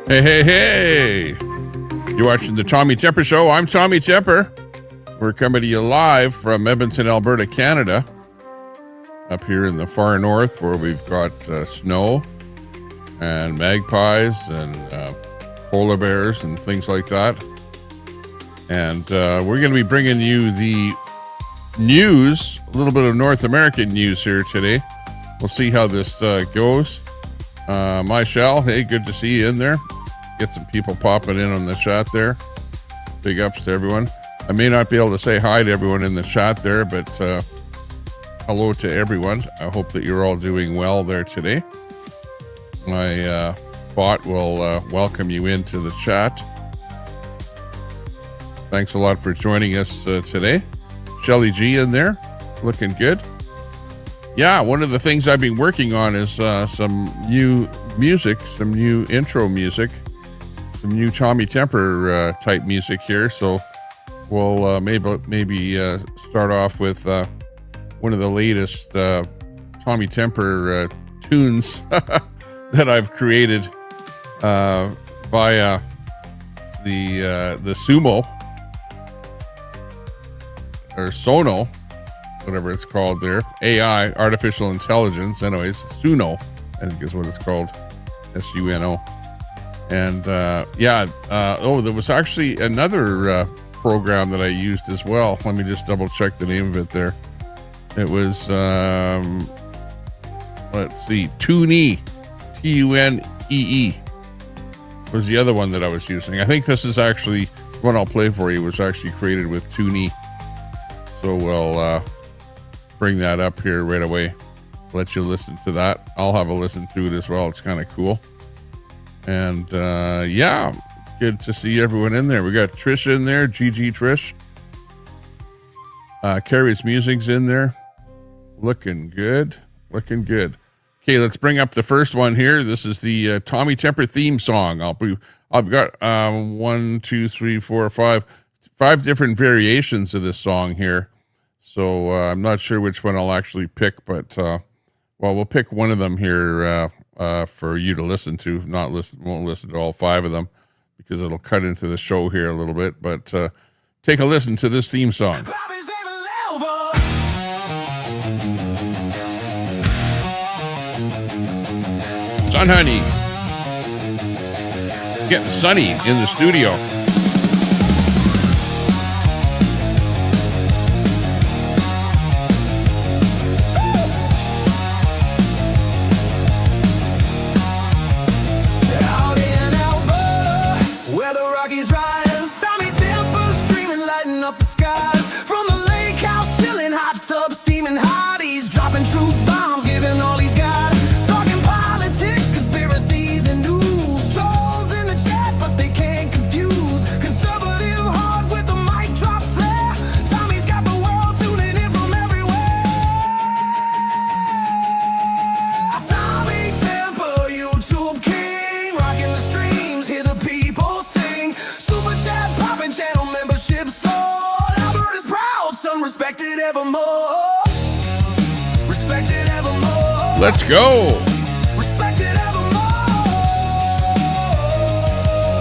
Hey, hey, hey! You're watching the Tommy Temper Show. I'm Tommy Temper. We're coming to you live from Edmonton, Alberta, Canada. Up here in the far north where we've got snow and magpies and polar bears and things like that. And we're going to be bringing you the news, a little bit of North American news here today. We'll see how this goes. Michelle, hey, good to see you in there. Get some people popping in on the chat there. Big ups to everyone. I may not be able to say hi to everyone in the chat there, but hello to everyone. I hope that you're all doing well there today. My bot will welcome you into the chat. Thanks a lot for joining us today. Shelly G in there, looking good. Yeah, one of the things I've been working on is some new music, some new intro music, some new Tommy Temper type music here. So we'll maybe start off with one of the latest Tommy Temper tunes that I've created via the Sumo or Sono, whatever it's called there, AI, artificial intelligence. Anyways, Suno, I think is what it's called, SUNO. And there was actually another program that I used as well. Let me just double check the name of it there. It was, let's see, Tunee, Tunee was the other one that I was using. I think this is actually, one I'll play for you was actually created with Tunee. So we'll bring that up here right away. Let you listen to that. I'll have a listen to it as well. It's kind of cool. And yeah, good to see everyone in there. We got Trish in there, GG Trish. Carrie's Music's in there. Looking good. Looking good. Okay, let's bring up the first one here. This is the Tommy Temper theme song. I've got 1, 2, 3, 4, 5 different variations of this song here. So I'm not sure which one I'll actually pick, but we'll pick one of them here for you to listen to. Won't listen to all 5 of them because it'll cut into the show here a little bit. But take a listen to this theme song. Sun Honey. Getting sunny in the studio. Let's go.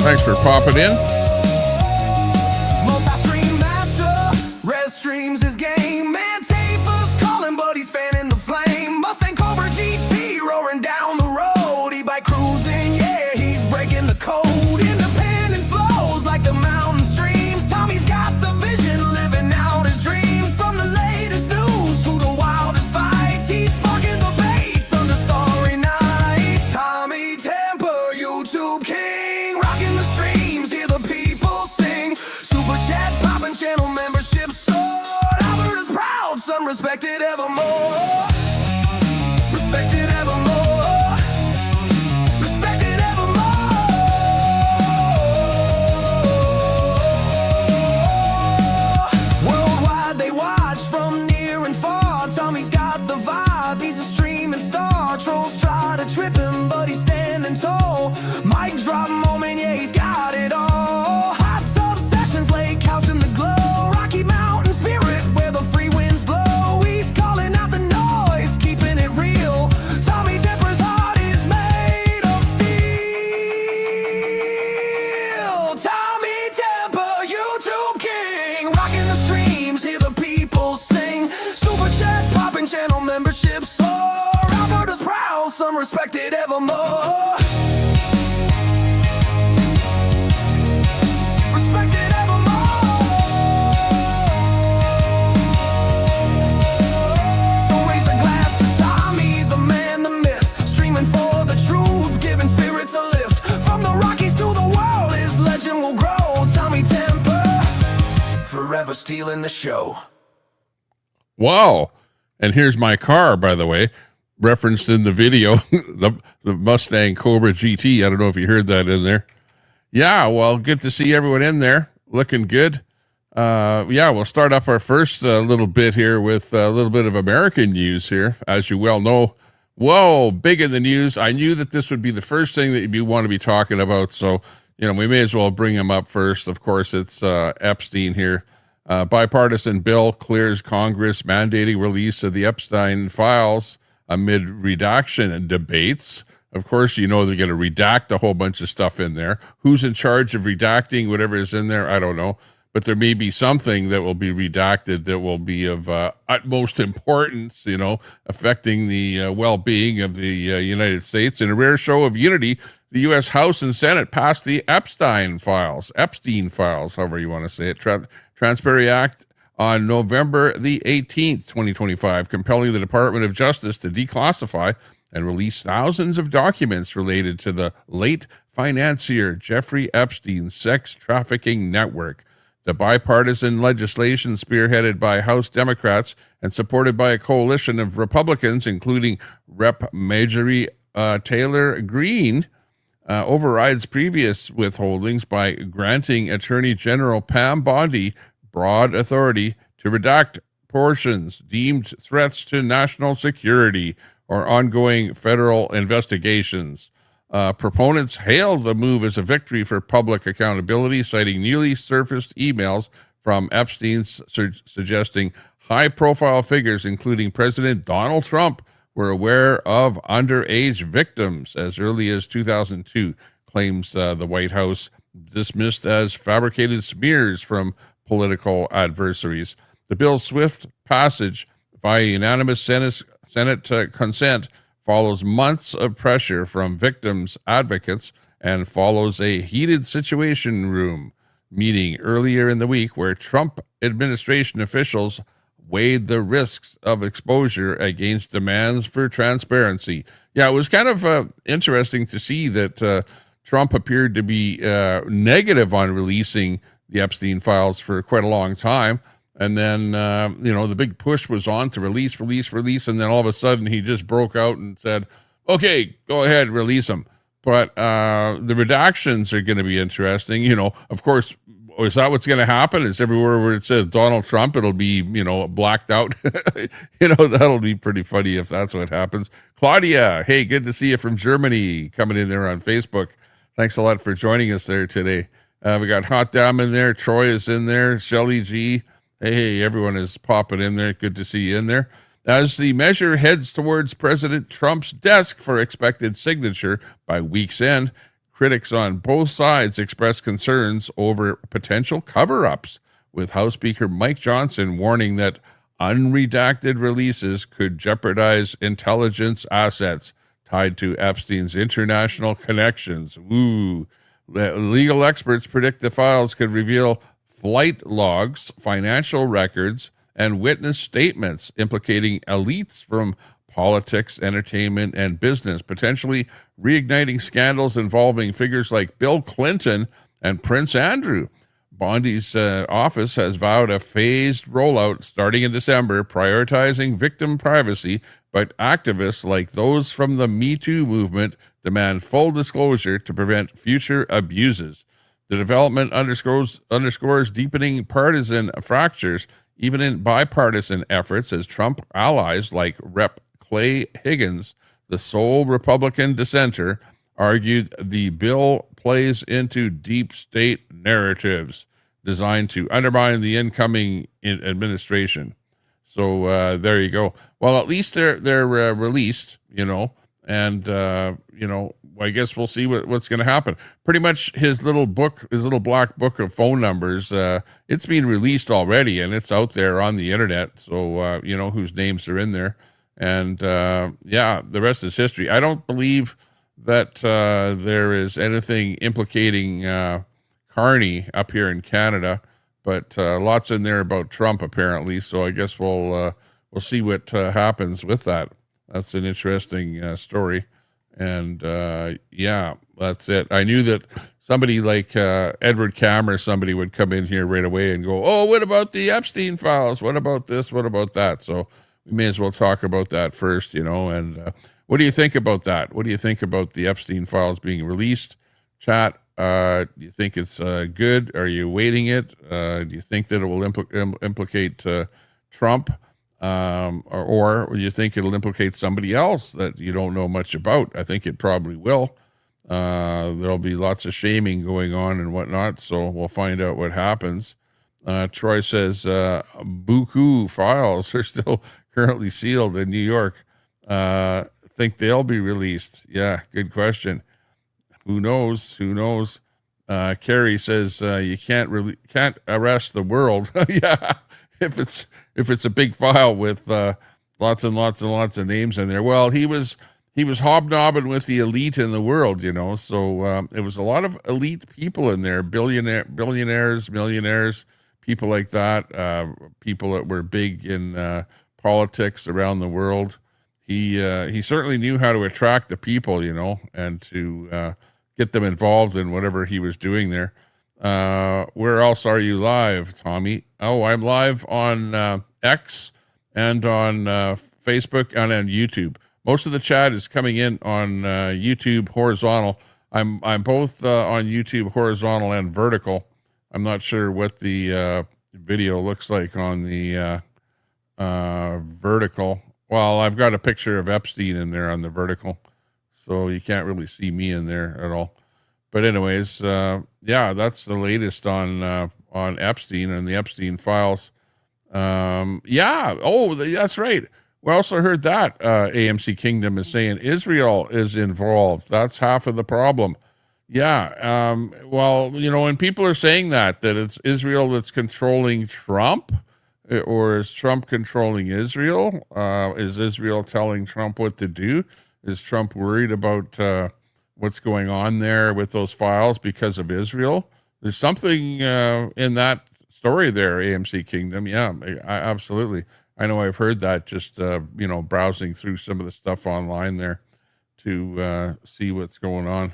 Thanks for popping in. Multi-stream master, restreams his game. Man, Tafer's calling, but he's fanning the flame. Mustang Cobra GT roaring down the road. E-bike cruising, yeah, he's breaking the code. Independence flows like the mountain streams. Tommy's got the vision, living out his dreams. From the latest news to the wildest fights, he's sparking the respected evermore. Respected evermore. Respected evermore. Worldwide they watch from near and far. Tommy's got the vibe. He's a streaming star. Trolls try to trip him, but he's standing tall. Mic drop moment, yeah, he's got it all. Hot tub sessions, lake house in the glow. Rocky Mountain spirit where the free winds blow. Calling out the noise, keeping it real. Tommy Temper's heart is made of steel. membership soar. Alberta's proud, some respected evermore. Respected evermore. So raise a glass to Tommy, the man, the myth, streaming for the truth, giving spirits a lift. From the Rockies to the world, his legend will grow. Tommy Temper, forever stealing the show. Wow. And here's my car, by the way, referenced in the video, the Mustang Cobra GT. I don't know if you heard that in there. Yeah, well, good to see everyone in there. Looking good. Yeah, we'll start off our first little bit here with a little bit of American news here. As you well know, whoa, big in the news. I knew that this would be the first thing that you want to be talking about. So, we may as well bring him up first. Of course, it's Epstein here. Bipartisan bill clears Congress mandating release of the Epstein files amid redaction debates. Of course, they're going to redact a whole bunch of stuff in there. Who's in charge of redacting whatever is in there? I don't know. But there may be something that will be redacted that will be of utmost importance, affecting the well-being of the United States. In a rare show of unity, the U.S. House and Senate passed the Epstein files, however you want to say it, Transparency Act on November the 18th, 2025, compelling the Department of Justice to declassify and release thousands of documents related to the late financier Jeffrey Epstein's sex trafficking network. The bipartisan legislation, spearheaded by House Democrats and supported by a coalition of Republicans, including Rep. Marjorie Taylor Greene, overrides previous withholdings by granting Attorney General Pam Bondi broad authority to redact portions deemed threats to national security or ongoing federal investigations. Proponents hailed the move as a victory for public accountability, citing newly surfaced emails from Epstein suggesting high-profile figures, including President Donald Trump, were aware of underage victims as early as 2002, claims the White House, dismissed as fabricated smears from political adversaries. The bill's swift passage by unanimous Senate consent follows months of pressure from victims' advocates and follows a heated Situation Room meeting earlier in the week where Trump administration officials weighed the risks of exposure against demands for transparency. Yeah, it was kind of interesting to see that Trump appeared to be negative on releasing the Epstein files for quite a long time. And then, the big push was on to release. And then all of a sudden he just broke out and said, okay, go ahead, release them. But the redactions are going to be interesting. Of course, is that what's going to happen? Is everywhere where it says Donald Trump, it'll be, blacked out. That'll be pretty funny if that's what happens. Claudia, hey, good to see you from Germany, coming in there on Facebook. Thanks a lot for joining us there today. We got Hot Dam in there. Troy is in there. Shelly G. Hey, everyone is popping in there. Good to see you in there. As the measure heads towards President Trump's desk for expected signature by week's end, critics on both sides express concerns over potential cover-ups, with House Speaker Mike Johnson warning that unredacted releases could jeopardize intelligence assets tied to Epstein's international connections. Ooh. Legal experts predict the files could reveal flight logs, financial records, and witness statements implicating elites from politics, entertainment, and business, potentially reigniting scandals involving figures like Bill Clinton and Prince Andrew. Bondi's office has vowed a phased rollout starting in December, prioritizing victim privacy, but activists like those from the Me Too movement demand full disclosure to prevent future abuses. The development underscores deepening partisan fractures, even in bipartisan efforts, as Trump allies like Rep. Clay Higgins, the sole Republican dissenter, argued the bill plays into deep state narratives designed to undermine the incoming administration. So there you go. Well, at least they're released, and I guess we'll see what's going to happen. Pretty much his little black book of phone numbers, it's been released already, and it's out there on the internet. So whose names are in there. And yeah, the rest is history. I don't believe that there is anything implicating Carney up here in Canada, but lots in there about Trump apparently. So I guess we'll see what happens with that. That's an interesting story. And yeah, that's it. I knew that somebody like Edward Cam or somebody would come in here right away and go, oh, what about the Epstein files? What about this? What about that? So we may as well talk about that first, and what do you think about that? What do you think about the Epstein files being released? Chat, do you think it's good? Are you waiting it? Do you think that it will implicate Trump? Or do you think it'll implicate somebody else that you don't know much about? I think it probably will. There'll be lots of shaming going on and whatnot, so we'll find out what happens. Troy says, Buku files are still currently sealed in New York. Think they'll be released? Yeah, good question. Who knows? Who knows? Carrie says, you can't arrest the world. Yeah. If it's a big file with lots and lots and lots of names in there. Well, he was hobnobbing with the elite in the world, So it was a lot of elite people in there, billionaires, millionaires, people like that, people that were big in politics around the world. He certainly knew how to attract the people, and to get them involved in whatever he was doing there. Where else are you live, Tommy? Oh, I'm live on X and on Facebook and on YouTube. Most of the chat is coming in on YouTube horizontal. I'm both on YouTube horizontal and vertical. I'm not sure what the video looks like on the vertical. Well, I've got a picture of Epstein in there on the vertical, so you can't really see me in there at all. But anyways, yeah, that's the latest on Epstein and the Epstein files. Yeah. Oh, that's right. We also heard that AMC Kingdom is saying Israel is involved. That's half of the problem. Yeah. Well, when people are saying that it's Israel that's controlling Trump, or is Trump controlling Israel? Is Israel telling Trump what to do? Is Trump worried about what's going on there with those files because of Israel? There's something in that story there, AMC Kingdom. Yeah, absolutely. I know I've heard that just, browsing through some of the stuff online there to see what's going on.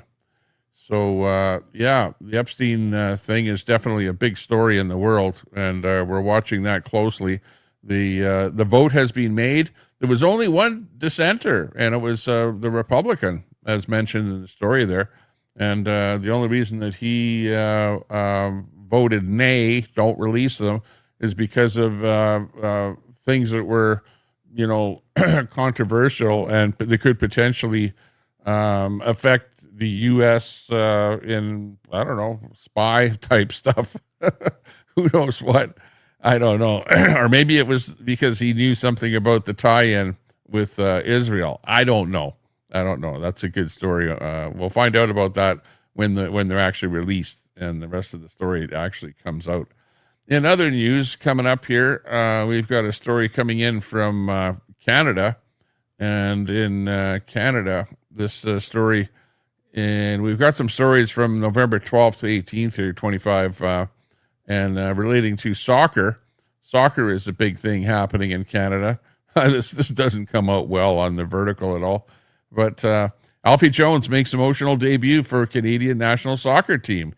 So, yeah, the Epstein thing is definitely a big story in the world, and we're watching that closely. The vote has been made. There was only one dissenter, and it was the Republican, as mentioned in the story there. And the only reason that he voted nay, don't release them, is because of things that were, controversial, and they could potentially affect the U.S. In, I don't know, spy type stuff. Who knows what? I don't know. Or maybe it was because he knew something about the tie-in with Israel. I don't know. That's a good story. We'll find out about that when they're actually released and the rest of the story actually comes out. In other news coming up here, we've got a story coming in from Canada. And in Canada, this story, and we've got some stories from November 12th to 18th here, 25, and relating to soccer. Soccer is a big thing happening in Canada. This doesn't come out well on the vertical at all. But Alfie Jones makes emotional debut for Canadian national soccer team.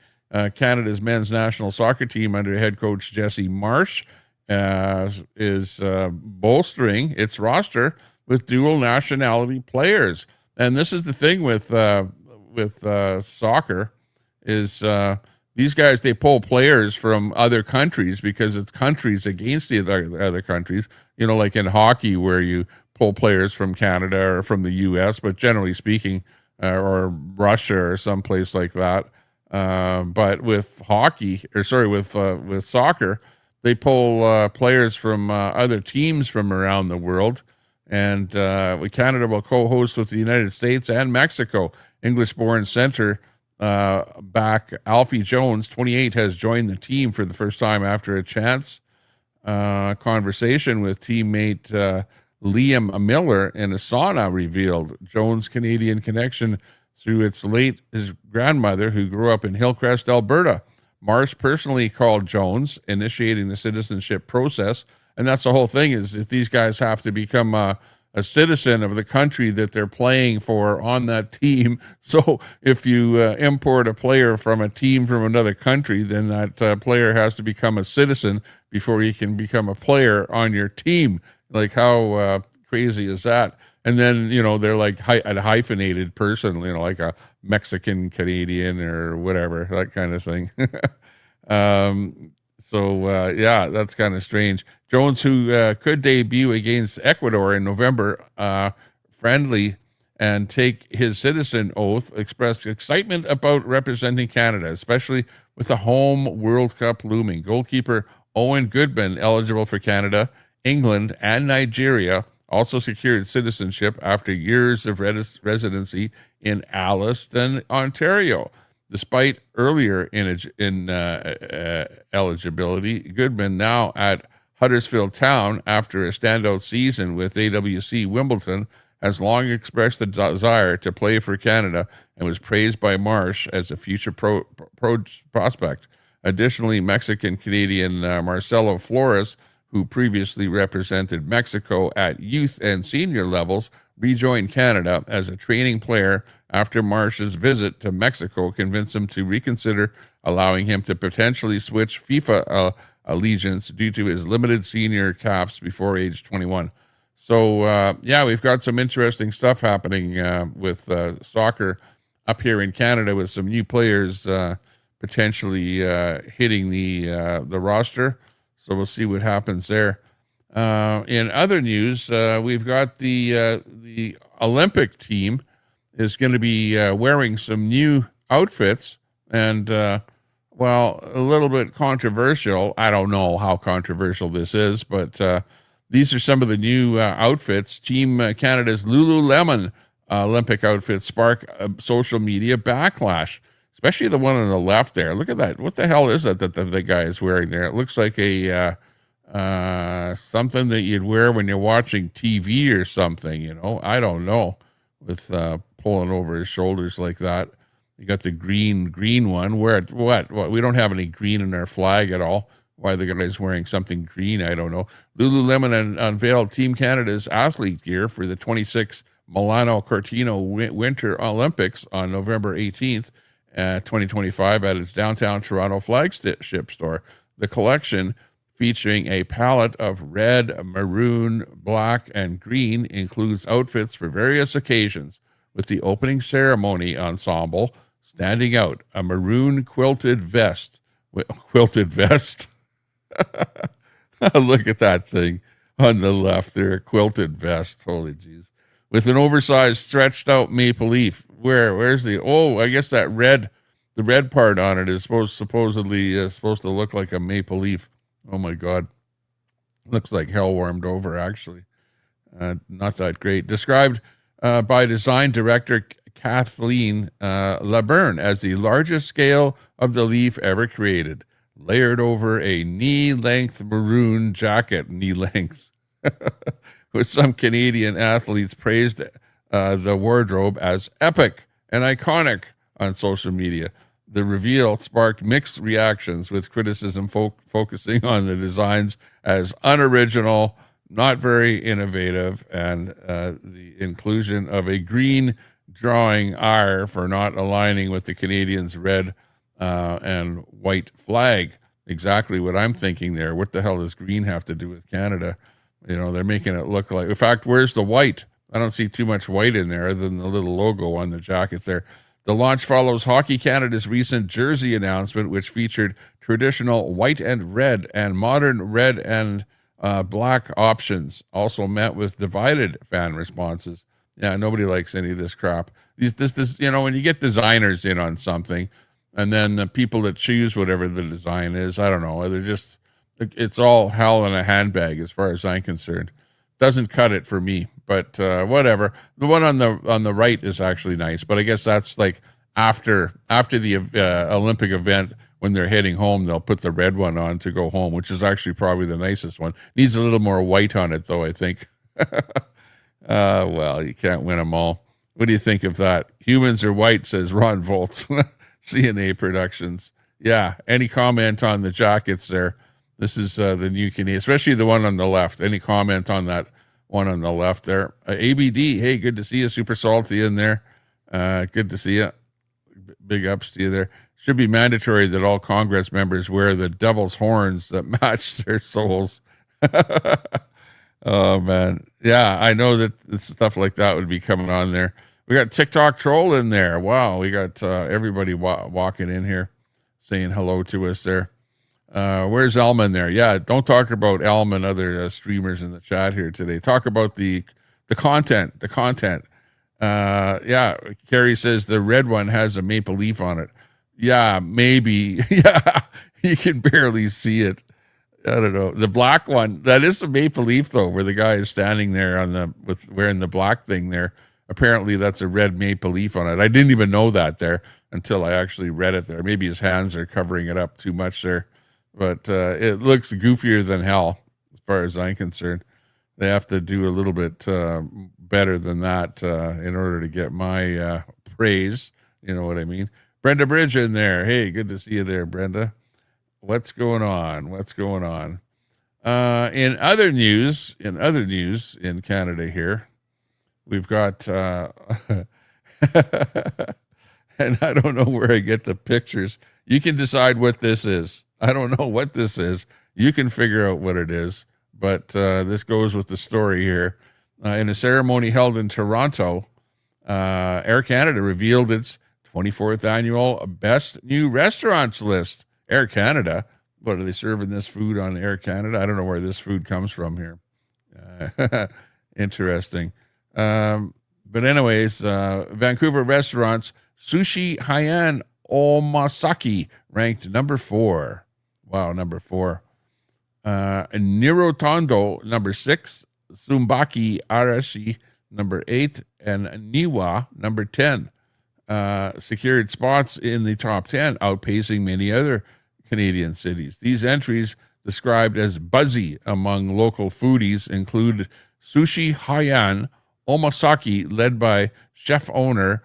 Canada's men's national soccer team under head coach Jesse Marsh is bolstering its roster with dual nationality players. And this is the thing with soccer is these guys, they pull players from other countries because it's countries against the other countries, like in hockey where you pull players from Canada or from the U.S., but generally speaking, or Russia or someplace like that. But with with soccer, they pull players from other teams from around the world. And Canada will co-host with the United States and Mexico. English-born center back Alfie Jones, 28, has joined the team for the first time after a chance conversation with teammate Liam Miller in a sauna revealed Jones' Canadian connection through his grandmother, who grew up in Hillcrest, Alberta. Marsh personally called Jones, initiating the citizenship process. And that's the whole thing, is if these guys have to become a citizen of the country that they're playing for on that team. So if you import a player from a team from another country, then that player has to become a citizen before he can become a player on your team. Like, how crazy is that? And then, they're like a hyphenated person, like a Mexican Canadian or whatever, that kind of thing. Yeah, that's kind of strange. Jones, who could debut against Ecuador in November, friendly, and take his citizen oath, expressed excitement about representing Canada, especially with the home World Cup looming. Goalkeeper Owen Goodman, eligible for Canada, England, and Nigeria, also secured citizenship after years of residency in Alliston, Ontario. Despite earlier eligibility, Goodman, now at Huddersfield Town after a standout season with AWC Wimbledon, has long expressed the desire to play for Canada and was praised by Marsh as a future prospect. Additionally, Mexican-Canadian Marcelo Flores, who previously represented Mexico at youth and senior levels, rejoined Canada as a training player after Marsh's visit to Mexico convinced him to reconsider allowing him to potentially switch FIFA allegiance due to his limited senior caps before age 21. So, we've got some interesting stuff happening with soccer up here in Canada, with some new players potentially hitting the roster. So we'll see what happens there. In other news, we've got the Olympic team is going to be wearing some new outfits, and a little bit controversial. I don't know how controversial this is, but these are some of the new outfits. Team Canada's Lululemon Olympic outfits spark social media backlash, especially the one on the left there. Look at that. What the hell is that the guy is wearing there? It looks like a something that you'd wear when you're watching TV or something, I don't know, with pulling over his shoulders like that. You got the green one. What? We don't have any green in our flag at all. Why the guy's wearing something green, I don't know. Lululemon unveiled Team Canada's athlete gear for the 26 Milano Cortina Winter Olympics on November 18th, 2025 at its downtown Toronto flagship store. The collection, featuring a palette of red, maroon, black, and green, includes outfits for various occasions, with the opening ceremony ensemble standing out. A maroon quilted vest. Look at that thing on the left there, a quilted vest. Holy jeez. With an oversized, stretched out maple leaf. Where's I guess the red part on it is supposedly supposed to look like a maple leaf. Oh my God. Looks like hell warmed over, actually. Not that great. Described by design director Kathleen LeBurn as the largest scale of the leaf ever created, layered over a knee-length maroon jacket, with some Canadian athletes praised the wardrobe as epic and iconic on social media. The reveal sparked mixed reactions, with criticism focusing on the designs as unoriginal, not very innovative, and the inclusion of a green drawing R for not aligning with the Canadians' red and white flag. Exactly what I'm thinking there. What the hell does green have to do with Canada? They're making it look like... In fact, where's the white? I don't see too much white in there other than the little logo on the jacket there. The launch follows Hockey Canada's recent jersey announcement, which featured traditional white and red and modern red and black options. Also met with divided fan responses. Yeah, nobody likes any of this crap. This when you get designers in on something, and then the people that choose whatever the design is, I don't know, it's all hell in a handbag as far as I'm concerned. Doesn't cut it for me, but whatever. The one on the right is actually nice, but I guess that's like after the Olympic event, when they're heading home, they'll put the red one on to go home, which is actually probably the nicest one. Needs a little more white on it, though, I think. Well, you can't win them all. What do you think of that? Humans are white, says Ron Volts. CNA Productions. Yeah. Any comment on the jackets there? This is the new Canadian, especially the one on the left. Any comment on that one on the left there? ABD. Hey, good to see you. Super salty in there. Good to see you. Big ups to you there. Should be mandatory that all Congress members wear the devil's horns that match their souls. Oh, man. Yeah, I know that stuff like that would be coming on there. We got TikTok troll in there. Wow, we got everybody walking in here saying hello to us there. Where's Elma in there? Yeah, don't talk about Elma and other streamers in the chat here today. Talk about the content, yeah, Carrie says the red one has a maple leaf on it. Yeah, maybe. Yeah, you can barely see it. I don't know. The black one, that is a maple leaf though, where the guy is standing there with wearing the black thing there. Apparently that's a red maple leaf on it. I didn't even know that there until I actually read it there. Maybe his hands are covering it up too much there, but it looks goofier than hell as far as I'm concerned. They have to do a little bit better than that in order to get my praise. You know what I mean? Brenda Bridge in there. Hey, good to see you there, Brenda. What's going on? In other news in Canada here, we've got, and I don't know where I get the pictures. You can decide what this is. I don't know what this is. You can figure out what it is, but this goes with the story here. In a ceremony held in Toronto, Air Canada revealed its 24th annual Best New Restaurants list. Air Canada. What are they serving this food on Air Canada? I don't know where this food comes from here. Interesting. But anyways, Vancouver restaurants, Sushi Haiyan Omasaki ranked number 4. Wow, number 4. Nirotondo, number 6. Sumbaki Arashi, number 8. And Niwa, number 10. Secured spots in the top 10, outpacing many other Canadian cities. These entries, described as buzzy among local foodies, include Sushi Haiyan Omasaki, led by chef owner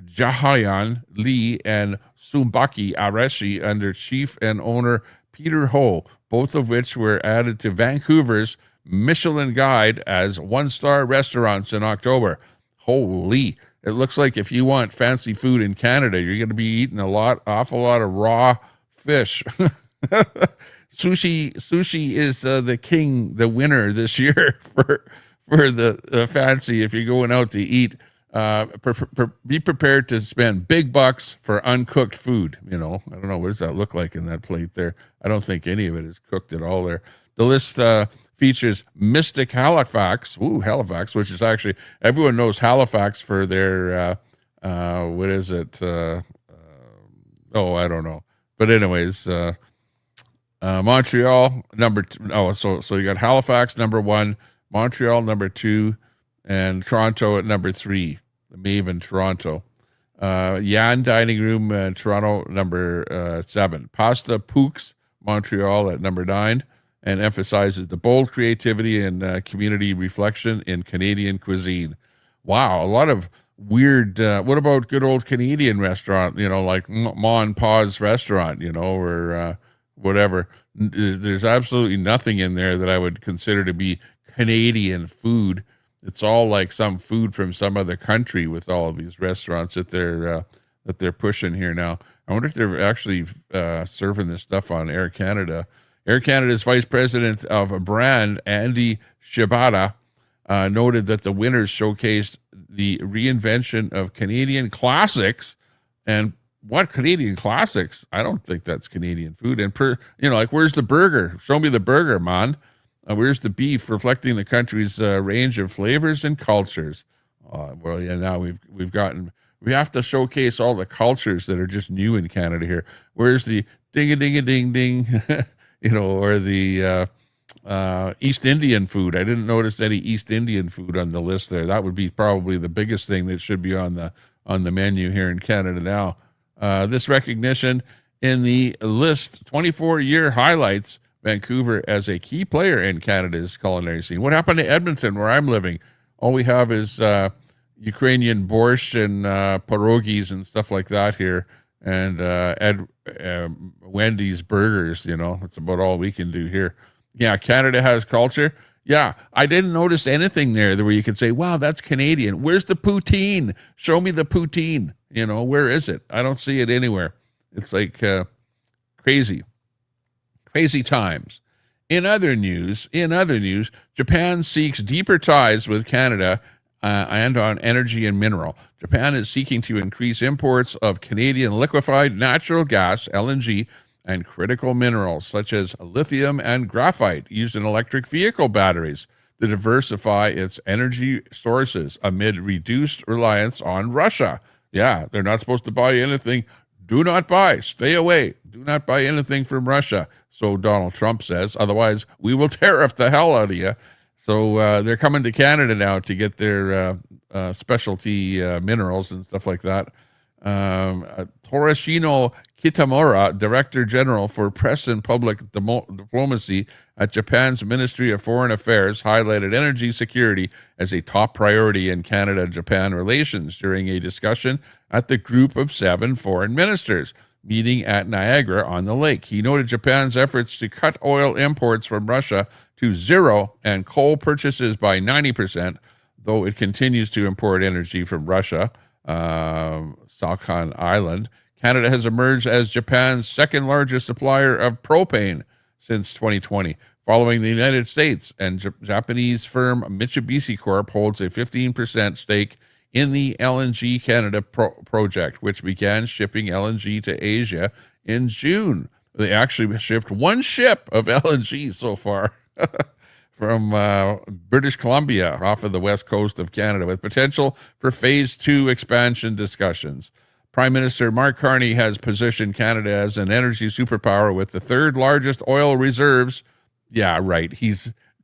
Jahayan Lee, and Sumbaki Arashi under chief and owner Peter Ho, both of which were added to Vancouver's Michelin Guide as one-star restaurants in October. Holy, it looks like if you want fancy food in Canada, you're going to be eating awful lot of raw fish. Sushi is the winner this year for the fancy. If you're going out to eat, be prepared to spend big bucks for uncooked food. You know, I don't know, what does that look like in that plate there? I don't think any of it is cooked at all there. The list features Mystic Halifax. Ooh, Halifax, which is actually, everyone knows Halifax for their what is it? I don't know. But anyways, Montreal number 2. Oh, so you got Halifax number 1, Montreal number 2, and Toronto at number 3. The Maven Toronto. Yan Dining Room Toronto number 7. Pasta Pooks Montreal at number 9, and emphasizes the bold creativity and community reflection in Canadian cuisine. Wow, a lot of weird. What about good old Canadian restaurant? You know, like Ma and Pa's restaurant. You know, or whatever. There's absolutely nothing in there that I would consider to be Canadian food. It's all like some food from some other country with all of these restaurants that they're pushing here now. I wonder if they're actually serving this stuff on Air Canada. Air Canada's Vice President of a brand, Andy Shibata, noted that the winners showcased the reinvention of Canadian classics. And what Canadian classics? I don't think that's Canadian food. And like, where's the burger? Show me the burger, man. Where's the beef, reflecting the country's range of flavors and cultures? Well, yeah, now we have to showcase all the cultures that are just new in Canada here. Where's the ding-a-ding-a-ding-ding, or the East Indian food? I didn't notice any East Indian food on the list there. That would be probably the biggest thing that should be on the menu here in Canada now. This recognition in the list 24-year highlights Vancouver as a key player in Canada's culinary scene. What happened to Edmonton, where I'm living? All we have is Ukrainian borscht and pierogies and stuff like that here, and Wendy's burgers. That's about all we can do here. Yeah, Canada has culture. Yeah, I didn't notice anything there where you could say, wow, that's Canadian. Where's the poutine? Show me the poutine. Where is it? I don't see it anywhere. It's like crazy times. In other news, Japan seeks deeper ties with Canada and on energy and mineral. Japan is seeking to increase imports of Canadian liquefied natural gas, LNG, and critical minerals such as lithium and graphite used in electric vehicle batteries to diversify its energy sources amid reduced reliance on Russia. Yeah, they're not supposed to buy anything. Do not buy. Stay away. Do not buy anything from Russia, so Donald Trump says. Otherwise, we will tariff the hell out of you. So they're coming to Canada now to get their specialty minerals and stuff like that. Torashino Kitamura, Director General for Press and Public Diplomacy at Japan's Ministry of Foreign Affairs, highlighted energy security as a top priority in Canada-Japan relations during a discussion at the Group of 7 foreign ministers meeting at Niagara-on-the-Lake. He noted Japan's efforts to cut oil imports from Russia to zero and coal purchases by 90%, though it continues to import energy from Russia, Sakhalin Island. Canada has emerged as Japan's second largest supplier of propane since 2020, following the United States, and Japanese firm Mitsubishi Corp holds a 15% stake in the LNG Canada project, which began shipping LNG to Asia in June. They actually shipped one ship of LNG so far from British Columbia off of the west coast of Canada, with potential for phase 2 expansion discussions. Prime Minister Mark Carney has positioned Canada as an energy superpower with the third largest oil reserves. Yeah, right.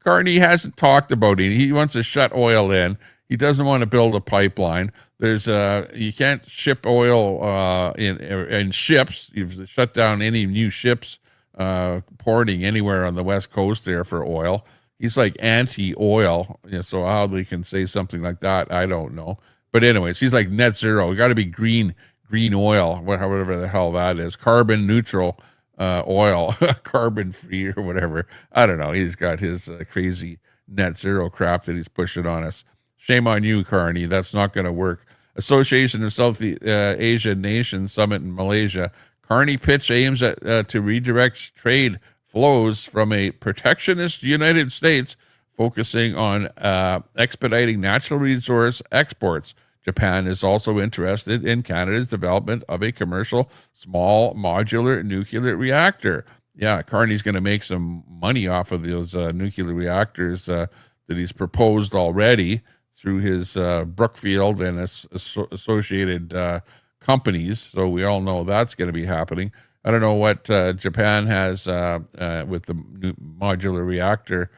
Carney hasn't talked about it. He wants to shut oil in. He doesn't want to build a pipeline. You can't ship oil in ships. You've shut down any new ships porting anywhere on the west coast there for oil. He's like anti-oil, so how they can say something like that, I don't know. But anyways, he's like net zero. We got to be green oil, whatever the hell that is, carbon neutral oil, carbon free or whatever. I don't know. He's got his crazy net zero crap that he's pushing on us. Shame on you, Carney. That's not going to work. Association of South Asian Nations Summit in Malaysia. Carney pitch aims at to redirect trade flows from a protectionist United States, focusing on expediting natural resource exports. Japan is also interested in Canada's development of a commercial small modular nuclear reactor. Yeah, Carney's going to make some money off of those nuclear reactors that he's proposed already through his Brookfield and associated companies. So we all know that's going to be happening. I don't know what Japan has with the modular reactor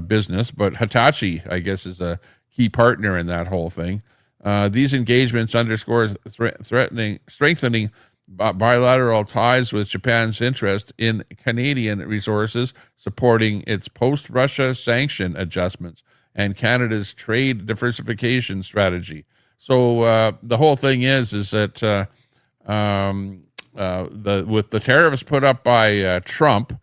business, but Hitachi, I guess, is a key partner in that whole thing. These engagements underscore strengthening bilateral ties with Japan's interest in Canadian resources, supporting its post-Russia sanction adjustments and Canada's trade diversification strategy. So the whole thing is that with the tariffs put up by Trump,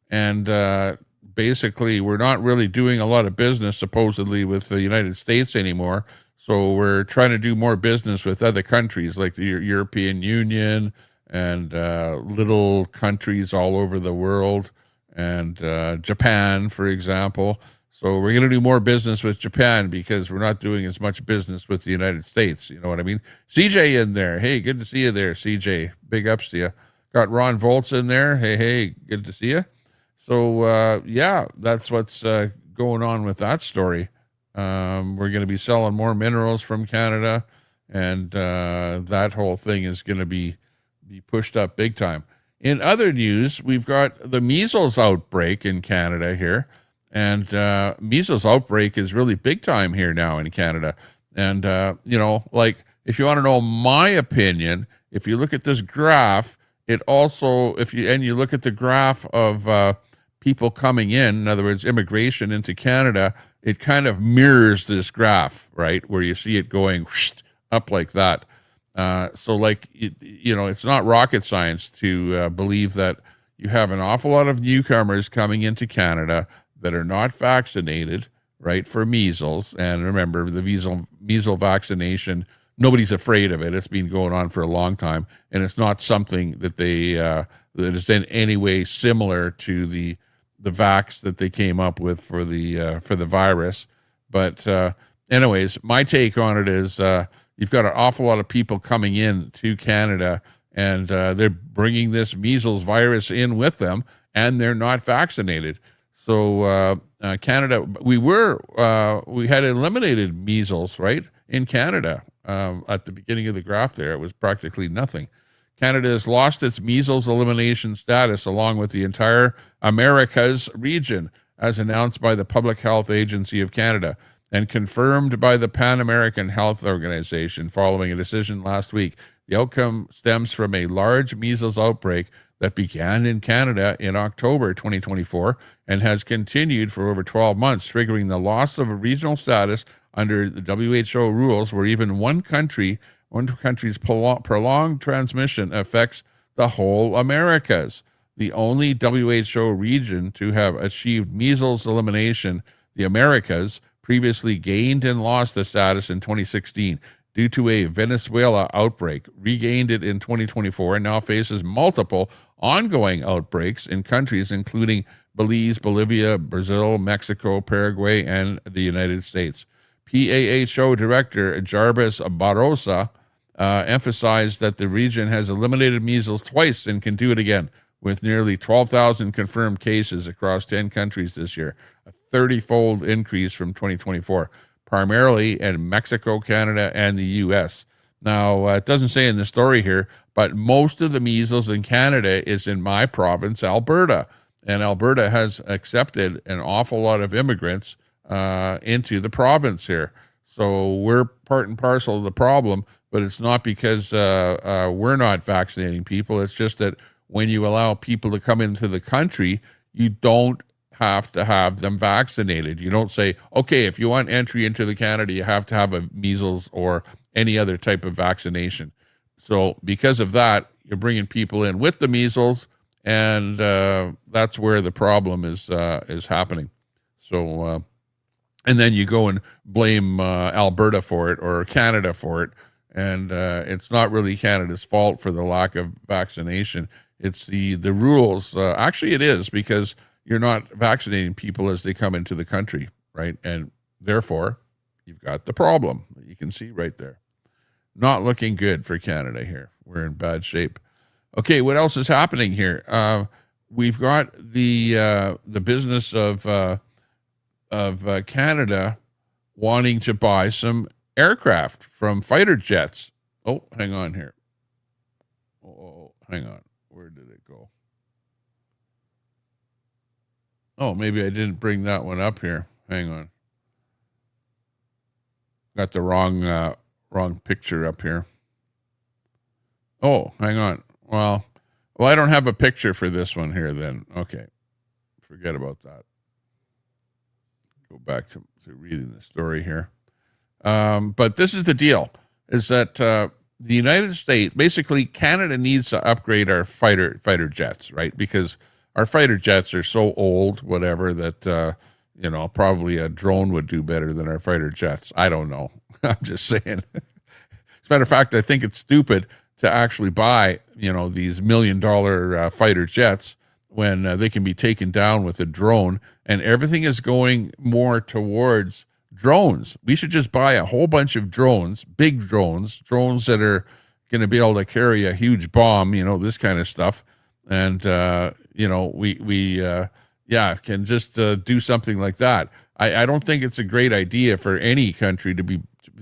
and basically we're not really doing a lot of business supposedly with the United States anymore. So we're trying to do more business with other countries like the European Union and little countries all over the world, and Japan, for example. So we're going to do more business with Japan because we're not doing as much business with the United States. You know what I mean? CJ in there. Hey, good to see you there, CJ. Big ups to you. Got Ron Volts in there. Hey, good to see you. So, yeah, that's what's going on with that story. We're going to be selling more minerals from Canada, and that whole thing is going to be pushed up big time. In other news, we've got the measles outbreak in Canada here. And measles outbreak is really big time here now in Canada. And, like, if you want to know my opinion, if you look at this graph, it also, you look at the graph of people coming in other words, immigration into Canada, it kind of mirrors this graph, right? Where you see it going whoosh, up like that. So like, it's not rocket science to believe that you have an awful lot of newcomers coming into Canada that are not vaccinated, right, for measles. And remember, the measles vaccination, nobody's afraid of it. It's been going on for a long time, and it's not something that that is in any way similar to the vax that they came up with for the virus. But anyways, my take on it is you've got an awful lot of people coming in to Canada, and they're bringing this measles virus in with them, and they're not vaccinated. So Canada, we had eliminated measles, right, in Canada. At the beginning of the graph there, it was practically nothing. Canada has lost its measles elimination status along with the entire Americas region, as announced by the Public Health Agency of Canada and confirmed by the Pan American Health Organization following a decision last week. The outcome stems from a large measles outbreak that began in Canada in October 2024 and has continued for over 12 months, triggering the loss of a regional status under the WHO rules, where even one country's prolonged transmission affects the whole Americas. The only WHO region to have achieved measles elimination, the Americas, previously gained and lost the status in 2016 due to a Venezuela outbreak, regained it in 2024, and now faces multiple ongoing outbreaks in countries including Belize, Bolivia, Brazil, Mexico, Paraguay, and the United States. PAHO Director Jarbas Barrosa emphasized that the region has eliminated measles twice and can do it again, with nearly 12,000 confirmed cases across 10 countries this year, a 30-fold increase from 2024, primarily in Mexico, Canada, and the U.S. Now, it doesn't say in the story here, but most of the measles in Canada is in my province, Alberta, and Alberta has accepted an awful lot of immigrants into the province here. So we're part and parcel of the problem, but it's not because we're not vaccinating people. It's just that when you allow people to come into the country, you don't have to have them vaccinated. You don't say, okay, if you want entry into the Canada, you have to have a measles or any other type of vaccination. So because of that, you're bringing people in with the measles, and that's where the problem is happening. So, and then you go and blame Alberta for it or Canada for it, and it's not really Canada's fault for the lack of vaccination. It's the rules. Actually, it is, because you're not vaccinating people as they come into the country, right? And therefore, you've got the problem that you can see right there. Not looking good for Canada here. We're in bad shape. Okay, what else is happening here? We've got the business of Canada wanting to buy some aircraft from fighter jets. Oh, hang on here. Oh, hang on. Where did it go? Oh, maybe I didn't bring that one up here. Hang on. Got the wrong picture up here. Oh, hang on. Well, I don't have a picture for this one here then. Okay. Forget about that. Go back to reading the story here. But this is the deal, is that the United States, basically Canada needs to upgrade our fighter jets, right? Because our fighter jets are so old, whatever, that, probably a drone would do better than our fighter jets. I don't know. I'm just saying. As a matter of fact, I think it's stupid to actually buy, these $1 million fighter jets when they can be taken down with a drone, and everything is going more towards drones. We should just buy a whole bunch of drones, big drones that are going to be able to carry a huge bomb, this kind of stuff. And, we can just do something like that. I don't think it's a great idea for any country to be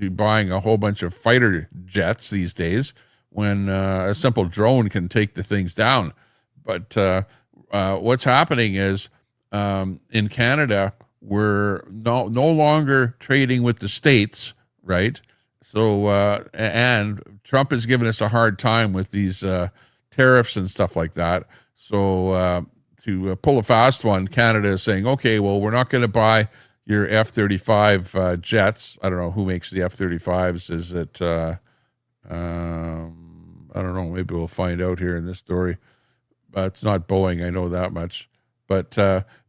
buying a whole bunch of fighter jets these days when a simple drone can take the things down. But what's happening is in Canada, we're no longer trading with the States, right? So, and Trump has given us a hard time with these tariffs and stuff like that. So pull a fast one, Canada is saying, okay, well, we're not going to buy your F-35 jets. I don't know who makes the F-35s. Is it, I don't know, maybe we'll find out here in this story. It's not Boeing, I know that much. But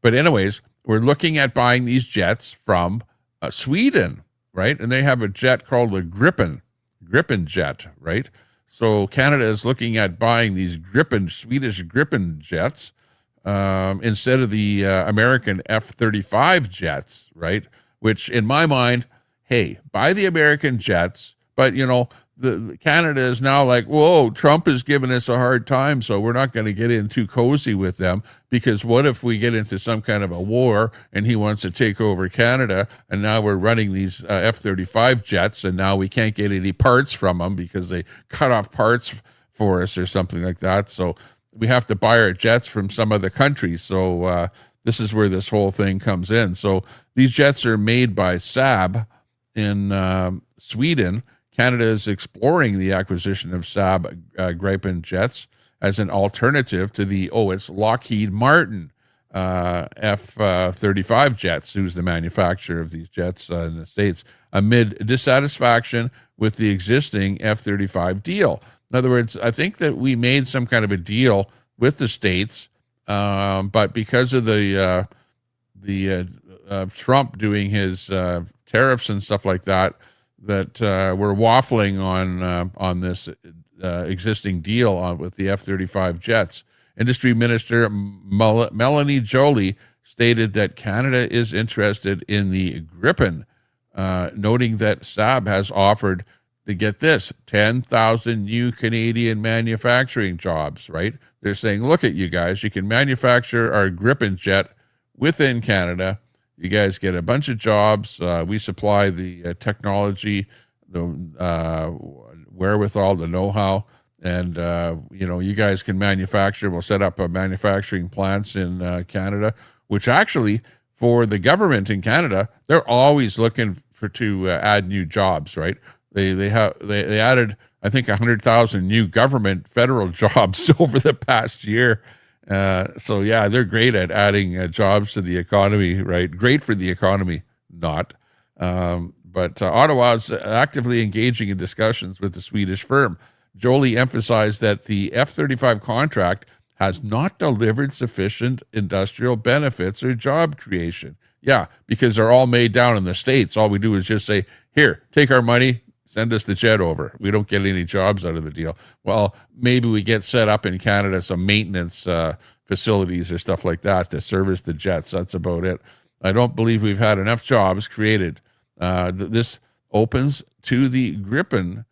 anyways, we're looking at buying these jets from Sweden, right? And they have a jet called the Gripen jet, right? So Canada is looking at buying these Swedish Gripen jets instead of the American F-35 jets, right? Which, in my mind, hey, buy the American jets, but the Canada is now like, whoa, Trump is giving us a hard time, so we're not going to get in too cozy with them, because what if we get into some kind of a war and he wants to take over Canada, and now we're running these F-35 jets, and now we can't get any parts from them because they cut off parts for us or something like that. So we have to buy our jets from some other country. So this is where this whole thing comes in. So these jets are made by Saab in Sweden. Canada is exploring the acquisition of Saab Gripen jets as an alternative to it's Lockheed Martin F-35 jets, who's the manufacturer of these jets in the States, amid dissatisfaction with the existing F-35 deal. In other words, I think that we made some kind of a deal with the States, but because of the Trump doing his tariffs and stuff like that, we're waffling on this existing deal with the F-35 jets. Industry Minister Melanie Joly stated that Canada is interested in the Gripen, noting that Saab has offered, to get this, 10,000 new Canadian manufacturing jobs, right? They're saying, look at you guys, you can manufacture our Gripen jet within Canada. You guys get a bunch of jobs. We supply the technology, the wherewithal, the know-how, and you guys can manufacture. We'll set up manufacturing plants in Canada, which actually, for the government in Canada, they're always looking to add new jobs, right? They added, I think, 100,000 new government federal jobs over the past year. So yeah, they're great at adding jobs to the economy, right? Great for the economy, not. But Ottawa is actively engaging in discussions with the Swedish firm. Joly emphasized that the F-35 contract has not delivered sufficient industrial benefits or job creation. Yeah, because they're all made down in the States. All we do is just say, here, take our money, send us the jet over. We don't get any jobs out of the deal. Well, maybe we get set up in Canada some maintenance facilities or stuff like that to service the jets. That's about it. I don't believe we've had enough jobs created. This opens to the Gripen,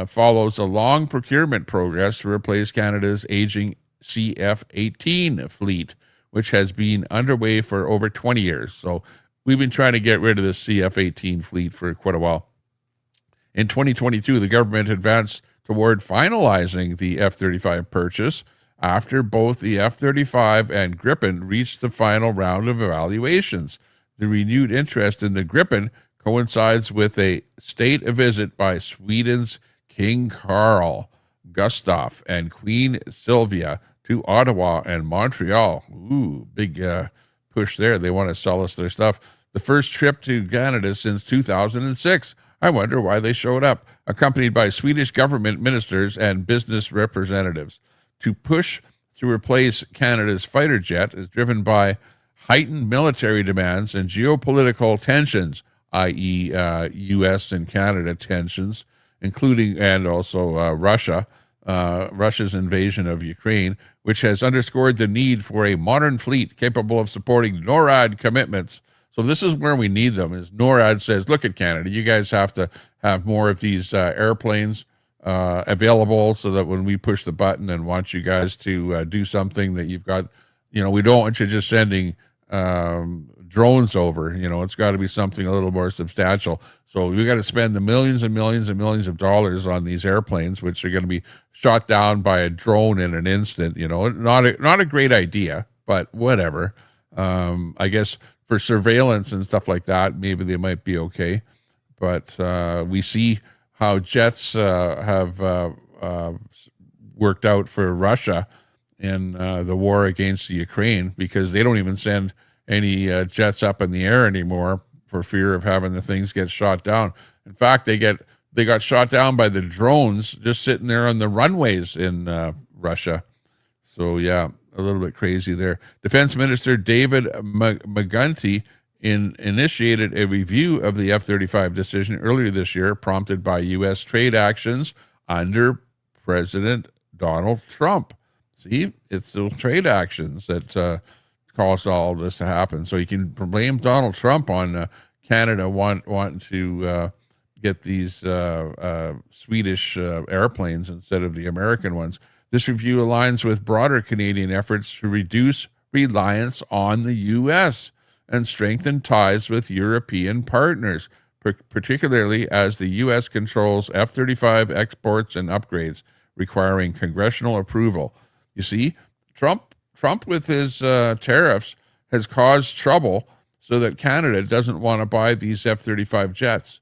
follows a long procurement progress to replace Canada's aging CF-18 fleet, which has been underway for over 20 years. So we've been trying to get rid of the CF-18 fleet for quite a while. In 2022, the government advanced toward finalizing the F-35 purchase after both the F-35 and Gripen reached the final round of evaluations. The renewed interest in the Gripen coincides with a state visit by Sweden's King Carl Gustaf and Queen Sylvia to Ottawa and Montreal. Ooh, big push there. They want to sell us their stuff. The first trip to Canada since 2006. I wonder why they showed up, accompanied by Swedish government ministers and business representatives. To push to replace Canada's fighter jet is driven by heightened military demands and geopolitical tensions, i.e. U.S. and Canada tensions, including and also Russia's invasion of Ukraine, which has underscored the need for a modern fleet capable of supporting NORAD commitments. So this is where we need them, is NORAD says, look at Canada, you guys have to have more of these airplanes available so that when we push the button and want you guys to do something that you've got, we don't want you just sending drones over, it's got to be something a little more substantial. So we got to spend the millions and millions and millions of dollars on these airplanes, which are going to be shot down by a drone in an instant. Not a great idea, but whatever. I guess for surveillance and stuff like that, maybe they might be okay. But we see how jets have worked out for Russia in the war against the Ukraine, because they don't even send any jets up in the air anymore for fear of having the things get shot down. In fact, they got shot down by the drones just sitting there on the runways in Russia. So yeah, a little bit crazy there. Defense Minister David McGuinty initiated a review of the F-35 decision earlier this year, prompted by U.S. trade actions under President Donald Trump. See, it's those trade actions that caused all this to happen. So you can blame Donald Trump on Canada wanting to get these Swedish airplanes instead of the American ones. This review aligns with broader Canadian efforts to reduce reliance on the U.S. and strengthen ties with European partners, particularly as the U.S. controls F-35 exports and upgrades, requiring congressional approval. You see, Trump with his tariffs has caused trouble so that Canada doesn't want to buy these F-35 jets.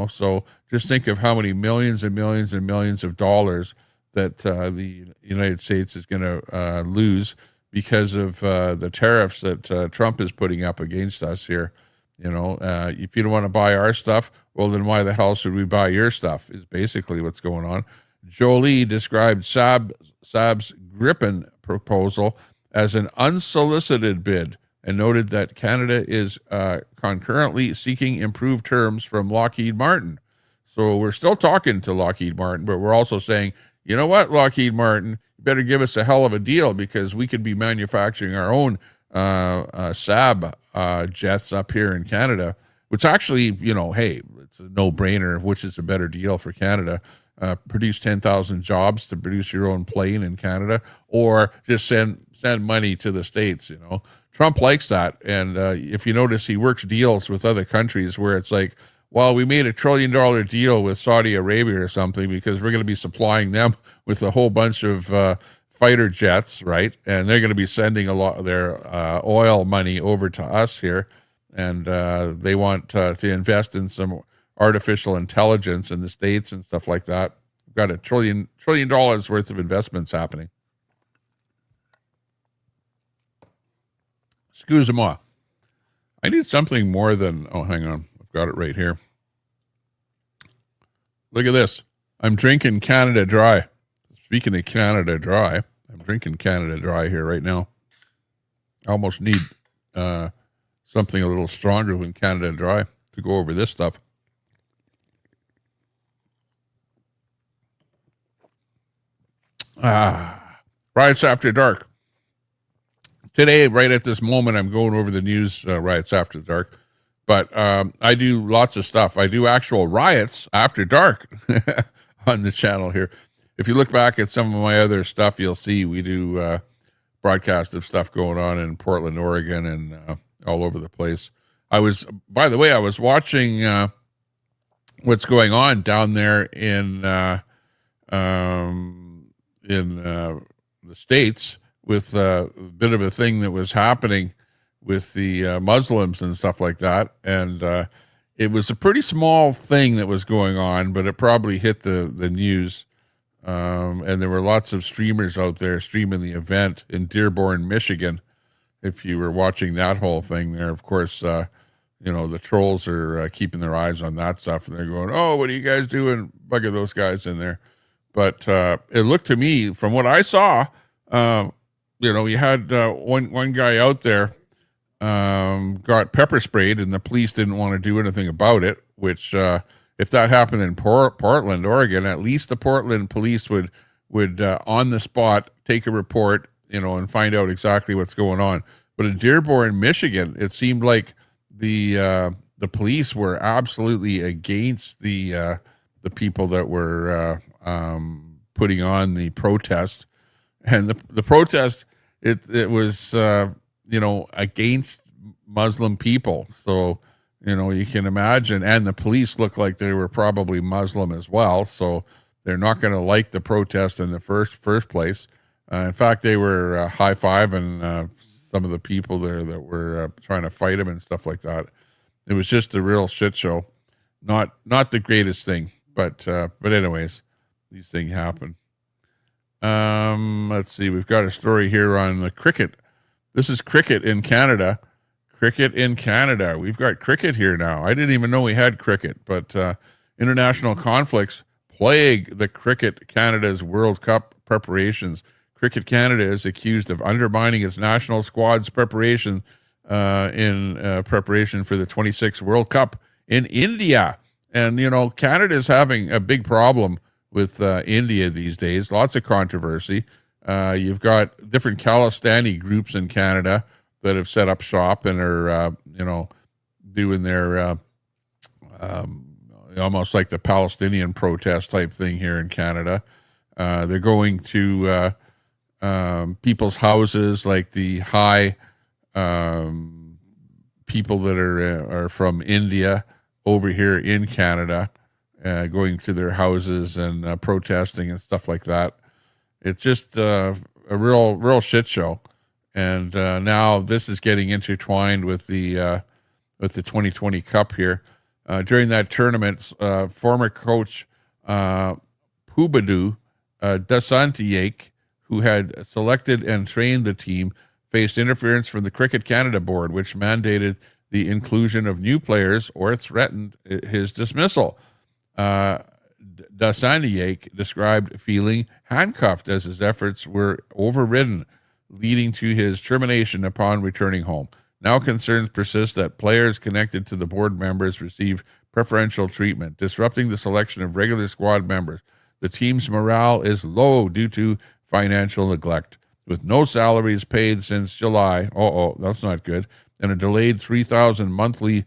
So just think of how many millions and millions and millions of dollars that the United States is going to lose because of the tariffs that Trump is putting up against us here. If you don't want to buy our stuff, well, then why the hell should we buy your stuff, is basically what's going on. Jolie described Saab's Gripen proposal as an unsolicited bid and noted that Canada is concurrently seeking improved terms from Lockheed Martin. So we're still talking to Lockheed Martin, but we're also saying, you know what, Lockheed Martin, you better give us a hell of a deal, because we could be manufacturing our own Saab jets up here in Canada, which actually, hey, it's a no-brainer. Which is a better deal for Canada? Produce 10,000 jobs to produce your own plane in Canada, or just send money to the States. Trump likes that. And if you notice, he works deals with other countries where it's like, well, we made $1 trillion deal with Saudi Arabia or something because we're going to be supplying them with a whole bunch of fighter jets, right? And they're going to be sending a lot of their oil money over to us here. And they want to invest in some artificial intelligence in the States and stuff like that. We've got $1 trillion worth of investments happening. Excuse-moi. I need something more than, oh, hang on. I've got it right here. Look at this. I'm drinking Canada Dry. Speaking of Canada Dry, I'm drinking Canada Dry here right now. I almost need something a little stronger than Canada Dry to go over this stuff. Riots After Dark. Today, right at this moment, I'm going over the news, Riots After Dark. But I do lots of stuff. I do actual riots after dark on the channel here. If you look back at some of my other stuff, you'll see we do broadcast of stuff going on in Portland, Oregon, and all over the place. By the way, I was watching what's going on down there in the States with a bit of a thing that was happening with the Muslims and stuff like that. And it was a pretty small thing that was going on, but it probably hit the news. And there were lots of streamers out there streaming the event in Dearborn, Michigan. If you were watching that whole thing there, of course, the trolls are keeping their eyes on that stuff. And they're going, oh, what are you guys doing? Bugger those guys in there. But it looked to me, from what I saw, you had one guy out there got pepper sprayed, and the police didn't want to do anything about it, which if that happened in Portland, Oregon, at least the Portland police would on the spot take a report, and find out exactly what's going on. But in Dearborn, Michigan, it seemed like the police were absolutely against the people that were putting on the protest. And the protest, it was against Muslim people. So, you can imagine, and the police looked like they were probably Muslim as well. So they're not going to like the protest in the first place. In fact, they were high-fiving some of the people there that were trying to fight him and stuff like that. It was just a real shit show. Not the greatest thing, but anyways, these things happen. Let's see. We've got a story here on the cricket. This is cricket in Canada. Cricket in Canada. We've got cricket here now. I didn't even know we had cricket, but international conflicts plague the Cricket Canada's World Cup preparations. Cricket Canada is accused of undermining its national squad's preparation in preparation for the 26th World Cup in India. And, you know, Canada is having a big problem with India these days. Lots of controversy. You've got different Khalistani groups in Canada that have set up shop and are, doing their almost like the Palestinian protest type thing here in Canada. They're going to people's houses, like the high people that are from India over here in Canada, going to their houses and protesting and stuff like that. It's just a real shit show. And now this is getting intertwined with the 2020 Cup here. During that tournament, former coach Prohibited Dasantiak, who had selected and trained the team, faced interference from the Cricket Canada board, which mandated the inclusion of new players or threatened his dismissal. Dasantiak described feeling handcuffed as his efforts were overridden, leading to his termination upon returning home. Now concerns persist that players connected to the board members receive preferential treatment, disrupting the selection of regular squad members. The team's morale is low due to financial neglect, with no salaries paid since July. That's not good. And a delayed $3,000 monthly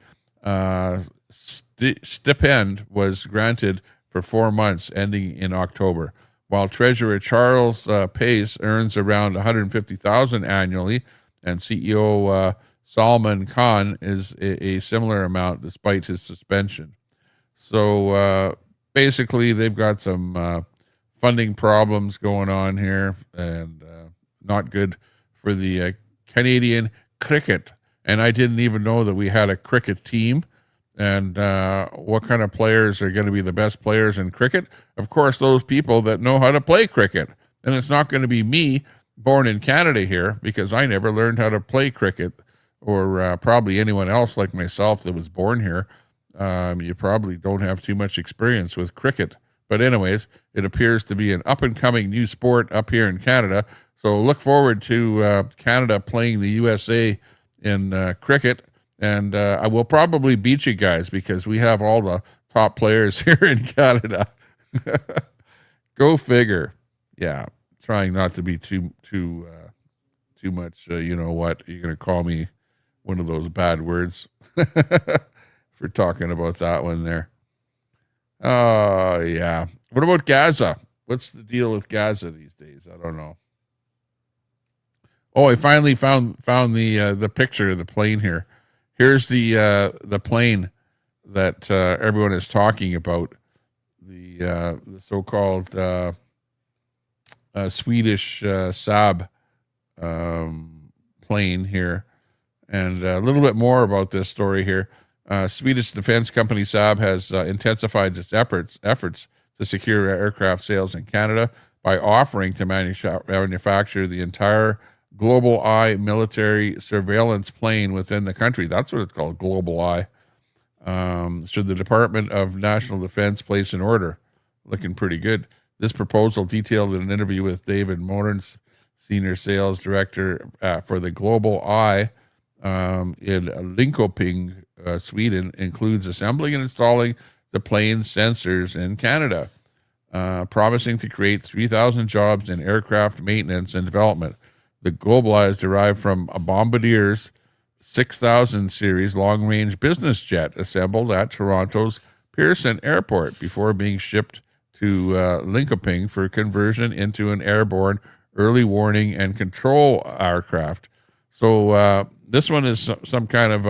stipend was granted for 4 months, ending in October. While Treasurer Charles Pace earns around $150,000 annually, and CEO Salman Khan is a similar amount despite his suspension. So basically, they've got some funding problems going on here, and not good for the Canadian cricket. And I didn't even know that we had a cricket team. And what kind of players are going to be the best players in cricket? Of course, those people that know how to play cricket. And it's not going to be me, born in Canada here, because I never learned how to play cricket, or probably anyone else like myself that was born here. You probably don't have too much experience with cricket. But anyways, it appears to be an up-and-coming new sport up here in Canada. So look forward to Canada playing the USA in cricket. And I will probably beat you guys because we have all the top players here in Canada. Go figure. Yeah, trying not to be too much. You know what? You're going to call me one of those bad words for talking about that one there. Oh, yeah. What about Gaza? What's the deal with Gaza these days? I don't know. Oh, I finally found the picture of the plane here. Here's the plane that everyone is talking about, the so-called Swedish Saab plane here. And a little bit more about this story here. Swedish defense company Saab has intensified its efforts to secure aircraft sales in Canada by offering to manufacture the entire Global Eye military surveillance plane within the country. That's what it's called, Global Eye. Should the Department of National Defense place an order? Looking pretty good. This proposal, detailed in an interview with David Morens, Senior Sales Director for the Global Eye in Linköping, Sweden, includes assembling and installing the plane's sensors in Canada, promising to create 3,000 jobs in aircraft maintenance and development. The Global Eye is derived from a Bombardier's 6000 series long-range business jet assembled at Toronto's Pearson Airport before being shipped to Linköping for conversion into an airborne early warning and control aircraft. So this one is some kind of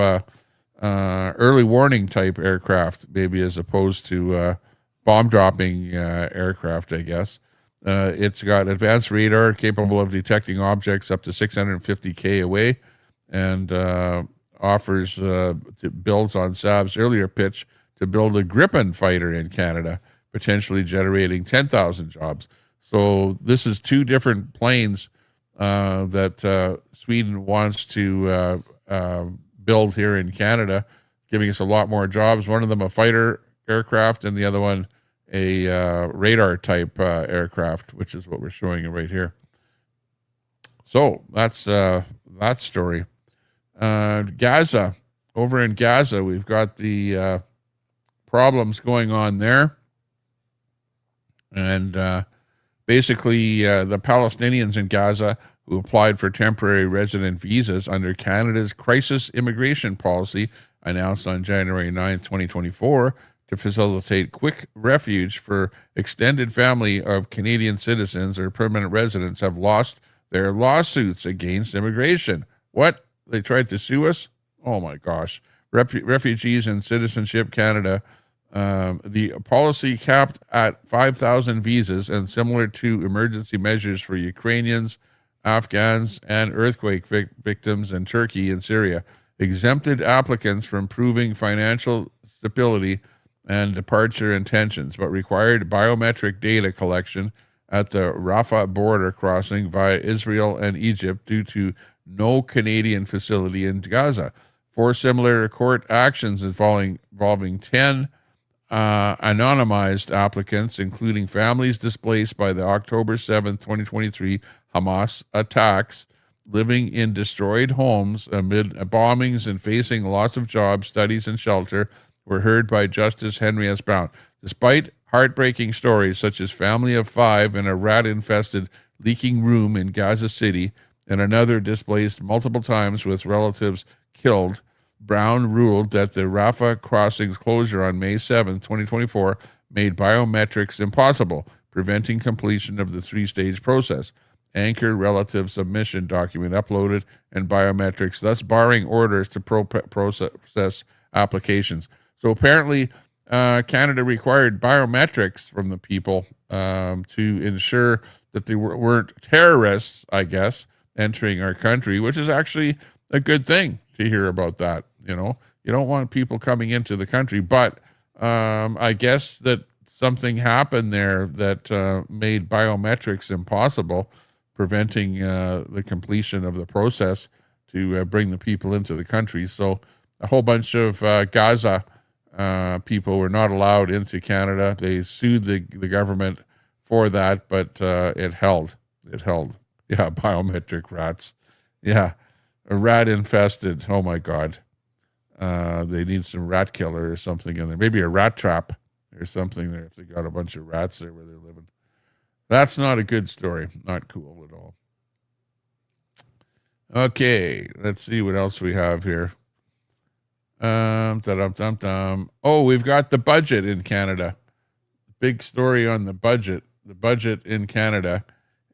early warning type aircraft, maybe, as opposed to bomb dropping aircraft, I guess. It's got advanced radar capable of detecting objects up to 650K away, and builds on Saab's earlier pitch to build a Gripen fighter in Canada, potentially generating 10,000 jobs. So this is two different planes that Sweden wants to build here in Canada, giving us a lot more jobs. One of them a fighter aircraft, and the other one a radar type aircraft, which is what we're showing you right here. So that's that story. Gaza, over in Gaza, we've got the problems going on there, and basically the Palestinians in Gaza who applied for temporary resident visas under Canada's crisis immigration policy announced on January 9th, 2024, to facilitate quick refuge for extended family of Canadian citizens or permanent residents have lost their lawsuits against immigration. What? They tried to sue us? Oh my gosh. Refugees and Citizenship Canada, the policy capped at 5,000 visas and similar to emergency measures for Ukrainians, Afghans, and earthquake victims in Turkey and Syria, exempted applicants from proving financial stability and departure intentions, but required biometric data collection at the Rafah border crossing via Israel and Egypt due to no Canadian facility in Gaza. 4 similar court actions involving 10 anonymized applicants, including families displaced by the October 7th, 2023 Hamas attacks, living in destroyed homes amid bombings and facing loss of jobs, studies, and shelter, were heard by Justice Henry S. Brown. Despite heartbreaking stories such as family of 5 in a rat-infested leaking room in Gaza City and another displaced multiple times with relatives killed, Brown ruled that the Rafah crossing's closure on May 7, 2024, made biometrics impossible, preventing completion of the 3-stage process. Anchor relative submission document uploaded and biometrics, thus barring orders to process applications. So apparently, Canada required biometrics from the people to ensure that they weren't terrorists, I guess, entering our country, which is actually a good thing to hear about that. You know, you don't want people coming into the country, but I guess that something happened there that made biometrics impossible, preventing the completion of the process to bring the people into the country. So a whole bunch of Gaza people were not allowed into Canada. They sued the government for that, but it held. It held. Yeah, biometric rats. Yeah, a rat infested. Oh my God. They need some rat killer or something in there. Maybe a rat trap or something there if they got a bunch of rats there where they're living. That's not a good story. Not cool at all. Okay, let's see what else we have here. Oh, we've got the budget in Canada. Big story on the budget. The budget in Canada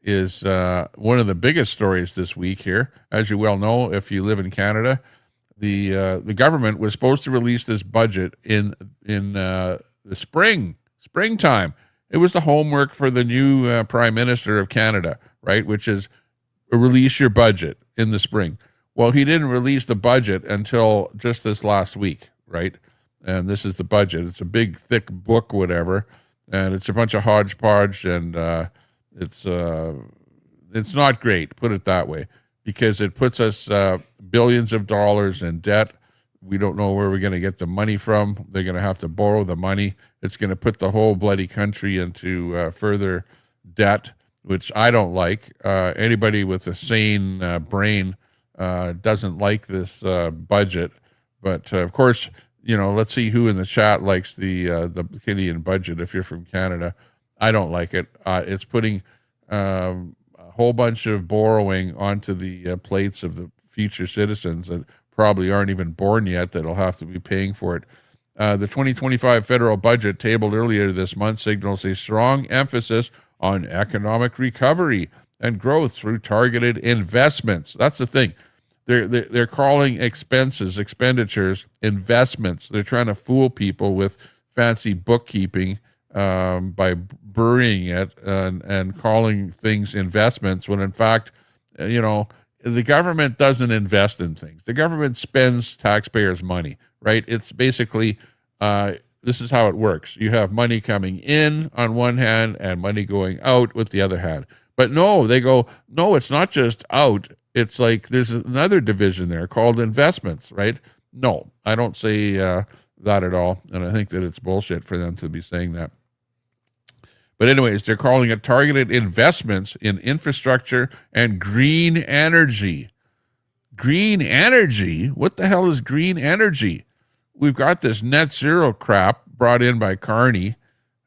is one of the biggest stories this week here. As you well know, if you live in Canada, the government was supposed to release this budget in the springtime. It was the homework for the new Prime Minister of Canada, right? Which is release your budget in the spring. Well, he didn't release the budget until just this last week, right? And this is the budget. It's a big, thick book, whatever, and it's a bunch of hodgepodge, and it's not great, put it that way, because it puts us billions of dollars in debt. We don't know where we're going to get the money from. They're going to have to borrow the money. It's going to put the whole bloody country into further debt, which I don't like. Anybody with a sane brain doesn't like this budget. But of course, you know, let's see who in the chat likes the Canadian budget. If you're from Canada, I don't like it. It's putting a whole bunch of borrowing onto the plates of the future citizens that probably aren't even born yet that'll have to be paying for it. The 2025 federal budget tabled earlier this month signals a strong emphasis on economic recovery and growth through targeted investments. That's the thing. They're calling expenditures, investments. They're trying to fool people with fancy bookkeeping by burying it and calling things investments when in fact, you know, the government doesn't invest in things. The government spends taxpayers' money, right? It's basically this is how it works. You have money coming in on one hand and money going out with the other hand. But no, they go, no, it's not just out. It's like there's another division there called investments, right? No, I don't say that at all. And I think that it's bullshit for them to be saying that. But anyways, they're calling it targeted investments in infrastructure and green energy. Green energy? What the hell is green energy? We've got this net zero crap brought in by Carney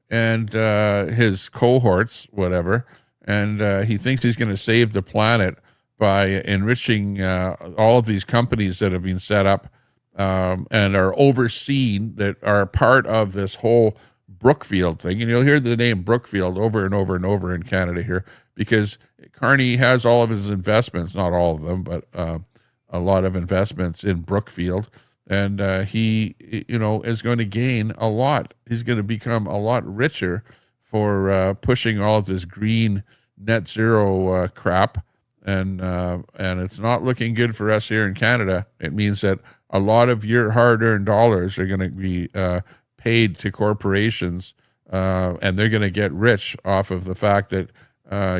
and his cohorts, whatever. And he thinks he's going to save the planet by enriching all of these companies that have been set up and are overseen, that are part of this whole Brookfield thing. And you'll hear the name Brookfield over and over and over in Canada here, because Carney has all of his investments, not all of them, but a lot of investments in Brookfield. And he, is going to gain a lot. He's going to become a lot richer for pushing all of this green net zero crap. And it's not looking good for us here in Canada. It means that a lot of your hard-earned dollars are going to be paid to corporations, and they're going to get rich off of the fact that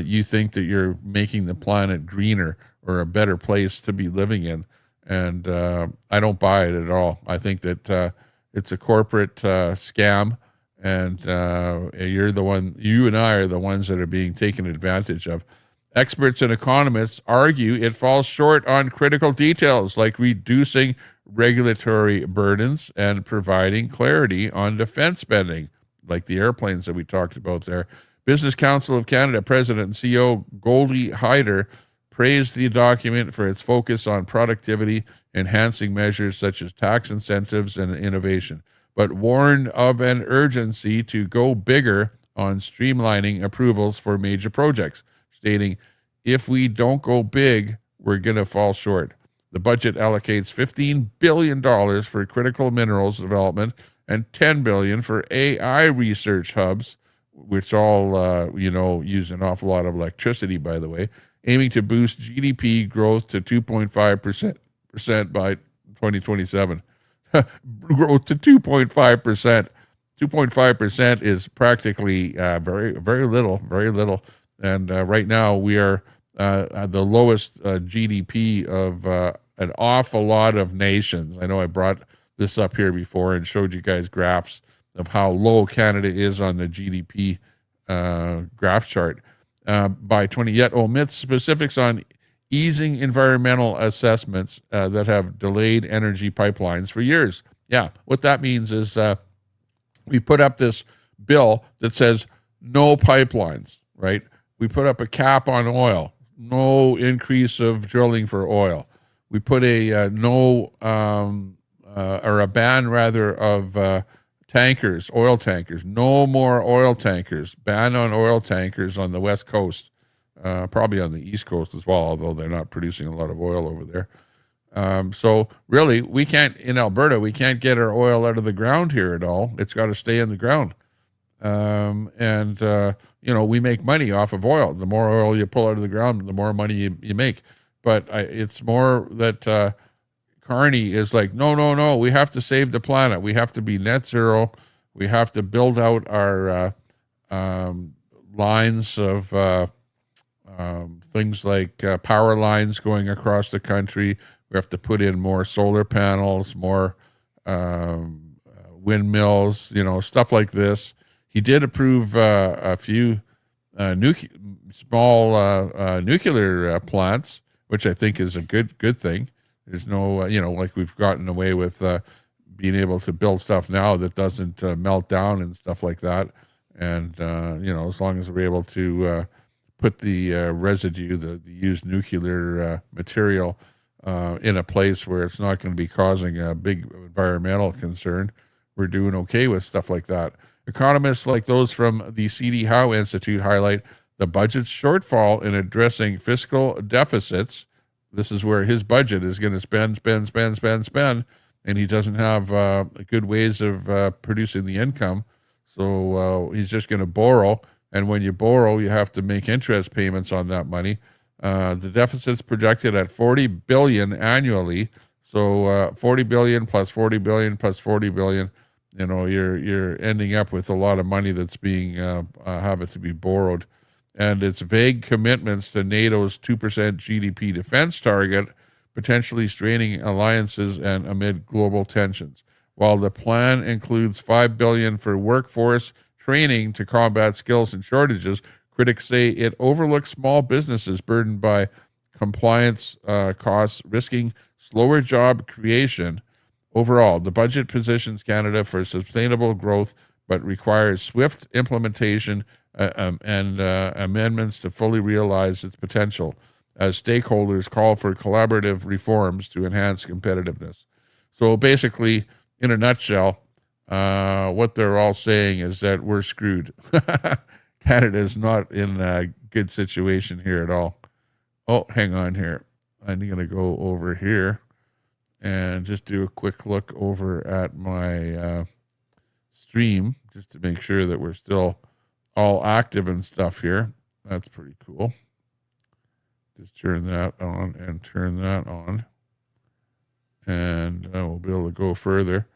you think that you're making the planet greener or a better place to be living in. And I don't buy it at all. I think that it's a corporate scam, and you and I are the ones that are being taken advantage of. Experts and economists argue it falls short on critical details like reducing regulatory burdens and providing clarity on defense spending, like the airplanes that we talked about there. Business Council of Canada President and CEO Goldie Hyder praised the document for its focus on productivity, enhancing measures such as tax incentives and innovation, but warned of an urgency to go bigger on streamlining approvals for major projects, stating, if we don't go big, we're going to fall short. The budget allocates $15 billion for critical minerals development and $10 billion for AI research hubs, which all, use an awful lot of electricity, by the way, aiming to boost GDP growth to 2.5% by 2027. Growth to 2.5%. 2.5% is practically very, very little. And right now we are at the lowest GDP of an awful lot of nations. I know I brought this up here before and showed you guys graphs of how low Canada is on the GDP graph chart. Yet omits specifics on easing environmental assessments that have delayed energy pipelines for years. Yeah, what that means is we put up this bill that says no pipelines, right? We put up a cap on oil, no increase of drilling for oil. We put a ban rather of tankers, oil tankers, no more oil tankers, ban on oil tankers on the West Coast, probably on the East Coast as well, although they're not producing a lot of oil over there. So really, in Alberta, we can't get our oil out of the ground here at all. It's got to stay in the ground. We make money off of oil. The more oil you pull out of the ground, the more money you make. But it's more that Carney is like, no, we have to save the planet. We have to be net zero. We have to build out our lines of things like power lines going across the country. We have to put in more solar panels, more windmills, stuff like this. He did approve a few small nuclear plants, which I think is a good thing. There's no, like we've gotten away with being able to build stuff now that doesn't melt down and stuff like that. And, as long as we're able to put the residue, the used nuclear material in a place where it's not going to be causing a big environmental concern, we're doing okay with stuff like that. Economists like those from the C.D. Howe Institute highlight the budget's shortfall in addressing fiscal deficits. This is where his budget is going to spend, and he doesn't have good ways of producing the income. So he's just going to borrow, and when you borrow, you have to make interest payments on that money. The deficit's projected at $40 billion annually. So $40 billion plus $40 billion plus $40 billion you're ending up with a lot of money that's being having to be borrowed. And its vague commitments to NATO's 2% GDP defense target, potentially straining alliances and amid global tensions. While the plan includes $5 billion for workforce training to combat skills and shortages, critics say it overlooks small businesses burdened by compliance costs, risking slower job creation. Overall, the budget positions Canada for sustainable growth, but requires swift implementation and amendments to fully realize its potential, as stakeholders call for collaborative reforms to enhance competitiveness. So basically, in a nutshell, what they're all saying is that we're screwed. Canada is not in a good situation here at all. Oh, hang on here. I'm going to go over here and just do a quick look over at my stream just to make sure that we're still all active and stuff here. That's pretty cool. Just turn that on and turn that on. And we'll be able to go further.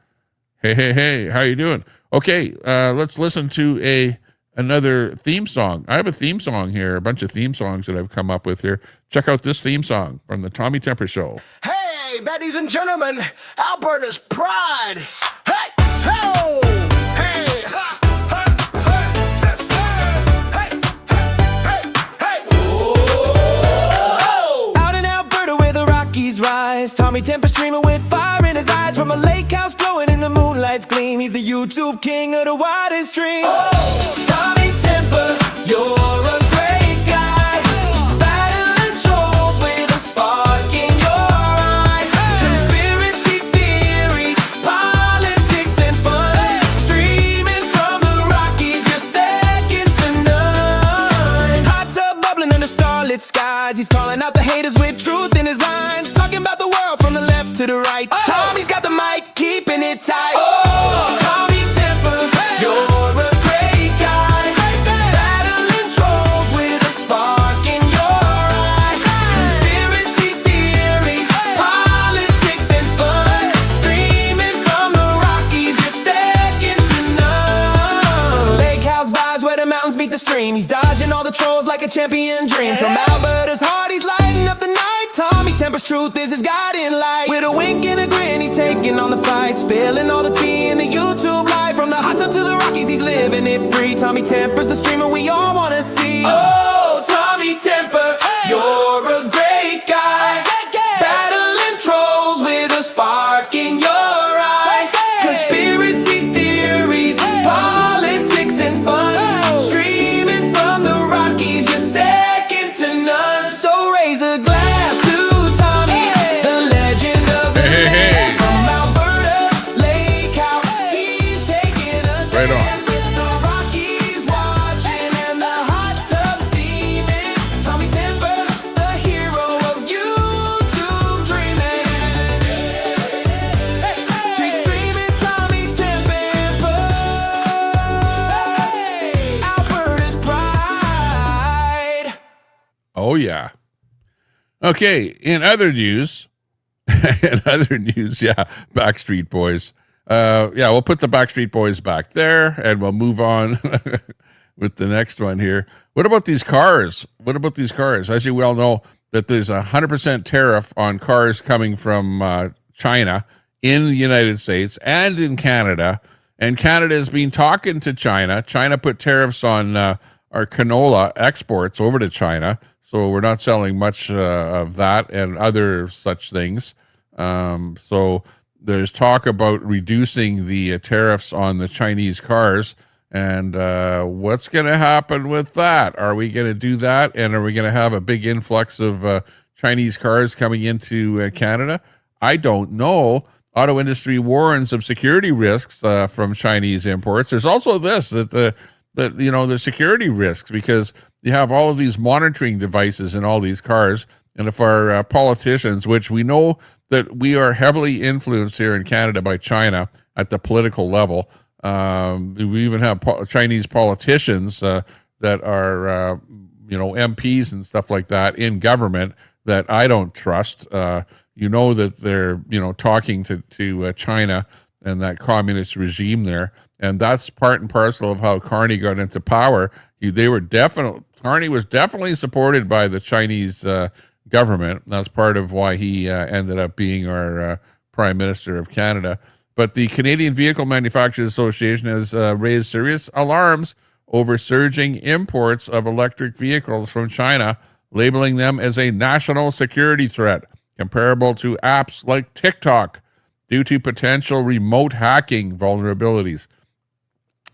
Hey, how you doing? Okay, let's listen to another theme song. I have a theme song here, a bunch of theme songs that I've come up with here. Check out this theme song from the Tommy Temper Show. Hey, ladies and gentlemen, Alberta's pride. Hey, ho, hey, ha, ha, ha, that's hey, hey, hey, whoa. Out in Alberta where the Rockies rise, Tommy Temper streaming with fire in his eyes, from a lake house glowing in the moonlight's gleam. He's the YouTube king of the widest streams. Oh, Tommy Temper, you're a great guy, battling trolls with a spark in your eye. Conspiracy theories, politics and fun, streaming from the Rockies, you're second to none. Hot tub bubbling under starlit skies, he's calling out the haters with truth in his lines, talking about the world from the left to the right. Tommy's got the mic, keeping it tight. Oh, Tommy Temper, you're a great guy, battling trolls with a spark in your eye. Conspiracy theories, politics and fun, streaming from the Rockies, you're second to none. Lake house vibes where the mountains meet the stream. He's dodging all the trolls like a champion dream. From Alberta's heart, he's lighting up the night. Tommy Temper's truth is his guiding light. With a wink and a grin, he's taking on the fight, spilling all the tea in the YouTube life. From the hot tub to the Rockies, he's living it free. Tommy Temper's the streamer we all want to see. Oh, Tommy Temper, you're a great guy, battling trolls with a spark in your eye. Conspiracy theories, politics and fun, streaming from the Rockies, you're second to none. So raise a glass to Tommy, the legend of the Hey. from Alberta's lake house. He's taking us Right on. there with the Rockies watching and the hot tub steaming. Tommy Temper's the hero of YouTube dreaming. She's streaming Tommy Temper, Alberta's pride. Oh, yeah. Okay, in other news, Backstreet Boys. We'll put the Backstreet Boys back there, and we'll move on with the next one here. What about these cars? As you well know, that there's 100% tariff on cars coming from China in the United States and in Canada. And Canada has been talking to China. China put tariffs on our canola exports over to China. So we're not selling much of that and other such things. So there's talk about reducing the tariffs on the Chinese cars. And what's going to happen with that? Are we going to do that? And are we going to have a big influx of Chinese cars coming into Canada? I don't know. Auto industry warns of security risks from Chinese imports. There's also this, that the security risks, because you have all of these monitoring devices in all these cars. And if our politicians, which we know that we are heavily influenced here in Canada by China at the political level, we even have Chinese politicians that are, MPs and stuff like that in government that I don't trust. That they're, talking to China and that communist regime there. And that's part and parcel of how Carney got into power. Carney was definitely supported by the Chinese government. That's part of why he ended up being our Prime Minister of Canada. But the Canadian Vehicle Manufacturers Association has raised serious alarms over surging imports of electric vehicles from China, labeling them as a national security threat, comparable to apps like TikTok, due to potential remote hacking vulnerabilities.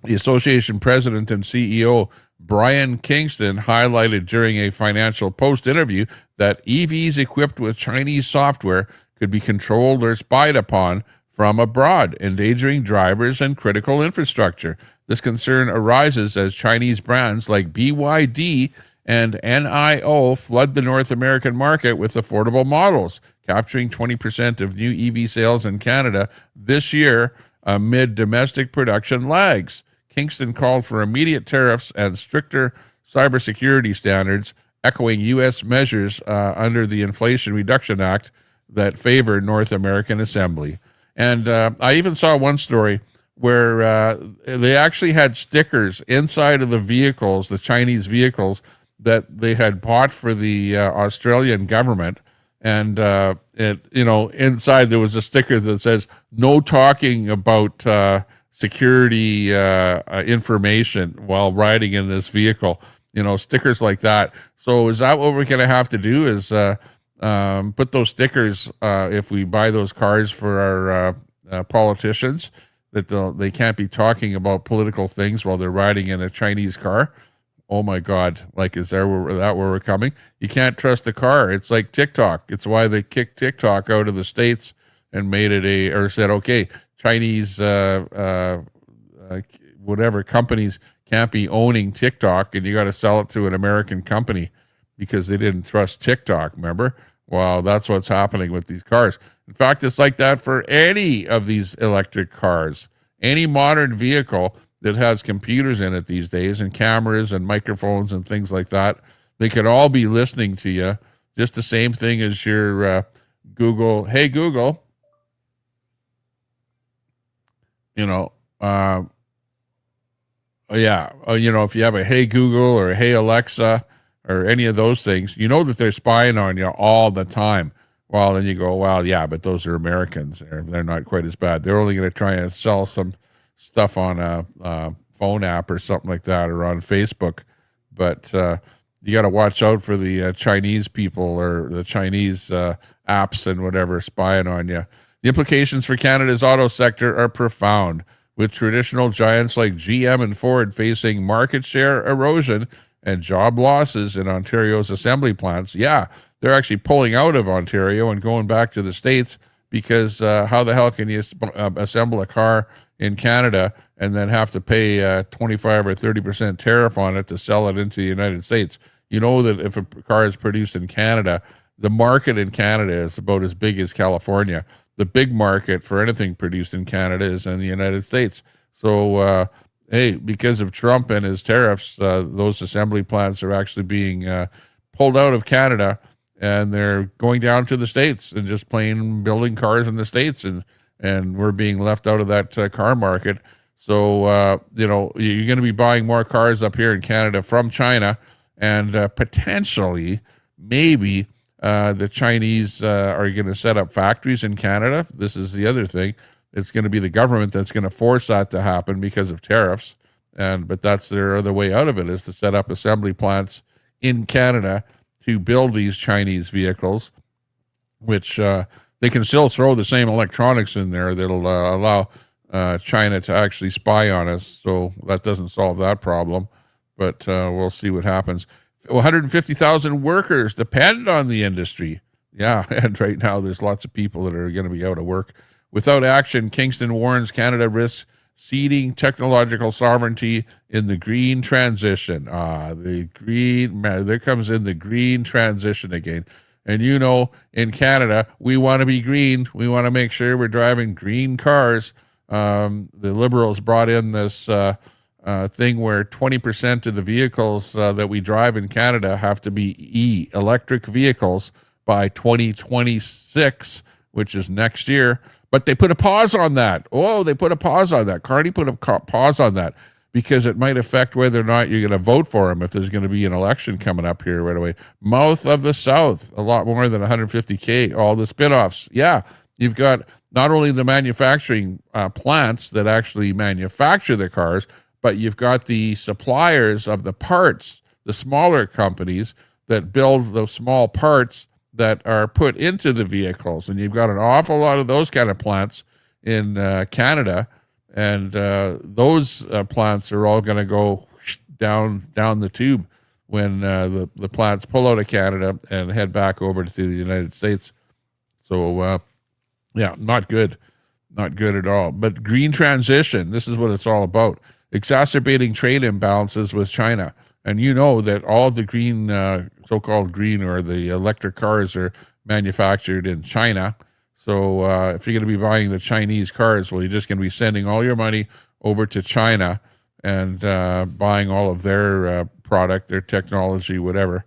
The association president and CEO, Brian Kingston, highlighted during a Financial Post interview that EVs equipped with Chinese software could be controlled or spied upon from abroad, endangering drivers and critical infrastructure. This concern arises as Chinese brands like BYD and NIO flood the North American market with affordable models, capturing 20% of new EV sales in Canada this year amid domestic production lags. Kingston called for immediate tariffs and stricter cybersecurity standards, echoing U.S. measures under the Inflation Reduction Act that favor North American assembly. And I even saw one story where they actually had stickers inside of the vehicles, the Chinese vehicles, that they had bought for the Australian government. And inside there was a sticker that says, "No talking about security information while riding in this vehicle." Stickers like that. So is that what we're going to have to do, is put those stickers if we buy those cars for our politicians, that they can't be talking about political things while they're riding in a Chinese car? Oh my God! Is that where we're coming? You can't trust a car. It's like TikTok. It's why they kicked TikTok out of the States and made it or said, okay, Chinese whatever companies can't be owning TikTok, and you got to sell it to an American company because they didn't trust TikTok. Remember? Well, that's what's happening with these cars. In fact, it's like that for any of these electric cars. Any modern vehicle that has computers in it these days, and cameras and microphones and things like that, they could all be listening to you. Just the same thing as your Google. Hey, Google. If you have a Hey Google or a Hey Alexa or any of those things, that they're spying on you all the time. Well, then you go, well, yeah, but those are Americans. They're not quite as bad. They're only going to try and sell some stuff on a phone app or something like that, or on Facebook. But you got to watch out for the Chinese people or the Chinese apps and whatever spying on you. The implications for Canada's auto sector are profound, with traditional giants like GM and Ford facing market share erosion and job losses in Ontario's assembly plants. Yeah, they're actually pulling out of Ontario and going back to the States, because how the hell can you assemble a car in Canada and then have to pay 25 or 30% tariff on it to sell it into the United States? You know that if a car is produced in Canada, the market in Canada is about as big as California. The big market for anything produced in Canada is in the United States. So, because of Trump and his tariffs, those assembly plants are actually being pulled out of Canada, and they're going down to the States and just building cars in the States, and we're being left out of that car market. So, you're going to be buying more cars up here in Canada from China, and potentially, maybe, the Chinese are going to set up factories in Canada. This is the other thing. It's going to be the government that's going to force that to happen because of tariffs. But that's their other way out of it, is to set up assembly plants in Canada to build these Chinese vehicles, which they can still throw the same electronics in there that'll allow China to actually spy on us. So that doesn't solve that problem, but we'll see what happens. 150,000 workers depend on the industry. Yeah, and right now there's lots of people that are going to be out of work. Without action, Kingston warns Canada risks ceding technological sovereignty in the green transition. There comes in the green transition again. And in Canada, we want to be green. We want to make sure we're driving green cars. The Liberals brought in this thing where 20% of the vehicles that we drive in Canada have to be electric vehicles by 2026, which is next year. But they put a pause on that. Oh, they put a pause on that. Carney put a pause on that because it might affect whether or not you're going to vote for him if there's going to be an election coming up here right away. Mouth of the South, a lot more than 150K, all the spinoffs. Yeah, you've got not only the manufacturing plants that actually manufacture the cars, but you've got the suppliers of the parts, the smaller companies that build those small parts that are put into the vehicles. And you've got an awful lot of those kind of plants in Canada. And those plants are all going to go down the tube when the plants pull out of Canada and head back over to the United States. So, yeah, not good. Not good at all. But green transition, this is what it's all about. Exacerbating trade imbalances with China. And you know that all of the green, so-called green or the electric cars are manufactured in China. So if you're going to be buying the Chinese cars, well, you're just going to be sending all your money over to China and buying all of their product, their technology, whatever.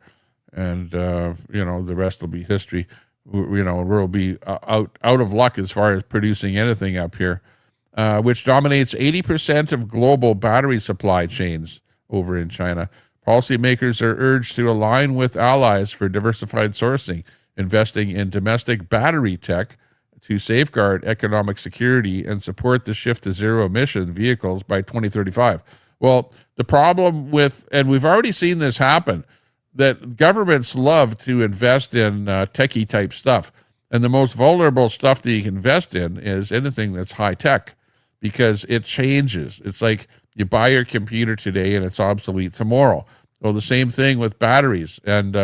And, the rest will be history. We'll be out of luck as far as producing anything up here, which dominates 80% of global battery supply chains over in China. Policymakers are urged to align with allies for diversified sourcing, investing in domestic battery tech to safeguard economic security and support the shift to zero-emission vehicles by 2035. Well, the problem with, and we've already seen this happen, that governments love to invest in techie-type stuff. And the most vulnerable stuff that you can invest in is anything that's high-tech because it changes. It's like you buy your computer today and it's obsolete tomorrow. Well, the same thing with batteries. And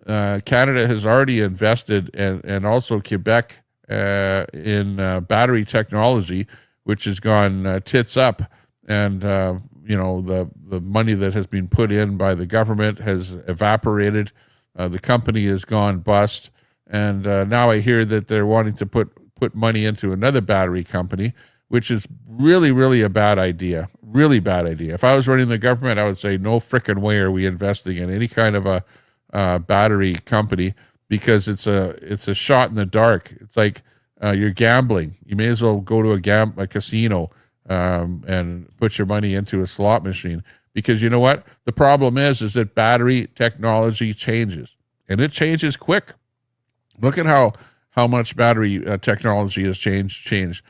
Canada has already invested, and also Quebec, in battery technology, which has gone tits up. And, the money that has been put in by the government has evaporated. The company has gone bust. And now I hear that they're wanting to put money into another battery company, which is really, really a bad idea. Really bad idea. If I was running the government, I would say no frickin' way are we investing in any kind of a battery company, because it's a shot in the dark. It's like you're gambling. You may as well go to a casino and put your money into a slot machine, because you know what? The problem is that battery technology changes, and it changes quick. Look at how much battery technology has changed.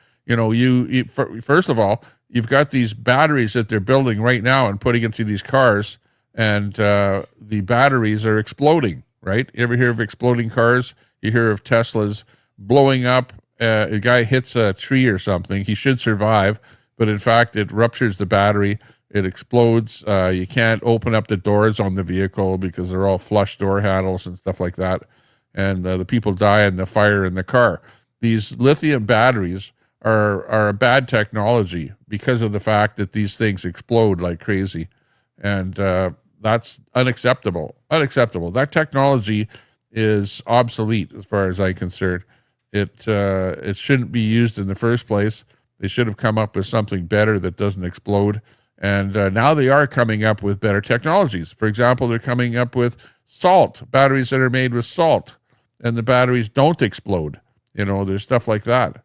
First of all, you've got these batteries that they're building right now and putting into these cars, and the batteries are exploding, right? You ever hear of exploding cars? You hear of Teslas blowing up. A guy hits a tree or something. He should survive, but in fact, it ruptures the battery. It explodes. You can't open up the doors on the vehicle because they're all flush door handles and stuff like that. And the people die in the fire in the car. These lithium batteries are a bad technology because of the fact that these things explode like crazy. And that's unacceptable. Unacceptable. That technology is obsolete as far as I'm concerned. It shouldn't be used in the first place. They should have come up with something better that doesn't explode. And now they are coming up with better technologies. For example, they're coming up with salt, batteries that are made with salt, and the batteries don't explode. There's stuff like that.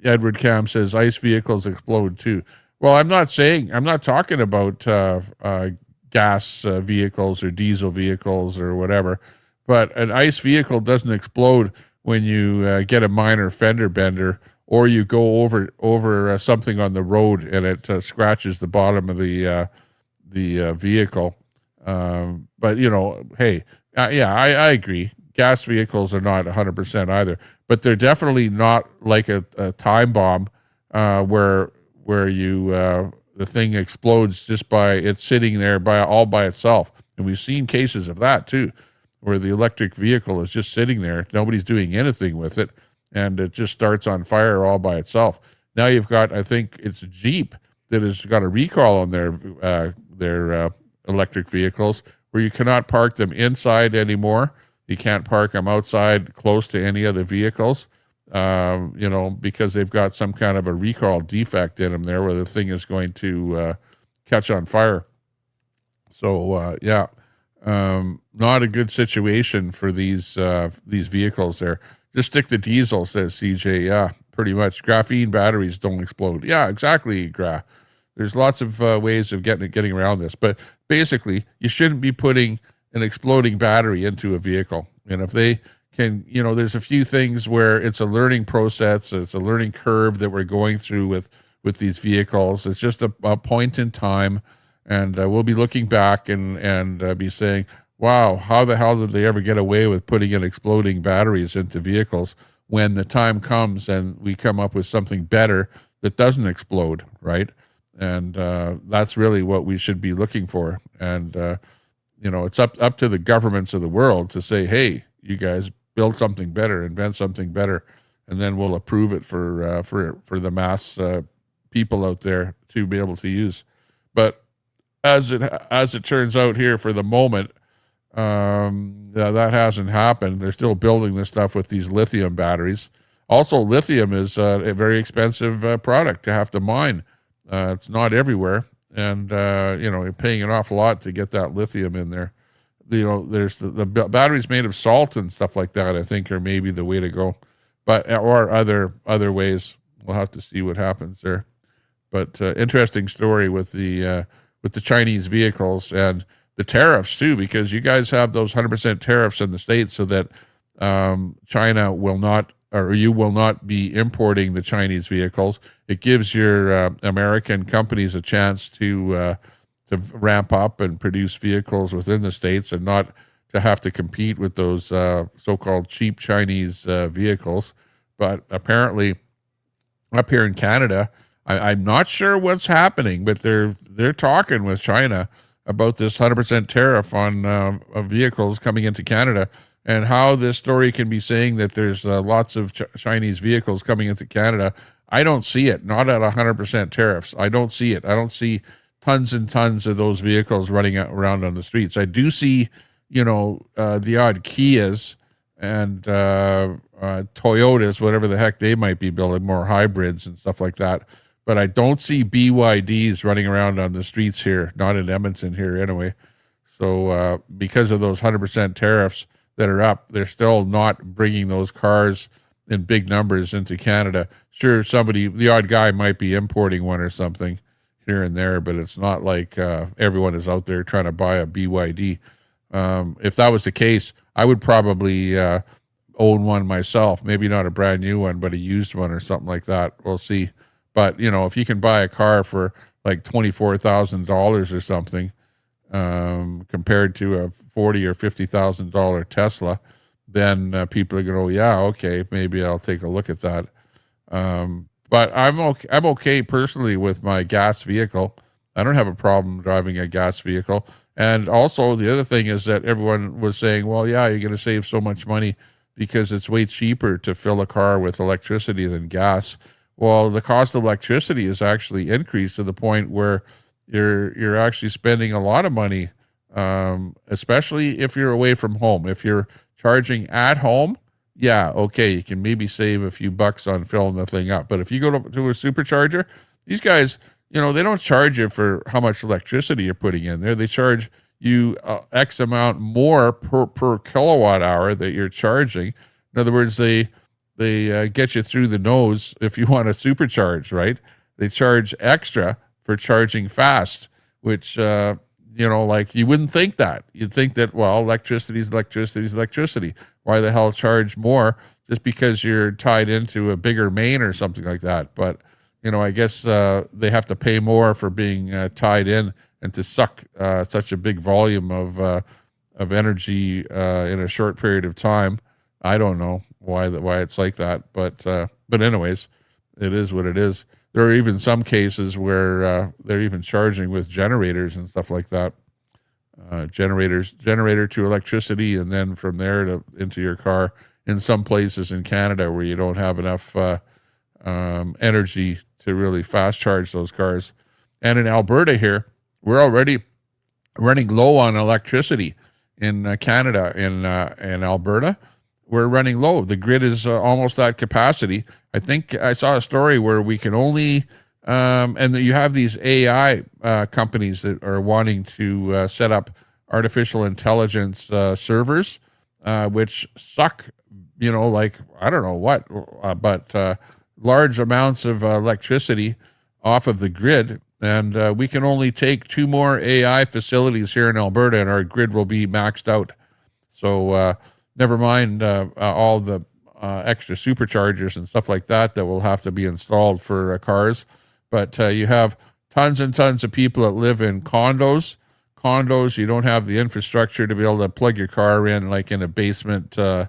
Edward Cam says ICE vehicles explode too. Well, I'm not talking about gas vehicles or diesel vehicles or whatever, but an ICE vehicle doesn't explode when you get a minor fender bender, or you go over something on the road and it scratches the bottom of the vehicle. But hey, I agree. Gas vehicles are not 100% either, but they're definitely not like a time bomb where you the thing explodes just by it sitting there all by itself. And we've seen cases of that too, where the electric vehicle is just sitting there, nobody's doing anything with it, and it just starts on fire all by itself. Now you've got, I think it's Jeep that has got a recall on their electric vehicles, where you cannot park them inside anymore. You can't park them outside close to any other vehicles, because they've got some kind of a recall defect in them there, where the thing is going to catch on fire. So, not a good situation for these vehicles there. Just stick to diesel, says CJ. Yeah, pretty much. Graphene batteries don't explode. Yeah, exactly, Gra. There's lots of ways of getting around this. But basically, you shouldn't be putting an exploding battery into a vehicle. And if they can, there's a few things where it's a learning process, it's a learning curve that we're going through with these vehicles. It's just a point in time, and we'll be looking back and be saying, wow, how the hell did they ever get away with putting in exploding batteries into vehicles when the time comes and we come up with something better that doesn't explode, right? And that's really what we should be looking for. And, it's up to the governments of the world to say, hey, you guys build something better, invent something better, and then we'll approve it for the mass people out there to be able to use. But as it turns out here for the moment, that hasn't happened. They're still building this stuff with these lithium batteries. Also, lithium is a very expensive product to have to mine. It's not everywhere, and you're paying an awful lot to get that lithium in there. There's the batteries made of salt and stuff like that, I think, are maybe the way to go, but or other ways. We'll have to see what happens there. But interesting story with the Chinese vehicles and the tariffs too, because you guys have those 100% tariffs in the States, so that China will not, or you will not be importing the Chinese vehicles. It gives your American companies a chance to ramp up and produce vehicles within the States and not to have to compete with those so-called cheap Chinese vehicles. But apparently up here in Canada, I'm not sure what's happening, but they're talking with China about this 100% tariff on vehicles coming into Canada, and how this story can be saying that there's lots of Chinese vehicles coming into Canada. I don't see it, not at 100% tariffs. I don't see it. I don't see tons and tons of those vehicles running around on the streets. I do see, the odd Kias and Toyotas, whatever the heck they might be building, more hybrids and stuff like that. But I don't see BYDs running around on the streets here, not in Edmonton here anyway. So because of those 100% tariffs that are up, they're still not bringing those cars in big numbers into Canada. Sure, the odd guy might be importing one or something here and there, but it's not like everyone is out there trying to buy a BYD. If that was the case, I would probably own one myself. Maybe not a brand new one, but a used one or something like that. We'll see. But, if you can buy a car for like $24,000 or something, compared to a $40,000 or $50,000 Tesla, then people are going, oh yeah, okay, maybe I'll take a look at that. But I'm okay personally with my gas vehicle. I don't have a problem driving a gas vehicle. And also the other thing is that everyone was saying, well, yeah, you're going to save so much money because it's way cheaper to fill a car with electricity than gas. Well, the cost of electricity is actually increased to the point where you're actually spending a lot of money, especially if you're away from home. If you're charging at home, yeah, okay, you can maybe save a few bucks on filling the thing up. But if you go to a supercharger, these guys, they don't charge you for how much electricity you're putting in there. They charge you X amount more per kilowatt hour that you're charging. In other words, they get you through the nose if you want to supercharge, right? They charge extra for charging fast, which, like you wouldn't think that. You'd think that, well, electricity is electricity. Why the hell charge more just because you're tied into a bigger main or something like that? But, I guess they have to pay more for being tied in and to suck such a big volume of energy in a short period of time. I don't know why it's like that, but anyways, it is what it is. There are even some cases where they're even charging with generators and stuff like that. Generator to electricity, and then from there into your car. In some places in Canada where you don't have enough energy to really fast charge those cars, and in Alberta here, we're already running low on electricity. In Canada, in Alberta, we're running low. The grid is almost at capacity. I think I saw a story where we can only, and you have these AI companies that are wanting to set up artificial intelligence servers, which suck like, I don't know what, but large amounts of electricity off of the grid. And we can only take 2 more AI facilities here in Alberta, and our grid will be maxed out. So never mind all the extra superchargers and stuff like that will have to be installed for cars. But you have tons and tons of people that live in condos. You don't have the infrastructure to be able to plug your car in, like in a basement, in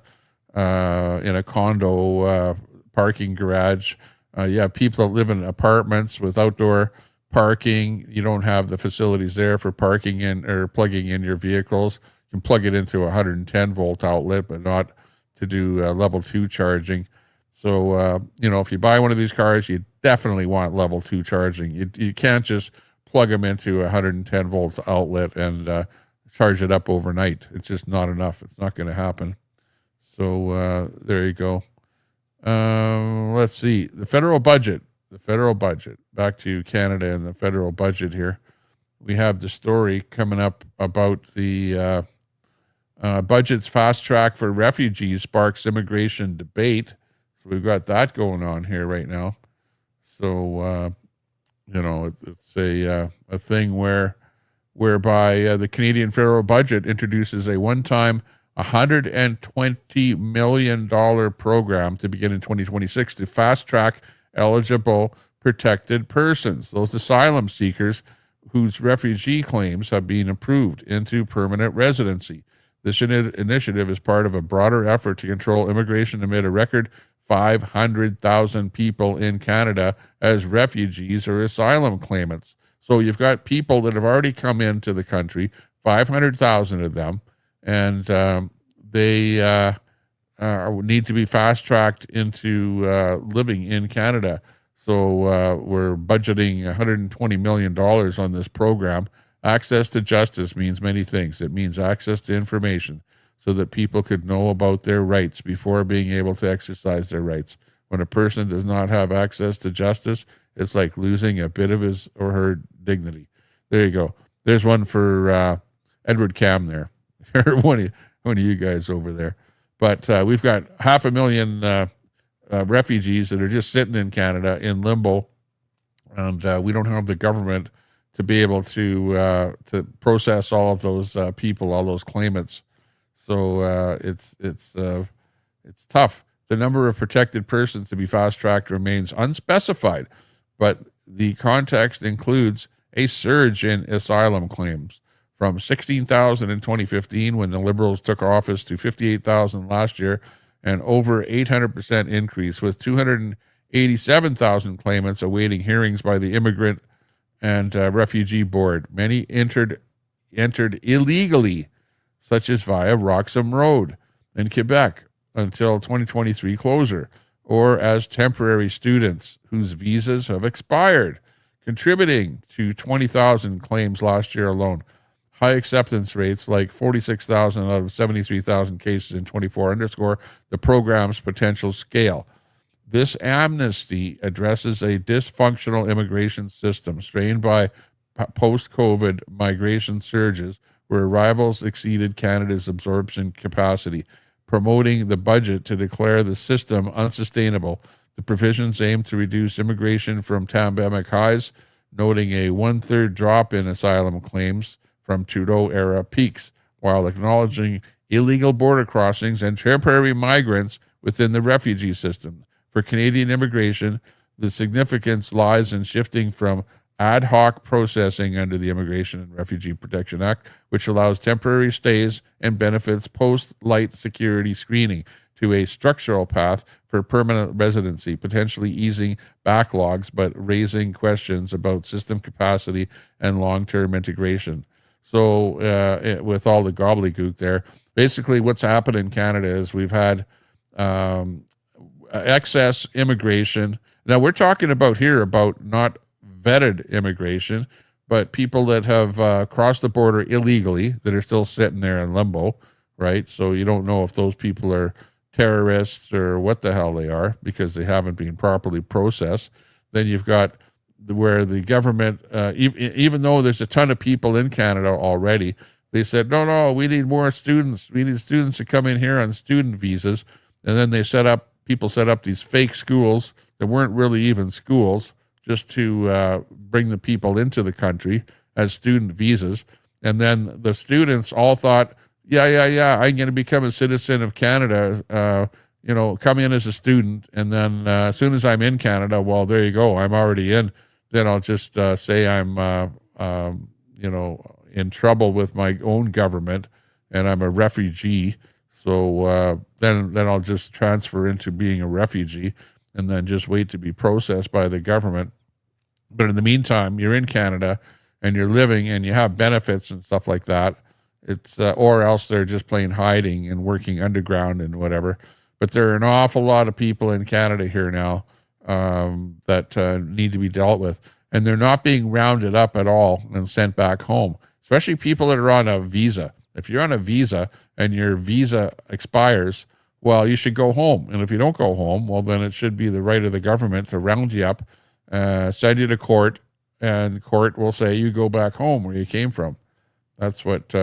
a condo parking garage. You have people that live in apartments with outdoor parking. You don't have the facilities there for parking in or plugging in your vehicles. You can plug it into a 110 volt outlet, but not to do level 2 charging. So, if you buy one of these cars, you definitely want level 2 charging. You can't just plug them into a 110 volt outlet and charge it up overnight. It's just not enough. It's not going to happen. So there you go. Let's see. The federal budget. Back to Canada and the federal budget here. We have the story coming up about the budget's fast track for refugees sparks immigration debate. So we've got that going on here right now. So, it's a thing whereby the Canadian federal budget introduces a one-time $120 million program to begin in 2026 to fast-track eligible protected persons, those asylum seekers whose refugee claims have been approved, into permanent residency. This initiative is part of a broader effort to control immigration amid a record 500,000 people in Canada as refugees or asylum claimants. So you've got people that have already come into the country, 500,000 of them, and they need to be fast-tracked into living in Canada. So we're budgeting $120 million on this program. Access to justice means many things. It means access to information so that people could know about their rights before being able to exercise their rights. When a person does not have access to justice, it's like losing a bit of his or her dignity. There you go. There's one for Edward Cam there. one of you guys over there. But we've got 500,000 refugees that are just sitting in Canada in limbo, and we don't have the government to be able to process all of those people, all those claimants. So it's tough. The number of protected persons to be fast-tracked remains unspecified, but the context includes a surge in asylum claims from 16,000 in 2015 when the Liberals took office to 58,000 last year, and over 800% increase, with 287,000 claimants awaiting hearings by the Immigrant and Refugee Board. Many entered illegally, such as via Roxham Road in Quebec until 2023 closure, or as temporary students whose visas have expired, contributing to 20,000 claims last year alone. High acceptance rates, like 46,000 out of 73,000 cases in 24, underscore the program's potential scale. This amnesty addresses a dysfunctional immigration system strained by post-COVID migration surges where arrivals exceeded Canada's absorption capacity, promoting the budget to declare the system unsustainable. The provisions aim to reduce immigration from pandemic highs, noting a one-third drop in asylum claims from Trudeau-era peaks, while acknowledging illegal border crossings and temporary migrants within the refugee system. For Canadian immigration, the significance lies in shifting from ad hoc processing under the Immigration and Refugee Protection Act, which allows temporary stays and benefits post-light security screening, to a structural path for permanent residency, potentially easing backlogs but raising questions about system capacity and long-term integration. So with all the gobbledygook there, basically what's happened in Canada is we've had excess immigration. Now we're talking about here about not vetted immigration, but people that have crossed the border illegally that are still sitting there in limbo, right? So you don't know if those people are terrorists or what the hell they are because they haven't been properly processed. Then you've got where the government, even though there's a ton of people in Canada already, they said, no, we need more students. We need students to come in here on student visas. And then people set up these fake schools that weren't really even schools, just to bring the people into the country as student visas. And then the students all thought, yeah, I'm going to become a citizen of Canada, come in as a student. And then as soon as I'm in Canada, well, there you go, I'm already in. Then I'll just say I'm, in trouble with my own government and I'm a refugee. So then I'll just transfer into being a refugee and then just wait to be processed by the government. But in the meantime, you're in Canada and you're living and you have benefits and stuff like that. It's or else they're just plain hiding and working underground and whatever. But there are an awful lot of people in Canada here now that need to be dealt with. And they're not being rounded up at all and sent back home, especially people that are on a visa. If you're on a visa and your visa expires, well, you should go home. And if you don't go home, well, then it should be the right of the government to round you up, send you to court, and court will say you go back home where you came from. That's what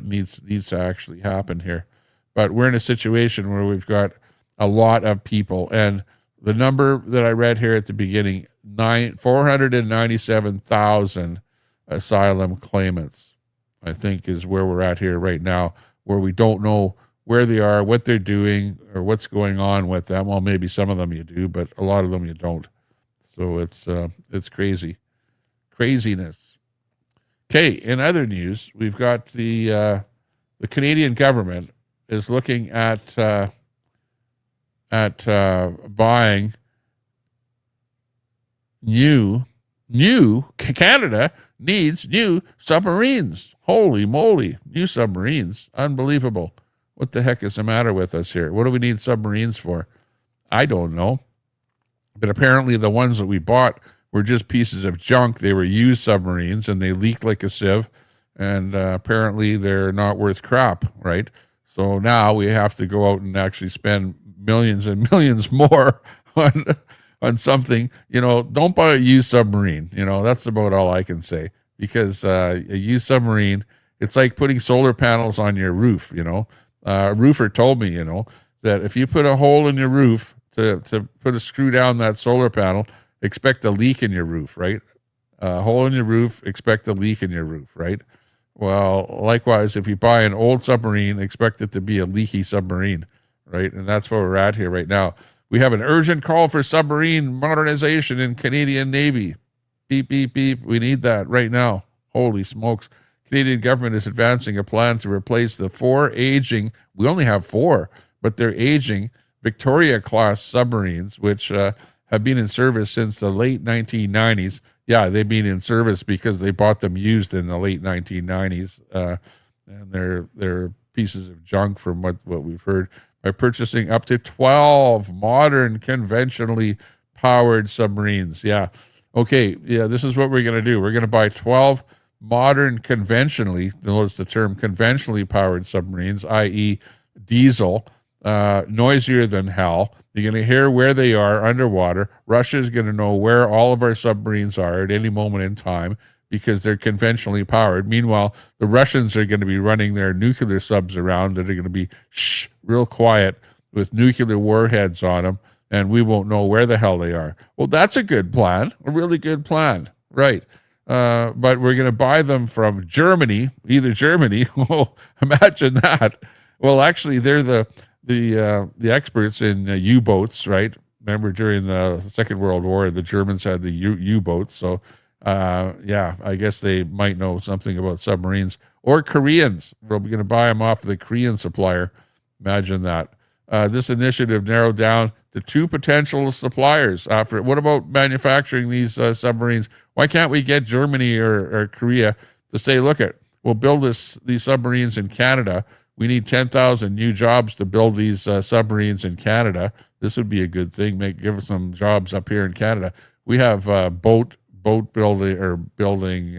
needs to actually happen here. But we're in a situation where we've got a lot of people, and the number that I read here at the beginning, 497,000 asylum claimants, I think is where we're at here right now, where we don't know where they are, what they're doing, or what's going on with them. Well, maybe some of them you do, but a lot of them you don't. So it's craziness. Okay, in other news, we've got the Canadian government is looking at buying Canada needs new submarines. Holy moly, new submarines. Unbelievable. What the heck is the matter with us here? What do we need submarines for? I don't know. But apparently the ones that we bought were just pieces of junk. They were used submarines and they leaked like a sieve. And apparently they're not worth crap, right? So now we have to go out and actually spend millions and millions more on something. Don't buy a used submarine. That's about all I can say. Because a used submarine, it's like putting solar panels on your roof, A roofer told me, that if you put a hole in your roof to put a screw down that solar panel, expect a leak in your roof, right? A hole in your roof, expect a leak in your roof, right? Well, likewise, if you buy an old submarine, expect it to be a leaky submarine, right? And that's where we're at here right now. We have an urgent call for submarine modernization in Canadian Navy. Beep, beep, beep. We need that right now. Holy smokes. Canadian government is advancing a plan to replace the 4 aging, we only have 4, but they're aging Victoria-class submarines, which have been in service since the late 1990s. Yeah, they've been in service because they bought them used in the late 1990s, and they're pieces of junk from what we've heard. By purchasing up to 12 modern, conventionally powered submarines. Yeah, okay, yeah, this is what we're going to do. We're going to buy 12 modern, conventionally, notice the term conventionally powered submarines, i.e. diesel, noisier than hell. You're going to hear where they are underwater. Russia is going to know where all of our submarines are at any moment in time because they're conventionally powered. Meanwhile, the Russians are going to be running their nuclear subs around that are going to be real quiet with nuclear warheads on them, and we won't know where the hell they are. Well, that's a good plan, a really good plan, right? But we're going to buy them from Germany, either Germany. Well, imagine that. Well, actually, they're the experts in U-boats, right? Remember during the Second World War, the Germans had the U-boats. So, yeah, I guess they might know something about submarines. Or Koreans. We're going to buy them off the Korean supplier. Imagine that. This initiative narrowed down to 2 potential suppliers. What about manufacturing these submarines? Why can't we get Germany or Korea to say, look, we'll build these submarines in Canada. We need 10,000 new jobs to build these submarines in Canada. This would be a good thing. Give us some jobs up here in Canada. We have boat building or building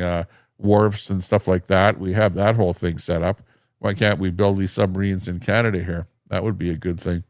wharfs and stuff like that. We have that whole thing set up. Why can't we build these submarines in Canada here? That would be a good thing.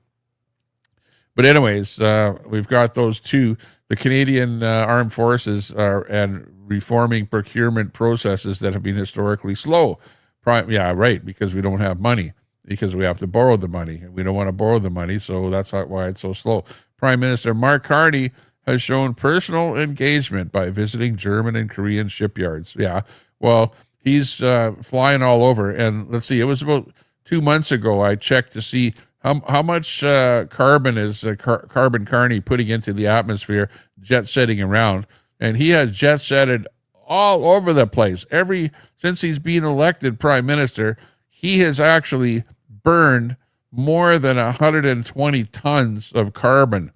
But anyways, we've got those 2. The Canadian Armed Forces and reforming procurement processes that have been historically slow. Yeah, right, because we don't have money. because we have to borrow the money. And we don't want to borrow the money, so that's why it's so slow. Prime Minister Mark Carney has shown personal engagement by visiting German and Korean shipyards. Yeah, well, he's flying all over. And let's see, it was about 2 months ago I checked to see how much carbon is Carbon Carney putting into the atmosphere, jet setting around. And he has jet setted all over the place. Since he's been elected prime minister, he has actually burned more than 120 tons of carbon.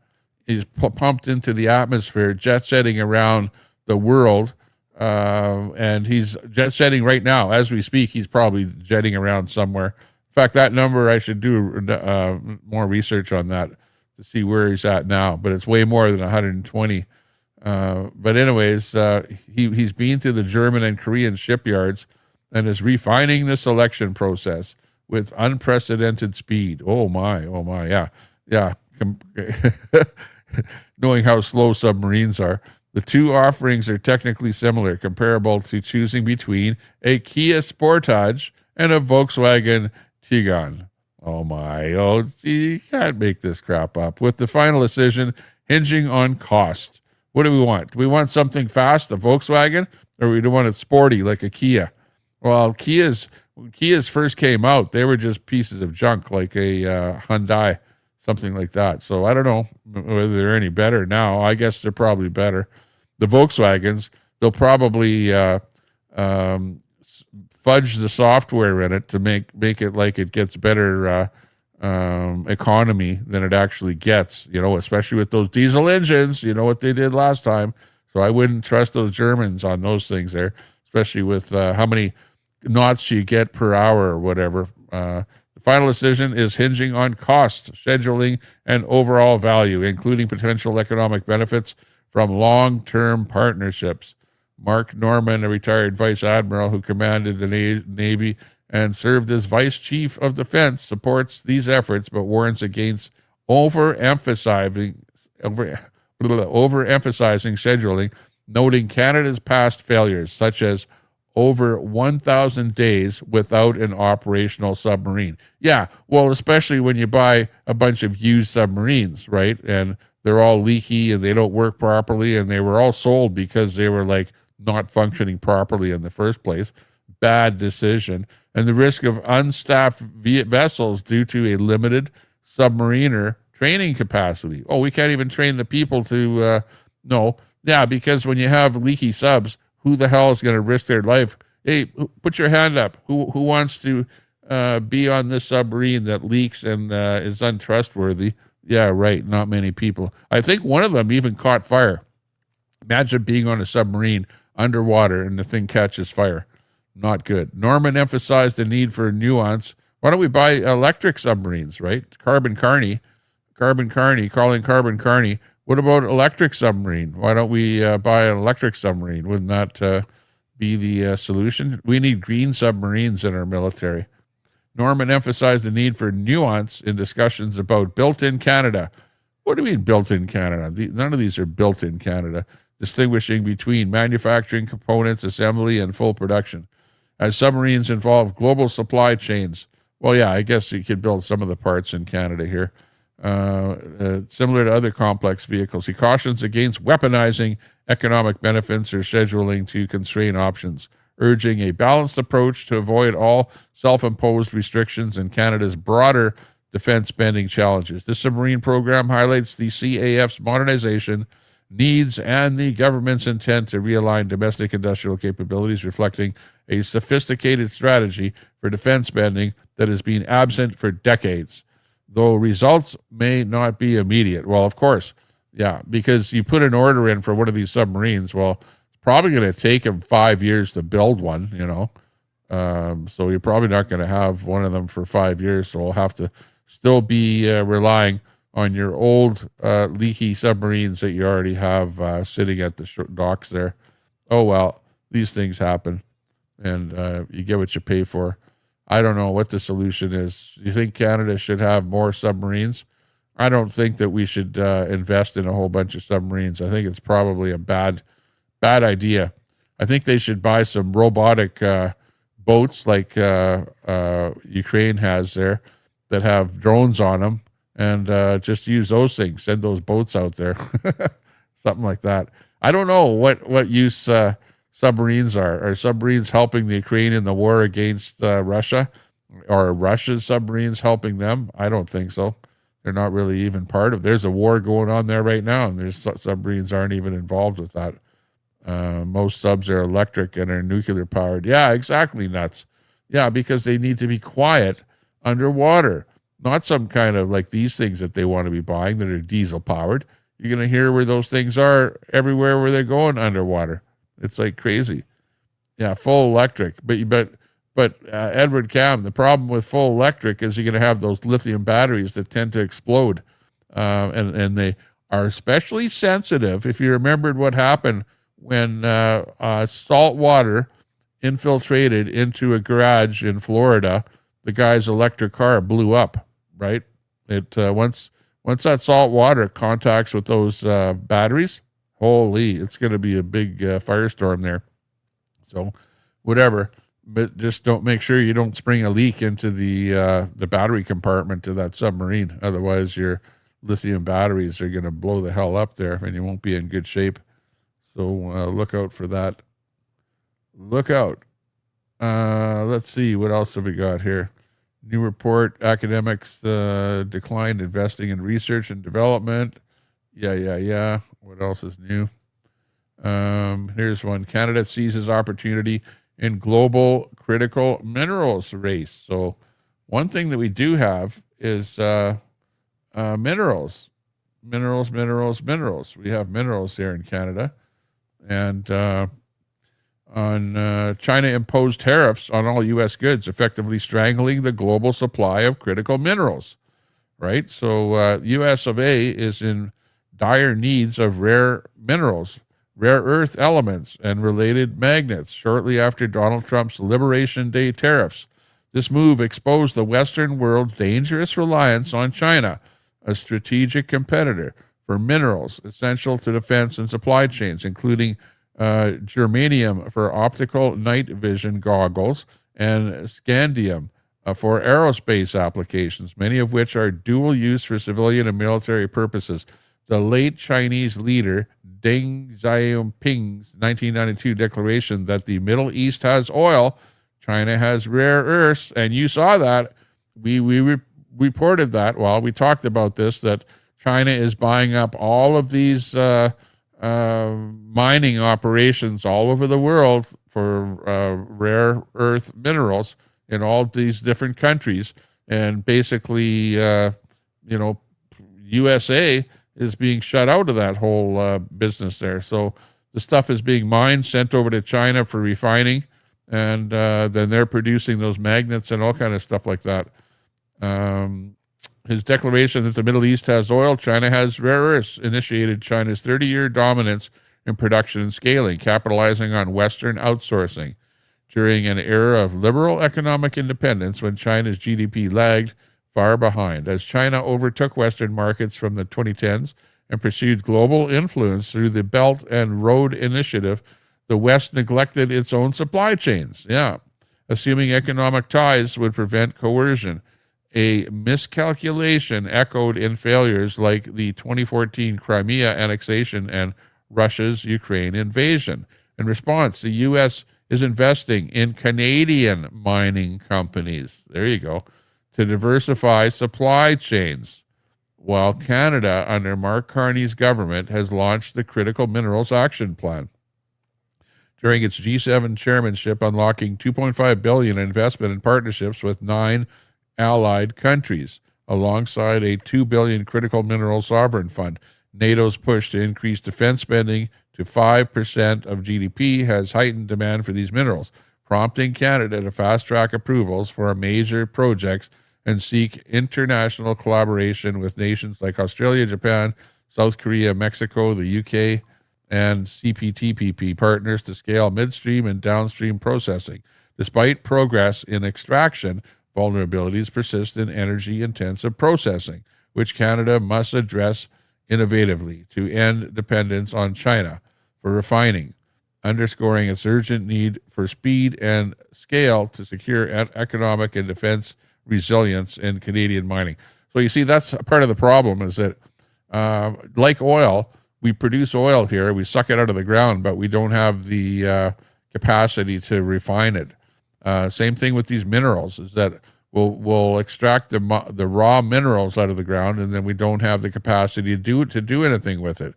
He's pumped into the atmosphere, jet setting around the world. And he's jet setting right now. As we speak, he's probably jetting around somewhere. In fact, that number, I should do more research on that to see where he's at now. But it's way more than 120. But anyways, he's been to the German and Korean shipyards and is refining the selection process with unprecedented speed. Oh my, yeah. Knowing how slow submarines are. The two offerings are technically similar, comparable to choosing between a Kia Sportage and a Volkswagen Tiguan. You can't make this crap up. With the final decision hinging on cost. What do we want? Do we want something fast, a Volkswagen, or we do want it sporty like a Kia? Well, when Kias first came out, they were just pieces of junk like a Hyundai, something like that. So I don't know whether they're any better now. I guess they're probably better. The Volkswagens, they'll probably fudge the software in it to make it like it gets better economy than it actually gets, especially with those diesel engines. You know what they did last time. So I wouldn't trust those Germans on those things there, especially with how many knots you get per hour or whatever. The final decision is hinging on cost, scheduling, and overall value, including potential economic benefits from long-term partnerships. Mark Norman, a retired vice admiral who commanded the Navy and served as vice chief of defense, supports these efforts but warns against overemphasizing scheduling, noting Canada's past failures, such as over 1,000 days without an operational submarine. Yeah, well, especially when you buy a bunch of used submarines, right? And they're all leaky and they don't work properly, and they were all sold because they were like not functioning properly in the first place. Bad decision. And the risk of unstaffed vessels due to a limited submariner training capacity. Oh, we can't even train the people to, no. Yeah, because when you have leaky subs, who the hell is going to risk their life? Hey, put your hand up. Who wants to be on this submarine that leaks and is untrustworthy? Yeah, right. Not many people. I think one of them even caught fire. Imagine being on a submarine underwater and the thing catches fire. Not good. Norman emphasized the need for nuance. Why don't we buy electric submarines, right? Carbon Carney. What about electric submarine? Why don't we buy an electric submarine? Wouldn't that be the solution? We need green submarines in our military. Norman emphasized the need for nuance in discussions about built-in Canada. What do you mean built-in Canada? None of these are built in Canada, distinguishing between manufacturing components, assembly, and full production. As submarines involve global supply chains, well, yeah, I guess you could build some of the parts in Canada here. Similar to other complex vehicles. He cautions against weaponizing economic benefits or scheduling to constrain options, urging a balanced approach to avoid all self-imposed restrictions in Canada's broader defense spending challenges. This submarine program highlights the CAF's modernization needs and the government's intent to realign domestic industrial capabilities, reflecting a sophisticated strategy for defense spending that has been absent for decades, though results may not be immediate. Well, of course, yeah, because you put an order in for one of these submarines, well, it's probably going to take them 5 years to build one, so you're probably not going to have one of them for 5 years, so we'll have to still be relying on your old leaky submarines that you already have sitting at the docks there. Oh, well, these things happen, and you get what you pay for. I don't know what the solution is. Do you think Canada should have more submarines? I don't think that we should invest in a whole bunch of submarines. I think it's probably a bad idea. I think they should buy some robotic boats like Ukraine has there that have drones on them, and just use those things. Send those boats out there, something like that. I don't know what use submarines are. Are submarines helping the Ukraine in the war against Russia, or Russia's submarines helping them? I don't think so. They're not really even part of. There's a war going on there right now, and there's submarines aren't even involved with that. Most subs are electric and are nuclear powered. Yeah, exactly, nuts. Yeah, because they need to be quiet underwater, not some kind of like these things that they want to be buying that are diesel powered. You're going to hear where those things are everywhere where they're going underwater. It's like crazy. Yeah, full electric. But Edward Cam, the problem with full electric is you're going to have those lithium batteries that tend to explode, and they are especially sensitive. If you remembered what happened when salt water infiltrated into a garage in Florida, the guy's electric car blew up. Right? It once that salt water contacts with those batteries, holy, it's going to be a big firestorm there. So, whatever. But just don't make sure you don't spring a leak into the battery compartment to that submarine. Otherwise, your lithium batteries are going to blow the hell up there, and you won't be in good shape. So look out for that. Look out. Let's see. What else have we got here? New report, academics declined investing in research and development. Yeah. What else is new? Here's one. Canada seizes opportunity in global critical minerals race. So one thing that we do have is minerals. Minerals. We have minerals here in Canada. And China imposed tariffs on all U.S. goods, effectively strangling the global supply of critical minerals, right? So U.S. of A. is in dire needs of rare minerals, rare earth elements, and related magnets shortly after Donald Trump's Liberation Day tariffs. This move exposed the Western world's dangerous reliance on China, a strategic competitor for minerals essential to defense and supply chains, including germanium for optical night vision goggles and scandium for aerospace applications, many of which are dual use for civilian and military purposes. The late Chinese leader Deng Xiaoping's 1992 declaration that the Middle East has oil, China has rare earths, and you saw that. We reported that. Well, we talked about this, that China is buying up all of these mining operations all over the world for rare earth minerals in all these different countries, and basically, USA is being shut out of that whole business there. So the stuff is being mined, sent over to China for refining, and then they're producing those magnets and all kind of stuff like that. His declaration that the Middle East has oil, China has rare earths, initiated China's 30-year dominance in production and scaling, capitalizing on Western outsourcing. During an era of liberal economic independence when China's GDP lagged far behind, as China overtook Western markets from the 2010s and pursued global influence through the Belt and Road Initiative, the West neglected its own supply chains. Assuming economic ties would prevent coercion. A miscalculation echoed in failures like the 2014 Crimea annexation and Russia's Ukraine invasion. In response, the U.S. is investing in Canadian mining companies. There you go. To diversify supply chains, while Canada, under Mark Carney's government, has launched the Critical Minerals Action Plan. During its G7 chairmanship, unlocking $2.5 billion in investment in partnerships with 9 allied countries, alongside a $2 billion critical mineral sovereign fund. NATO's push to increase defense spending to 5% of GDP has heightened demand for these minerals, prompting Canada to fast-track approvals for major projects and seek international collaboration with nations like Australia, Japan, South Korea, Mexico, the UK, and CPTPP partners to scale midstream and downstream processing. Despite progress in extraction, vulnerabilities persist in energy-intensive processing, which Canada must address innovatively to end dependence on China for refining. underscoring its urgent need for speed and scale to secure economic and defense resilience in Canadian mining. So you see, that's part of the problem, is that like oil, we produce oil here, we suck it out of the ground, but we don't have the capacity to refine it. Same thing with these minerals, is that we'll extract the raw minerals out of the ground, and then we don't have the capacity to do anything with it.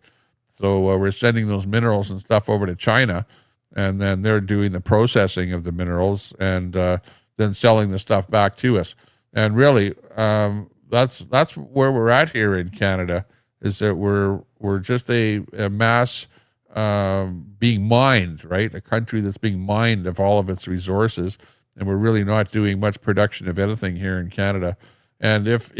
So we're sending those minerals and stuff over to China, and then they're doing the processing of the minerals and then selling the stuff back to us. And really, that's where we're at here in Canada, is that we're just a mass being mined, right? A country that's being mined of all of its resources, and we're really not doing much production of anything here in Canada. And if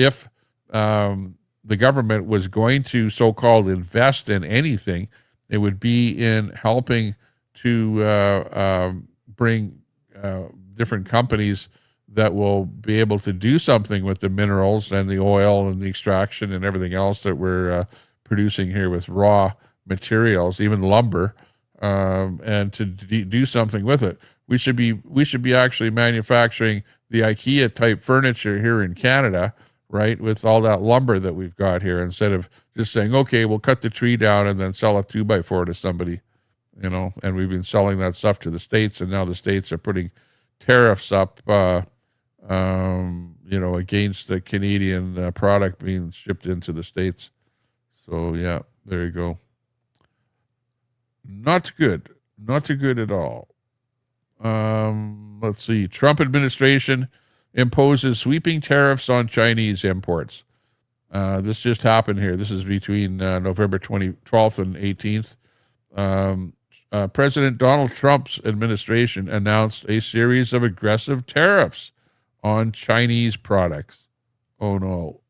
the government was going to so-called invest in anything, it would be in helping to bring different companies that will be able to do something with the minerals and the oil and the extraction and everything else that we're producing here with raw materials, even lumber, and to do something with it. We should be actually manufacturing the IKEA type furniture here in Canada, right, with all that lumber that we've got here, instead of just saying, okay, we'll cut the tree down and then sell a 2x4 to somebody, and we've been selling that stuff to the States, and now the States are putting tariffs up, against the Canadian product being shipped into the States. So, yeah, there you go. Not good at all. Let's see. Trump administration imposes sweeping tariffs on Chinese imports. This just happened here. This is between November 12th and 18th. President Donald Trump's administration announced a series of aggressive tariffs on Chinese products. Oh no.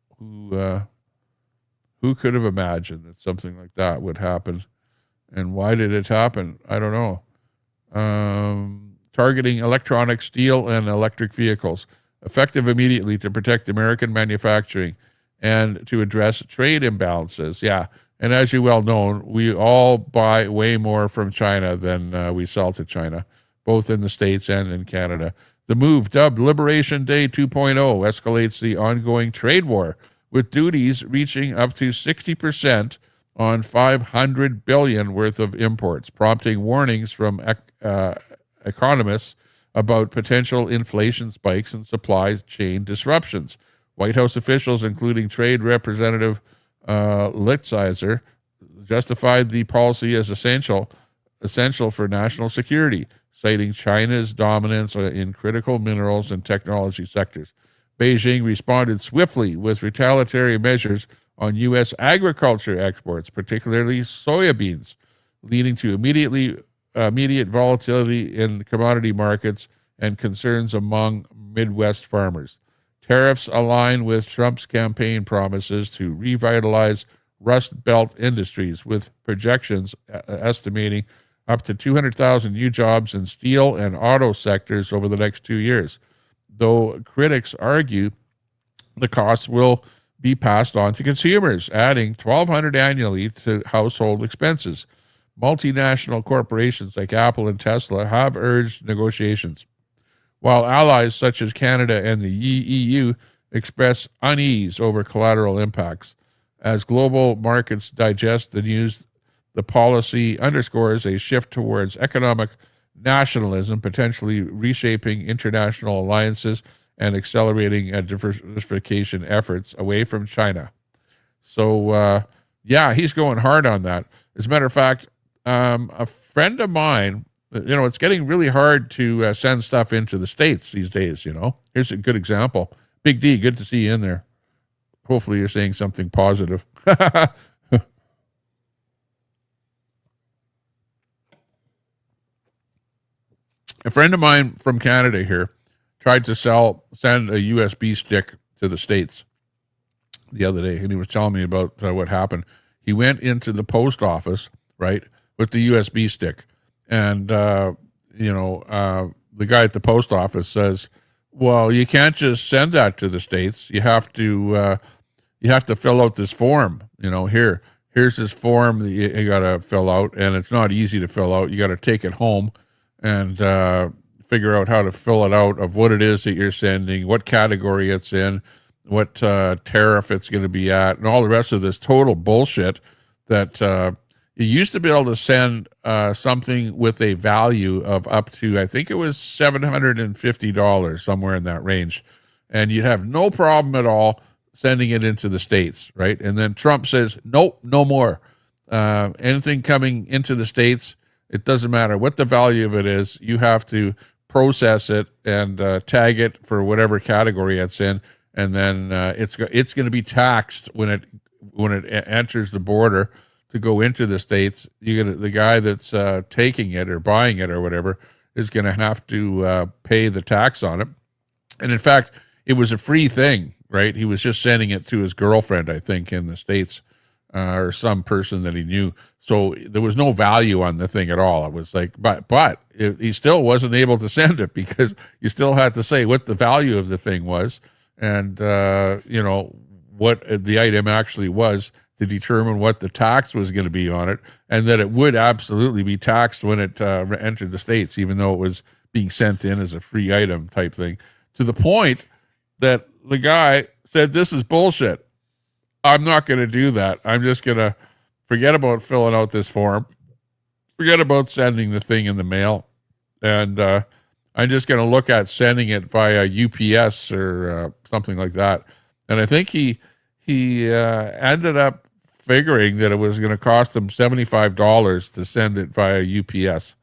Who could have imagined that something like that would happen? And why did it happen? I don't know. Targeting electronic, steel, and electric vehicles, effective immediately to protect American manufacturing and to address trade imbalances. Yeah, and as you well know, we all buy way more from China than we sell to China, both in the States and in Canada. The move, dubbed Liberation Day 2.0, escalates the ongoing trade war, with duties reaching up to 60% on $500 billion worth of imports, prompting warnings from economists about potential inflation spikes and supply chain disruptions. White House officials, including Trade Representative Lichthizer, justified the policy as essential for national security, citing China's dominance in critical minerals and technology sectors. Beijing responded swiftly with retaliatory measures on U.S. agriculture exports, particularly soybeans, leading to immediate volatility in commodity markets and concerns among Midwest farmers. Tariffs align with Trump's campaign promises to revitalize Rust Belt industries, with projections estimating up to 200,000 new jobs in steel and auto sectors over the next 2 years. Though critics argue the costs will be passed on to consumers, adding $1,200 annually to household expenses. Multinational corporations like Apple and Tesla have urged negotiations, while allies such as Canada and the EU express unease over collateral impacts. As global markets digest the news, the policy underscores a shift towards economic nationalism, potentially reshaping international alliances and accelerating diversification efforts away from China. So, he's going hard on that. As a matter of fact, a friend of mine, it's getting really hard to send stuff into the States these days, Here's a good example. Big D, good to see you in there. Hopefully you're saying something positive. A friend of mine from Canada here tried to send a USB stick to the States the other day, and he was telling me about what happened. He went into the post office, right, with the USB stick, and the guy at the post office says, "Well, you can't just send that to the States. You have to fill out this form. Here, here's this form that you got to fill out, and it's not easy to fill out. You got to take it home and figure out how to fill it out of what it is that you're sending, what category it's in, what tariff it's going to be at, and all the rest of this total bullshit that you used to be able to send something with a value of up to, I think it was $750, somewhere in that range. And you'd have no problem at all sending it into the States, right? And then Trump says, nope, no more. Anything coming into the States, it doesn't matter what the value of it is. You have to process it and tag it for whatever category it's in. And then it's going to be taxed when it enters the border to go into the States. The guy that's taking it or buying it or whatever is going to have to pay the tax on it. And in fact, it was a free thing, right? He was just sending it to his girlfriend, I think, in the States, or some person that he knew. So there was no value on the thing at all. It was like, but he still wasn't able to send it because you still had to say what the value of the thing was and, what the item actually was to determine what the tax was going to be on it, and that it would absolutely be taxed when it entered the States, even though it was being sent in as a free item type thing, to the point that the guy said, this is bullshit. I'm not going to do that. I'm just going to forget about filling out this form, forget about sending the thing in the mail, and I'm just going to look at sending it via UPS or something like that. And I think he ended up figuring that it was going to cost him $75 to send it via UPS,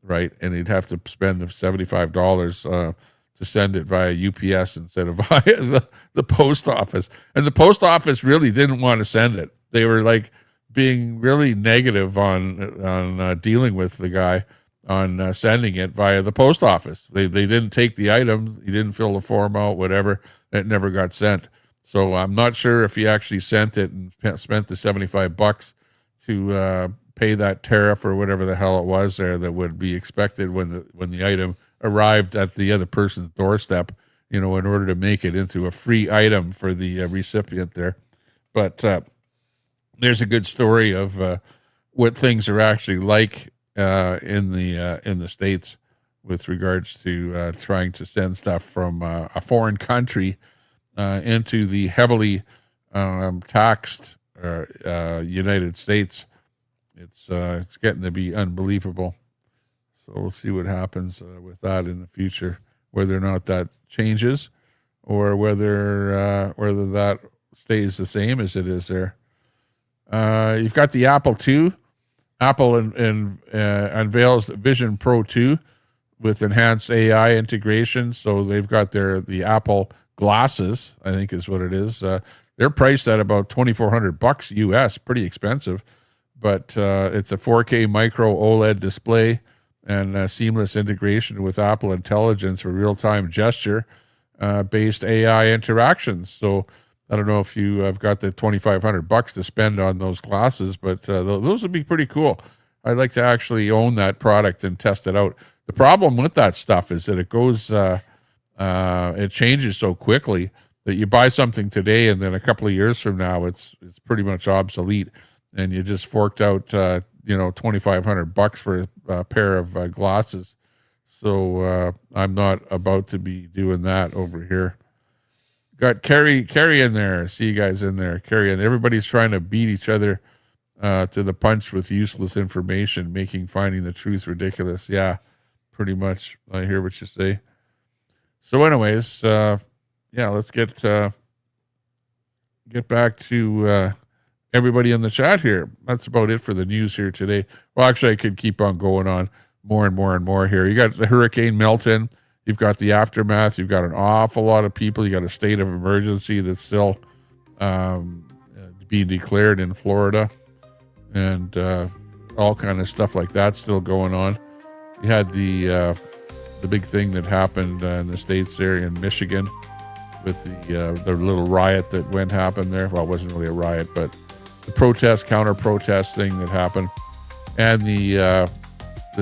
right? And he'd have to spend the $75 to send it via UPS instead of via the post office. And the post office really didn't want to send it. They were like being really negative on dealing with the guy on sending it via the post office. They didn't take the item. He didn't fill the form out, whatever. It never got sent. So I'm not sure if he actually sent it and spent the $75 to pay that tariff or whatever the hell it was there that would be expected when the item arrived at the other person's doorstep, in order to make it into a free item for the recipient there. But there's a good story of what things are actually like in the States with regards to trying to send stuff from a foreign country into the heavily taxed United States. It's getting to be unbelievable. So we'll see what happens with that in the future, whether or not that changes or whether that stays the same as it is there. You've got the Apple II. Apple unveils Vision Pro 2 with enhanced AI integration. So they've got the Apple glasses, I think is what it is. They're priced at about $2,400 US, pretty expensive, but it's a 4K micro OLED display and seamless integration with Apple Intelligence for real-time gesture based AI interactions. So I don't know if you have got the $2,500 to spend on those glasses, but those would be pretty cool. I'd like to actually own that product and test it out. The problem with that stuff is that it goes, it changes so quickly that you buy something today and then a couple of years from now it's pretty much obsolete, and you just forked out $2,500 for a pair of glasses. So I'm not about to be doing that over here. Got Kerry in there. See you guys in there. Kerry, and everybody's trying to beat each other to the punch with useless information, making finding the truth ridiculous. Yeah, pretty much. I hear what you say. So anyways, let's get back to everybody in the chat here. That's about it for the news here today. Well, actually, I could keep on going on more and more and more here. You got the Hurricane Milton. You've got the aftermath. You've got an awful lot of people. You got a state of emergency that's still being declared in Florida, and all kind of stuff like that still going on. You had the big thing that happened in the States there in Michigan with the little riot that happened there. Well, it wasn't really a riot, but the counter-protest thing that happened, and the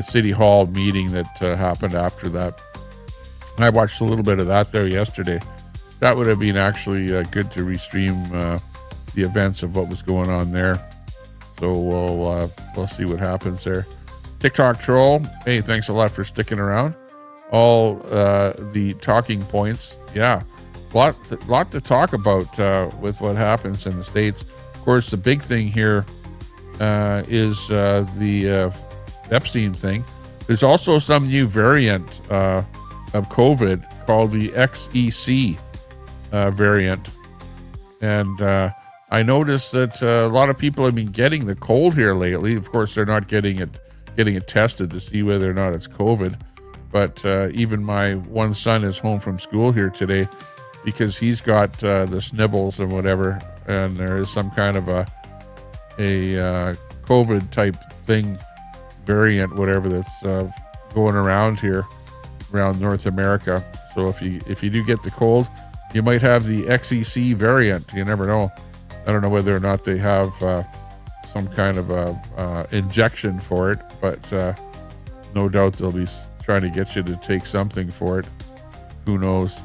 city hall meeting that happened after that. I watched a little bit of that there yesterday. That would have been actually good to restream the events of what was going on there. So we'll see what happens there. TikTok troll, hey, thanks a lot for sticking around. All the talking points, yeah, lot to talk about with what happens in the States. Of course, the big thing here is the Epstein thing. There's also some new variant of COVID called the XEC variant, and I noticed that a lot of people have been getting the cold here lately. Of course, they're not getting it tested to see whether or not it's COVID. But even my one son is home from school here today because he's got the snivels and whatever, and there is some kind of a COVID type thing, variant, whatever, that's going around here, around North America. So if you do get the cold, you might have the XEC variant. You never know. I don't know whether or not they have some kind of a injection for it, but no doubt they'll be trying to get you to take something for it. Who knows?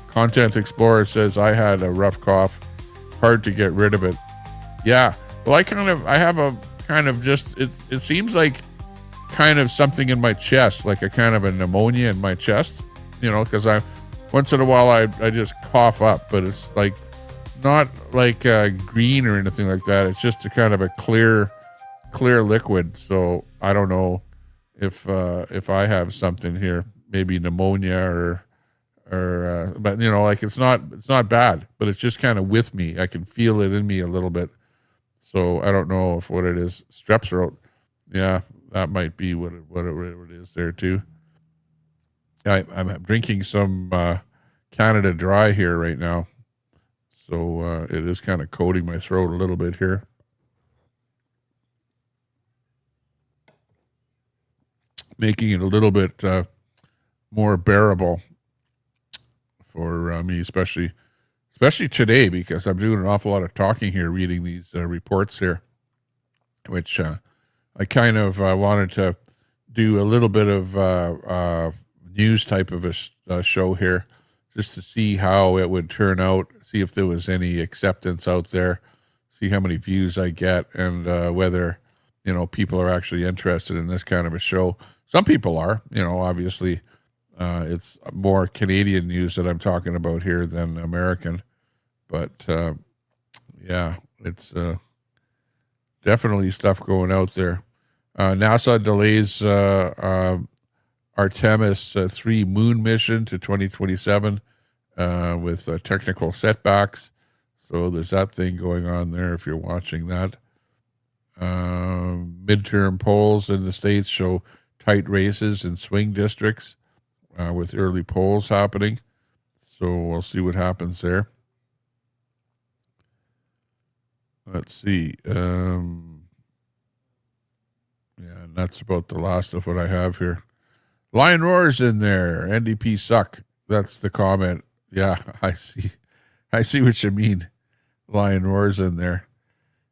Content Explorer says, I had a rough cough, hard to get rid of it. Yeah, well, I have a kind of just, it seems like kind of something in my chest, like a kind of a pneumonia in my chest, because once in a while I just cough up, but it's like not like green or anything like that. It's just a kind of a clear liquid. So I don't know if I have something here, maybe pneumonia or but like it's not bad, but it's just kind of with me. I can feel it in me a little bit. So I don't know if what it is. Strep throat. Yeah, that might be what it is there too. I'm drinking some Canada Dry here right now. So it is kind of coating my throat a little bit here. Making it a little bit more bearable for me, especially today, because I'm doing an awful lot of talking here, reading these reports here, which I kind of wanted to do a little bit of news type of a show here, just to see how it would turn out, see if there was any acceptance out there, see how many views I get, and whether people are actually interested in this kind of a show. Some people are, obviously it's more Canadian news that I'm talking about here than American, but yeah, it's definitely stuff going out there. NASA delays Artemis 3 moon mission to 2027 with technical setbacks. So there's that thing going on there if you're watching that. Midterm polls in the States show tight races in swing districts with early polls happening. So we'll see what happens there. Let's see. Yeah, and that's about the last of what I have here. Lion roars in there. NDP suck. That's the comment. Yeah, I see what you mean. Lion roars in there.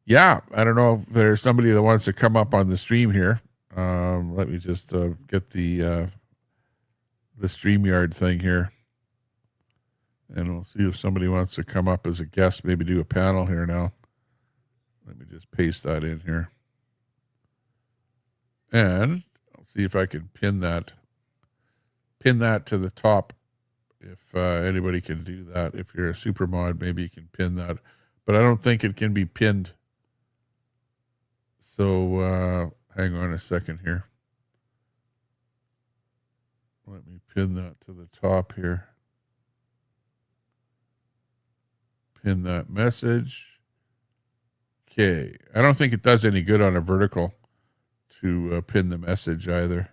Yeah, I don't know if there's somebody that wants to come up on the stream here. Let me just get the StreamYard thing here, and we'll see if somebody wants to come up as a guest. Maybe do a panel here now. Let me just paste that in here, and I'll see if I can pin that to the top. If anybody can do that, if you're a super mod, maybe you can pin that, but I don't think it can be pinned. So hang on a second here. Let me pin that to the top here. Pin that message. Okay. I don't think it does any good on a vertical to pin the message either.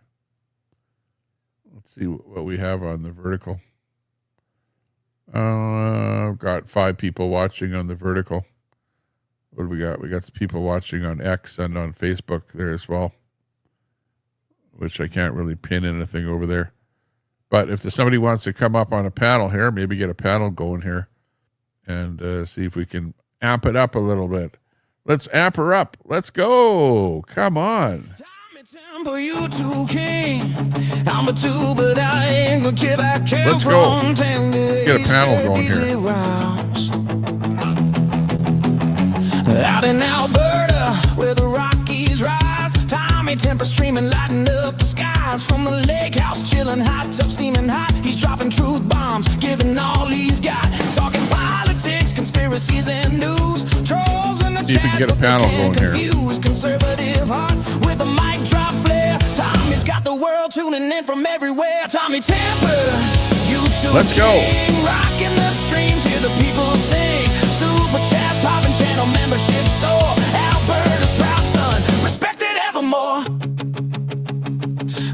Let's see what we have on the vertical. I've got 5 people watching on the vertical. What do we got? We got the people watching on X and on Facebook there as well, which I can't really pin anything over there. But if somebody wants to come up on a panel here, maybe get a panel going here and see if we can amp it up a little bit. Let's amp her up. Let's go. Come on. Let's go. Get a panel going here. Out in Alberta, where the Rockies rise, Tommy Temper streaming, lighting up the skies. From the lake house, chilling, hot tub steaming hot. He's dropping truth bombs, giving all he's got. Talking politics, conspiracies, and news. Trolls in the See if we can get a panel going here. Conservative heart with a mic drop flair. Tommy's got the world tuning in from everywhere. Tommy Temper, YouTube Let's go. King, rocking the streams, hear the people sing. Super chat, popping channel membership soar. Alberta's proud son, respected evermore.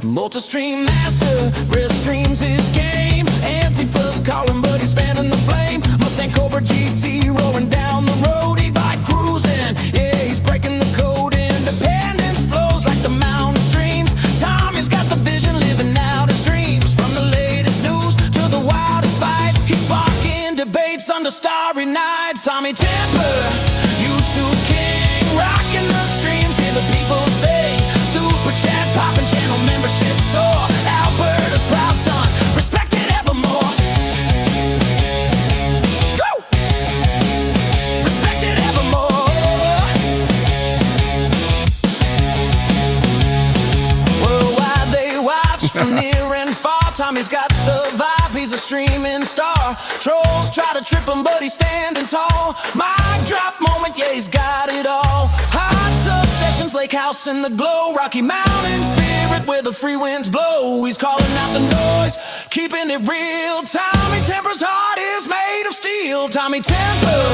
Multi-stream master, restreams his game. Antifa's calling, but he's fanning the flame. Mustang Cobra GT rolling down the road. E-bike cruising, yeah, he's breaking the code. Independence flows like the mountain streams. Tommy's got the vision, living out his dreams. From the latest news to the wildest fight, he's sparking debates under starry nights. Tommy Temper, YouTube king, rocking the streams, hear the people sing. Super chat, popping channel membership soar. Alberta's proud son, respected evermore. Go! Respected evermore. Worldwide they watch from near and far. Tommy's got the vibe, he's a streaming star. Trolls try to trip him, but he's standing tall. Mic drop moment, yeah, he's got it all. Hot tub sessions, lake house in the glow. Rocky Mountain spirit where the free winds blow. He's calling out the noise, keeping it real. Tommy Temper's heart is made of steel. Tommy Temper,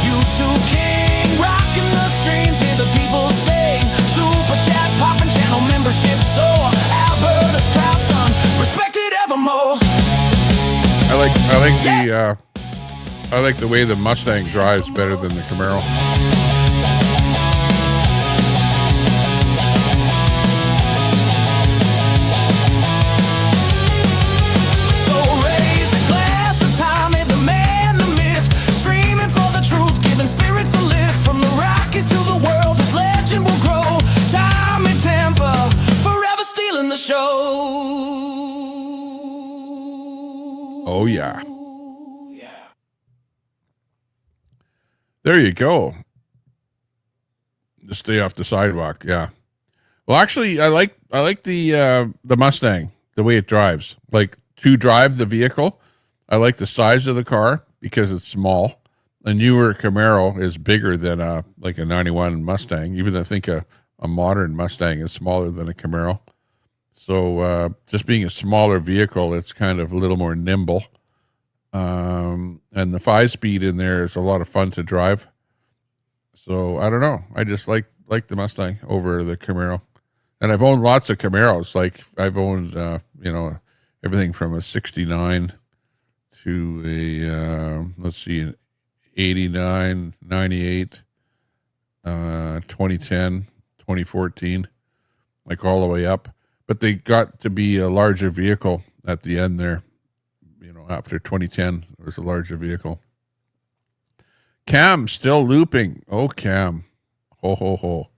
YouTube king, rocking the streams, hear the people sing. Super chat, popping channel membership soar. Alberta's proud son, respected evermore. I like the way the Mustang drives better than the Camaro. So raise a glass to Tommy, the man, the myth, streaming for the truth, giving spirits a lift. From the Rockies to the world, his legend will grow. Tommy Temper, forever stealing the show. Oh, yeah. There you go. Just stay off the sidewalk. Yeah. Well, actually, I like the Mustang, the way it drives. Like, to drive the vehicle, I like the size of the car because it's small. A newer Camaro is bigger than like a 91 Mustang. Even I think a modern Mustang is smaller than a Camaro. So just being a smaller vehicle, it's kind of a little more nimble. And the 5-speed in there is a lot of fun to drive. So I don't know. I just like the Mustang over the Camaro. And I've owned lots of Camaros. Like I've owned, everything from a 69 to a, let's see, an 89, 98, 2010, 2014, like all the way up. But they got to be a larger vehicle at the end there. After 2010, it was a larger vehicle. Cam still looping. Oh, Cam. Ho, ho, ho.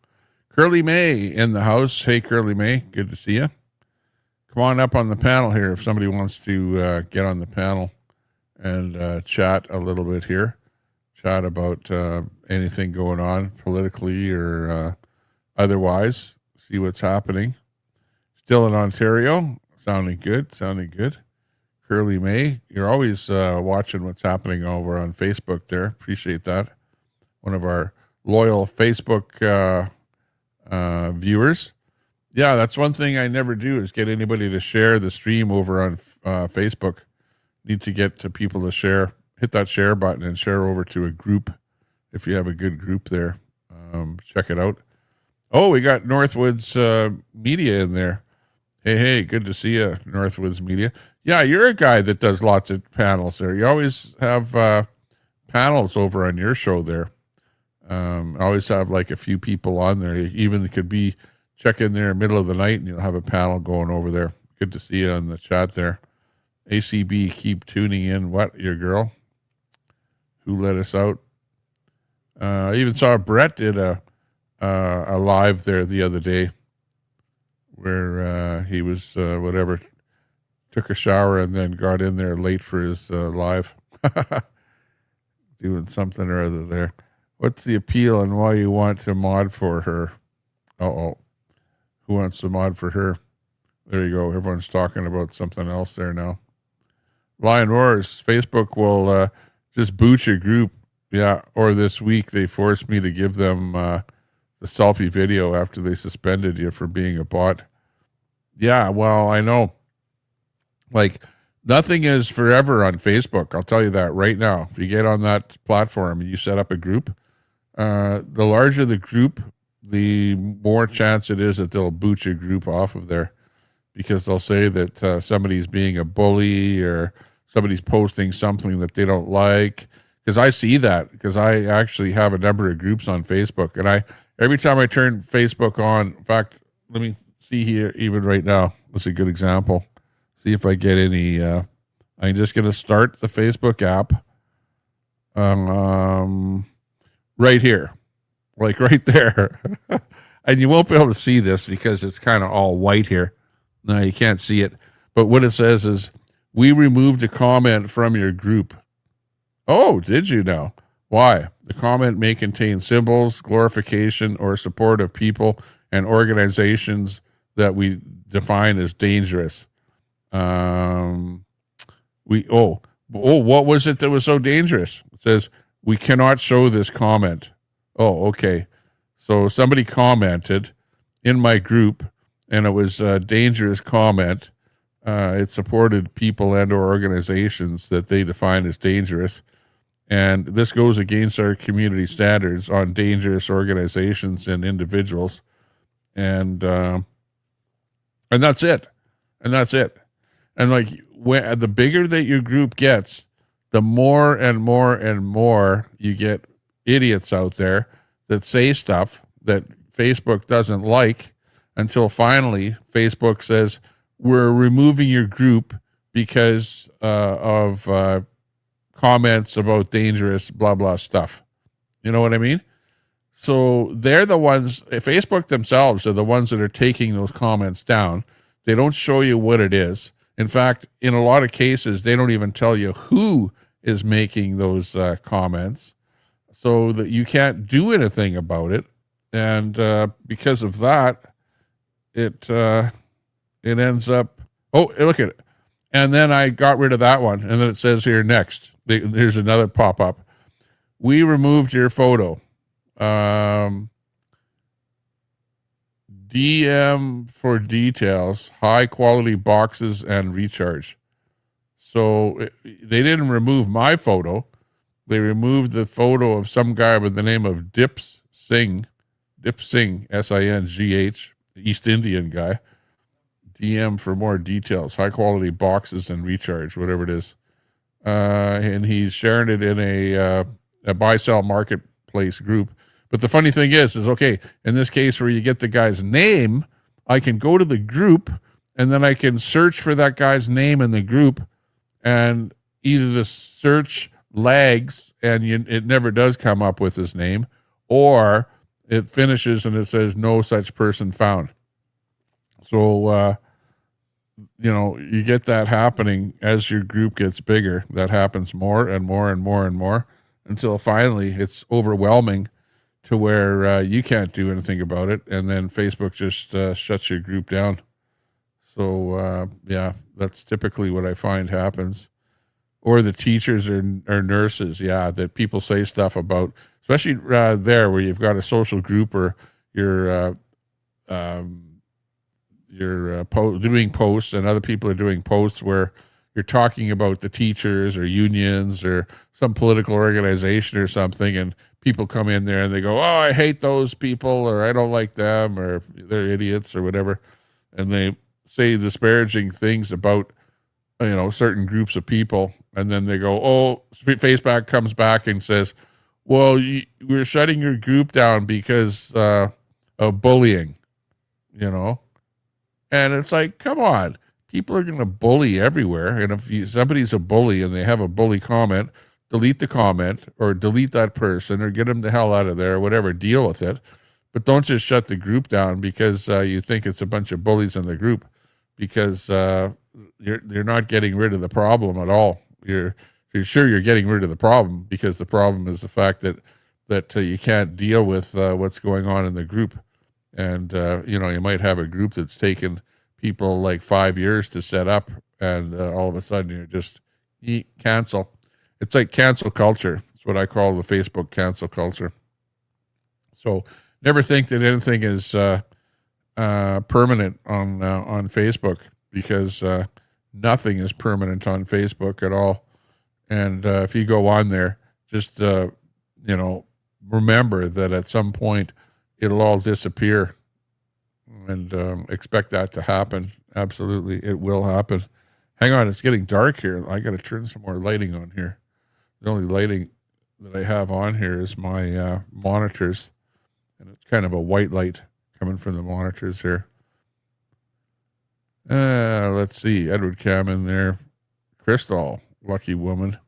Curly May in the house. Hey, Curly May. Good to see you. Come on up on the panel here if somebody wants to get on the panel and chat a little bit here. Chat about anything going on politically or otherwise. See what's happening. Still in Ontario. Sounding good. Curly May, you're always watching what's happening over on Facebook there. Appreciate that. One of our loyal Facebook viewers. Yeah, that's one thing I never do is get anybody to share the stream over on Facebook. Need to get to people to share. Hit that share button and share over to a group if you have a good group there. Check it out. Oh, we got Northwoods Media in there. Hey, good to see you, Northwoods Media. Yeah, you're a guy that does lots of panels there. You always have panels over on your show there. Always have like a few people on there. Even it could be check in there middle of the night and you'll have a panel going over there. Good to see you on the chat there. ACB, keep tuning in. What, your girl? Who let us out? I even saw Brett did a live there the other day where he was took a shower and then got in there late for his live. Doing something or other there. What's the appeal and why you want to mod for her? Uh-oh. Who wants to mod for her? There you go. Everyone's talking about something else there now. Lion Wars. Facebook will just boot your group. Yeah. Or this week they forced me to give them the selfie video after they suspended you for being a bot. Yeah. Well, I know. Like, nothing is forever on Facebook. I'll tell you that right now. If you get on that platform and you set up a group, the larger the group, the more chance it is that they'll boot your group off of there, because they'll say that somebody's being a bully or somebody's posting something that they don't like. Because I see that, because I actually have a number of groups on Facebook, and every time I turn Facebook on, in fact, let me see here, even right now, that's a good example. See if I get any. I'm just going to start the Facebook app. Right here, like right there. And you won't be able to see this because it's kind of all white here. No, you can't see it. But what it says is, we removed a comment from your group. Oh, did you know? Why? The comment may contain symbols, glorification, or support of people and organizations that we define as dangerous. What was it that was so dangerous? It says, we cannot show this comment. Oh, okay. So somebody commented in my group, and it was a dangerous comment. It supported people and or organizations that they define as dangerous. And this goes against our community standards on dangerous organizations and individuals. And that's it. And that's it. And like, when the bigger that your group gets, the more and more and more you get idiots out there that say stuff that Facebook doesn't like, until finally Facebook says, we're removing your group because of comments about dangerous blah, blah stuff. You know what I mean? So they're the ones, Facebook themselves are the ones that are taking those comments down. They don't show you what it is. In fact, in a lot of cases, they don't even tell you who is making those comments, so that you can't do anything about it. And because of that, it ends up, oh, look at it. And then I got rid of that one. And then it says here next, there's another pop-up. We removed your photo. DM for details, high quality boxes and recharge. So they didn't remove my photo. They removed the photo of some guy by the name of Dip Singh, S-I-N-G-H, East Indian guy. DM for more details, high quality boxes and recharge, whatever it is. And he's sharing it in a buy-sell marketplace group. But the funny thing is okay, in this case where you get the guy's name, I can go to the group and then I can search for that guy's name in the group, and either the search lags and it never does come up with his name, or it finishes and it says no such person found. So, you get that happening as your group gets bigger. That happens more and more and more and more until finally it's overwhelming to where you can't do anything about it. And then Facebook just shuts your group down. So, that's typically what I find happens. Or the teachers or nurses, that people say stuff about, especially there where you've got a social group or you're doing posts and other people are doing posts where you're talking about the teachers or unions or some political organization or something, and people come in there and they go, oh, I hate those people, or I don't like them, or they're idiots or whatever. And they say disparaging things about, certain groups of people. And then they go, oh, Facebook comes back and says, well, we're shutting your group down because of bullying, And it's like, come on, people are going to bully everywhere. And if somebody's a bully and they have a bully comment, delete the comment or delete that person or get them the hell out of there or whatever, deal with it. But don't just shut the group down because you think it's a bunch of bullies in the group, because you're not getting rid of the problem at all. You're sure you're getting rid of the problem, because the problem is the fact that that you can't deal with what's going on in the group. And, you might have a group that's taken people like 5 years to set up, and all of a sudden you're just cancel. It's like cancel culture. It's what I call the Facebook cancel culture. So never think that anything is permanent on Facebook, because nothing is permanent on Facebook at all. And if you go on there, just remember that at some point it'll all disappear, and expect that to happen. Absolutely, it will happen. Hang on, it's getting dark here. I got to turn some more lighting on here. The only lighting that I have on here is my monitors, and it's kind of a white light coming from the monitors here. Let's see, Edward Cam in there. Crystal, lucky woman.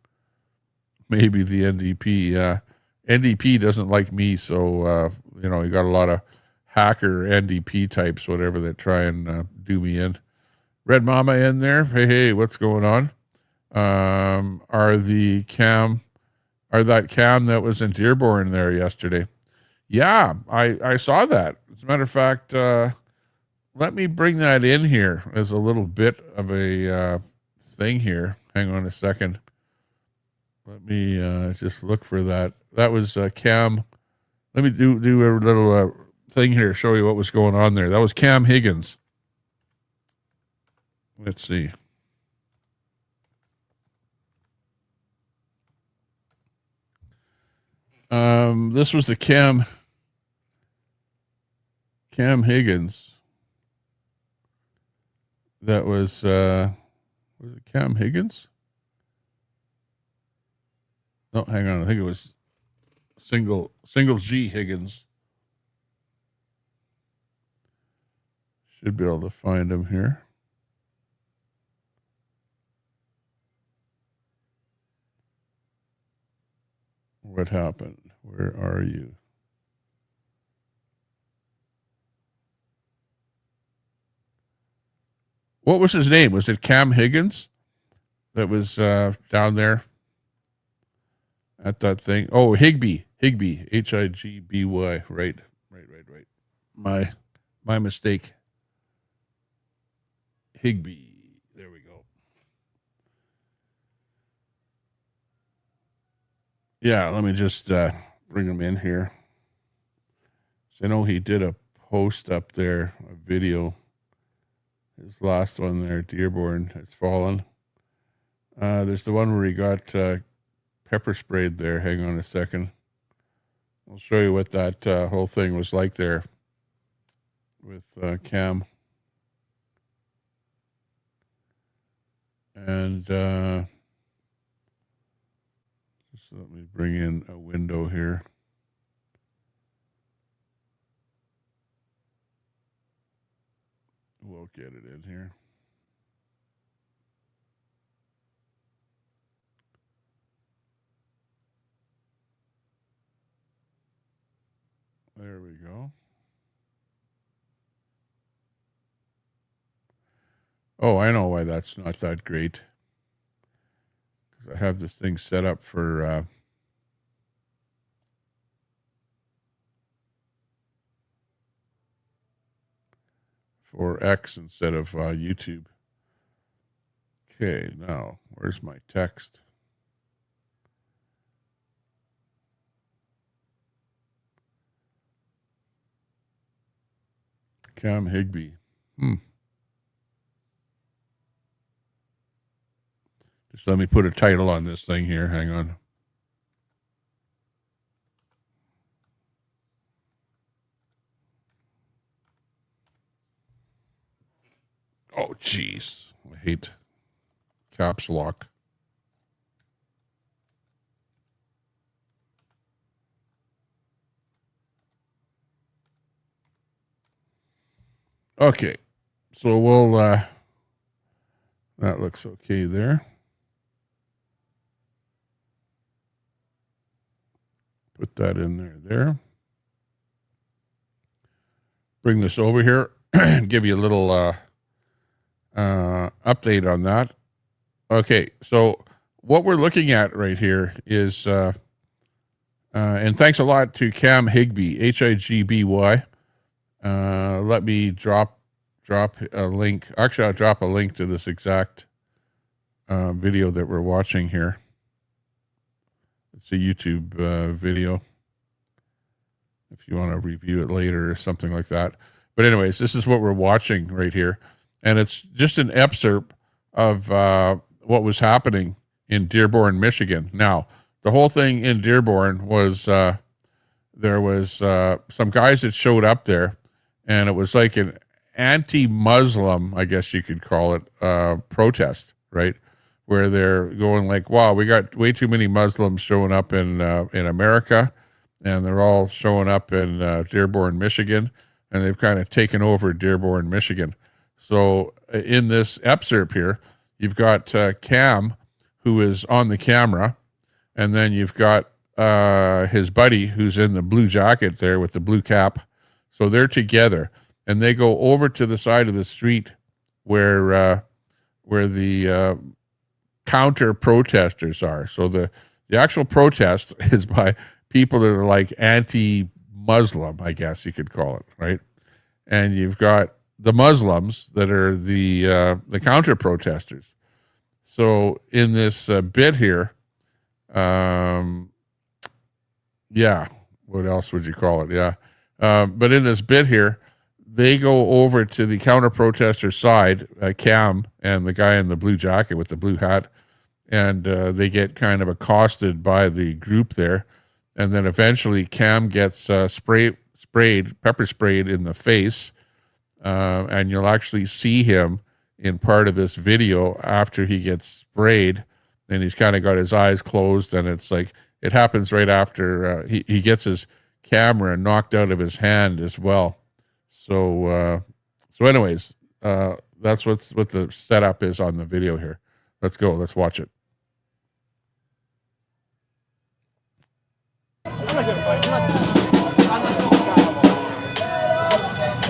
Maybe the NDP. NDP doesn't like me, so you got a lot of hacker NDP types, whatever, that try and do me in. Red Mama in there. Hey, what's going on? Are that cam that was in Dearborn there yesterday? Yeah, I saw that. As a matter of fact, let me bring that in here as a little bit of a thing here. Hang on a second. Let me just look for that. That was Cam. Let me do a little thing here, show you what was going on there. That was Cam Higgins. Let's see. This was the Cam Higgins. That was it Cam Higgins? No, hang on. I think it was single G Higgins. Should be able to find him here. What happened? Where are you? What was his name? Was it Cam Higgins that was down there at that thing? Oh, Higby, Higby. Right. My mistake. Higby. There we go. Yeah, let me just bring him in here. So I know he did a post up there, a video. His last one there, Dearborn has fallen. There's the one where he got pepper sprayed there. Hang on a second. I'll show you what that whole thing was like there with Cam. And just let me bring in a window here. We'll get it in here. There we go. Oh, I know why that's not that great. Because I have this thing set up for X instead of YouTube. Okay, now where's my text? Cam Higby. Just let me put a title on this thing here. Hang on. Oh, jeez. I hate caps lock. Okay. So we'll, that looks okay there. Put that in there. Bring this over here and give you a little update on that. Okay, so what we're looking at right here is And thanks a lot to Cam Higby, Higby. Let me drop a link. Actually, I'll drop a link to this exact video that we're watching here. It's a YouTube video if you want to review it later or something like that. But anyways, this is what we're watching right here. And it's just an excerpt of what was happening in Dearborn, Michigan. Now, the whole thing in Dearborn was there was some guys that showed up there, and it was like an anti-Muslim, I guess you could call it, protest, right? Where they're going like, wow, we got way too many Muslims showing up in America, and they're all showing up in Dearborn, Michigan, and they've kind of taken over Dearborn, Michigan. So in this excerpt here, you've got Cam, who is on the camera, and then you've got his buddy who's in the blue jacket there with the blue cap. So they're together, and they go over to the side of the street where the counter protesters are. So the actual protest is by people that are like anti-Muslim, I guess you could call it, right? And you've got the Muslims that are the counter protesters. So in this bit here, yeah, what else would you call it? Yeah. But in this bit here, they go over to the counter protester side, Cam and the guy in the blue jacket with the blue hat, and they get kind of accosted by the group there. And then eventually Cam gets pepper sprayed in the face. And you'll actually see him in part of this video after he gets sprayed, and he's kind of got his eyes closed, and it's like, it happens right after he gets his camera knocked out of his hand as well. So anyways, that's what the setup is on the video here. Let's go. Let's watch it.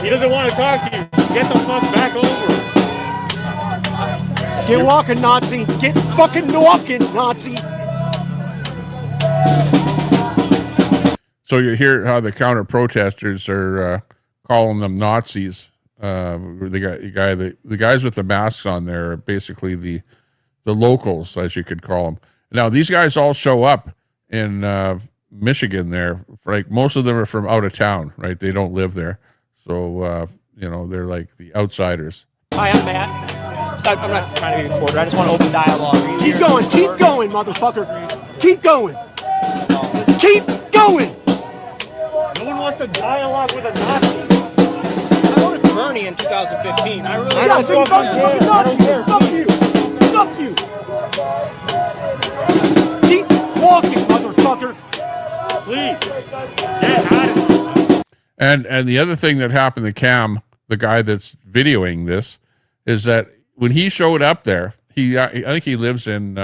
He doesn't want to talk to you. Get the fuck back over. Get walking, Nazi. Get fucking walking, Nazi. So you hear how the counter protesters are calling them Nazis. The guys with the masks on there are basically the locals, as you could call them. Now these guys all show up in Michigan there. Like most of them are from out of town, right? They don't live there, so they're like the outsiders. Hi, I'm Matt. I'm not trying to be a reporter. I just want to open dialogue. Keep going, motherfucker. Keep going. Keep going. No one wants to dialogue with a Nazi. I voted for Bernie in 2015. I really Yeah, so fuck you. Fuck you. Keep walking, motherfucker. Please. Get out of here. And the other thing that happened to Cam, the guy that's videoing this, is that when he showed up there, I think he lives in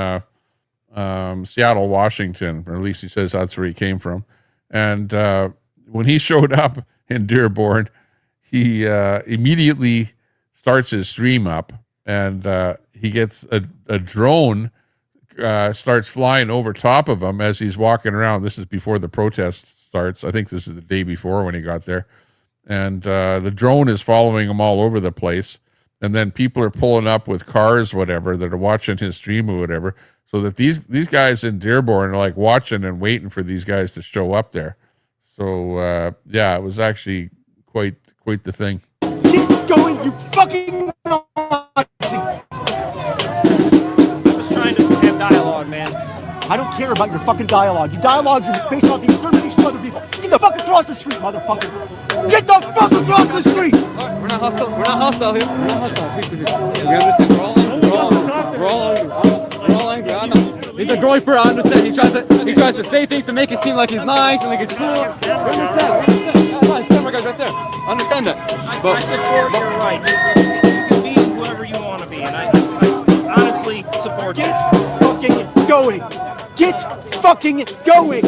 Seattle, Washington, or at least he says that's where he came from. And when he showed up in Dearborn, he immediately starts his stream up, and he gets a drone starts flying over top of him as he's walking around. This is before the protest starts. I think this is the day before when he got there. And the drone is following him all over the place. And then people are pulling up with cars, whatever, that are watching his stream or whatever. So that these guys in Dearborn are like watching and waiting for these guys to show up there. So yeah, it was actually quite the thing. Keep going, you fucking Nazi. I was trying to have dialogue, man. I don't care about your fucking dialogue. Your dialogues are based off the extermination of other people. Get the fuck across the street, motherfucker. Get the fuck across the street. We're not hostile. We're not hostile here. We're not hostile. We understand. We're all angry. I know. He's a groyper. I understand. He tries to say things to make it seem like he's nice and like he's cool. We understand. His camera guy's right there. I understand that. But I support your rights. You can be whoever you want to be, and I honestly support Get that. fucking going. Get fucking going.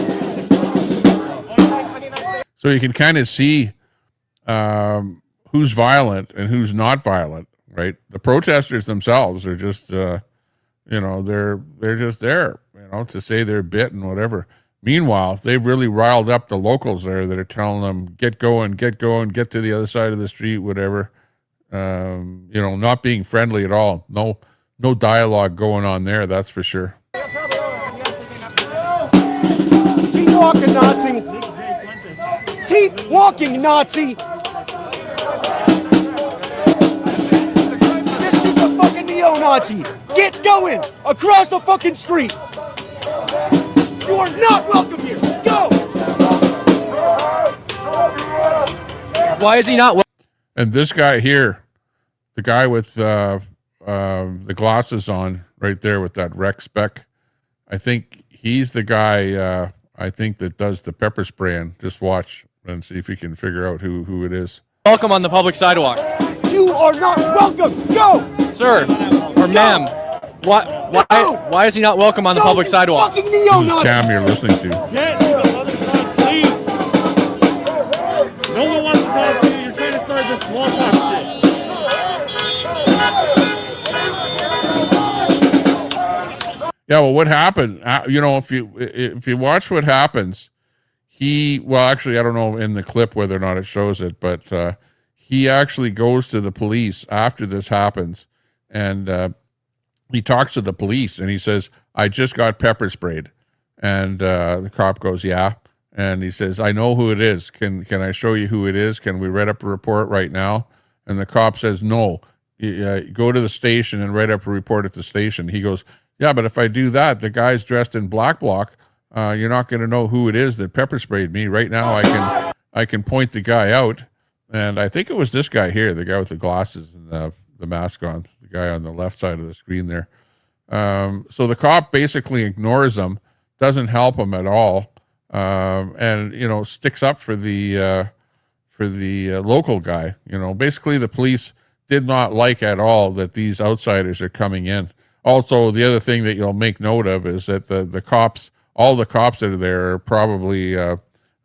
So you can kind of see who's violent and who's not violent, right? The protesters themselves are just, they're just there, to say their bit and whatever. Meanwhile, they've really riled up the locals there that are telling them, get going, get to the other side of the street, whatever. Not being friendly at all. No dialogue going on there, that's for sure. Keep walking, Nazi. Keep walking, Nazi. This is a fucking neo-Nazi. Get going across the fucking street. You are not welcome here. Go. Why is he not? And this guy here, the guy with the glasses on right there with that rec spec, I think he's the guy, I think, that does the pepper spraying. Just watch and see if you can figure out who it is. Welcome on the public sidewalk. You are not welcome. Go. Sir or ma'am, why is he not welcome on the public sidewalk? Fucking neo-Nazi. Cam you're listening to. Get to the other side, please. No one wants to talk to you. You're trying to start this small talk shit. Yeah, well, what happened? If you watch what happens, actually, I don't know in the clip whether or not it shows it, but he actually goes to the police after this happens, and he talks to the police, and he says, "I just got pepper sprayed," and the cop goes, "Yeah," and he says, "I know who it is. Can I show you who it is? Can we write up a report right now?" And the cop says, "No, go to the station and write up a report at the station." He goes, "Yeah, but if I do that, the guy's dressed in black bloc. You're not going to know who it is that pepper sprayed me. Right now, I can point the guy out." And I think it was this guy here, the guy with the glasses and the mask on, the guy on the left side of the screen there. So the cop basically ignores him, doesn't help him at all, and sticks up for the local guy. Basically the police did not like at all that these outsiders are coming in. Also, the other thing that you'll make note of is that the cops, all the cops that are there, are probably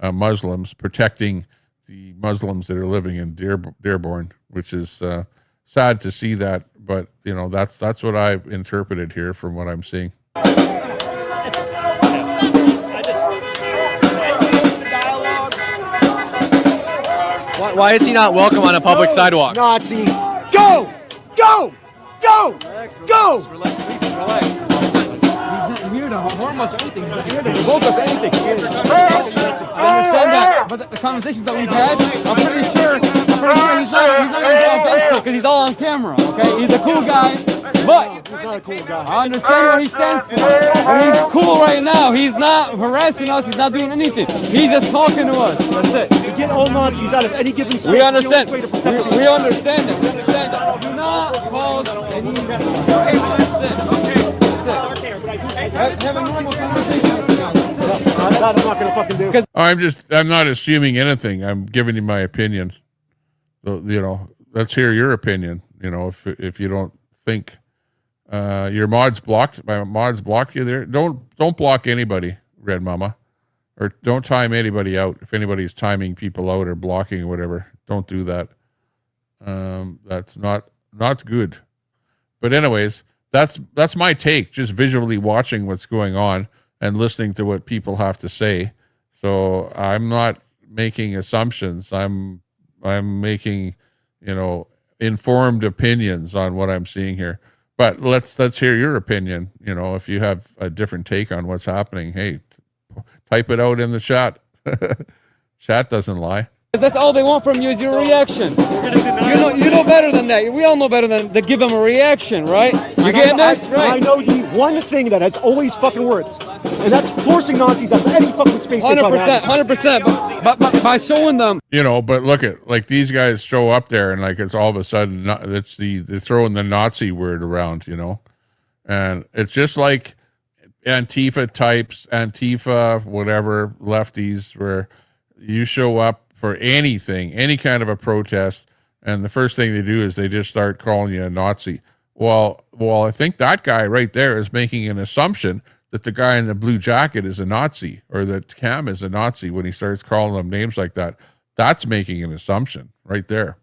Muslims protecting the Muslims that are living in Dearborn, which is sad to see that. But that's what I've interpreted here from what I'm seeing. Why is he not welcome on a public sidewalk? Nazi. Go. Go. Go. Go. Relax. He's not here to harm us or anything. He's not here to provoke us or anything. I understand that, but the conversations that we've had, I'm pretty sure he's not going to go against it because he's all on camera. Okay, he's a cool guy, but He's not a cool guy. I understand what he stands for. And he's cool right now. He's not harassing us. He's not doing anything. He's just talking to us. That's it. You get all Nazis out of any given space. We understand. Way to protect people. We understand that. We understand that. Do not cause any. That's it. That's it. Have a normal conversation. That I'm not gonna fucking do. I'm not assuming anything. I'm giving you my opinion. So, let's hear your opinion. If you don't think your mods blocked, my mods block you there. Don't block anybody, Red Mama, or don't time anybody out. If anybody's timing people out or blocking or whatever, don't do that. That's not good. But anyways, that's my take. Just visually watching what's going on and listening to what people have to say. So I'm not making assumptions. I'm making, informed opinions on what I'm seeing here. But let's hear your opinion. If you have a different take on what's happening, hey, type it out in the chat. Chat doesn't lie. That's all they want from you is your reaction. You know better than that. We all know better than to give them a reaction, right? You getting this? Right. I know the one thing that has always fucking worked, and that's forcing Nazis out of any fucking space they come at. 100%. But by showing them. But look at, like, these guys show up there and like it's all of a sudden they're throwing the Nazi word around, and it's just like Antifa types, whatever, lefties, where you show up for anything, any kind of a protest, and the first thing they do is they just start calling you a Nazi. Well, I think that guy right there is making an assumption that the guy in the blue jacket is a Nazi, or that Cam is a Nazi when he starts calling them names like that. That's making an assumption right there.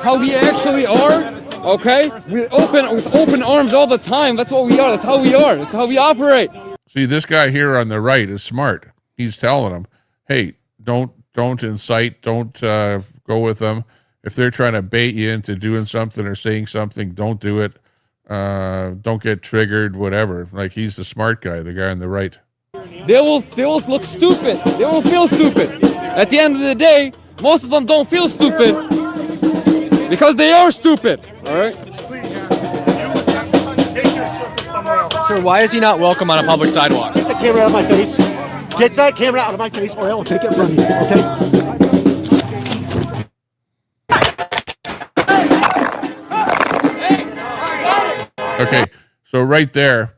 How we actually are, okay? With open arms all the time. That's what we are. That's how we are. That's how we operate. See, this guy here on the right is smart. he's telling them, hey, don't incite, don't go with them. If they're trying to bait you into doing something or saying something, don't do it. Don't get triggered, whatever. Like, he's the smart guy, the guy on the right. They will look stupid. They will feel stupid. At the end of the day, most of them don't feel stupid because they are stupid. All right. Sir, why is he not welcome on a public sidewalk? Get the camera out of my face. Get that camera out of my face, or I will take it from you. Okay. Okay, so right there,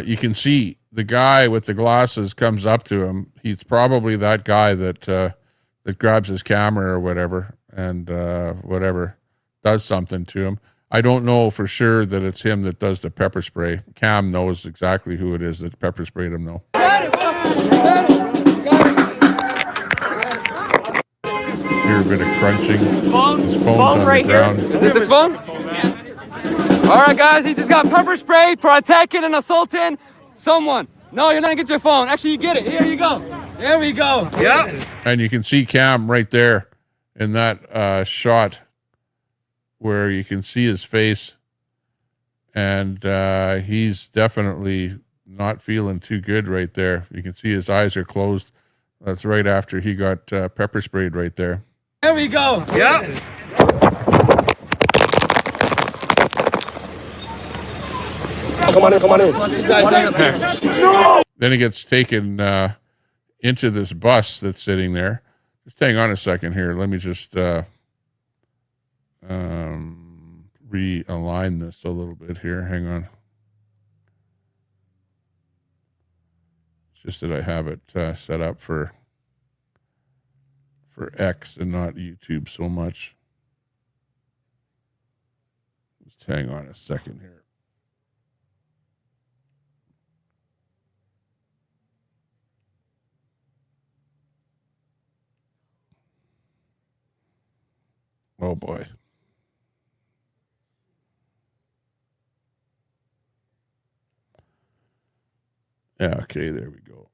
you can see the guy with the glasses comes up to him. He's probably that guy that grabs his camera or whatever, and whatever, does something to him. I don't know for sure that it's him that does the pepper spray. Cam knows exactly who it is that pepper sprayed him, though. Hear a bit of crunching. His phone's on right the ground. Is this his phone? All right, guys, he just got pepper sprayed for attacking and assaulting someone. No, you're not gonna get your phone. Actually, you get it. Here you go. There we go. Yep. And you can see Cam right there in that shot where you can see his face, and he's definitely not feeling too good right there. You can see his eyes are closed. That's right after he got pepper sprayed right there. There we go. Yep. Come on in. Then he gets taken into this bus that's sitting there. Just hang on a second here. Let me just realign this a little bit here. Hang on. It's just that I have it set up for X and not YouTube so much. Just hang on a second here. Oh boy. Yeah, okay, there we go.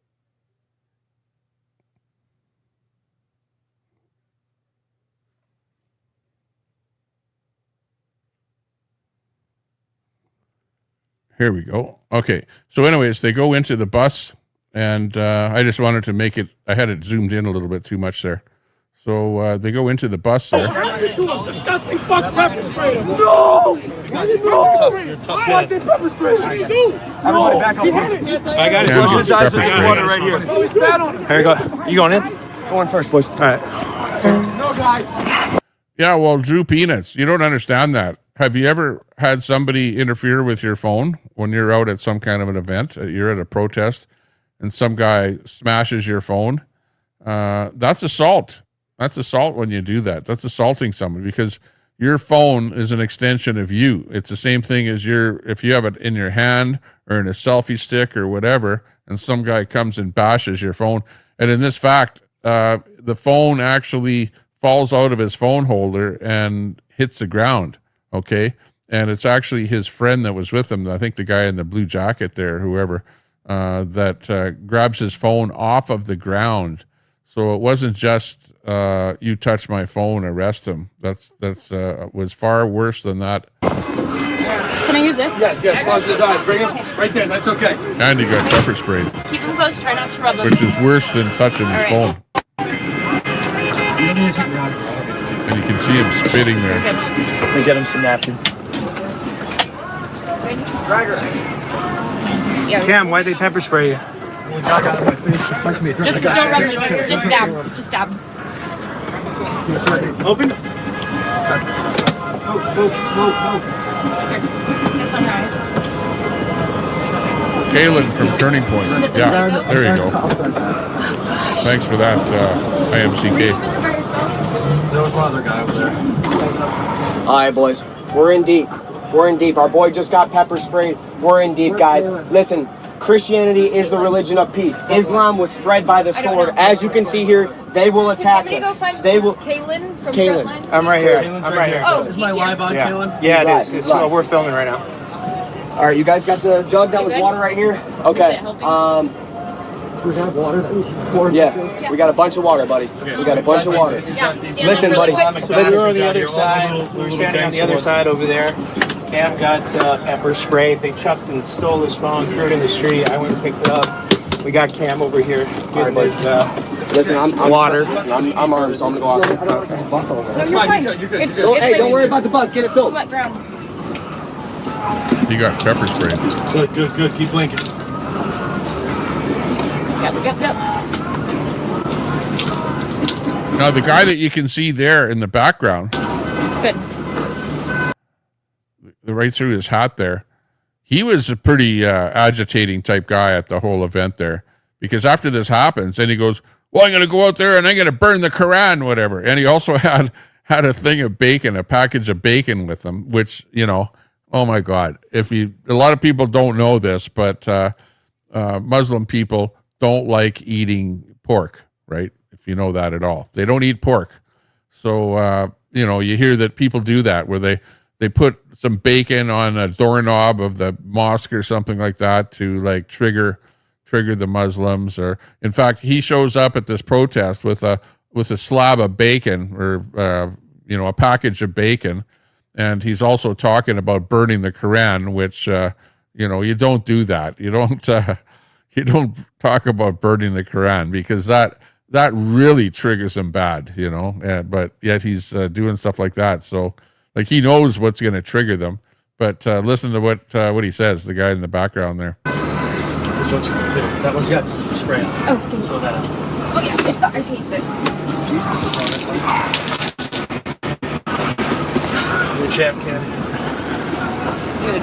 Here we go. Okay, so anyways, they go into the bus, and I just wanted to make it, I had it zoomed in a little bit too much there. So they go into the bus there. Disgusting fuck pepper spray him. No! Why did they pepper spray? What did he do? Everybody back up. I got Cam it. gets pepper sprayed. right here. Here you go. You going in? Go in first, boys. All right. Yeah, well, Drew Peanuts, you don't understand that. Have you ever had somebody interfere with your phone when you're out at some kind of an event? You're at a protest, and some guy smashes your phone? That's assault. That's assault when you do that. That's assaulting someone, because your phone is an extension of you. It's the same thing as if you have it in your hand or in a selfie stick or whatever, and some guy comes and bashes your phone. And in this fact, the phone actually falls out of his phone holder and hits the ground. Okay. And it's actually his friend that was with him. I think the guy in the blue jacket there, whoever, that grabs his phone off of the ground. So it wasn't just you touch my phone, arrest him. That's was far worse than that. Can I use this? Yes. Wash his eyes. Bring him right there. That's okay. And he got pepper sprayed, Keep them close. Try not to rub them. which is worse than touching his right. phone. And you can see him spitting there. Let me get him some napkins. Yeah. Cam, why'd they pepper spray you? Just don't rub them. Just stab. Just stab. Open. This one, guys. Kaylin from Turning Point. Yeah, there you go. Thanks for that, IMCK. There was one other guy over there. All right, boys. We're in deep. Our boy just got pepper sprayed. We're in deep, guys. Listen, Christianity is the religion of peace. Islam was spread by the sword. As you can see here, they will attack Can somebody go us. find They will. Kaylin from Kaylin. Frontline? I'm right here. Oh, Is my live on, Yeah. Kaylin? Yeah, it is. It's He's live. we're filming right now. All right, you guys got the jug that was water right here? Is Okay. it helping? We have water that we can pour. Yeah, we got a bunch of water, buddy. We got a bunch of water. Listen, buddy. We were on the other side. We were standing on the other side over there. Cam got pepper sprayed. They chucked and stole his phone, threw it in the street. I went and picked it up. We got Cam over here. Listen, I'm water. Listen, I'm armed, so I'm gonna go off. No, you're fine. It's Hey, don't worry about the bus. Get it sold. wet ground. He got pepper sprayed. Good. Keep blinking. Yep. Now, the guy that you can see there in the background, Good. right through his hat there, he was a pretty agitating type guy at the whole event there. Because after this happens, then he goes, well, I'm going to go out there and I'm going to burn the Quran, whatever. And he also had a thing of bacon, a package of bacon with him, which, you know, oh my God. A lot of people don't know this, but Muslim people don't like eating pork, right? If you know that at all. They don't eat pork. So, you know, you hear that people do that where they put some bacon on a doorknob of the mosque or something like that to like trigger the Muslims. Or in fact, he shows up at this protest with a slab of bacon or you know, a package of bacon, and he's also talking about burning the Quran, which you know, you don't do that. You don't talk about burning the Quran because that really triggers him bad, you know. But yet he's doing stuff like that. So like he knows what's going to trigger them. But listen to what he says. The guy in the background there. That one's got spray. Oh, throw that up. Oh yeah, I taste it. Good chap, Ken. Good.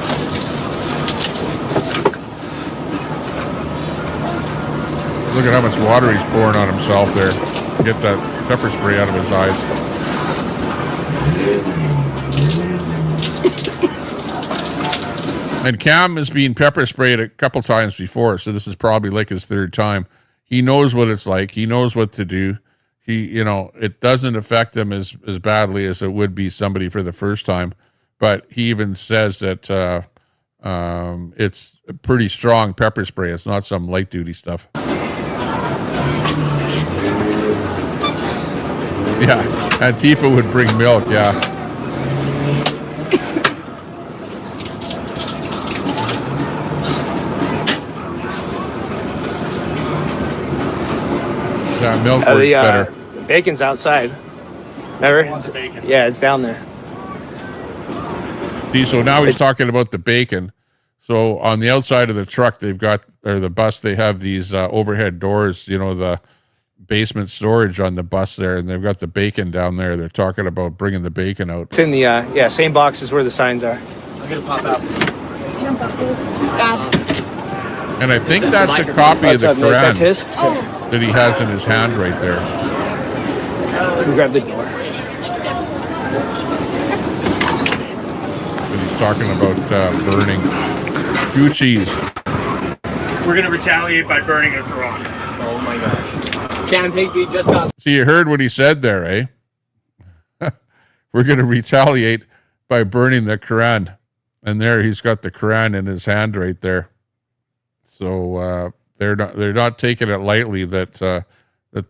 Look at how much water he's pouring on himself there. Get that pepper spray out of his eyes. And Cam has been pepper sprayed a couple times before, so this is probably like his third time. He knows what it's like. He knows what to do. You know, it doesn't affect him as badly as it would be somebody for the first time. But he even says that it's a pretty strong pepper spray. It's not some light duty stuff. Yeah, Antifa would bring milk, yeah. Yeah, milk works better. The bacon's outside. Remember? Yeah, it's down there. See, so now he's talking about the bacon. So on the outside of the truck, they've got, or the bus, they have these overhead doors, you know, the basement storage on the bus there, and they've got the bacon down there. They're talking about bringing the bacon out. It's in the, same boxes where the signs are. I'm going to pop out. And I think that's a copy of the Quran. That's his? That he has in his hand right there. We grab the door. And he's talking about burning Gucci's. We're going to retaliate by burning a Quran. Oh my God. Cam Higby just got. See, you heard what he said there, eh? We're going to retaliate by burning the Quran. And there he's got the Quran in his hand right there. So they're not taking it lightly that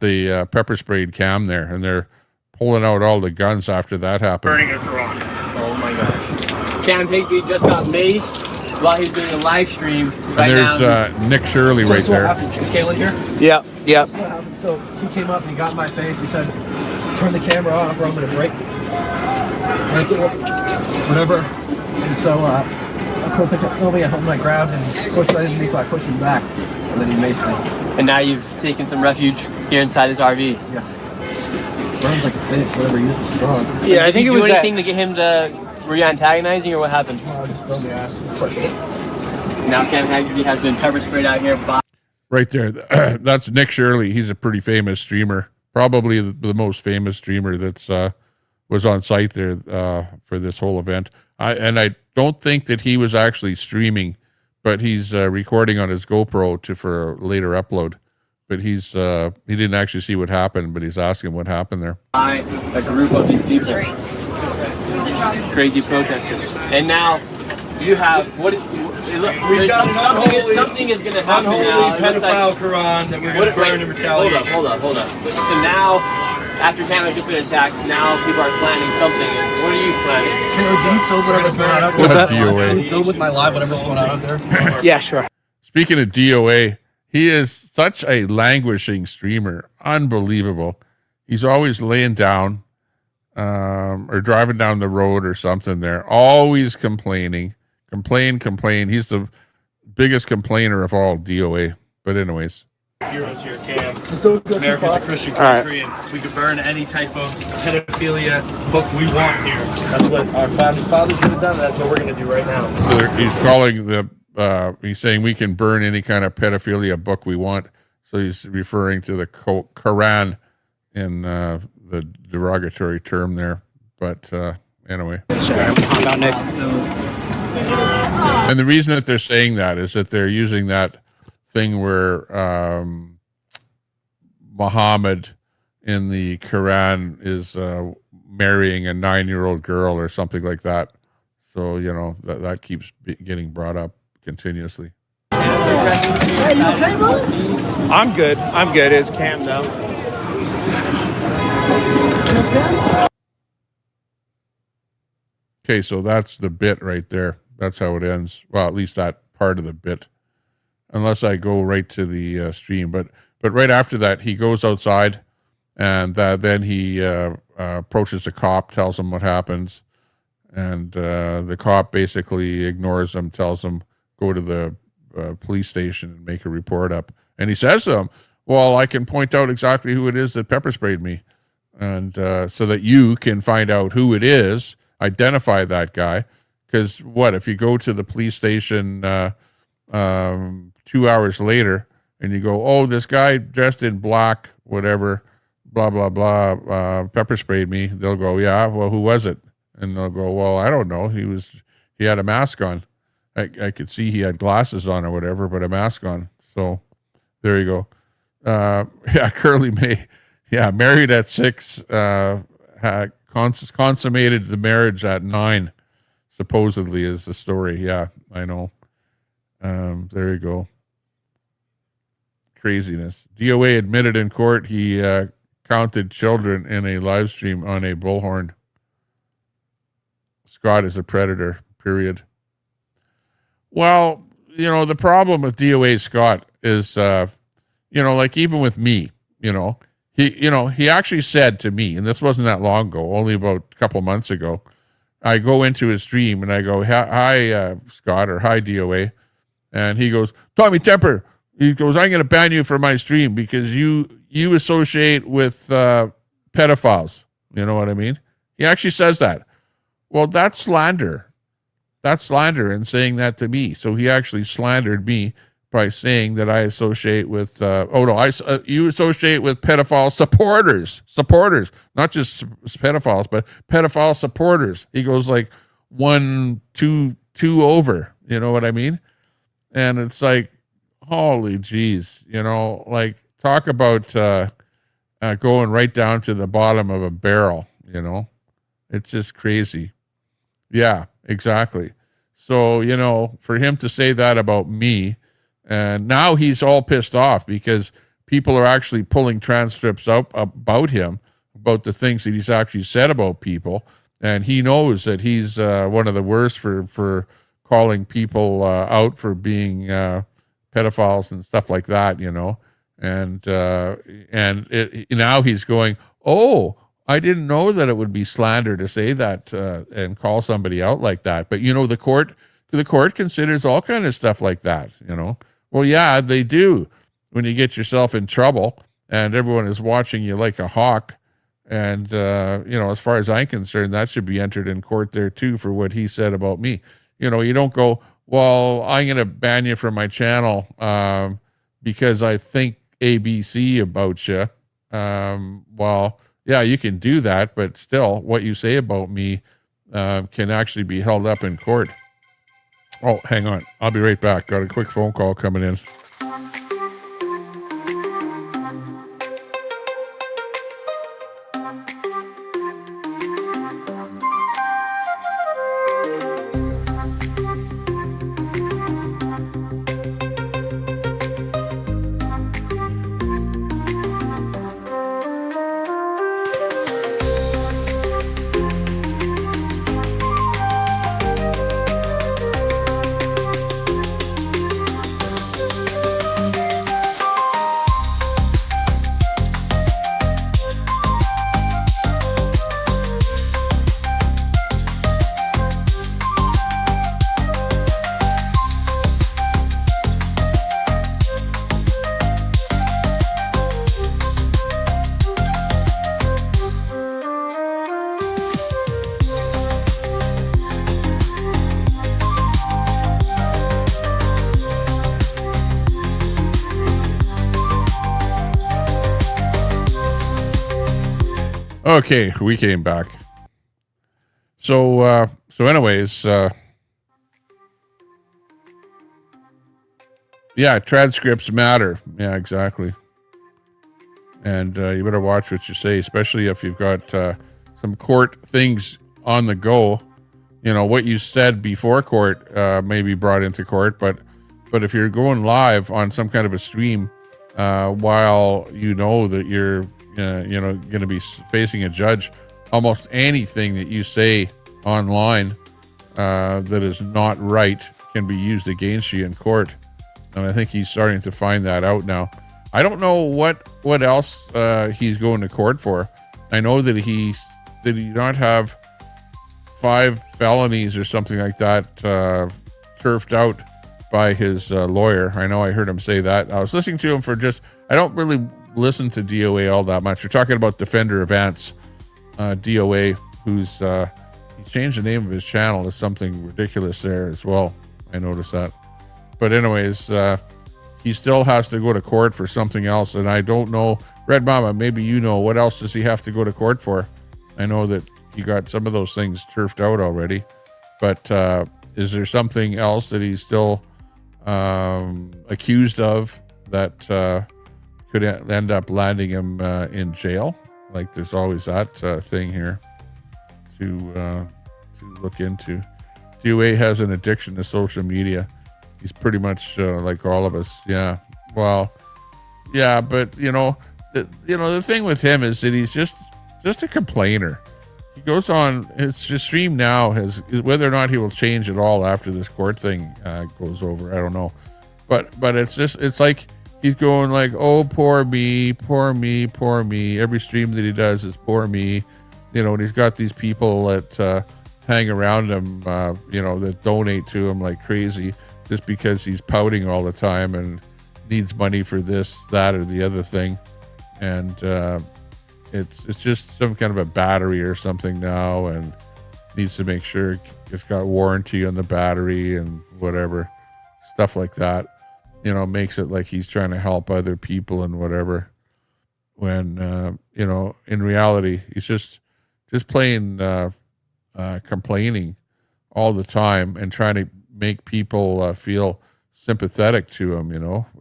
they pepper sprayed Cam there, and they're pulling out all the guns after that happened. Burning a Quran. Oh my God. Cam Higby just got maced while he's doing a live stream. Right and there's Nick Shirley right there. Is Kayla here? Yep. What happened? So he came up and he got in my face. He said, "Turn the camera off, or I'm going to break it, whatever." And so, of course, I kept filming at home. I grabbed and pushed right into me, so I pushed him back, and then he maced me. And now you've taken some refuge here inside this RV. Yeah. Burns like a bitch. Whatever he used was strong. Yeah, I think it was anything to get him to. Were you antagonizing or what happened? I just filmed the ass. Now Cam Haggerty has been pepper sprayed out here. Right there. That's Nick Shirley. He's a pretty famous streamer. Probably the most famous streamer that's was on site there for this whole event. I don't think that he was actually streaming, but he's recording on his GoPro for a later upload. But he didn't actually see what happened, but he's asking what happened there. A group of these people. Crazy protesters. And now You have what? We've got an something is going to happen now. unholy pedophile Quran that we're going to burn in retaliation. Hold up. So now, after Canada's just been attacked, now people are planning something. And what are you planning? Can you film whatever's going on out What's that? DOA. Can you film with my live whatever's going on out there? Yeah, sure. Speaking of DOA, he is such a languishing streamer. Unbelievable. He's always laying down or driving down the road or something there. Always complaining. Complain. He's the biggest complainer of all, DOA. But anyways. Heroes here, Cam. America's a Christian country, and we could burn any type of pedophilia book we want here. That's what our founding fathers would have done. That's what we're going to do right now. He's calling he's saying we can burn any kind of pedophilia book we want. So he's referring to the Quran in the derogatory term there. But anyway. And the reason that they're saying that is that they're using that thing where Muhammad in the Quran is marrying a 9-year-old girl or something like that. So, you know, that keeps getting brought up continuously. I'm good. Is Cam though? Okay, so that's the bit right there. That's how it ends. Well, at least that part of the bit. Unless I go right to the stream. But right after that, he goes outside, and then he approaches the cop, tells him what happens. And the cop basically ignores him, tells him, go to the police station and make a report up. And he says to him, well, I can point out exactly who it is that pepper sprayed me. And so that you can find out who it is, identify that guy. Because if you go to the police station 2 hours later and you go, oh, this guy dressed in black, whatever, blah, blah, blah, pepper sprayed me. They'll go, yeah, well, who was it? And they'll go, well, I don't know. He had a mask on. I could see he had glasses on or whatever, but a mask on. So there you go. Curly May. Yeah, married at 6, consummated the marriage at 9, supposedly is the story. Yeah, I know. There you go. Craziness. DOA admitted in court he counted children in a live stream on a bullhorn. Scott is a predator, period. Well, you know, the problem with DOA Scott is, you know, like even with me, he actually said to me, and this wasn't that long ago, only about a couple months ago, I go into his stream and I go, hi, Scott, or hi, DOA. And he goes, Tommy Temper. He goes, I'm going to ban you from my stream because you associate with pedophiles. You know what I mean? He actually says that. Well, that's slander. That's slander and saying that to me. So he actually slandered me by saying that I associate with, you associate with pedophile supporters, not just pedophiles, but pedophile supporters. He goes like 1, 2 over, you know what I mean? And it's like, holy geez, like talk about going right down to the bottom of a barrel, it's just crazy. Yeah, exactly. So, for him to say that about me, and now he's all pissed off because people are actually pulling transcripts up about him, about the things that he's actually said about people. And he knows that he's one of the worst for calling people out for being pedophiles and stuff like that, And now he's going, oh, I didn't know that it would be slander to say that and call somebody out like that. But the court considers all kind of stuff like that. Well, yeah, they do. When you get yourself in trouble and everyone is watching you like a hawk, and as far as I'm concerned, that should be entered in court there too for what he said about me. You don't go, well, I'm going to ban you from my channel because I think ABC about you. Well, yeah, you can do that, but still, what you say about me can actually be held up in court. Oh, hang on. I'll be right back. Got a quick phone call coming in. Okay, we came back. So anyways, yeah, transcripts matter. Yeah, exactly. And you better watch what you say, especially if you've got some court things on the go. You know, what you said before court may be brought into court, but if you're going live on some kind of a stream while you know that you're going to be facing a judge, almost anything that you say online that is not right can be used against you in court. And I think he's starting to find that out now. I don't know what else he's going to court for. I know that did he not have 5 felonies or something like that turfed out by his lawyer. I know I heard him say that. I was listening to him I don't really listen to DOA all that much. We're talking about Defender of Ants, DOA, who's he changed the name of his channel to something ridiculous there as well. I noticed that. But anyways, he still has to go to court for something else. And I don't know, Red Mama, maybe you know, what else does he have to go to court for? I know that you got some of those things turfed out already, but is there something else that he's still accused of that could end up landing him in jail? Like, there's always that thing here to look into. DOA has an addiction to social media. He's pretty much like all of us. Yeah. Well, yeah, but the thing with him is that he's just a complainer. He goes on his stream now whether or not he will change at all after this court thing goes over, I don't know. But it's like he's going like, oh, poor me, poor me, poor me. Every stream that he does is poor me. And he's got these people that hang around him, that donate to him like crazy just because he's pouting all the time and needs money for this, that, or the other thing. And it's just some kind of a battery or something now, and needs to make sure it's got warranty on the battery and whatever stuff like that. Makes it like he's trying to help other people and whatever, when in reality he's just plain complaining all the time and trying to make people feel sympathetic to him,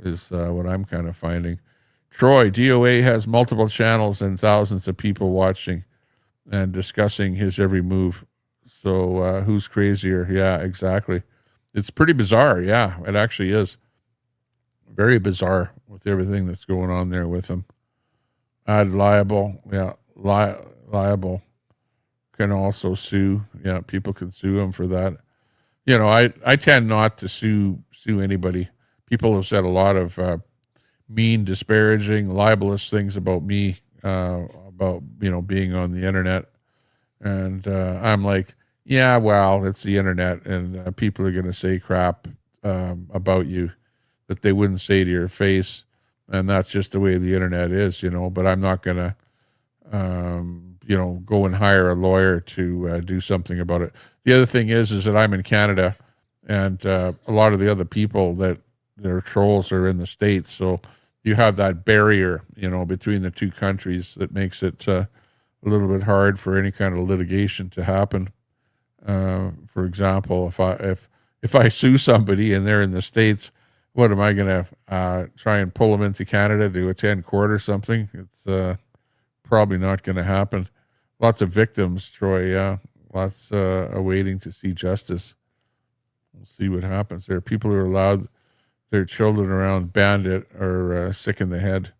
is what I'm kind of finding. Troy, DOA has multiple channels and thousands of people watching and discussing his every move. So who's crazier? Yeah, exactly. It's pretty bizarre. Yeah, it actually is. Very bizarre with everything that's going on there with him. Add liable. Yeah, liable. Can also sue. Yeah, people can sue him for that. I tend not to sue anybody. People have said a lot of mean, disparaging, libelous things about me, about being on the internet, and I'm like, yeah, well, it's the internet, and people are going to say crap about you that they wouldn't say to your face, and that's just the way the internet is, But I'm not going to, go and hire a lawyer to do something about it. The other thing is that I'm in Canada, and a lot of the other people that are trolls are in the States, so you have that barrier, between the two countries that makes it a little bit hard for any kind of litigation to happen. For example, if I sue somebody and they're in the States, what am I going to try and pull them into Canada to attend court or something? It's probably not going to happen. Lots of victims, Troy. Yeah, lots awaiting to see justice. We'll see what happens. There are people who are allowed their children around Bandit are sick in the head.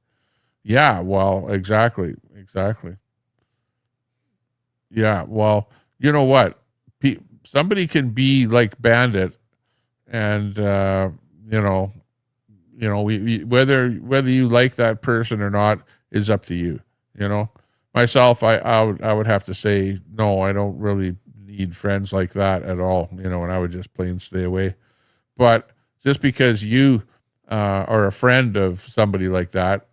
Yeah, well, exactly. Yeah, well, you know what? Somebody can be like Bandit, and we whether you like that person or not is up to you. Myself, I would have to say no. I don't really need friends like that at all. And I would just plain stay away. But just because you are a friend of somebody like that,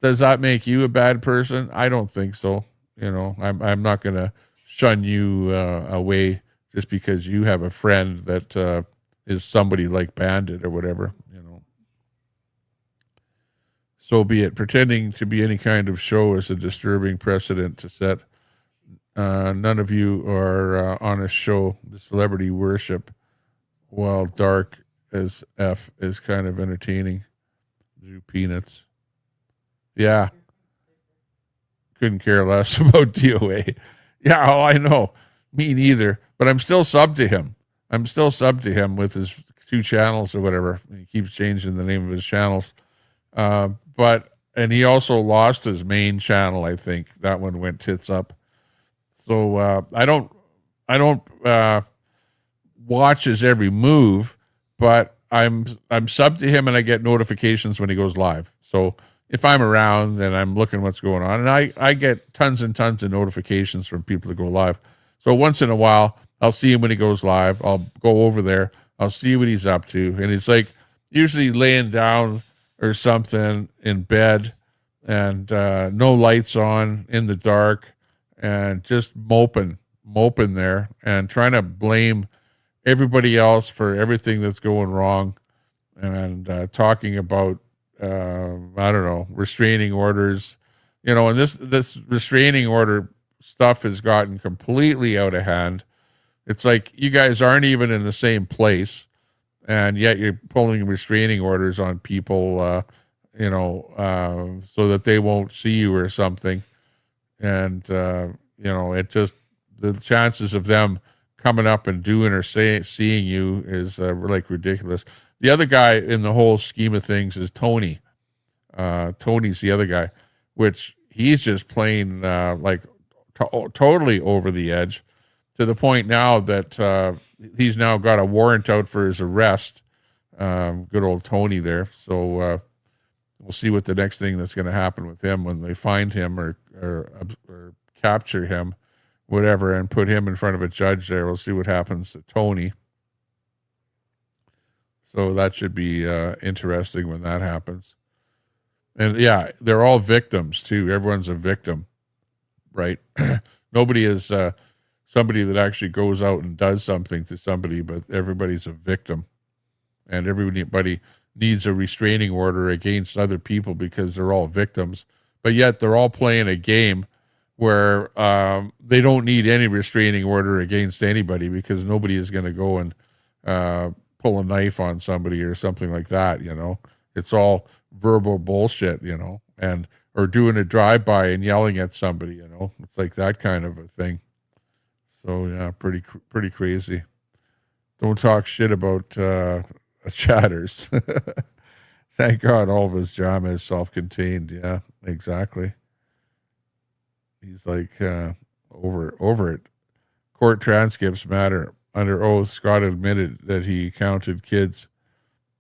does that make you a bad person? I don't think so. I'm not going to shun you away just because you have a friend that is somebody like Bandit or whatever. so be it. Pretending to be any kind of show is a disturbing precedent to set. None of you are on a show. The celebrity worship, while dark as F, is kind of entertaining. Do peanuts. Yeah. Couldn't care less about DOA. Yeah, oh, I know. Me neither. But I'm still sub to him. I'm still sub to him with his 2 channels or whatever. He keeps changing the name of his channels. And he also lost his main channel, I think. That one went tits up. So I don't watch his every move, but I'm sub to him and I get notifications when he goes live. So if I'm around, then I'm looking what's going on. And I get tons and tons of notifications from people that go live. So once in a while, I'll see him when he goes live. I'll go over there. I'll see what he's up to. And it's like usually laying down or something in bed and no lights on, in the dark, and just moping there and trying to blame everybody else for everything that's going wrong, and talking about I don't know, restraining orders, and this restraining order stuff has gotten completely out of hand. It's like you guys aren't even in the same place, and yet you're pulling restraining orders on people, so that they won't see you or something. And it just, the chances of them coming up and doing or seeing you is like ridiculous. The other guy in the whole scheme of things is Tony. Tony's the other guy, which he's just playing totally over the edge, to the point now that he's now got a warrant out for his arrest. Good old Tony there. So we'll see what the next thing that's going to happen with him when they find him or capture him, whatever, and put him in front of a judge there. We'll see what happens to Tony. So that should be interesting when that happens. And yeah, they're all victims too. Everyone's a victim, right? Nobody is somebody that actually goes out and does something to somebody, but everybody's a victim. And everybody needs a restraining order against other people because they're all victims. But yet they're all playing a game where they don't need any restraining order against anybody, because nobody is going to go and pull a knife on somebody or something like that. It's all verbal bullshit, and or doing a drive-by and yelling at somebody. It's like that kind of a thing. So yeah, pretty crazy. Don't talk shit about chatters. Thank God all of his drama is self-contained. Yeah, exactly. He's like over it. Court transcripts matter. Under oath, Scott admitted that he counted kids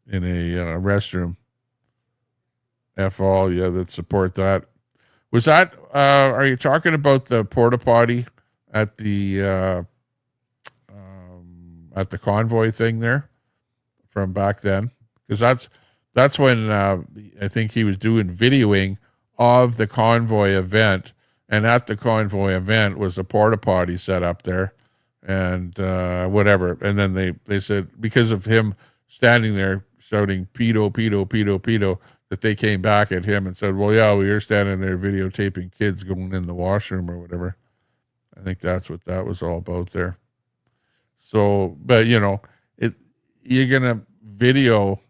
in a restroom. F all, yeah, that support that. Was that, are you talking about the porta potty at the convoy thing there from back then? Because that's when I think he was doing videoing of the convoy event, and at the convoy event was a porta potty set up there, and whatever. And then they said, because of him standing there shouting pedo, pedo, pedo, pedo, that they came back at him and said, well, yeah, we were standing there videotaping kids going in the washroom or whatever. I think that's what that was all about there. So, but you're going to video,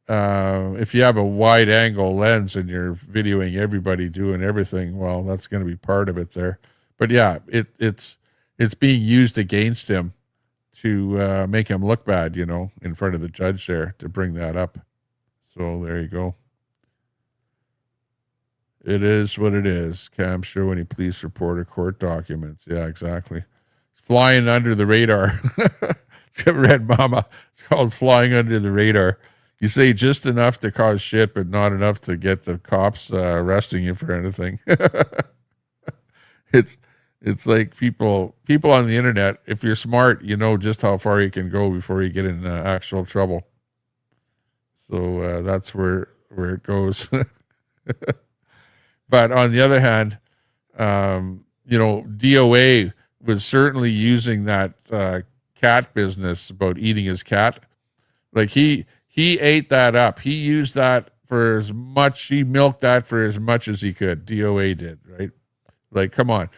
if you have a wide angle lens and you're videoing everybody doing everything, well, that's going to be part of it there. But yeah, it's being used against him to make him look bad, in front of the judge there, to bring that up. So there you go. It is what it is. Cam Sherwin, police reporter, court documents. Yeah, exactly. Flying under the radar. Red Mama. It's called flying under the radar. You say just enough to cause shit, but not enough to get the cops arresting you for anything. It's like people on the internet, if you're smart, you know just how far you can go before you get in actual trouble. So that's where it goes. But on the other hand, DOA was certainly using that cat business about eating his cat. Like he ate that up. He used that for as much. He milked that for as much as he could. DOA did, right? Like, come on.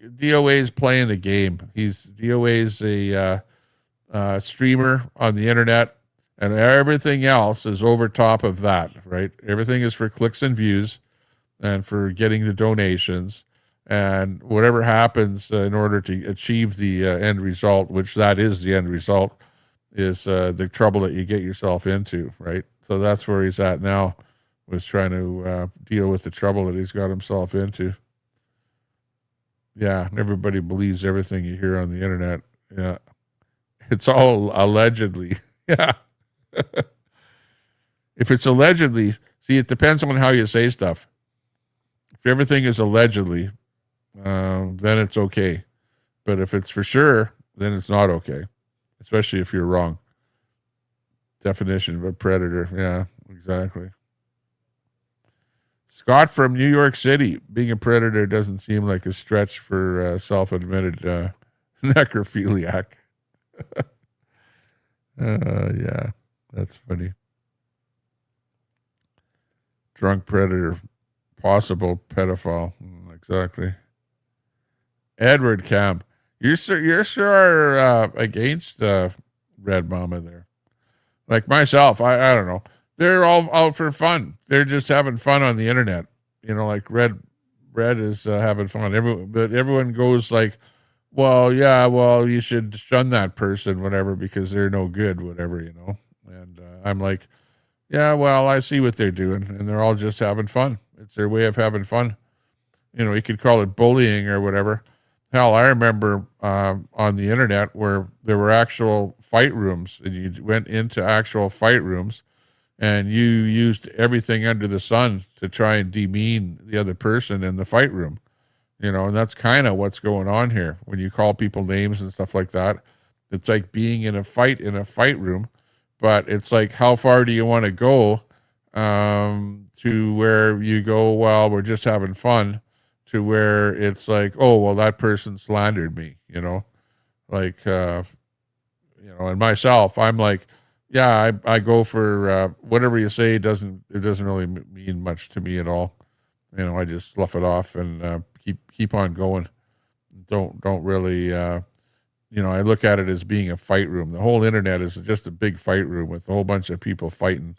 DOA is playing the game. DOA is a streamer on the internet, and everything else is over top of that, right? Everything is for clicks and views and for getting the donations, and whatever happens in order to achieve the end result, which that is the end result, is the trouble that you get yourself into, right? So that's where he's at now, was trying to deal with the trouble that he's got himself into. Yeah, everybody believes everything you hear on the internet. Yeah. It's all allegedly. Yeah. If it's allegedly, see, it depends on how you say stuff. If everything is allegedly, then it's okay. But if it's for sure, then it's not okay, especially if you're wrong. Definition of a predator. Yeah, exactly. Scott from New York City. Being a predator doesn't seem like a stretch for self-admitted necrophiliac. Yeah, that's funny. Drunk predator, possible pedophile. Exactly. Edward Cam, you're sure against Red Mama there. Like myself, I don't know. They're all out for fun. They're just having fun on the internet. You know, like Red is having fun. Everyone goes like, well, yeah, well, you should shun that person, whatever, because they're no good, whatever, you know. And I'm like, yeah, well, I see what they're doing, and they're all just having fun. It's their way of having fun. You know, you could call it bullying or whatever. Hell, I remember on the internet where there were actual fight rooms, and you went into actual fight rooms, and you used everything under the sun to try and demean the other person in the fight room. You know, and that's kind of what's going on here. When you call people names and stuff like that, it's like being in a fight room, but it's like, how far do you want to go to where you go, well, we're just having fun, to where it's like, oh, well, that person slandered me, you know, like, you know, and myself, I'm like, yeah, I go for whatever you say. It doesn't really mean much to me at all. You know, I just slough it off and keep on going. Don't really, you know, I look at it as being a fight room. The whole internet is just a big fight room with a whole bunch of people fighting.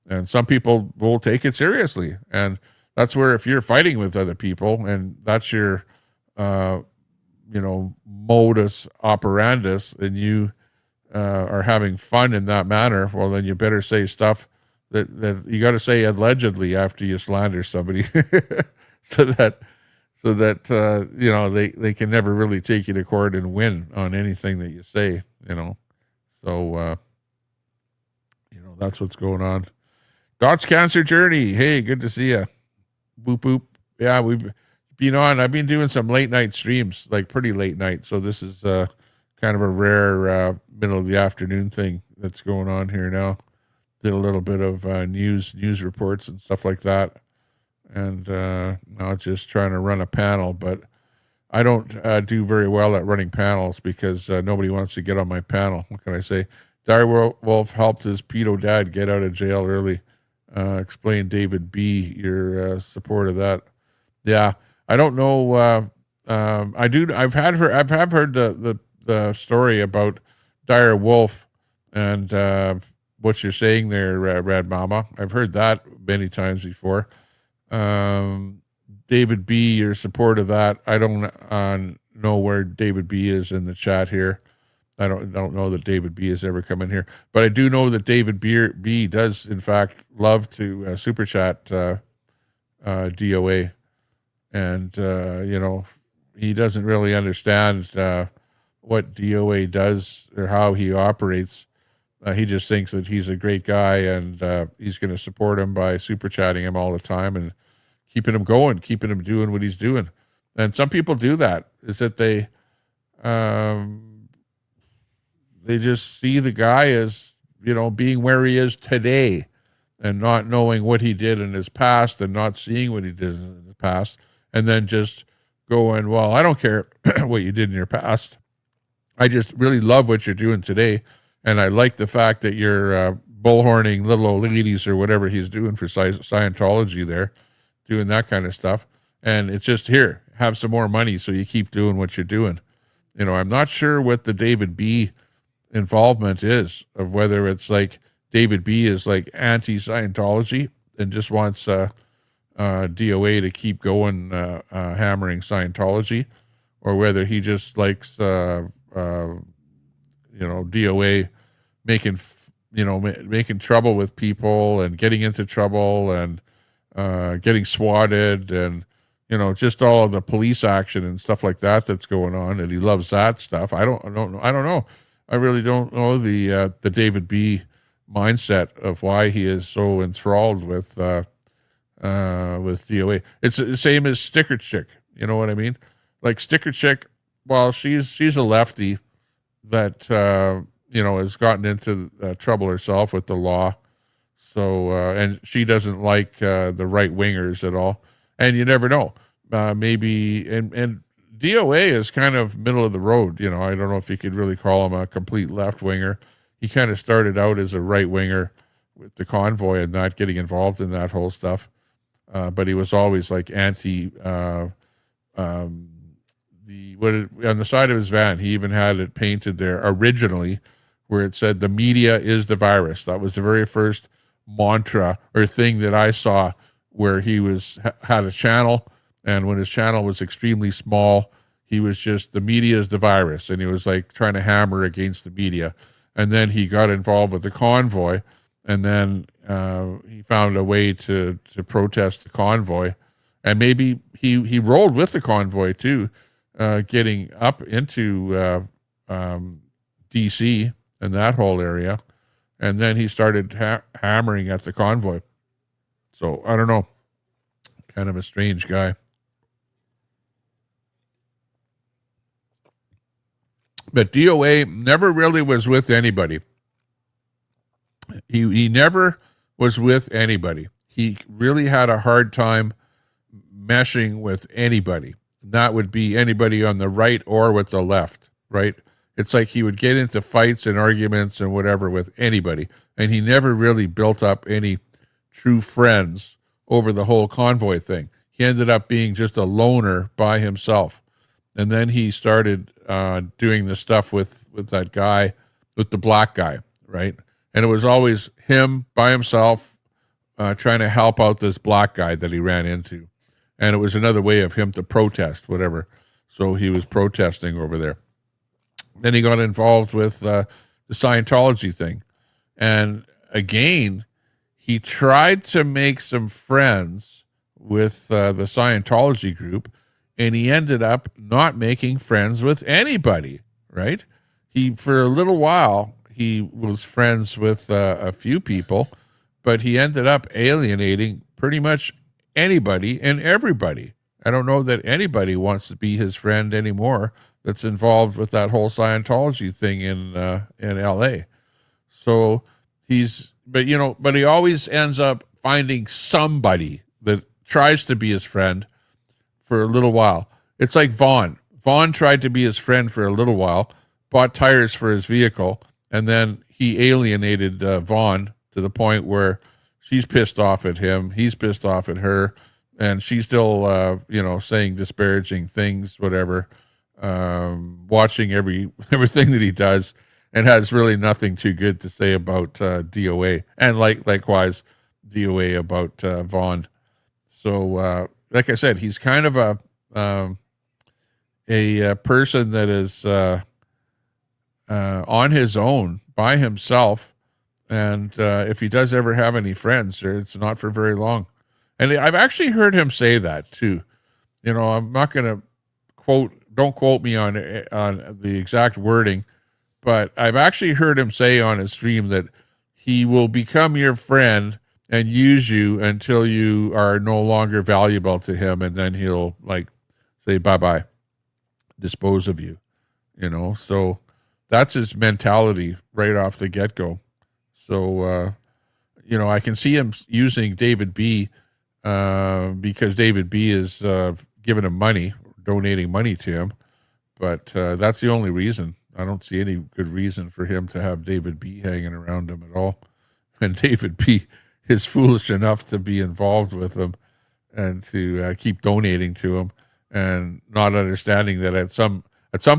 And some people will take it seriously. And that's where, if you're fighting with other people and that's your, you know, modus operandus, and you are having fun in that manner, well, then you better say stuff that you got to say allegedly after you slander somebody, so that you know, they can never really take you to court and win on anything that you say, you know. So you know, that's what's going on. Dot's Cancer Journey, hey, good to see you. Boop boop. Yeah, we've been on. I've been doing some late night streams, like pretty late night, so this is kind of a rare middle of the afternoon thing that's going on here now. Did a little bit of news reports and stuff like that, and now just trying to run a panel. But I don't do very well at running panels because nobody wants to get on my panel. What can I say? Dire Wolf helped his pedo dad get out of jail early. Explain David B. your support of that. Yeah, I don't know. I do. I've heard the story about Dire Wolf and what you're saying there, Rad Mama. I've heard that many times before. David B., your support of that. I don't know where David B. is in the chat here. I don't know that David B. has ever come in here, but I do know that David B. does, in fact, love to super chat DOA, and you know, he doesn't really understand what DOA does or how he operates. He just thinks that he's a great guy, and he's going to support him by super chatting him all the time and keeping him going, keeping him doing what he's doing. And some people do that, is that they just see the guy as, you know, being where he is today and not knowing what he did in his past and not seeing what he did in his past, and then just going, well, I don't care what you did in your past. I just really love what you're doing today. And I like the fact that you're bullhorning little old ladies or whatever he's doing for Scientology there, doing that kind of stuff. And it's just, here, have some more money so you keep doing what you're doing. You know, I'm not sure what the David B involvement is, of whether it's like David B is like anti-Scientology and just wants DOA to keep going, hammering Scientology, or whether he just likes, DOA making trouble with people and getting into trouble and getting swatted and, just all of the police action and stuff like that that's going on. And he loves that stuff. I don't know. I really don't know the David B mindset of why he is so enthralled with DOA. It's the same as Sticker Chick. You know what I mean? Like Sticker Chick, well, she's a lefty that, has gotten into trouble herself with the law. So, and she doesn't like the right wingers at all. And you never know. Maybe, and DOA is kind of middle of the road. I don't know if you could really call him a complete left winger. He kind of started out as a right winger with the convoy and not getting involved in that whole stuff. But he was always like anti, on the side of his van, he even had it painted there originally where it said, "The media is the virus." That was the very first mantra or thing that I saw, where he had a channel, and when his channel was extremely small, he was just, "The media is the virus," and he was like trying to hammer against the media. And then he got involved with the convoy, and then he found a way to protest the convoy, and maybe he rolled with the convoy too, getting up into DC and that whole area, and then he started hammering at the convoy. So I don't know, kind of a strange guy. But DOA never really was with anybody. He never was with anybody. He really had a hard time meshing with anybody. That would be anybody on the right or with the left, right? It's like he would get into fights and arguments and whatever with anybody. And he never really built up any true friends over the whole convoy thing. He ended up being just a loner by himself. And then he started doing the stuff with that guy, with the black guy, right? And it was always him by himself trying to help out this black guy that he ran into. And it was another way of him to protest, whatever. So he was protesting over there. Then he got involved with the Scientology thing. And again, he tried to make some friends with the Scientology group, and he ended up not making friends with anybody, right? For a little while, he was friends with a few people, but he ended up alienating pretty much anybody and everybody. I don't know that anybody wants to be his friend anymore that's involved with that whole Scientology thing in LA. So but he always ends up finding somebody that tries to be his friend for a little while. It's like Vaughn. Vaughn tried to be his friend for a little while, bought tires for his vehicle, and then he alienated Vaughn to the point where she's pissed off at him, he's pissed off at her, and she's still, saying disparaging things, whatever, watching everything that he does, and has really nothing too good to say about DOA, and likewise DOA about Vaughn. So, like I said, he's kind of a person that is on his own, by himself, and if he does ever have any friends, it's not for very long. And I've actually heard him say that too. I'm not going to don't quote me on the exact wording, but I've actually heard him say on his stream that he will become your friend and use you until you are no longer valuable to him, and then he'll say bye-bye, dispose of you, So that's his mentality right off the get-go. So, I can see him using David B because David B is giving him money, donating money to him. But that's the only reason. I don't see any good reason for him to have David B hanging around him at all. and David B is foolish enough to be involved with them and to keep donating to him, and not understanding that at some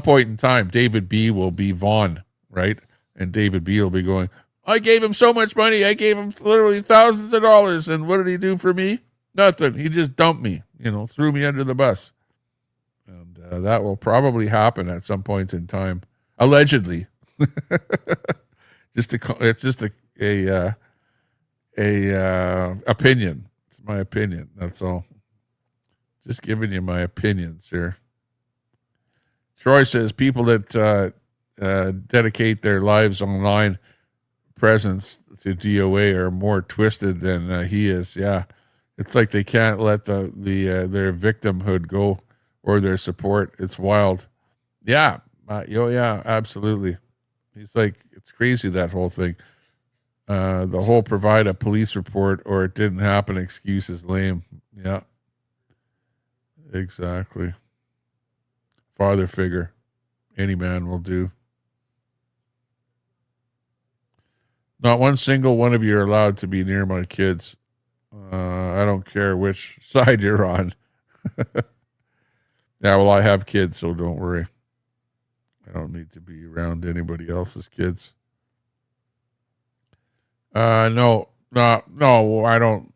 point in time, David B will be Vaughn, right? And David B will be going, I gave him so much money. I gave him literally thousands of dollars. And what did he do for me? Nothing. He just dumped me, threw me under the bus. And that will probably happen at some point in time, allegedly. It's just a opinion. It's my opinion. That's all. Just giving you my opinions here. Troy says people that dedicate their lives online presence to DOA are more twisted than he is. Yeah, it's like they can't let their victimhood go or their support. It's wild. Yeah, yeah, absolutely. He's like, it's crazy, that whole thing. The whole provide a police report or it didn't happen excuse is lame. Yeah, exactly. Father figure, any man will do. Not one single one of you are allowed to be near my kids. I don't care which side you're on. Yeah, well, I have kids, so don't worry. I don't need to be around anybody else's kids. No, I don't.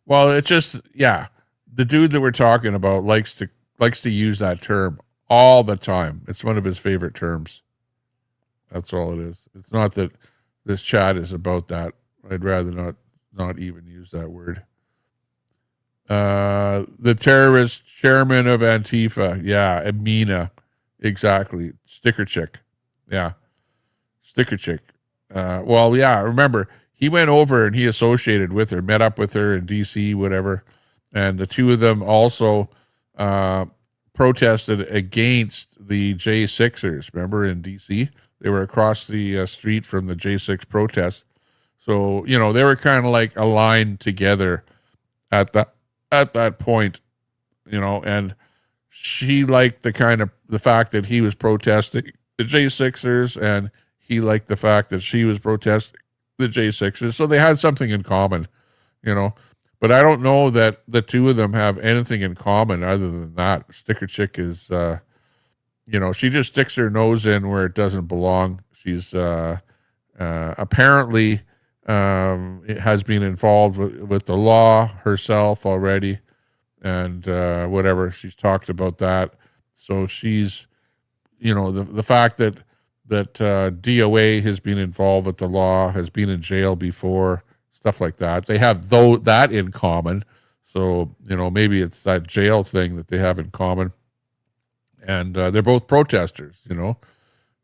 Well, it's just, yeah, the dude that we're talking about likes to use that term all the time. It's one of his favorite terms. That's all it is. It's not that this chat is about that. I'd rather not even use that word. The terrorist chairman of Antifa. Yeah, Amina. Exactly. Sticker chick. Yeah. Sticker chick. Well, yeah, remember, he went over and he associated with her, met up with her in D.C., whatever. And the two of them also protested against the J6ers. Remember, in D.C.? They were across the street from the J6 protest. So, they were kind of like aligned together at that point, and she liked the fact that he was protesting the J6ers, and he liked the fact that she was protesting the J6ers. So they had something in common, but I don't know that the two of them have anything in common other than that. Sticker chick is, she just sticks her nose in where it doesn't belong. She's apparently has been involved with the law herself already, and whatever, she's talked about that. So she's, the fact that DOA has been involved with the law, has been in jail before, stuff like that. They have that in common. So, maybe it's that jail thing that they have in common. And they're both protesters,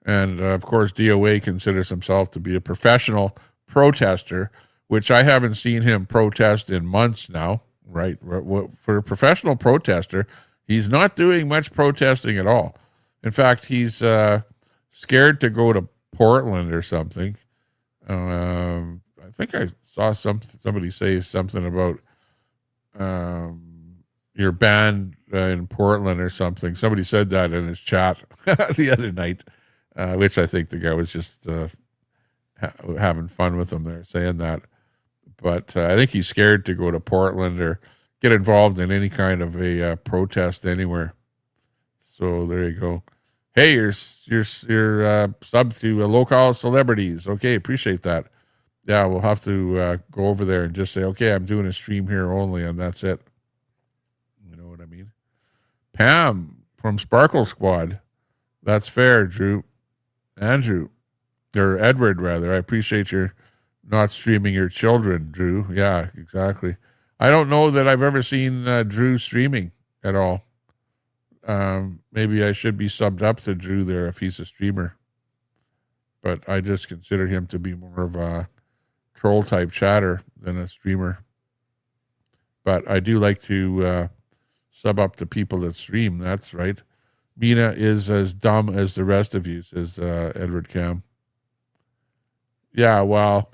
and of course DOA considers himself to be a professional protester, which I haven't seen him protest in months now, right? For a professional protester, he's not doing much protesting at all. In fact, he's scared to go to Portland or something. I think I saw somebody say something about your band in Portland or something. Somebody said that in his chat the other night, which I think the guy was just having fun with him there, saying that. But I think he's scared to go to Portland or get involved in any kind of a protest anywhere. So there you go. Hey, you're sub to local celebrities. Okay, appreciate that. Yeah, we'll have to go over there and just say, okay, I'm doing a stream here only, and that's it. You know what I mean? Pam from Sparkle Squad. That's fair, Drew. Andrew, or Edward, rather. I appreciate your not streaming your children, Drew. Yeah, exactly. I don't know that I've ever seen Drew streaming at all. Maybe I should be subbed up to Drew there if he's a streamer. But I just consider him to be more of a troll-type chatter than a streamer. But I do like to sub up to people that stream. That's right. Mina is as dumb as the rest of you, says Edward Cam. Yeah, well,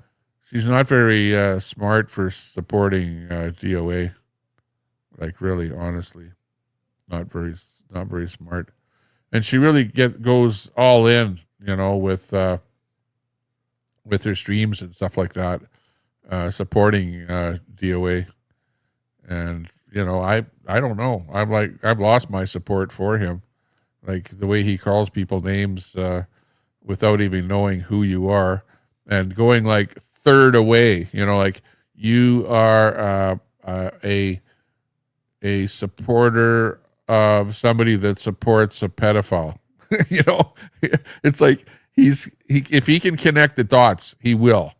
she's not very smart for supporting DOA. Like, really, honestly, not very smart. And she really goes all in, with her streams and stuff like that. supporting DOA. And, you know, I don't know. I've lost my support for him. Like the way he calls people names without even knowing who you are, and going like third away, you know, like you are a supporter of somebody that supports a pedophile. You know, it's like if he can connect the dots, he will,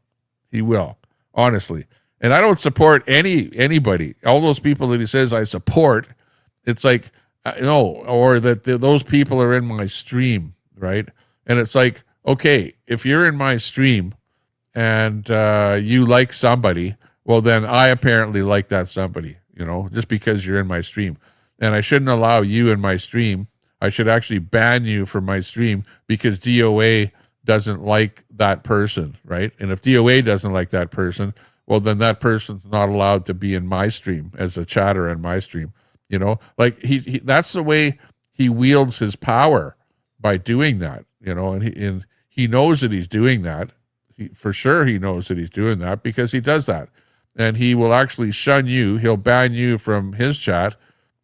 honestly. And I don't support anybody. All those people that he says I support, it's like no, or that those people are in my stream, right? And it's like, okay, if you're in my stream and you like somebody, well, then I apparently like that somebody, you know, just because you're in my stream. And I shouldn't allow you in my stream. I should actually ban you from my stream because DOA doesn't like that person, right? And if DOA doesn't like that person, well, then that person's not allowed to be in my stream as a chatter in my stream. You know, like he that's the way he wields his power, by doing that, you know, and he knows that he's doing that. For sure he knows that he's doing that because he does that. And he will actually shun you. He'll ban you from his chat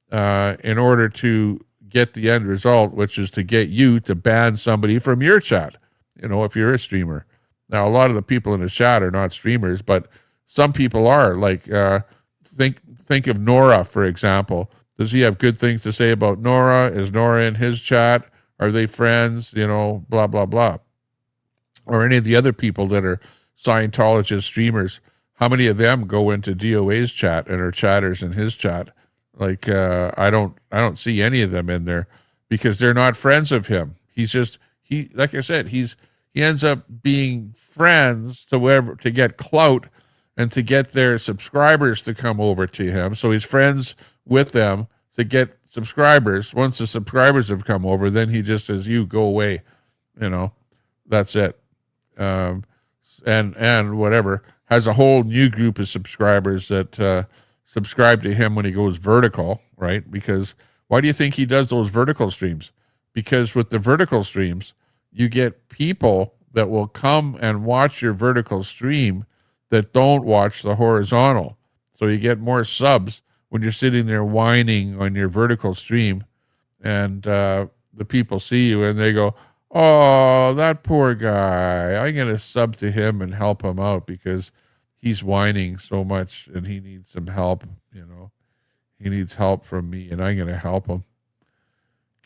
in order to get the end result, which is to get you to ban somebody from your chat, you know, if you're a streamer. Now, a lot of the people in the chat are not streamers, but some people are. Like, think of Nora, for example. Does he have good things to say about Nora? Is Nora in his chat? Are they friends? You know, blah, blah, blah. Or any of the other people that are Scientologist streamers. How many of them go into DOA's chat and are chatters in his chat? Like, I don't see any of them in there because they're not friends of him. He's just, like I said, he ends up being friends to get clout and to get their subscribers to come over to him. So he's friends with them to get subscribers. Once the subscribers have come over, then he just says, you go away. You know, that's it. And whatever, has a whole new group of subscribers that subscribe to him when he goes vertical, right? Because why do you think he does those vertical streams? Because with the vertical streams, you get people that will come and watch your vertical stream that don't watch the horizontal. So you get more subs when you're sitting there whining on your vertical stream, and the people see you and they go, oh, that poor guy, I'm going to sub to him and help him out because he's whining so much and he needs some help, you know. He needs help from me and I'm going to help him.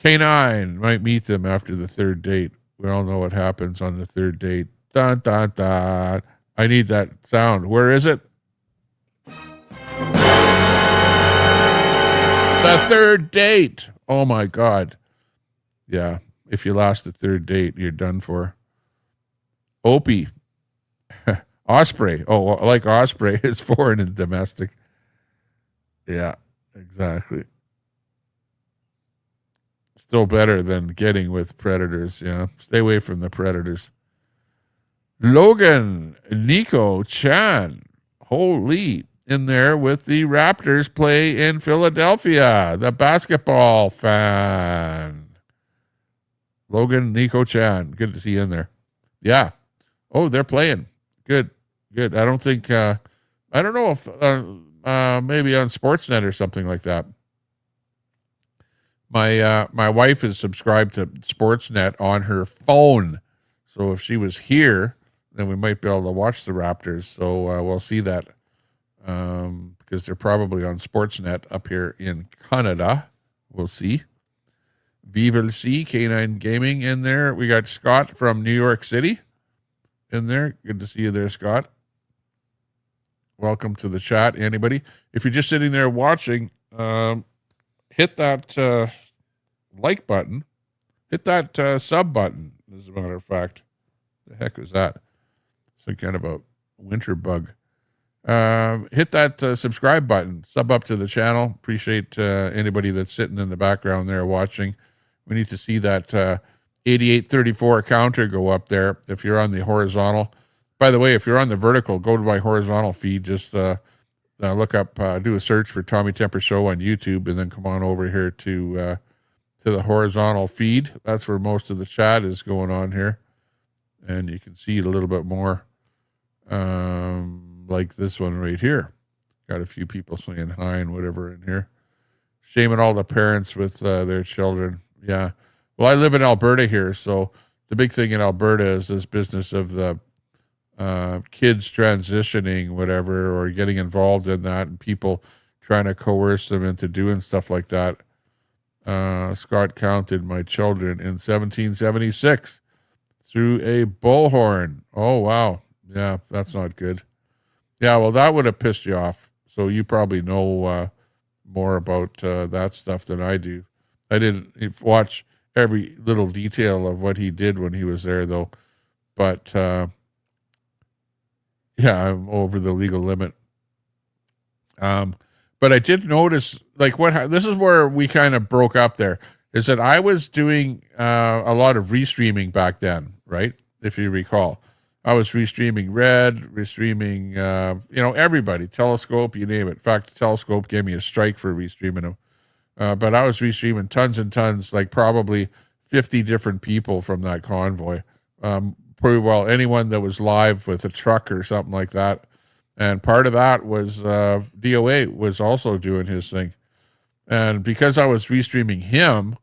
K9 might meet them after the third date. We all know what happens on the third date. Dun, dun, dun. I need that sound. Where is it? The third date. Oh, my God. Yeah. If you lost the third date, you're done for. Opie. Osprey. Oh, I like Osprey. It's foreign and domestic. Yeah, exactly. Still better than getting with predators. Yeah. Stay away from the predators. Logan Nico Chan. Holy. In there with the Raptors play in Philadelphia. The basketball fan. Logan Nico Chan. Good to see you in there. Yeah. Oh, they're playing. Good. Good. I don't think, I don't know if, maybe on Sportsnet or something like that. My wife is subscribed to Sportsnet on her phone. So if she was here, then we might be able to watch the Raptors. So we'll see that because they're probably on Sportsnet up here in Canada. We'll see. Viva le C, K9 Gaming in there. We got Scott from New York City in there. Good to see you there, Scott. Welcome to the chat, anybody. If you're just sitting there watching, hit that like button. Hit that sub button, as a matter of fact. The heck was that? Some kind of a winter bug. Hit that subscribe button. Sub up to the channel. Appreciate anybody that's sitting in the background there watching. We need to see that 8834 counter go up there if you're on the horizontal. By the way, if you're on the vertical, go to my horizontal feed. Just look up, do a search for Tommy Temper Show on YouTube, and then come on over here to the horizontal feed. That's where most of the chat is going on here. And you can see it a little bit more. like this one right here. Got a few people saying hi and whatever in here. Shaming all the parents with their children. Yeah. Well, I live in Alberta here, so the big thing in Alberta is this business of the kids transitioning, whatever, or getting involved in that, and people trying to coerce them into doing stuff like that. Scott counted my children in 1776 through a bullhorn. Oh, wow. Yeah, that's not good. Yeah, well, that would have pissed you off. So you probably know more about that stuff than I do. I didn't watch every little detail of what he did when he was there, though. But, yeah, I'm over the legal limit. But I did notice, like, this is where we kind of broke up there, is that I was doing a lot of restreaming back then, right? If you recall. I was restreaming Red, restreaming, everybody, Telescope, you name it. In fact, Telescope gave me a strike for restreaming them. But I was restreaming tons and tons, like probably 50 different people from that convoy. Pretty well anyone that was live with a truck or something like that. And part of that was DOA was also doing his thing. And because I was restreaming him,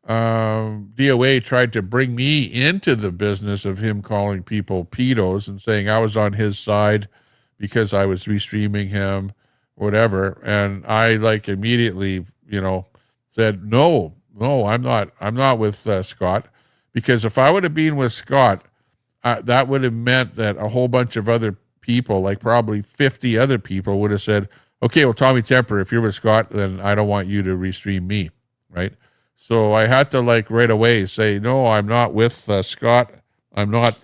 DOA tried to bring me into the business of him calling people pedos and saying I was on his side because I was restreaming him, whatever. And I immediately, said, no, I'm not with Scott, because if I would have been with Scott, that would have meant that a whole bunch of other people, like probably 50 other people, would have said, okay, well, Tommy Temper, if you're with Scott, then I don't want you to restream me, right? So I had to right away say, no, I'm not with Scott. I'm not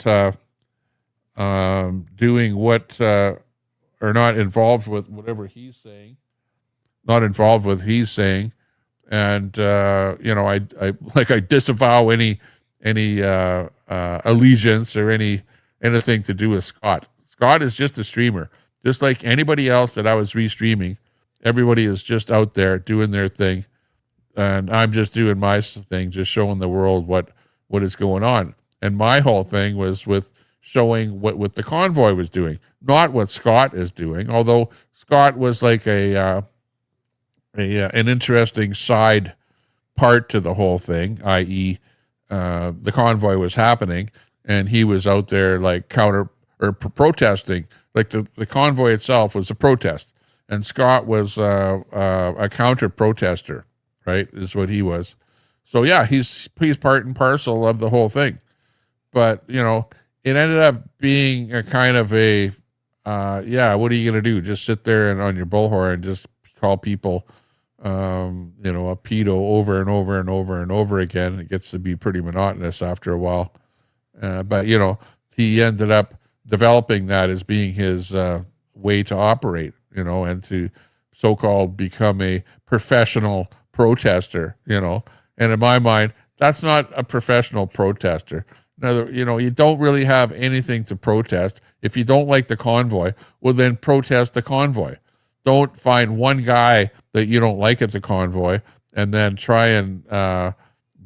doing what, or not involved with whatever he's saying. Not involved with he's saying. And, I disavow any allegiance or anything to do with Scott. Scott is just a streamer. Just like anybody else that I was restreaming, everybody is just out there doing their thing. And I'm just doing my thing, just showing the world what is going on. And my whole thing was with showing what the convoy was doing, not what Scott is doing. Although Scott was like an interesting side part to the whole thing, i.e., the convoy was happening, and he was out there counter or protesting. Like the convoy itself was a protest, and Scott was a counter protester. Right, is what he was. So yeah, he's part and parcel of the whole thing. But it ended up being a kind of a what are you gonna do? Just sit there and on your bullhorn and just call people a pedo over and over and over and over again. It gets to be pretty monotonous after a while. But he ended up developing that as being his way to operate, and to so-called become a professional protester, and in my mind, that's not a professional protester. You don't really have anything to protest. If you don't like the convoy, well, then protest the convoy. Don't find one guy that you don't like at the convoy and then try and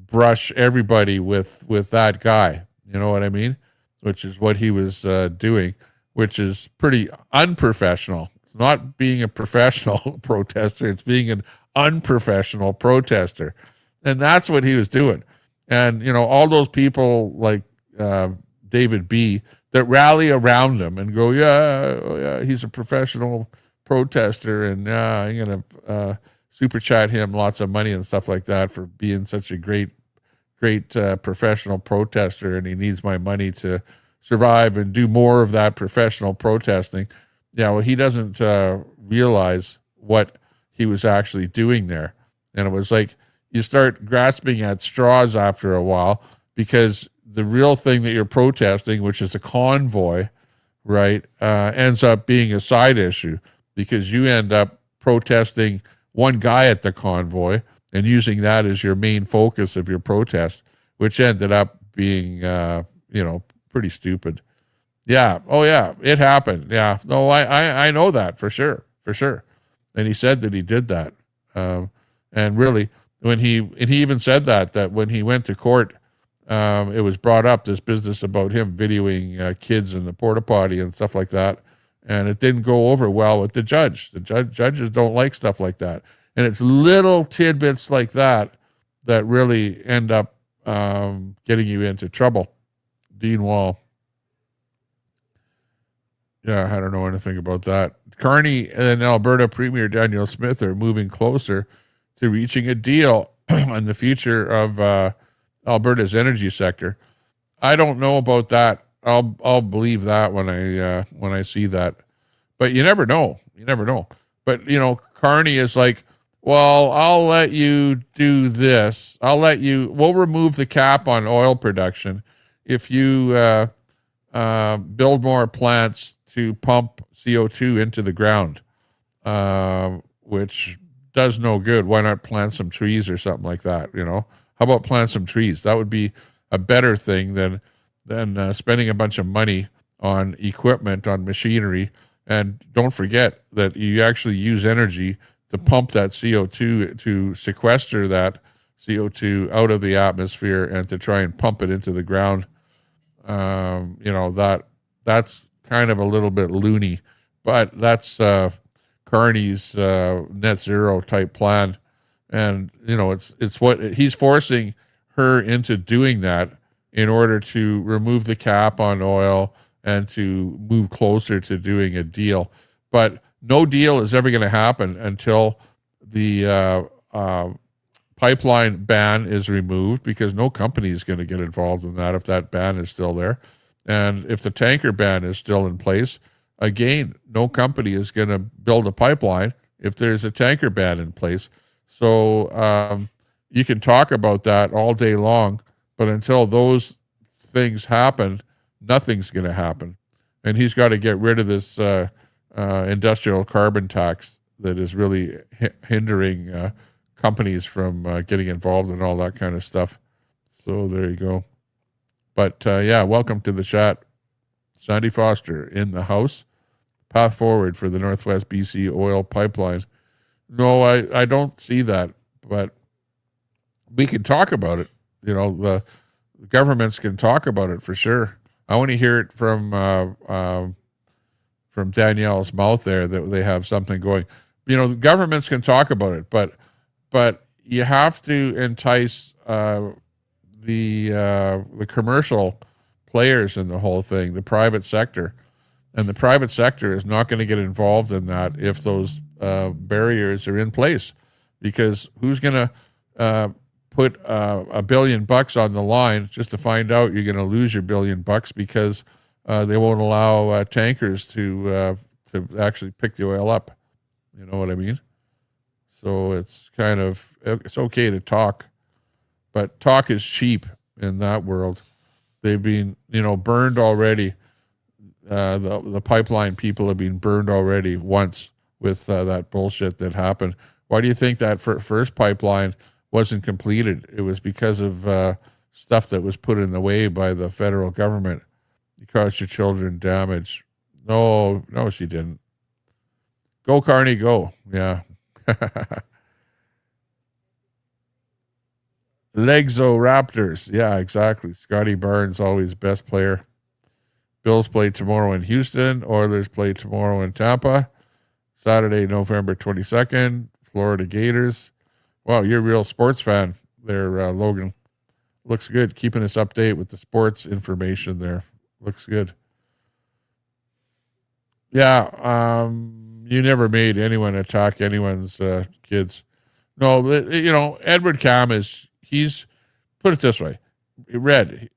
brush everybody with that guy. You know what I mean? Which is what he was doing, which is pretty unprofessional. It's not being a professional protester. It's being an unprofessional protester. And that's what he was doing. And, all those people like David B. that rally around him and go, yeah, he's a professional protester, and I'm going to super chat him lots of money and stuff like that for being such a great professional protester, and he needs my money to survive and do more of that professional protesting. Yeah, well, he doesn't realize what he was actually doing there. And it was like you start grasping at straws after a while, because the real thing that you're protesting, which is a convoy, right, ends up being a side issue, because you end up protesting one guy at the convoy and using that as your main focus of your protest, which ended up being, pretty stupid. Yeah. Oh, yeah. It happened. Yeah. No, I know that for sure. And he said that he did that. And really, when he even said that when he went to court, it was brought up, this business about him videoing kids in the porta potty and stuff like that. and it didn't go over well with the judge. The judges don't like stuff like that, and it's little tidbits like that that really end up getting you into trouble. Dean Wall. Yeah, I don't know anything about that. Carney and Alberta Premier Danielle Smith are moving closer to reaching a deal on the future of Alberta's energy sector. I don't know about that. I'll believe that when I see that. But you never know. You never know. But Carney is like, well, I'll let you do this. We'll remove the cap on oil production if you build more plants to pump CO2 into the ground, which does no good. Why not plant some trees or something like that? How about plant some trees? That would be a better thing than spending a bunch of money on equipment, on machinery. And don't forget that you actually use energy to pump that CO2, to sequester that CO2 out of the atmosphere and to try and pump it into the ground. That's kind of a little bit loony, but that's Carney's net zero type plan. And, it's what he's forcing her into doing that in order to remove the cap on oil and to move closer to doing a deal. But no deal is ever going to happen until the pipeline ban is removed, because no company is going to get involved in that if that ban is still there. And if the tanker ban is still in place, again, no company is going to build a pipeline if there's a tanker ban in place. So you can talk about that all day long, but until those things happen, nothing's going to happen. And he's got to get rid of this industrial carbon tax that is really hindering companies from getting involved in all that kind of stuff. So there you go. But welcome to the chat. Sandy Foster in the house. Path forward for the Northwest BC oil pipeline. No, I don't see that, but we can talk about it. The governments can talk about it for sure. I want to hear it from Danielle's mouth there that they have something going. The governments can talk about it, but you have to entice the commercial players in the whole thing, the private sector. And the private sector is not going to get involved in that if those barriers are in place, because who's going to put $1 billion on the line just to find out you're going to lose your $1 billion because they won't allow tankers to actually pick the oil up. You know what I mean? So it's okay to talk, but talk is cheap in that world. They've been, burned already. The pipeline people have been burned already once with that bullshit that happened. Why do you think that first pipeline wasn't completed? It was because of stuff that was put in the way by the federal government. You caused your children damage. No, she didn't. Go, Carney, go. Yeah. Legzo Raptors. Yeah, exactly. Scotty Barnes, always best player. Bills play tomorrow in Houston. Oilers play tomorrow in Tampa. Saturday, November 22nd. Florida Gators. Wow, you're a real sports fan there, Logan. Looks good. Keeping us update with the sports information there. Looks good. Yeah, you never made anyone attack anyone's kids. No, Edward Cam he's, put it this way, Red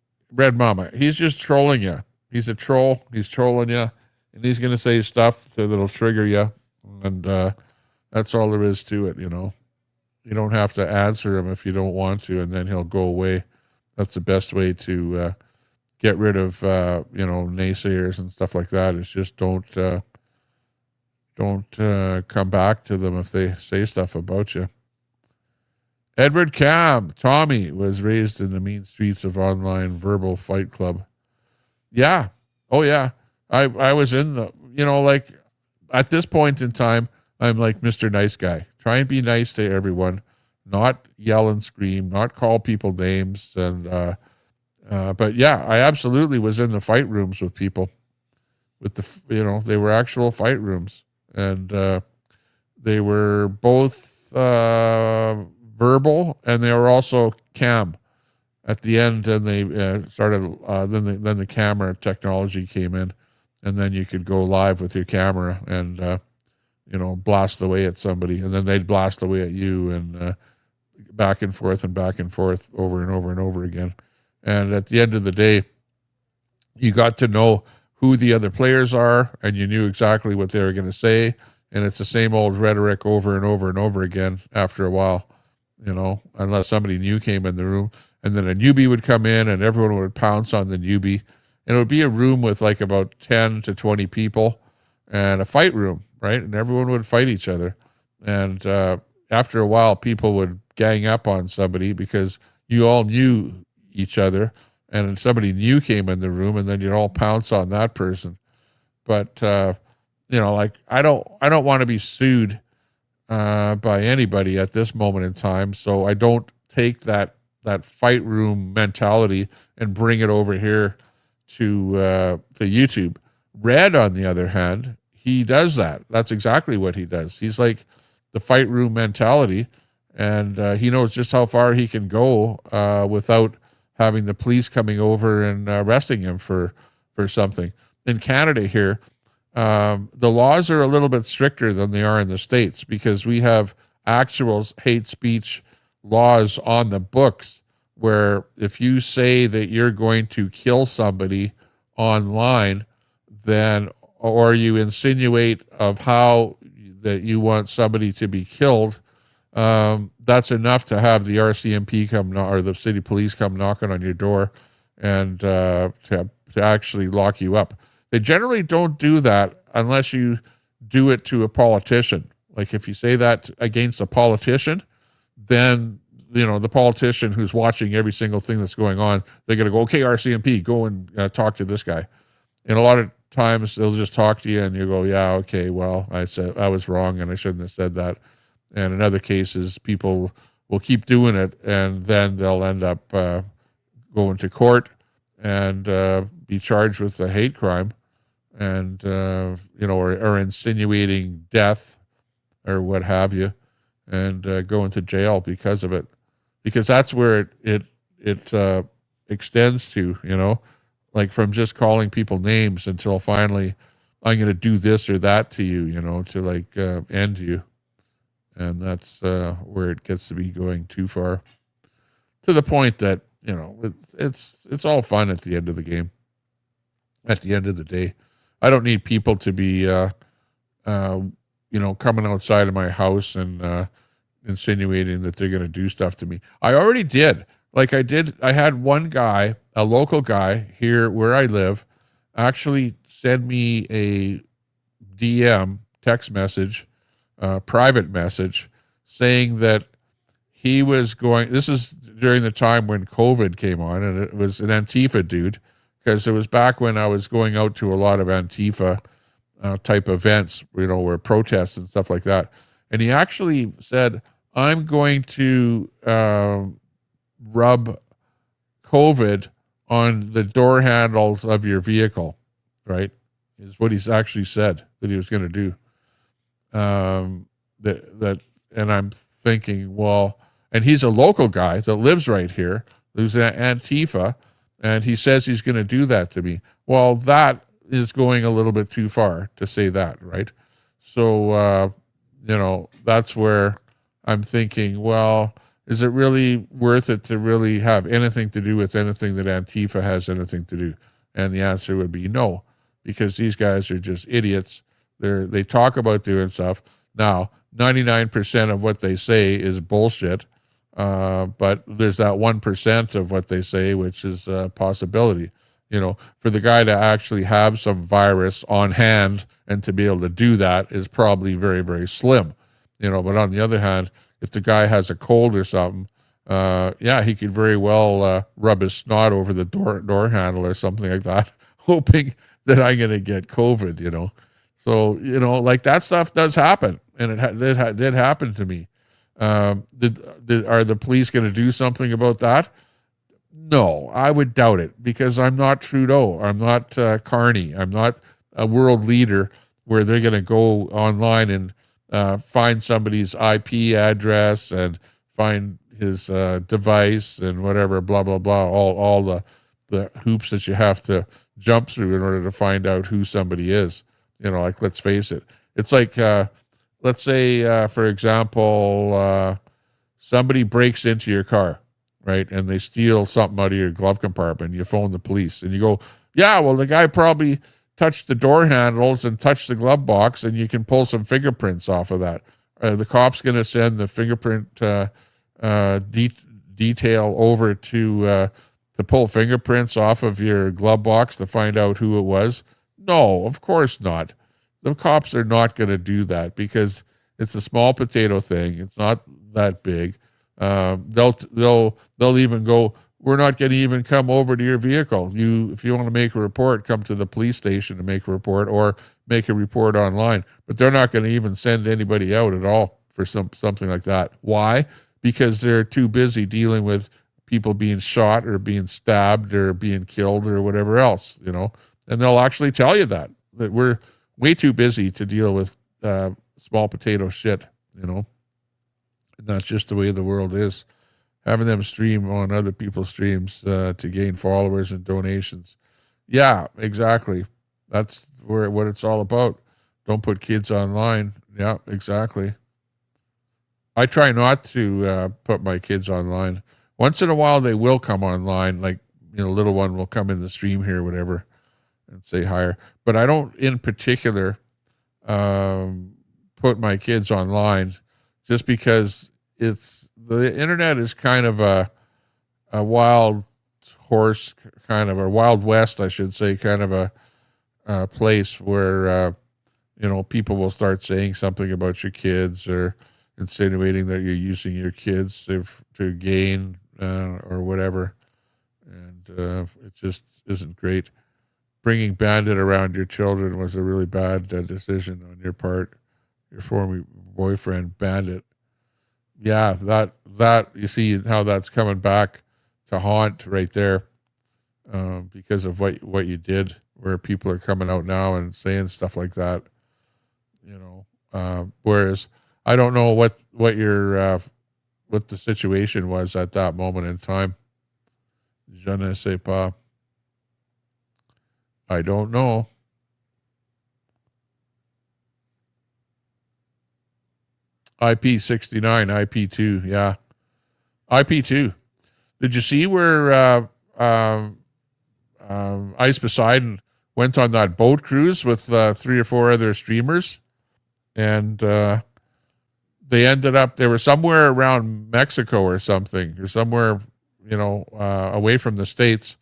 Mama, he's just trolling you. He's a troll. He's trolling you, and he's going to say stuff that'll trigger you, and that's all there is to it, You don't have to answer him if you don't want to, and then he'll go away. That's the best way to get rid of, naysayers and stuff like that. Is just don't come back to them if they say stuff about you. Edward Cam, Tommy, was raised in the mean streets of online verbal fight club. Yeah. Oh, yeah. I was in the, at this point in time, I'm like Mr. Nice Guy. Try and be nice to everyone, not yell and scream, not call people names. And, but yeah, I absolutely was in the fight rooms with people. with they were actual fight rooms, and they were both verbal, and they were also cam at the end, and they started. Then the camera technology came in, and then you could go live with your camera and blast away at somebody, and then they'd blast away at you, and back and forth over and over and over again. And at the end of the day, you got to know who the other players are, and you knew exactly what they were going to say. And it's the same old rhetoric over and over and over again after a while, unless somebody new came in the room. And then a newbie would come in, and everyone would pounce on the newbie. And it would be a room with like about 10 to 20 people, and a fight room, right? And everyone would fight each other. And after a while, people would gang up on somebody because you all knew each other, and somebody new came in the room, and then you'd all pounce on that person. But I don't want to be sued by anybody at this moment in time, so I don't take that fight room mentality and bring it over here to YouTube. Red, on the other hand, he does that. That's exactly what he does. He's like the fight room mentality, and he knows just how far he can go without having the police coming over and arresting him for something. In Canada here, the laws are a little bit stricter than they are in the States, because we have actual hate speech laws on the books, where if you say that you're going to kill somebody online, then, or you insinuate of how that you want somebody to be killed, that's enough to have the RCMP come, or the city police come knocking on your door, and to actually lock you up. They generally don't do that unless you do it to a politician. Like if you say that against a politician, then the politician who's watching every single thing that's going on, they're going to go, okay, RCMP, go and talk to this guy. And a lot of times they'll just talk to you, and you go, yeah, okay, well, I was wrong, and I shouldn't have said that. And in other cases, people will keep doing it, and then they'll end up going to court and be charged with a hate crime, and or insinuating death or what have you, and go into jail because of it, because that's where it extends to, like from just calling people names until finally I'm going to do this or that to you, to like end you. And that's where it gets to be going too far, to the point that, it's all fun at the end of the game. At the end of the day, I don't need people to be, coming outside of my house and insinuating that they're going to do stuff to me. I already did. I had one guy, a local guy here where I live, actually send me a DM text message, private message, saying that he was going, this is during the time when COVID came on, and it was an Antifa dude, because it was back when I was going out to a lot of Antifa type events, where protests and stuff like that. And he actually said, I'm going to rub COVID on the door handles of your vehicle, right? Is what he's actually said that he was going to do. And I'm thinking, well, and he's a local guy that lives right here, who's an Antifa, and he says he's going to do that to me. Well, that is going a little bit too far to say that, right? So, that's where I'm thinking, well, is it really worth it to really have anything to do with anything that Antifa has anything to do? And the answer would be no, because these guys are just idiots. They talk about doing stuff. Now, 99% of what they say is bullshit, but there's that 1% of what they say which is a possibility. For the guy to actually have some virus on hand and to be able to do that is probably very, very slim. But on the other hand, if the guy has a cold or something, he could very well rub his snot over the door handle or something like that, hoping that I'm going to get COVID, So, like that stuff does happen, and it did happen to me. Are the police going to do something about that? No, I would doubt it, because I'm not Trudeau. I'm not Carney. I'm not a world leader where they're going to go online and find somebody's IP address and find his device and whatever, blah, blah, blah, all the hoops that you have to jump through in order to find out who somebody is. Like, let's face it. It's like, let's say, for example, somebody breaks into your car, right? And they steal something out of your glove compartment. You phone the police and you go, yeah, well, the guy probably touched the door handles and touched the glove box, and you can pull some fingerprints off of that. The cop's going to send the fingerprint detail over to pull fingerprints off of your glove box to find out who it was. No, of course not. The cops are not going to do that because it's a small potato thing. It's not that big. They'll even go, we're not going to even come over to your vehicle. If you want to make a report, come to the police station to make a report or make a report online. But they're not going to even send anybody out at all for something like that. Why? Because they're too busy dealing with people being shot or being stabbed or being killed or whatever else, And they'll actually tell you that we're way too busy to deal with small potato shit, And that's just the way the world is. Having them stream on other people's streams to gain followers and donations. Yeah, exactly. That's what it's all about. Don't put kids online. Yeah, exactly. I try not to put my kids online. Once in a while, they will come online. Like, little one will come in the stream here, whatever, and say hi. But I don't, in particular, put my kids online just because the internet is kind of a wild horse, kind of a wild west, I should say, kind of a place where, people will start saying something about your kids or insinuating that you're using your kids to gain or whatever. And it just isn't great. Bringing Bandit around your children was a really bad decision on your part. Your former boyfriend, Bandit. Yeah, that you see how that's coming back to haunt right there because of what you did, where people are coming out now and saying stuff like that. Whereas I don't know what the situation was at that moment in time. Je ne sais pas. I don't know. IP69, IP2, yeah. IP2. Did you see where Ice Poseidon went on that boat cruise with 3 or 4 other streamers? And they ended up, they were somewhere around Mexico or something, or somewhere, away from the States.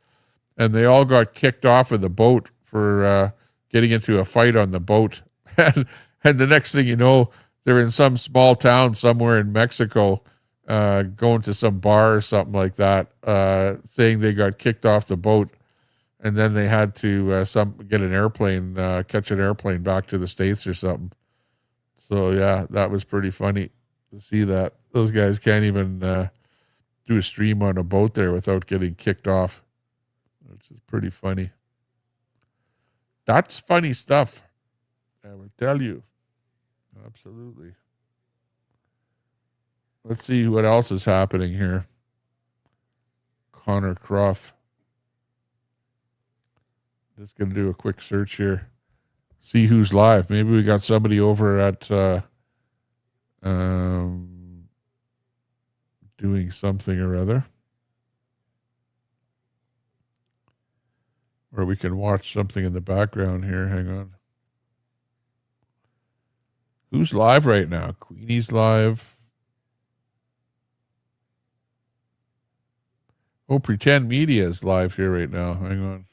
And they all got kicked off of the boat for getting into a fight on the boat. And the next thing you know, they're in some small town somewhere in Mexico, going to some bar or something like that, saying they got kicked off the boat. And then they had to get an airplane, catch an airplane back to the States or something. So, yeah, that was pretty funny to see that. Those guys can't even do a stream on a boat there without getting kicked off, which is pretty funny. That's funny stuff, I would tell you. Absolutely. Let's see what else is happening here. Connor Croft. Just going to do a quick search here. See who's live. Maybe we got somebody over at doing something or other. Or we can watch something in the background here. Hang on. Who's live right now? Queenie's live. Oh, Pretend Media is live here right now. Hang on.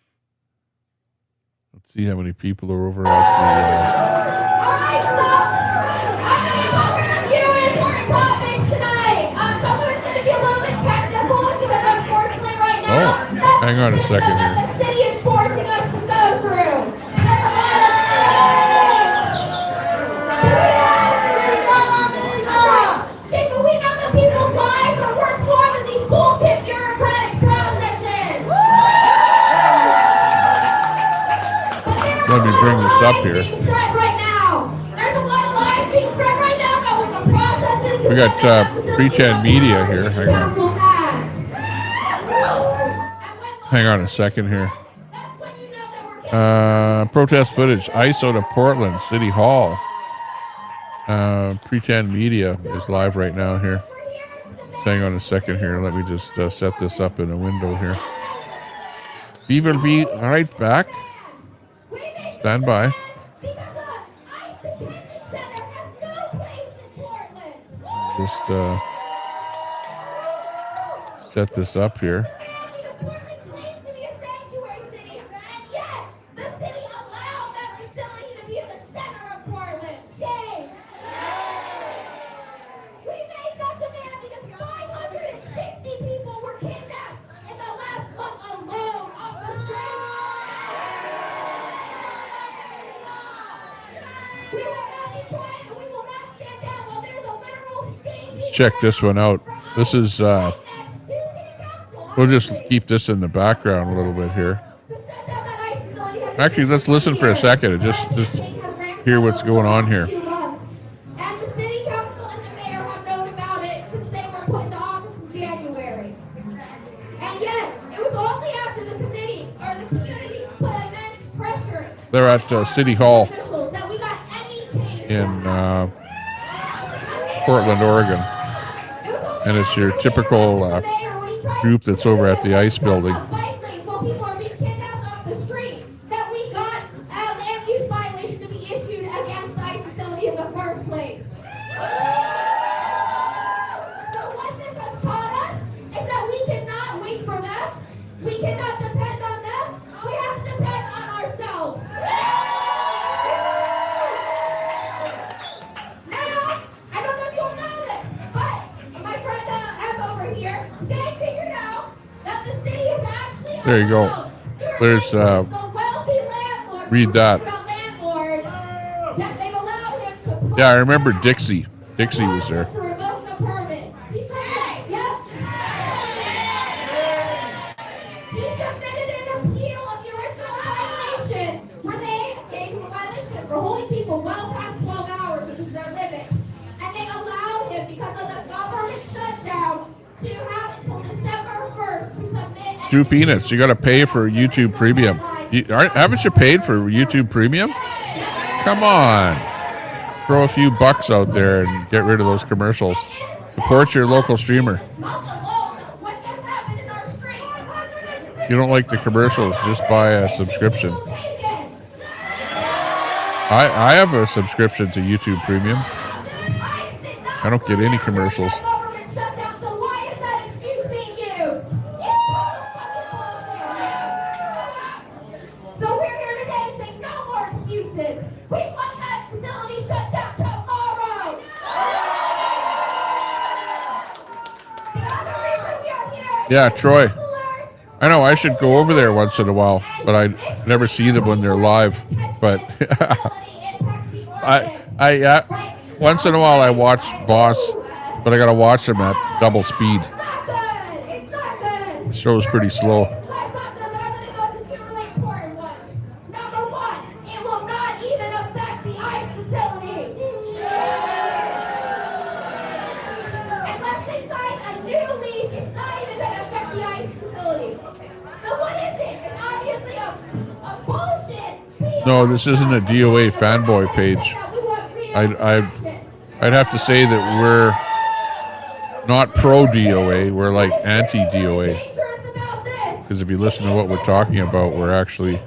Let's see how many people are over at All right, so I'm going to cover a few important topics tonight. Some of it's going to be a little bit technical because unfortunately right now, hang on a second here. the city is forcing us to go through. There's a lot of Chicken, we know that people's lives are worth more than these bullshit bureaucratic processes. Let me bring this this up here. Being spread right now. There's a lot of lies being spread right now about what the process is. We got Pretend Media here. Hang on. Hang on a second here. Protest footage. ISO to Portland City Hall. Pretend Media is live right now here. Hang on a second here. Let me just set this up in a window here. We will be right back. Stand by. Just set this up here. Check this one out. This is we'll just keep this in the background a little bit here. Actually, let's listen for a second and just hear what's going on here. And the city council and the mayor have known about it since they were put into office in January. And yet, it was only after the committee or the community put immense pressure. They're at City Hall That we got any change in Portland, Oregon. And it's your typical group that's over at the ICE building. While people are being kidnapped off the street, that we got a land use violation to be issued against the ICE facility in the first place. So what this has taught us is that we cannot wait for them. We cannot depend on them. We have to depend on ourselves. Now, I don't know if you'll know this, but my friend Em over here today figured out that the city is actually There you go. There's the wealthy landlord. read that. Landlords that they've allowed him to put Yeah, I remember Dixie. Dixie was there. to revoke the permit. He said, yep. He submitted an appeal of the original violation where they gave him a violation for holding people well past 12 hours, which is their limit. And they allowed him, because of the government shutdown, to have until December 1st to submit. Drew Peanuts, you got to pay for YouTube Premium. Haven't you paid for YouTube Premium? Come on. Throw a few bucks out there and get rid of those commercials. Support your local streamer. If you don't like the commercials, just buy a subscription. I have a subscription to YouTube Premium. I don't get any commercials. So we're here today to say no more excuses. We want that facility shut down tomorrow. The other reason we are here is Yeah, Troy. I know I should go over there once in a while, but I never see them when they're live. But I once in a while I watch Boss, but I gotta watch them at double speed. it's not good. It's not good. The show's pretty slow. But I'm going to go to two really important ones. Number one, it will not even affect the ICE facility. Unless they sign a new lease, it's not even going to affect the ICE facility. So what is it? It's obviously a bullshit. No, this isn't a DOA fanboy page. I'd have to say that we're not pro DOA. We're like anti DOA. Because if you listen to what we're talking about, we're actually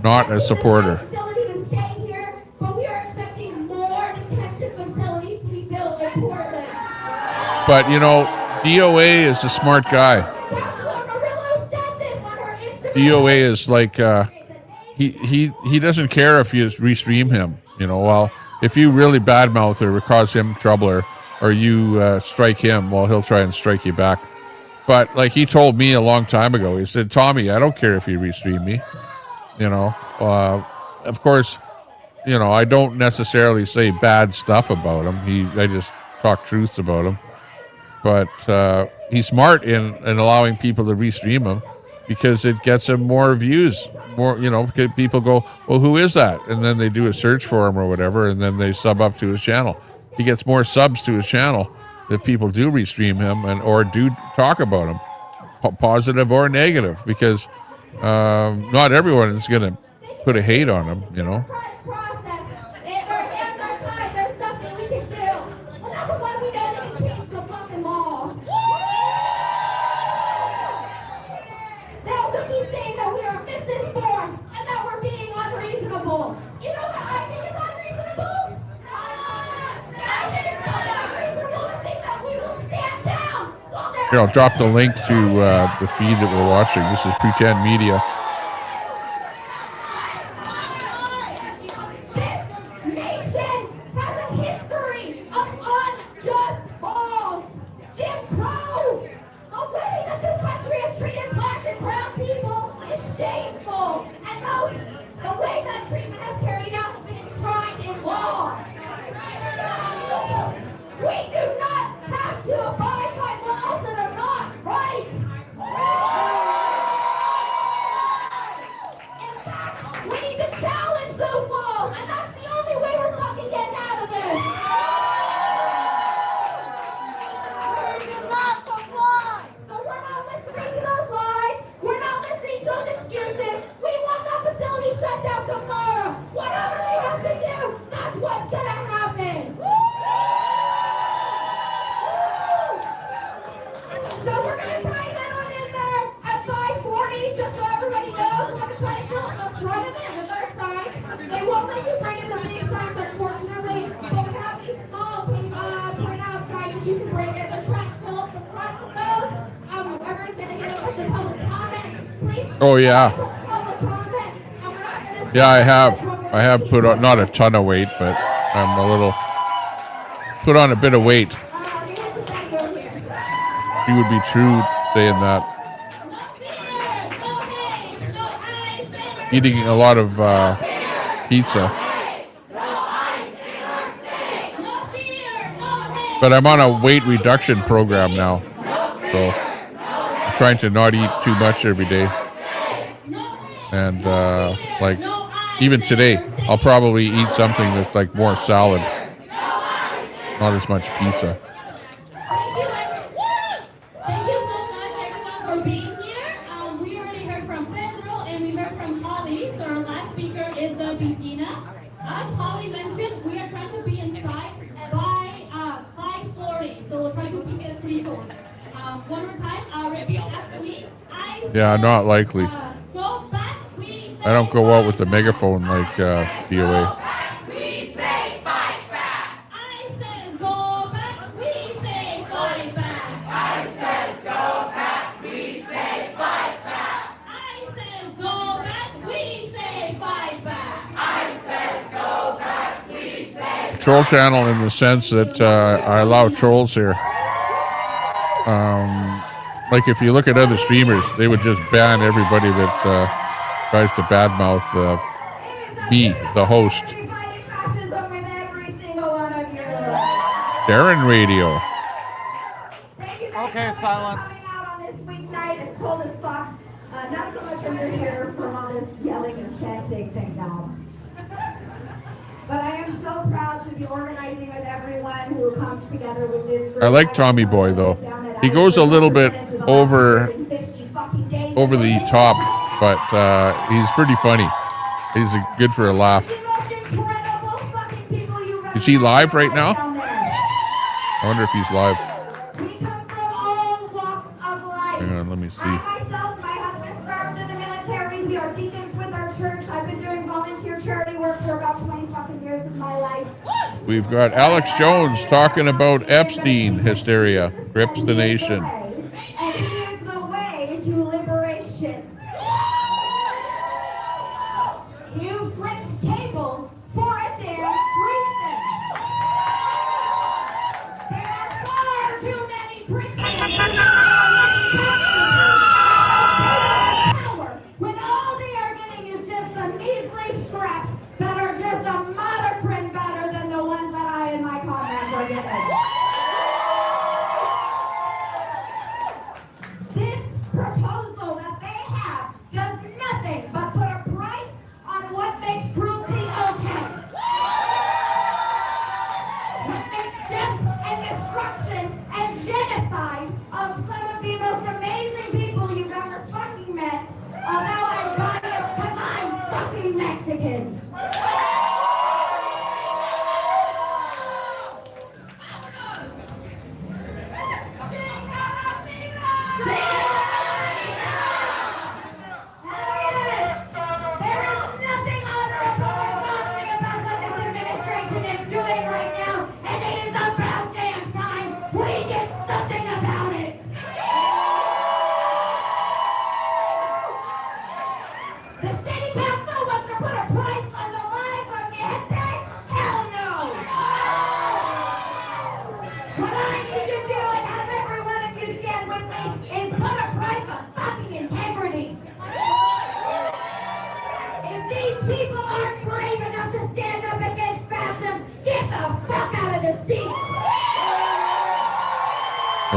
not a supporter. But you know, DOA is a smart guy. DOA is like he doesn't care if you restream him. You know, well, if you really badmouth or cause him trouble or you strike him, well, he'll try and strike you back. But like he told me a long time ago, he said, Tommy, I don't care if you restream me. You know, of course, you know, I don't necessarily say bad stuff about him. I just talk truths about him. But he's smart in allowing people to restream him. because it gets him more views. More, you know, because people go, well, who is that? And then they do a search for him or whatever, and then they sub up to his channel. He gets more subs to his channel that people do restream him and or do talk about him, positive or negative, because not everyone is going to put a hate on him, you know. There's nothing we can do. Well, number one, we know they can change the fucking law. They also keep saying that we are misinformed and that we're being unreasonable. You know what I think is unreasonable? I think it's not unreasonable to think that we will stand down. Here, I'll drop the link to the feed that we're watching. This is Pretend Media. Oh yeah. Yeah, I have put on not a ton of weight, but I'm a little put on a bit of weight. She would be true saying that. Eating a lot of pizza. But I'm on a weight reduction program now. So I'm trying to not eat too much every day. And like even today, I'll probably eat something that's like more salad, not as much pizza. Thank you so much, everyone, for being here. We already heard from Pedro and we heard from Holly. So our last speaker is Bettina. As Holly mentioned, we are trying to be inside by 5:40. So we'll try to keep it pretty short. One more time, repeat after me. Yeah, not likely. I don't go out with the megaphone like VOA. We say fight back. I says go back. We say fight back. I says go back. We say fight back. I says go back. We say fight back. I says go back. We say. Troll channel in the sense that I allow trolls here. Like if you look at other streamers, they would just ban everybody that tries to badmouth me, the host. Darren Radio. Okay, silence. On this weeknight, it's cold as fuck. Not so much under here from all this yelling and chanting thing now. But I am so proud to be organizing with everyone who comes together with this group. I like Tommy Boy though. He goes a little bit over the top, but he's pretty funny. He's good for a laugh. Is he live right now? I wonder if he's live. Hang on, let me see. Myself, my husband served in the military. We are deacons with our church. I've been doing volunteer charity work for about 20 fucking years of my life. We've got Alex Jones talking about Epstein hysteria grips the nation. And he is the way to liberation. You flipped tables for a damn reason. There are far too many Christians power when all they are getting is just the measly scraps that are just a modicum better than the ones that I and my comments are getting.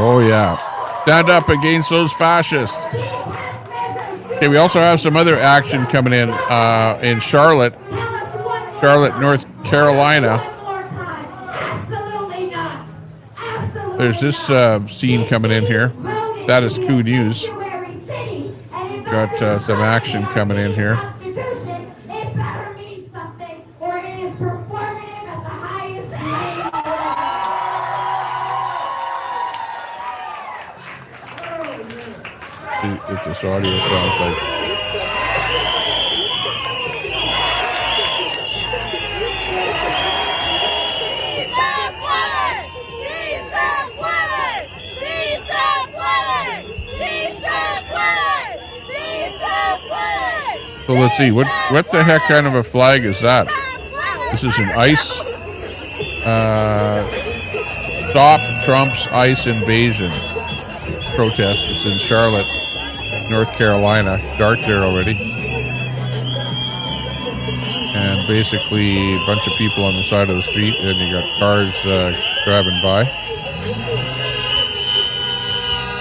Oh, yeah. Stand up against those fascists. Okay, we also have some other action coming in Charlotte, North Carolina. There's this scene coming in here. Status Coup News. Got some action coming in here. See if this audio sounds like. So let's see, what the heck kind of a flag is that? This is an ICE. Stop Trump's ICE invasion protest. It's in Charlotte, North Carolina. Dark there already. And basically a bunch of people on the side of the street, and you got cars driving by.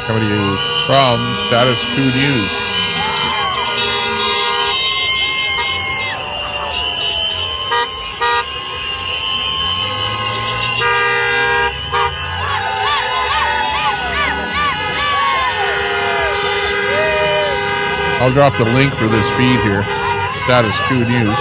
Coming to you from Status Coup News. I'll drop the link for this feed here. Status Coup News.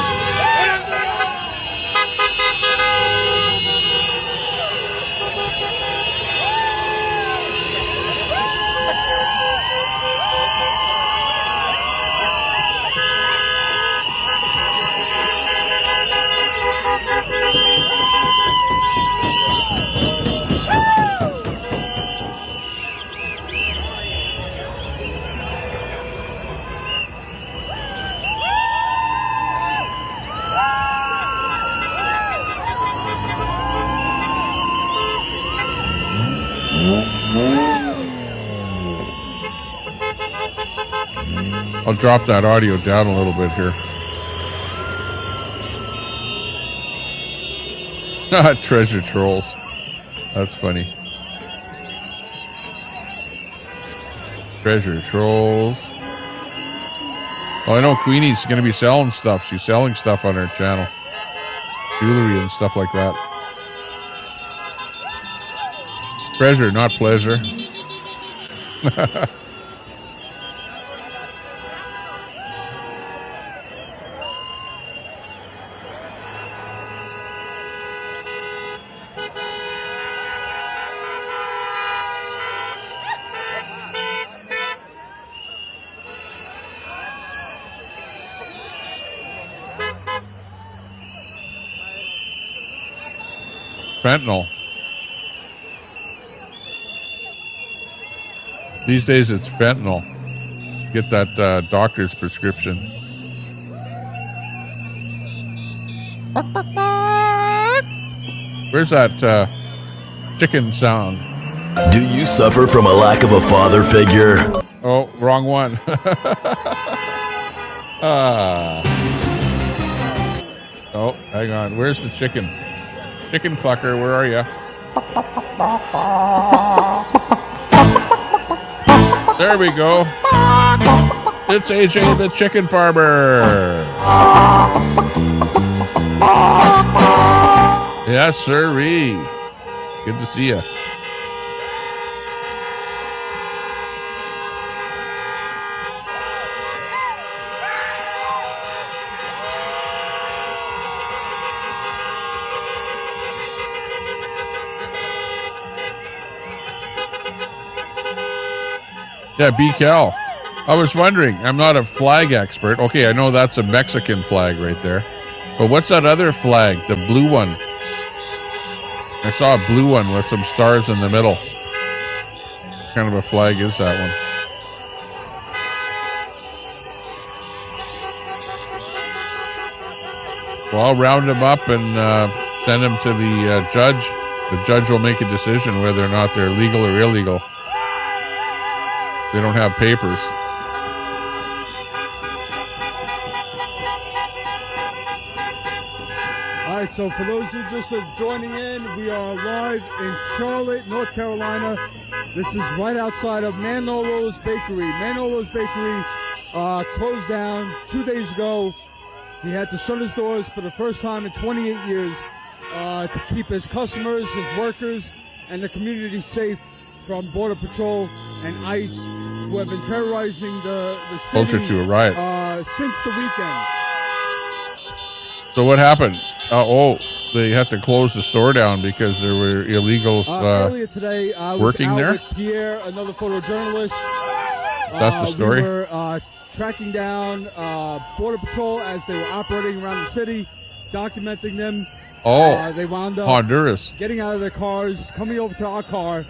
I'll drop that audio down a little bit here. Treasure trolls. That's funny. Treasure trolls. Well, I know Queenie's going to be selling stuff. She's selling stuff on her channel. Jewelry and stuff like that. Treasure, not pleasure. Fentanyl. These days it's fentanyl. Get that doctor's prescription. Where's that chicken sound? Do you suffer from a lack of a father figure? Oh, wrong one. Oh, hang on. Where's the chicken? Chicken clucker, where are you? There we go. It's AJ the chicken farmer. Yes, sirree. Good to see you. Yeah, BCal. I was wondering, I'm not a flag expert. Okay, I know that's a Mexican flag right there. But what's that other flag? The blue one. I saw a blue one with some stars in the middle. What kind of a flag is that one? Well, I'll round them up and send them to the judge. The judge will make a decision whether or not they're legal or illegal. They don't have papers. All right, so for those who just are joining in, we are live in Charlotte, North Carolina. This is right outside of Manolo's Bakery. Manolo's Bakery closed down 2 days ago. He had to shut his doors for the first time in 28 years to keep his customers, his workers, and the community safe from Border Patrol and ICE, who have been terrorizing the city Closer to a riot. Since the weekend. So what happened? They had to close the store down because there were illegals earlier today, I was working out there? with Pierre, another photojournalist. That's the story? We were tracking down Border Patrol as they were operating around the city, documenting them. They wound up Honduras. getting out of their cars, coming over to our car,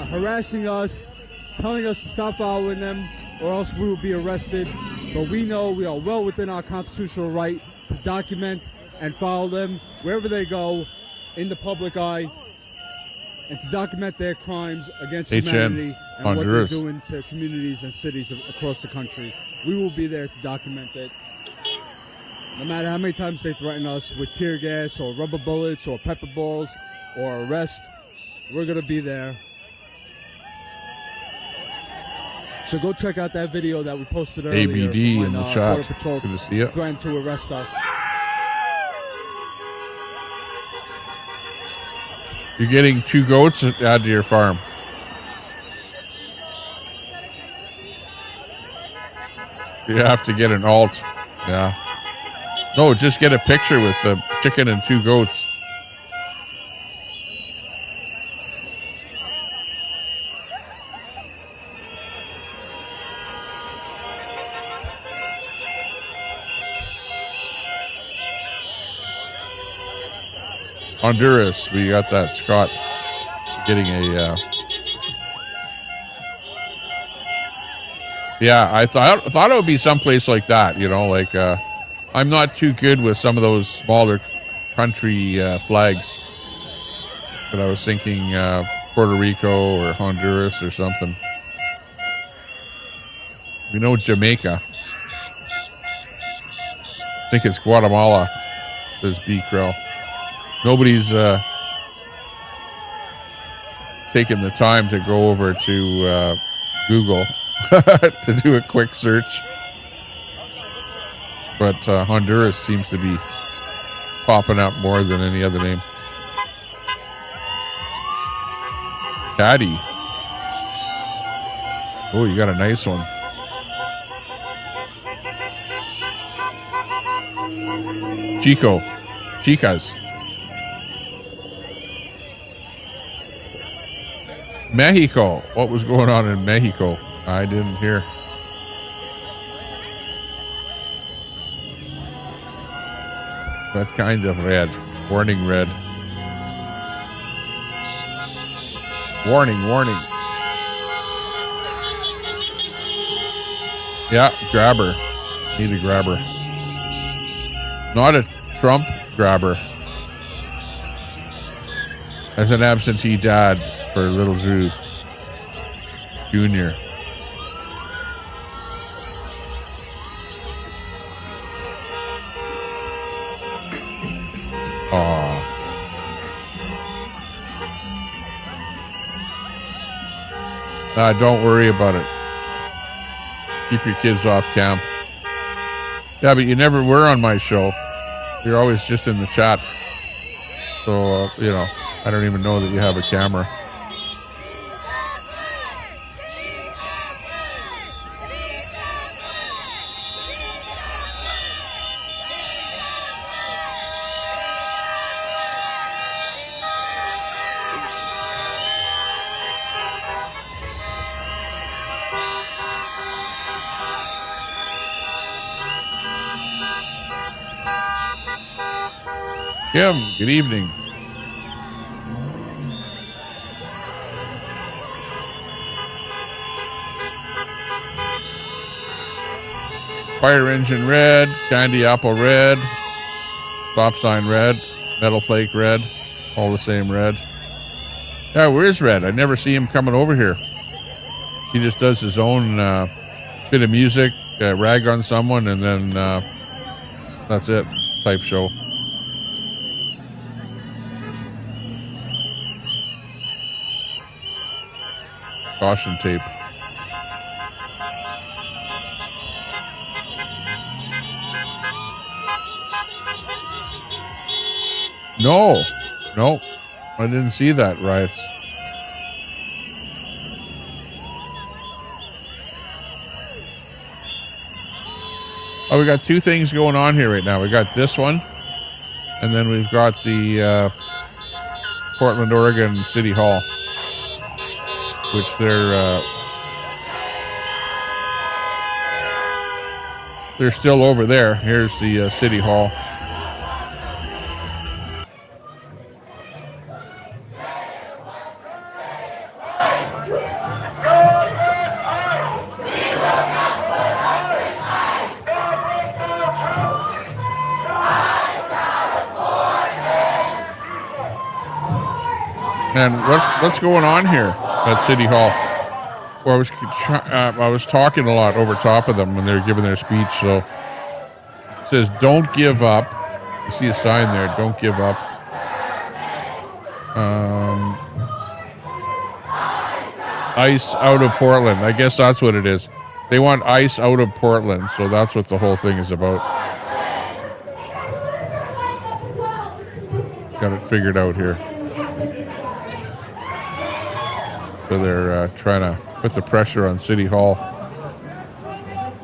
harassing us, telling us to stop following them, or else we will be arrested. But we know we are well within our constitutional right to document and follow them wherever they go in the public eye, and to document their crimes against humanity and Honduras. what they're doing to communities and cities across the country. We will be there to document it. No matter how many times they threaten us with tear gas or rubber bullets or pepper balls or arrest, we're going to be there. So go check out that video that we posted earlier. ABD in the chat. Border Patrol Good to see it. trying to arrest us. You're getting 2 goats to add to your farm. You have to get an alt. Yeah. No, just get a picture with the chicken and 2 goats. Honduras, we got that Scott getting a yeah, I thought it would be someplace like that, you know, like I'm not too good with some of those smaller country flags, but I was thinking Puerto Rico or Honduras or something. We know Jamaica. I think it's Guatemala, says B. Krill. Nobody's taken the time to go over to Google to do a quick search. But Honduras seems to be popping up more than any other name. Caddy. Oh, you got a nice one. Chico. Chicas. Mexico. What was going on in Mexico? I didn't hear. That kind of red. Warning red. Warning, warning. Yeah, grabber. Need a grabber. Not a Trump grabber. As an absentee dad for little Drew Jr. Don't worry about it. Keep your kids off camp. Yeah, but you never were on my show. You're always just in the chat. So, you know, I don't even know that you have a camera. Kim, good evening. Fire engine red, candy apple red, stop sign red, metal flake red, all the same red. Yeah, where's Red? I never see him coming over here. He just does his own bit of music, rag on someone, and then that's it, type show. caution tape. No, I didn't see that, riots. Oh, we got two things going on here right now. We got this one, and then we've got the Portland, Oregon City Hall, which they're still over there. Here's the City Hall. And what's going on here at City Hall? Well, I was talking a lot over top of them when they were giving their speech. So it says, "Don't give up." You see a sign there, "Don't give up." ICE out of Portland. I guess that's what it is. They want ICE out of Portland, so that's what the whole thing is about. Got it figured out here. So they're trying to put the pressure on City Hall.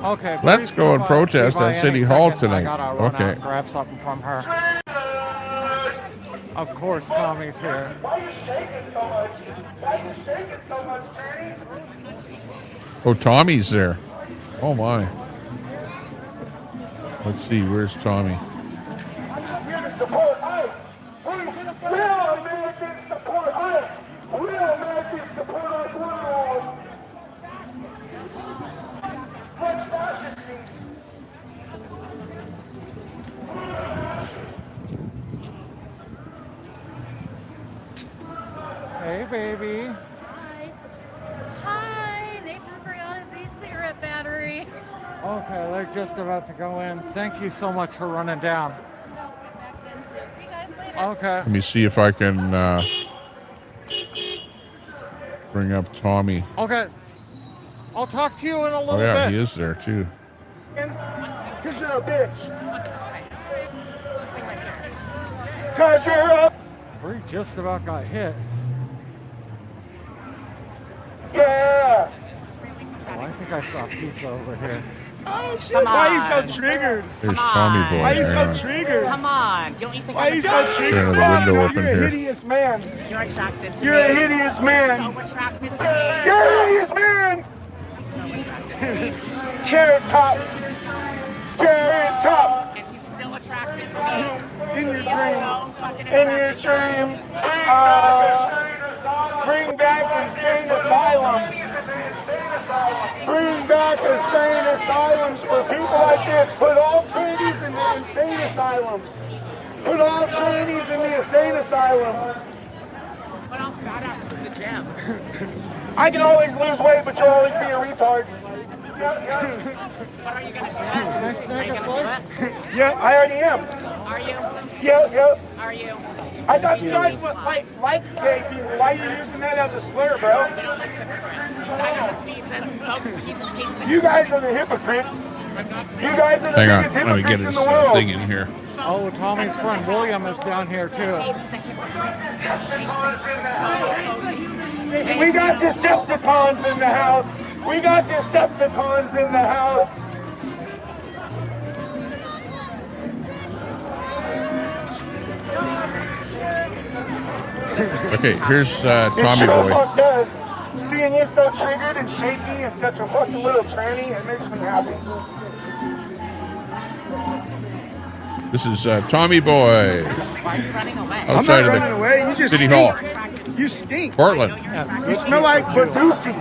Okay. Let's go and protest at City Hall tonight. Okay. Grab something from her. Of course, Tommy's here. Oh, Tommy's there. Oh my. Let's see. Where's Tommy? Hey, baby. Hi, Nathan forgot his e-cigarette battery. Okay, they're just about to go in. Thank you so much for running down. See you guys later. Okay. Let me see if I can bring up Tommy. Okay. I'll talk to you in a little Oh yeah, bit. he is there too. Because you're a bitch. Because you're a... We just about got hit. Yeah. Oh, I think I saw pizza over here. Oh shit! Why are you so triggered? There's Tommy boy. Why are you yeah. so triggered? Come on, don't you think Why are you so triggered? Turn the window open You're a here. hideous man. You're attracted to You're me? a hideous man. So attracted to me. You're a hideous man. Carrot top. Carrot top. And he's still attracted to me. In your So dreams. fucking In your dreams. Bring back insane asylums. Bring back insane asylums for people like this. Put all trainees in the insane asylums. Put all trainees in the insane asylums. But I'll badass in the gym. I can always lose weight, but you'll always be a retard. What are you gonna do? Can I snack a slice? Yeah, I already am. Are you? Yeah. Are you? I thought you guys would liked gay people. Why are you using that as a slur, bro? We don't like hypocrites. I know Jesus, folks. Jesus hates the You guys are the hypocrites. You guys are the Hang on, biggest let me get hypocrites his in the world. thing in here. Oh, Tommy's friend William is down here too. We got Decepticons in the house. We got Decepticons in the house. Okay, here's It Tommy sure boy. fuck does. Seeing you so triggered and shaky and such a fucking little tranny, it makes me happy. This is Tommy boy. Why are you running away? I'm Outside not of running the away. You just City stink. Hall, You stink. Portland. You smell like Badusi.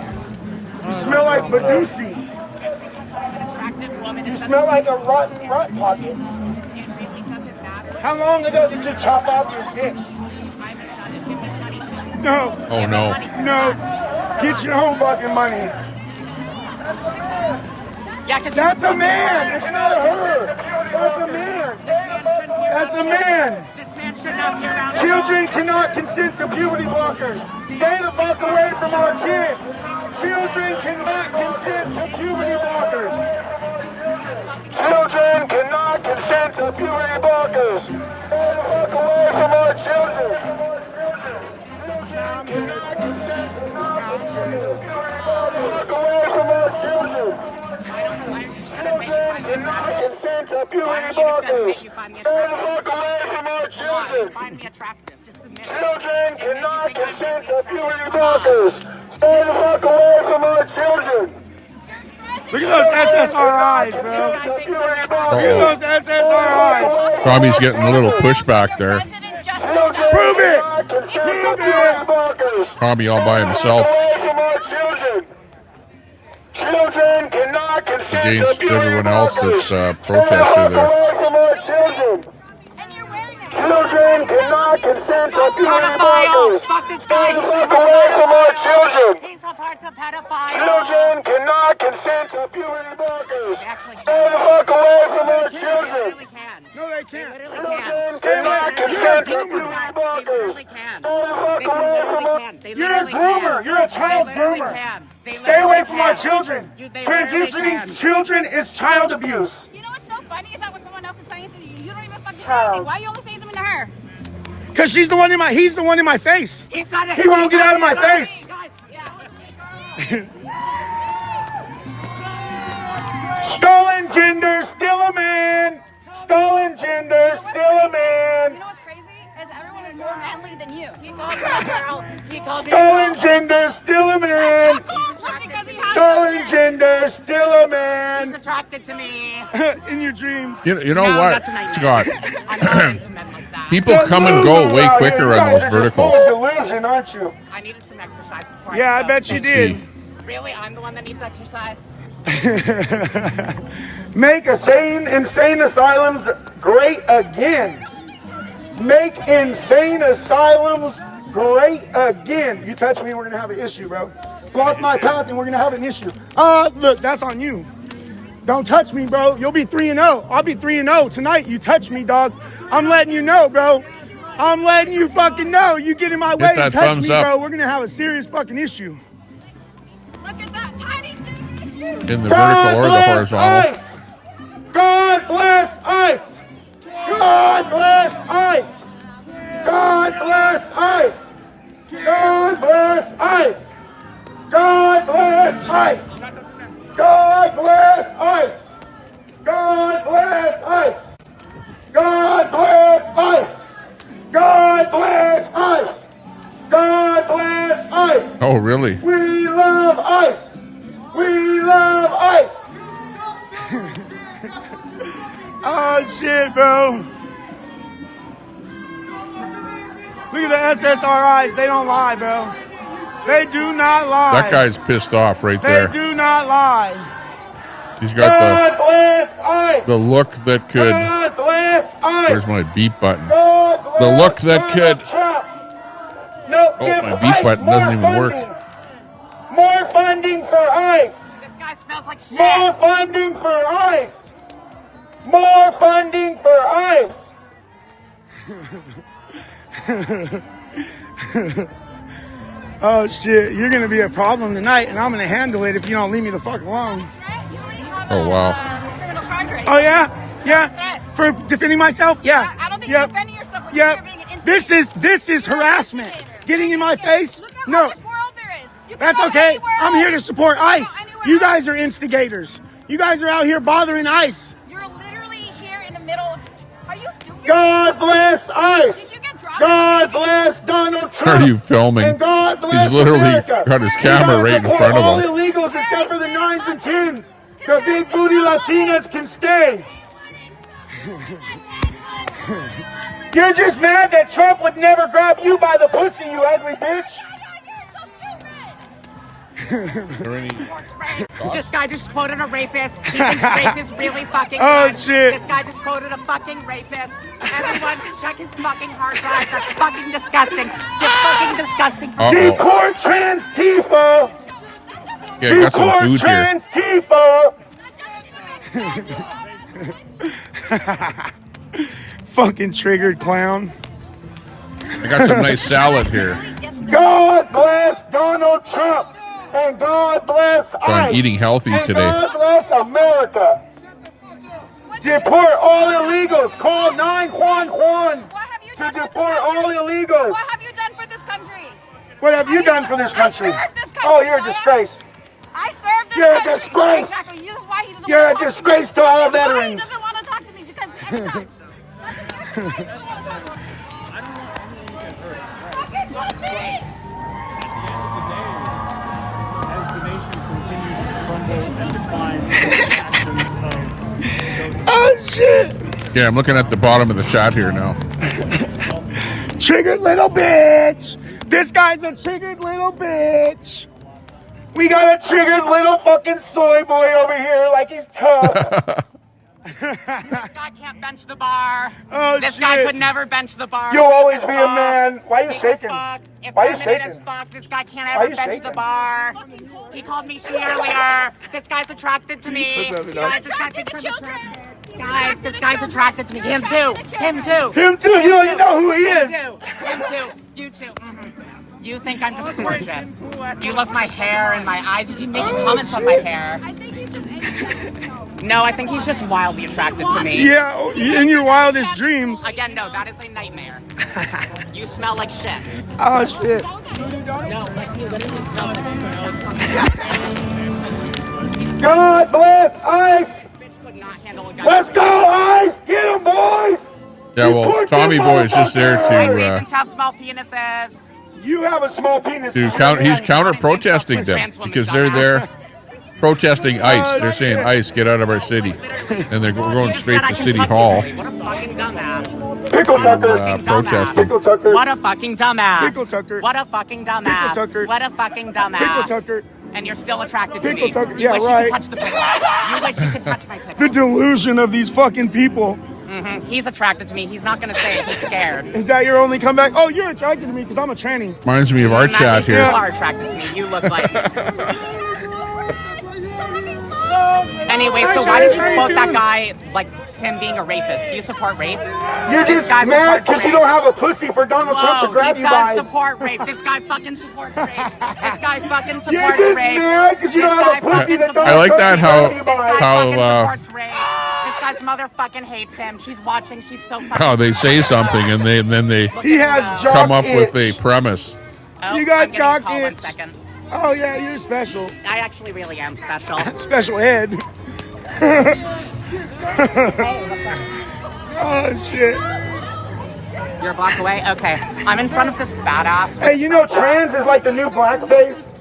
You smell like Badusi. Attractive woman. You smell like a rotten rut pocket. It really doesn't matter. How long ago did you chop off your dick? I haven't done it. Give me money to. No. Oh no. No. Get your own fucking money. Yeah, because That's a man. It's not a her. That's a man. That's a man. This man should not be around. Children cannot consent to puberty blockers. Stay the fuck away from our kids. Children cannot consent to puberty blockers. Children cannot consent to puberty blockers. Stay the fuck away from our children. Children cannot consent to fuck away from our children. Children cannot consent to puberty blockers. Stay the fuck away from our children. Children cannot consent to puberty blockers. Stay the fuck away from our children. Look at those SSRIs, bro. Look at those SSRIs. Tommy's getting a little pushback there. Prove it. Prove it. Tommy all by himself Children cannot consent against to everyone else that's protested there. Children cannot consent to puberty blockers. Fuck this guy. Stay the fuck away from our children. He's a part of pedophile. Children cannot consent to puberty blockers. Stay the fuck away from our children. No, they can't. Children cannot consent to puberty blockers. Stay the fuck away from our children. You're a groomer. You're a child groomer. Stay away from our children. Transitioning children is child abuse. You know what's so funny is that when someone else is saying something to you, you don't even fucking say anything. Why are you only saying something to her? Cause he's the one in my face. He won't get out of my face. Stolen gender, still a man. Stolen gender, still a man. You know what's crazy? Is everyone is more manly than you. Stolen gender, still a man. Stolen gender, still a man. He's attracted to me. In your dreams. You know No, what, that's a nightmare. Scott? I'm not into men like that. People come and go way quicker on those verticals. Delusion, aren't you? I needed some exercise before Yeah, I spoke. bet you did. Really? I'm the one that needs exercise? Make insane asylums great again. Make insane asylums great again. You touch me, we're gonna have an issue, bro. Block my path and we're gonna have an issue. Look, that's on you. Don't touch me, bro. You'll be 3-0. I'll be 3-0 tonight. You touch me, dog. I'm letting you know, bro. I'm letting you fucking know. You get in my way and that touch thumbs me, up. bro. We're gonna have a serious fucking issue. Look at that tiny issue. In the vertical or the horizontal. Ice. God bless ice. God bless ice. God bless ice. God bless ice. God bless ice. God bless ice. God bless ice. God bless ice. God bless ice. God bless ice. Oh, really? We love ice. We love ice. Oh shit, bro. Look at the SSRIs. They don't lie, bro. They do not lie. That guy's pissed off right They there. do not lie. He's got God bless ice. the look that could. God bless ice. Where's my beep button? God bless The look that could. Trump. No, Oh, give my beep ice button more doesn't even work. funding. More funding for ice. This guy smells like shit. More funding for ice. More funding for ice. Oh shit, you're gonna be a problem tonight, and I'm gonna handle it if you don't leave me the fuck alone. Oh, wow. Criminal charge already. Oh yeah, yeah. For defending myself, yeah. I don't think Yep. you're defending yourself when Yep. you're being an This is harassment. Getting in my face? No. much world there is. You can That's go okay. anywhere I'm else. here to support ICE. You guys are instigators. You guys are out here bothering ICE. You're literally here in the middle of. Are you stupid? God bless ice. Did you get dropped? God bless Donald Trump. Are you filming? And God bless He's literally America. got his We camera gotta right in deport front of all him. illegals except for the 9s and 10s. The big booty Latinas can stay. You're just mad that Trump would never grab you by the pussy, you ugly bitch. This guy just quoted a rapist. He thinks rape is really fucking Oh, good. shit. This guy just quoted a fucking rapist. Everyone check his fucking hard drive. That's fucking disgusting. You're fucking disgusting. Deport trans Tifa. Yeah, I got some Deport food here. trans Tifa. Fucking triggered clown. I got some nice salad here. God bless Donald Trump. And God bless So I'm ICE. eating healthy and today. God bless America. Deport all illegals. Call 911 to deport all illegals. What have you done for this country? What have you done for this country? I served this country. Oh, you're a disgrace. I served this You're a country. disgrace. Exactly. That's why he doesn't You're a want to talk disgrace to me. to all That's why he veterans. doesn't want to talk to me because every time. Fucking pussy! Oh, shit. Yeah, I'm looking at the bottom of the chat here now. Triggered little bitch. This guy's a triggered little bitch. We got a triggered little fucking soy boy over here like he's tough. This guy can't bench the bar. Oh, this shit. guy could never bench the bar. You'll always be a man. Why are you shaking? If Why are you feminine as shaking? fuck, this guy can't Why are ever you bench shaking? the bar. He called me she earlier. This guy's attracted to me. What's up, This dog? guy's attracted to children. Guys, this guy's attracted to me. Him too. Him too. Him too. You don't even know who he is. Him too. You too. You think I'm just gorgeous. You love my hair and my eyes. You keep making comments on my hair. No, I think he's just wildly attracted to me. Yeah, in your wildest dreams. Again, no, that is a nightmare. You smell like shit. Oh, shit. No, like you God bless ICE. could not handle a guy. Let's go, ICE. Get him, boys. Yeah, well, Tommy Boy is just there to Asians have small penises. You have a small penis. he's counter protesting them because they're there protesting ICE. They're saying ICE, get out of our city, and they're going straight to City Hall. What a fucking dumbass. Pickle Tucker. Protesting. Pickle Tucker. What a fucking dumbass. Pickle Tucker. What a fucking dumbass. Pickle Tucker. What a fucking dumbass. Pickle Tucker. And you're still attracted to Pickle me. Tucker. You Yeah, wish right. You could touch the pickle. You wish you could touch my pickle. The delusion of these fucking people. He's attracted to me. He's not gonna say it. He's scared. Is that your only comeback? Oh, you're attracted to me because I'm a tranny. Reminds me of our chat You here. are attracted to me. You look like. Anyway, so why did you quote that guy like him being a rapist? Do you support rape? You're This just guy mad supports because you rape. don't have a pussy for Donald Trump to grab he you does by. support rape. This guy fucking supports rape. This guy fucking supports You're just rape. mad because you don't have a pussy that Donald I like Trump that can grab you by. how supports rape. This guy's mother fucking hates him. She's watching. She's so fucking. how they say something and then they He has jock come up with a itch. premise. Oh, You got I'm getting a jock call. 1 itch. second. Oh yeah, you're special. I actually really am special. Special ed. Oh shit. You're a block away? Okay. I'm in front of this fat ass. Hey, you know trans is like the new blackface?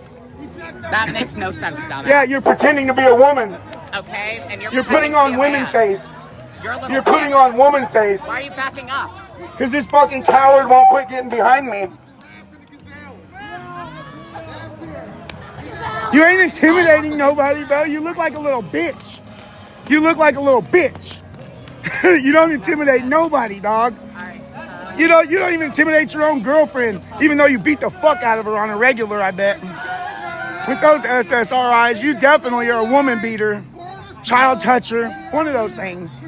That makes no sense, dumbass. Yeah, you're pretending to be a woman. Okay, and You're pretending putting to on be a woman man. face. You're a little You're putting bitch. on woman face. Why are you backing up? Because this fucking coward won't quit getting behind me. You ain't intimidating nobody, bro. You look like a little bitch. You look like a little bitch. You don't intimidate nobody, dog. You don't even intimidate your own girlfriend, even though you beat the fuck out of her on a regular, I bet. With those SSRIs, you definitely are a woman beater, child toucher, one of those things.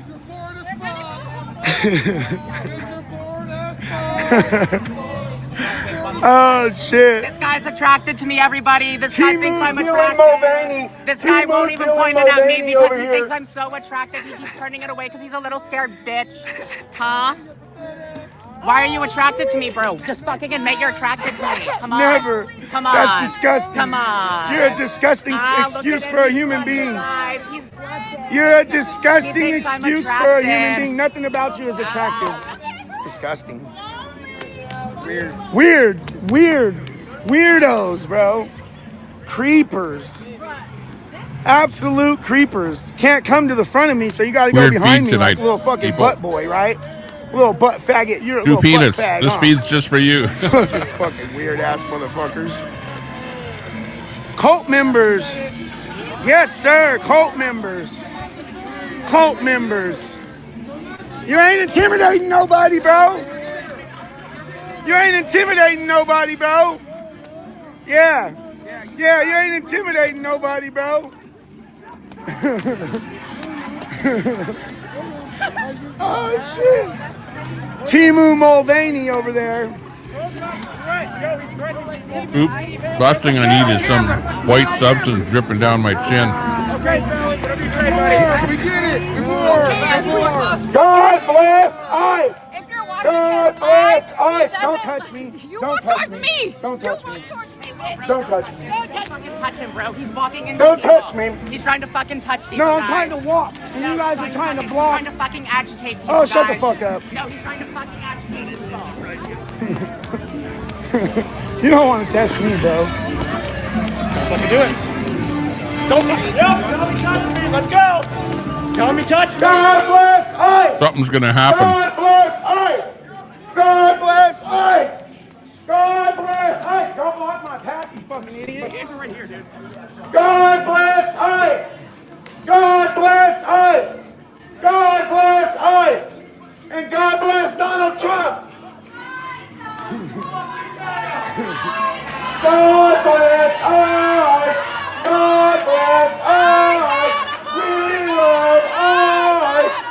Oh shit. This guy's attracted to me, everybody. This guy thinks I'm Dylan attractive. Mulvaney. This guy Timu won't even Dylan point it at me Mulvaney because over he here. thinks I'm so attractive. He keeps turning it away because he's a little scared bitch. Huh? Why are you attracted to me, bro? Just fucking admit you're attracted to me. Come on. Never. Come on. That's disgusting. Come on. You're a disgusting excuse for a human being. You're a disgusting He thinks I'm excuse for a human attractive. being. Nothing about you is attractive. It's disgusting. Weird. Weirdos, bro. Creepers. Absolute creepers. Can't come to the front of me, so you gotta go Weird behind feed me like tonight, a little fucking people. butt boy, right? Little butt faggot. You're a 2 little peanuts. butt fag, This huh? feed's just for you. Fucking weird ass motherfuckers. Cult members. Yes, sir. Cult members. Cult members. You ain't intimidating nobody, bro. You ain't intimidating nobody, bro. Yeah. Yeah, you ain't intimidating nobody, bro. Oh, shit. Timu Mulvaney over there. Oops. Last thing I need is some white substance dripping down my chin. Okay, Sally, whatever you say, buddy. We get it. More. God bless ICE. If you're watching God this bless live, ICE. it Don't doesn't- touch me. You Don't walk touch towards me. me. Don't touch You me. walk towards me, bitch. Don't touch me. Don't touch me. Fucking touch him, bro. He's walking in. Don't touch me. He's trying to fucking touch people. No, I'm guys. trying to walk. And No, you guys he's are trying to He's block. trying to fucking agitate people. Oh, shut the guys. fuck up. No, he's trying to fucking agitate us. You don't want to test me, bro. Fucking do it. Don't touch me. Tell me touch me. Let's go. Tell me touch me. God bless ICE. Something's gonna happen. God bless ICE. God bless ICE. God bless ICE. Don't block my path, you fucking idiot. Right here, dude. God bless ICE. God bless ICE. God bless ICE. And God bless Donald Trump. God bless ICE. God bless ICE. We love ICE.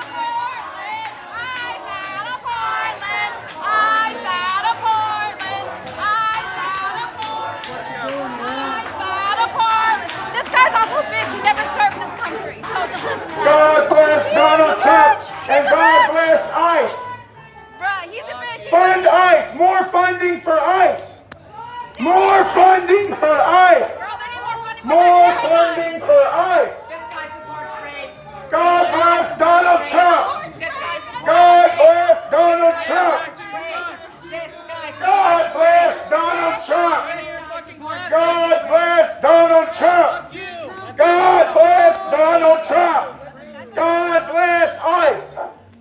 This guy's also a bitch. He never served this country. So just listen to that. God bless Donald Trump. And God bless ICE. Bruh, he's a bitch. Fund ICE. More funding for ICE. More funding for ICE. More funding for ICE. God bless Donald Trump. God bless Donald Trump. God bless Donald Trump. God bless Donald Trump. God bless Donald Trump. God bless ICE.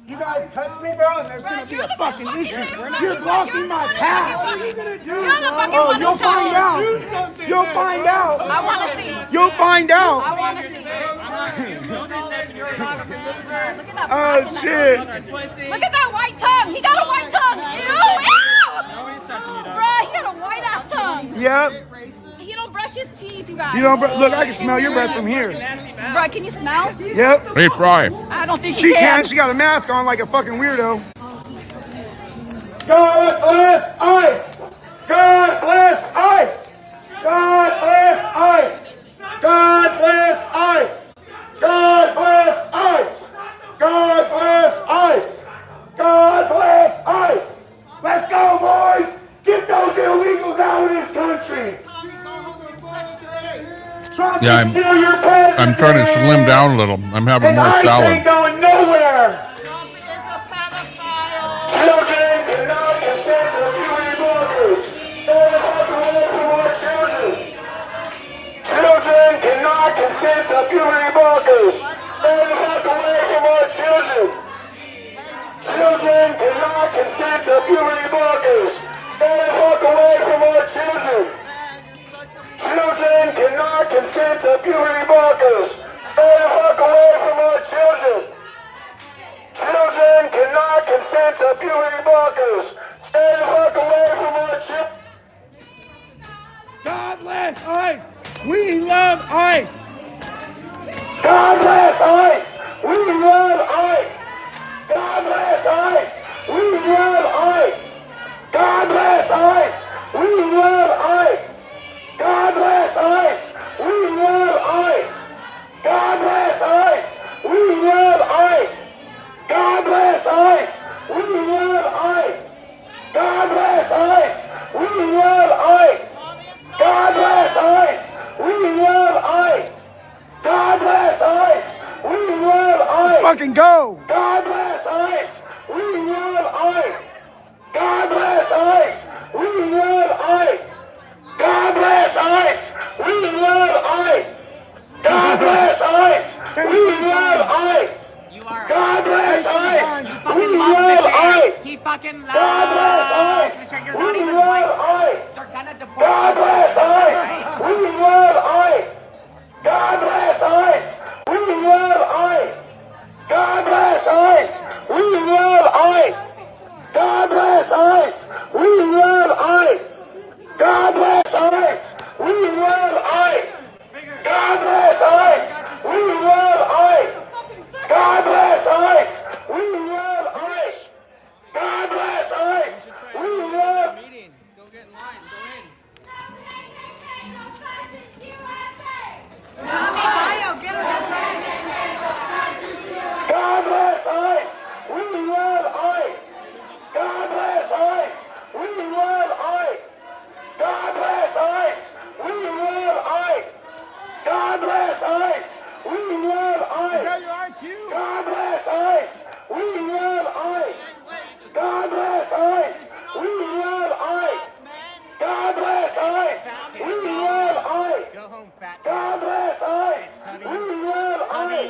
You guys touch me, bro, and there's gonna be a fucking issue. You're blocking my path. Oh, you'll find out. You'll find out. I want to see. You'll find out. I want to see. Oh shit. Look at that white tongue. He got a white tongue. Ew, ew. Bruh, he got a white ass tongue. Yep. He don't brush his teeth, you guys. You don't look. I can smell your breath from here. Bruh, can you smell? Yep. Hey, Fry. I don't think She can. can. She got a mask on like a fucking weirdo. God bless ICE. God bless ICE. God bless ICE. God bless ICE. God bless ICE. God bless ICE. God bless ICE. Let's go, boys. Get those illegals out of this country. Yeah, I'm trying to slim down a little. I'm having And more ICE salad. ain't going nowhere. Children cannot consent to beauty blockers. Stay the fuck away from our children. Children cannot consent to beauty blockers. Stay the fuck away from our children. Children cannot consent to beauty blockers. Stay the fuck away from our children. Children cannot consent to puberty blockers. Stay the fuck away from our children. Children cannot consent to puberty blockers. Stay the fuck away from our children. God bless ICE. We love ICE. God bless ICE. We love ICE. God bless ICE. We love ICE. God bless ICE. We love ICE. God bless ICE. We love ICE. God bless ICE. We love ICE. God bless ICE. We love ICE. God bless ICE. We love ICE. God bless ICE. We love ICE. God bless ICE. We love ICE. Let's fucking go. God bless ICE. We love ICE. God bless ICE. We love ICE.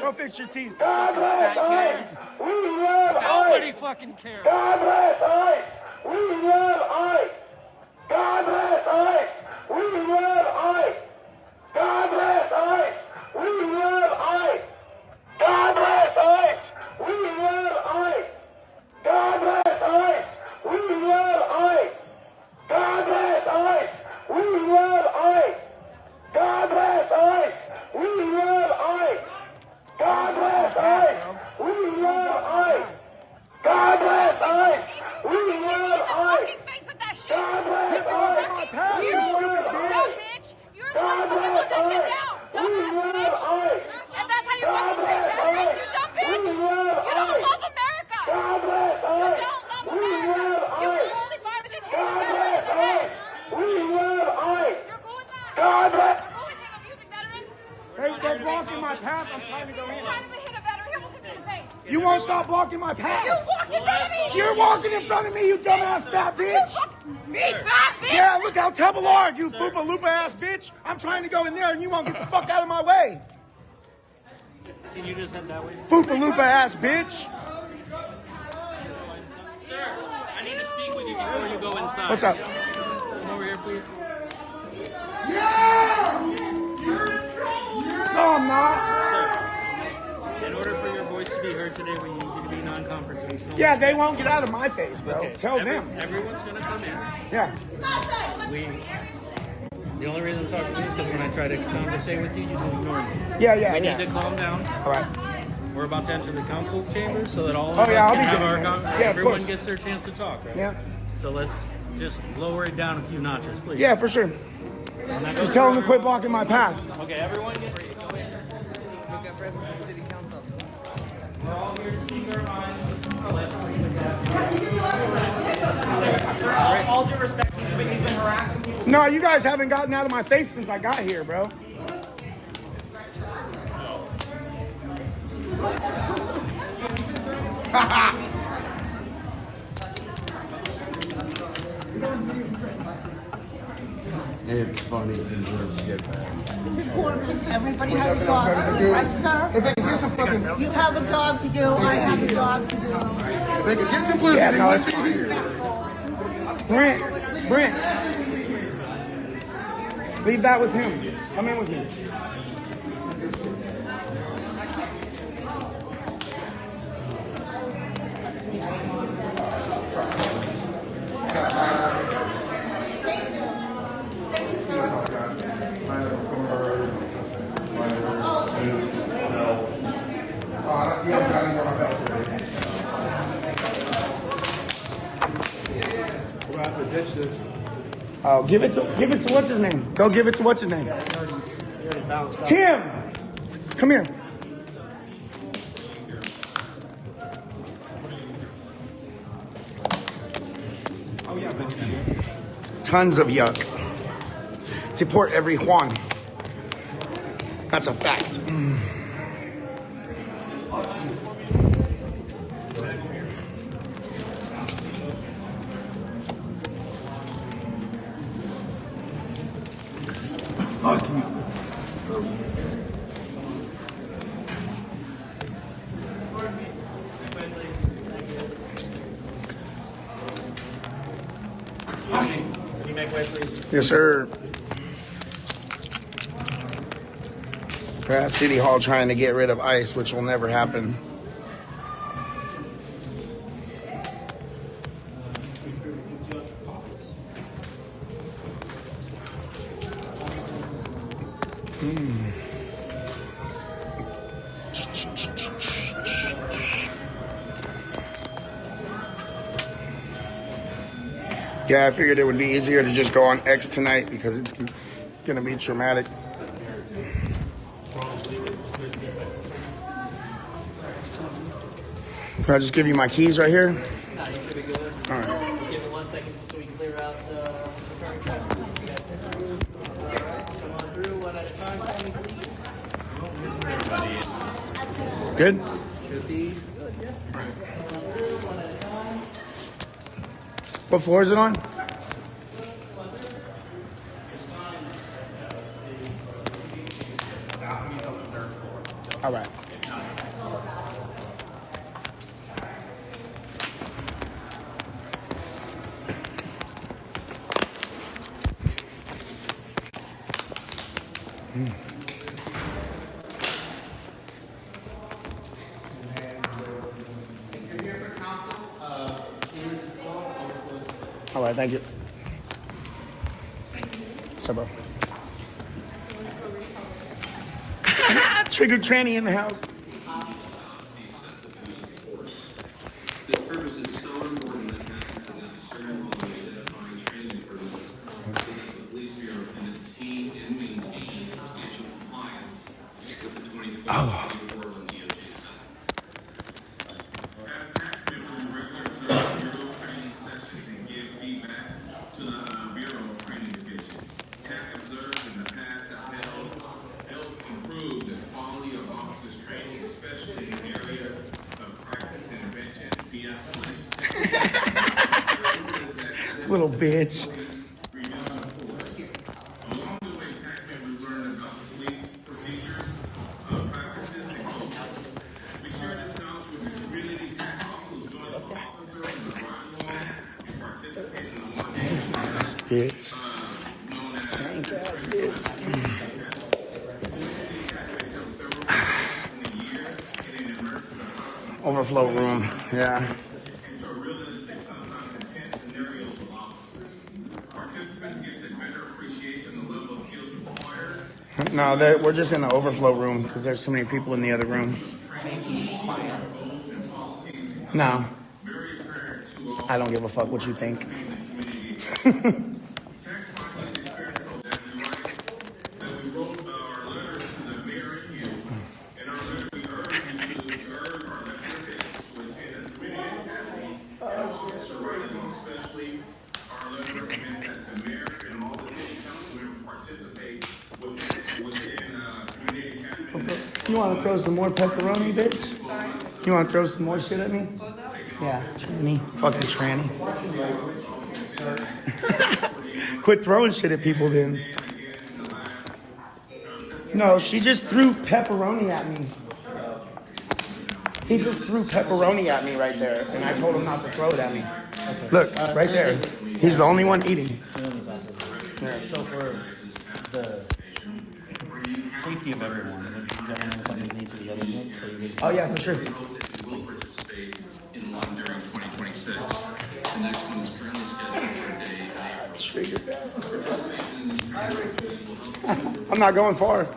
Go fix your teeth. God bless ICE. We love Nobody ICE. fucking cares. God bless ICE. We love ICE. God bless ICE. We love ICE. God bless ICE. We love ICE. God bless ICE. We love ICE. God bless ICE. We love ICE. God bless ICE. We love ICE. God bless ICE. We love ICE. God bless ICE. We love ICE. God bless ICE. We love ICE. Face with that shit. God bless ICE. You stupid bitch. You're the one who fucking put that shit down, dumbass bitch. And that's how you fucking treat veterans, you dumb bitch. You don't love America. God bless You ICE. don't love America. You will only find it in hitting a God veteran in bless the head. ICE. We love ICE. You're cool with that? God bless. You're cool with him abusing veterans? Hey, they're blocking my path. I'm trying to go He's in. trying to hit a veteran. He almost hit me in the face. You won't stop blocking my path. You walked in front of me. You're walking in front of me, you dumbass fat bitch. Me fat bitch. Yeah, look how Tubbalard, you Foopa Loopa ass bitch. I'm trying to go in there and you won't get the fuck out of my way. Can you just head that way? Foopa Loopa ass bitch. Sir, I need to speak with you before you go inside. What's up? Come over here, please. No, I'm not. In order for your voice to be heard today, we need you to be non-confrontational. Yeah, they won't get out of my face, bro. Okay, Tell them. Everyone's gonna come in. Yeah. The only reason I'm talking to you is because when I try to conversate with you, you don't ignore me. Yeah, We need to calm down. All right. We're about to enter the council chambers so that all of Oh, us yeah, I'll can be have getting our there. conversation. Yeah, of Everyone course. gets their chance to talk, right? Yeah. So let's just lower it down a few notches, please. Yeah, for sure. Just tell them to quit blocking my path. Okay, everyone gets to go in. We're all here to keep our minds. All due respect, he's been harassing people. No, you guys haven't gotten out of my face since I got here, bro. It's funny. Everybody has a job, right, sir? You have a job to do. I have a job to do. Get some pussy. Yeah, no, it's fine. Brent. Leave that with him. Come in with me. Oh, give it to what's his name? Go give it to what's his name? Tim, come here. Tons of yuck. Deport every Juan. That's a fact. Can you make way, please? Yes, sir. We're at City Hall trying to get rid of ICE, which will never happen. Yeah, I figured it would be easier to just go on X tonight because it's going to be traumatic. Can I just give you my keys right here? No, you should be good. All right. Just give it 1 second so we can clear out the current check. Alright, come on through one at a time for me, please. Good? Should be good, yeah. One at a time. What floor is it on? All right. All right, thank you. What's up, bro? Triggered tranny in the house. This purpose is so important that it's necessary while identifying training purposes so that the police bureau can obtain and maintain substantial compliance with the 2020 City Portland DOJ study. As TAC members regularly observe Bureau training sessions and give feedback to the Bureau of Training Division. TAC observes in the past have helped improve the quality of officers' training, especially in areas of crisis intervention, de-escalation. Little bitch. Along the way, TAC members learn about the police procedures, practices, and culture. We share this knowledge with the community. TAC also joins the officers in the ride along and participate in the one-day This bitch. Tank ass bitch. Overflow room, yeah. into realistic, sometimes intense scenarios with officers. Participants get a better appreciation of the level of skills required. No, we're just in the overflow room because there's too many people in the other room. No. I don't give a fuck what you think. You want to throw some more pepperoni, bitch? You want to throw some more shit at me? Yeah, tranny. Fucking tranny. Quit throwing shit at people then. No, she just threw pepperoni at me. He just threw pepperoni at me right there, and I told him not to throw it at me. Look, right there. He's the only one eating. Yeah. So for the safety of everyone, would you gentlemen come with me to the other room so you can... Oh yeah, for sure. We hope that you will participate in one during 2026. The next one is currently scheduled for a day in April. I'm not going far.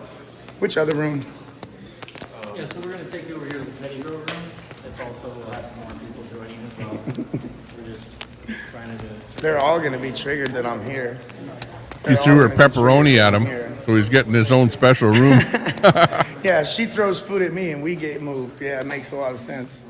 Which other room? Yeah, so we're going to take you over here to the Pettigrew room. It's also has some more people joining as well. We're just trying to do it. They're all going to be triggered that I'm here. She threw her pepperoni at him, so he's getting his own special room. Yeah, she throws food at me and we get moved. Yeah, it makes a lot of sense.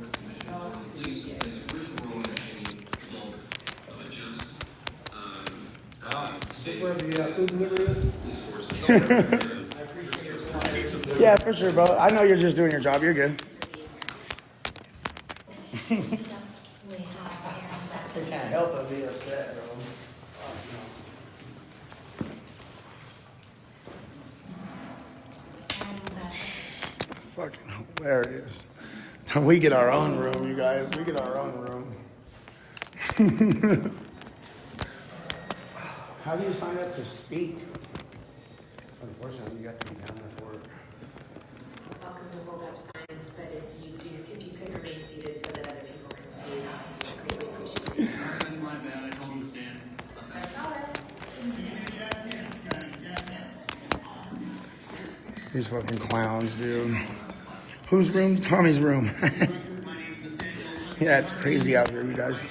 Yeah, for sure, bro. I know you're just doing your job. You're good. You can't help but be upset, bro. Fucking hilarious. So we get our own room, you guys. We get our own room. How do you sign up to speak? Unfortunately, you got to be down there for it. Welcome to hold up signs, but if you could remain seated so that other people can see, I greatly appreciate it. Sorry, that's my bad. I told him to stand. These fucking clowns, dude. Whose room? Tommy's room. Yeah, it's crazy out here, you guys.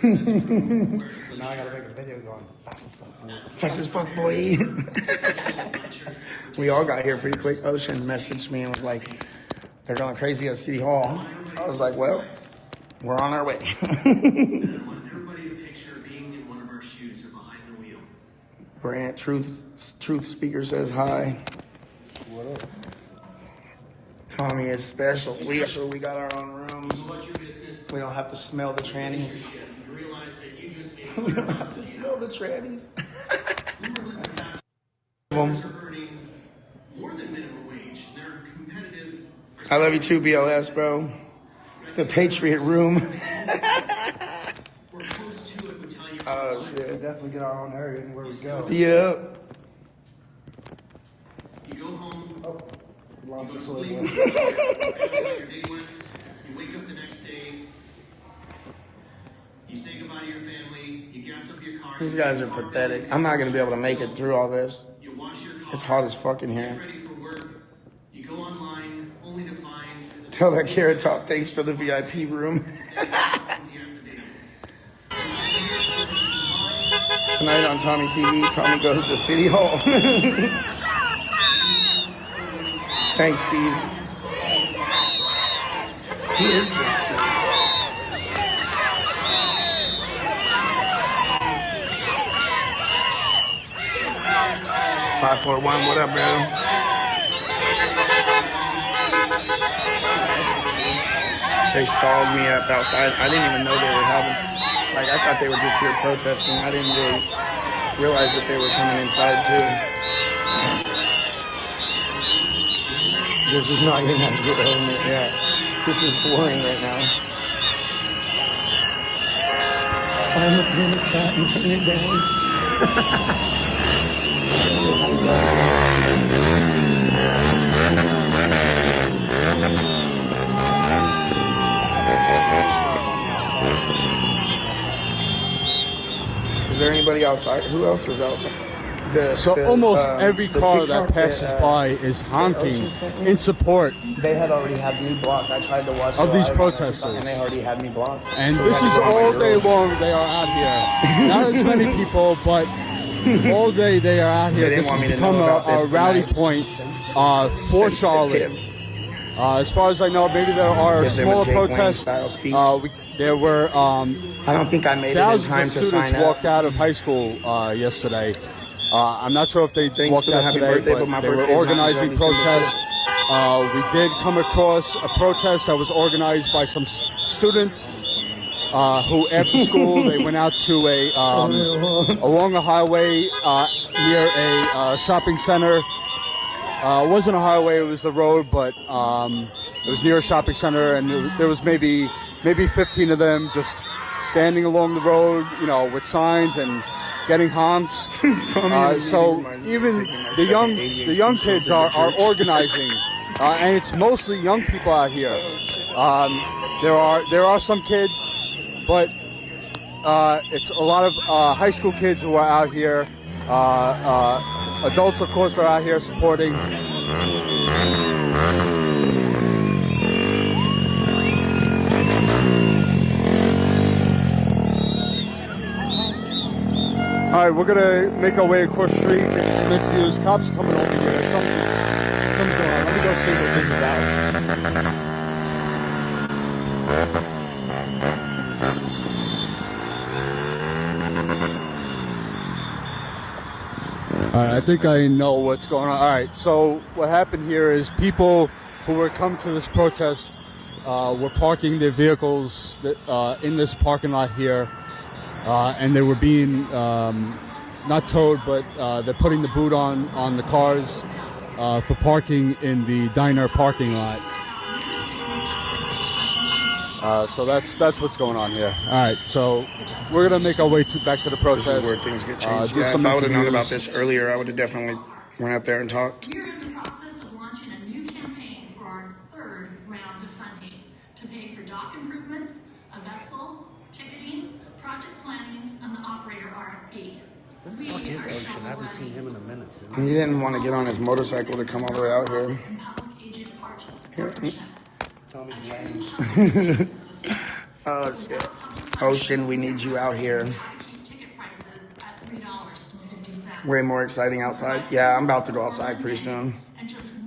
Now I gotta make a video going fast as fuck. Fast as fuck, boy. We all got here pretty quick. Ocean messaged me and was like, they're going crazy at City Hall. I was like, well, we're on our way. Everybody to picture being in one of our shoes or behind the wheel. Brant, Truth Speaker says hi. What up? Tommy is special. We got our own rooms. We don't have to smell the trannies. We don't have to smell the trannies. More than minimum wage. They're competitive. I love you too, BLS, bro. The Patriot Room. We're close to it would tell you Oh shit. Definitely get our own area and where we go. Yep. You go home, you go to the sleep, toilet. you tell everybody how your day went, you wake up the next day, you say goodbye to your family, you gas up your car. These guys are pathetic. I'm not gonna be able to make it through all this. You wash your car. It's hot as fucking Get here. ready for work. You go online only to find Tell that Carrot Top thanks for the VIP room. Tonight on Tommy TV, Tommy goes to City Hall. Thanks, Steve. Who is this dude? Five, 4, 1. What up, bro? They stalled me up outside. I didn't even know they were having. Like, I thought they were just here protesting. I didn't really realize that they were coming inside too. This is not even actual element. Yeah, this is boring right now. Find the thermostat and turn it down. Is there anybody outside? Who else was outside? Almost every car TikTok that passes by is honking in support. They had already had me blocked. I tried to watch of these live, protesters, and they already had me blocked. And So this we is had to go all to my day girls. long. They are out here. Not as many people, but all day they are out here. They didn't This want has me to know become about this a rally tonight. point for Charlotte. As far as I know, maybe there are Give them a smaller Jake Wayne protests. style speech. There were I don't think I made it in thousands time of to students sign up. walked out of high school yesterday. I'm not sure if they Thanks walked for the out happy today, birthday, but my but they were birthday's not organizing until December protests. We did come across a protest that was organized by some students who, after school, they went out to along a highway near a shopping center. It wasn't a highway; it was the road, but it was near a shopping center, and there was maybe 15 of them just standing along the road, with signs and getting honks. So even the young kids are organizing, and it's mostly young people out here. There are some kids, but it's a lot of high school kids who are out here. Adults, of course, are out here supporting. All right, we're gonna make our way across the street. Next to these cops are coming over here. Something's going on. Let me go see what this is about. All right, I think I know what's going on. All right, so what happened here is people who were come to this protest were parking their vehicles in this parking lot here. And they were being not towed, but they're putting the boot on the cars for parking in the diner parking lot. So that's what's going on here. All right, so we're gonna make our way back to the protest. This is where things get changed. Do Yeah, some if I would have known about interviews. this earlier, I would have definitely went up there and talked. We're in the process of launching a new campaign for our third round of funding to pay for dock improvements, a vessel, ticketing, project planning, and the operator RFP. We are I haven't seen him in a minute. He didn't want to get on his motorcycle to come all the way out here. Tommy's lame. Oh shit. Ocean, we need you out here. Way more exciting outside. Yeah, I'm about to go outside pretty soon.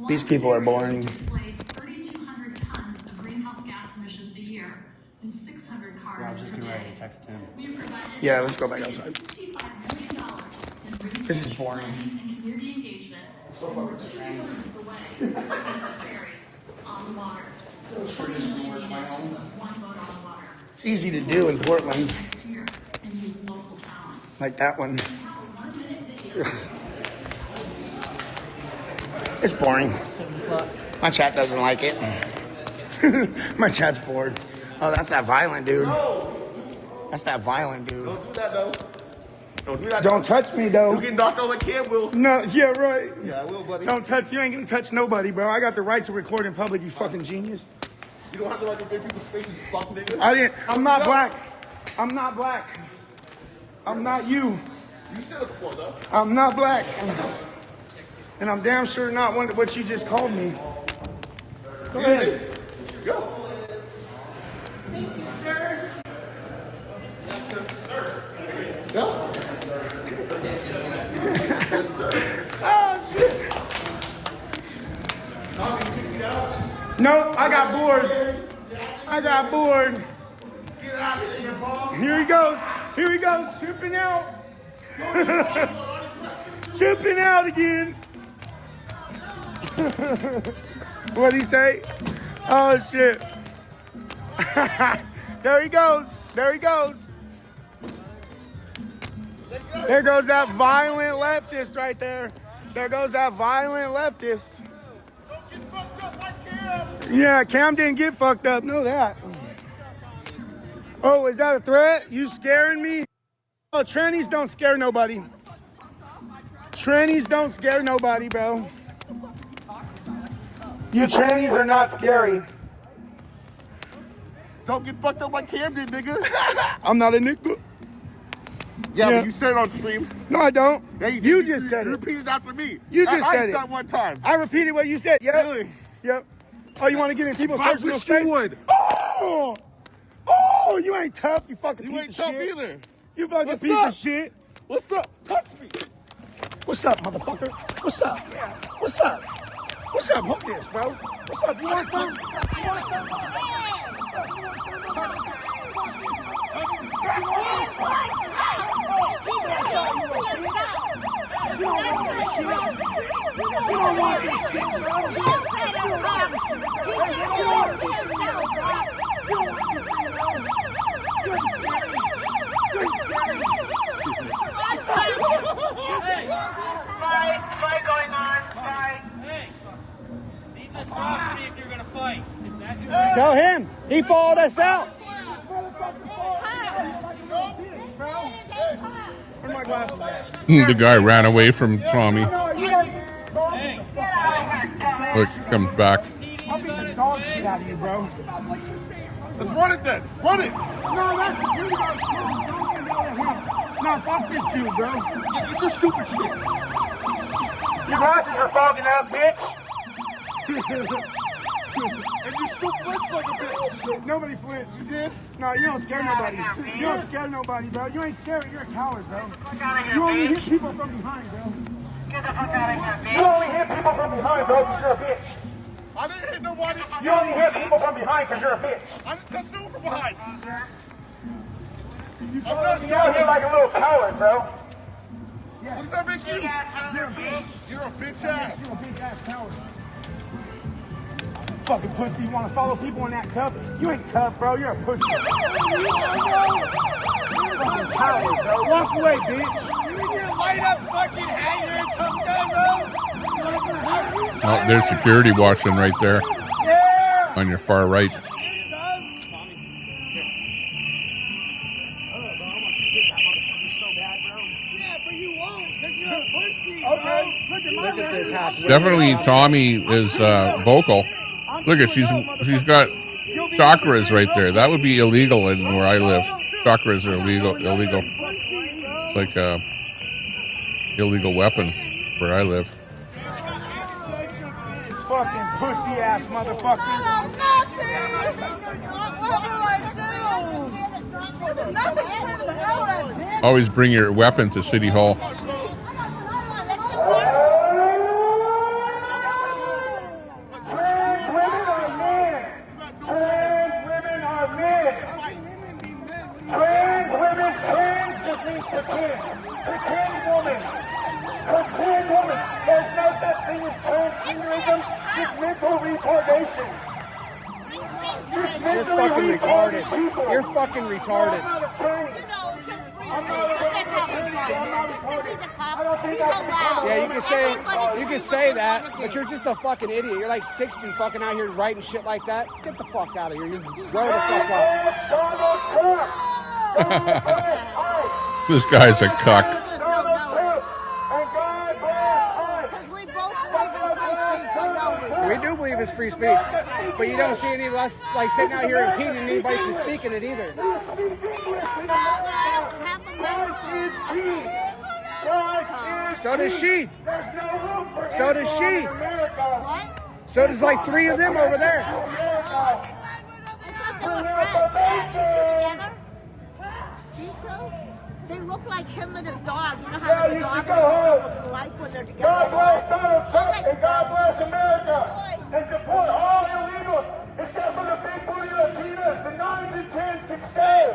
These people are boring. 3,200 tons of greenhouse gas emissions a year and 600 cars I was just per getting ready day. to text him. We provided Yeah, let's go back outside. $65 million in This is boring. and community engagement. So fuck with the trains. The way ferry on the water. One boat on the water. It's easy to do in Portland. Next year and use local talent. Like that one. It's boring. My chat doesn't like it. My chat's bored. Oh, that's that violent dude. That's that violent dude. Don't do that, though. Don't do that. Don't touch me, though. You getting knocked out like Cam will. No, yeah, right. Yeah, I will, buddy. Don't touch. You ain't gonna touch nobody, bro. I got the right to record in public. You fucking genius. You don't have to like invade people's spaces, fuck nigga. I didn't. I'm not black. I'm not black. I'm not you. You said it before, though. I'm not black. And I'm damn sure not what you just called me. Go ahead. Go. Thank you, sir. Go. Oh, shit. Nope, I got bored. I got bored. Get out of here, Paul. Here he goes. Here he goes. Tripping out. Tripping out again. What'd he say? Oh, shit. There he goes. There he goes. There goes that violent leftist right there. There goes that violent leftist. Don't get fucked up like Cam. Yeah, Cam didn't get fucked up. Know that. Oh, is that a threat? You scaring me? Oh, trannies don't scare nobody. Trannies don't scare nobody, bro. You trannies are not scary. Don't get fucked up like Cam did, nigga. I'm not a nigga. Yeah, but you said it on stream. No, I don't. Yeah, you just said it. You repeated after me. You just said it. That one time. I repeated what you said. Yep. Really? Yep. Oh, you want to get in people's I personal wish space? you would. Oh! Oh, you ain't tough, you fucking You piece ain't of tough shit. either. You fucking What's piece up? of shit. What's up? Touch me. What's up, motherfucker? What's up? What's up? What's up? Hold this, bro. What's up? You want some? You want some? Fight going on. Fight. Hey, leave this property if you're gonna fight. Is that your Tell him. He followed us out. Where my glasses at? The guy ran away from Tommy. Look, comes back. I'll beat the dog shit out of you, bro. Let's run it then. Run it. No, that's the dude. No, fuck this dude, bro. Get your stupid shit. Your glasses are fogging up, bitch. And you still flinch like a bitch. Nobody flinched. You did? No, you don't scare nobody. You don't scare nobody, bro. You ain't scary. You're a coward, bro. You only hit people from behind, bro. Get the fuck out of here, bitch. You only hit people from behind, bro, because you're a bitch. I didn't hit nobody. You only hit people from behind because you're a bitch. I didn't touch you from behind. You out here like a little coward, bro. What does that make you? You're a bitch. You're a bitch ass. You're a bitch ass coward. Fucking pussy. You want to follow people in that tough? You ain't tough, bro. You're a pussy. Fucking coward, bro. Walk away, bitch. Light up fucking hat. You're a tough guy, bro. Oh, there's security watching right there on your far right. Look at this happening. Definitely Tommy is vocal. Look at she's got chakras right there. That would be illegal in where I live. Chakras are illegal. It's like a illegal weapon where I live. Fucking pussy ass motherfucker. What do I do? This is nothing compared to the hell I did. Always bring your weapon to City Hall. Pretend woman. There's no such thing as transgenderism. Just mental retardation. You're fucking retarded. You're fucking retarded. Yeah, you can say that, but you're just a fucking idiot. You're like 60 fucking out here writing shit like that. Get the fuck out of here. You grow the fuck up. This guy's a cuck. We do believe it's free speech, but you don't see any of us like sitting out here impeding anybody from speaking it either. So does she. So does she. So does like 3 of them over there. They look like him and his dog. You know how the dog looks like when they're together. God bless Donald Trump and God bless America. And deport all illegals except for the big booty Latinas. The 9s and 10s can stay.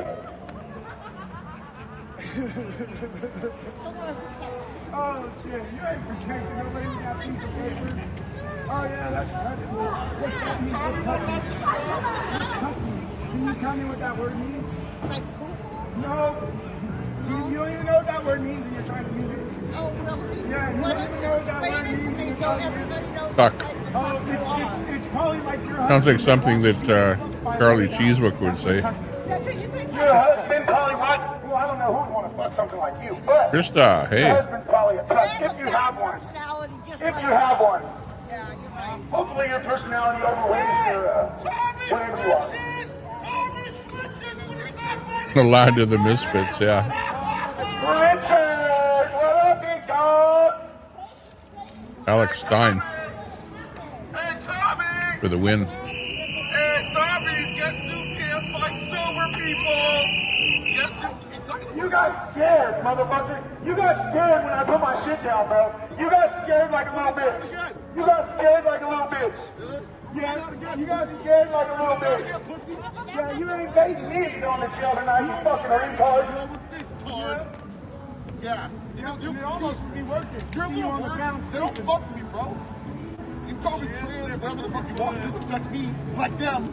Oh shit, you ain't protecting nobody with that piece of paper. Oh yeah, that's cool. Can you tell me what that word means? Like no. You don't even know what that word means and you're trying to use it. Oh, really? Yeah, you don't even know what that word means and you're trying to use it. Fuck. Oh, it's probably like your Sounds like something that Charlie Cheesebook would say. Your husband probably what? Well, I don't know who would want to fuck something like you, but Krista, hey. your husband's probably a cuck if you have one. If you have one. Hopefully your personality overweighs your whatever you are. Allowed to the Misfits, yeah. Richard, what up, big dog? Alex Stein Hey, Tommy! for the win. Hey, Tommy, guess who can't fight sober people? Guess who? You got scared, motherfucker. You got scared when I put my shit down, bro. You got scared like a little bitch. You got scared like a little bitch. Yeah, you got scared like a little bitch. Yeah, you ain't baiting me on the jail tonight, you fucking retard. Yeah. You almost be working. You're a little worse. They don't fuck with me, bro. You call me crazy, whatever the fuck you want. Just protect me like them.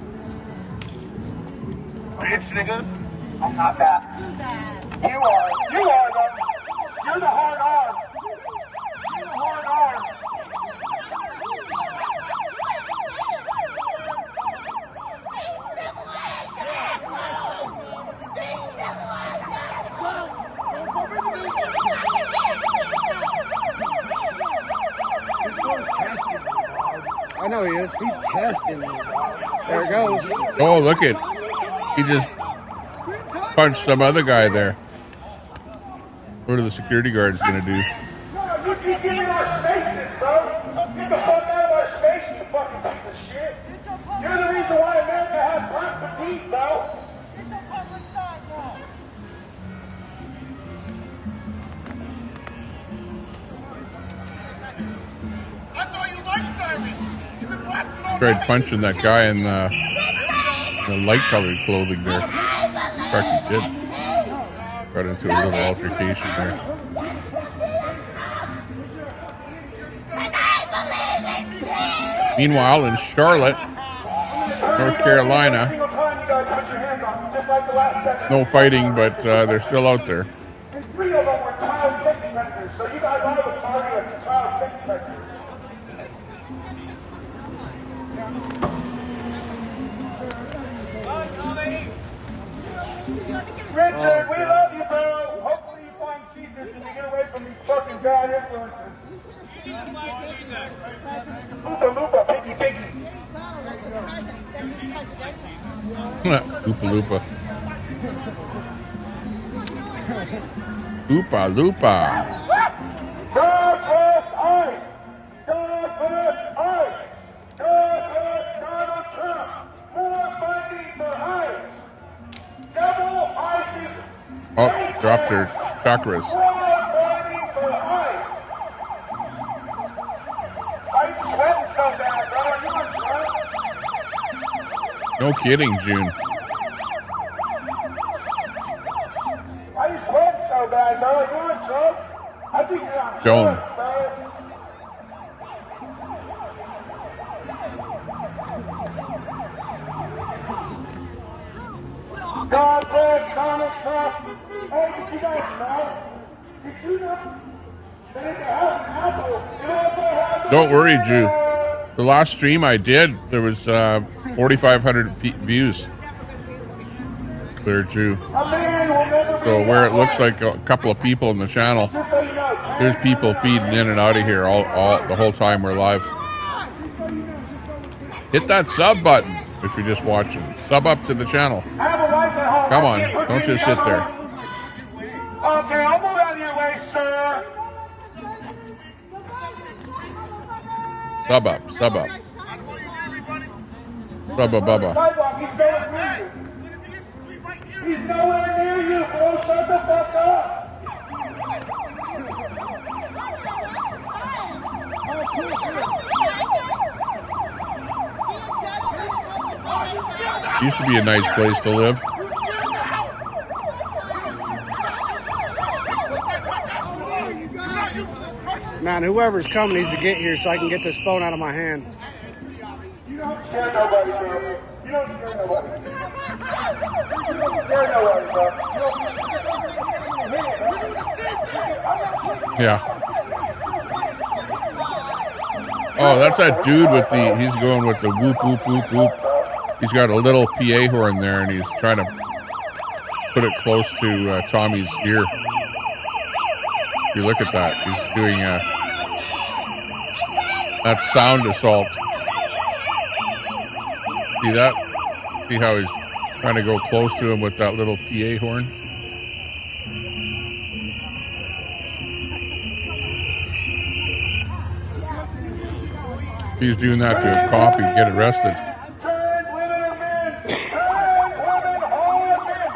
Bitch, nigga. I'm not that. You are. You are, though. You're the hard arm. You're the hard arm. This guy's testing me, dog. I know he is. He's testing me, dog. There it goes. Oh, look it. He just punched some other guy there. What are the security guards going to do? You keep getting in our spaces, bro. Get the fuck out of our space, you fucking piece of shit. You're the reason why America has black fatigue, bro. I thought you liked Simon. You've been blasting all Tried night. punching that guy in the light-colored clothing there. In fact, he did. Got into a little altercation there. Meanwhile, in Charlotte, North Carolina, Single time you gotta put your hands on them, just like the last second. no fighting, but they're still out there. And 3 of them were child sex offenders, so you guys are the target of child sex offenders. Richard, we love you, bro. Hopefully you find Jesus and you get away from these fucking bad influences. Oopa loopa, piggy piggy. Oopa loopa. Oopa loopa. God bless ICE. God bless ICE. God bless Donald Trump. More funding for ICE. Devil ICE. Oh, she dropped her chakras. More funding for ICE. I'm sweating so bad, bro. Are you on drugs? No kidding, June. Why you sweating so bad, bro? Are you on drugs? I think you're on Joan. drugs, bro. God bless Donald Trump. Hey, did you guys know? Did you know that if you have an apple, you also have Don't worry, Drew. The last stream I did, there was 4,500 views. There, Drew. a man So where it looks like a couple of people in the channel, there's people feeding in and out of here all the whole time we're live. Hit that sub button if you're just watching. Sub up to the channel. Come on, don't just sit there. Okay, I'll move out of your way, sir. Sub up, sub up. Subba bubba. He's nowhere near you, bro. Shut the fuck up. Used to be a nice place to live. Man, whoever's coming needs to get here so I can get this phone out of my hand. You don't scare nobody, bro. You don't scare nobody. You don't scare nobody, bro. Yeah. Oh, that's that dude with the, he's going with the whoop, whoop, whoop, whoop. He's got a little PA horn there and he's trying to put it close to Tommy's ear. If you look at that, he's doing that sound assault. See that? See how he's trying to go close to him with that little PA horn? If he's doing that to a cop, he'd get arrested. Trans women are men. Trans women are men.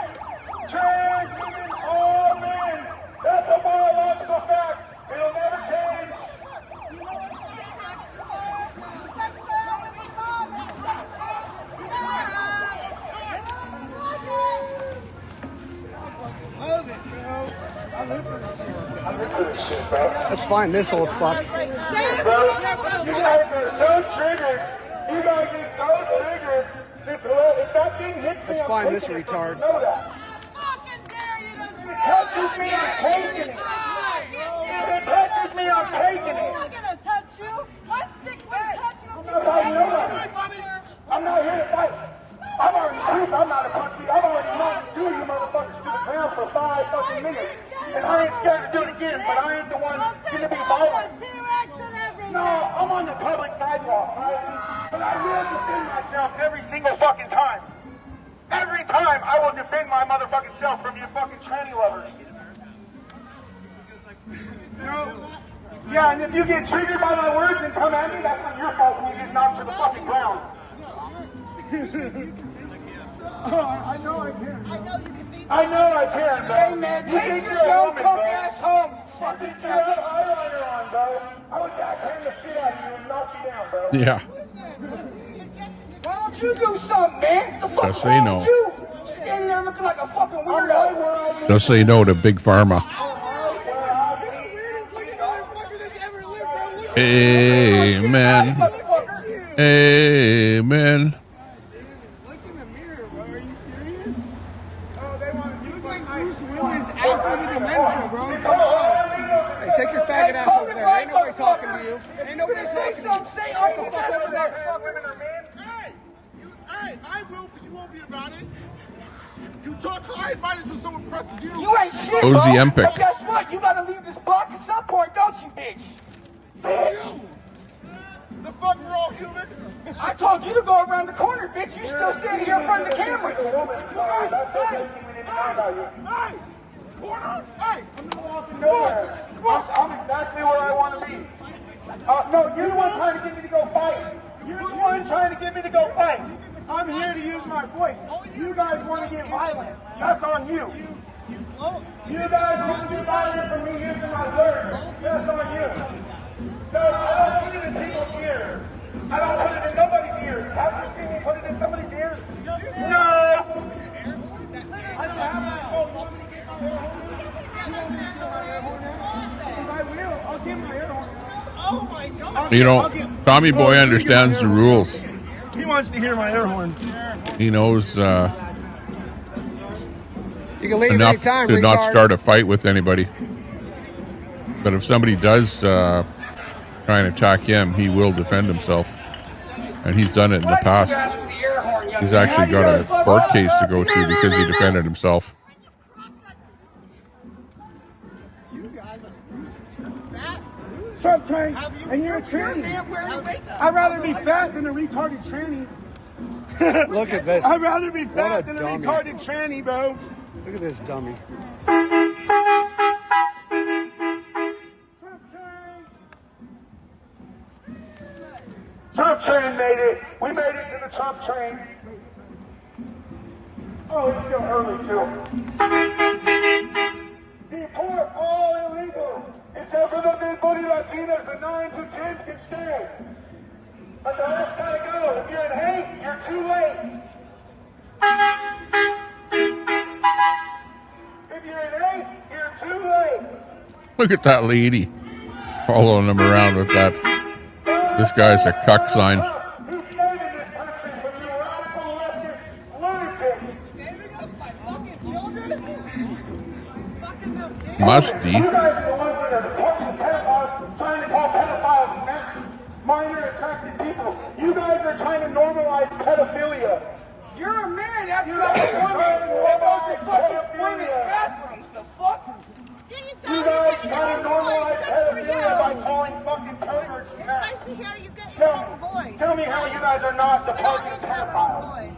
Trans women are men. That's a biological fact. It'll never change. Let's find this old fuck. You guys are so triggered. You guys are so triggered. If that thing hits me, Let's find this retard. Know that. It touches me, I'm taking it. If it touches me, I'm taking it. I'm not gonna touch you. My stick will touch you. I'm not fighting nobody. I'm not here to fight. I've already proved I'm not a pussy. I've already knocked two of you motherfuckers to the ground for 5 fucking minutes. And I ain't scared to do it again, but I ain't the one gonna be violent. No, I'm on the public sidewalk, right? But I will defend myself every single fucking time. Every time I will defend my motherfucking self from you fucking tranny lovers. Yeah, and if you get triggered by my words and come at me, that's not your fault when you get knocked to the fucking ground. I know I can. I know I can, bro. Hey, man, take your dumb punk ass home. Fucking eyeliner on, bro. I would backhand the shit out of you and knock you down, bro. Yeah. Why don't you do something, man? The fuck Just say no. you? Standing there looking like a fucking weirdo. Just say no to Big Pharma. Amen. Amen. Hey, take your faggot ass over there. Ain't nobody talking to you. Ain't nobody talking to you. Say Uncle over there. Hey, I will, but you won't be about it. You talk, I invited you to someone presses you. You ain't shit, Ozzy bro. Empic. But guess what? You gotta leave this block at some point, don't you, bitch? You. The fuck, we're all human. I told you to go around the corner, bitch. You still standing here in front of the camera. Hey, corner, hey. I'm exactly where I want to be. No, you're the one trying to get me to go fight. You're the one trying to get me to go fight. I'm here to use my voice. You guys want to get violent. That's on you. You guys want to get violent for me using my words. That's on you. No, I don't put it in people's ears. I don't put it in nobody's ears. Have you seen me put it in somebody's ears? No. I don't have that. I will. I'll give my air horn. Oh my God. You know, Tommy Boy understands the rules. He wants to hear my air horn. He knows You can leave enough anytime, to not retard. start a fight with anybody. But if somebody does try and attack him, he will defend himself. And he's done it in the past. He's actually got a court case to go to because he defended himself. Trump train, and you're a tranny. I'd rather be fat than a retarded tranny. Look at this. I'd rather be fat What a than a dummy. retarded tranny, bro. Look at this dummy. Trump train made it. We made it to the Trump train. Oh, it's still early, too. Deport all illegals, except for the big-booty Latinas. The 9s and 10s can stay. But the rest gotta go. If you're in hate, you're too late. If you're in hate, you're too late. Look at that lady following him around with that. This guy's a cuck sign. Must be. You guys are the ones that are pedophiles, trying to call pedophiles mass, minor attracted people. You guys are trying to normalize pedophilia. You're a man after that woman that goes to fucking women's bathrooms. The fuck? You guys trying to normalize pedophilia by calling fucking perverts mass. Nice to hear you get Tell your own voice. Tell me how you guys are not the fucking pedophiles.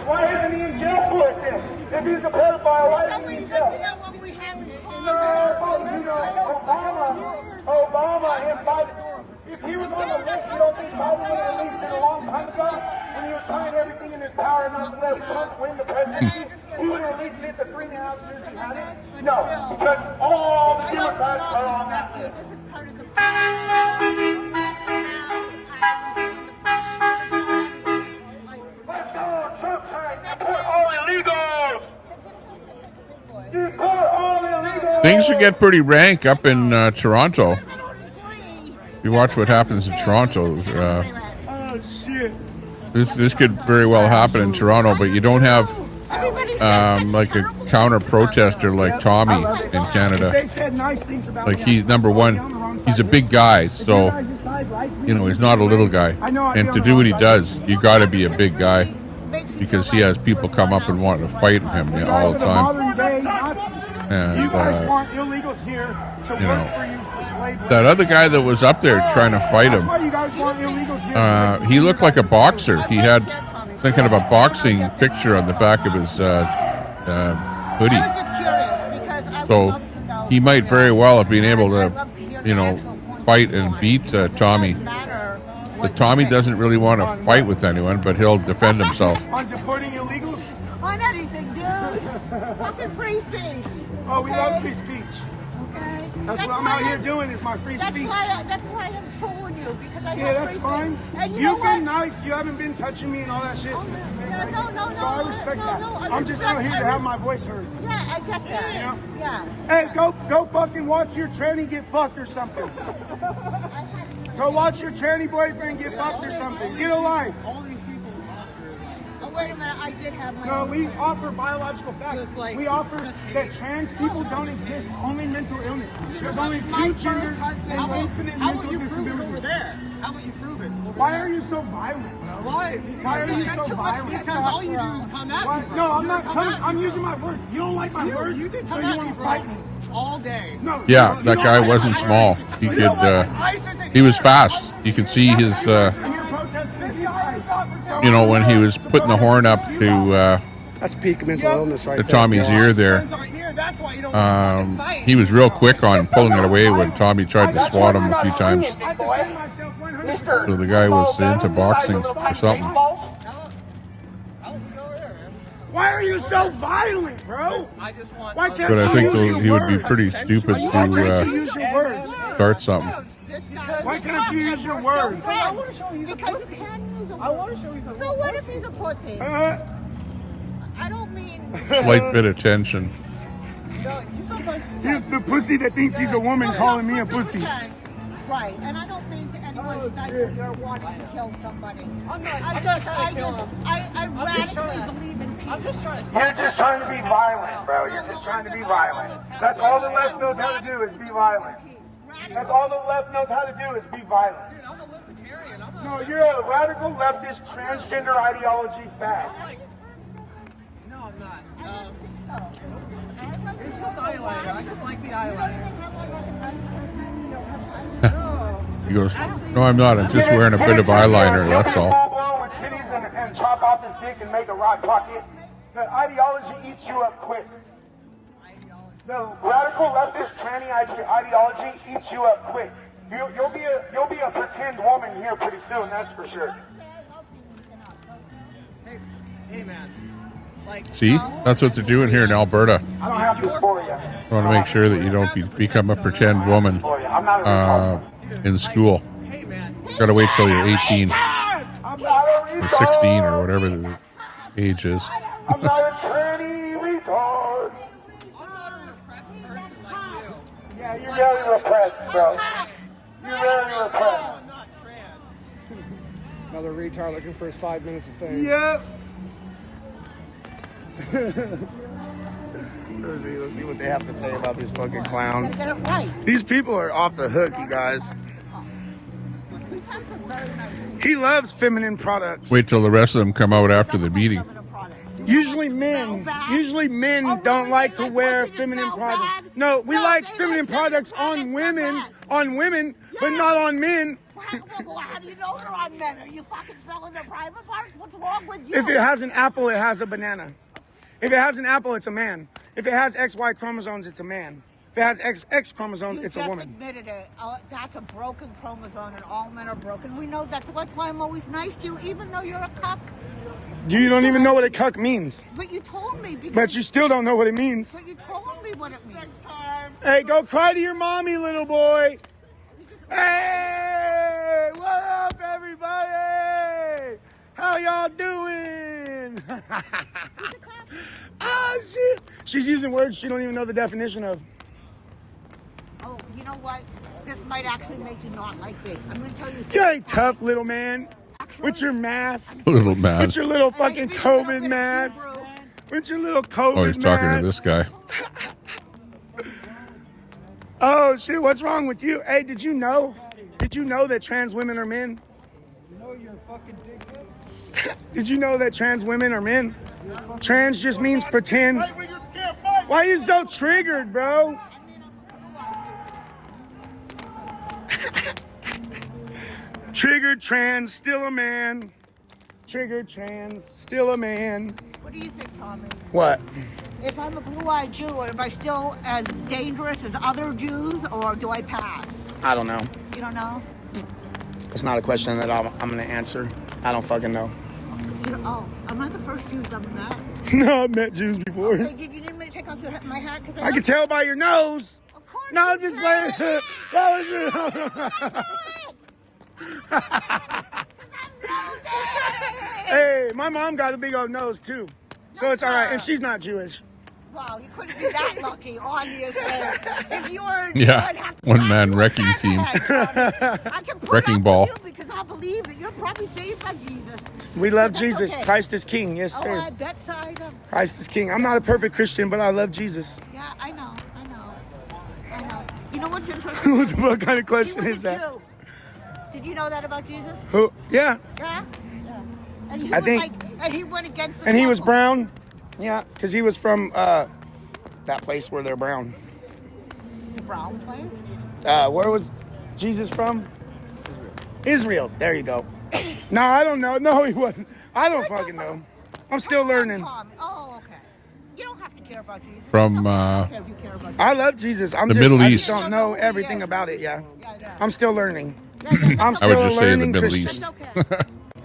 Why isn't he in jail for it then? If he's a pedophile, why isn't he in jail? Obama, and Biden. If he was on the list, you don't think Biden would have released it a long time ago? When he was trying everything in his power not to let Trump win the presidency? He would have released it the 3.5 years he had it? No, because all the Democrats are on that list. Let's go, Trump trying to deport all illegals! Deport all illegals! Things should get pretty rank up in Toronto. You watch what happens in Toronto. Oh, shit. This could very well happen in Toronto, but you don't have like a counter protester like Tommy in Canada. They said nice things about Like he's number one, he's a big guy, so you know he's not a little guy. And to do what he does, you got to be a big guy because he has people come up and want to fight him all the time. And you guys want illegals here to work for you for slavery. that other guy that was up there trying to fight That's him, why you guys want illegals here. he looked like a boxer. He had some kind of a boxing picture on the back of his hoodie. So he might very well have been able to, you know, fight and beat Tommy. But Tommy doesn't really want to fight with anyone, but he'll defend himself. On deporting illegals? On anything, dude. Fucking free speech. Oh, we love free speech. Okay. That's what I'm out here doing is my free speech. That's why I'm trolling you because I Yeah, have that's free fine. speech. And you You've know been what? nice. You haven't been touching me and all that shit. No. So I respect that. I'm just out here to have my voice heard. Yeah, I get that. You know? Yeah. Hey, go fucking watch your tranny get fucked or something. Go watch your tranny boyfriend get fucked or something. Get a life. Oh, wait a minute. I did have my. No, we offer biological facts. We offer that trans people don't exist, only mental illness. There's only two genders and infinite mental disabilities. Over there. How about you prove it? Why are you so violent, bro? Why are you so violent? Because all you do is come at me. No, I'm not coming. I'm using my words. You don't like my words, You can so come you at want me, to bro. fight me. All day. No. Yeah, that guy wasn't small. He could. He was fast. You could see his. You know, when he was putting the horn up to. That's peak mental illness right to there. Tommy's ear there. He was real quick on pulling it away when Tommy tried to swat him a few times. So the guy was into boxing or something. Why are you so violent, bro? Why can't But I you think use your he would be words? pretty stupid Why can't you use to your words? start something. Why can't you use your words? I want to show you because you can use a I want to show you. So what if he's a pussy? I don't mean. Slight bit of tension. The pussy that thinks he's a woman calling me a pussy. Right, and I don't mean to anyone that you're wanting to kill somebody. I radically believe in peace. You're just trying to be violent, bro. You're just trying to be violent. That's all the left knows how to do is be violent. That's all the left knows how to do is be violent. Dude, I'm a libertarian. No, you're a radical leftist transgender ideology fag. No, I'm not. It's just eyeliner. I just like the eyeliner. He goes, no, I'm not. I'm just wearing a bit of eyeliner. That's all. With titties and chop off his dick and make a rock pocket. The ideology eats you up quick. The radical leftist tranny ideology eats you up quick. You'll be a pretend woman here pretty soon. That's for sure. Hey man. See, that's what they're doing here in Alberta. I don't have this for you. I want to make sure that you don't become a pretend woman in school. Got to wait till you're 18 or 16 or whatever the age is. I'm not a tranny retard. Yeah, you're very repressed, bro. You're very repressed. Another retard looking for his 5 minutes of fame. Yep. Let's see what they have to say about these fucking clowns. Get it right. These people are off the hook, you guys. He loves feminine products. Wait till the rest of them come out after the meeting. Usually men don't like to wear feminine products. No, we like feminine products on women, but not on men. Well, how do you know they're on men? Are you fucking smelling their private parts? What's wrong with you? If it has an apple, it has a banana. If it has an apple, it's a man. If it has XY chromosomes, it's a man. If it has XX chromosomes, it's a woman. You just admitted it. That's a broken chromosome, and all men are broken. We know that. That's why I'm always nice to you, even though you're a cuck. You don't even know what a cuck means. But you told me. But you still don't know what it means. But you told me what it means. Hey, go cry to your mommy, little boy. Hey, what up, everybody? How y'all doing? Oh, shit. She's using words she don't even know the definition of. Oh, you know what? This might actually make you not like me. I'm going to tell you something. You ain't tough, little man. With your mask. Little man. With your little fucking COVID mask. With your little COVID mask. Oh, he's talking to this guy. Oh, shit, what's wrong with you? Hey, did you know? Did you know that trans women are men? No, you're a fucking dickhead. Did you know that trans women are men? Trans just means pretend. Why are you so triggered, bro? Triggered trans, still a man. Triggered trans, still a man. What do you think, Tommy? What? If I'm a blue-eyed Jew, am I still as dangerous as other Jews, or do I pass? I don't know. You don't know? It's not a question that I'm going to answer. I don't fucking know. You know, oh, I'm not the first Jews I've met. No, I've met Jews before. Okay, did you need me to take off my hat? I can tell by your nose. Of course. No, just playing. Hey, my mom got a big old nose too, so it's all right. And she's not Jewish. Wow, you couldn't be that lucky, obviously. If you were, Yeah, one-man wrecking team. I can put Wrecking up ball. with you because I believe that you're probably saved by Jesus. We love That's Jesus. okay. Christ is King. Yes, Oh, sir. I bet so. I know. Christ is King. I'm not a perfect Christian, but I love Jesus. Yeah, I know. You know what's interesting? What kind of question He was is a that? Jew. Did you know that about Jesus? Who? Yeah. Yeah. And he I was think- like, and he went against the And he was temple. brown. Yeah, because he was from that place where they're brown. The brown place. Where was Jesus from? Israel. There you go. No, I don't know. No, he wasn't. I don't fucking know. I'm still learning. Oh, okay. You don't have to care about Jesus. From If you care about I love Jesus. The Middle I East. just don't know everything about it. Yeah. I'm still learning. I'm I would still a just say the learning Middle Christian. East.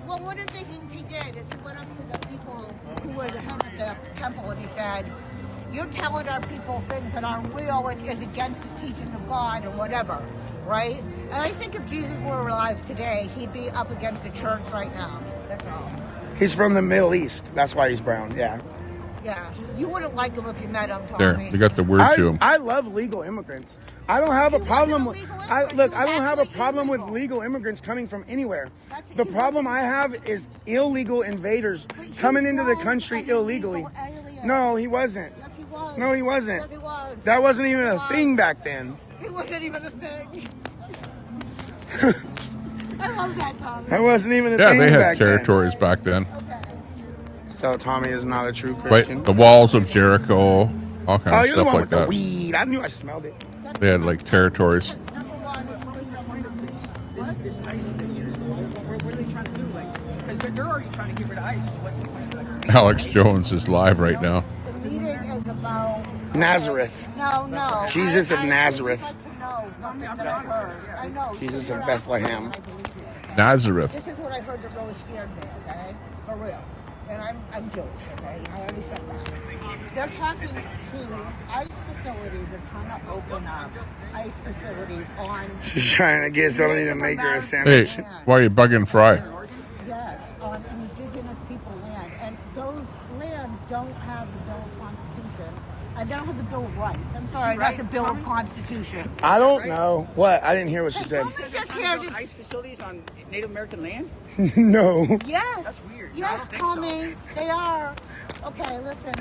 Well, one of the things he did is he went up to the people who were the head of the temple and he said, "You're telling our people things that aren't real and is against the teaching of God or whatever, right?" And I think if Jesus were alive today, he'd be up against the church right now. That's all. He's from the Middle East. That's why he's brown. Yeah. Yeah, you wouldn't like him if you met him, There, Tommy. they got the word to him. I love legal immigrants. I don't have a problem with. I don't have a problem with legal immigrants coming from anywhere. The problem I have is illegal invaders coming into the country illegally. No, he wasn't. Yes, he was. No, he wasn't. Yes, he was. That wasn't even a thing back then. He wasn't even a thing. I love that, Tommy. That wasn't even a Yeah, thing they had back territories back then. then. So Tommy is not a true Wait, Christian. the walls of Jericho, all Oh, kind of you're the stuff one like with the that. weed. I knew I smelled it. They had like territories. trying to get rid of ICE. So what's the point? Alex Jones is live right now. The meeting is about Nazareth. no. Jesus of Nazareth. I'd like to know something that I heard. I know. Jesus of Bethlehem. Nazareth. This is what I heard that really scared me, okay? For real. And I'm Jewish, okay? I already said that. They're talking to ICE facilities. They're trying to open up ICE facilities on... She's trying to get somebody to make her a sandwich. Hey, why are you bugging Fry? Yes, on indigenous people land. And those lands don't have the Bill of Constitution. They don't have the Bill of Rights. I'm sorry, not the Bill of Constitution. I don't know. What? I didn't hear what she said. Just here, just... ICE facilities on Native American land? No. Yes. That's weird. Yes, Tommy. They are. Okay, listen.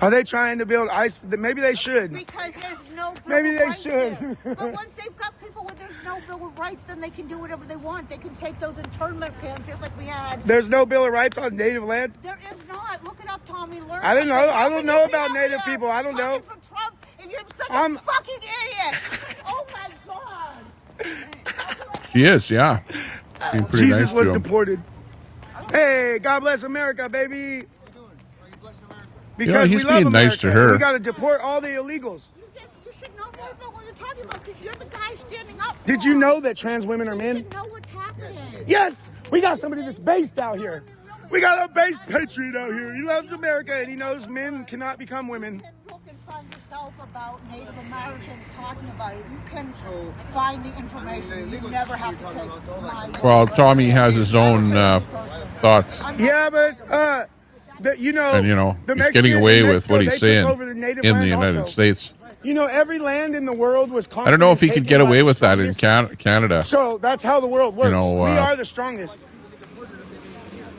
Are they trying to build ICE? Maybe they should. Because there's no Bill Maybe of they Rights should. there. But once they've got people where there's no Bill of Rights, then they can do whatever they want. They can take those internment camps just like we had. There's no Bill of Rights on Native land? There is not. Look it up, Tommy. Learn. I don't know. something. I don't know about Native people. I don't know. From Trump, and you're such a fucking idiot. Oh my God. She is, yeah. Being pretty Jesus nice to was him. deported. Hey, God bless America, baby. Yeah, he's we love being America. nice to her. We got to deport all the illegals. You should know more about what you're talking about because you're the guy standing up. Did you know that trans women are men? You know what's happening. Yes, we got somebody that's based out here. We got a based patriot out here. He loves America and he knows men cannot become women. Look and find yourself about Native Americans talking about it. You can find the information. You never have to take my... Well, Tommy has his own thoughts. Yeah, but you know, And, you know, the he's getting Mexicans away in with Mexico, what they he's took saying over the native in the land United also. States. You know, every land in the world was conquered. I don't know if he and could taken get by away the with that in strongest. Canada. So that's how the world works. know, We are the strongest.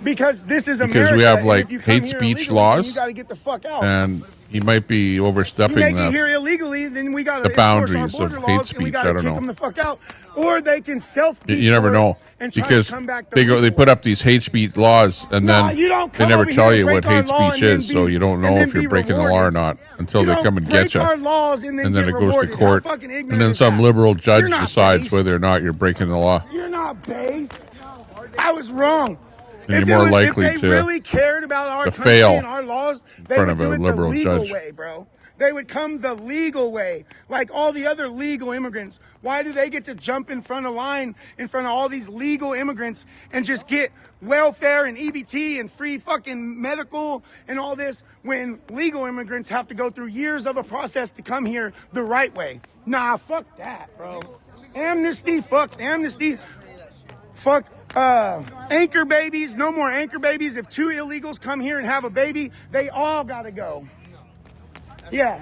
Because this is America. Because we have, and like, if you come hate here speech illegally, laws, then you got to get the fuck out. And he might be overstepping You make it the... here illegally, then we got to the enforce our boundaries of border hate laws, and we speech. got I to don't kick know. them the fuck out, or they can self-deport. You never know, and try to because come back the they legal put up these hate speech laws, and Nah, then you don't they come never over tell here you and what break our hate law speech and then is, so you don't and know then if you're be breaking the law or rewarded. not until You they don't come and break get you, our laws and then then get it goes to rewarded. How court, fucking and ignorant then is some that? liberal judge You're not decides based. whether or not you're breaking the law. You're not based. I was wrong. And you're more likely if they to really cared about our country fail and our laws, they front would of do a it the liberal legal judge. way, bro. They would come the legal way, like all the other legal immigrants. Why do they get to jump in front of all these legal immigrants and just get welfare and EBT and free fucking medical and all this when legal immigrants have to go through years of a process to come here the right way? Nah, fuck that, bro. Amnesty, fuck amnesty. Fuck anchor babies. No more anchor babies. If two illegals come here and have a baby, they all gotta go. Yeah.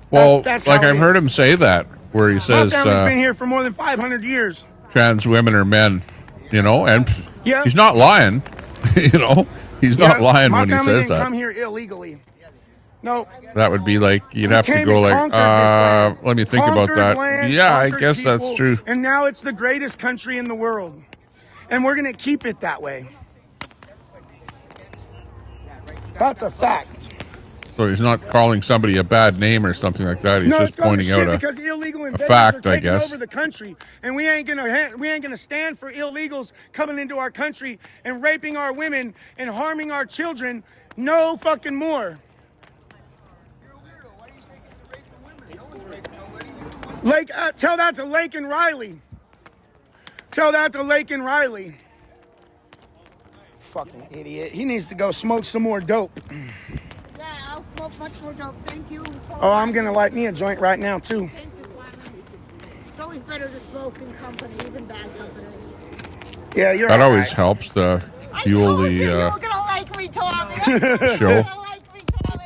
Well, That's like how it I've heard is. him say that, where he My says family's been here for more than 500 years. trans women are men, and Yeah. he's not lying. He's not lying My when he family says didn't that. come here illegally. No. That would be like, you'd have to came go and like, conquered this land. let me think about Conquered that. land, Yeah, I conquered guess that's people, true. And now it's the greatest country in the world. And we're going to keep it that way. That's a fact. So he's not calling somebody a bad name or something like that. He's No, just it's going to pointing shit out because illegal a invaders fact, are I taking guess. over the country, and we ain't gonna stand for illegals coming into our country and raping our women and harming our children. No fucking more. Tell that to Lake and Riley. Tell that to Lake and Riley. Fucking idiot. He needs to go smoke some more dope. Yeah, I'll smoke much more dope. Thank you. Oh, I'm gonna light me a joint right now too. Thank you, Simon. It's always better to smoke in company, even bad company. Yeah, you're That all always right. helps to fuel the You're gonna like me, Tommy. show. You're gonna like me, Tommy.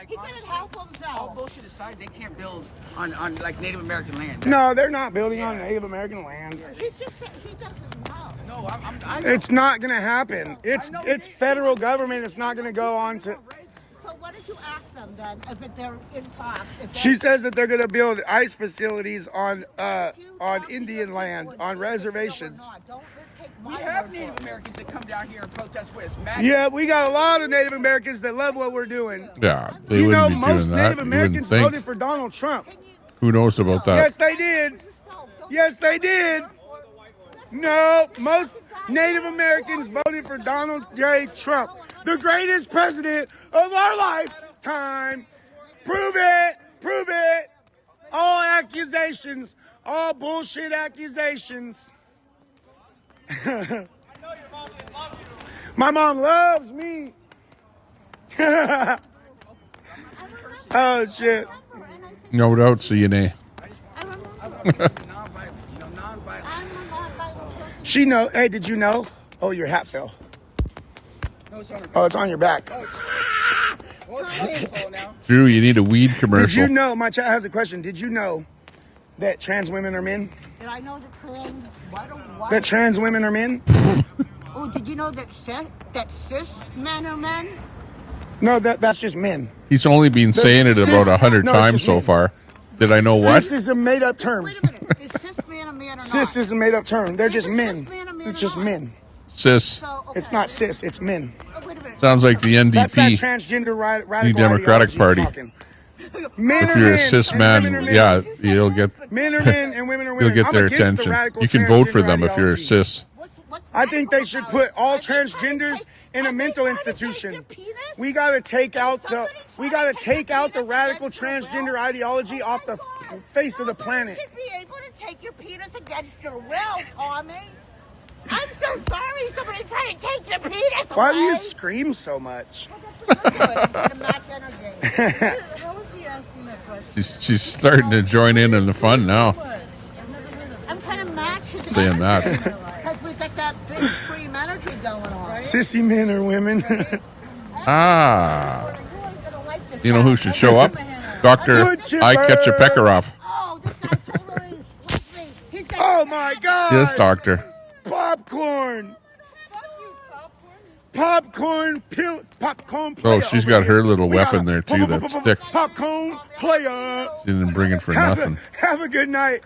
He couldn't help All himself. bullshit aside, they can't build on like Native American land. No, they're not building on Native American land. He's just, he doesn't know. No, I know. It's not gonna happen. It's federal government. It's not gonna go on to. So what did you ask them then, if they're in talks? If She they're- says that they're gonna build ICE facilities on Indian land, on reservations. We have Native Americans that come down here and protest with us. Yeah, we got a lot of Native Americans that love what we're doing. Yeah, they You know, wouldn't be most doing that. Native You wouldn't Americans think. voted for Donald Trump. Who knows about that? Yes, they did. Yes, they did. No, most Native Americans voted for Donald J. Trump, the greatest president of our lifetime. Prove it. Prove it. All accusations, all bullshit accusations. My mom loves me. Oh, shit. No doubt, CNA. She know. Hey, did you know? Oh, your hat fell. Oh, it's on your back. Drew, you need a weed commercial. Did you know? My chat has a question. Did you know that trans women are men? Did I know that trans? What? That trans women are men? Oh, did you know that cis men are men? No, that's just men. He's only been saying it about 100 times so far. Did I know what? Cis is a made-up term. Wait a minute. Is cis man a man or Cis not? is a made-up term. They're just men. It's just men. Cis. It's not cis. It's men. Sounds like the NDP. That's that transgender radical New Democratic ideology Party. talking. Men If are you're a men, cis and man, women are men. yeah, you'll get Men are men and women are women. you'll get I'm their against the attention. radical You can vote for transgender them if you're ideology. cis. I think they should put all transgenders in a mental institution. We gotta take out the radical transgender ideology off the face of the planet. You should be able to take your penis against your will, Tommy. I'm so sorry somebody tried to take your penis away. Why do you scream so much? She's starting to join in on the fun now. I'm trying to match his Saying that. because we got that big stream energy going on. Sissy men or women? Ah. You know who should show up? Dr. I Catch a Pekaroff. Oh my God! Yes, doctor. Popcorn. Popcorn Oh, player she's over got here. her little We got weapon a there too, that stick. Popcorn player. She didn't bring it for nothing. Have a good night.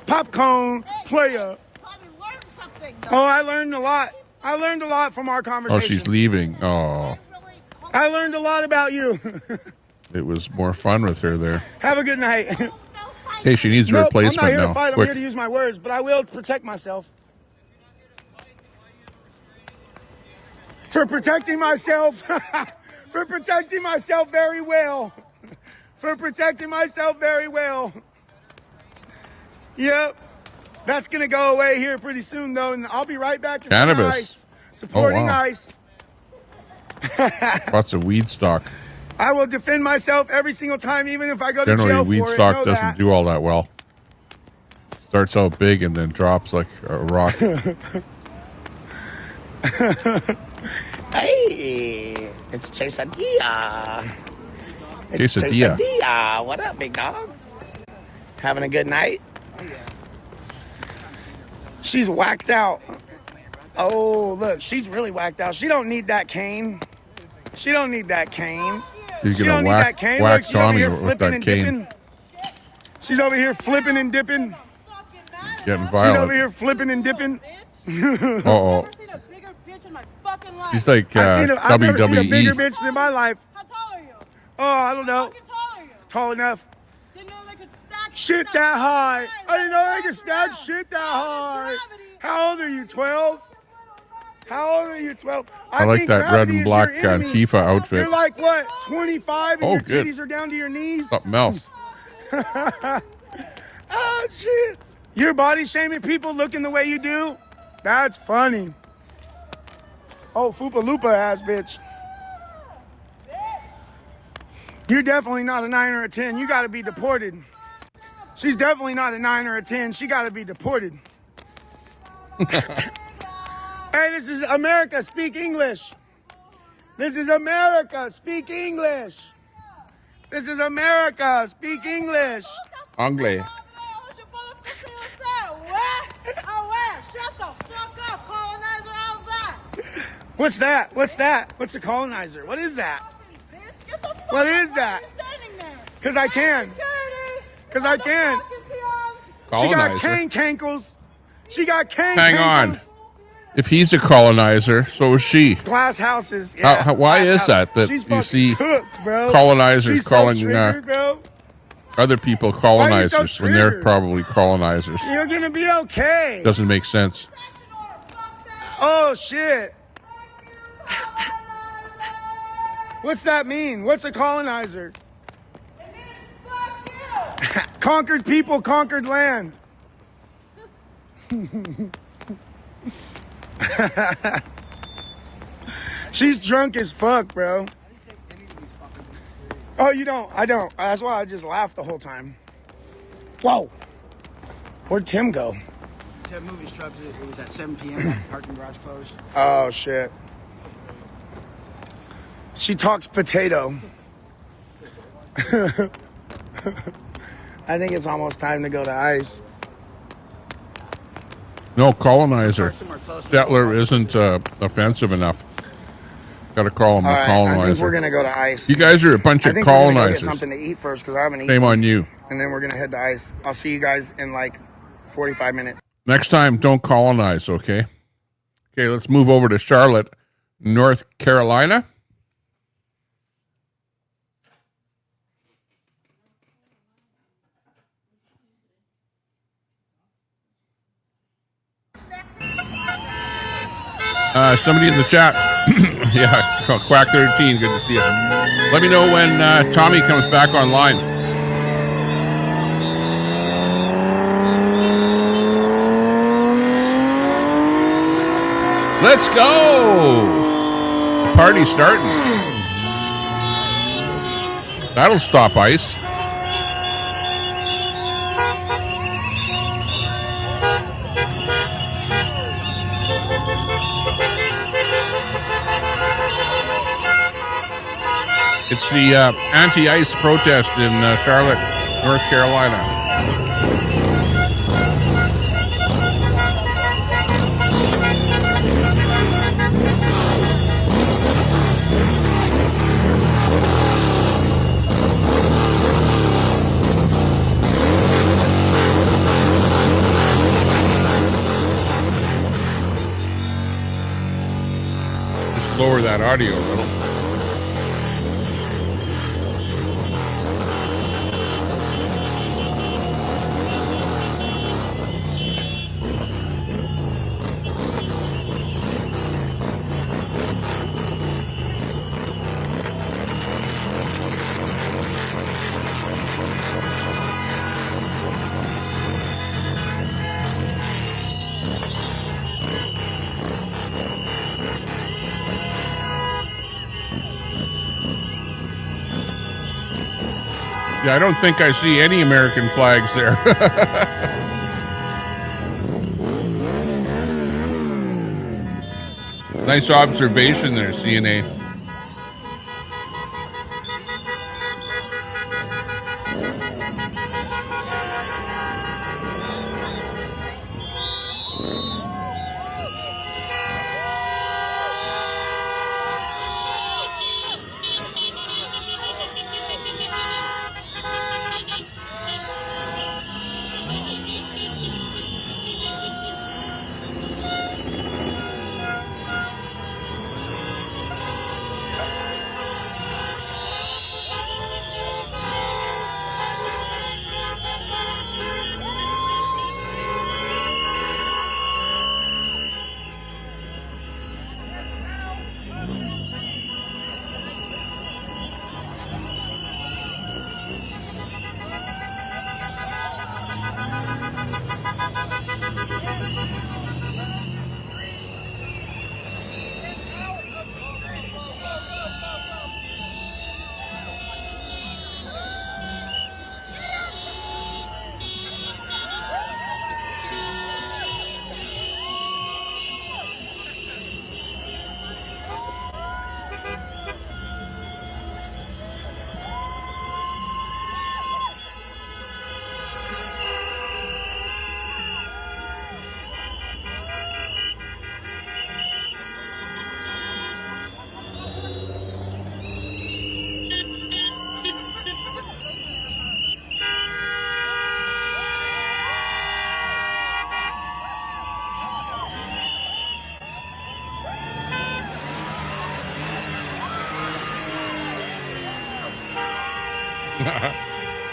Popcorn player. Oh, I learned a lot. I learned a lot from our Oh, conversation. she's leaving. Oh, I learned a lot about you. it was more fun with her there. Have a good night. Hey, she needs a Nope, replacement I'm not here now. to fight. I'm Quick. here to use my words, but I will protect myself. For protecting myself. For protecting myself very well. For protecting myself very well. Yep. That's going to go away here pretty soon, though, and I'll be right back. in Cannabis. ICE, supporting Oh, wow. ICE. Lots of weed stock. I will defend myself every single time, even if I go to Generally, jail weed for it. stock Know doesn't that. do all that well. Starts out big and then drops like a rock. Hey, it's Quesadilla. It's Quesadilla. Quesadilla. What up, big dog? Having a good night? She's whacked out. Oh, look, she's really whacked out. She don't need that cane. She don't need that cane. She's She gonna don't need whack, that cane. whack Look, she's over Tommy here with flipping that and cane. dipping. She's over here flipping and dipping. Getting She's over violent. here flipping and dipping. Uh-oh. She's like I've never seen a bigger WWE. bitch in my life. Oh, I don't know. Tall enough. Shit that high. I didn't know they could stack shit that high. How old are you, 12? How old are you, 12? I like think that red gravity and is black your enemy. Antifa outfit. You're like, what, 25 and Oh, your good. titties are down to your knees? Something else. Oh, shit. You're body shaming people looking the way you do? That's funny. Oh, Fupa Lupa ass bitch. You're definitely not a 9 or a 10. You gotta be deported. She's definitely not a 9 or a 10. She gotta be deported. Hey, this is America. Speak English. This is America. Speak English. This is America. Speak English. Anglais. What's that? What's that? What's a colonizer? What is that? What is that? Because I can. Because I can. She got Colonizer. cane cankles. She got cane Hang on. cankles. If he's a colonizer, so is she. Glass houses. Yeah, Why glass is houses. that She's you fucking see cooked, bro. colonizers She's calling so triggered, bro. other people Why are you so colonizers when they're triggered? probably colonizers. You're gonna be okay. Doesn't make sense. Oh shit. What's that mean? What's a colonizer? Conquered people, conquered land. She's drunk as fuck, bro. Oh, you don't? I don't. That's why I just laughed the whole time. Whoa. Where'd Tim go? Ted Movies trucks. It was at 7 p.m. Parking garage closed. Oh, shit. She talks potato. I think it's almost time to go to ICE. No, colonizer. Settler isn't offensive enough. Got to call him All a right, colonizer. I think we're gonna go to ICE. You guys are a bunch I of think we're gonna go colonizers. get something to eat first because I haven't eaten. Shame on you. And then we're gonna head to ICE. I'll see you guys in like 45 minutes. Next time, don't colonize, okay? Okay, let's move over to Charlotte, North Carolina. Somebody in the chat. Yeah, Quack 13, good to see you. Let me know when Tommy comes back online. Let's go! The party's starting. That'll stop ice. It's the anti-ice protest in Charlotte, North Carolina. Just lower that audio a little. Yeah, I don't think I see any American flags there. Nice observation there, CNA.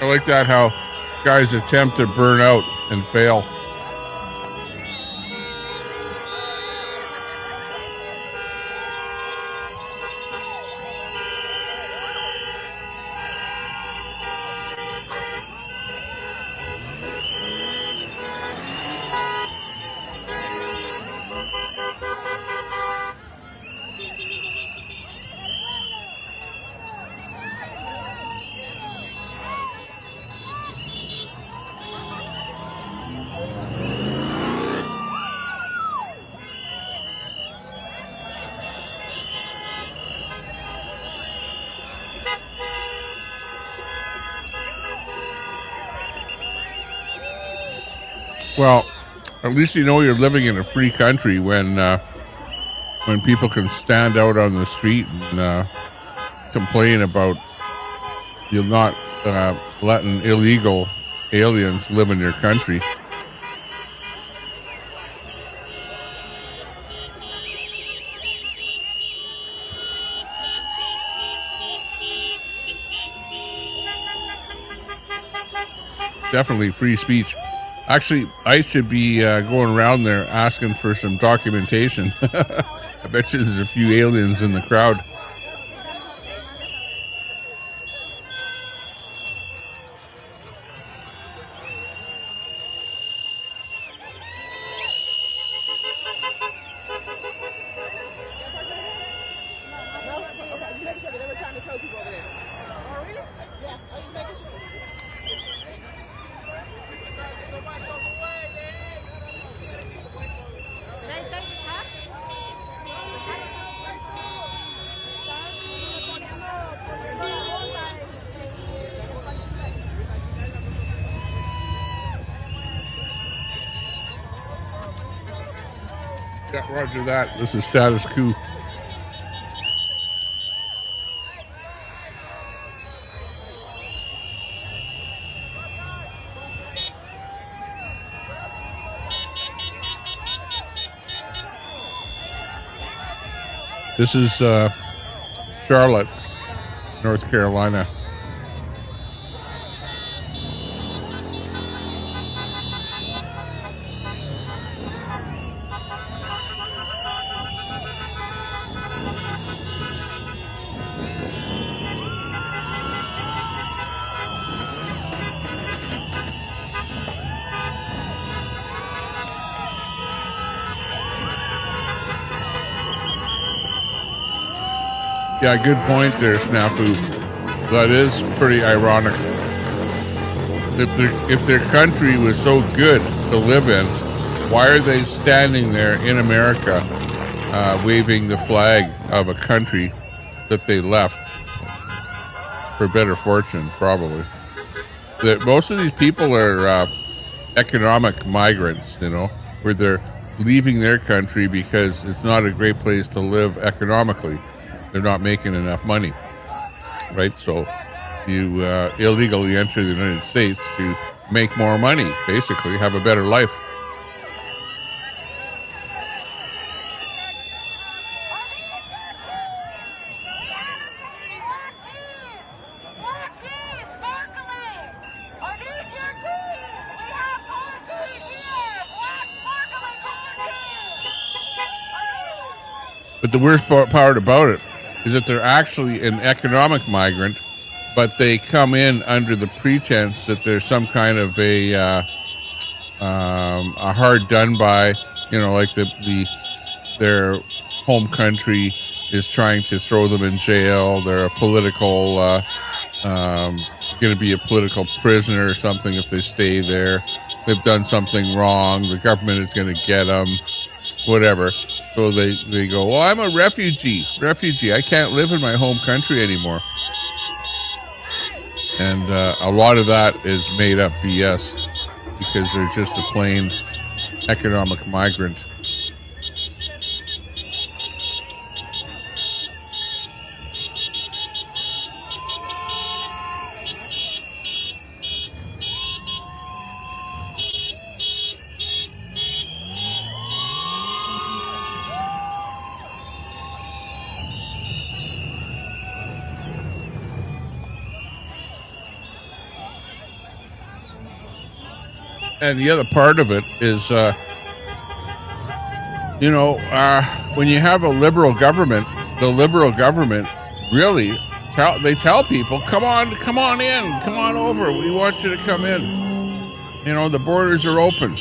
I like that how guys attempt to burn out and fail. Well, at least you know you're living in a free country when people can stand out on the street and complain about you not letting illegal aliens live in your country. Definitely free speech. Actually, I should be going around there asking for some documentation. I bet you there's a few aliens in the crowd. Yeah, roger that. This is status quo. This is Charlotte, North Carolina. Yeah, good point there, Snafu. That is pretty ironic. If their country was so good to live in, why are they standing there in America waving the flag of a country that they left for better fortune, probably? That most of these people are economic migrants, you know, where they're leaving their country because it's not a great place to live economically. They're not making enough money, right? So you illegally enter the United States to make more money, basically, have a better life. But the worst part about it is that they're actually an economic migrant, but they come in under the pretense that there's some kind of a hard done by, you know, like their home country is trying to throw them in jail. They're a political, going to be a political prisoner or something if they stay there. They've done something wrong. The government is going to get them, whatever. So they go, well, I'm a refugee. I can't live in my home country anymore. And a lot of that is made up BS because they're just a plain economic migrant. And the other part of it is, when you have a liberal government, the liberal government really they tell people, come on in, come on over. We want you to come in. The borders are open.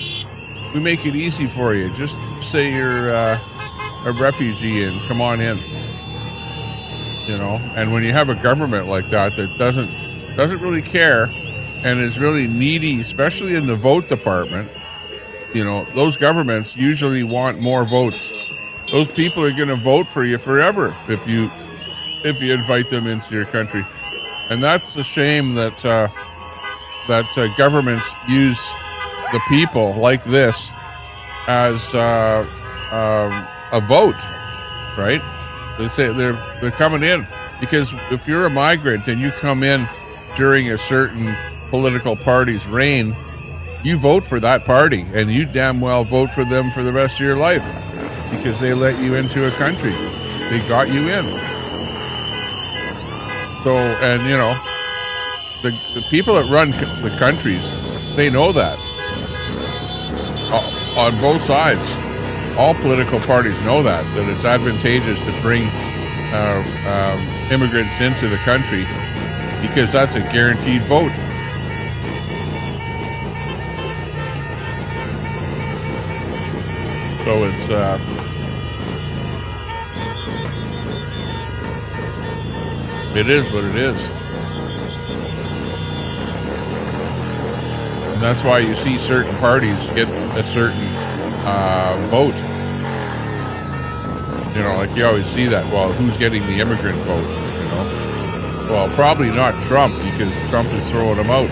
We make it easy for you. Just say you're a refugee and come on in. And when you have a government like that doesn't really care and is really needy, especially in the vote department, those governments usually want more votes. Those people are going to vote for you forever if you invite them into your country. And that's a shame that governments use the people like this as a vote, right? They say they're coming in because if you're a migrant and you come in during a certain political party's reign, you vote for that party and you damn well vote for them for the rest of your life because they let you into a country. They got you in. So, and the people that run the countries, they know that. On both sides, all political parties know that it's advantageous to bring immigrants into the country because that's a guaranteed vote. So it is what it is. And that's why you see certain parties get a certain vote. Like you always see that. Well, who's getting the immigrant vote? Well, probably not Trump because Trump is throwing them out.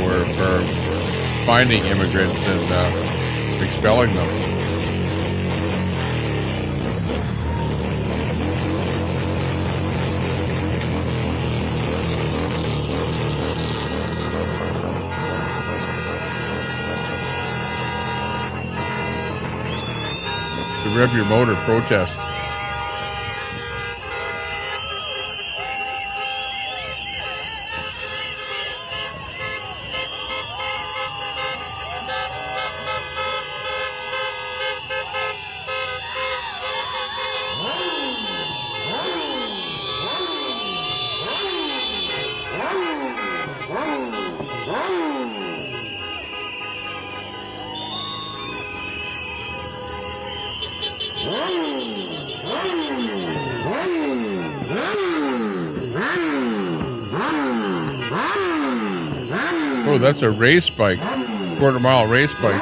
We're finding immigrants and expelling them. The Rev Your Motor protest. Oh, that's a race bike, quarter-mile race bike.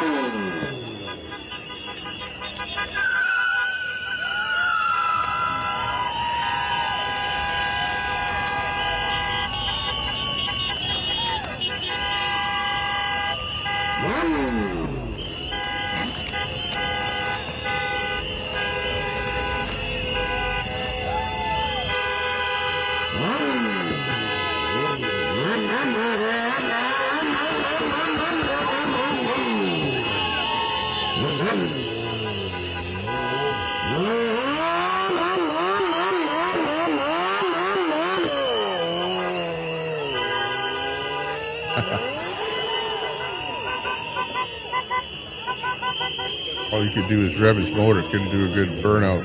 All you could do is rev his motor. Couldn't do a good burnout.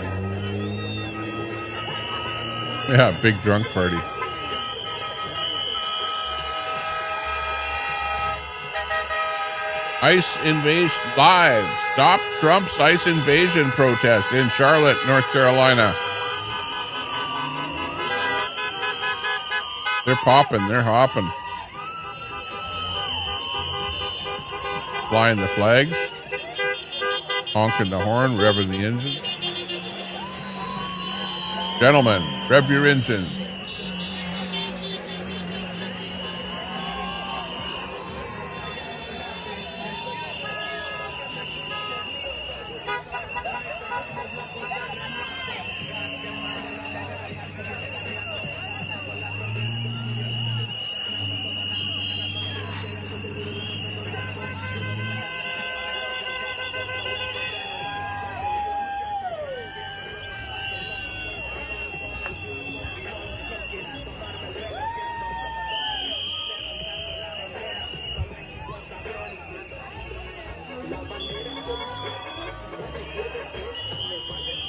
Yeah, big drunk party. ICE invasion live. Stop Trump's ICE invasion protest in Charlotte, North Carolina. They're popping. They're hopping. Flying the flags. Honking the horn, revving the engines. Gentlemen, rev your engines.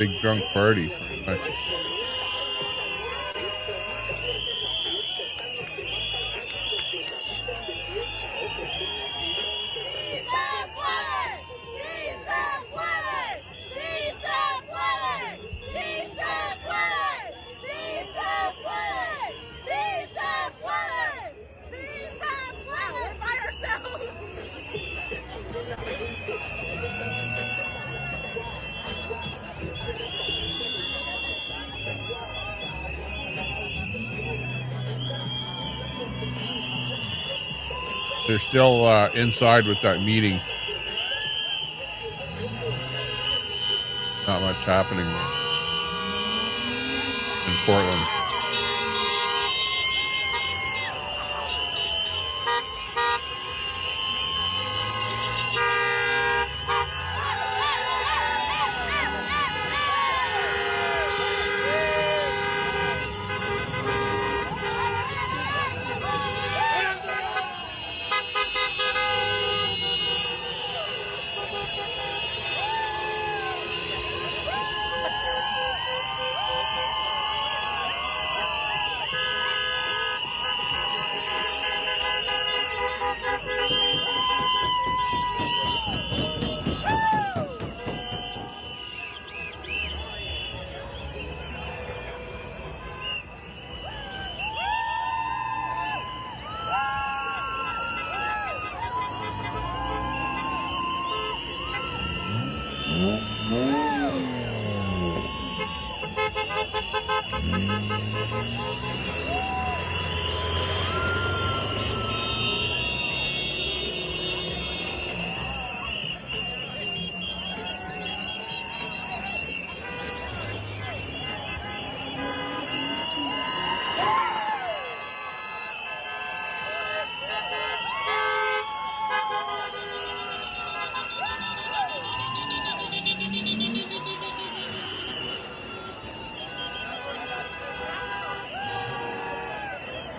Big drunk party, pretty much. They're still inside with that meeting. Not much happening there in Portland.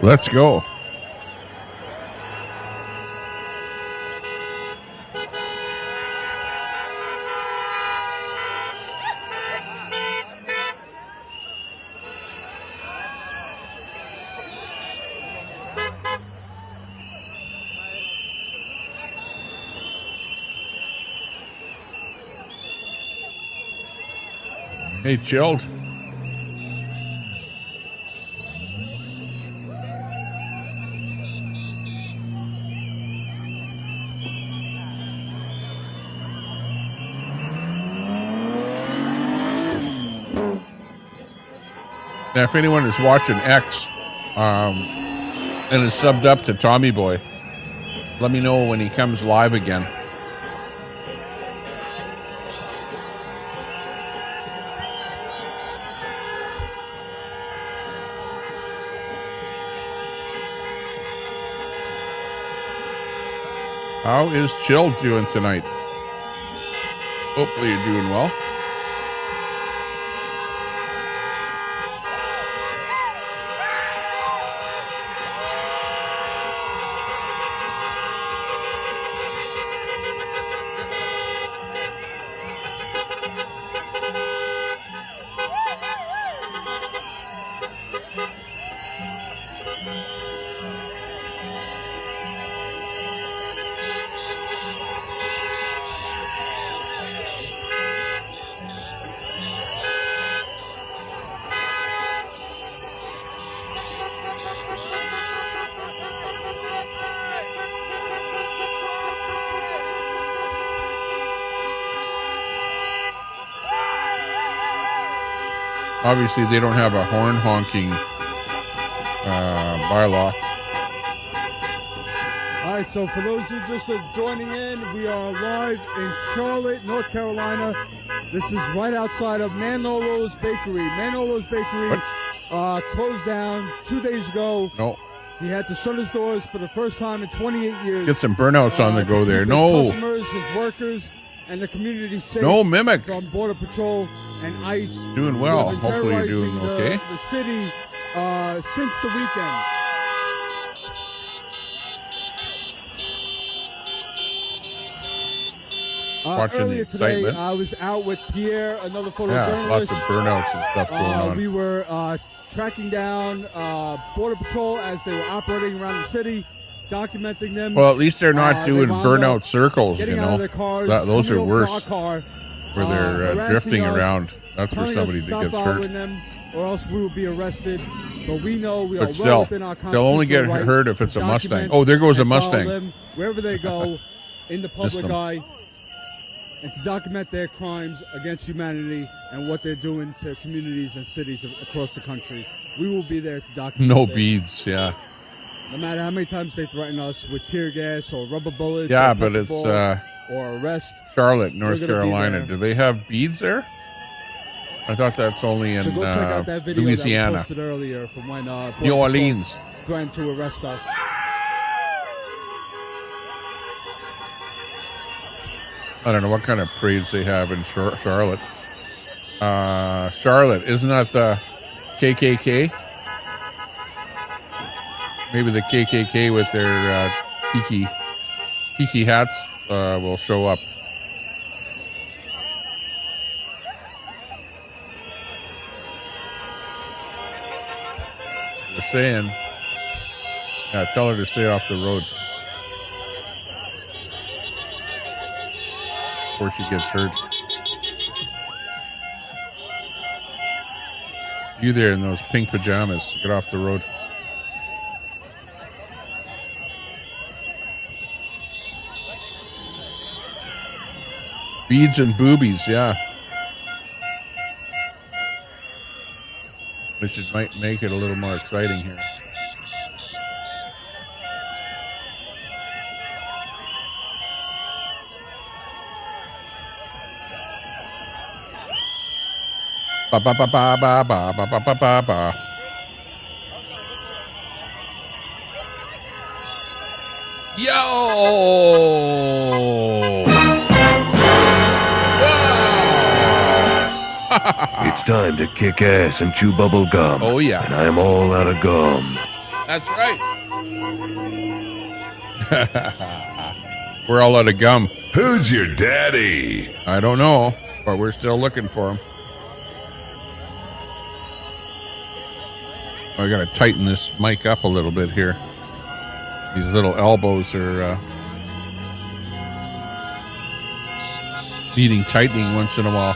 Let's go. Hey, Chilled. Now, if anyone is watching X and is subbed up to Tommy Boy, let me know when he comes live again. How is Chilled doing tonight? Hopefully you're doing well. Obviously, they don't have a horn honking bylaw. All right, so for those who just are joining in, we are live in Charlotte, North Carolina. This is right outside of Manolo's Bakery. Manolo's Bakery closed down 2 days ago. No. He had to shut his doors for the first time in 28 years. Get some burnouts on the go there. His No. customers, his workers, and the community safe. No Mimic. From Border Patrol and ICE. Doing well. Who have been Hopefully you're doing terrorizing okay. The city since the weekend. watching the Earlier today, excitement. I was out with Pierre, another photojournalist. Yeah, lots of burnouts and stuff going on. We were tracking down Border Patrol as they were operating around the city, documenting them. Well, at least they're not doing wound burnout up circles, you getting out know. of their cars, Those are coming over to worse. our car, Where they're harassing drifting us, around. That's where telling us somebody to that stop gets following hurt. them, or else we will be arrested. But we know we are But well still, within our they'll only get constitutional right hurt if it's to a Mustang. document Oh, there goes a and follow Mustang. them wherever they go in the public them. eye, and to document their crimes against humanity and what they're doing to communities and cities across the country. We will be there to document No this. beads, yeah. No matter how many times they threaten us with tear gas or rubber bullets, Yeah, or but pepper it's balls or arrest. Charlotte, North We're gonna be Carolina. there. Do they have beads there? I thought that's only in So go check out that video that Louisiana. we posted earlier from when Border New Patrol Orleans. threatened to arrest us. I don't know what kind of parades they have in Charlotte. Charlotte, isn't that the KKK? Maybe the KKK with their tiki hats will show up. They're saying, yeah, tell her to stay off the road before she gets hurt. You there in those pink pajamas, get off the road. Beads and boobies, yeah. Might make it a little more exciting here. Ba ba ba ba ba ba ba ba ba ba ba. Yo! It's time to kick ass and chew bubble gum. Oh, yeah. And I'm all out of gum. That's right. We're all out of gum. Who's your daddy? I don't know, but we're still looking for him. I got to tighten this mic up a little bit here. These little elbows are needing tightening once in a while.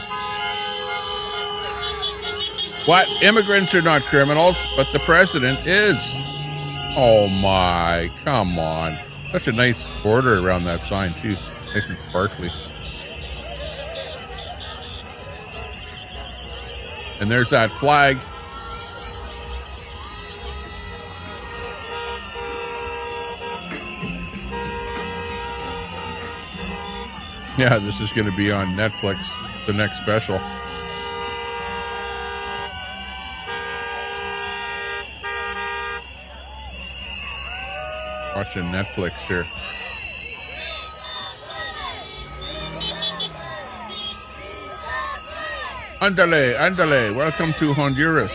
What? Immigrants are not criminals, but the president is. Oh my, come on. Such a nice border around that sign too. Nice and sparkly. And there's that flag. Yeah, this is going to be on Netflix, the next special. Watching Netflix here. Andale, andale. Welcome to Honduras.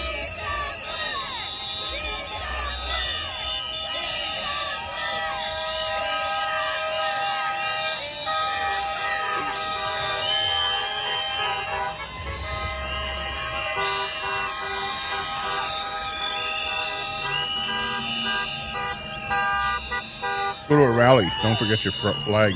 Go to a rally. Don't forget your flag.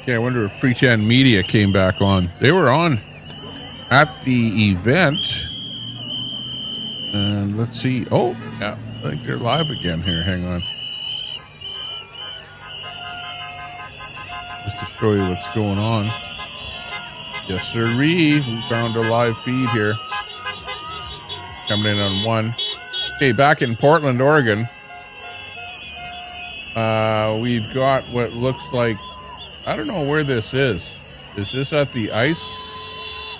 Okay, I wonder if Pretend Media came back on. They were on at the event. And let's see. Oh, yeah, I think they're live again here. Hang on. Just to show you what's going on. Yes, sirree. We found a live feed here. Coming in on one. Okay, back in Portland, Oregon. We've got what looks like, I don't know where this is. Is this at the ICE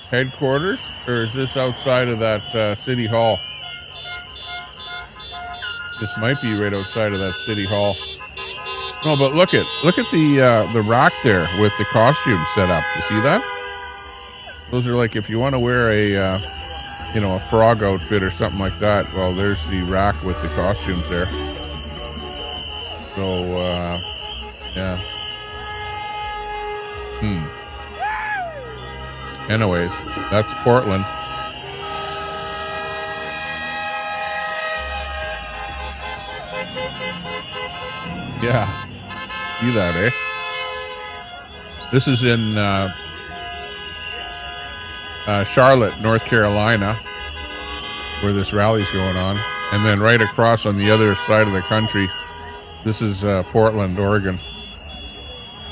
headquarters? Or is this outside of that city hall? This might be right outside of that city hall. No, but look at the rack there with the costumes set up. You see that? Those are like if you want to wear a a frog outfit or something like that. Well, there's the rack with the costumes there. So yeah. Anyways, that's Portland. Yeah. See that, eh? This is in Charlotte, North Carolina, where this rally's going on. And then right across on the other side of the country, this is Portland, Oregon,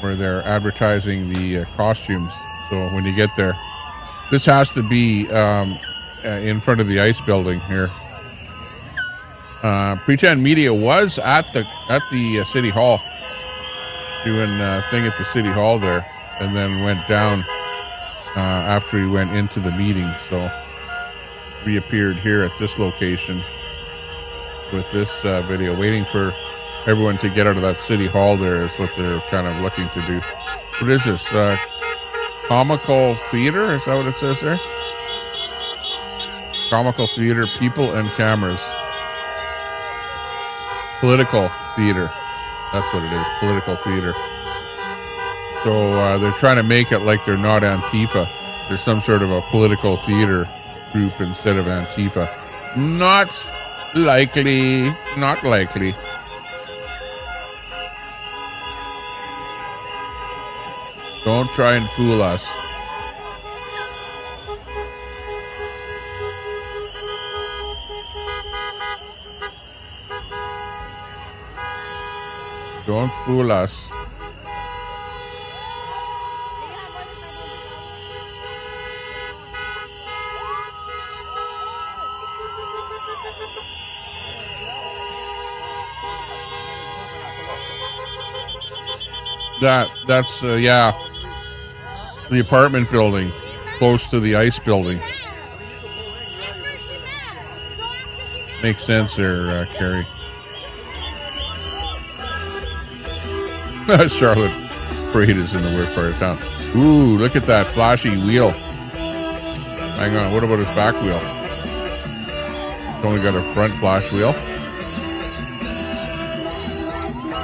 where they're advertising the costumes. So when you get there, this has to be in front of the ICE building here. Pretend Media was at the city hall doing a thing at the city hall there, and then went down after he went into the meeting. So reappeared here at this location with this video, waiting for everyone to get out of that city hall. There is what they're kind of looking to do. What is this? Comical theater? Is that what it says there? Comical theater, people and cameras. Political theater. That's what it is. Political theater. So they're trying to make it like they're not Antifa. There's some sort of a political theater group instead of Antifa. Not likely. Not likely. Don't try and fool us. Don't fool us. That's yeah, the apartment building close to the ICE building. Makes sense there, Carrie. Charlotte Parade is in the weird part of town. Ooh, look at that flashy wheel. Hang on, what about his back wheel? It's only got a front flash wheel.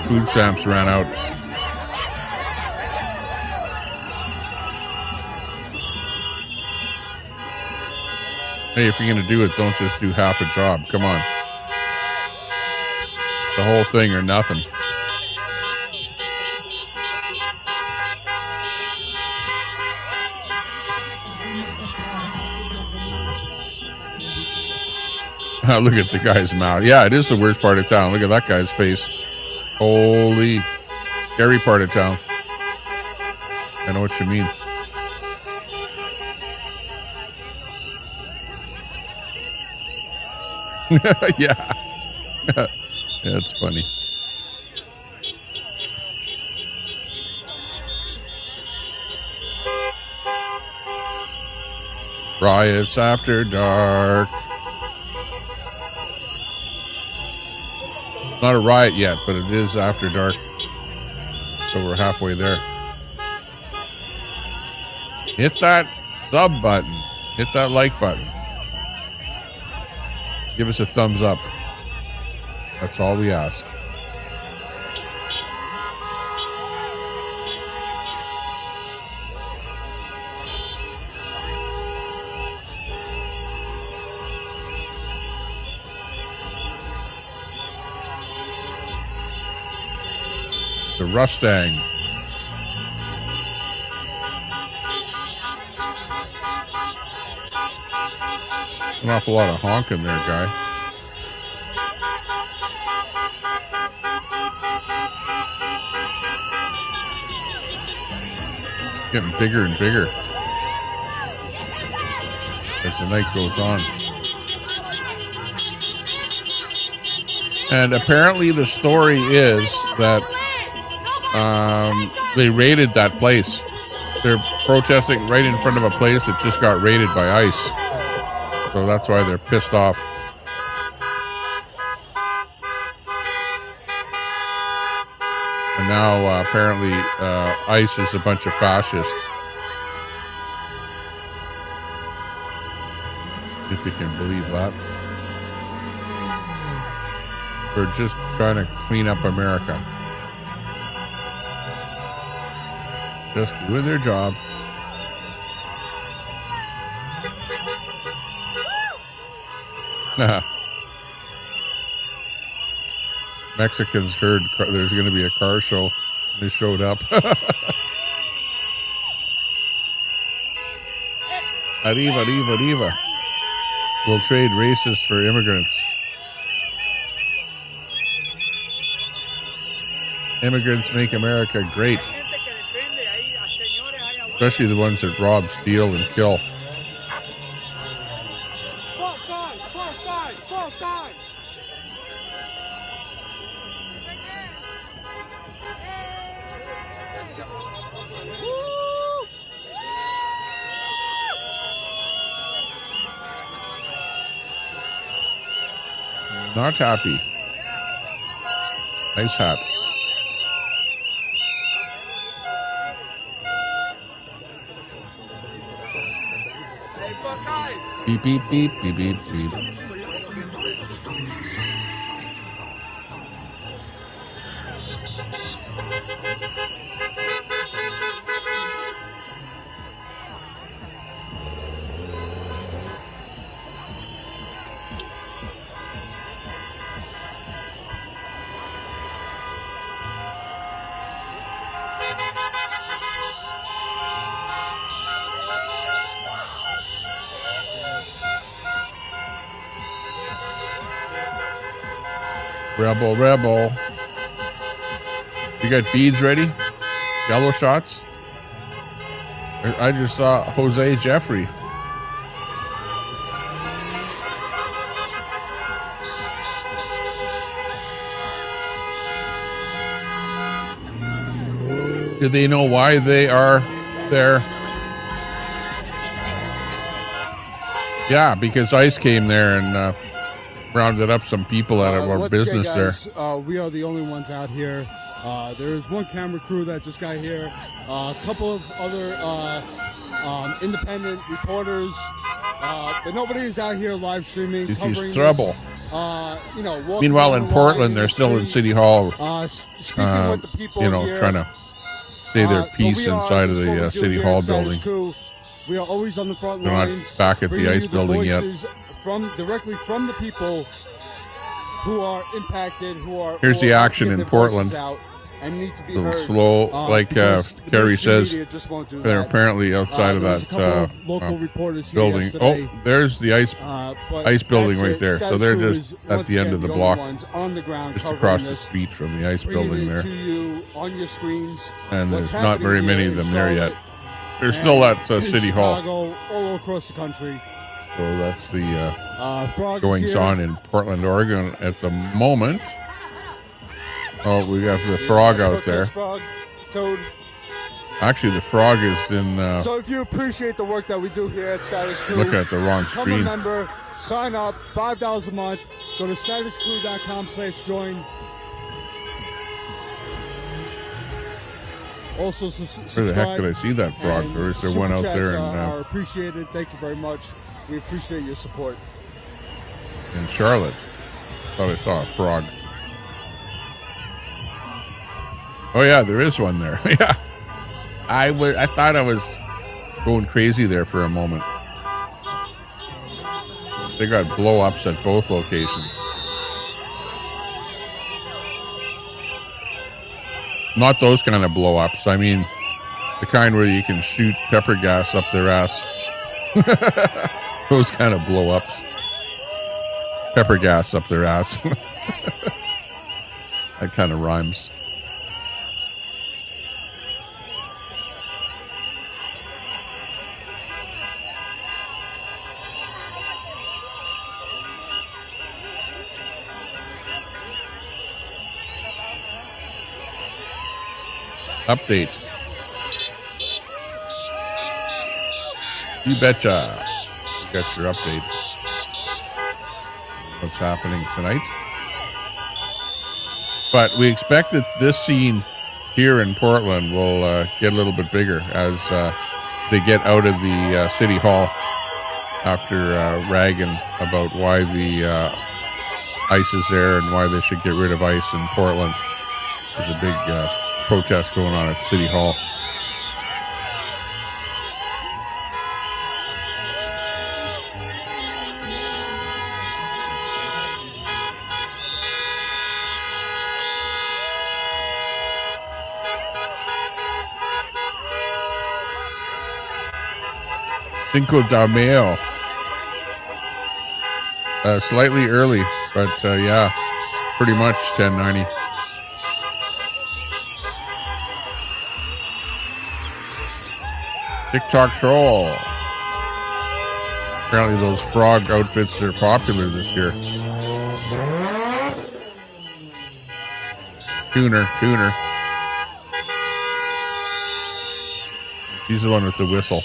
Food stamps ran out. Hey, if you're going to do it, don't just do half a job. Come on. The whole thing or nothing. Look at the guy's mouth. Yeah, it is the worst part of town. Look at that guy's face. Holy scary part of town. I know what you mean. Yeah. Yeah, it's funny. Riots after dark. Not a riot yet, but it is after dark. So we're halfway there. Hit that sub button. Hit that like button. Give us a thumbs up. That's all we ask. The Rustang. An awful lot of honking there, guy. Getting bigger and bigger as the night goes on. And apparently the story is that they raided that place. They're protesting right in front of a place that just got raided by ICE. So that's why they're pissed off. now apparently ICE is a bunch of fascists. If you can believe that. We're just trying to clean up America. Just doing their job. Mexicans heard there's going to be a car show. They showed up. Arriva, arriva, arriva. We'll trade racists for immigrants. Immigrants make America great. Especially the ones that rob, steal, and kill. Not happy. Nice hat. Beep, beep, beep, beep, beep, beep. Rebel, rebel. You got beads ready? Yellow shots? I just saw Jose Jeffrey. Do they know why they are there? Yeah, because ICE came there and rounded up some people out of our business there. We are the only ones out here. There's one camera crew that just got here. A couple of other independent reporters, but nobody is out here live streaming. This covering is trouble. This, Meanwhile, in Portland, they're still in City Hall, speaking with the people here, trying to say their piece inside of the City Hall building. We are always on the front They're lines. not back at the ICE building yet. Directly from the people who are impacted, who are. Here's the action in Portland. And need to be a little heard. slow, like Kerry says. They're apparently outside of that building. Oh, there's the ICE building right there. So they're just at the end of the block, just across the street from the ICE building there. And there's not very many of them there yet. There's still at City Hall. All across the country. So that's the goings on in Portland, Oregon at the moment. Oh, we got the frog out there. Actually, the frog is in. So if you appreciate the work that we do here at Status Crew, look at the wrong become screen. a member, sign up, $5 a month. Go to statuscrew.com/join. Also, subscribe. Where the heck did I see that frog? Or is there one out there are appreciated. Thank you very much. We appreciate your support. In Charlotte? Thought I saw a frog. Oh yeah, there is one there. Yeah, I thought I was going crazy there for a moment. They got blow-ups at both locations. Not those kind of blow-ups. I mean, the kind where you can shoot pepper gas up their ass. Those kind of blow-ups. Pepper gas up their ass. That kind of rhymes. Update. You betcha. You got your update. What's happening tonight? But we expect that this scene here in Portland will get a little bit bigger as they get out of the City Hall after ragging about why the ice is there and why they should get rid of ice in Portland. There's a big protest going on at City Hall. Cinco de Mayo. Slightly early, but yeah, pretty much 10:90. TikTok troll. Apparently those frog outfits are popular this year. Tuner. She's the one with the whistle.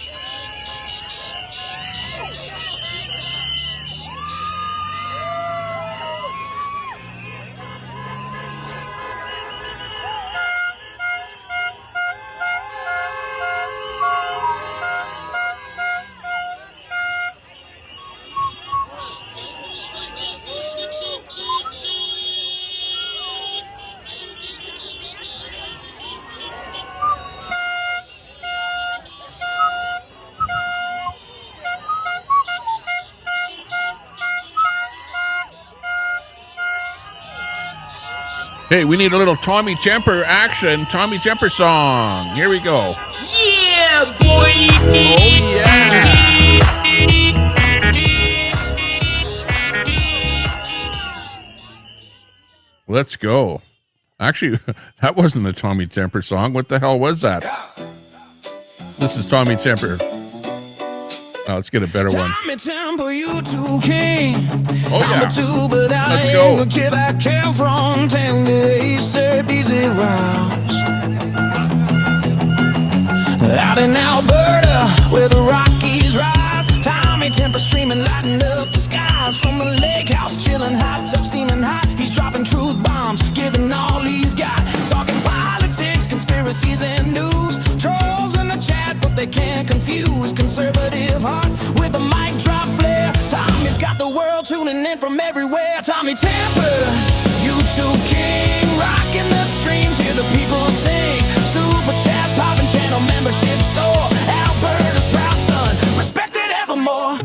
Hey, we need a little Tommy Temper action. Tommy Temper song. Here we go. Yeah, boy. Oh, yeah. Let's go. Actually, that wasn't a Tommy Temper song. What the hell was that? This is Tommy Temper. Now let's get a better one. Tommy Temper, you too king. Oh, yeah. Let's go. The kid I came from, telling me he said easy routes. Out in Alberta, where the Rockies rise, Tommy Temper streaming, lighting up the skies. From the lake house, chilling, hot tub steaming hot. He's dropping truth bombs, giving all he's got. Talking politics, conspiracies, and news. Trolls in the chat, but they can't confuse conservative heart with a mic drop flair. Tommy's got the world tuning in from everywhere. Tommy Temper, you too king, rocking the streams, hear the people sing. Super chat, popping channel membership soar. Alberta's proud son, respected evermore.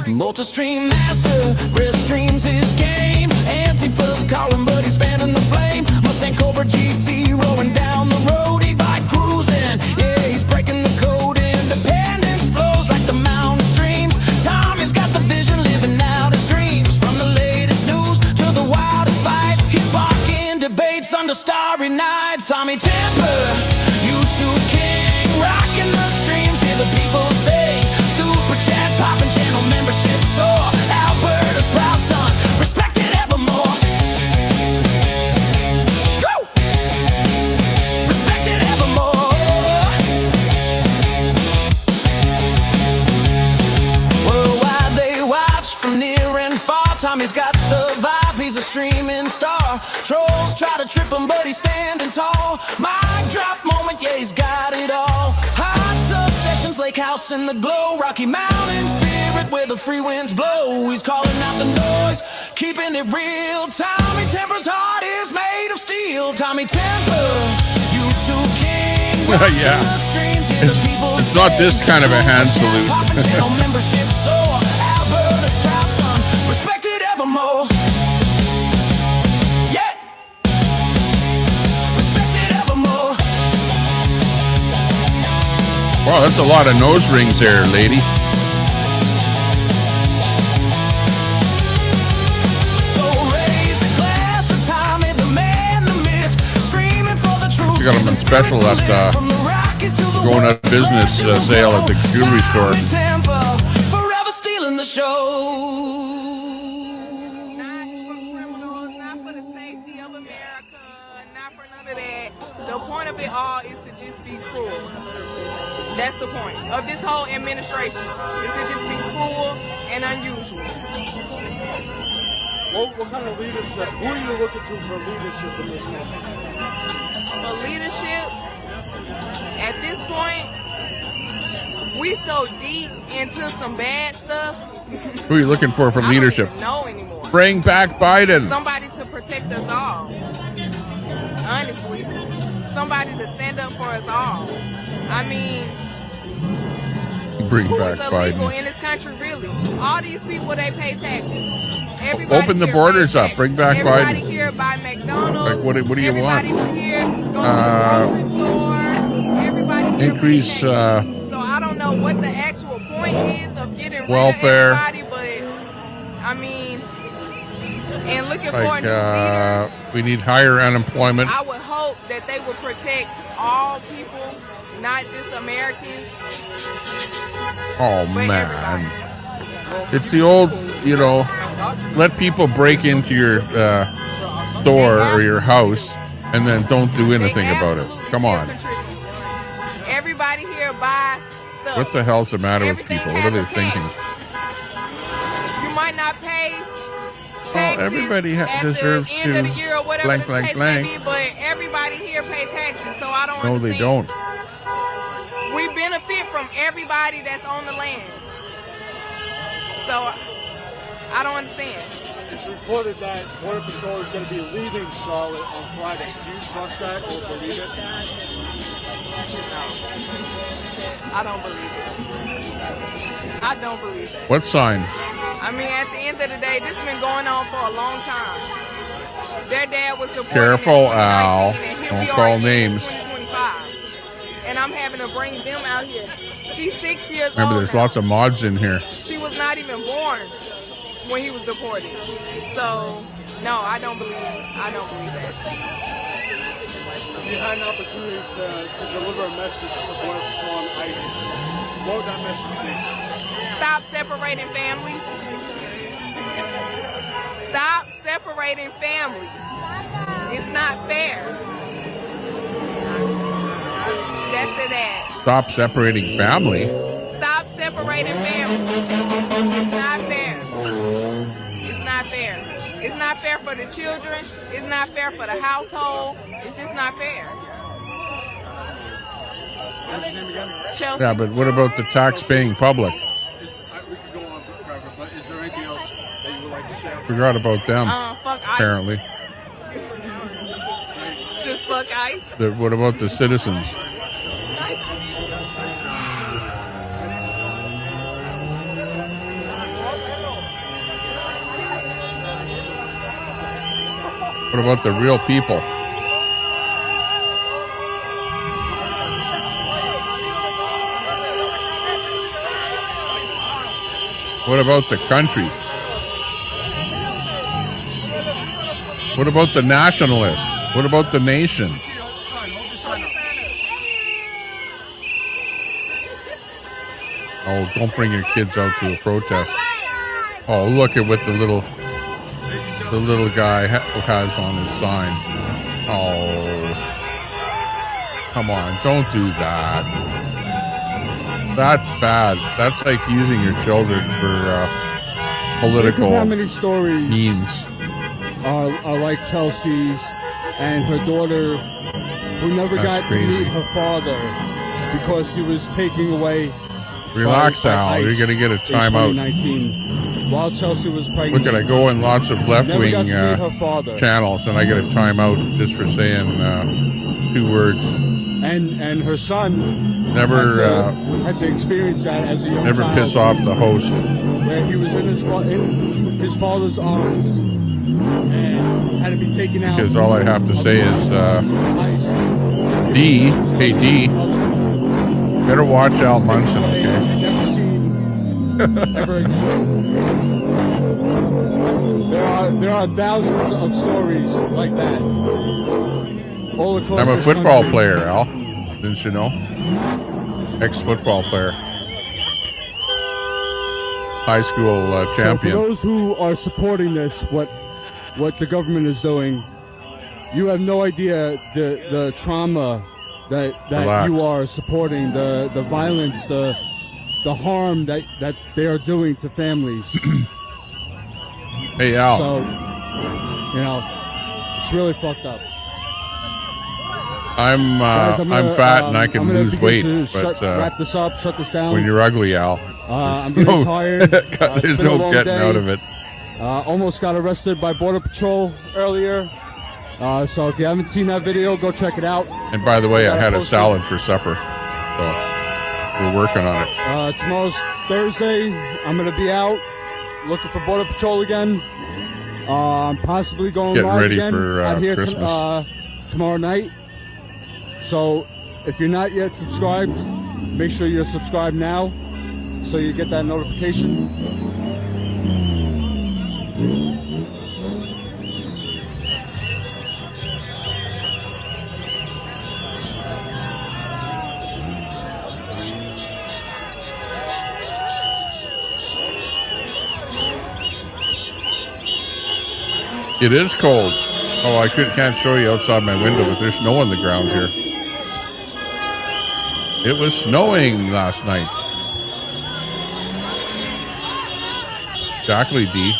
Multi-stream master, restreams his game. Antifa's calling, but he's fanning the flame. Mustang Cobra GT rolling down the road, e-bike cruising. Yeah, he's breaking the code. Independence flows like the mountain streams. Tommy's got the vision, living out his dreams. From the latest news to the wildest fight, he's sparking debates under starry nights. Tommy Temper, you too king, rocking the streams, hear the people say. Super chat, popping channel membership soar. Alberta's proud son, respected evermore. Go! Respected evermore. Worldwide they watch from near and far. Tommy's got the vibe, he's a streaming star. Trolls try to trip him, but he's standing tall. Mic drop moment, yeah, he's got it all. Hot tub sessions, lake house in the glow. Rocky Mountain spirit where the free winds blow. He's calling out the noise, keeping it real. Tommy Temper's heart is made of steel. Tommy Temper, you too king. Yeah. It's not this kind of a hand salute. Membership soar. Alberta's proud son, respected evermore. Yeah. Respected evermore. Wow, that's a lot of nose rings there, lady. So raise a glass to Tommy, the man, the myth, streaming for the truth. She got them in special at going out of business sale at the jewelry store. Forever stealing the show. The point of it all is to just be cruel. That's the point of this whole administration, is to just be cruel and unusual. What kind of leadership? Who are you looking to for leadership in this movement? For leadership, at this point, we so deep into some bad stuff. Who are you looking for from leadership? I don't even know anymore. Bring back Biden. Somebody to protect us all. Honestly, somebody to stand up for us all. I mean, Bring who back is illegal Biden. in this country, really? All these people, they pay taxes. Everybody Open the here borders pays up. Bring back Everybody Biden. here buy McDonald's. Like, what do you want? Everybody here go to the grocery store. Everybody here Increase pays taxes. So I don't know what the actual point is of getting welfare. rid of everybody, but I mean, and looking for a Like, new leader. we need higher unemployment. I would hope that they would protect all people, not just Americans. Oh, but man. It's the old, let people break into your store or your house and then don't do anything about it. Come on. Everybody here buy stuff. What the hell's the matter with Everything people? What are they has a thinking? tax. You might not pay Oh, taxes everybody at deserves the end of the to year or whatever blank, the blank, case blank. may be, but everybody here pay taxes, so I don't No, understand. they don't. We benefit from everybody that's on the land. So I don't understand. It's reported that Border Patrol is going to be leaving Charlotte on Friday. Do you trust that or believe it? I don't believe it. I don't believe it. What sign? I mean, at the end of the day, this has been going on for a long time. Their dad was deported Careful, in 2019, Al. and here Don't we are call in names. 2025. And I'm having to bring them out here. She's 6 years Remember, old there's now. lots of mods in here. She was not even born when he was deported. So, no, I don't believe that. If you had an opportunity to deliver a message to Border Patrol on ICE, what would that message be? Stop separating families. Stop separating families. It's not fair. That's the dad. Stop separating family. Stop separating families. It's not fair. It's not fair. It's not fair for the children. It's not fair for the household. It's just not fair. What's your name again? Chelsea. Yeah, but what about the tax-paying public? We could go on forever, but is there anything else that you would like to share? Forgot about them, Fuck ICE. apparently. Just fuck ICE. What about the citizens? What about the real people? What about the country? What about the nationalists? What about the nation? Oh, don't bring your kids out to a protest. Oh, look at what the little guy has on his sign. Oh, come on, don't do that. That's bad. That's like using your children for political Think of how many stories means. are like Chelsea's and her daughter who never That's got crazy. to meet her father because he was taking away. Relax, by Al. You're ICE going to get a in timeout. 2019, while Chelsea was pregnant. Look at I go in lots of left-wing Never got to meet her father. channels, and I get a timeout just for saying 2 words. And her son Never, had to experience that as a young never child, piss off the host. where he was in his father's arms and had to be taken out. Because all I have to say is, D, hey D, better watch Al Munson, okay? Ever again. There are thousands of stories like that all across I'm a this football country. player, Al. Didn't you know? Ex-football player. High school So champion. for those who are supporting this, what the government is doing, you have no idea the trauma that Relax. you are supporting, the violence, the harm that they are doing to families. Hey, Al. So, you know, it's really fucked up. I'm fat and I can lose weight, but wrap this up, shut this down. when you're ugly, Al, I'm getting tired. there's no getting out of it. Almost got arrested by Border Patrol earlier. So if you haven't seen that video, go check it out. And by the way, I had a salad for supper, so we're working on it. Tomorrow's Thursday. I'm going to be out looking for Border Patrol again. Possibly going Getting live ready again for out here Christmas. tomorrow night. So if you're not yet subscribed, make sure you're subscribed now so you get that notification. It is cold. Oh, I can't show you outside my window, but there's snow on the ground here. It was snowing last night. Exactly, D.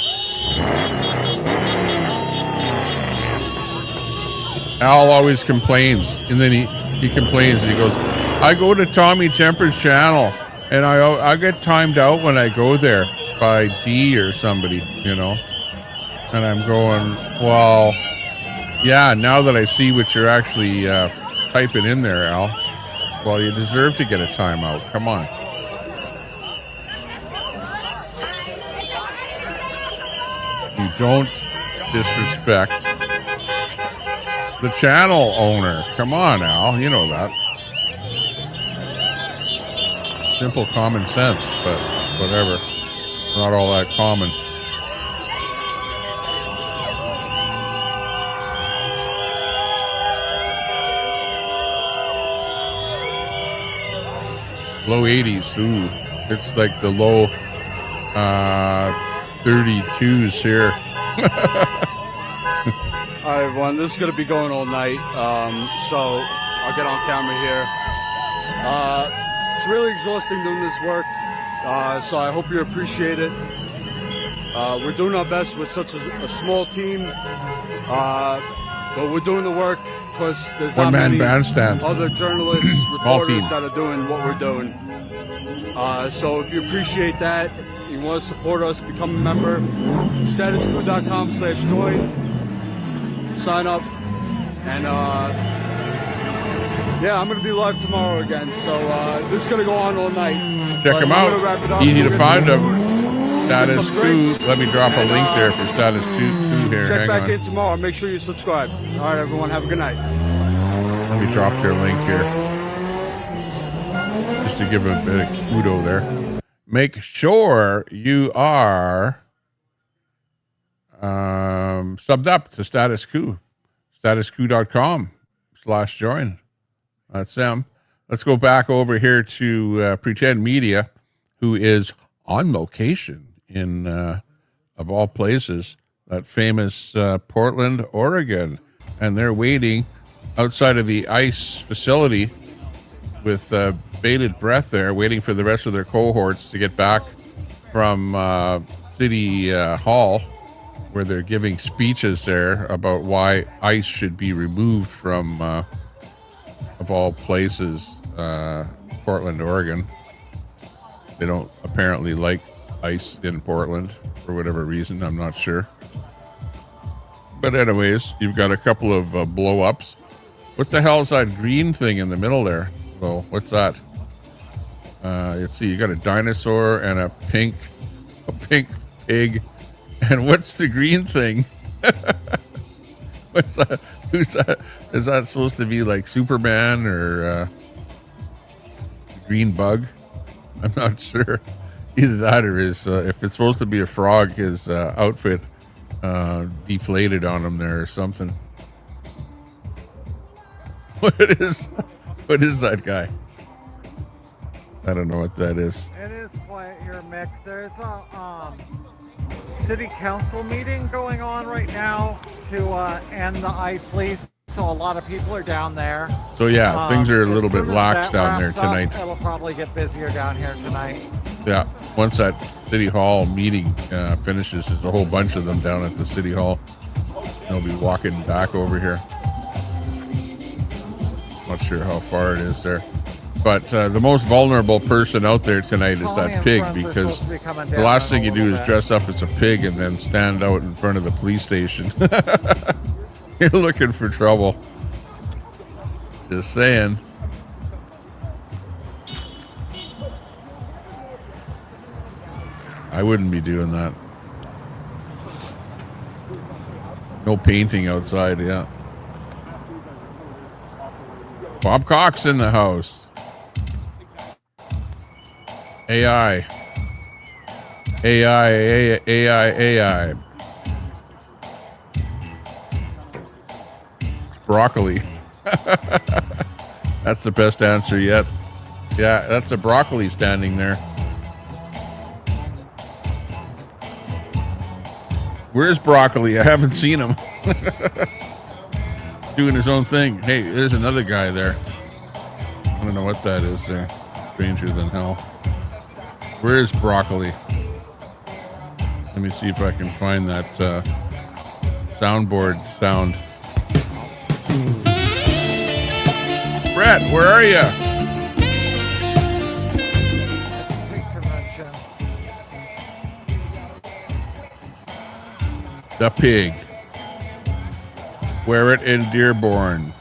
Al always complains, and then he complains and he goes, I go to Tommy Temper's channel, and I get timed out when I go there by D or somebody, you know. And I'm going, well, yeah, now that I see what you're actually typing in there, Al, well, you deserve to get a timeout. Come on. You don't disrespect the channel owner. Come on, Al. You know that. Simple common sense, but whatever. Not all that common. Low 80s. Ooh, it's like the low 32s here. All right, everyone, this is going to be going all night, so I'll get on camera here. It's really exhausting doing this work, so I hope you appreciate it. We're doing our best with such a small team, but we're doing the work because there's not One-man many bandstand. other journalists, Small reporters team. that are doing what we're doing. So if you appreciate that, you want to support us, become a member, statusquo.com/join, sign up, and yeah, I'm going to be live tomorrow again, so this is going to go on all night. Check But them I'm out. gonna wrap it up. Easy We'll to get find some them. food, Status get some 2. drinks, Let me drop a and, link there for Status 2 here. Check Hang back on. in tomorrow. Make sure you subscribe. All right, everyone. Have a good night. Let me drop their link here. Just to give a bit of kudo there. Make sure you are subbed up to Status Quo. Statusquo.com/join. That's them. Let's go back over here to Pretend Media, who is on location in, of all places, that famous Portland, Oregon. And they're waiting outside of the ICE facility with bated breath there, waiting for the rest of their cohorts to get back from City Hall, where they're giving speeches there about why ICE should be removed from, of all places, Portland, Oregon. They don't apparently like ICE in Portland for whatever reason. I'm not sure. But anyways, you've got a couple of blow-ups. What the hell is that green thing in the middle there? So what's that? Let's see. You got a dinosaur and a pink pig. And what's the green thing? What's that? Who's that? Is that supposed to be like Superman or Green Bug? I'm not sure. Either that or his, if it's supposed to be a frog, his outfit deflated on him there or something. What is that guy? I don't know what that is. It is quiet here, Mick. There's a city council meeting going on right now to end the ice lease. so a lot of people are down there. So yeah, things are a little As bit soon as lax that down there wraps up, tonight. It'll probably get busier down here tonight. Yeah, once that City Hall meeting finishes, there's a whole bunch of them down at the City Hall. They'll be walking back over here. Not sure how far it is there. But the most vulnerable person out there tonight is that pig, because the last thing you do is dress up as a pig and then stand out in front of the police station. You're looking for trouble. Just saying. I wouldn't be doing that. No painting outside, yeah. Bob Cox in the house. AI. AI. Broccoli. That's the best answer yet. Yeah, that's a broccoli standing there. Where's Broccoli? I haven't seen him. Doing his own thing. Hey, there's another guy there. I don't know what that is there. Stranger than hell. Where's Broccoli? Let me see if I can find that soundboard sound. Brett, where are you? The pig. Wear it in Dearborn.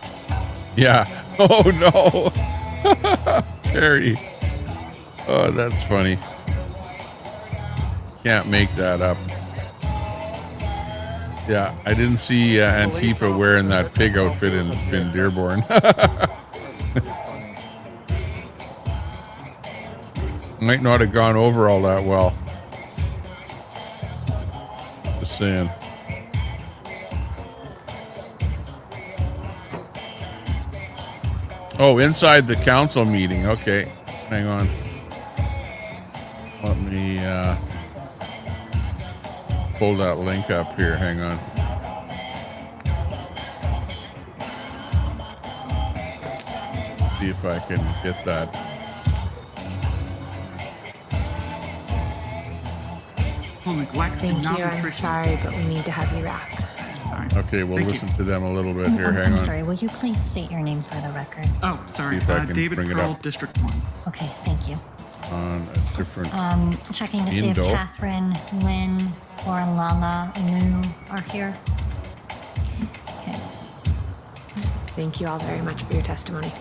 Yeah. Oh no. Terry. Oh, that's funny. Can't make that up. Yeah, I didn't see Antifa wearing that pig outfit in Dearborn. Might not have gone over all that well. Just saying. Oh, inside the council meeting. Okay, hang on. Let me pull that link up here. Hang on. See if I can get that. Thank you. I'm sorry, but we need to have you back. Okay, we'll listen to them a little bit here. Hang I'm on. sorry. Will you please state your name for the record? Oh, sorry. See if I can David bring it Pearl, up. District 1. Okay, thank you. On a different Checking to see if window. Catherine, Lynn, or Lala Lou are here. Okay. Thank you all very much for your testimony.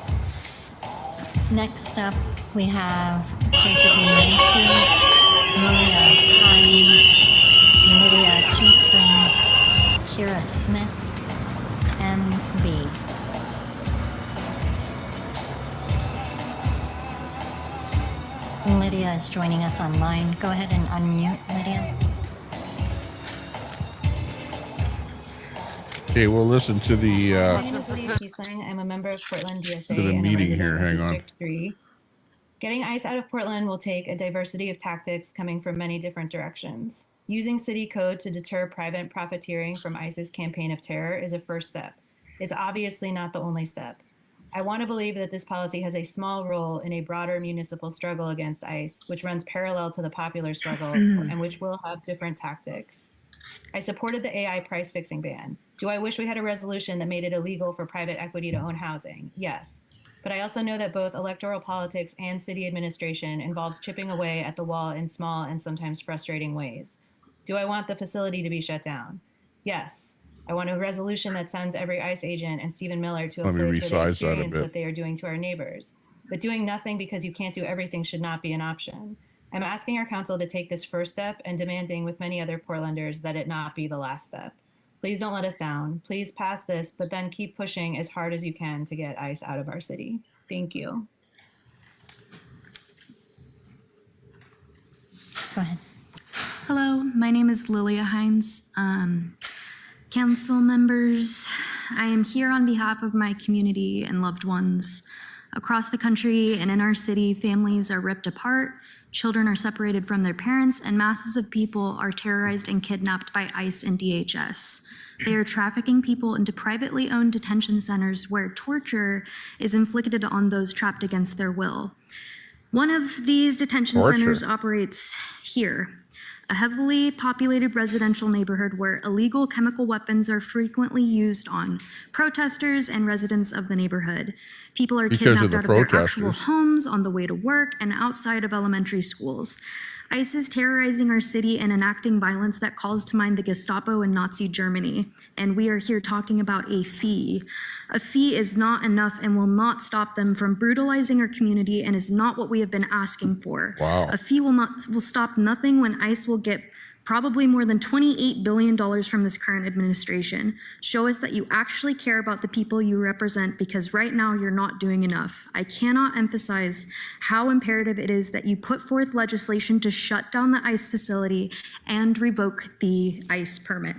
Next up, we have Josephine Macy, Maria Hines, Lydia Cheestring, Kira Smith, MB. Lydia is joining us online. Go ahead and unmute, Lydia. Okay, we'll listen to the My name is Lydia Kiesling. I'm a member of Portland DSA to the and a meeting resident here. of Hang on. District 3. Getting ICE out of Portland will take a diversity of tactics coming from many different directions. Using city code to deter private profiteering from ICE's campaign of terror is a first step. It's obviously not the only step. I want to believe that this policy has a small role in a broader municipal struggle against ICE, which runs parallel to the popular struggle and which will have different tactics. I supported the AI price fixing ban. Do I wish we had a resolution that made it illegal for private equity to own housing? Yes. But I also know that both electoral politics and city administration involves chipping away at the wall in small and sometimes frustrating ways. Do I want the facility to be shut down? Yes. I want a resolution that sends every ICE agent and Stephen Miller to a Let me place where they resize that a experience bit. what they are doing to our neighbors. But doing nothing because you can't do everything should not be an option. I'm asking our council to take this first step and demanding with many other Portlanders that it not be the last step. Please don't let us down. Please pass this, but then keep pushing as hard as you can to get ICE out of our city. Thank you. Go ahead. Hello, my name is Lilia Hines. Council members, I am here on behalf of my community and loved ones. Across the country and in our city, families are ripped apart, children are separated from their parents, and masses of people are terrorized and kidnapped by ICE and DHS. They are trafficking people into privately owned detention centers where torture is inflicted on those trapped against their will. One of these detention centers operates here, a heavily populated residential neighborhood where illegal chemical weapons are frequently used on protesters and residents of the neighborhood. People are kidnapped out of their actual homes, on the way to work, and outside of elementary schools. ICE is terrorizing our city and enacting violence that calls to mind the Gestapo in Nazi Germany. And we are here talking about a fee. A fee is not enough and will not stop them from brutalizing our community and is not what we have been asking for. Wow. A fee will stop nothing when ICE will get probably more than $28 billion from this current administration. Show us that you actually care about the people you represent, because right now you're not doing enough. I cannot emphasize how imperative it is that you put forth legislation to shut down the ICE facility and revoke the ICE permit.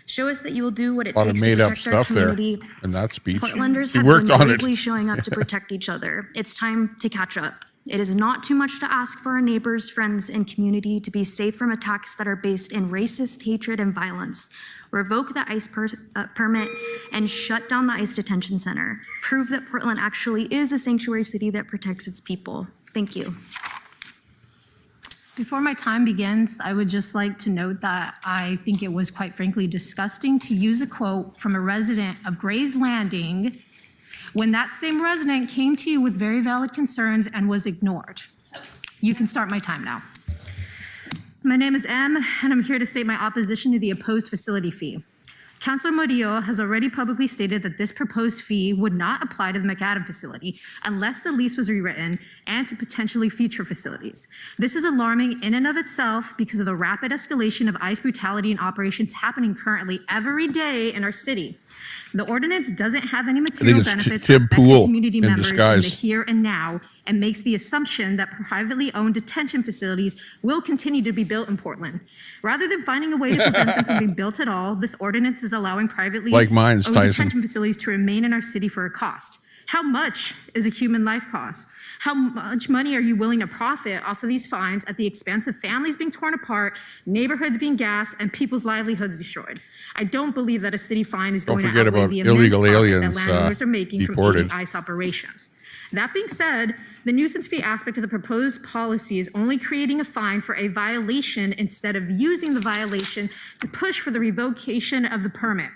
Show us that you will do what it takes to protect our community. In that speech. Portlanders He have worked been on it. bravely showing up to protect each other. It's time to catch up. It is not too much to ask for our neighbors, friends, and community to be safe from attacks that are based in racist hatred and violence. Revoke the ICE permit and shut down the ICE detention center. Prove that Portland actually is a sanctuary city that protects its people. Thank you. Before my time begins, I would just like to note that I think it was quite frankly disgusting to use a quote from a resident of Gray's Landing when that same resident came to you with very valid concerns and was ignored. You can start my time now. My name is Em, and I'm here to state my opposition to the opposed facility fee. Councilor Murillo has already publicly stated that this proposed fee would not apply to the McAdam facility unless the lease was rewritten and to potentially future facilities. This is alarming in and of itself because of the rapid escalation of ICE brutality and operations happening currently every day in our city. The ordinance doesn't have any material benefits for affected community members in the here and now, and makes the assumption that privately owned detention facilities will continue to be built in Portland. Rather than finding a way to prevent them from being built at all, this ordinance is allowing privately owned detention facilities to remain in our city for a cost. How much is a human life cost? How much money are you willing to profit off of these fines at the expense of families being torn apart, neighborhoods being gassed, and people's livelihoods destroyed? I don't believe that a city fine is going to outweigh the immense profit that landowners are making from aiding ICE operations. That being said, the nuisance fee aspect of the proposed policy is only creating a fine for a violation instead of using the violation to push for the revocation of the permit.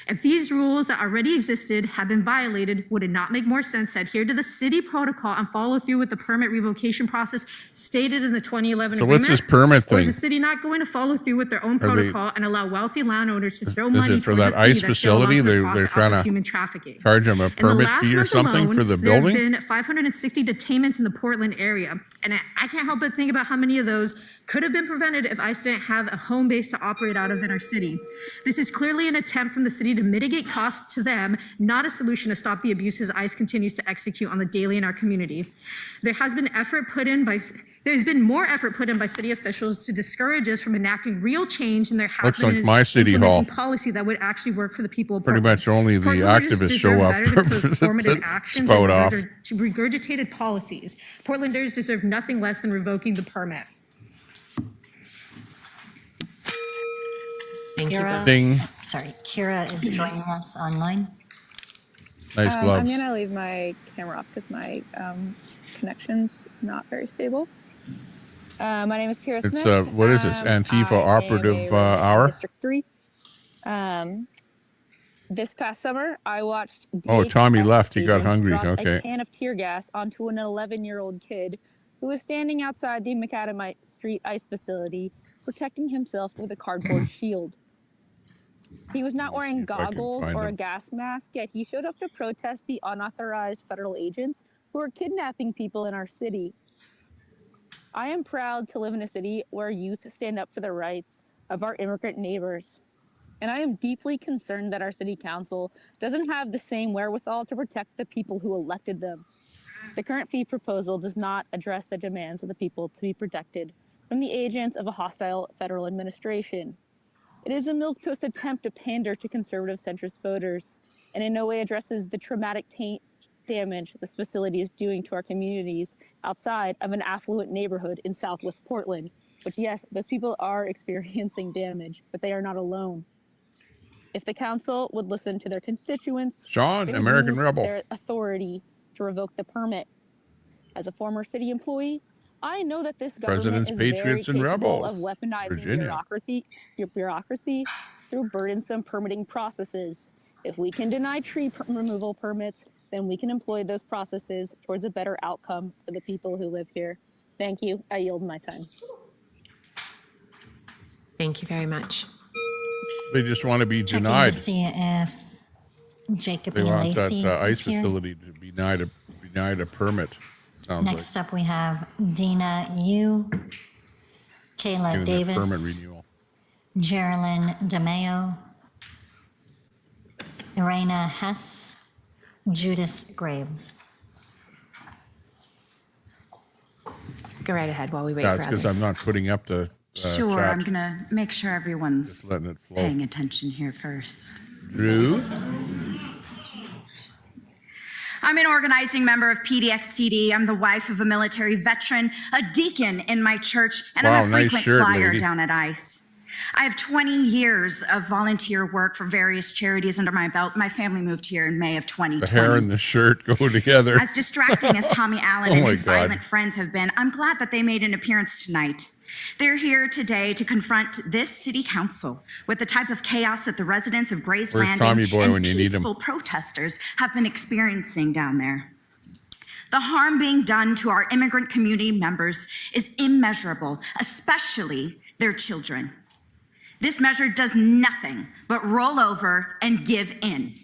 If these rules that already existed have been violated, would it not make more sense to adhere to the city protocol and follow through with the permit revocation process stated in the 2011 agreement? So what's this permit thing? Or is the city not going to follow through with their own protocol and allow wealthy landowners to throw money Is it for that ICE facility? They're trying to charge them a permit fee or something for the building? There have been 560 detainments in the Portland area, and I can't help but think about how many of those could have been prevented if ICE didn't have a home base to operate out of in our city. This is clearly an attempt from the city to mitigate costs to them, not a solution to stop the abuses ICE continues to execute on the daily in our community. There's been more effort put in by city officials to discourage us from enacting real change, and there has been my city hall policy that would actually work for the people of Pretty Portland. much only the activists show up to spout off. To regurgitated policies. Portlanders deserve nothing less than revoking the permit. Thank you. Sorry, Kira is joining us online. Nice gloves. I'm gonna leave my camera off because my connection's not very stable. My name is Kira Smith. It's what is this? Antifa Operative Hour? District 3. This past summer, I watched. Oh, Tommy left. He got agents hungry. drop Okay. A can of tear gas onto an 11-year-old kid who was standing outside the Macadam Street ICE facility, protecting himself with a cardboard shield. He was not wearing goggles or a gas mask, yet he showed up to protest the unauthorized federal agents who are kidnapping people in our city. I am proud to live in a city where youth stand up for the rights of our immigrant neighbors. And I am deeply concerned that our city council doesn't have the same wherewithal to protect the people who elected them. The current fee proposal does not address the demands of the people to be protected from the agents of a hostile federal administration. It is a milquetoast attempt to pander to conservative centrist voters, and in no way addresses the traumatic damage this facility is doing to our communities outside of an affluent neighborhood in Southwest Portland. Which, yes, those people are experiencing damage, but they are not alone. If the council would listen to their constituents, Sean, they would American use Rebel. their authority to revoke the permit. As a former city employee, I know that this government Presidents, is very Patriots, and capable Rebels. of weaponizing Virginia. bureaucracy through burdensome permitting processes. If we can deny tree removal permits, then we can employ those processes towards a better outcome for the people who live here. Thank you. I yield my time. Thank you very much. They just want to be Checking denied. to see if Jacob They E. want that Lacey ice is here. facility to be denied a permit. Sounds Next up, we have Dina Yu, Kayla like getting their permit Davis, renewal. Geraldine DeMeo, Irena Hess, Judas Graves. Go right ahead while we wait Yeah, for it's others. because I'm not putting up the Sure, chat. I'm gonna make sure everyone's Just letting it flow. paying attention here first. Drew? I'm an organizing member of PDXTD. I'm the wife of a military veteran, a deacon in my church, and Wow, I'm a nice frequent shirt, flyer lady. down at ICE. I have 20 years of volunteer work for various charities under my belt. My family moved here in May of 2020. The hair and the shirt go together. As distracting as Tommy Allen Oh and my his God. violent friends have been, I'm glad that they made an appearance tonight. They're here today to confront this city council with the type of chaos that the residents of Gray's Where's Landing Tommy Boy and when you need him? peaceful protesters have been experiencing down there. The harm being done to our immigrant community members is immeasurable, especially their children. This measure does nothing but roll over and give in.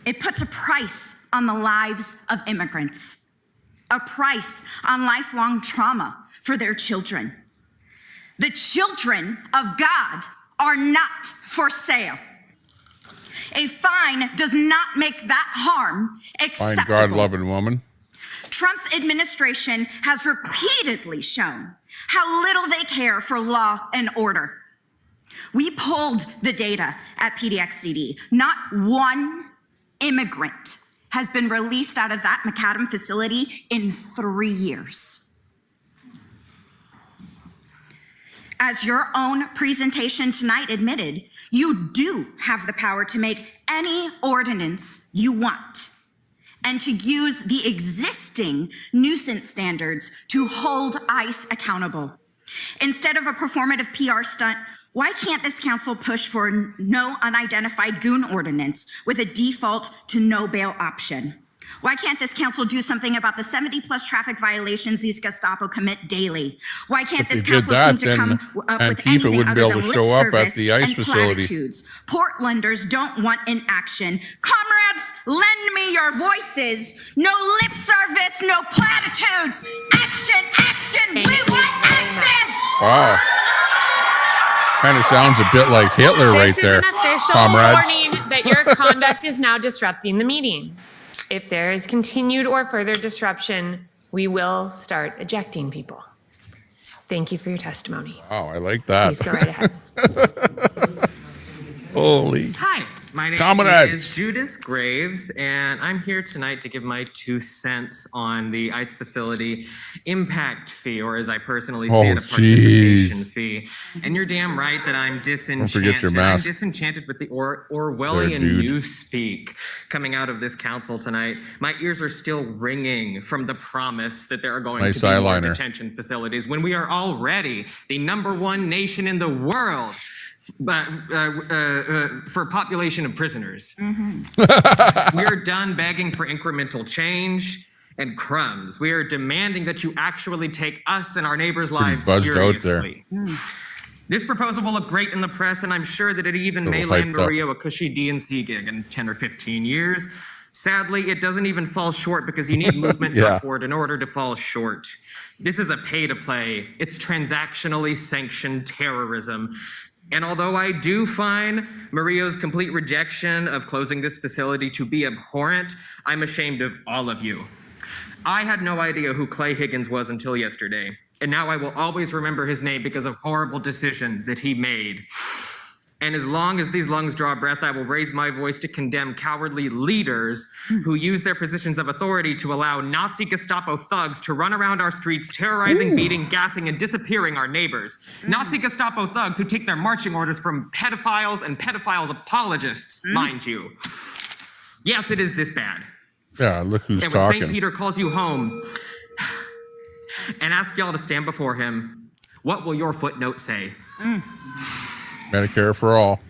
It puts a price on the lives of immigrants, a price on lifelong trauma for their children. The children of God are not for sale. A fine does not make that harm Fine acceptable. God-loving woman. Trump's administration has repeatedly shown how little they care for law and order. We pulled the data at PDXCD. Not one immigrant has been released out of that McAdam facility in 3 years. As your own presentation tonight admitted, you do have the power to make any ordinance you want and to use the existing nuisance standards to hold ICE accountable. Instead of a performative PR stunt, why can't this council push for no unidentified goon ordinance with a default to no bail option? Why can't this council do something about the 70+ traffic violations these Gestapo commit daily? Why can't If they this did council that, seem to come then up with Antifa anything wouldn't be other able than to show lip up at service the ICE and facility. platitudes? Portlanders don't want inaction. Comrades, lend me your voices. No lip service, no platitudes. Action, action, we want action! Wow. Kind of sounds a bit like Hitler right there, This is an official comrades. warning that your conduct is now disrupting the meeting. If there is continued or further disruption, we will start ejecting people. Thank you for your testimony. Wow, I like that. Please go right ahead. Holy. Hi, my name Comrades. is Judas Graves, and I'm here tonight to give my 2 cents on the ICE facility impact fee, or as I personally see it, a participation fee. And you're damn right that I'm disenchanted. forget your mask. I'm disenchanted with the There, Orwellian dude. newspeak coming out of this council tonight. My ears are still ringing from the promise that there are going Nice to be more eyeliner. detention facilities when we are already the #1 nation in the world for population of prisoners. We're done begging for incremental change and crumbs. We are demanding that you actually take us and our neighbors' lives buzzed out there. seriously. This proposal will look great in the press, and I'm sure that it even may Little land hyped up. Maria a cushy D&C gig in 10 or 15 years. Sadly, it doesn't even fall short because you need movement Yeah. upward in order to fall short. This is a pay-to-play. It's transactionally sanctioned terrorism. And although I do find Maria's complete rejection of closing this facility to be abhorrent, I'm ashamed of all of you. I had no idea who Clay Higgins was until yesterday, and now I will always remember his name because of horrible decision that he made. And as long as these lungs draw breath, I will raise my voice to condemn cowardly leaders who use their positions of authority to allow Nazi Gestapo thugs to run around our streets, terrorizing, beating, gassing, and disappearing our neighbors. Nazi Gestapo thugs who take their marching orders from pedophiles and pedophiles apologists, mind you. Yes, it is this bad. Yeah, look who's And when talking. St. Peter calls you home and asks y'all to stand before him, what will your footnote say? Medicare for all.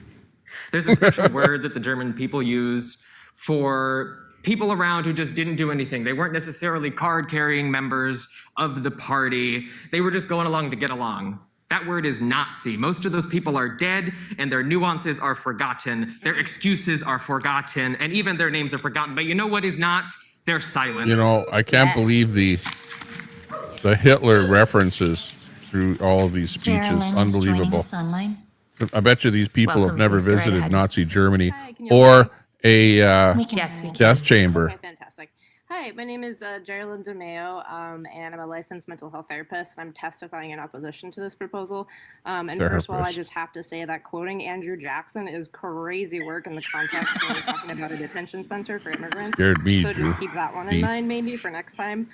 There's a special word that the German people use for people around who just didn't do anything. They weren't necessarily card-carrying members of the party. They were just going along to get along. That word is Nazi. Most of those people are dead, and their nuances are forgotten. Their excuses are forgotten, and even their names are forgotten. But you know what is not? Their silence. You know, I can't believe the Hitler references through all of these speeches. Geraldine is joining Unbelievable. us online. I bet you these people Welcome, have never please go right visited ahead. Nazi Germany or a Yes, we can. death chamber. Okay, fantastic. Hi, my name is Geraldine DeMeo, and I'm a licensed mental health therapist. I'm testifying in opposition to this proposal. And first of all, I Therapist. just have to say that quoting Andrew Jackson is crazy work in the context when we're talking about a detention center for immigrants. Scared me, so Drew. just keep that one in Me. mind maybe for next time.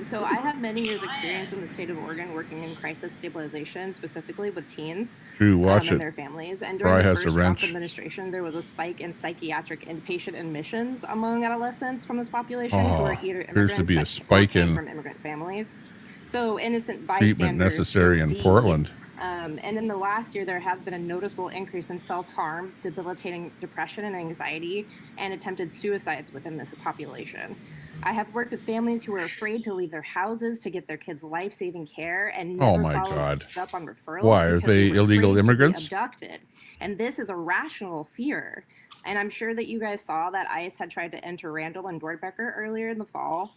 So I have many years experience in the state of Oregon working in crisis stabilization, specifically with teens Drew, watch and it. their families. And Fry during the has first a Trump wrench. administration, there was a spike in psychiatric inpatient admissions among adolescents from this population who Oh, are either appears to immigrants be a that spike came in from immigrant families. So innocent treatment bystanders. necessary in indeed. Portland. And in the last year, there has been a noticeable increase in self-harm, debilitating depression and anxiety, and attempted suicides within this population. I have worked with families who are afraid to leave their houses to get their kids life-saving care and Oh never my follow God. up on referrals. Why? Are because they were illegal afraid to be immigrants? abducted. And this is a rational fear. And I'm sure that you guys saw that ICE had tried to enter Randall and Dortbecker earlier in the fall.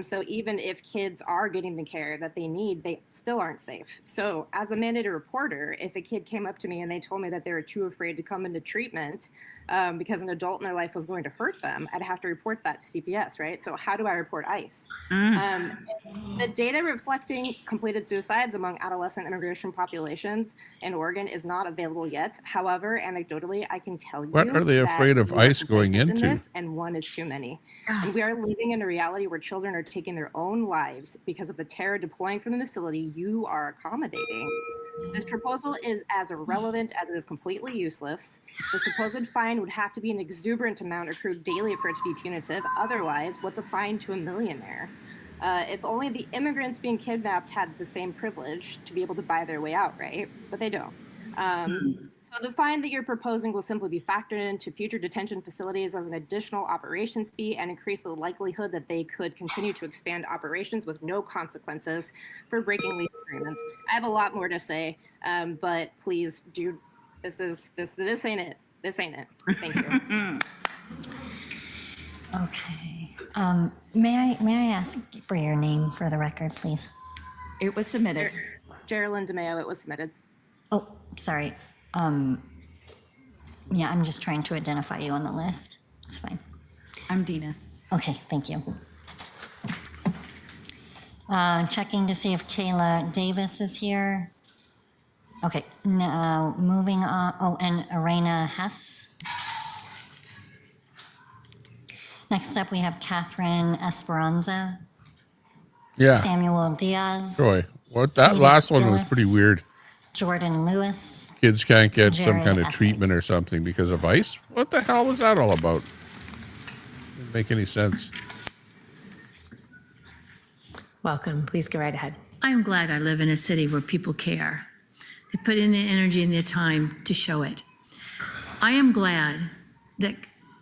So even if kids are getting the care that they need, they still aren't safe. So as a mandated reporter, if a kid came up to me and they told me that they were too afraid to come into treatment because an adult in their life was going to hurt them, I'd have to report that to CPS, right? So how do I report ICE? The data reflecting completed suicides among adolescent immigration populations in Oregon is not available yet. However, anecdotally, I can tell you What are they that afraid of we are ICE going complacent in into? this, and one is too many. And we are living in a reality where children are taking their own lives because of the terror deploying from the facility you are accommodating. This proposal is as irrelevant as it is completely useless. The supposed fine would have to be an exuberant amount accrued daily for it to be punitive. Otherwise, what's a fine to a millionaire? If only the immigrants being kidnapped had the same privilege to be able to buy their way out, right? But they don't. So the fine that you're proposing will simply be factored into future detention facilities as an additional operations fee and increase the likelihood that they could continue to expand operations with no consequences for breaking lease agreements. I have a lot more to say, but please do. This ain't it. This ain't it. Thank you. Okay. May I ask for your name for the record, please? It was submitted. Geraldine DeMeo, it was submitted. Oh, sorry. Yeah, I'm just trying to identify you on the list. It's fine. I'm Dina. Okay, thank you. Checking to see if Kayla Davis is here. Okay, now moving on. Oh, and Arena Hess. Next up, we have Catherine Esperanza. Yeah. Samuel Diaz. Troy, what that Edith last one was Gillis, pretty weird. Jordan Lewis. Kids can't get some Jared kind of Essig. treatment or something because of ICE. What the hell was that all about? Didn't make any sense. Welcome. Please go right ahead. I'm glad I live in a city where people care. They put in the energy and the time to show it. I am glad that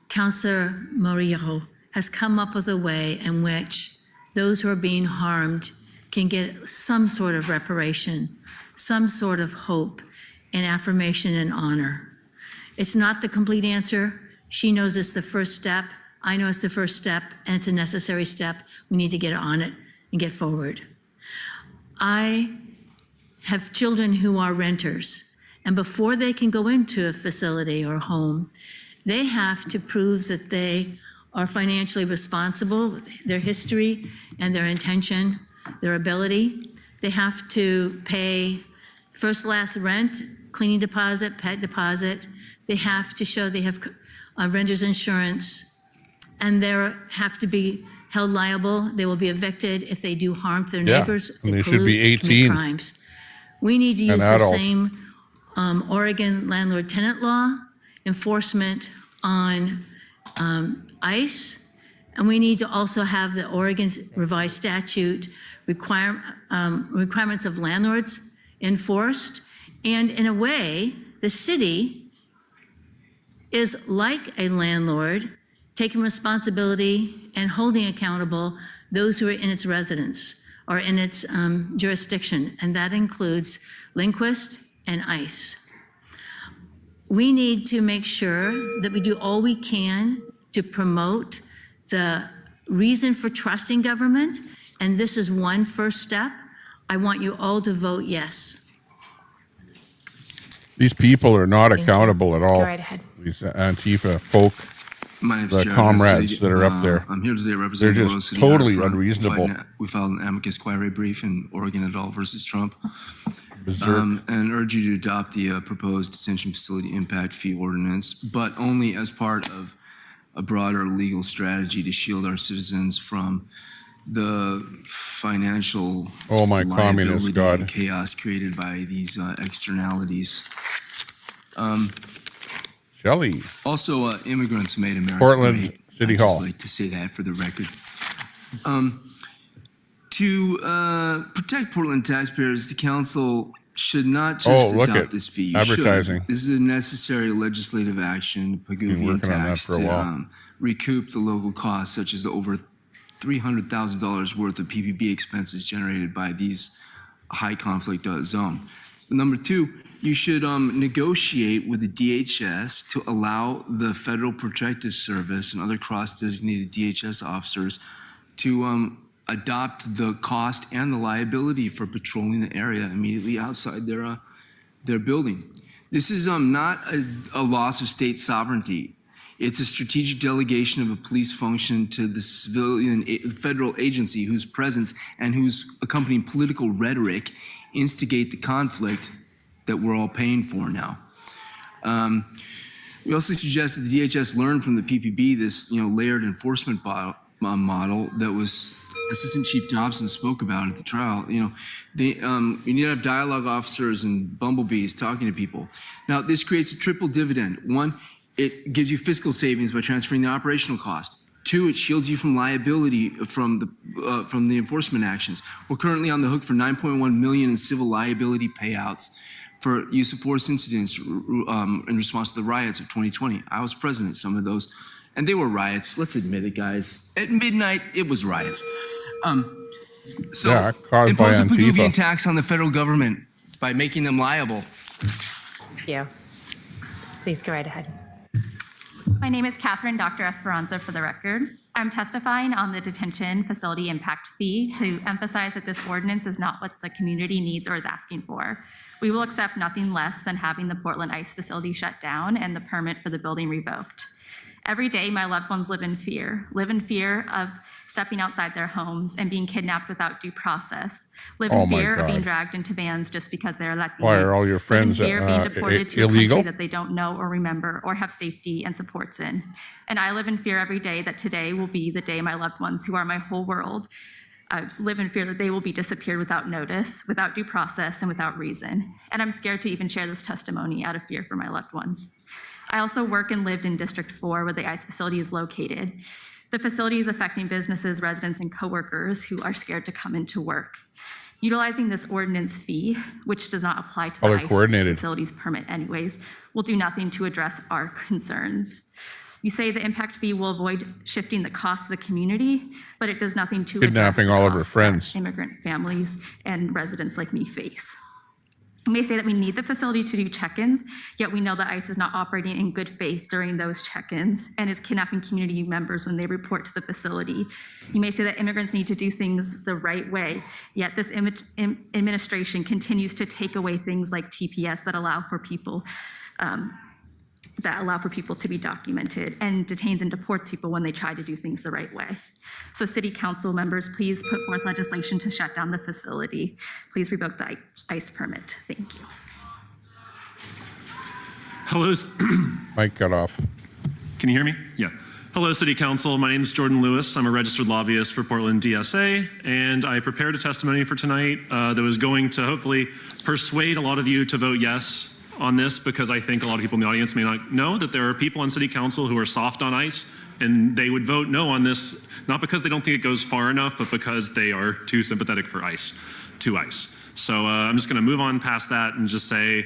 Councillor Murillo has come up with a way in which those who are being harmed can get some sort of reparation, some sort of hope and affirmation and honor. It's not the complete answer. She knows it's the first step. I know it's the first step, and it's a necessary step. We need to get on it and get forward. I have children who are renters, and before they can go into a facility or home, they have to prove that they are financially responsible with their history and their intention, their ability. They have to pay first last rent, cleaning deposit, pet deposit. They have to show they have renter's insurance, and they have to be held liable. They will be evicted if they do harm to their neighbors, if and they they should be pollute, commit 18 crimes. We need to and use the adult. same Oregon landlord-tenant law enforcement on ICE, and we need to also have the Oregon's revised statute requirements of landlords enforced. And in a way, the city is like a landlord, taking responsibility and holding accountable those who are in its residence or in its jurisdiction, and that includes Lindquist and ICE. We need to make sure that we do all we can to promote the reason for trusting government, and this is one first step. I want you all to vote yes. These people are not accountable at all. Go right ahead. These Antifa folk, My name's the Jared comrades City. that are up there. I'm here today They're representing Royal just City totally Waterfront. unreasonable. We filed an amicus curiae brief in Oregon et al. Versus Trump, Berserk. and urge you to adopt the proposed detention facility impact fee ordinance, but only as part of a broader legal strategy to shield our citizens from the financial Oh, my communist liability God. and chaos created by these externalities. Shelley. Also, immigrants made America Portland great. City I'd Hall. just like to say that for the record. To protect Portland taxpayers, the council should not just look adopt at this fee. You should. advertising. This is a necessary legislative action, Been Pagouvian working on that tax, for a while. to recoup the local costs, such as the over $300,000 worth of PPP expenses generated by these high conflict zone. Number two, you should negotiate with the DHS to allow the Federal Protective Service and other cross-designated DHS officers to adopt the cost and the liability for patrolling the area immediately outside their building. This is not a loss of state sovereignty. It's a strategic delegation of a police function to the civilian federal agency whose presence and whose accompanying political rhetoric instigate the conflict that we're all paying for now. We also suggest that the DHS learn from the PPB this layered enforcement model that was Assistant Chief Dobson spoke about at the trial. You need to have dialogue officers and bumblebees talking to people. Now, this creates a triple dividend. One, it gives you fiscal savings by transferring the operational cost. Two, it shields you from liability from the enforcement actions. We're currently on the hook for $9.1 million in civil liability payouts for use of force incidents in response to the riots of 2020. I was present at some of those, and they were riots. Let's admit it, guys. At midnight, it was riots. Yeah, caused by impose a Antifa. Pagouvian tax on the federal government by making them liable. Thank you. Please go right ahead. My name is Catherine Dr. Esperanza for the record. I'm testifying on the detention facility impact fee to emphasize that this ordinance is not what the community needs or is asking for. We will accept nothing less than having the Portland ICE facility shut down and the permit for the building revoked. Every day, my loved ones live in fear of stepping outside their homes and being kidnapped without due process, live Oh in my fear of being God. dragged into vans just because they're Latino. Why are all your friends live in fear of being deported to a illegal? country that they don't know or remember or have safety and supports in. And I live in fear every day that today will be the day my loved ones, who are my whole world, live in fear that they will be disappeared without notice, without due process, and without reason. And I'm scared to even share this testimony out of fear for my loved ones. I also work and lived in District 4 where the ICE facility is located. The facility is affecting businesses, residents, and coworkers who are scared to come into work. Utilizing this ordinance fee, which does not apply to the Color ICE coordinated. facility's permit anyways, will do nothing to address our concerns. You say the impact fee will avoid shifting the cost to the community, but it does nothing to Kidnapping address the all of her costs that friends. immigrant families and residents like me face. You may say that we need the facility to do check-ins, yet we know that ICE is not operating in good faith during those check-ins and is kidnapping community members when they report to the facility. You may say that immigrants need to do things the right way, yet this administration continues to take away things like TPS that allow for people that allow for people to be documented and detains and deports people when they try to do things the right way. So city council members, please put forth legislation to shut down the facility. Please revoke the ICE permit. Thank you. Hello. Mic cut off. Can you hear me? Yeah. Hello, City Council. My name is Jordan Lewis. I'm a registered lobbyist for Portland DSA, and I prepared a testimony for tonight that was going to hopefully persuade a lot of you to vote yes on this, because I think a lot of people in the audience may not know that there are people on City Council who are soft on ICE, and they would vote no on this, not because they don't think it goes far enough, but because they are too sympathetic for ICE, to ICE. So I'm just going to move on past that and just say,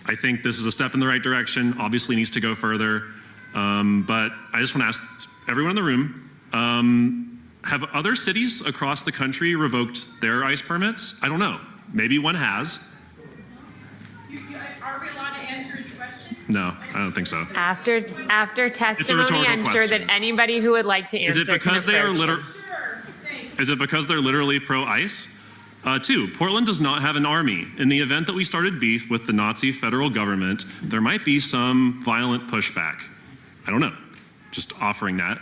I think this is a step in the right direction, obviously needs to go further. But I just want to ask everyone in the room, have other cities across the country revoked their ICE permits? I don't know. Maybe one has. Are we allowed to answer his question? No, I don't think so. After testimony, I'm sure that anybody who would like to answer Is it because can they are approach him. Is it because they're literally pro-ICE? Two, Portland does not have an army. In the event that we started beef with the Nazi federal government, there might be some violent pushback. I don't know, just offering that.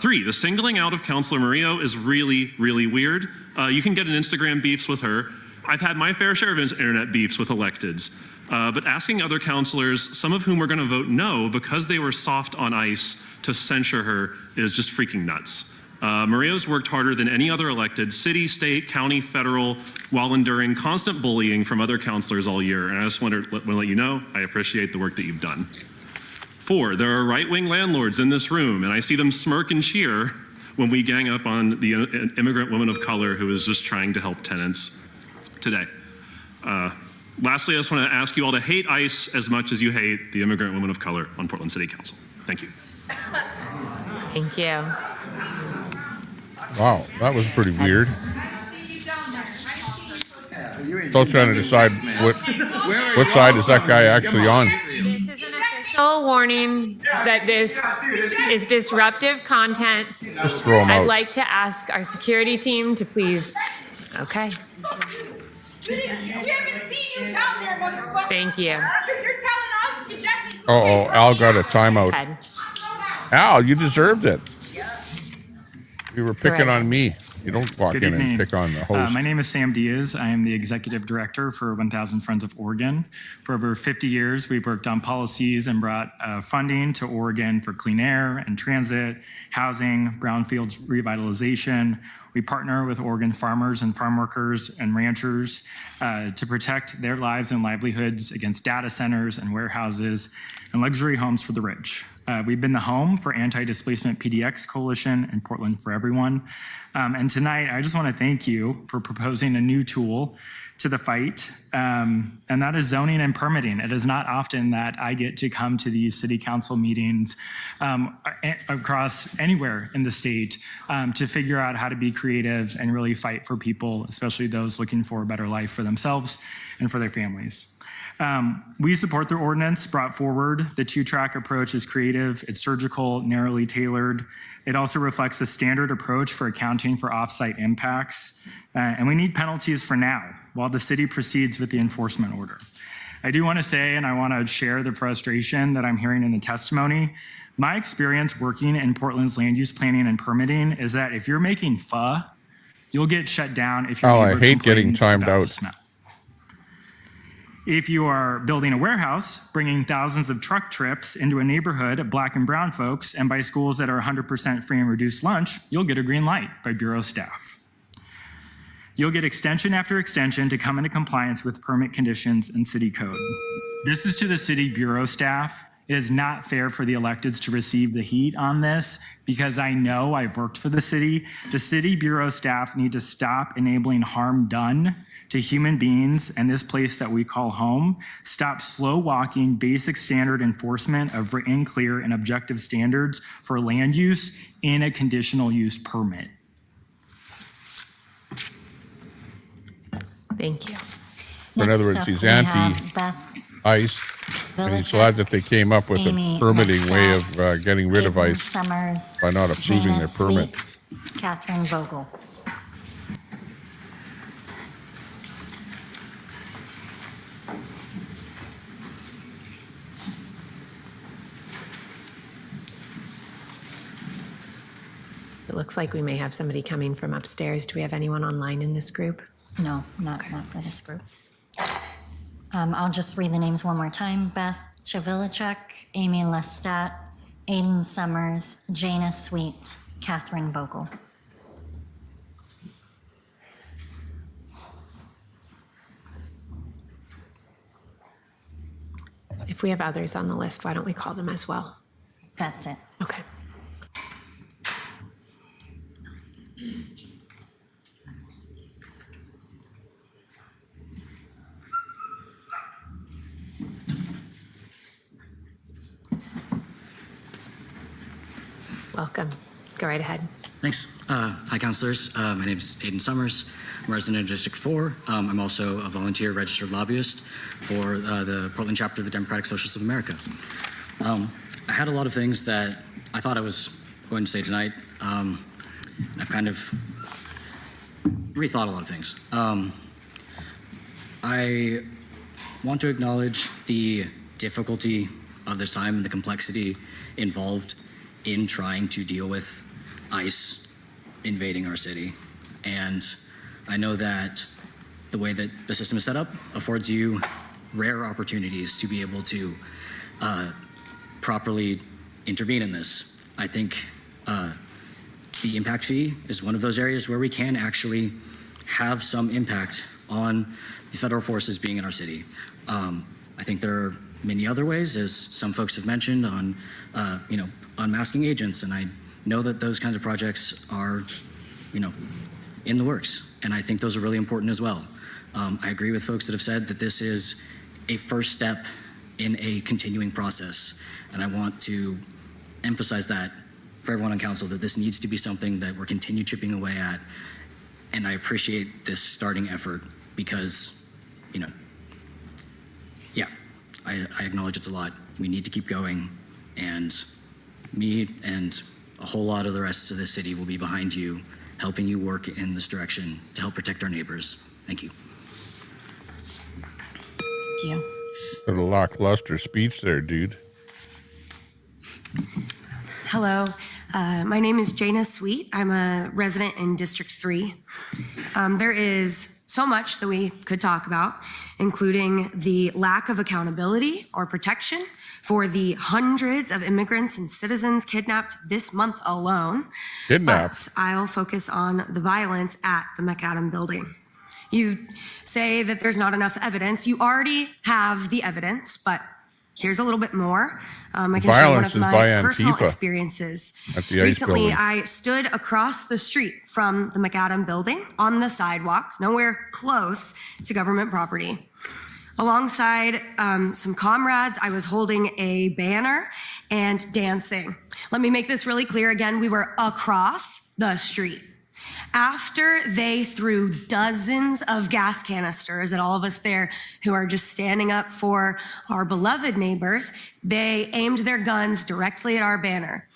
Three, the singling out of Councilor Murillo is really, really weird. You can get in Instagram beefs with her. I've had my fair share of internet beefs with electeds. But asking other councilors, some of whom are gonna vote no because they were soft on ICE, to censure her is just freaking nuts. Murillo's worked harder than any other elected, city, state, county, federal, while enduring constant bullying from other councilors all year. And I just want to let you know, I appreciate the work that you've done. Four, there are right-wing landlords in this room, and I see them smirk and cheer when we gang up on the immigrant woman of color who is just trying to help tenants today. Lastly, I just want to ask you all to hate ICE as much as you hate the immigrant woman of color on Portland City Council. Thank you. Thank you. Wow, that was pretty weird. Still trying to decide what side is that guy actually on. This is an official warning that this is disruptive content. Just throw him I'd out. like to ask our security team to please, okay. We haven't seen you down there, motherfucker. Thank you. You're telling us you jacked me. Uh-oh, Al got a timeout. Al, you deserved it. You were picking on me. You don't walk Good in evening. and pick on the host. My name is Sam Diaz. I am the executive director for 1000 Friends of Oregon. For over 50 years, we've worked on policies and brought funding to Oregon for clean air and transit, housing, brownfields revitalization. We partner with Oregon farmers and farm workers and ranchers to protect their lives and livelihoods against data centers and warehouses and luxury homes for the rich. We've been the home for Anti-Displacement PDX Coalition and Portland for Everyone. And tonight, I just want to thank you for proposing a new tool to the fight, and that is zoning and permitting. It is not often that I get to come to these city council meetings across anywhere in the state to figure out how to be creative and really fight for people, especially those looking for a better life for themselves and for their families. We support the ordinance brought forward. The two-track approach is creative, it's surgical, narrowly tailored. It also reflects a standard approach for accounting for off-site impacts. And we need penalties for now, while the city proceeds with the enforcement order. I do want to say, and I want to share the frustration that I'm hearing in the testimony. My experience working in Portland's land use planning and permitting is that if you're making pho, you'll get shut down if your neighbor I hate getting complains timed about the out. smell. If you are building a warehouse, bringing thousands of truck trips into a neighborhood of Black and brown folks and by schools that are 100% free and reduced lunch, you'll get a green light by Bureau staff. You'll get extension after extension to come into compliance with permit conditions and city code. This is to the city Bureau staff. It is not fair for the electeds to receive the heat on this because I know I've worked for the city. The city Bureau staff need to stop enabling harm done to human beings and this place that we call home. Stop slow walking basic standard enforcement of written, clear, and objective standards for land use in a conditional use permit. Thank you. So in other words, he's anti-ICE, and he's glad that they came up with a permitting way of getting rid of ICE Summers, by not approving their Janice permit. Sweet, Catherine Vogel. It looks like we may have somebody coming from upstairs. Do we have anyone online in this group? No, not for this group. I'll just read the names one more time. Beth Chavilicek, Amy Lestat, Aiden Summers, Jana Sweet, Catherine Bogle. If we have others on the list, why don't we call them as well? That's it. Okay. Welcome. Go right ahead. Thanks. Hi, councilors. My name is Aiden Summers. I'm a resident of District 4. I'm also a volunteer registered lobbyist for the Portland chapter of the Democratic Socialists of America. I had a lot of things that I thought I was going to say tonight. I've kind of rethought a lot of things. I want to acknowledge the difficulty of this time and the complexity involved in trying to deal with ICE invading our city. And I know that the way that the system is set up affords you rare opportunities to be able to properly intervene in this. I think the impact fee is one of those areas where we can actually have some impact on the federal forces being in our city. I think there are many other ways, as some folks have mentioned, on unmasking agents, and I know that those kinds of projects are, in the works, and I think those are really important as well. I agree with folks that have said that this is a first step in a continuing process, and I want to emphasize that for everyone on council, that this needs to be something that we're continue chipping away at, and I appreciate this starting effort because, I acknowledge it's a lot. We need to keep going, and me and a whole lot of the rest of the city will be behind you, helping you work in this direction to help protect our neighbors. Thank you. Thank you. A lackluster speech there, dude. Hello, my name is Jana Sweet. I'm a resident in District 3. There is so much that we could talk about, including the lack of accountability or protection for the hundreds of immigrants and citizens kidnapped this month alone. Kidnapped? But I'll focus on the violence at the McAdam building. You say that there's not enough evidence. You already have the evidence, but here's a little bit more. I can share one Violence of is my by personal Antifa experiences. at the ICE Recently, building. I stood across the street from the McAdam building on the sidewalk, nowhere close to government property. Alongside some comrades, I was holding a banner and dancing. Let me make this really clear again. We were across the street. After they threw dozens of gas canisters at all of us there who are just standing up for our beloved neighbors, they aimed their guns directly at our banner.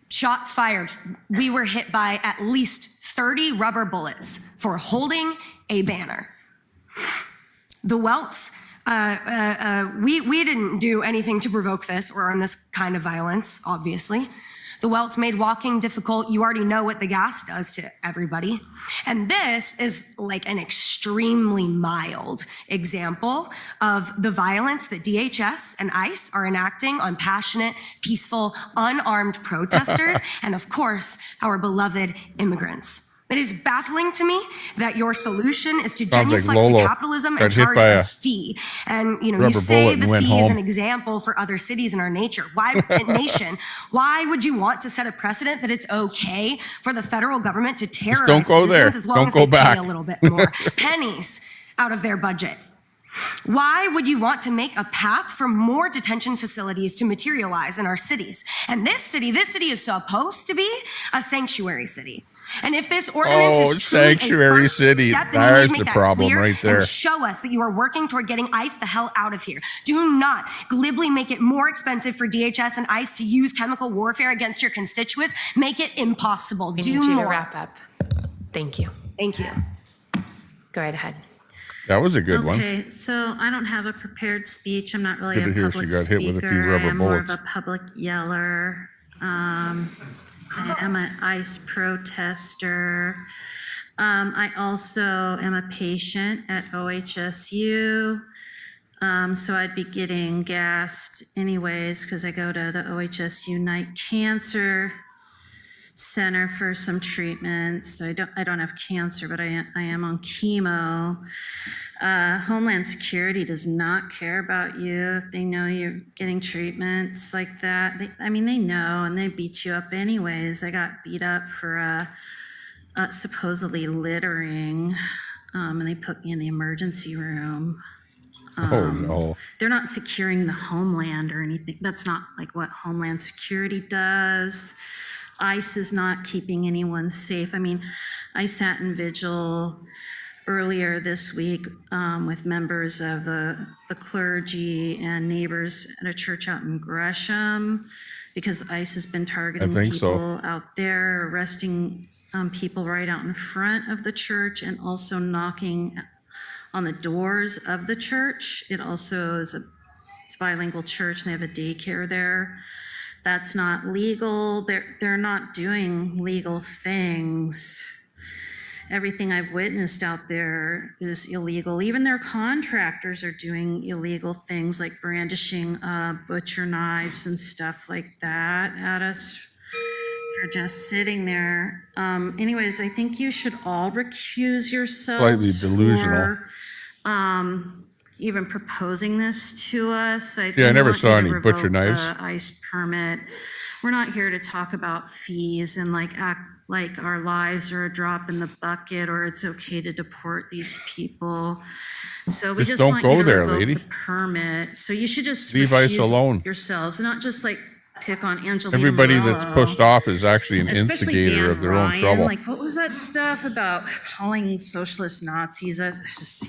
Shots fired. We were hit by at least 30 rubber bullets for holding a banner. The welts, we didn't do anything to provoke this or earn this kind of violence, obviously. The welts made walking difficult. You already know what the gas does to everybody. And this is like an extremely mild example of the violence that DHS and ICE are enacting on passionate, peaceful, unarmed protesters, and of course, our beloved immigrants. It is baffling to me that your solution is to Sounds like genuflect to Lolo capitalism got and hit charge by a a fee. And you rubber say bullet and the went fee is home. an example for other cities in our nature. Why, nation? Why would you want to set a precedent that it's okay for the federal government to terrorize don't go there. citizens as long Don't as go they back. pay a little bit more, pennies out of their budget? Why would you want to make a path for more detention facilities to materialize in our cities? And this city is supposed to be a sanctuary city. And if this ordinance is truly sanctuary a first city. step, then you need There's to make the that problem clear right there. and show us that you are working toward getting ICE the hell out of here. Do not glibly make it more expensive for DHS and ICE to use chemical warfare against your constituents. Make it impossible. We Do need you more. to wrap up. Thank you. Thank you. Go right ahead. That was a good one. Okay, so I don't have a prepared speech. I'm not really Good to a hear she public got hit with a few speaker. rubber I'm more of bullets. a public yeller. I am an ICE protester. I also am a patient at OHSU. So I'd be getting gassed anyways because I go to the OHSU Night Cancer Center for some treatments. I don't have cancer, but I am on chemo. Homeland Security does not care about you if they know you're getting treatments like that. They know, and they beat you up anyways. I got beat up for supposedly littering, and they put me in the emergency room. Oh, no. They're not securing the homeland or anything. That's not like what Homeland Security does. ICE is not keeping anyone safe. I sat in vigil earlier this week with members of the clergy and neighbors at a church out in Gresham because ICE has been targeting people out there, arresting people right out in front of the church and also knocking on the doors of the church. It also is it's a bilingual church and they have a daycare there. That's not legal. They're not doing legal things. Everything I've witnessed out there is illegal. Even their contractors are doing illegal things like brandishing butcher knives and stuff like that at us for just sitting there. Anyways, I think you should all recuse yourselves. Slightly delusional. For, even proposing this to us. I never saw any butcher knives. The ICE permit. We're not here to talk about fees and act like our lives are a drop in the bucket or it's okay to deport these people. So we just don't want go you to there, revoke lady. the permit. So you should just leave ICE recuse alone. yourselves, not just pick on Angelina Everybody Morello. that's pushed off is actually an Especially instigator Dan of their Ryan. own trouble. What was that stuff about calling socialist Nazis? That's just.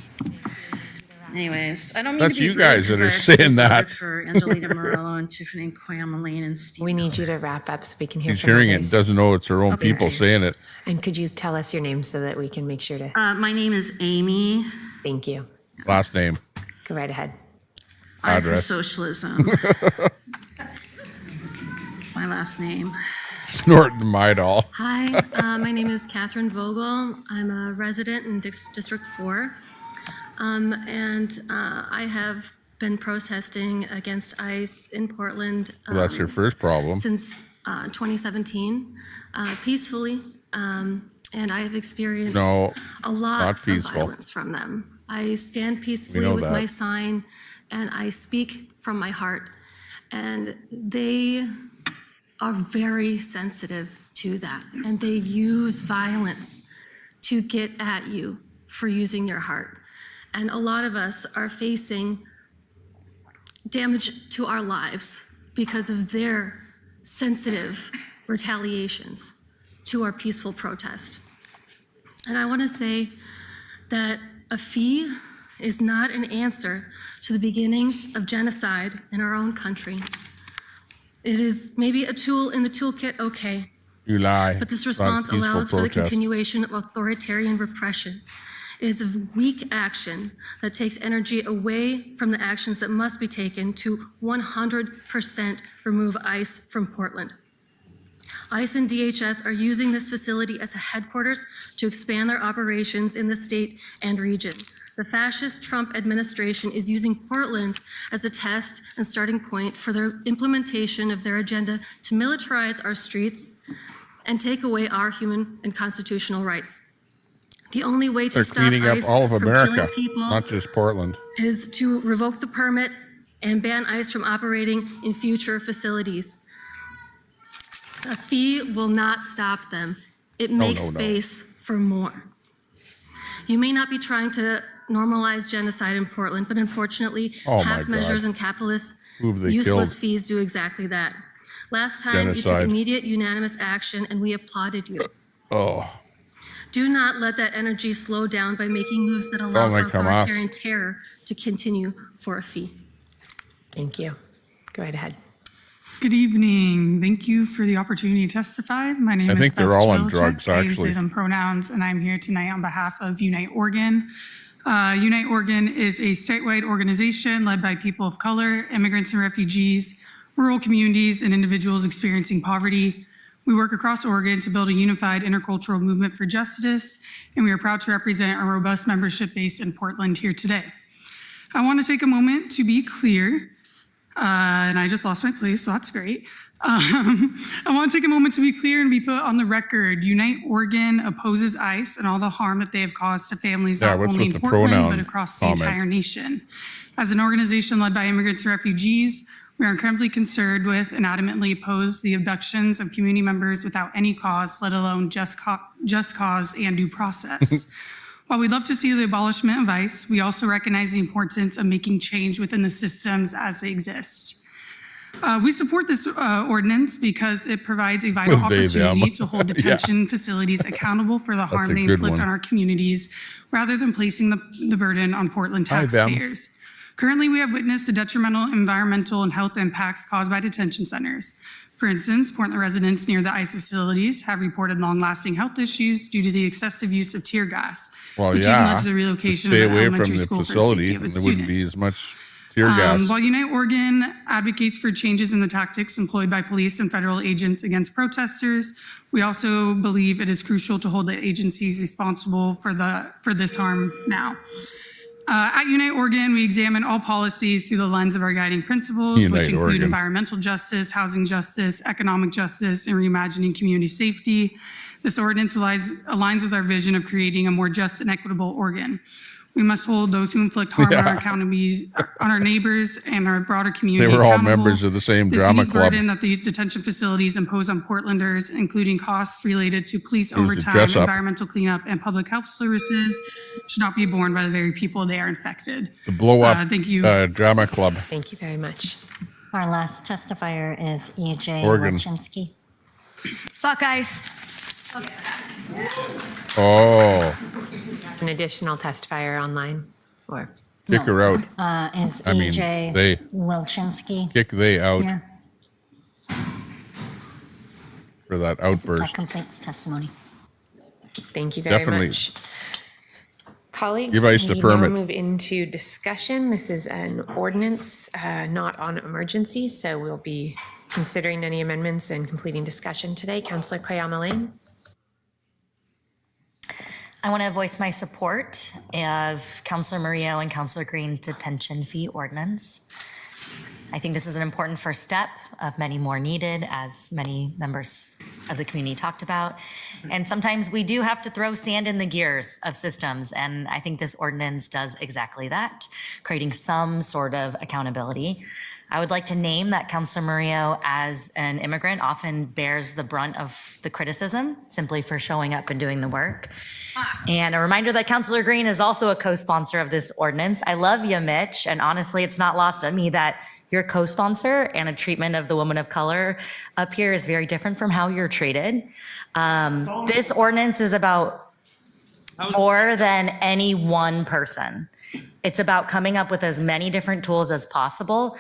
Anyways, I don't mean That's to be you guys rude, that are 'cause I actually saying that. voted for Angelina Morello and Tiffany and Quameline and Steve. We need you to wrap up so we can hear She's from hearing it others. and doesn't know it's her own Okay. people saying it. And could you tell us your name so that we can make sure to... My name is Amy. Thank you. Last name. Go right ahead. I'm for Address. socialism. My last name. Snorting my doll. Hi, my name is Catherine Vogel. I'm a resident in District 4. I have been protesting against ICE in Portland. Well, that's your first problem. Since 2017, peacefully. And I have experienced No, a lot not of peaceful. violence from them. I stand peacefully know with that. my sign and I speak from my heart. And they are very sensitive to that. And they use violence to get at you for using your heart. And a lot of us are facing damage to our lives because of their sensitive retaliations to our peaceful protest. And I want to say that a fee is not an answer to the beginnings of genocide in our own country. It is maybe a tool in the toolkit, okay, You lie. but this It's not a response peaceful allows for the protest. continuation of authoritarian repression. It is a weak action that takes energy away from the actions that must be taken to 100% remove ICE from Portland. ICE and DHS are using this facility as a headquarters to expand their operations in the state and region. The fascist Trump administration is using Portland as a test and starting point for their implementation of their agenda to militarize our streets and take away our human and constitutional rights. The only way to They're stop cleaning up ICE all of from America, killing people not just Portland. is to revoke the permit and ban ICE from operating in future facilities. A fee will not stop them. It makes no. space for more. You may not be trying to normalize genocide in Portland, but unfortunately, Oh my half measures God. and capitalist Who have they useless killed? fees do exactly that. Last time, you took Genocide. immediate unanimous action and we applauded you. Oh, Do not let that energy slow down by making moves that allow Oh my for Hamas. authoritarian terror to continue for a fee. Thank you. Go right ahead. Good evening. Thank you for the opportunity to testify. My name I is think they're Beth all on Jelichek. drugs, I use actually. they, them pronouns, and I'm here tonight on behalf of Unite Oregon. Unite Oregon is a statewide organization led by people of color, immigrants and refugees, rural communities, and individuals experiencing poverty. We work across Oregon to build a unified intercultural movement for justice, and we are proud to represent a robust membership base in Portland here today. I want to take a moment to be clear, and I just lost my place, so that's great. I want to take a moment to be clear and be put on the record. Unite Oregon opposes ICE and all the harm that they have caused to families not only in Portland, but across the entire nation. As an organization led by immigrants and refugees, we are incredibly concerned with and adamantly oppose the abductions of community members without any cause, let alone just cause and due process. While we'd love to see the abolishment of ICE, we also recognize the importance of making change within the systems as they exist. We support this ordinance because it provides a vital opportunity to hold detention facilities accountable for the harm they inflict on our communities, rather than placing the burden on Portland taxpayers. Currently, we have witnessed the detrimental environmental and health impacts caused by detention centers. For instance, Portland residents near the ICE facilities have reported long-lasting health issues due to the excessive use of tear gas, which even led to the relocation of an elementary school for the safety of its there wouldn't be students. as much tear gas. While Unite Oregon advocates for changes in the tactics employed by police and federal agents against protesters, we also believe it is crucial to hold the agencies responsible for this harm now. At Unite Oregon, we examine all policies through the lens of our guiding principles, which include environmental justice, housing justice, economic justice, and reimagining community safety. This ordinance aligns with our vision of creating a more just and equitable Oregon. We must hold those who inflict harm on our neighbors and our broader community. They were all members of the same drama club. The burden that the detention facilities impose on Portlanders, including costs related to police overtime, environmental cleanup, and public health services, should not be borne by the very people they are infected. The blow up thank you. Drama club. Thank you very much. Our last testifier is E.J. Oregon. Wilczynski. Fuck ICE. Oh. An additional testifier online, or Kick her out. Is I mean, E.J. they Wilczynski kick they out here? for that That outburst. completes testimony. Thank you very Definitely. much. Colleagues, Give ICE the we permit. now move into discussion. This is an ordinance, not on emergency, so we'll be considering any amendments and completing discussion today. Councillor Koyama Lane. I want to voice my support of Councillor Murillo and Councillor Green's detention fee ordinance. I think this is an important first step of many more needed, as many members of the community talked about. And sometimes we do have to throw sand in the gears of systems, and I think this ordinance does exactly that, creating some sort of accountability. I would like to name that Councillor Murillo, as an immigrant, often bears the brunt of the criticism simply for showing up and doing the work. And a reminder that Councillor Green is also a co-sponsor of this ordinance. I love you, Mitch, and honestly, it's not lost on me that your co-sponsor and a treatment of the woman of color up here is very different from how you're treated. This ordinance is about more than any one person. It's about coming up with as many different tools as possible.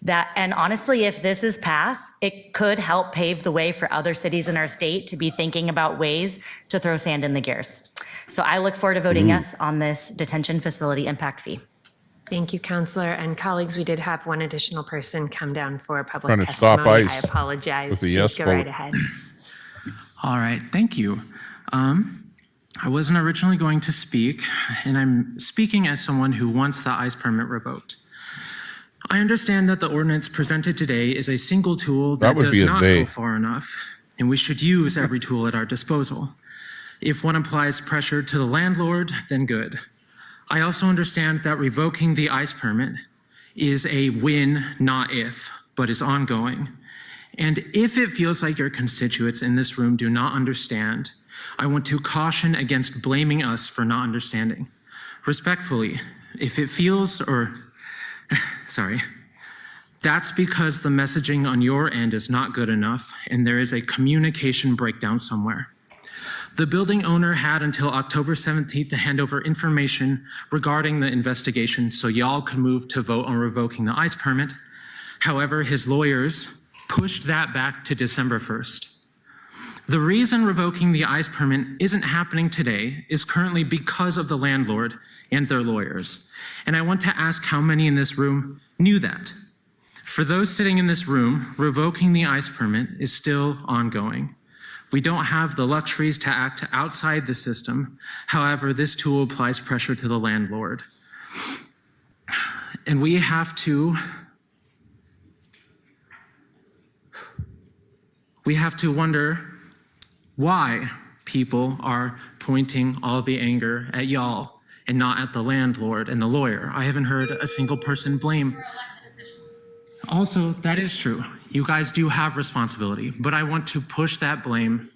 And honestly, if this is passed, it could help pave the way for other cities in our state to be thinking about ways to throw sand in the gears. So I look forward to voting yes on this detention facility impact fee. Thank you, Councillor. And colleagues, we did have one additional person come down for public Trying to testimony. stop ICE I apologize. with a Please yes go vote. right ahead. All right, thank you. I wasn't originally going to speak, and I'm speaking as someone who wants the ICE permit revoked. I understand that the ordinance presented today is a single tool that would does be a not they. go far enough, and we should use every tool at our disposal. If one applies pressure to the landlord, then good. I also understand that revoking the ICE permit is a win, not if, but is ongoing. And if it feels like your constituents in this room do not understand, I want to caution against blaming us for not understanding. Respectfully, if it feels, sorry, that's because the messaging on your end is not good enough and there is a communication breakdown somewhere. The building owner had until October 17th to hand over information regarding the investigation so y'all could move to vote on revoking the ICE permit. However, his lawyers pushed that back to December 1st. The reason revoking the ICE permit isn't happening today is currently because of the landlord and their lawyers. And I want to ask how many in this room knew that. For those sitting in this room, revoking the ICE permit is still ongoing. We don't have the luxuries to act outside the system. However, this tool applies pressure to the landlord. And we have to wonder why people are pointing all the anger at y'all and not at the landlord and the lawyer. I haven't heard a single person blame. Also, that is true. You guys do have responsibility, but I want to push that blame.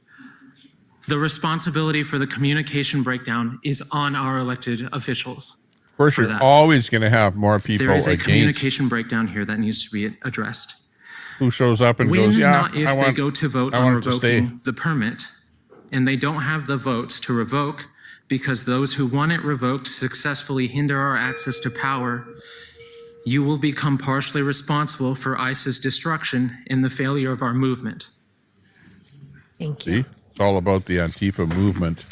The responsibility for the communication breakdown is on our elected officials. Of course, you're always going to have more people There is a against communication breakdown here that needs to be addressed. who shows up and When, goes, yeah, not if I want, they go to vote I on want it to stay. revoking the permit, and they don't have the votes to revoke because those who want it revoked successfully hinder our access to power, you will become partially responsible for ICE's destruction and the failure of our movement. Thank you. See? It's all about the Antifa movement.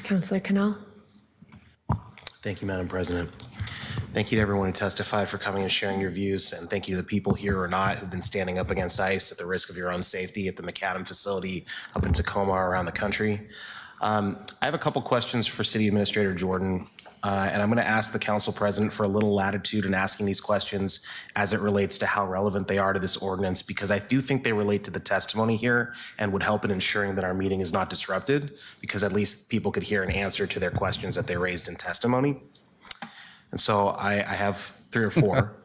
Councillor Canal. Thank you, Madam President. Thank you to everyone who testified for coming and sharing your views, and thank you to the people here or not who've been standing up against ICE at the risk of your own safety at the McAdam facility up in Tacoma or around the country. I have a couple questions for City Administrator Jordan, and I'm going to ask the Council President for a little latitude in asking these questions as it relates to how relevant they are to this ordinance, because I do think they relate to the testimony here and would help in ensuring that our meeting is not disrupted, because at least people could hear an answer to their questions that they raised in testimony. And so I have 3 or 4.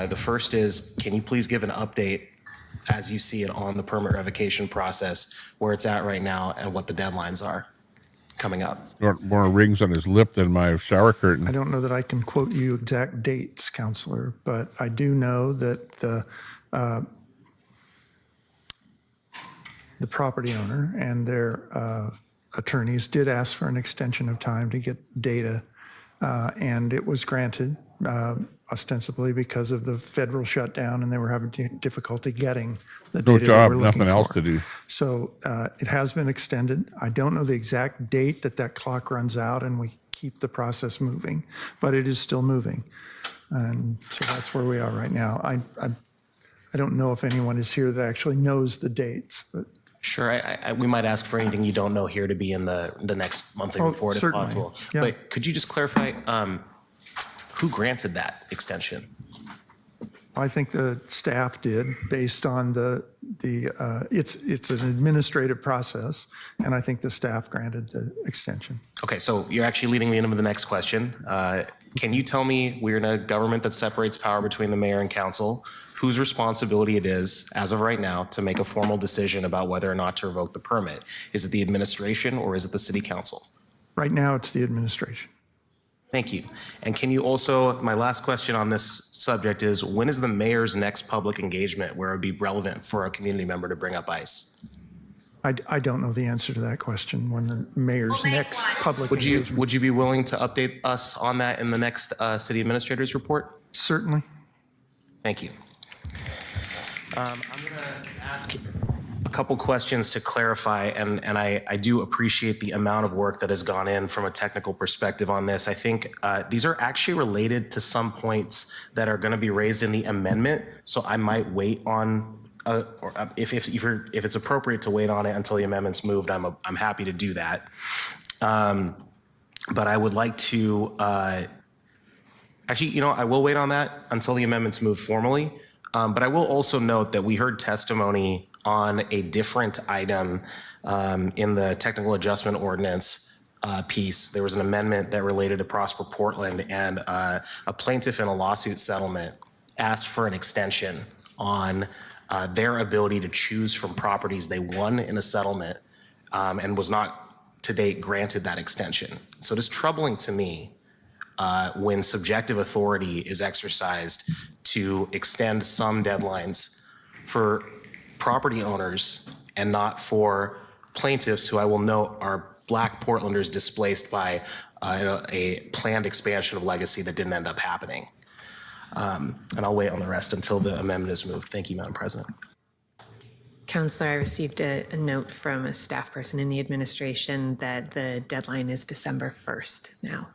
The first is, can you please give an update as you see it on the permit revocation process, where it's at right now and what the deadlines are coming up? More rings on his lip than my shower curtain. I don't know that I can quote you exact dates, Counselor, but I do know that the property owner and their attorneys did ask for an extension of time to get data, and it was granted, ostensibly because of the federal shutdown, and they were having difficulty getting the data. No they job, were looking nothing else for. to do. So it has been extended. I don't know the exact date that clock runs out and we keep the process moving, but it is still moving. And so that's where we are right now. I don't know if anyone is here that actually knows the dates, but. Sure, we might ask for anything you don't know here to be in the next monthly report if certainly. possible. Yeah. But could you just clarify who granted that extension? I think the staff did, based on it's an administrative process, and I think the staff granted the extension. Okay, so you're actually leading me into the next question. Can you tell me, we're in a government that separates power between the mayor and council, whose responsibility it is, as of right now, to make a formal decision about whether or not to revoke the permit? Is it the administration or is it the city council? Right now, it's the administration. Thank you. And can you also, my last question on this subject is, when is the mayor's next public engagement where it would be relevant for a community member to bring up ICE? I don't know the answer to that question, when the mayor's next public engagement. Would you be willing to update us on that in the next city administrator's report? Certainly. Thank you. I'm going to ask a couple questions to clarify, and I do appreciate the amount of work that has gone in from a technical perspective on this. I think these are actually related to some points that are going to be raised in the amendment, so I might wait on, if it's appropriate to wait on it until the amendment's moved, I'm happy to do that. But I would like to, actually, I will wait on that until the amendment's moved formally. But I will also note that we heard testimony on a different item in the technical adjustment ordinance piece. There was an amendment that related to Prosper Portland, and a plaintiff in a lawsuit settlement asked for an extension on their ability to choose from properties they won in a settlement, and was not to date granted that extension. So it is troubling to me when subjective authority is exercised to extend some deadlines for property owners and not for plaintiffs who, I will note, are Black Portlanders displaced by a planned expansion of Legacy that didn't end up happening. And I'll wait on the rest until the amendment is moved. Thank you, Madam President. Councillor, I received a note from a staff person in the administration that the deadline is December 1st now.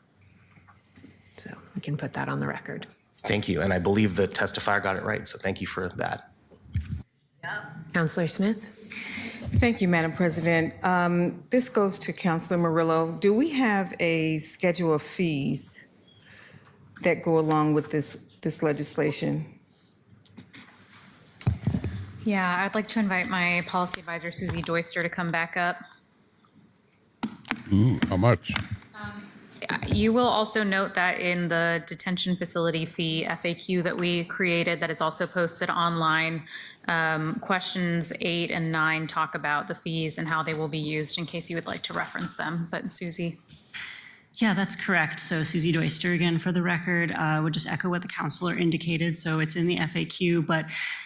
So we can put that on the record. Thank you, and I believe the testifier got it right, so thank you for that. Councillor Smith? Thank you, Madam President. This goes to Councilor Murillo. Do we have a schedule of fees that go along with this legislation? Yeah, I'd like to invite my policy advisor, Susie Doyster, to come back up. Ooh, how much? You will also note that in the detention facility fee FAQ that we created, that is also posted online, questions 8 and 9 talk about the fees and how they will be used in case you would like to reference them. But Susie. Yeah, that's correct. So Susie Doyster, again, for the record, would just echo what the counselor indicated. So it's in the FAQ,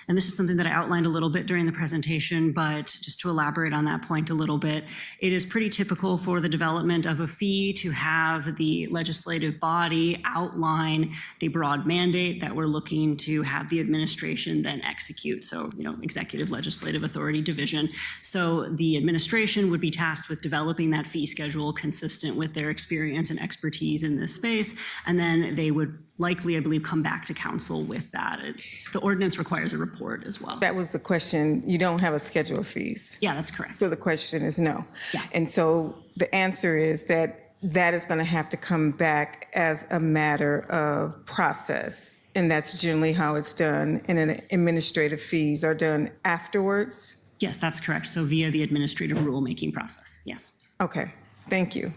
and this is something that I outlined a little bit during the presentation, but just to elaborate on that point a little bit, it is pretty typical for the development of a fee to have the legislative body outline the broad mandate that we're looking to have the administration then execute. So, executive legislative authority division. So the administration would be tasked with developing that fee schedule consistent with their experience and expertise in this space, and then they would likely, I believe, come back to council with that. The ordinance requires a report as well. That was the question. You don't have a schedule of fees? Yeah, that's correct. So the question is no. Yeah. And so the answer is that is going to have to come back as a matter of process. And that's generally how it's done. And then administrative fees are done afterwards? Yes, that's correct. So via the administrative rulemaking process, yes. Okay, thank you.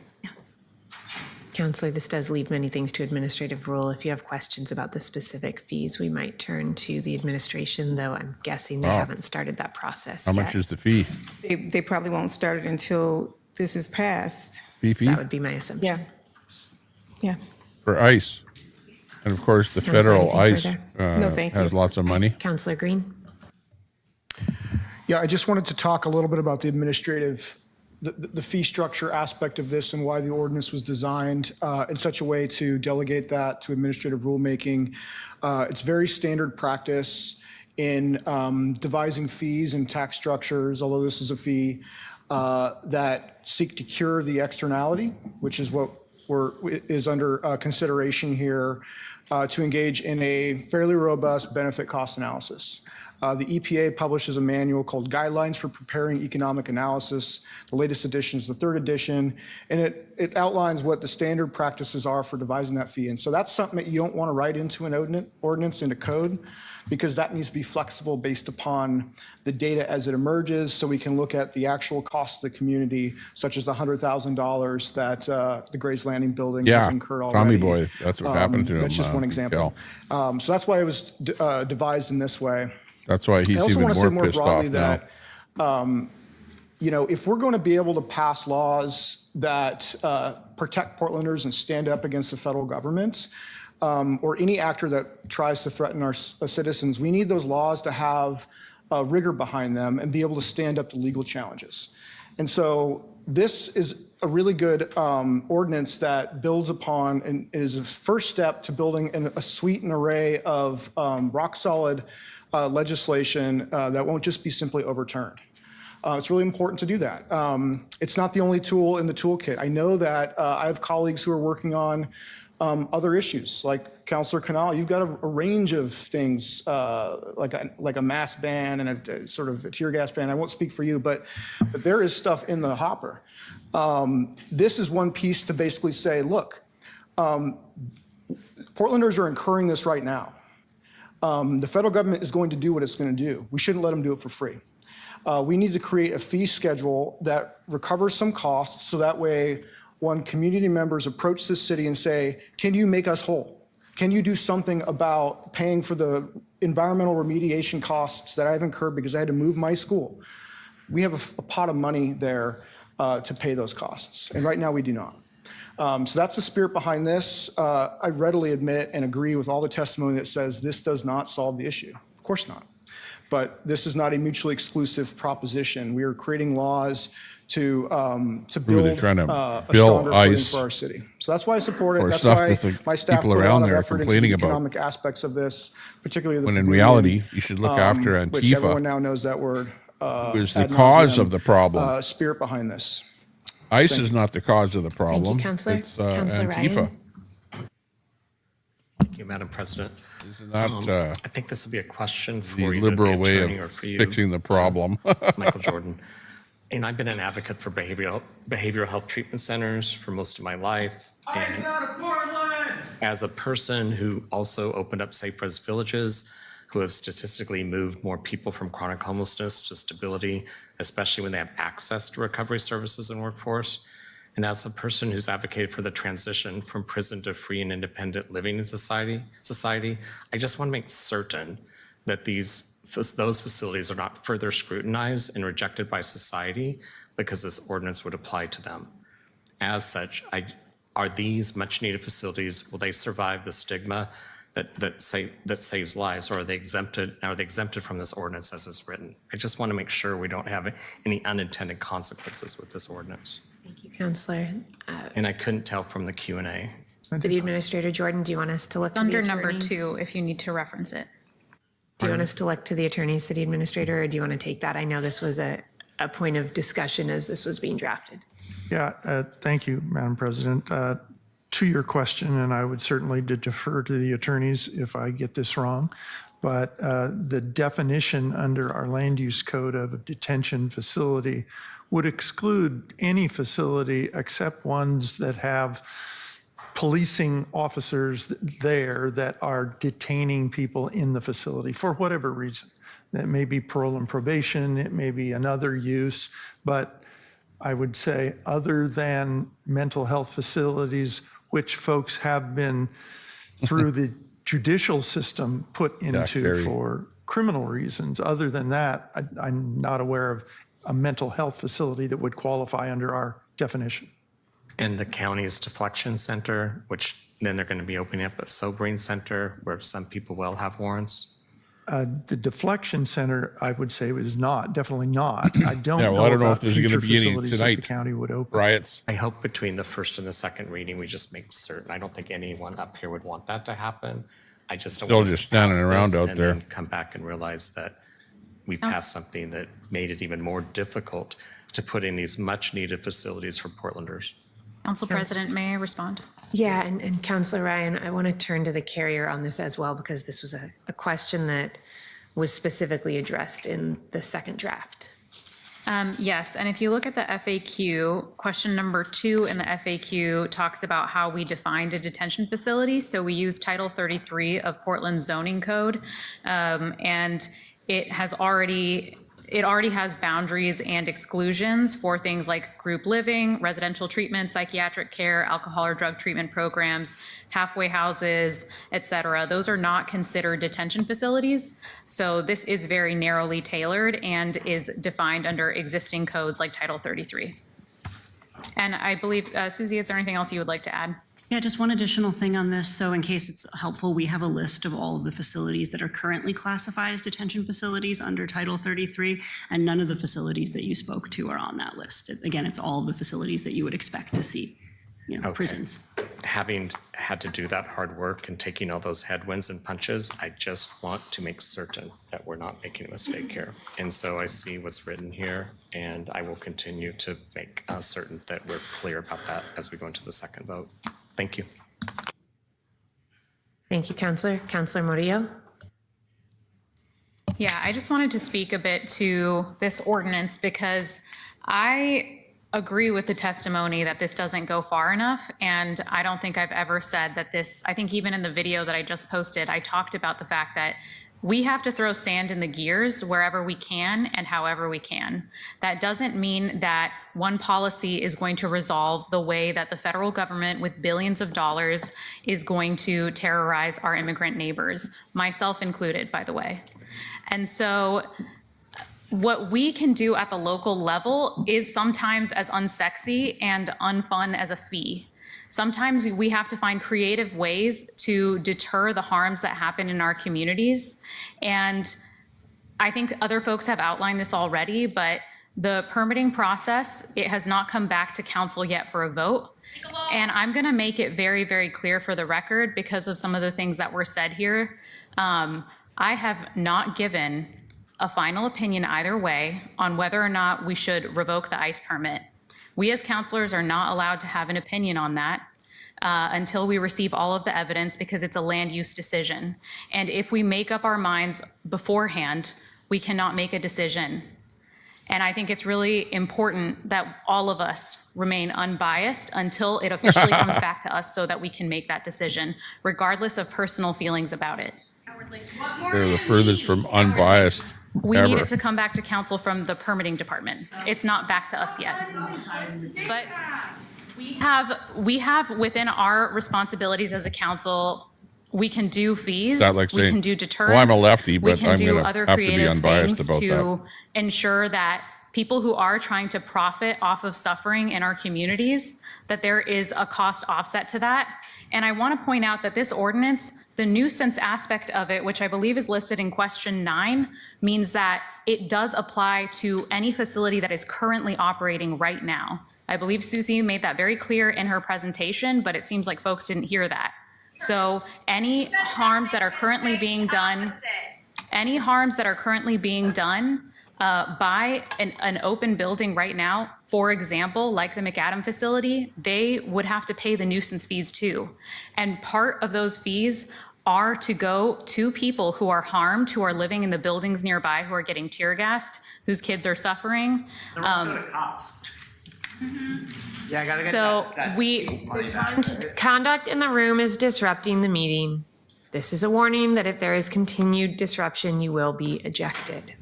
Councillor, this does leave many things to administrative rule. If you have questions about the specific fees, we might turn to the administration, though I'm guessing they haven't started that process How yet. much is the fee? They probably won't start it until this is passed. Fee? That would be my assumption. Yeah. For ICE. And of course, the Councillor, federal anything ICE further? No, thank has you. lots of money. Councillor Green? Yeah, I just wanted to talk a little bit about the administrative, the fee structure aspect of this and why the ordinance was designed in such a way to delegate that to administrative rulemaking. It's very standard practice in devising fees and tax structures, although this is a fee, that seek to cure the externality, which is what is under consideration here, to engage in a fairly robust benefit cost analysis. The EPA publishes a manual called Guidelines for Preparing Economic Analysis. The latest edition is the 3rd edition, and it outlines what the standard practices are for devising that fee. And so that's something that you don't want to write into an ordinance, into code, because that needs to be flexible based upon the data as it emerges, so we can look at the actual cost of the community, such as the $100,000 that the Gray's Landing building has incurred already. Tommy Boy, that's what happened to him. That's just one example. So that's why it was devised in this way. That's why he's even more pissed off now. If we're going to be able to pass laws that protect Portlanders and stand up against the federal government, or any actor that tries to threaten our citizens, we need those laws to have rigor behind them and be able to stand up to legal challenges. And so this is a really good ordinance that builds upon and is a first step to building a suite and array of rock solid legislation that won't just be simply overturned. It's really important to do that. It's not the only tool in the toolkit. I know that I have colleagues who are working on other issues, like Councillor Canal. You've got a range of things, like a mask ban and a sort of a tear gas ban. I won't speak for you, but there is stuff in the hopper. This is one piece to basically say, look, Portlanders are incurring this right now. The federal government is going to do what it's going to do. We shouldn't let them do it for free. We need to create a fee schedule that recovers some costs, so that way when community members approach the city and say, can you make us whole? Can you do something about paying for the environmental remediation costs that I've incurred because I had to move my school? We have a pot of money there to pay those costs, and right now we do not. So that's the spirit behind this. I readily admit and agree with all the testimony that says this does not solve the issue. Of course not. But this is not a mutually exclusive proposition. We are creating laws to build a stronger footing for our city. So that's why I support it. That's why my staff put a lot of effort into the economic aspects of this, particularly the when in reality, you should look after Antifa, which everyone now knows that word. Who's the cause of the problem? Spirit behind this. ICE is not the cause of the problem. Thank you, Councillor. It's Councillor Antifa. Ryan. Thank you, Madam President. Isn't that I think this would be a question for the either liberal the way attorney or of for you, fixing the problem? Michael Jordan. And I've been an advocate for behavioral health treatment centers for most of my life. And as a person who also opened up Safe Res Villages, who have statistically moved more people from chronic homelessness to stability, especially when they have access to recovery services and workforce. And as a person who's advocated for the transition from prison to free and independent living in society, I just want to make certain that those facilities are not further scrutinized and rejected by society because this ordinance would apply to them. As such, are these much needed facilities, will they survive the stigma that saves lives, or are they exempted from this ordinance as it's written? I just want to make sure we don't have any unintended consequences with this ordinance. Thank you, Counselor. And I couldn't tell from the Q&A. City Administrator Jordan, do you want us to look It's to the under number attorneys? 2 if you need to reference it. Do you want us to look to the attorney, City Administrator, or do you want to take that? I know this was a point of discussion as this was being drafted. Yeah, thank you, Madam President. To your question, and I would certainly defer to the attorneys if I get this wrong, but the definition under our land use code of a detention facility would exclude any facility except ones that have policing officers there that are detaining people in the facility for whatever reason. That may be parole and probation, it may be another use, but I would say other than mental health facilities, which folks have been through the judicial system put into for criminal reasons. Other than that, I'm not aware of a mental health facility that would qualify under our definition. And the county's deflection center, which then they're going to be opening up a sobering center where some people will have warrants. The deflection center, I would say, is not, definitely not. I don't Yeah, well, I don't know about if there's going to future be any facilities that tonight the county would open. riots. I hope between the first and the second reading, we just make certain. I don't think anyone up here would want that to happen. I just don't Still want us just to pass standing around this out and there. then come back and realize that we passed something that made it even more difficult to put in these much needed facilities for Portlanders. Council President, may I respond? Yeah, and Counselor Ryan, I want to turn to the carrier on this as well, because this was a question that was specifically addressed in the second draft. Yes, and if you look at the FAQ, question number 2 in the FAQ talks about how we defined a detention facility. So we use Title 33 of Portland zoning code, and it already has boundaries and exclusions for things like group living, residential treatment, psychiatric care, alcohol or drug treatment programs, halfway houses, et cetera. Those are not considered detention facilities. So this is very narrowly tailored and is defined under existing codes like Title 33. And I believe, Susie, is there anything else you would like to add? Yeah, just one additional thing on this. So in case it's helpful, we have a list of all of the facilities that are currently classified as detention facilities under Title 33, and none of the facilities that you spoke to are on that list. Again, it's all of the facilities that you would expect to see, prisons. Having had to do that hard work and taking all those headwinds and punches, I just want to make certain that we're not making a mistake here. And so I see what's written here, and I will continue to make certain that we're clear about that as we go into the second vote. Thank you. Thank you, Counselor. Counselor Murillo? Yeah, I just wanted to speak a bit to this ordinance because I agree with the testimony that this doesn't go far enough. And I don't think I've ever said that this, I think even in the video that I just posted, I talked about the fact that we have to throw sand in the gears wherever we can and however we can. That doesn't mean that one policy is going to resolve the way that the federal government with billions of dollars is going to terrorize our immigrant neighbors, myself included, by the way. And so what we can do at the local level is sometimes as unsexy and unfun as a fee. Sometimes we have to find creative ways to deter the harms that happen in our communities. And I think other folks have outlined this already, but the permitting process, it has not come back to council yet for a vote. And I'm gonna make it very, very clear for the record because of some of the things that were said here. I have not given a final opinion either way on whether or not we should revoke the ICE permit. We as counselors are not allowed to have an opinion on that. until we receive all of the evidence because it's a land use decision. And if we make up our minds beforehand, we cannot make a decision. And I think it's really important that all of us remain unbiased until it officially comes back to us so that we can make that decision, regardless of personal feelings about it. They're the furthest from unbiased We ever. need it to come back to council from the permitting department. It's not back to us yet. But we have within our responsibilities as a council, we can do fees, That like we saying, can do deterrence. well, I'm a lefty, we but can I'm do gonna other have to be creative unbiased things about to ensure that people who are trying to profit off of suffering in our communities, that there is a cost offset to that. And I want to point out that this ordinance, the nuisance aspect of it, which I believe is listed in question 9, means that it does apply to any facility that is currently operating right now. I believe Susie made that very clear in her presentation, but it seems like folks didn't hear that. So any harms that are currently being done, by an open building right now, for example, like the McAdam facility, they would have to pay the nuisance fees too. And part of those fees are to go to people who are harmed, who are living in the buildings nearby, who are getting tear gassed, whose kids are suffering. The rest go to cops. Yeah, I gotta get so that money back, right? conduct in the room is disrupting the meeting. This is a warning that if there is continued disruption, you will be ejected.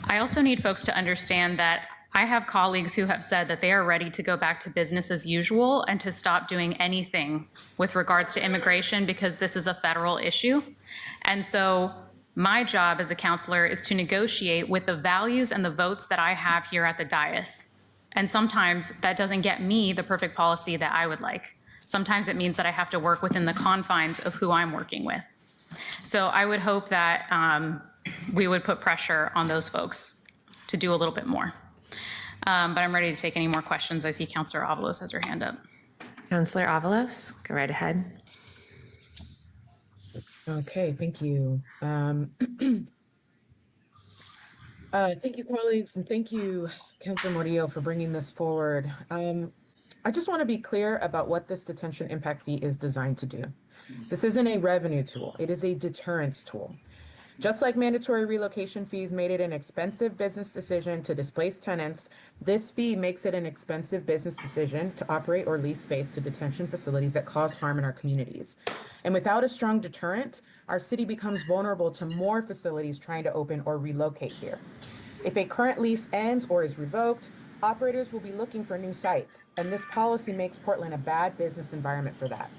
I also need folks to understand that I have colleagues who have said that they are ready to go back to business as usual and to stop doing anything with regards to immigration because this is a federal issue. And so my job as a counselor is to negotiate with the values and the votes that I have here at the dais. And sometimes that doesn't get me the perfect policy that I would like. Sometimes it means that I have to work within the confines of who I'm working with. So I would hope that we would put pressure on those folks to do a little bit more. But I'm ready to take any more questions. I see Councilor Avalos has her hand up. Councilor Avalos, go right ahead. Okay, thank you. Thank you, colleagues, and thank you, Councilor Murillo, for bringing this forward. I just want to be clear about what this detention impact fee is designed to do. This isn't a revenue tool. It is a deterrence tool. Just like mandatory relocation fees made it an expensive business decision to displace tenants, this fee makes it an expensive business decision to operate or lease space to detention facilities that cause harm in our communities. And without a strong deterrent, our city becomes vulnerable to more facilities trying to open or relocate here. If a current lease ends or is revoked, operators will be looking for new sites, and this policy makes Portland a bad business environment for that.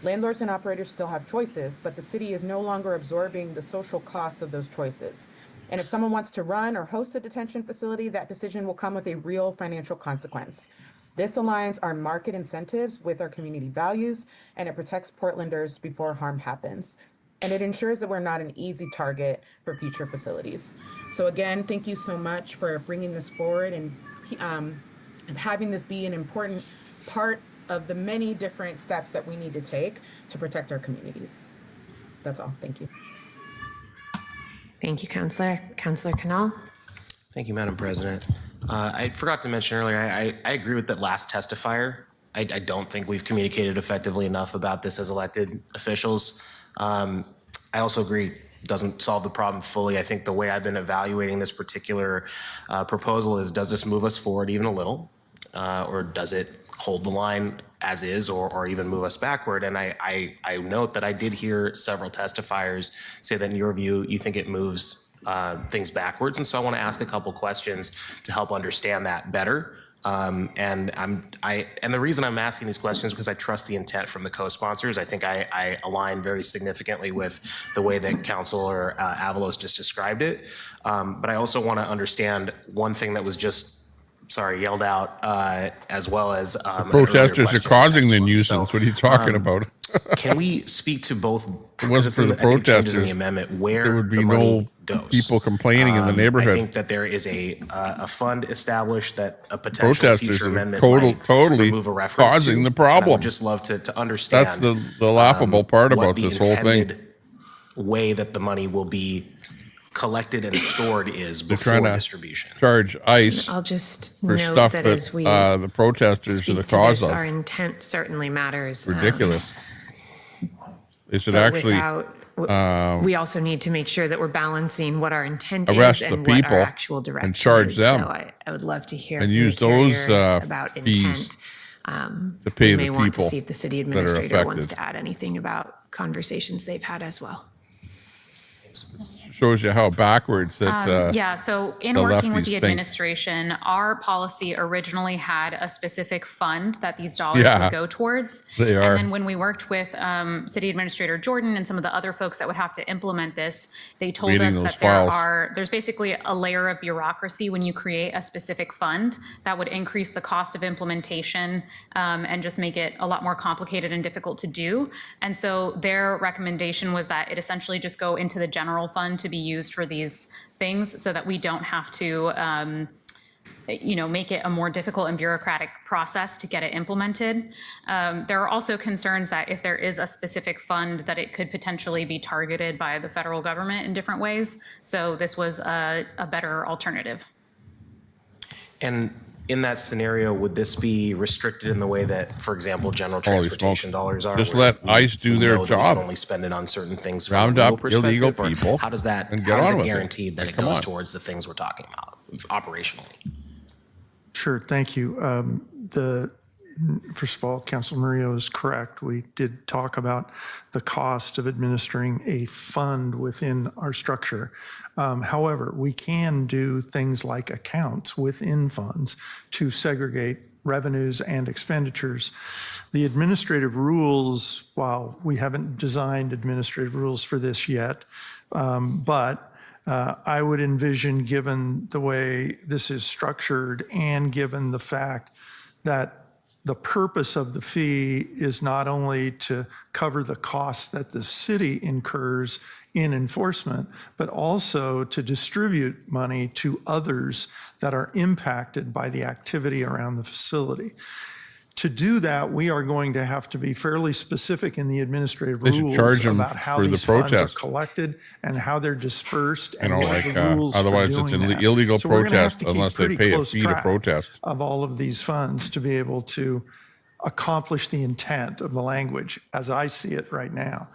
Landlords and operators still have choices, but the city is no longer absorbing the social costs of those choices. And if someone wants to run or host a detention facility, that decision will come with a real financial consequence. This aligns our market incentives with our community values, and it protects Portlanders before harm happens. And it ensures that we're not an easy target for future facilities. So again, thank you so much for bringing this forward and having this be an important part of the many different steps that we need to take to protect our communities. That's all. Thank you. Thank you, Councilor. Councilor Canal. Thank you, Madam President. I forgot to mention earlier, I agree with that last testifier. I don't think we've communicated effectively enough about this as elected officials. I also agree doesn't solve the problem fully. I think the way I've been evaluating this particular proposal is, does this move us forward even a little? Or does it hold the line as is, or even move us backward? And I note that I did hear several testifiers say that in your view, you think it moves things backwards. And so I want to ask a couple questions to help understand that better. And the reason I'm asking these questions is because I trust the intent from the co-sponsors. I think I align very significantly with the way that Councilor Avalos just described it. But I also want to understand one thing that was just yelled out, as well as protesters are causing the nuisance. What are you talking about? Can we speak to both? If it wasn't for the protesters, in the amendment where there would be the money no goes. people complaining in the neighborhood. I think that there is a fund establashed that a potential Protesters future are amendment totally remove a reference causing to. the And I problem. would just love to understand. That's the laughable part what about the this whole thing. intended way that the money will be collected and stored is They're before trying to distribution. charge ICE I'll just for note stuff that that as we the protesters are speak the to cause this, of. our intent certainly matters. Ridiculous. They should But actually we also need to make sure that we're balancing what our intent arrest is the and what people our actual direction and charge is. them So I would love to hear and from use the those carriers about fees intent. to pay we the may want to people see if the city that are administrator wants affected. to add anything about conversations they've had as well. Shows you how backwards that Yeah, so in the working with lefties the think. administration, our policy originally had a specific fund that these dollars Yeah, would go towards. they are. And then when we worked with City Administrator Jordan and some of the other folks that would have to implement this, they told Reading us those that files. there's basically a layer of bureaucracy when you create a specific fund that would increase the cost of implementation and just make it a lot more complicated and difficult to do. And so their recommendation was that it essentially just go into the general fund to be used for these things so that we don't have to make it a more difficult and bureaucratic process to get it implemented. There are also concerns that if there is a specific fund that it could potentially be targeted by the federal government in different ways. So this was a better alternative. And in that scenario, would this be restricted in the way that, for example, general Holy transportation smokes. dollars are? Just where let ICE do we their know that we job. can only spend it on certain things from Round a legal up illegal perspective, or people how does that, and get how is on it with it. guaranteed that it Come goes on. towards the things we're talking about operationally? Sure, thank you. First of all, Councilor Murillo is correct. We did talk about the cost of administering a fund within our structure. However, we can do things like accounts within funds to segregate revenues and expenditures. The administrative rules, while we haven't designed administrative rules for this yet, but I would envision, given the way this is structured and given the fact that the purpose of the fee is not only to cover the costs that the city incurs in enforcement, but also to distribute money to others that are impacted by the activity around the facility. To do that, we are going to have to be fairly specific in the administrative They should rules charge 'em about how for the these funds are protest. collected and how they're dispersed and what like, are the rules for otherwise it's doing an that. illegal So we're gonna have protest to keep unless they pretty pay a close fee to track protest. of all of these funds to be able to accomplish the intent of the language as I see it right now.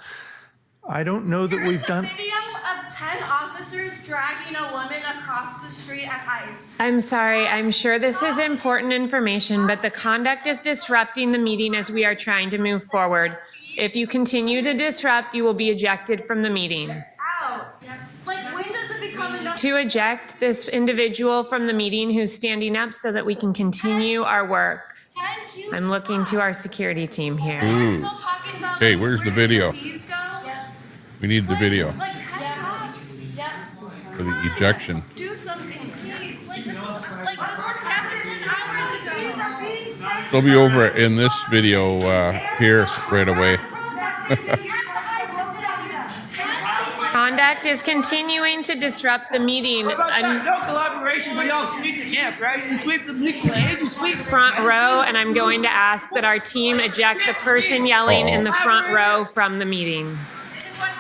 I don't know that we've done. Video of 10 officers dragging a woman across the street at ICE. I'm sorry, I'm sure this is important information, but the conduct is disrupting the meeting as we are trying to move forward. If you continue to disrupt, you will be ejected from the meeting. Out. Like, when does it become enough? To eject this individual from the meeting who's standing up so that we can continue our work. I'm looking to our security team here. Ooh. Still talking about Okay, where's the video? fees go? We need the video Like 10 cops. for the ejection. Do something, please. Like, this just happened 10 hours ago. They'll be over in this video here right away. Conduct is continuing to disrupt the meeting. No collaboration, but y'all sweep the camp, right? You sweep the mutual aid, you sweep Front row, and I'm going to ask that our team eject the person yelling in the front row from the meeting.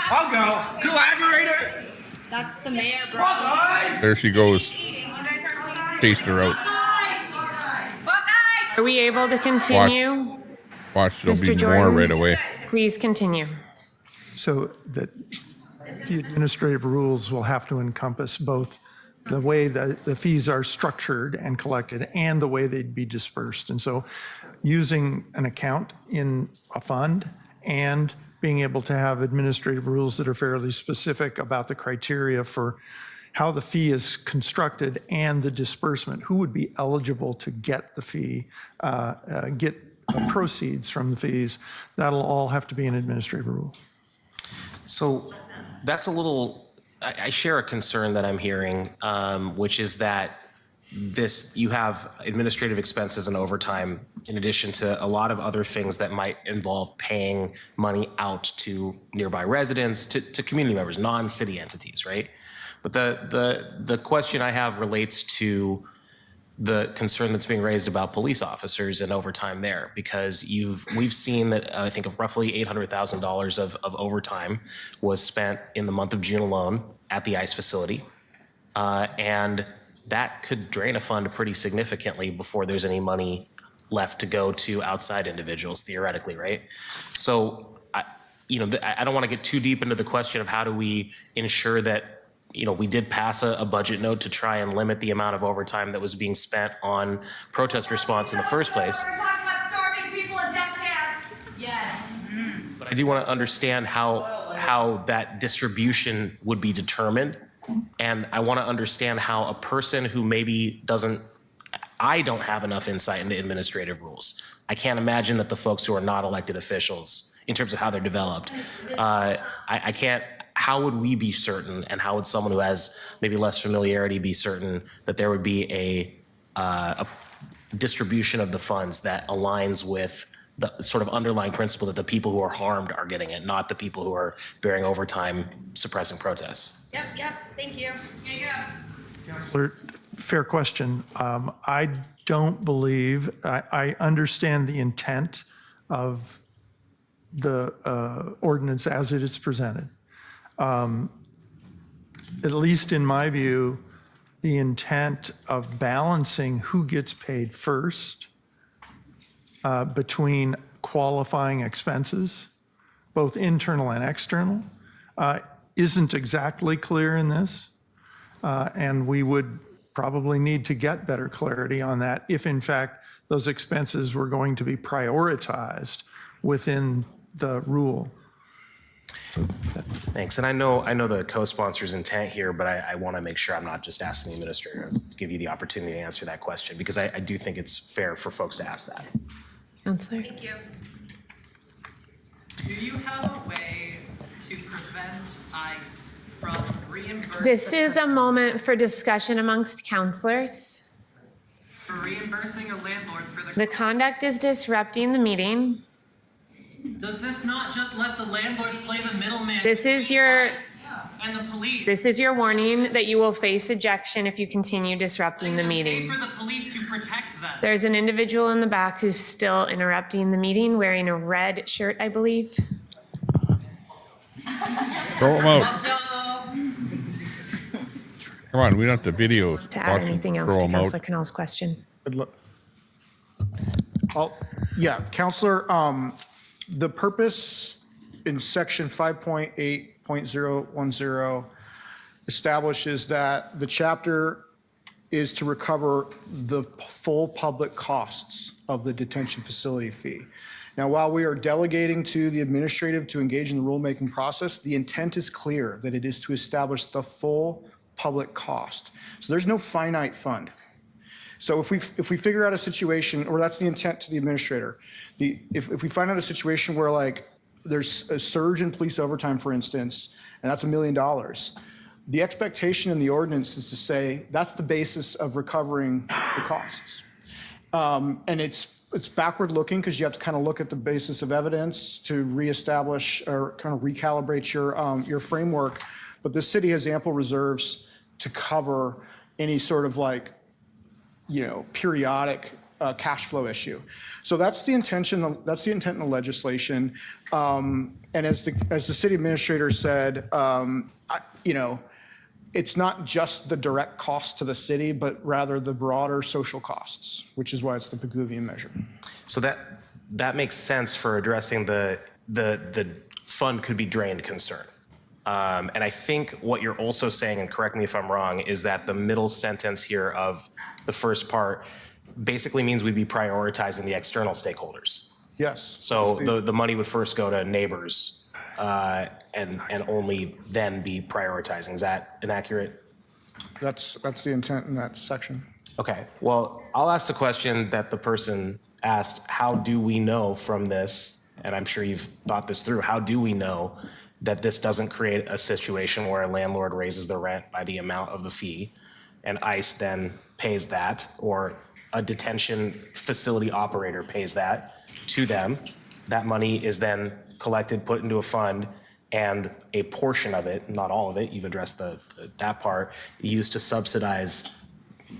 I'll go. Collaborator. That's the mayor, bro. There she goes. Chased her out. Are we able to continue? Watch, there'll Mr. be Jordan? more right away. Please continue. So that the administrative rules will have to encompass both the way that the fees are structured and collected and the way they'd be dispersed. And so using an account in a fund and being able to have administrative rules that are fairly specific about the criteria for how the fee is constructed and the disbursement, who would be eligible to get the fee, get proceeds from the fees, that'll all have to be an administrative rule. So that's a little, I share a concern that I'm hearing, which is that you have administrative expenses and overtime in addition to a lot of other things that might involve paying money out to nearby residents, to community members, non-city entities, right? But the question I have relates to the concern that's being raised about police officers and overtime there, because we've seen that I think of roughly $800,000 of overtime was spent in the month of June alone at the ICE facility. And that could drain a fund pretty significantly before there's any money left to go to outside individuals, theoretically, right? So, I don't want to get too deep into the question of how do we ensure that, we did pass a budget note to try and limit the amount of overtime that was being spent on protest response in the first place. We're talking about starving people in death camps. Yes. But I do want to understand how that distribution would be determined. And I want to understand how a person who maybe I don't have enough insight into administrative rules. I can't imagine that the folks who are not elected officials, in terms of how they're developed, I can't, how would we be certain, and how would someone who has maybe less familiarity be certain that there would be a distribution of the funds that aligns with the sort of underlying principle that the people who are harmed are getting it, not the people who are bearing overtime suppressing protests? Yep, thank you. Fair question. I don't believe, I understand the intent of the ordinance as it is presented. At least in my view, the intent of balancing who gets paid first between qualifying expenses, both internal and external, isn't exactly clear in this. And we would probably need to get better clarity on that if in fact those expenses were going to be prioritized within the rule. Thanks. And I know the co-sponsor's intent here, but I want to make sure I'm not just asking the administrator to give you the opportunity to answer that question, because I do think it's fair for folks to ask that. Counselor? Thank you. Do you have a way to prevent ICE from reimbursing? This is a moment for discussion amongst counselors. For reimbursing a landlord for The conduct is disrupting the meeting. Does this not just let the landlords play the middleman? This is between your- ICE and the police. This is your warning that you will face ejection if you continue disrupting the Pay meeting. for the police to protect them. There's an individual in the back who's still interrupting the meeting wearing a red shirt, I believe. Throw him out. Come on, we don't have to video. To add anything else to Councilor Cannell's question. Yeah, Counselor, the purpose in section 5.8.010 establishes that the chapter is to recover the full public costs of the detention facility fee. Now, while we are delegating to the administrative to engage in the rulemaking process, the intent is clear that it is to establish the full public cost. So there's no finite fund. So if we figure out a situation, or that's the intent to the administrator, if we find out a situation where like there's a surge in police overtime, for instance, and that's $1 million, the expectation in the ordinance is to say that's the basis of recovering the costs. And it's backward looking because you have to kind of look at the basis of evidence to reestablish or kind of recalibrate your framework. But the city has ample reserves to cover any sort of like, periodic cash flow issue. So that's the intention. That's the intent in the legislation. And as the city administrator said, it's not just the direct cost to the city, but rather the broader social costs, which is why it's the Pigouvian measure. So that makes sense for addressing the fund could be drained concern. And I think what you're also saying, and correct me if I'm wrong, is that the middle sentence here of the first part basically means we'd be prioritizing the external stakeholders. Yes. So the money would first go to neighbors and only then be prioritizing. Is that inaccurate? That's the intent in that section. Okay, well, I'll ask the question that the person asked, how do we know from this, and I'm sure you've thought this through, how do we know that this doesn't create a situation where a landlord raises the rent by the amount of the fee and ICE then pays that, or a detention facility operator pays that to them? That money is then collected, put into a fund, and a portion of it, not all of it, you've addressed that part, used to subsidize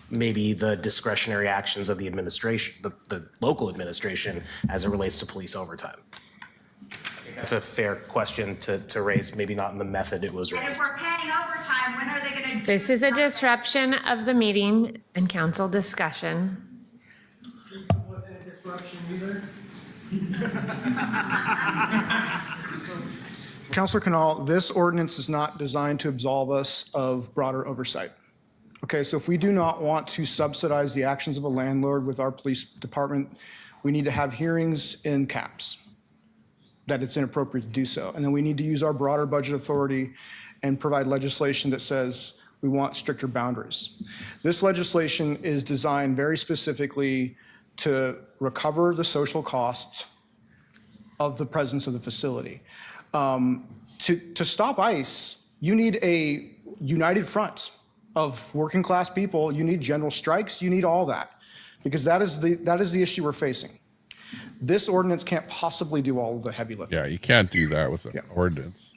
maybe the discretionary actions of the administration, the local administration, as it relates to police overtime. That's a fair question to raise, maybe not in the method it was And if raised. we're paying overtime, when are they gonna? This is a disruption of the meeting and council discussion. Wasn't a disruption either. Councilor Canal, this ordinance is not designed to absolve us of broader oversight. Okay, so if we do not want to subsidize the actions of a landlord with our police department, we need to have hearings in caps, that it's inappropriate to do so. And then we need to use our broader budget authority and provide legislation that says we want stricter boundaries. This legislation is designed very specifically to recover the social costs of the presence of the facility. To stop ICE, you need a united front of working class people. You need general strikes. You need all that, because that is the issue we're facing. This ordinance can't possibly do all of the heavy lifting. Yeah, you can't do that with an ordinance.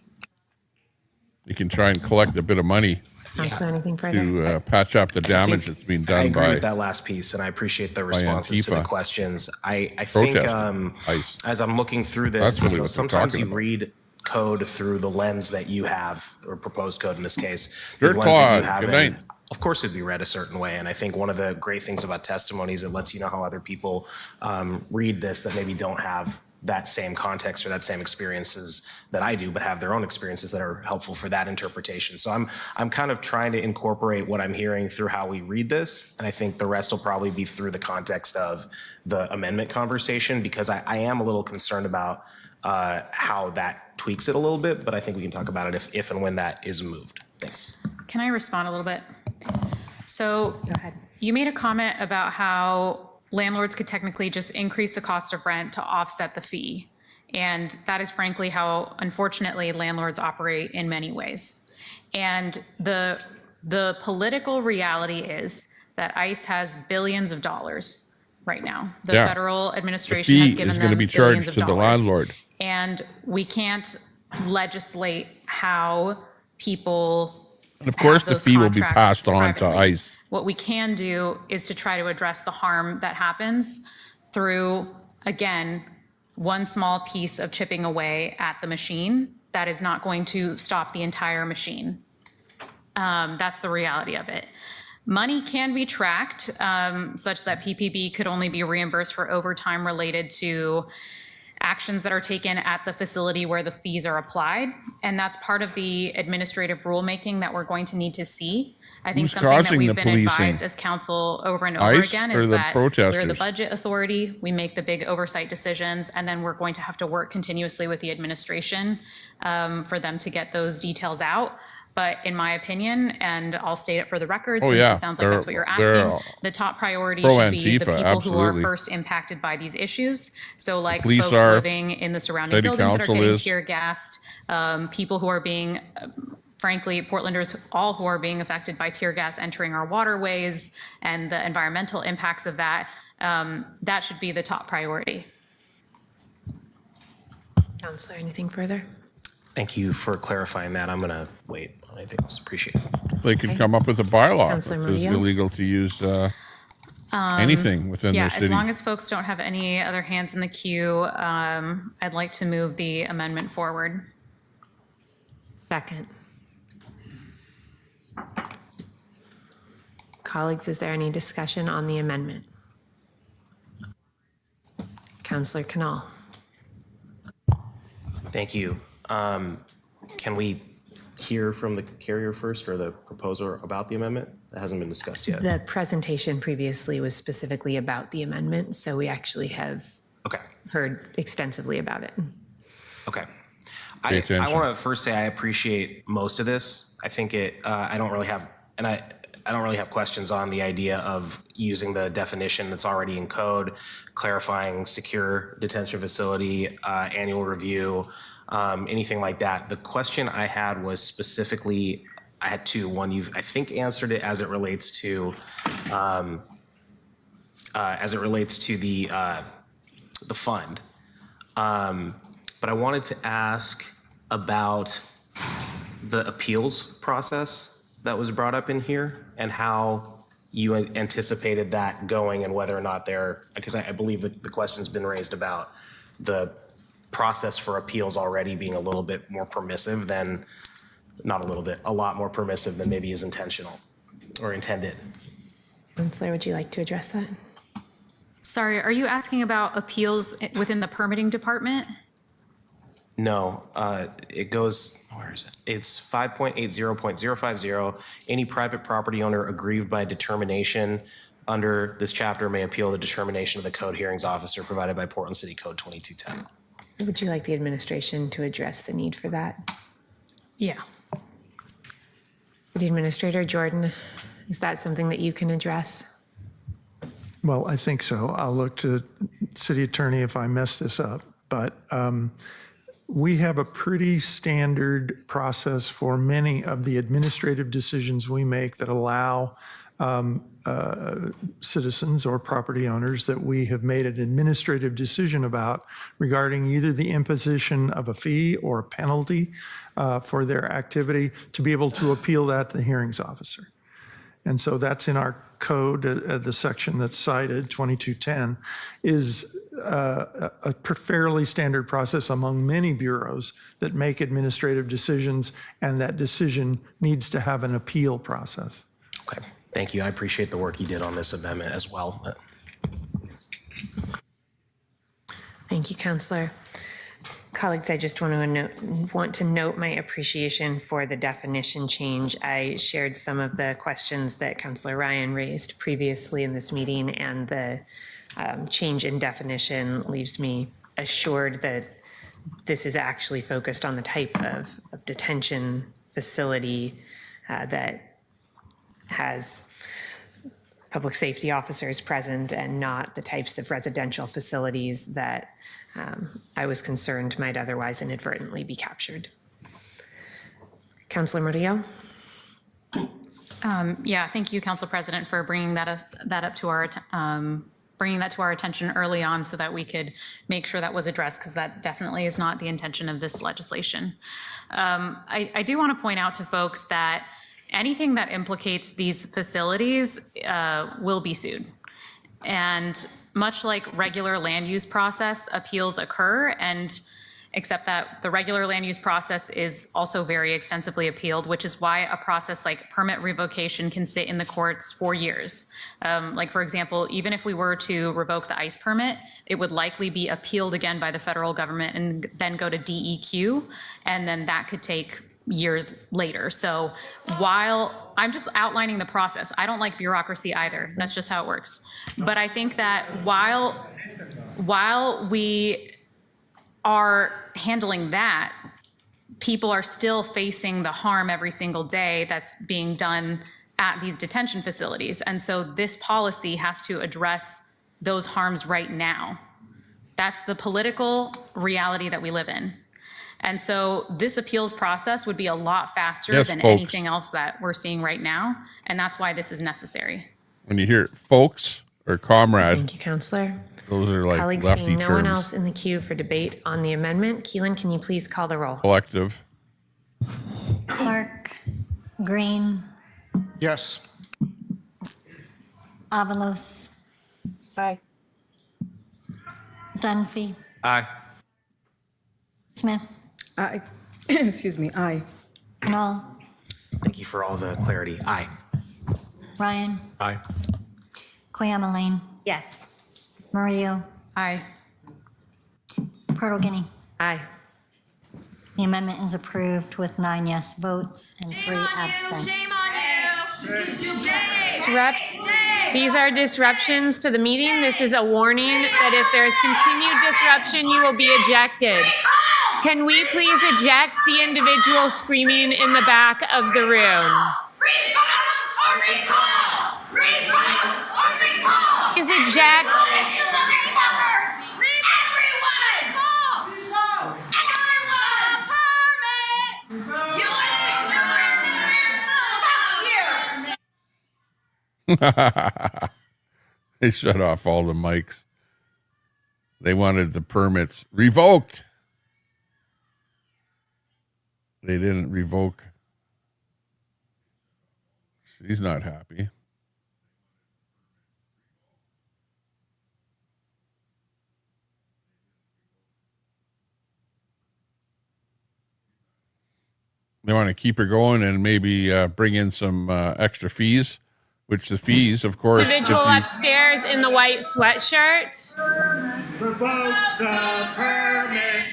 You can try and collect a bit of money Councilor, anything further? to patch up the damage that's been I done agree by with that last piece, and I appreciate the responses to the Antifa questions. I think ICE. as I'm looking through this, That's really what they're sometimes talking you about. read code through the lens that you have, or proposed code in this case. Dirt the lens that you Claude, have good in- night. Of course, it'd be read a certain way, and I think one of the great things about testimony is it lets you know how other people read this that maybe don't have that same context or that same experiences that I do, but have their own experiences that are helpful for that interpretation. So I'm kind of trying to incorporate what I'm hearing through how we read this, and I think the rest will probably be through the context of the amendment conversation, because I am a little concerned about how that tweaks it a little bit, but I think we can talk about it if and when that is moved. Thanks. Can I respond a little bit? So you made a comment about how landlords could technically just increase the cost of rent to offset the fee. And that is frankly how, unfortunately, landlords operate in many ways. And the political reality is that ICE has billions of dollars right now. The Yeah. federal The administration has fee given is them going to be billions charged of to the dollars. landlord. And we can't legislate how people And of course, have the those fee will be contracts passed on to privately. ICE. What we can do is to try to address the harm that happens through, again, one small piece of chipping away at the machine. That is not going to stop the entire machine. That's the reality of it. Money can be tracked such that PPB could only be reimbursed for overtime related to actions that are taken at the facility where the fees are applied. And that's part of the administrative rulemaking that we're going to need to see. I think Who's something that causing we've the been policing? advised as council over and over ICE again or is the that we're the protesters? budget authority, we make the big oversight decisions, and then we're going to have to work continuously with the administration for them to get those details out. But in my opinion, and I'll state it for the record, Oh, since yeah. it sounds like that's what you're They're asking, the top priority should be the pro-Antifa, people who are absolutely. first impacted by these issues. So like police folks are, living in the surrounding city buildings that are council getting is. tear gassed, people who are being, frankly, Portlanders, all who are being affected by tear gas entering our waterways and the environmental impacts of that, that should be the top priority. Councilor, anything further? Thank you for clarifying that. I'm going to wait on anything else. Appreciate it. They could come up with a bylaw that Councilor says Murillo? illegal to use anything within Yeah, their city. as long as folks don't have any other hands in the queue, I'd like to move the amendment forward. Second. Colleagues, is there any discussion on the amendment? Councilor Canal. Thank you. Can we hear from the carrier first, or the proposer, about the amendment? That hasn't been discussed yet. The presentation previously was specifically about the amendment, so we actually have heard extensively about it. Okay. Pay I attention. want to first say I appreciate most of this. I think I don't really have, and I don't really have questions on the idea of using the definition that's already in code, clarifying secure detention facility, annual review, anything like that. The question I had was specifically, I had two. One, you've, I think, answered it as it relates to the fund. But I wanted to ask about the appeals process that was brought up in here and how you anticipated that going, and whether or not because I believe that the question's been raised about the process for appeals already being a little bit more permissive than, not a little bit, a lot more permissive than maybe is intentional or intended. Counselor, would you like to address that? Sorry, are you asking about appeals within the permitting department? No, it goes, where is it? It's 5.80.050. Any private property owner aggrieved by determination under this chapter may appeal the determination of the code hearings officer provided by Portland City Code 2210. Would you like the administration to address the need for that? Yeah. The Administrator, Jordan, is that something that you can address? Well, I think so. I'll look to City Attorney if I mess this up, but we have a pretty standard process for many of the administrative decisions we make that allow citizens or property owners that we have made an administrative decision about regarding either the imposition of a fee or a penalty for their activity to be able to appeal that to the hearings officer. And so that's in our code, the section that's cited, 2210, is a fairly standard process among many bureaus that make administrative decisions, and that decision needs to have an appeal process. Okay, thank you. I appreciate the work you did on this amendment as well. Thank you, Counselor. Colleagues, I just want to note my appreciation for the definition change. I shared some of the questions that Counselor Ryan raised previously in this meeting, and the change in definition leaves me assured that this is actually focused on the type of detention facility that has public safety officers present, and not the types of residential facilities that I was concerned might otherwise inadvertently be captured. Councilor Murillo? Yeah, thank you, Council President, for bringing that up to our bringing that to our attention early on so that we could make sure that was addressed, because that definitely is not the intention of this legislation. I do want to point out to folks that anything that implicates these facilities will be sued. And much like regular land use process, appeals occur, and except that the regular land use process is also very extensively appealed, which is why a process like permit revocation can sit in the courts for years. Like, for example, even if we were to revoke the ICE permit, it would likely be appealed again by the federal government and then go to DEQ, and then that could take years later. So while I'm just outlining the process, I don't like bureaucracy either. That's just how it works. But I think that while we are handling that, people are still facing the harm every single day that's being done at these detention facilities. And so this policy has to address those harms right now. That's the political reality that we live in. And so this appeals process would be a lot faster than anything else that we're seeing right now. And that's why this is necessary. When you hear folks or comrade, Thank you, Counselor. those are like Colleagues, lefty seeing no one terms. else in the queue for debate on the amendment, Keelan, can you please call the roll? Collective. Clark, Green, Yes. Avalos, Aye. Dunphy, Aye. Smith, Aye. Excuse me, aye. Knoll, Thank you for all the clarity. Aye. Ryan, Aye. Cleameline, Yes. Murillo, Aye. Portal-Guinea. Aye. The amendment is approved with 9 yes votes and 3 absent. Shame on you. These are disruptions to the meeting. This is a warning that if there is continued disruption, you will be ejected. Can we please eject the individual screaming in the back of the room? Please eject. They shut off all the mics. They wanted the permits revoked. They didn't revoke. She's not happy. they want to keep her going and maybe bring in some extra fees, which the fees, of course. Individual upstairs in the white sweatshirt. Revoke the permit.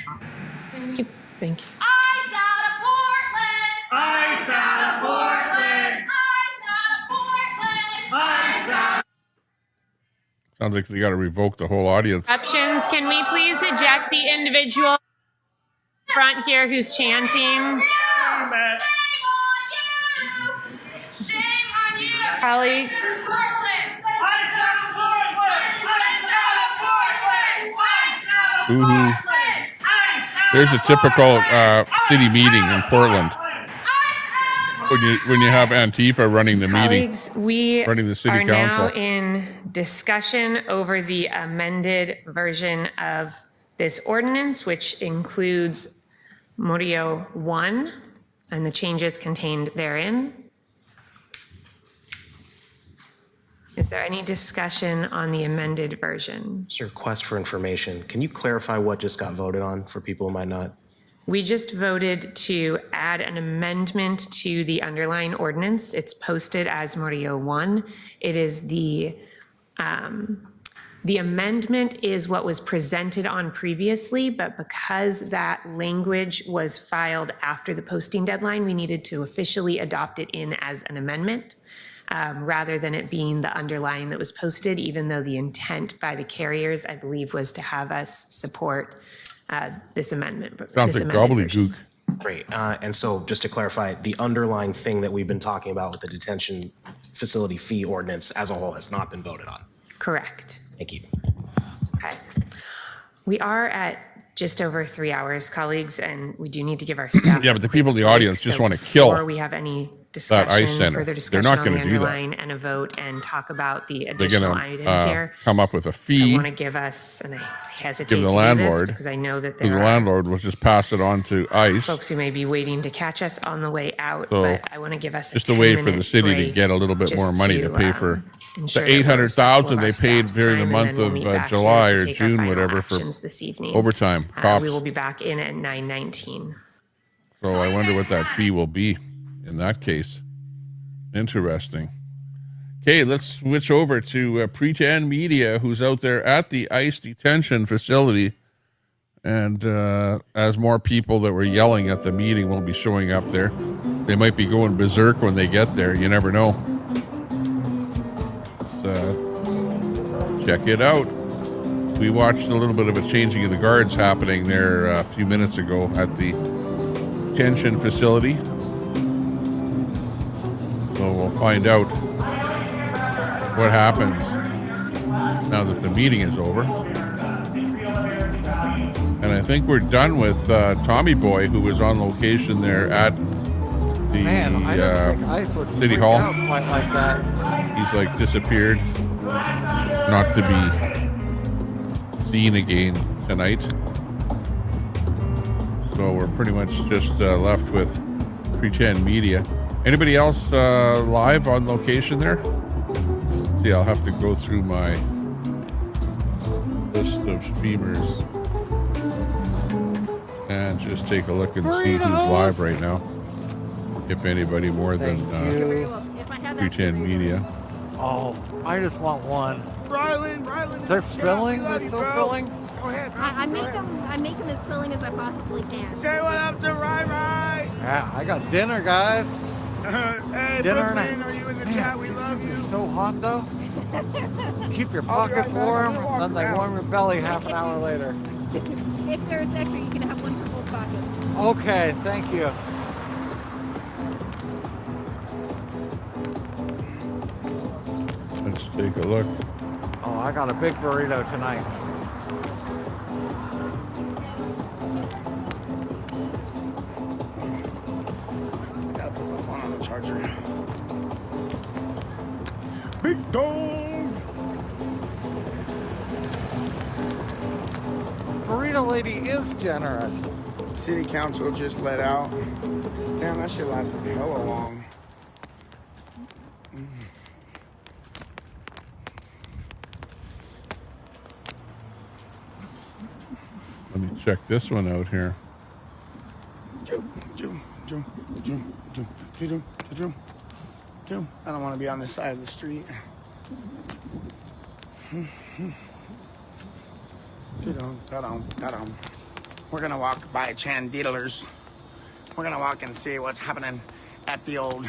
Thank you. Thank you. Ice out of Portland! Ice out of Portland! Ice out of Portland! Ice out. Sounds like they got to revoke the whole audience. Options. Can we please eject the individual front here who's chanting? Shame on you! Colleagues. Portland! Ice out of Portland! Ice out of Portland! Ice out of Woohoo. Portland! Ice out. There's a typical city meeting in Portland. When you have Antifa running the meeting, Colleagues, we running the city are council. now in discussion over the amended version of this ordinance, which includes Murillo 1 and the changes contained therein. Is there any discussion on the amended version? It's a request for information. Can you clarify what just got voted on for people who might not? We just voted to add an amendment to the underlying ordinance. It's posted as Murillo 1. It is the amendment is what was presented on previously, but because that language was filed after the posting deadline, we needed to officially adopt it in as an amendment, rather than it being the underlying that was posted, even though the intent by the carriers, I believe, was to have us support this amendment. Sounds like gobbledygook. Great. And so just to clarify, the underlying thing that we've been talking about with the detention facility fee ordinance as a whole has not been voted on. Correct. Thank you. Okay. We are at just over 3 hours, colleagues, and we do need to give our staff. Yeah, but the people in the audience just So want to kill before we have any that ice discussion, center. further They're discussion not on going the to do that. underlying and a vote and talk about the They're additional going item to here. come up with a I fee. want to give us, and I hesitate Give the to landlord. do this because I know that The there are landlord will just pass it on to ICE. folks who may be waiting to catch us on the way out, So, but I want to give us just a way for the city to get a little bit more money to pay for the 800,000 they paid during the month of July or June, whatever, for this evening. overtime cops. We will be back in at 9:19. So I wonder what that fee will be in that case. Interesting. Okay, let's switch over to Pretend Media, who's out there at the ICE detention facility. And as more people that were yelling at the meeting will be showing up there, they might be going berserk when they get there. You never know. So, check it out. We watched a little bit of a changing of the guards happening there a few minutes ago at the detention facility. So we'll find out what happens now that the meeting is over. And I think we're done with Tommy Boy, who was on location there at the City Hall. Quite like that. He's like disappeared, not to be seen again tonight. So we're pretty much just left with Pretend Media. Anybody else live on location there? See, I'll have to go through my list of streamers and just take a look and see who's live right now. If anybody more than Pretend Media. Oh, I just want one. Rylan, They're filling? They're still filling? Go ahead. I make them as filling as I possibly can. Say what up to Rai. Yeah, I got dinner, guys. Hey, Dinner Brooklyn, are you in the chat? We love you. It's so hot, though. Keep your pockets warm, then they warm your belly half an hour later. If there's extra, you can have one for both pockets. Okay, thank you. Let's take a look. Oh, I got a big burrito tonight. Gotta put my phone on the charger. Big dog. Burrito lady is generous. City council just let out. Damn, that shit lasted hella long. Let me check this one out here. I don't want to be on this side of the street. We're gonna walk by Chandeliers. We're gonna walk and see what's happening at the old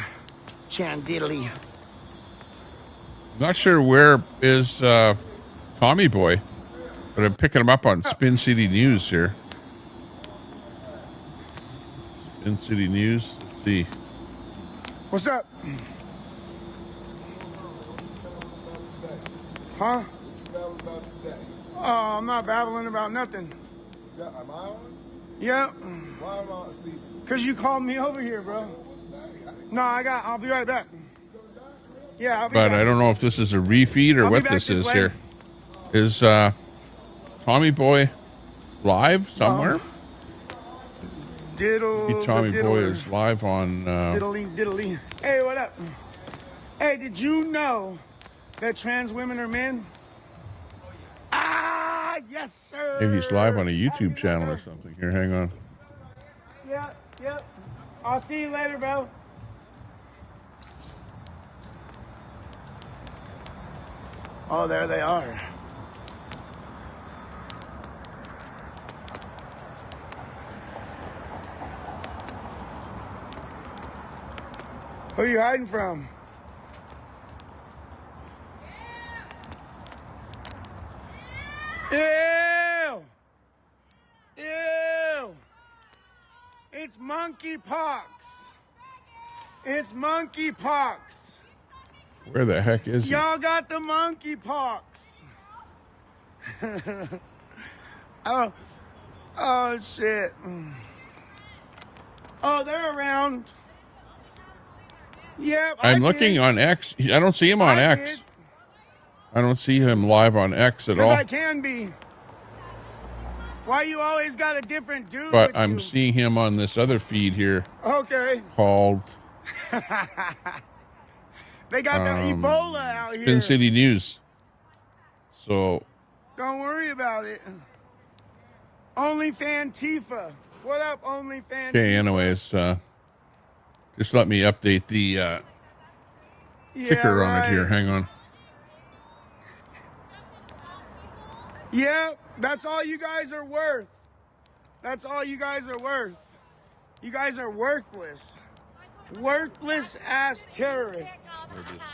Chandelier. Not sure where is Tommy Boy, but I'm picking him up on Spin City News here. Spin City News. Let's see. What's up? Huh? Oh, I'm not babbling about nothing. Yeah, am I on? Yeah. Why am I on? See, Cause you called me over here, bro. No, I'll be right back. Yeah, I'll be But back. I don't know if this is a refeed or I'll be what back this this is way. here. Is Tommy Boy live somewhere? Diddle. Maybe Tommy the Boy diddler. is live on. Diddly. Hey, what up? Hey, did you know that trans women are men? Ah, yes, sir. Maybe he's live on a YouTube channel or something. Here, hang on. Yep. I'll see you later, bro. Oh, there they are. Who are you hiding from? Ew! Ew! It's monkeypox. It's monkeypox. Where the heck is he? Y'all got the monkeypox. Oh shit. Oh, they're around. Yep. I'm looking on X. I don't see him on X. I don't see him live on X at Because all. I can be. Why you always got a different dude? But with I'm you? seeing him on this other feed here Okay. called They got the Ebola out here. Spin City News. So Don't worry about it. Only Fantifa. What up, Only Fantifa? okay, anyways, just let me update the ticker on it here. Hang on. Yeah, that's all you guys are worth. That's all you guys are worth. You guys are worthless. Worthless ass terrorists.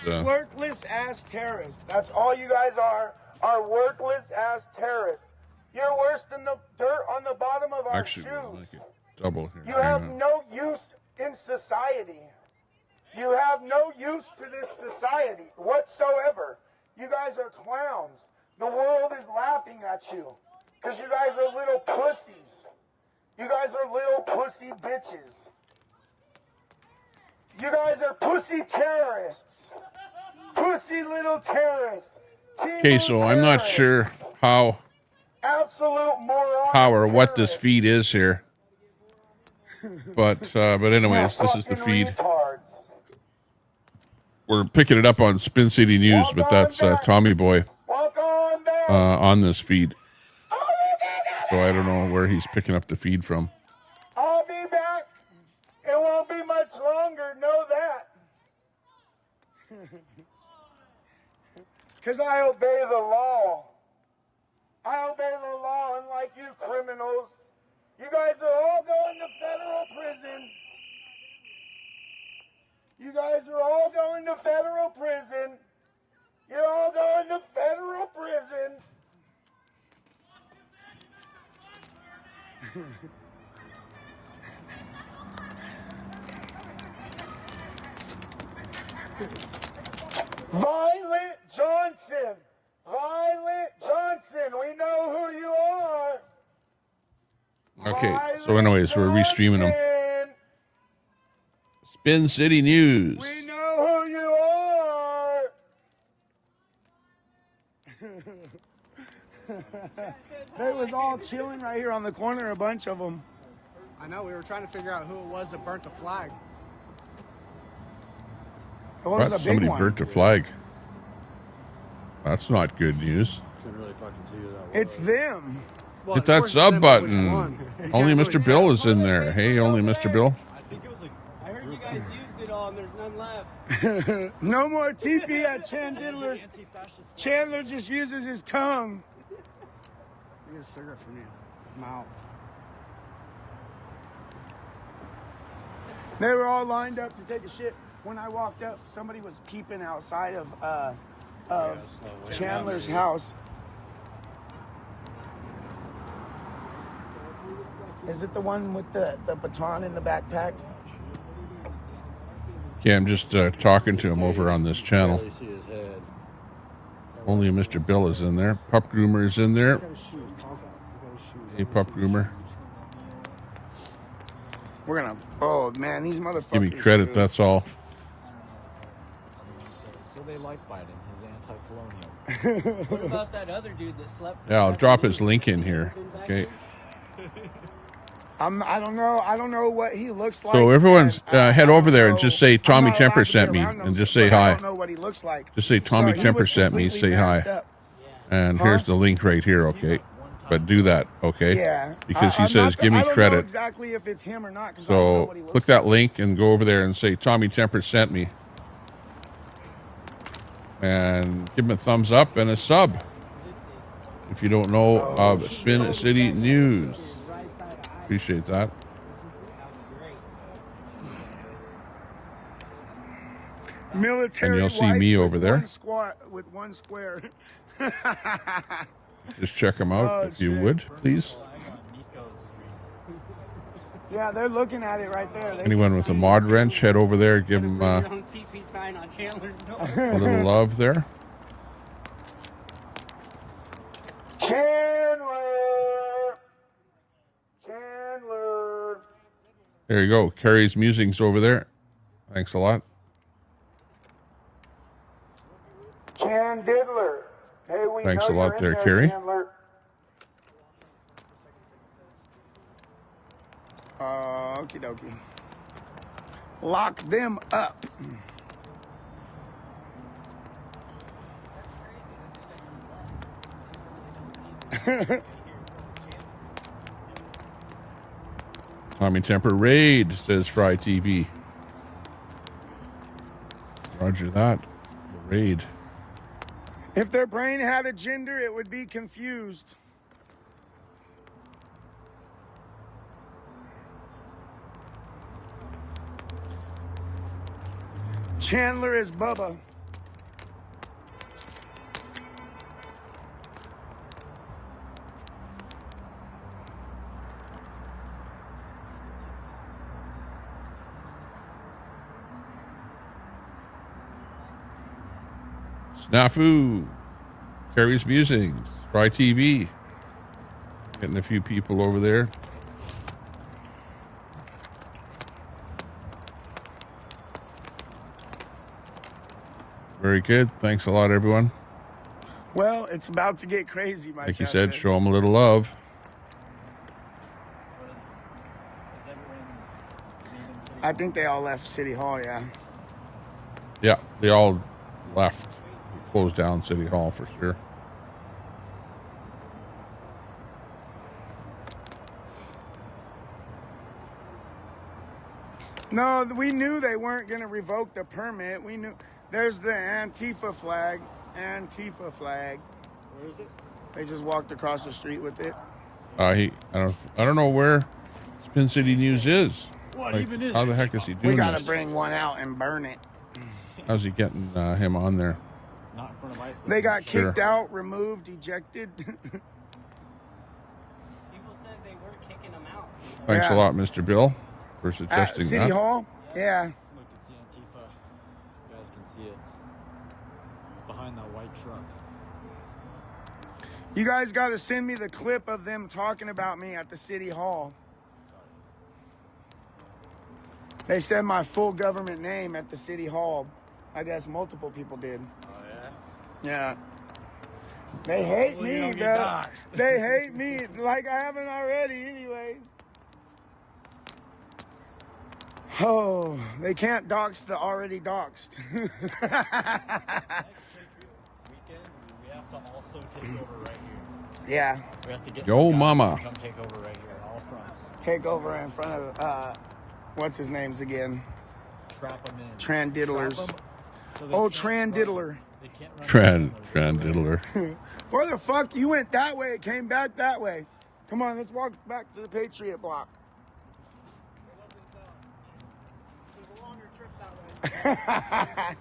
Worthless ass terrorists. That's all you guys are worthless ass terrorists. You're worse than the dirt on the bottom of our Actually, we'll shoes. make it double here. You Hang have on. no use in society. You have no use to this society whatsoever. You guys are clowns. The world is laughing at you because you guys are little pussies. You guys are little pussy bitches. You guys are pussy terrorists. Pussy little terrorists. Okay, so I'm not sure how Absolute moron. or what this feed is here. But anyways, this is the feed. We're picking it up on Spin City News, but that's Tommy Boy on this feed. So I don't know where he's picking up the feed from. I'll be back. It won't be much longer, know that. Because I obey the law. I obey the law, unlike you criminals. You guys are all going to federal prison. You guys are all going to federal prison. You're all going to federal prison. Violet Johnson. Violet Johnson. We know who you are. Okay, so anyways, we're restreaming them. Spin City News. We know who you are. They was all chilling right here on the corner, a bunch of them. I know, we were trying to figure out who it was that burnt the flag. It was What? a big Somebody one. burnt a flag. That's not good news. It's them. Hit that sub button. Only Mr. Bill is in there. Hey, only Mr. Bill. think it was a. I heard you guys used it all and there's none left. No more TP at Chandler's. Chandler just uses his tongue. Get a cigarette from you. I'm out. They were all lined up to take a shit. When I walked up, somebody was peeping outside of Chandler's house. Is it the one with the baton in the backpack? Yeah, I'm just talking to him over on this channel. Only Mr. Bill is in there. Pup Groomer is in there. Hey, Pup Groomer. We're gonna. Oh man, these motherfuckers. Give me credit, that's all. So they like Biden. He's anti-colonial. What about that other dude that slept? Yeah, I'll drop his link in here. Okay. I don't know what he looks like. So everyone's head over there and just say Tommy Temper sent me and just say hi. I don't know what he looks like. Just say Tommy Temper sent me, say hi. And here's the link right here, okay? But do that, okay? Yeah. Because he says, give me I don't know credit. exactly if it's him or not. So click that link and go over there and say Tommy Temper sent me. And give him a thumbs up and a sub. If you don't know of Spin City News. Appreciate that. Military and you'll see me over there. With one square. Just check them out if you would, please. Yeah, they're looking at it right there. Anyone with a mod wrench, head over there. Give them a little love there. Chandler. There you go. Carrie's Musings over there. Thanks a lot. Chandler. Hey, we Thanks a know lot you're there, in Carrie. Chandler. Okie dokie. Lock them up. Tommy Temper raid, says Fry TV. Roger that. The raid. If their brain had a gender, it would be confused. Chandler is Bubba. Snafu. Carrie's Musings. Fry TV. Getting a few people over there. Very good. Thanks a lot, everyone. Well, it's about to get crazy, my Like you said, show them a little love. I think they all left City Hall, yeah. Yeah, they all left. They closed down City Hall for sure. No, we knew they weren't going to revoke the permit. We knew. There's the Antifa flag. Antifa flag. Where is it? They just walked across the street with it. I don't know where Spin City News is. What Like, even is how it? the heck is he doing We got to this? bring one out and burn it. How's he getting him on there? Not in front of Iceland. They got Sure. kicked out, removed, ejected. People said they were kicking them out. Thanks a Yeah. lot, Mr. Bill, for At suggesting City that. Hall? Yeah. Look, it's the Antifa. You guys can see it. It's behind that white truck. You guys got to send me the clip of them talking about me at the City Hall. They said my full government name at the City Hall. I guess multiple people did. Oh, yeah? Yeah. They hate Hopefully you me, don't get bro. doxxed. They hate me like I haven't already anyways. Oh, they can't dox the already doxed. Next Patriot weekend, we have to also take over right here. Yeah. We have to get Yo, some guys mama. to come take over right here on all fronts. Take over in front of what's his names again? Trap them in. Trandiddlers. Trap 'em so they Oh, can't Trandiddler. run. They can't run. Trandiddler. Where the fuck? You went that way, it came back that way. Come on, let's walk back to the Patriot block. It was a longer trip that way.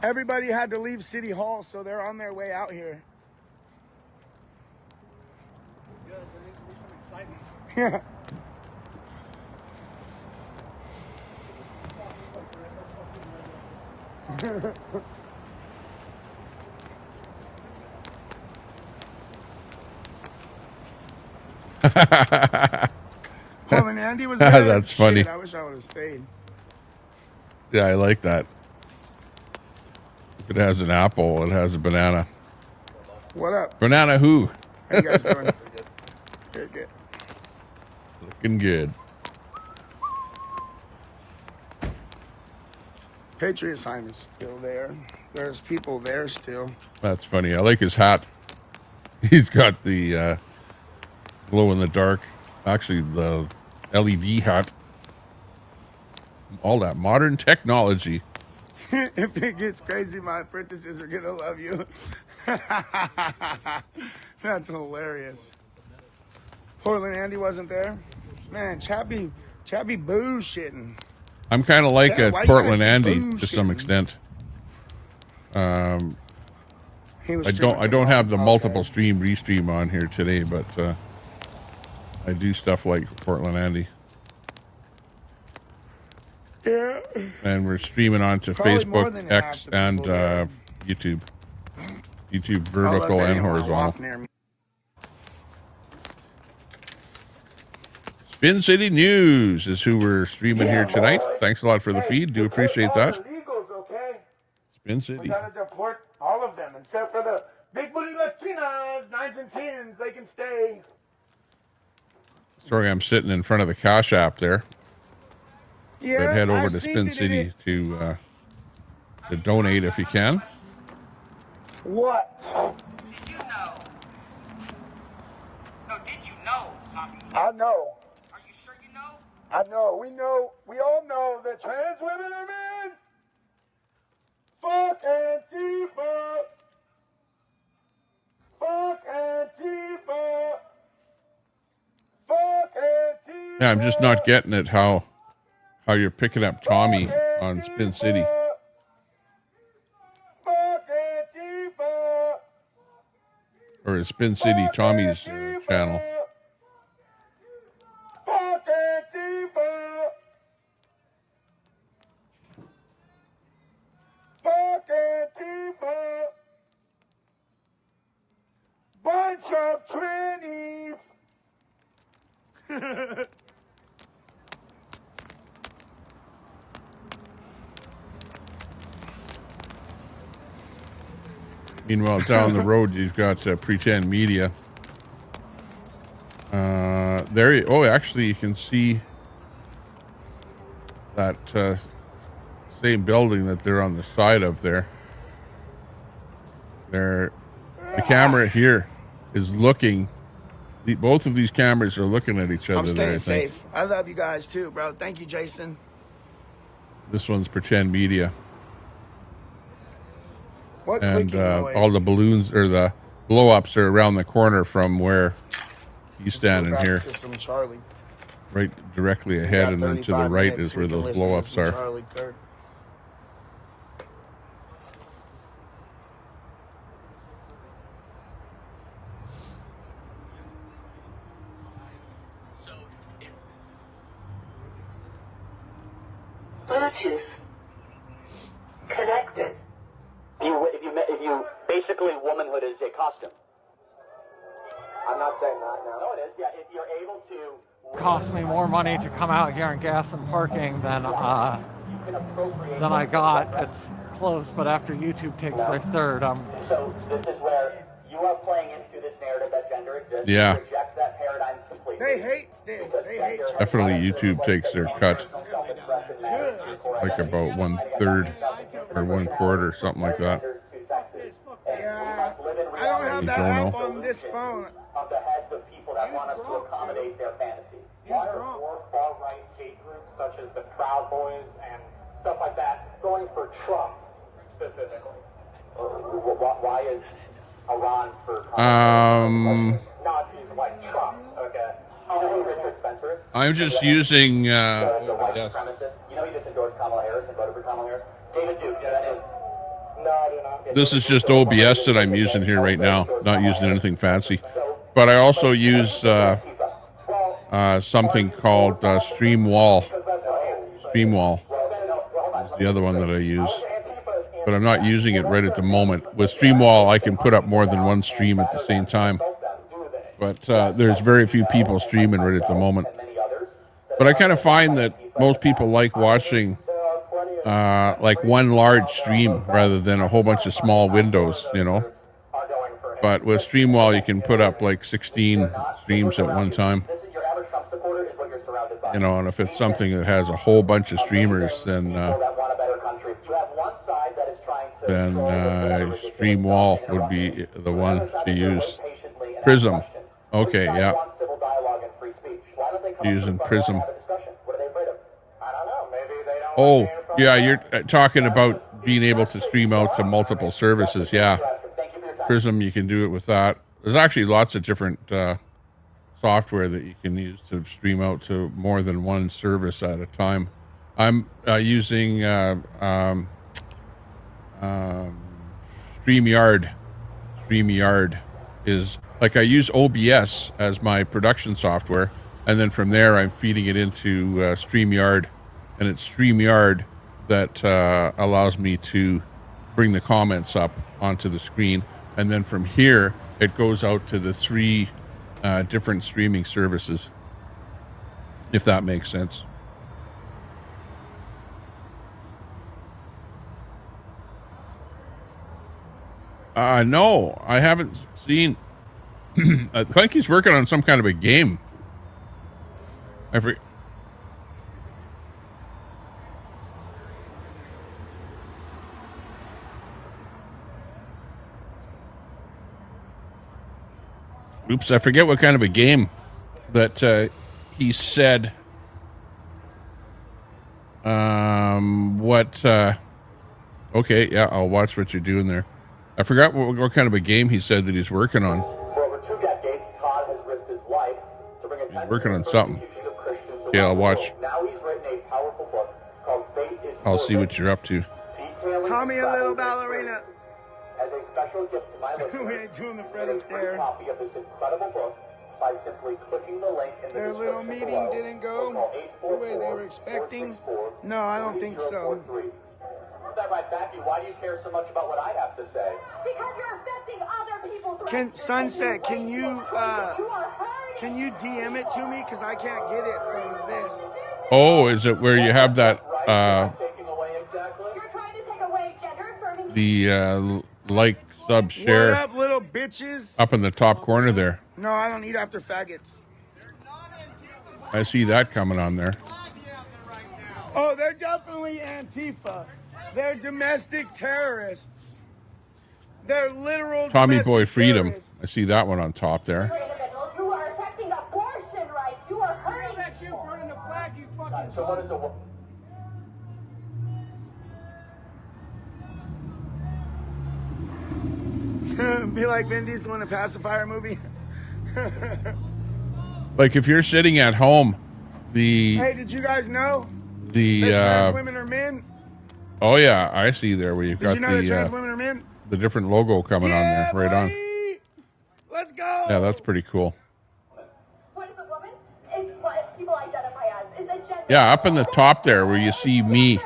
Everybody had to leave City Hall, so they're on their way out here. Good, there needs to be some excitement. Yeah. Well, and Andy was there. That's funny. Shit, I wish I would have stayed. Yeah, I like that. If it has an apple, it has a banana. What up? Banana who? How you guys doing? Good, good. Looking good. Patriot sign is still there. There's people there still. That's funny. I like his hat. He's got the glow in the dark. Actually, the LED hat. All that modern technology. If it gets crazy, my apprentices are gonna love you. That's hilarious. Portland Andy wasn't there. Man, Chappie bullshitting. I'm kind of like Yeah, a why you Portland guys Andy bullshitting? to some extent. He was I streaming don't have the tomorrow. multiple stream restream on here today, but I do stuff like Portland Andy. Yeah. And we're streaming onto Probably more than Facebook, half X, the and people there. YouTube. YouTube I'll let vertical and anyone horizontal. walk near me. Spin City News is who we're streaming here tonight. Thanks a lot for the feed. Do appreciate that. Illegals, okay? Spin We City. gotta deport all of them except for the big booty Latinas, 9s and 10s. They can stay. Sorry, I'm sitting in front of the Cash App there. Yeah, But head over I've to seen Spin it in City it. to donate if you can. What? Did you know? No, did you know, Tommy? I know. Are you sure you know? I know. We know. We all know that trans women are men. Fuck Antifa. Fuck Antifa. Fuck Antifa. Yeah, I'm just not getting it how you're picking up Tommy on Spin City. Fuck Antifa. Or is Spin City Tommy's channel? Fuck Antifa. Fuck Antifa. Bunch of trannies. Meanwhile, down the road, you've got Pretend Media. Actually, you can see that same building that they're on the side of there. The camera here is looking. Both of these cameras are looking at each other. I'm there, staying I think. safe. I love you guys too, bro. Thank you, Jason. This one's Pretend Media. What And clicking noise? all the balloons or the blow-ups are around the corner from where he's standing Let's go here. back to some Charlie. Right directly We ahead, got and then to the 35 right minutes is where we can those listen to blow-ups some are. Charlie Kirk. Bluetooth connected. If you basically womanhood is a costume. I'm not saying that now. No, it is. Yeah, if you're able to. Cost me more money to come out here and gas and parking than I got. It's close, but after YouTube takes their third, So this is where you are playing into this narrative that gender exists. Yeah. You reject that paradigm completely. They hate this. They hate Charlie. Definitely YouTube takes their cut. Like about 1/3 or 1/4, something like that. Yeah. I don't have that Don't app know. on this phone. Of the heads of people that want us to accommodate their fantasy. Why are more far-right hate groups such as the Proud Boys and stuff like that going for Trump specifically? Why is Iran for Nazis like Trump? Okay. Richard Spencer. I'm just using The white yes. supremacist. You know he just endorsed Kamala Harris and voted for Kamala Harris. David Duke. You know that name? No, I do not. This is just OBS that I'm using here right now, not using anything fancy. But I also use something called Streamwall. Streamwall is the other one that I use. But I'm not using it right at the moment. With Streamwall, I can put up more than one stream at the same time. But there's very few people streaming right at the moment. But I kind of find that most people like watching like one large stream rather than a whole bunch of small windows, you know. But with Streamwall, you can put up like 16 streams at one time. You know, and if it's something that has a whole bunch of streamers, then Streamwall would be the one to use. Prism. Okay, yeah. Using Prism. Oh, yeah, you're talking about being able to stream out to multiple services. Yeah. Prism, you can do it with that. There's actually lots of different software that you can use to stream out to more than one service at a time. I'm using StreamYard. StreamYard is like I use OBS as my production software, and then from there I'm feeding it into StreamYard, and it's StreamYard that allows me to bring the comments up onto the screen, and then from here it goes out to the 3 different streaming services, if that makes sense. No, I haven't seen. I think he's working on some kind of a game. Oops, I forget what kind of a game that he said. Okay, yeah, I'll watch what you're doing there. I forgot what kind of a game he said that he's working on. For over 2 decades, Todd has risked his life to bring attention He's working on to something. persecution of Christians Okay, I'll around the watch. world. Now he's written a powerful book called Fate is I'll see what you're up to. Tommy, a little ballerina. As a special gift to my listeners, We ain't doing the Fred get a free Astaire. copy of this incredible book by simply clicking the link in the Their little description meeting below. didn't go the way they were expecting. No, I don't think so. That right back you. Why do you care so much about what I have to say? Because you're affecting other people. Can Sunset? Can you DM it to me? Cause I can't get it from this. Oh, is it where you have that the like, sub, share What up, little bitches? up in the top corner there? No, I don't eat after faggots. I see that coming on there. Oh, they're definitely Antifa. They're domestic terrorists. They're literal Tommy domestic Boy Freedom. terrorists. I see that one on top there. Individuals who are affecting abortion rights. You are hurting That you burning the flag, you fucking. So what is a Be like Vin Diesel in a pacifier movie. Like if you're sitting at home, Hey, did you guys know the that trans women are men? oh yeah, I see there where you've Did got you know that trans women are men? the different logo coming on there, right on. Let's go. Yeah, that's pretty cool. What is a woman? It's what people identify as. It's a gender. Yeah, up in the top there where you see me,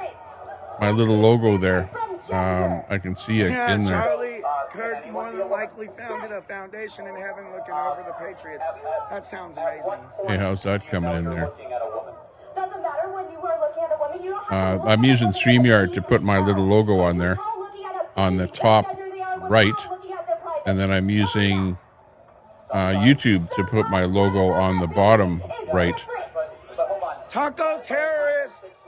my little logo there. I can see it Yeah, in there. Charlie Kirk more than likely founded a foundation in heaven looking over the Patriots. That sounds amazing. Hey, how's that coming in there? Doesn't matter when you were looking at a woman. You don't have to I'm using StreamYard to put my little logo on there on the top right, and then I'm using YouTube to put my logo on the bottom right. Taco terrorists.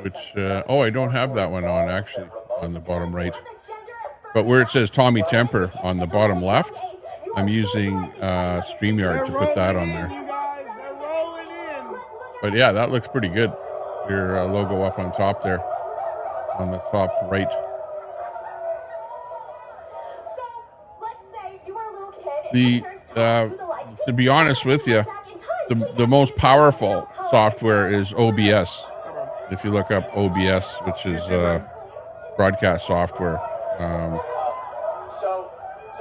Which, oh, I don't have that one on actually on the bottom right. But where it says Tommy Temper on the bottom left, I'm using StreamYard to put that on there. But yeah, that looks pretty good. Your logo up on top there, on the top right. To be honest with you, the most powerful software is OBS. If you look up OBS, which is broadcast software,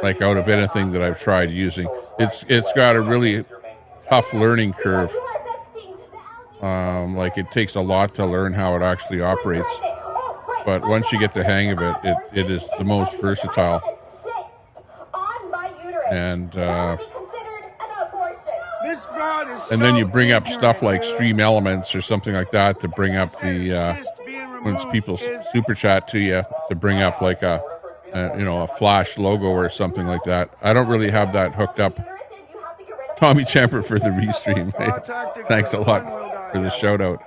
like out of anything that I've tried using, it's got a really tough learning curve. Like it takes a lot to learn how it actually operates, but once you get the hang of it, it is the most versatile. And then you bring up stuff like Stream Elements or something like that to bring up the when people super chat to you to bring up like a flash logo or something like that. I don't really have that hooked up. Tommy Champer for the restream. Hey, thanks a lot for the shout out.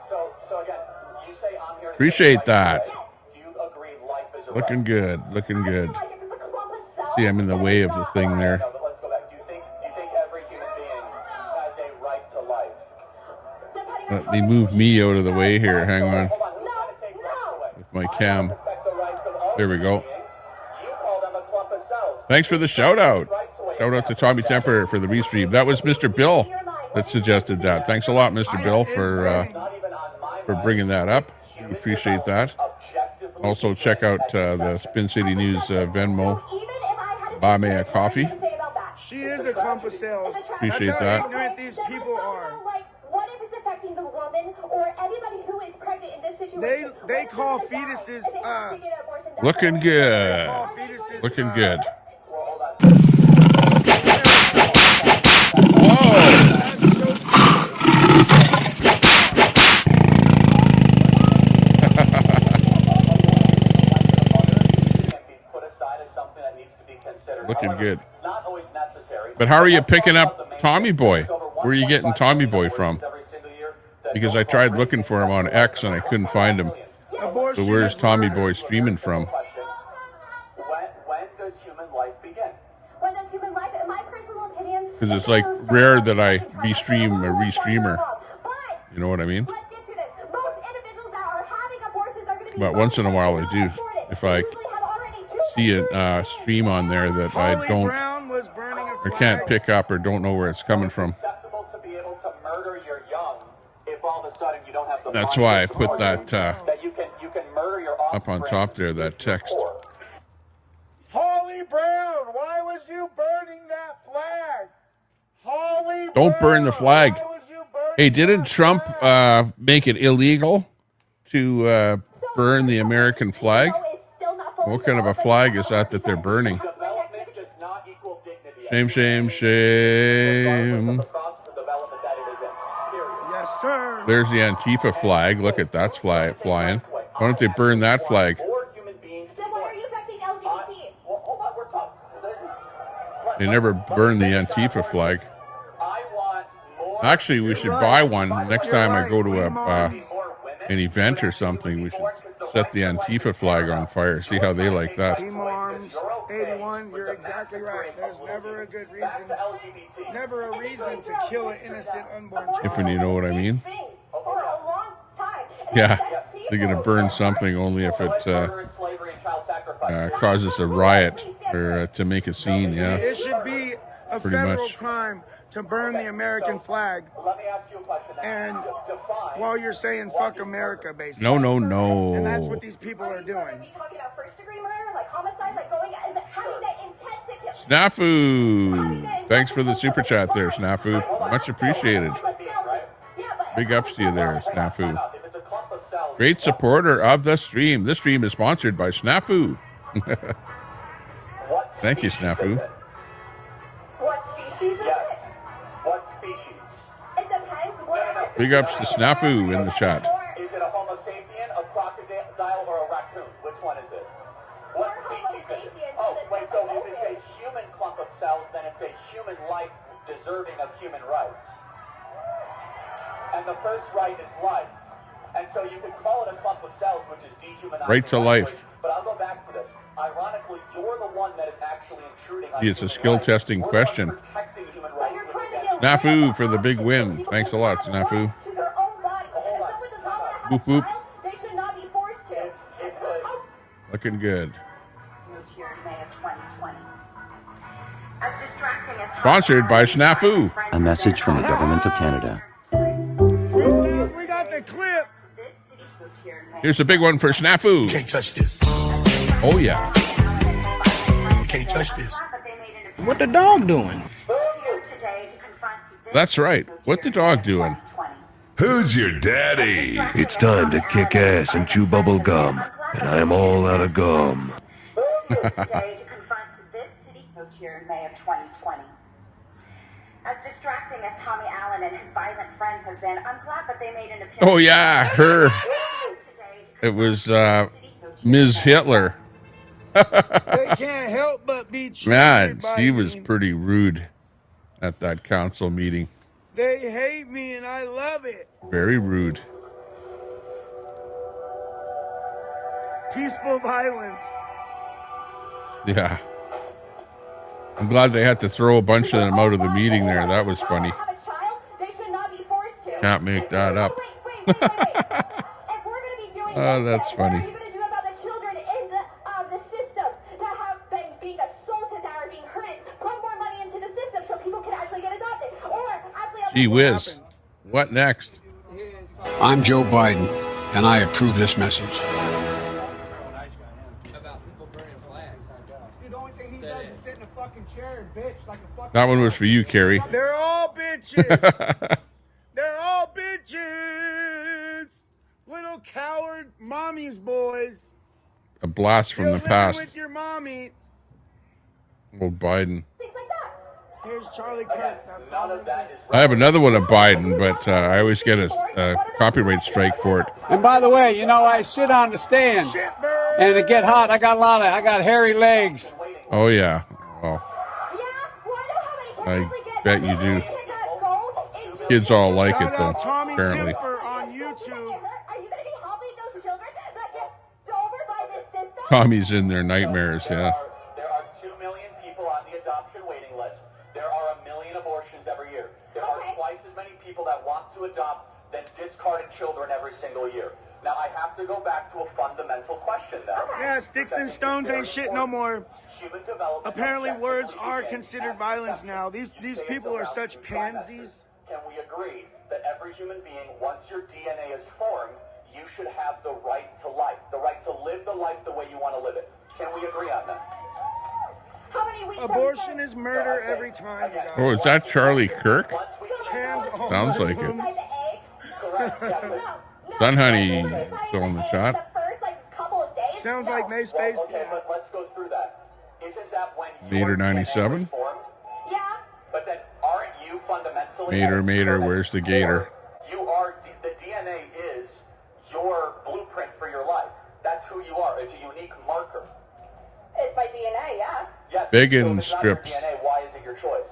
Appreciate that. Looking good. Looking good. See, I'm in the way of the thing there. Let me move me out of the way here. Hang on. With my cam. There we go. Thanks for the shout out. Shout out to Tommy Temper for the restream. That was Mr. Bill that suggested that. Thanks a lot, Mr. Bill, for bringing that up. We appreciate that. Also, check out the Spin City News Venmo. Buy me a coffee. She is a clump of cells. Appreciate That's how that. ignorant these people are. What if it's affecting the woman or anybody who is pregnant in this situation? They call fetuses Looking good. Looking good. Whoa! Looking good. But how are you picking up Tommy Boy? Where are you getting Tommy Boy from? Because I tried looking for him on X and I couldn't find him. So where's Tommy Boy streaming from? When does human life begin? When does human life, in my personal opinion, Because it's like rare that I restream a restreamer. You know what I mean? But once in a while I do. If I see a stream on there that I don't, I can't pick up or don't know where it's coming from. That's why I put that up on top there, that text. Holly Brown, why was you burning that flag? Holly Don't burn the flag. Hey, didn't Trump make it illegal to burn the American flag? What kind of a flag is that they're burning? Shame, shame, shame. Yes, sir. There's the Antifa flag. Look at that's flying. Why don't they burn that flag? They never burn the Antifa flag. Actually, we should buy one next time I go to an event or something. We should set the Antifa flag on fire. See how they like that. Team Arms 81, you're exactly right. There's never a good reason, never a reason to kill an innocent unborn child. If you know what I mean. Yeah, they're going to burn something only if it causes a riot or to make a scene. Yeah, It should be a pretty federal much. crime to burn the American flag. And while you're saying fuck America, basically. No. And that's what these people are doing. Snafu. Thanks for the super chat there, Snafu. Much appreciated. Big ups to you there, Snafu. Great supporter of the stream. This stream is sponsored by Snafu. Thank you, Snafu. What species is it? What species? It depends. Whatever. Big ups to Snafu in the chat. Is it a Homo sapien, a crocodile, or a raccoon? Which one is it? What species is it? Oh, wait, so if it's a human clump of cells, then it's a human life deserving of human rights. And the first right is life. And so you could call it a clump of cells, which is dehumanizing. Right to life. But I'll go back to this. Ironically, you're the It's a skill testing question. Snafu for the big win. Thanks a lot, Snafu. Boop, boop. Looking good. Sponsored by Snafu. A message from the Government of Canada. We got the clip. Here's a big one for Snafu. You can't touch this. Oh, yeah. You can't touch this. What the dog doing? That's right. What the dog doing? Who's your daddy? It's time to kick ass and chew bubble gum, and I'm all out of gum. Here in May of 2020. As distracting as Tommy Allen and his violent friends have been, I'm glad that they made an appearance. Oh, yeah, her. It was Ms. Hitler. They can't help but be Man, triggered by she was me. pretty rude at that council meeting. They hate me and I love it. Very rude. Peaceful violence. Yeah. I'm glad they had to throw a bunch of them out of the meeting there. That was funny. Can't make that up. Oh, that's funny. Gee whiz. What next? I'm Joe Biden, and I approve this message. That one was for you, Carrie. They're all bitches. They're all bitches. Little coward mommy's boys. A blast from the Living past. with your mommy. Old Biden. Here's Charlie Kirk. I have another one of Biden, but I always get a copyright strike for it. And by the way, you know, I sit on the stand, and it get hot. I got hairy legs. Oh, yeah. Well, I bet you do. Kids all like it, though, apparently. On YouTube. Tommy's in their nightmares, yeah. There are 2 million people on the adoption waiting list. There are 1 million abortions every year. There are twice as many people that want to adopt than discarded children every single year. Now, I have to go back to a fundamental question, though. Yeah, sticks and stones ain't shit no more. Apparently words are considered violence now. These people are such pansies. Can we agree that every human being, once your DNA is formed, you should have the right to life, the right to live the life the way you want to live it? Can we agree on that? Abortion is murder every time. You guys. Oh, is that Charlie Kirk? Sounds like it. Sun Honey still in the shot. Sounds like MySpace. Okay, but let's go through that. Isn't that when Mater 97. Yeah. But then aren't you fundamentally Mater, where's the gator? You are, the DNA is your blueprint for your life. That's who you are. It's a unique marker. It's my DNA, yeah. Yes. Biggin so if it's not your strips. DNA, why is it your choice?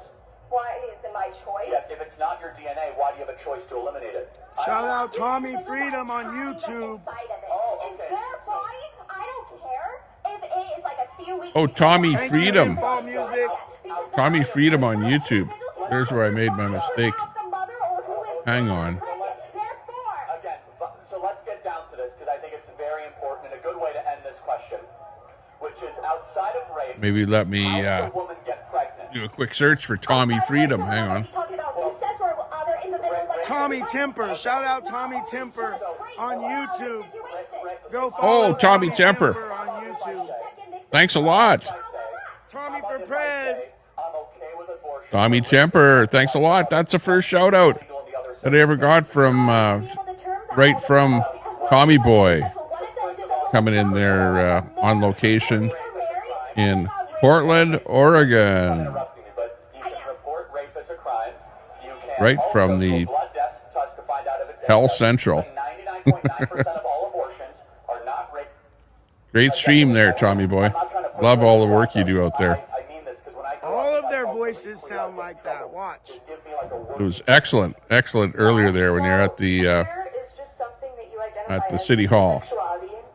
Why is it my choice? Yes, if it's not your DNA, why do you have a choice to eliminate it? Shout out Tommy Freedom on YouTube. It's their body. I don't care if it is like a few weeks. Oh, Tommy Thank you, Freedom. Fall Music. Tommy Freedom on YouTube. There's where I made my mistake. Hang on. Again, so let's get down to this because I think it's very important and a good way to end this question, which is outside of rape. Maybe let me how does a woman get pregnant? do a quick search for Tommy Freedom. Hang on. Tommy Temper. Shout out Tommy Temper on YouTube. Go Oh, follow Tommy Temper. on YouTube. Thanks a lot. Tommy for Prez. Tommy Temper. Thanks a lot. That's the first shout out that I ever got from right from Tommy Boy coming in there on location in Portland, Oregon. Right from the Hell Central. Great stream there, Tommy Boy. Love all the work you do out there. All of their voices sound like that. Watch. It was excellent earlier there when you're at the City Hall.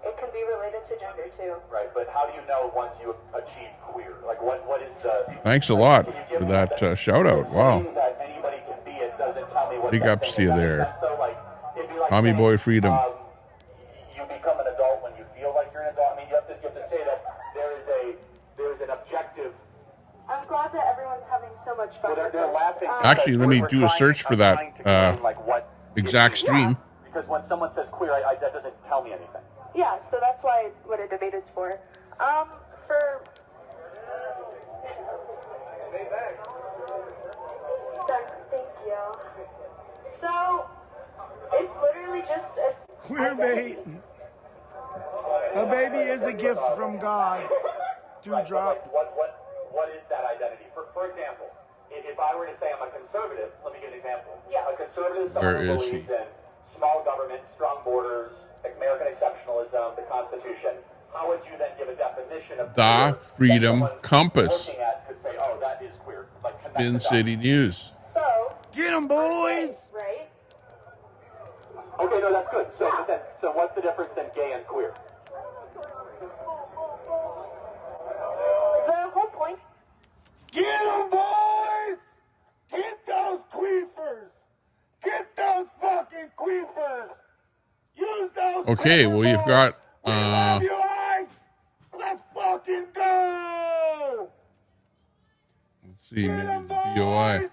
It can be related to gender too. Right, but how do you know once you achieve queer? Like, what is the... Thanks a lot for that shout out. Wow. that anybody can be, it doesn't tell me what Big that ups thing to you is. there. So, like, it'd be like Tommy saying, Boy Freedom. You become an adult when you feel like you're an adult. I mean, you have to say that there's an objective. I'm glad that everyone's having so much fun. Well, they're laughing. Actually, let me do a search for that exact stream. Because when someone says queer, that doesn't tell me anything. Yeah, so that's what a debate is for. For... Thank you. So, it's literally just a... Queer bait. A baby is a gift from God. Dewdrop. What is that identity? For example, if I were to say I'm a conservative, let me give an example. Yeah. A conservative is someone who believes in small government, strong borders, American exceptionalism, the Constitution. How would you then give a definition of The Freedom Compass. looking at could say, oh, that is queer. Like, Spin City News. So... Get 'em, boys! Right? Okay, no, that's good. So what's the difference then gay and queer? The whole point... Get 'em, boys! Get those queefers! Get those fucking queefers! Use those. Okay, well, you've got. We love you, Ice! Let's fucking go! Let's see, maybe the BOI.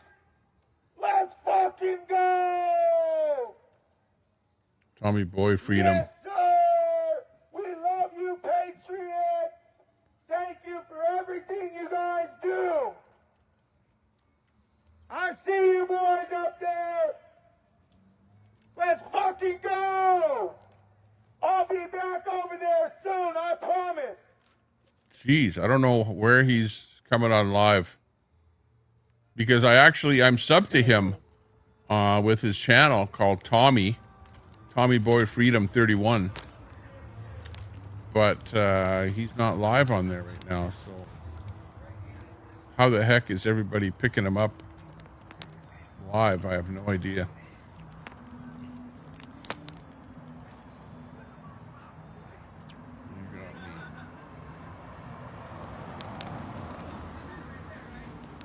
Let's fucking go! Tommy Boy Freedom. Yes, sir! We love you, Patriots! Thank you for everything you guys do! I see you boys up there! Let's fucking go! I'll be back over there soon, I promise! Jeez, I don't know where he's coming on live. Because I'm subbed to him with his channel called Tommy Boy Freedom 31. But he's not live on there right now, so how the heck is everybody picking him up live? I have no idea.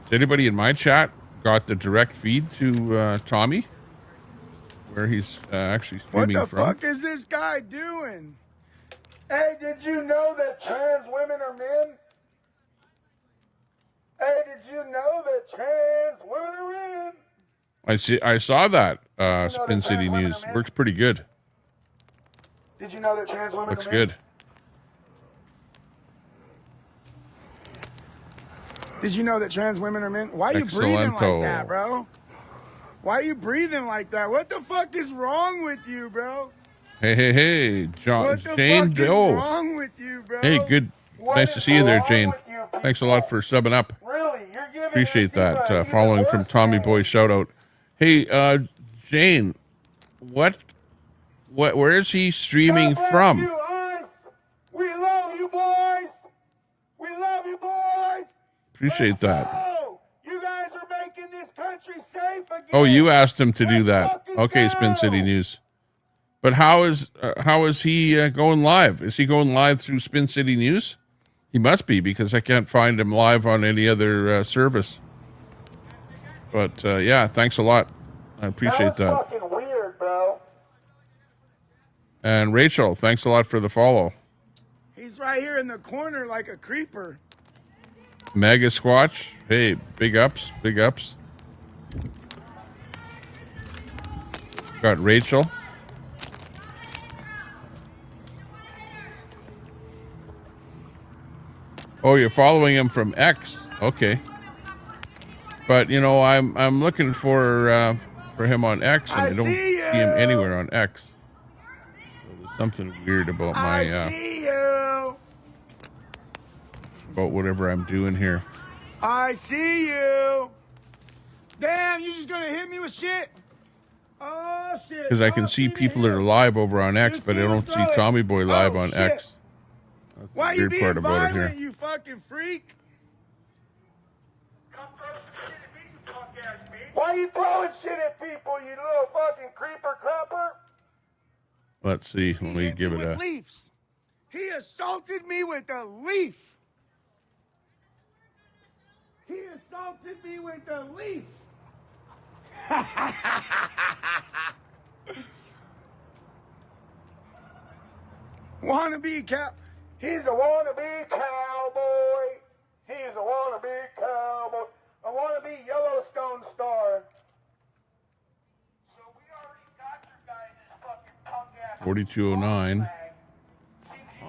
Has anybody in my chat got the direct feed to Tommy, where he's actually streaming What the from? fuck is this guy doing? Hey, did you know that trans women are men? Hey, did you know that trans women are men? I saw that Spin City News. Works pretty good. Did you know that trans women Looks are men? good. Did you know that trans women are men? Why are you breathing like Excellento. that, bro? Why are you breathing like that? What the fuck is wrong with you, bro? Hey, John, What the Jane fuck is Doe. wrong with you, bro? Hey, good. Nice to see you there, Jane. Thanks a lot for subbing up. Really? You're giving Appreciate that. Following from Tommy Boy shout out. Hey, Jane, what, where is he streaming from? You, Ice. We love you, boys. We love you, boys. Appreciate that. Oh, you guys are making this country safe again. Oh, you asked him to do that. Okay, Spin City News. But how is he going live? Is he going live through Spin City News? He must be, because I can't find him live on any other service. But yeah, thanks a lot. I appreciate that. Fucking weird, bro. And Rachel, thanks a lot for the follow. He's right here in the corner like a creeper. Mega Squatch, hey, big ups, big ups. Got Rachel. Oh, you're following him from X. Okay. But you know, I'm looking for him on X, and I don't see him anywhere on X. So there's something weird about my I see you. about whatever I'm doing here. I see you. Damn, you just gonna hit me with shit? Oh shit. Because I can see people that are live over on X, but I don't see Tommy Boy live on X. That's the Why you weird being part about it violent, here. you fucking freak? Why you throwing shit at people, you little fucking creeper crapper? Let's see. Let me give it a. Leafs. He assaulted me with a leaf. He assaulted me with a leaf. Wannabe cow. He's a wannabe cowboy. He's a wannabe cowboy. A wannabe Yellowstone star. 4209.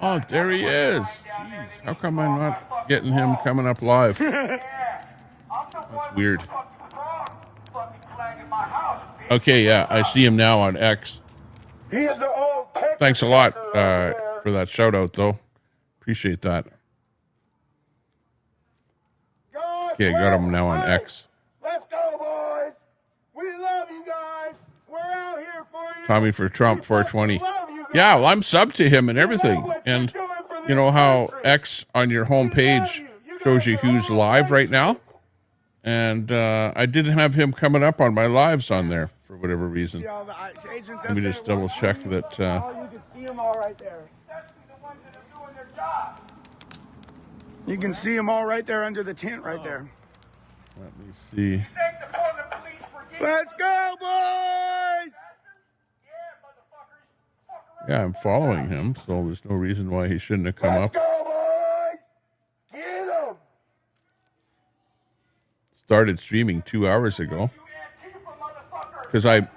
Oh, there he is. Jeez, how come I'm not getting him coming up live? That's weird. Okay, yeah, I see him now on X. Thanks a lot for that shout out, though. Appreciate that. Okay, I got him now on X. Let's go, boys. We love you guys. We're out here for you. Tommy for Trump 420. Yeah, well, I'm subbed to him and everything. And you know how X on your home page shows you who's live right now? And I didn't have him coming up on my lives on there for whatever reason. Let me just double check that. You can see them all right there. You can see them all right there under the tent right there. Let me see. Let's go, boys! Yeah, I'm following him, so there's no reason why he shouldn't have come up. Go, boys! Get them! Started streaming 2 hours ago because I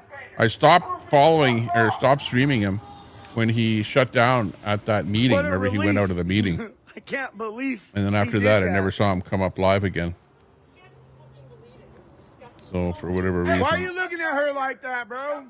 stopped following or stopped streaming him when he shut down at that meeting. Remember, he went out of the meeting. I can't believe. And then after that, I never saw him come up live again. So for whatever reason, why are you looking at her like that, bro?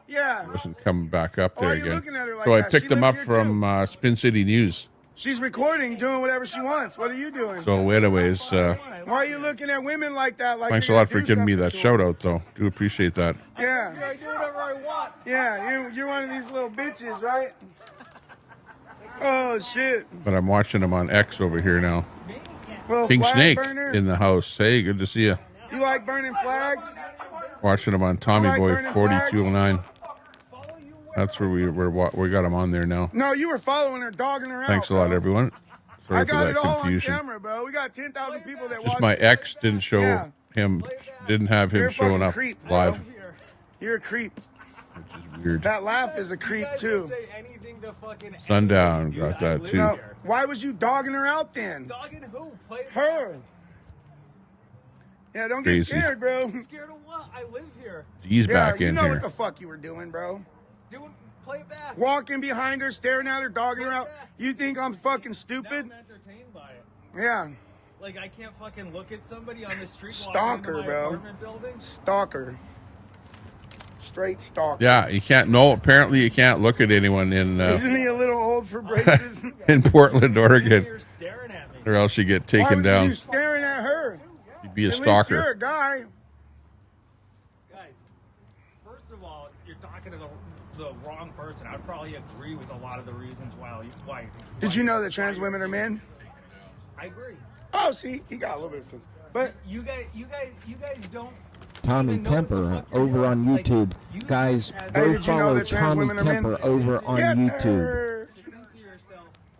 Yeah. he wasn't coming back up there Why are you again. looking at her like So I that? picked She him up lives from Spin City News. She's recording, doing whatever she wants. What are you doing? So anyways, why are you looking at women like that? Like thanks a lot for giving me that shout out, though. Do appreciate that. Yeah. I do whatever I want. Yeah, you're one of these little bitches, right? Oh, shit. But I'm watching him on X over here now. Little King flag Snake burner. in the house. Hey, good to see you. You like burning flags? Watching him on Tommy like Boy burning 4209. That's where we got him on there now. No, you were following her, dogging her out. Thanks a lot, everyone. Sorry I for got that it all confusion. on camera, bro. We got 10,000 people that Just watch my it. ex didn't show him, didn't have him You're a showing fucking up creep, bro. live. You're a creep. Which is weird. That laugh is a creep, too. Sundown got that too. No, why was you dogging her out then? Dogging who? Play her. Yeah, don't Crazy. get scared, bro. Scared of what? I live here. He's back you in know here. what the fuck you were doing, bro. Play back. Walking behind her, staring at her, dogging her out. You think I'm fucking stupid? I'm entertained by it. Yeah. Like I can't fucking look at somebody on the street. Stalker, bro. Stalker. Straight stalker. Yeah, you can't. No, apparently you can't look at anyone in Isn't he a little old for braces? in Portland, Oregon, or else you get Why taken was down. you staring at her? You'd be a At least stalker. you're a guy. Guys, first of all, you're talking to the wrong person. I'd probably agree with a lot of the reasons why. Did you know that trans women are men? I agree. Oh, see, he got a little bit of sense. But you guys don't. Tommy Temper over on YouTube. Guys, go did you know follow that trans Tommy women are men? Temper over on Yes, YouTube. sir.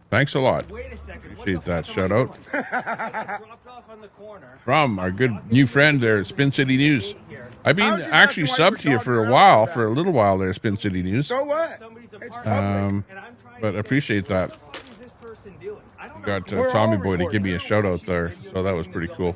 Thanks a lot. Wait a second. Appreciate that shout out Dropped off on the corner. from our good new friend there, Spin City News. I've been actually subbed to you for a little while there, Spin City News. So what? It's public. But I appreciate that. You got Tommy Boy to give me a shout out there, so that was pretty cool.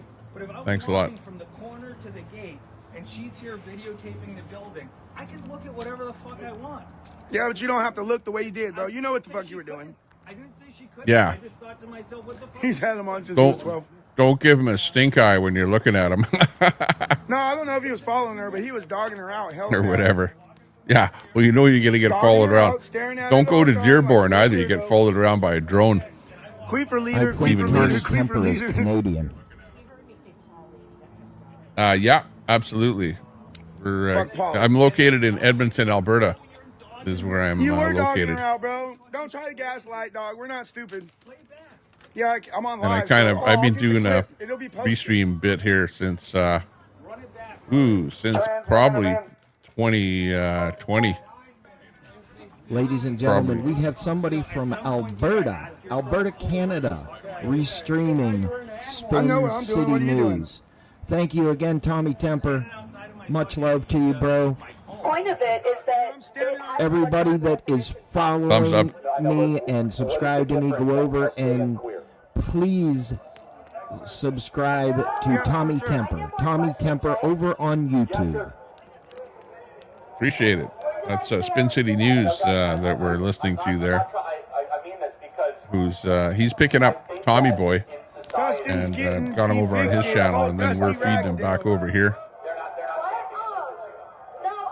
Thanks a lot. From the corner to the gate, and she's here videotaping the building. I can look at whatever the fuck I want. Yeah, but you don't have to look the way you did, bro. You know what the fuck you were doing. I didn't say she couldn't. Yeah. I just thought to myself, what the fuck? He's had him on since he was 12. Don't give him a stink eye when you're looking at him No, I don't know if he was following her, but he was dogging her out. Hell or no. whatever. Yeah, well, you know you're going to get Dogging followed her around. out, staring at Don't her go the to whole time, Dearborn like, either. You get followed around by a drone. Queefer leader, I've even queefer heard leader, his temper queefer is leader. Canadian. Yeah, absolutely. Fuck Paul. I'm located in Edmonton, Alberta. This is where I'm You were dogging located. her out, bro. Don't try to gaslight, dog. We're not stupid. Yeah, I'm on And live. I kind of, so I've I'll been get the doing a clip. It'll be posted. restream bit here since, since probably 2020. Ladies and gentlemen, we have somebody from Alberta, Canada, restreaming Spin City News. Thank you again, Tommy Temper. Much love to you, bro. Point of it is that Everybody that is following me and subscribe to me, go over and please subscribe to Tommy Temper. Tommy Temper over on YouTube. Appreciate it. That's Spin City News that we're listening to there. He's picking up Tommy Boy and got him over on his channel, and then we're feeding him back over here.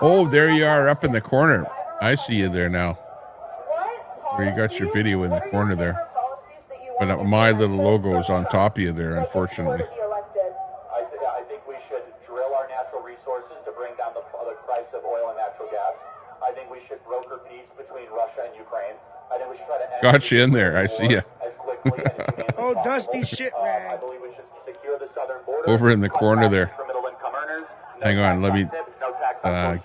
Oh, there you are up in the corner. I see you there now. Where you got your video in the corner there. But my little logo is on top of you there, unfortunately. I think we should drill our natural resources to bring down the price of oil and natural gas. I think we should broker peace between Russia and Ukraine. I think we should try to Got you in there. I see you. Oh, dusty shit, man. I believe we should secure the southern border. Over in the corner there. For middle-income earners. Hang on, let me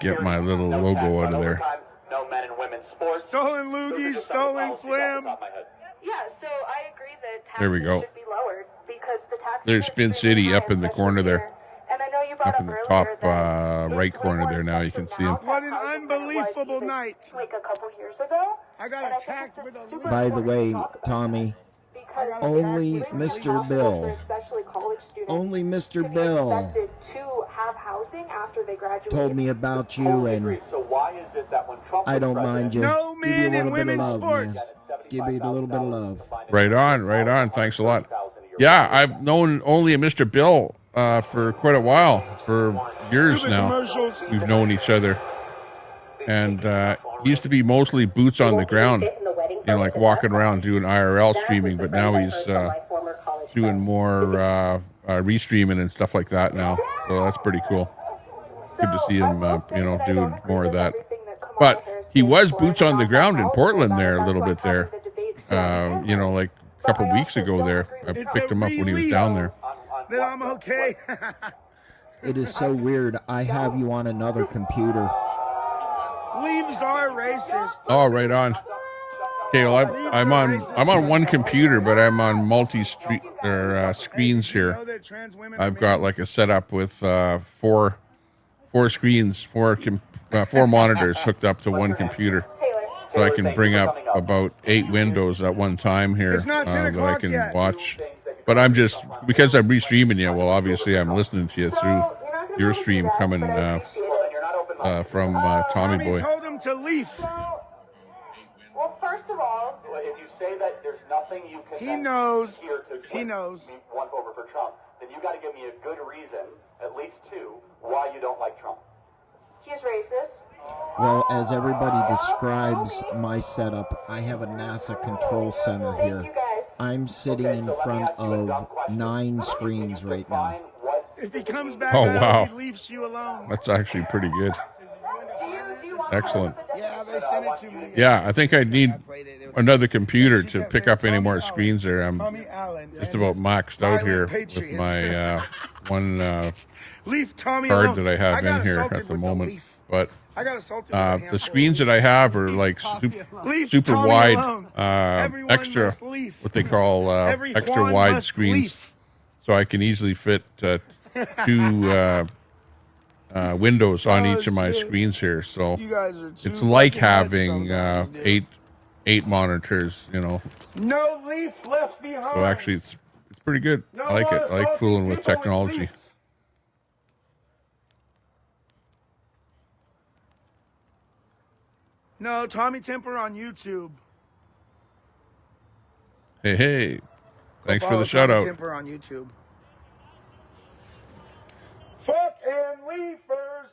get my little logo out of there. No men and women sports. Stolen loogies, stolen flim. yeah, so I agree that taxes There we go. should be lowered because the taxes There's Spin City up in the corner there. and I know you brought Up in the top right corner there now. You can see him. What an unbelievable night. like a couple years ago. I got attacked with a By the way, Tommy, only Mr. Bill, only Mr. Bill to have housing after they graduate. told me about you, and So why is it that when Trump I don't mind you. No Give you a men little and bit of women's love, sports. man. Give you a little bit of love. Right on, right on. Thanks a lot. Yeah, I've known only a Mr. Bill for quite a while, for years now. We've known each other. And he used to be mostly boots on the ground, you know, like walking around doing IRL streaming, but now he's doing more restreaming and stuff like that now. So that's pretty cool. Good to see him, you know, doing more of that. But he was boots on the ground in Portland there a little bit there. You know, like a couple weeks ago there. I picked him up when he was down there. Then I'm okay. It is so weird. I have you on another computer. Leaves are racist. Oh, right on. Okay, well, I'm on one computer, but I'm on screens here. I've got like a setup with four screens, four monitors hooked up to one computer, so I can bring up about 8 windows at one time here that I can watch. But I'm just, because I'm restreaming you, well, obviously I'm listening to you through your stream coming from Tommy Boy. Told him to leave. Well, first of all, if you say that there's nothing you can He knows. here to He knows. one over for Trump, then you got to give me a good reason, at least 2, why you don't like Trump. he's racist. Well, as everybody describes my setup, I have a NASA control center here. I'm sitting in front of 9 screens right now. If he comes back Oh, out, wow. he leaves you alone. That's actually pretty good. Excellent. Yeah, they sent it to me. Yeah, I think I need another computer to pick up any more screens there. I'm Tommy Allen just about maxed out here with my one Leave Tommy card alone. that I have got in here assaulted at the with moment. leaf. But I got assaulted with a handful the screens that I have are like Leave super Tommy wide, alone. Everyone extra, must leave. what they call Every extra Juan wide must screens. leave. So I can easily fit 2 windows on each of my screens here. So You guys are too it's like fucking nuts having sometimes, dude. eight monitors, you know. No leaf left behind. So actually, it's pretty good. No I like more it. I like assaulting fooling with people technology. leaves. No, Tommy Temper on YouTube. Hey, thanks for Follow the shout Tommy out. Temper on YouTube. Fuck and leafers.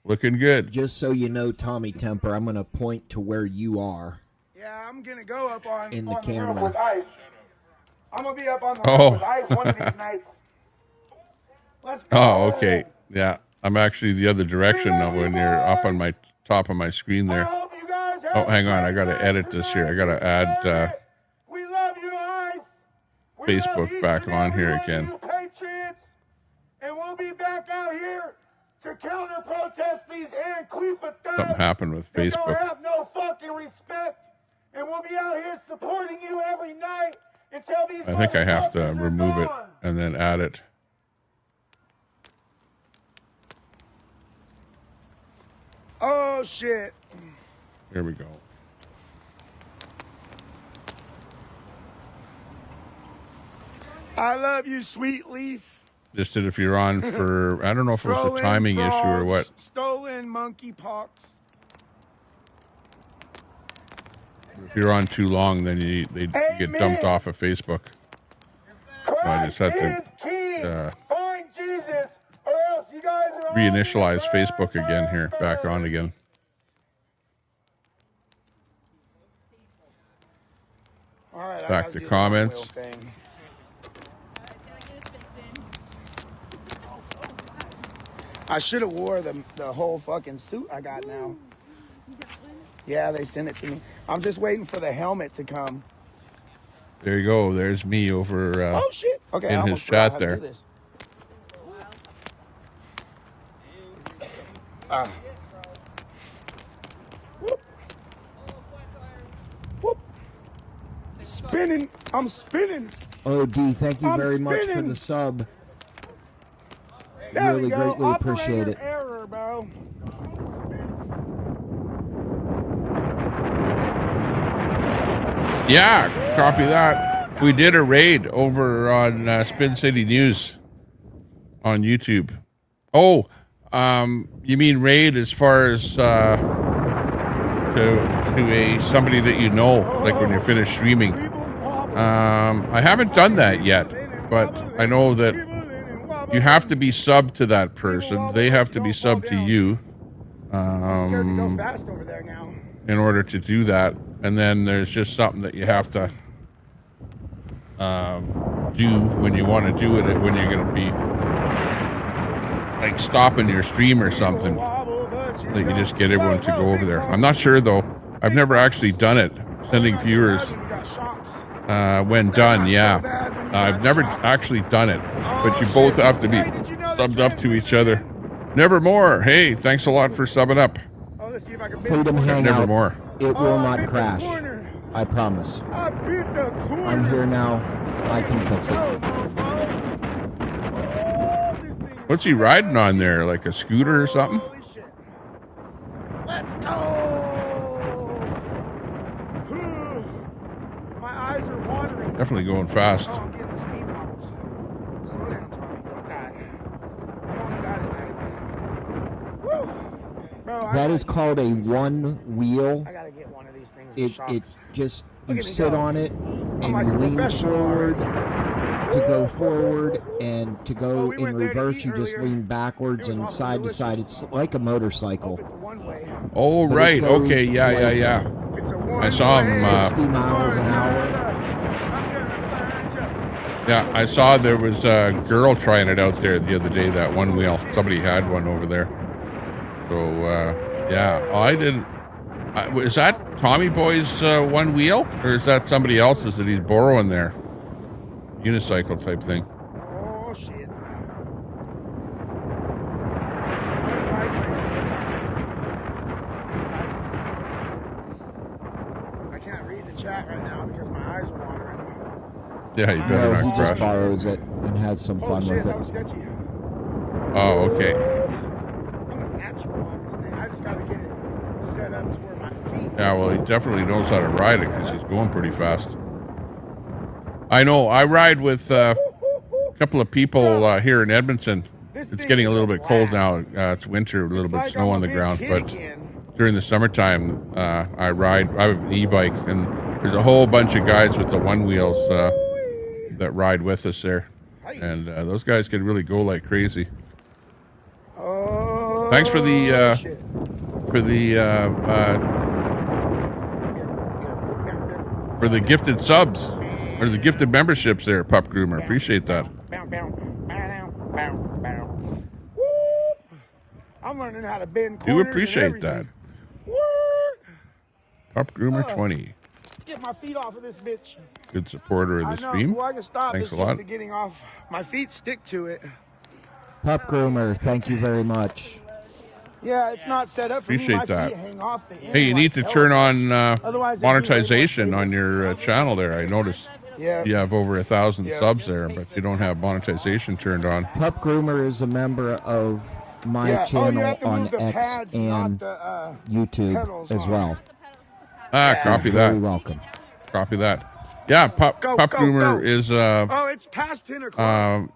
Looking good. Just so you know, Tommy Temper, I'm going to point to where you are. Yeah, I'm gonna go up on In the on camera. roof with ice. I'm gonna be up on the Oh. roof with ice one of these nights. Let's go. Oh, okay. Yeah, I'm actually the other direction now when you're up on my top of my screen there. Oh, hang on. I got to edit this here. I got to add We love you, ice. Facebook back on here again. You Patriots, and we'll be back out here to counter protest these Antifa thugs. Something happened with That Facebook. don't have no fucking respect. And we'll be out here supporting you every night until these I think I have to motherfuckers are remove it gone. and then add it. Oh shit. Here we go. I love you, sweet leaf. Just that if you're on for, I don't know if it was a timing issue or what. Stolen monkeypox. If you're on too long, then you get dumped off of Facebook. So I just had to Find Jesus, or else you guys are reinitialize Facebook again here, back on again. all right, Back to comments. I should have wore the whole fucking suit I got now. Yeah, they sent it to me. I'm just waiting for the helmet to come. There you go. There's me over Oh shit! Okay, I in his almost forgot chat how to there. do this. Whoop. Whoop. Spinning. I'm spinning. OD, thank you I'm very much for spinning. the sub. There we Really go. greatly appreciate it. Error, bro. Yeah, copy that. We did a raid over on Spin City News on YouTube. Oh, you mean raid as far as to a somebody that you know, like when you're finished streaming. I haven't done that yet, but I know that you have to be sub to that person. They have to be sub to you. Fast over there now. In order to do that, and then there's just something that you have to do when you want to do it, when you're going to be like stopping your stream or something, that you just get everyone to go over there. I'm not sure though. I've never actually done it, sending viewers when done. Yeah, I've never actually done it, but you both have to be subbed up to each other. Nevermore. Hey, thanks a lot for subbing up. Freedom Hangout. Nevermore. It will not crash. I promise. I'm here now. I can fix it. What's he riding on there? Like a scooter or something? Let's go. My eyes are watering. Definitely going fast. Oh, I'm getting the speed bubbles. Slow down, Tommy. Don't die. I don't want to die tonight. Woo. Bro, That is called a one wheel. I gotta get one of these things. It just, Look you at me sit go. on it and like a you lean professional forward to go forward, and to go in reverse you just lean backwards and side to side. It's like a motorcycle. Oh, But it right. goes Okay. Yeah, like yeah. I saw him. 60 miles an hour. Yeah, I saw there was a girl trying it out there the other day, that one wheel. Somebody had one over there. So, yeah. Oh, I didn't. Is that Tommy Boy's one wheel? Or is that somebody else's that he's borrowing there? Unicycle type thing. Oh, shit. I can't read the chat right now because my eyes are watering. Yeah, you better No, not he crash. just borrows it and has some fun shit, with that it. was sketchy. Oh, okay. I'm a natural on this thing. I just gotta get it set up to where my feet. Yeah, well, he definitely knows how to ride it because he's going pretty fast. I know. I ride with a couple of people here in Edmonton. It's getting a little bit cold now. It's winter, a little bit snow on the ground. But during the summertime, I ride. I have an e-bike, and there's a whole bunch of guys with the one wheels that ride with us there. And those guys can really go like crazy. Thanks for the gifted subs or the gifted memberships there, Pup Groomer. Appreciate that. I'm learning how to bend corners. Do and appreciate that. everything. Pup Groomer 20. Get my feet off of this bitch. Good supporter of the I know. stream. Well, I can stop. Thanks It's a just lot. the getting off. My feet stick to it. Pup Groomer, thank you very much. Yeah, it's not set up for me. Appreciate My that. feet hang off the Hey, you need to turn on monetization on your channel there. I noticed you have over 1,000 subs there, but you don't have monetization turned on. Pup Groomer is a member of my channel on X and YouTube as well. Copy that. Very welcome. Copy that. Yeah, Pup Groomer is it's past 10 o'clock.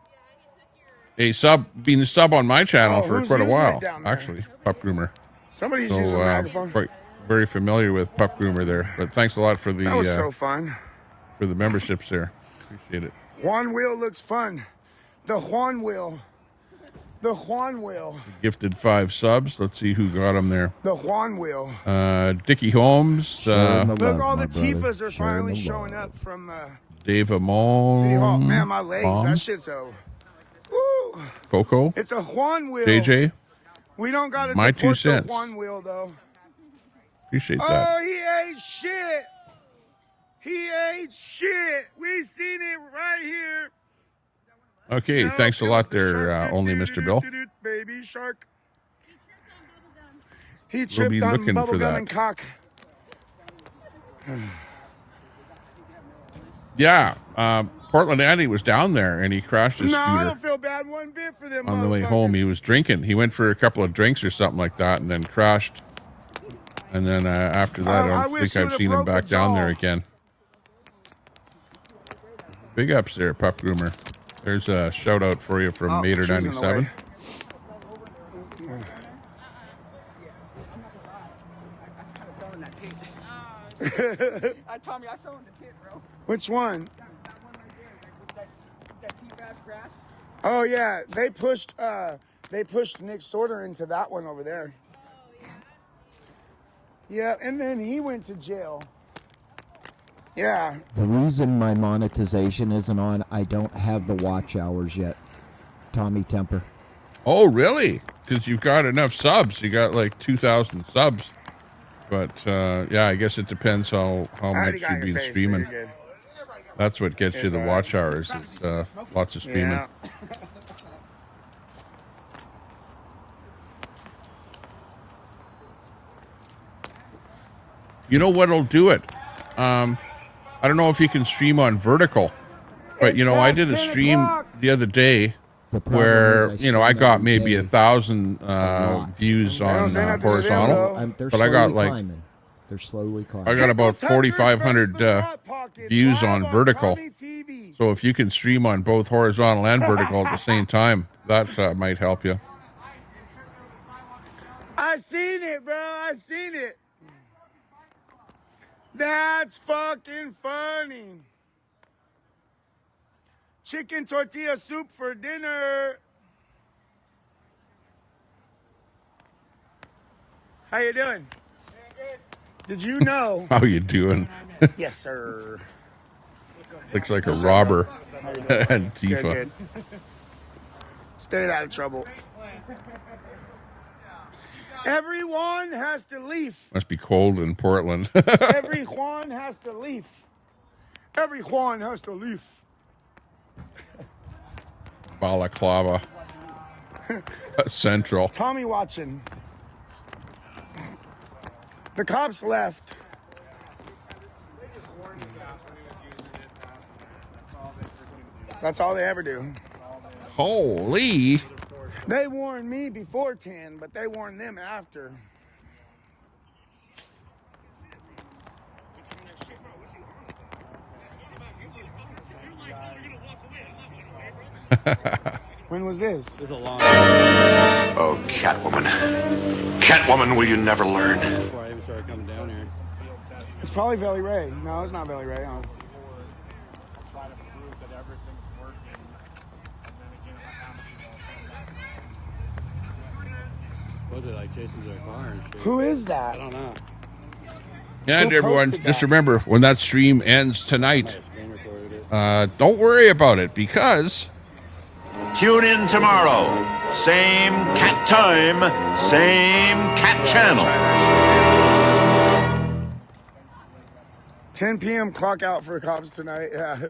been a sub on my channel for who's quite a using it while, down there? actually. Pup Groomer. Somebody's using the microphone. Quite very familiar with Pup Groomer there, but thanks a lot for the That was so fun. for the memberships there. Appreciate it. Juan Wheel looks fun. The Juan Wheel. The Juan Wheel. Gifted 5 subs. Let's see who got them there. The Juan Wheel. Dickie Holmes. Look, all the Tifas are finally showing up from Dave Amon. City Hall. Man, my legs. That shit's a... Woo. Coco. It's a Juan Wheel. JJ. We don't got to My 2 deport the cents. Juan Wheel, though. Appreciate that. Oh, he ain't shit. He ain't shit. We seen it right here. Okay, thanks a lot there, only Mr. Bill. Baby shark. He We'll tripped be on looking for bubblegum that. and cock. Yeah, Portland Andy was down there and he crashed his No, I scooter don't feel bad one bit for them. on the way home. He was drinking. He went for a couple of drinks or something like that and then crashed. And then after that, I don't think I've seen him back down there again. Big ups there, Pup Groomer. There's a shout out for you from Mater97. Tommy, I fell in the pit, bro. Which one? Oh yeah, they pushed Nick Sorter into that one over there. Yeah, and then he went to jail. Yeah. The reason my monetization isn't on, I don't have the watch hours yet, Tommy Temper. Oh, really? Because you've got enough subs. You got like 2,000 subs. But yeah, I guess it depends how much you've been streaming. That's what gets you the watch hours. Is lots of streaming. Yeah. You know what'll do it? I don't know if you can stream on vertical, but you know, I did a stream the other day where I got maybe 1,000 views on horizontal, but I got like they're slowly climbing. I got about 4,500 views on vertical. So if you can stream on both horizontal and vertical at the same time, that might help you. I seen it, bro. I seen it. That's fucking funny. Chicken tortilla soup for dinner. How you doing? Did you know? How you doing? Yes, sir. Looks like a robber. Antifa. Good. Stayed out of trouble. Everyone has to leave. Must be cold in Portland. Everyone has to leave. Everyone has to leave. Balaclava. Central. Tommy watching. The cops left. That's all they ever do. Holy. They warned me before 10, but they warned them after. When was this? Oh, Catwoman. Catwoman, will you never learn? Before I even started coming down here. It's probably Valley Ray. No, it's not Valley Ray. Was it like chasing their car and shit? Who is that? I don't know. And Who everyone, posted just that? remember, when that stream ends tonight, don't worry about it because... Tune in tomorrow. Same cat time, same cat channel. 10 p.m. clock out for cops tonight. Yeah.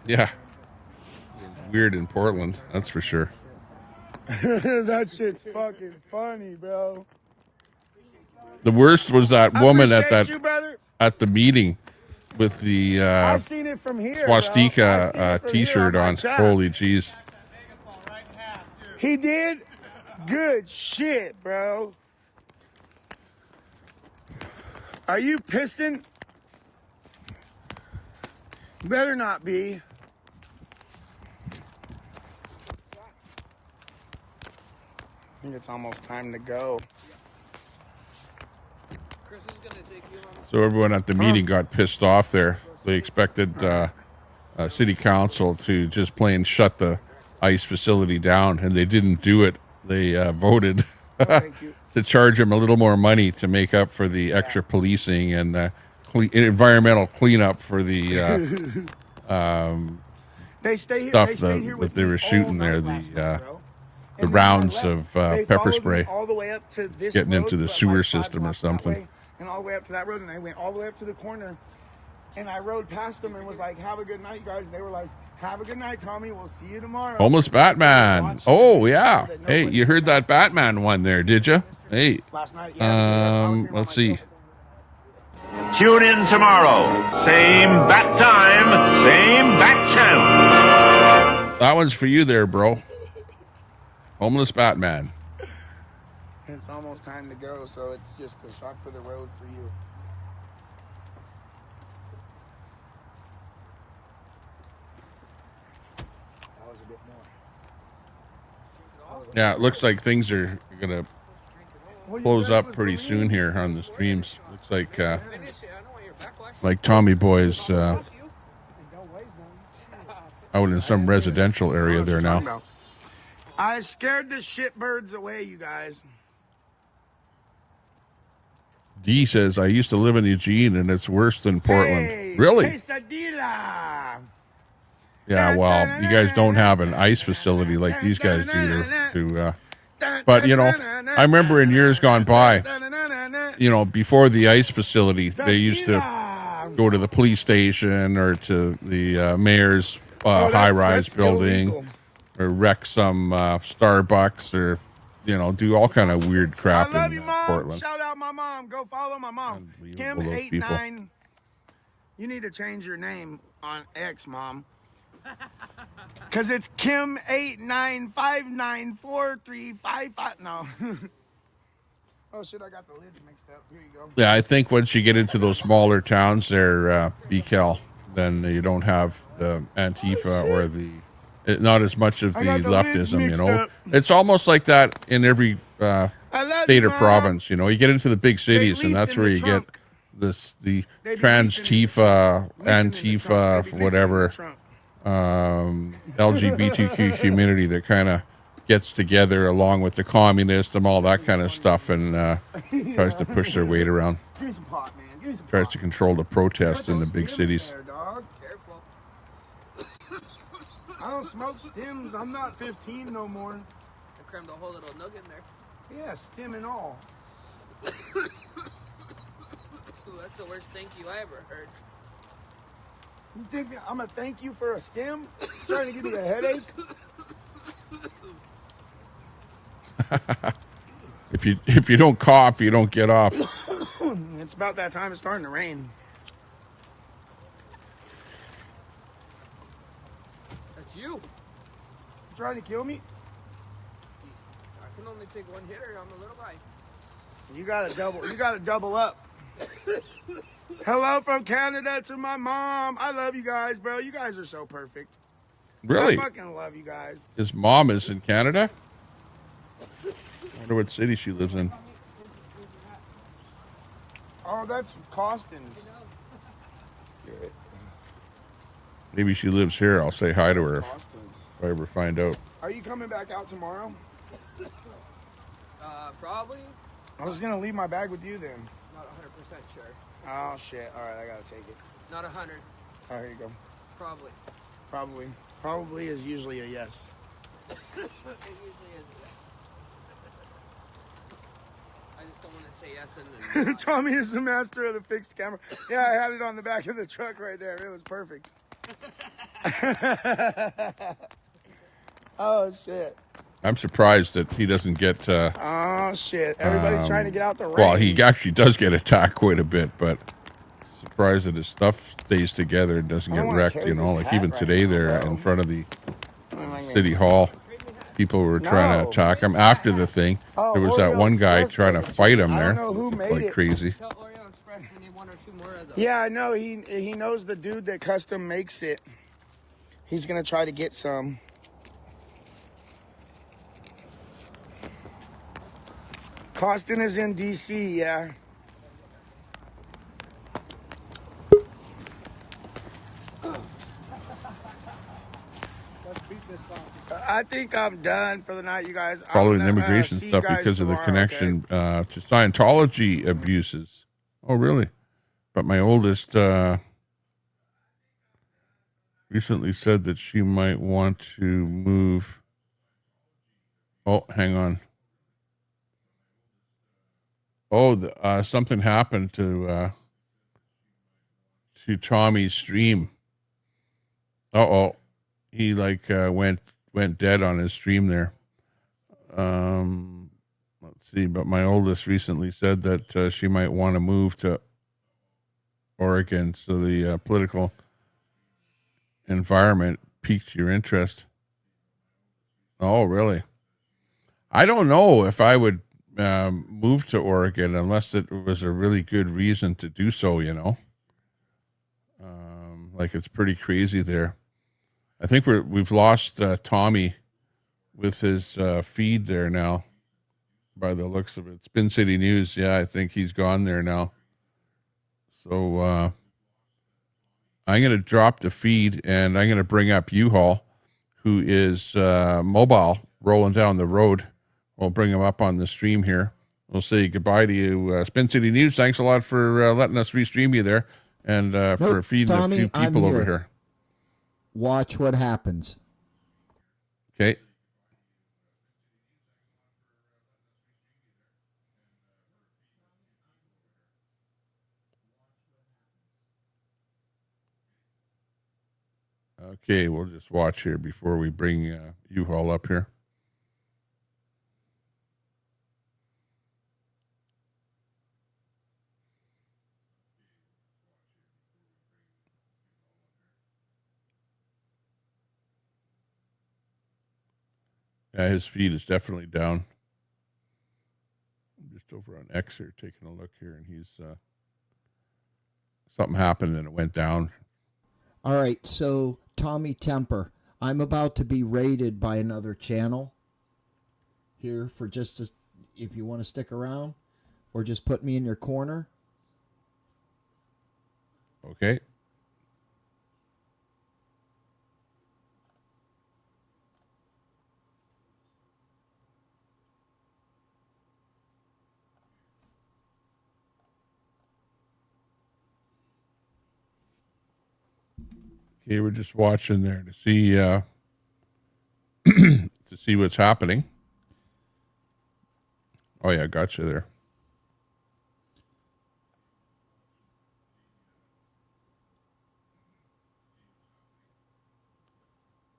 Yeah. Weird in Portland, that's for sure. That shit's fucking funny, bro. The worst was that woman at the meeting with the I've seen it from here, swastika t-shirt on. Holy jeez. He did good shit, bro. Are you pissing? Better not be. I think it's almost time to go. So everyone at the meeting got pissed off there. They expected city council to just plain shut the ICE facility down, and they didn't do it. They voted to charge them a little more money to make up for the extra policing and environmental cleanup for the stuff that they were shooting there, the rounds of pepper spray all the way up to this getting into road, the sewer like system or something. And all the way up to that road, and I went all the way up to the corner, and I rode past them and was like, have a good night, you guys. And they were like, have a good night, Tommy, we'll see you tomorrow. Homeless Batman. Oh yeah. Hey, you heard that Batman one there, did you? Hey. Let's see. Tune in tomorrow. Same bat time, same bat channel. That one's for you there, bro. Homeless Batman. It's almost time to go, so it's just a shot for the road for you. That was a bit more. Yeah, it looks like things are gonna close up pretty soon here on the streams. Looks like Tommy Boy's out in some residential area there now. I scared the shitbirds away, you guys. D says, I used to live in Eugene and it's worse than Portland. Hey, really? Quesadilla. Yeah, well, you guys don't have an ICE facility like these guys do. But, you know, I remember in years gone by, you know, before the ICE facility, they used to go to the police station or to the mayor's high-rise building or wreck some Starbucks or, you know, do all kind of weird crap in Portland. Shout out my mom. Go follow my mom. Kim89. You need to change your name on X, Mom. Because it's Kim89594355. No. Oh, shit, I got the lids mixed up. Here you go. Yeah, I think once you get into those smaller towns there, BCal, then you don't have the Antifa or not as much of the leftism, you know. It's almost like that in every state or province, you know. You get into the big cities, and that's where you get the trans-tifa, Antifa, whatever, LGBTQ community that kind of gets together along with the communists and all that kind of stuff and tries to push their weight around. Tries to control the protests in the big cities. I don't smoke stems. I'm not 15 no more. I crammed a whole little nugget in there. Yeah, stem and all. Ooh, that's the worst thank you I ever heard. You think I'm gonna thank you for a stem? Trying to give me a headache? If you don't cough, you don't get off. It's about that time. It's starting to rain. That's you. You trying to kill me? I can only take one hitter. I'm a little guy. You gotta double up. Hello from Canada to my mom. I love you guys, bro. You guys are so perfect. Really? I fucking love you guys. His mom is in Canada? I wonder what city she lives in. Oh, that's Costins. Maybe she lives here. I'll say hi to her if I ever find out. Are you coming back out tomorrow? Probably. I was gonna leave my bag with you then. Not 100% sure. Oh shit! All right, I gotta take it. Not 100. Oh, here you go. Probably. Probably is usually a yes. It usually is. I just don't want to say yes and. Tommy is the master of the fixed camera. Yeah, I had it on the back of the truck right there. It was perfect. Oh shit. I'm surprised that he doesn't get. Oh shit! Everybody's trying to get out the rain. Well, he actually does get attacked quite a bit, but surprised that his stuff stays together and doesn't get wrecked. You know, like even today there in front of the city hall, people were trying to attack him after the thing. There was that one guy trying to fight him there. I don't know who made like it. crazy. Yeah, I know. He knows the dude that custom makes it. He's gonna try to get some. Costin is in DC, yeah. I think I'm done for the night, you guys. Following the immigration stuff because of the connection to Scientology abuses. Oh, really? But my oldest recently said that she might want to move. Oh, hang on. Oh, something happened to Tommy's stream. He went dead on his stream there. Let's see. But my oldest recently said that she might want to move to Oregon, so the political environment piqued your interest. Oh, really? I don't know if I would move to Oregon unless it was a really good reason to do so, you know. Like it's pretty crazy there. I think we've lost Tommy with his feed there now, by the looks of it. Spin City News, yeah, I think he's gone there now. So I'm going to drop the feed and I'm going to bring up U-Haul, who is mobile, rolling down the road. We'll bring him up on the stream here. We'll say goodbye to you. Spin City News, thanks a lot for letting us restream you there and for feeding Tommy, a few people over here. Watch what happens. Okay. Okay, we'll just watch here before we bring U-Haul up here. Yeah, his feed is definitely down. I'm just over on X here, taking a look here, and he's something happened and it went down. All right, so Tommy Temper, I'm about to be raided by another channel here for just if you want to stick around or just put me in your corner. Okay. Okay, we're just watching there to see to see what's happening. Oh yeah, gotcha there.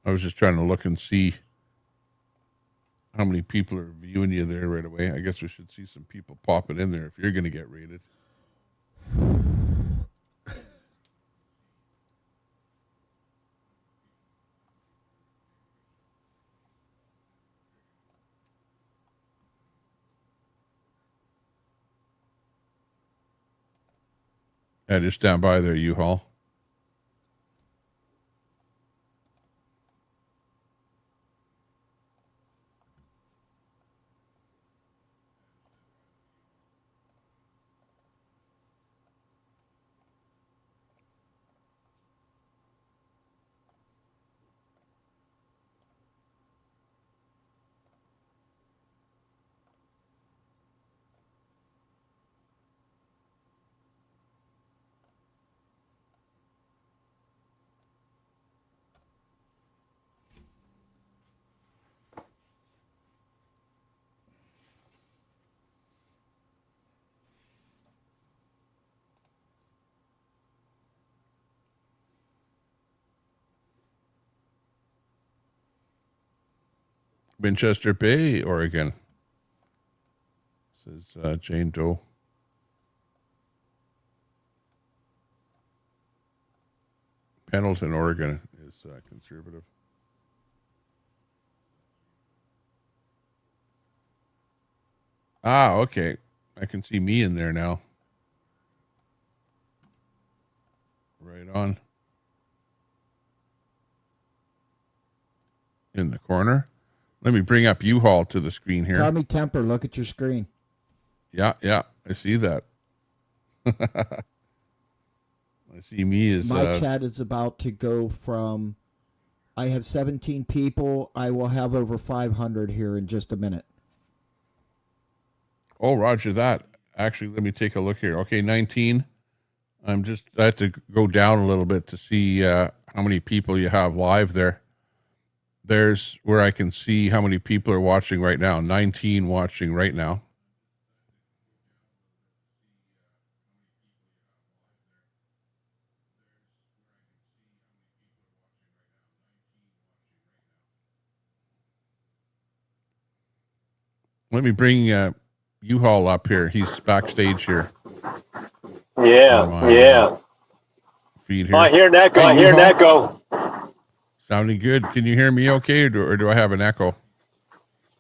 I was just trying to look and see how many people are viewing you there right away. I guess we should see some people popping in there if you're going to get rated. Yeah, just stand by there, U-Haul. Winchester Bay, Oregon. This is Jane Doe. Pendleton, Oregon is conservative. Ah, okay. I can see me in there now. Right on. In the corner. Let me bring up U-Haul to the screen here. Tommy Temper, look at your screen. Yeah, I see that. I see me as... My chat is about to go from... I have 17 people. I will have over 500 here in just a minute. Oh, roger that. Actually, let me take a look here. Okay, 19. I have to go down a little bit to see how many people you have live there. There's where I can see how many people are watching right now. 19 watching right now. Let me bring U-Haul up here. He's backstage here. Yeah. Feed here. I hear an echo. I hear an echo. Sounding good. Can you hear me okay, or do I have an echo?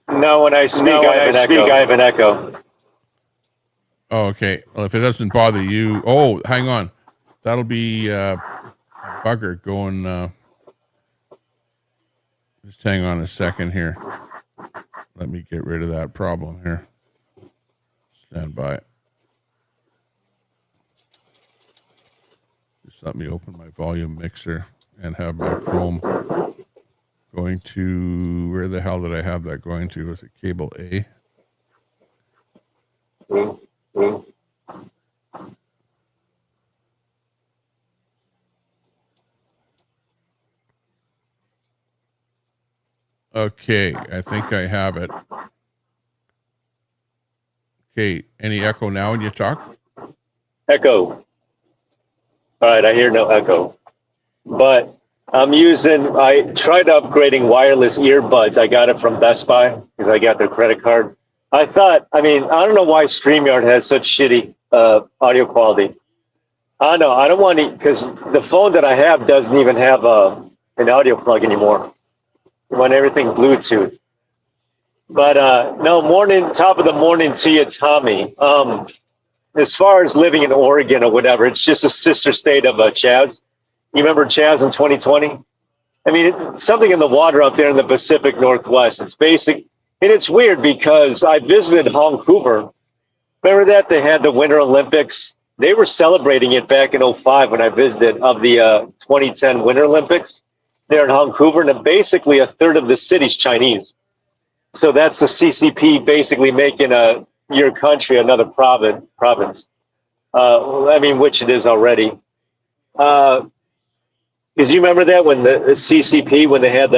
No, when I speak, I have an echo. Oh, okay. Well, if it doesn't bother you... Oh, hang on. That'll be a bugger going... Just hang on a second here. Let me get rid of that problem here. Stand by. Just let me open my volume mixer and have my Chrome going to... Where the hell did I have that going to? Was it cable A? Okay, I think I have it. Okay, any echo now when you talk? Echo. All right, I hear no echo. But I tried upgrading wireless earbuds. I got it from Best Buy because I got their credit card. I don't know why StreamYard has such shitty audio quality. I know, I don't want to, because the phone that I have doesn't even have an audio plug anymore. I want everything Bluetooth. But no, top of the morning to you, Tommy. As far as living in Oregon or whatever, it's just a sister state of Chaz. You remember Chaz in 2020? I mean, it's something in the water up there in the Pacific Northwest. It's basic. And it's weird because I visited Vancouver. Remember that? They had the Winter Olympics. They were celebrating it back in 2005 when I visited, of the 2010 Winter Olympics. There in Vancouver, and basically a third of the city's Chinese. So that's the CCP basically making your country another province. Which it is already. Because you remember that when the CCP, when they had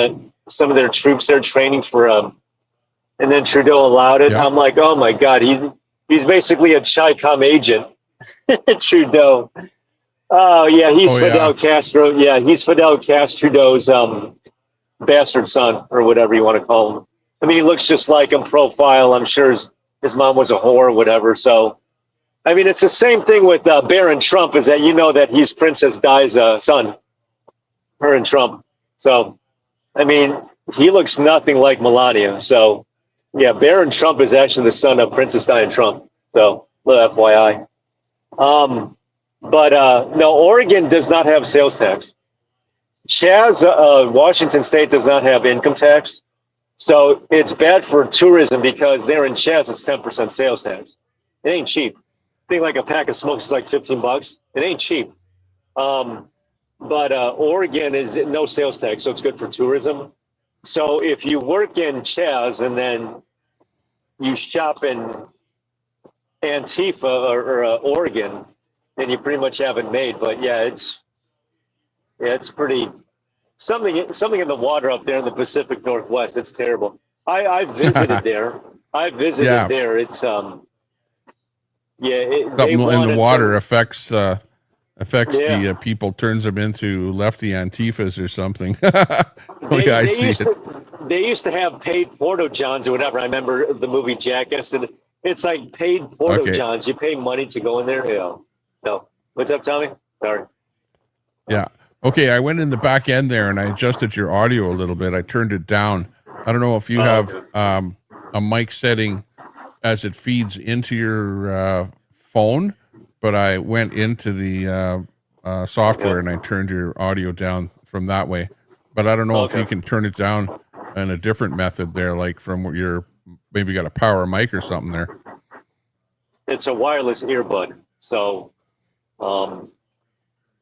some of their troops there training for, and then Trudeau allowed it. Yeah. I'm like, oh my God, he's basically a Chi-Com agent, Trudeau. Oh yeah, he's Fidel Castro. Yeah, he's Fidel Castro's bastard son, or whatever you want to call him. I mean, he looks just like him profile. I'm sure his mom was a whore or whatever. So, I mean, it's the same thing with Barron Trump, is that you know that he's Princess Di's son, her and Trump. So, I mean, he looks nothing like Melania. So, yeah, Barron Trump is actually the son of Princess Di and Trump. So, little FYI. But no, Oregon does not have sales tax. Chaz, Washington State does not have income tax. So it's bad for tourism because there in Chaz, it's 10% sales tax. It ain't cheap. I think like a pack of smokes is like $15. It ain't cheap. But Oregon is no sales tax, so it's good for tourism. So if you work in Chaz and then you shop in Antifa or Oregon, then you pretty much have it made. But yeah, it's pretty something in the water up there in the Pacific Northwest. It's terrible. I visited there. There. It's something in the water affects the people, turns them into lefty Antifas or something. I see it. they used to have paid Porto Johns or whatever. I remember the movie Jackass, and it's like paid Porto Johns. You pay money to go in there. Yeah. No. What's up, Tommy? Sorry. Yeah. Okay, I went in the back end there and I adjusted your audio a little bit. I turned it down. I don't know if you have a mic setting as it feeds into your phone, but I went into the software and I turned your audio down from that way. But I don't know if you can turn it down in a different method there, like from your maybe got a power mic or something there. It's a wireless earbud, so am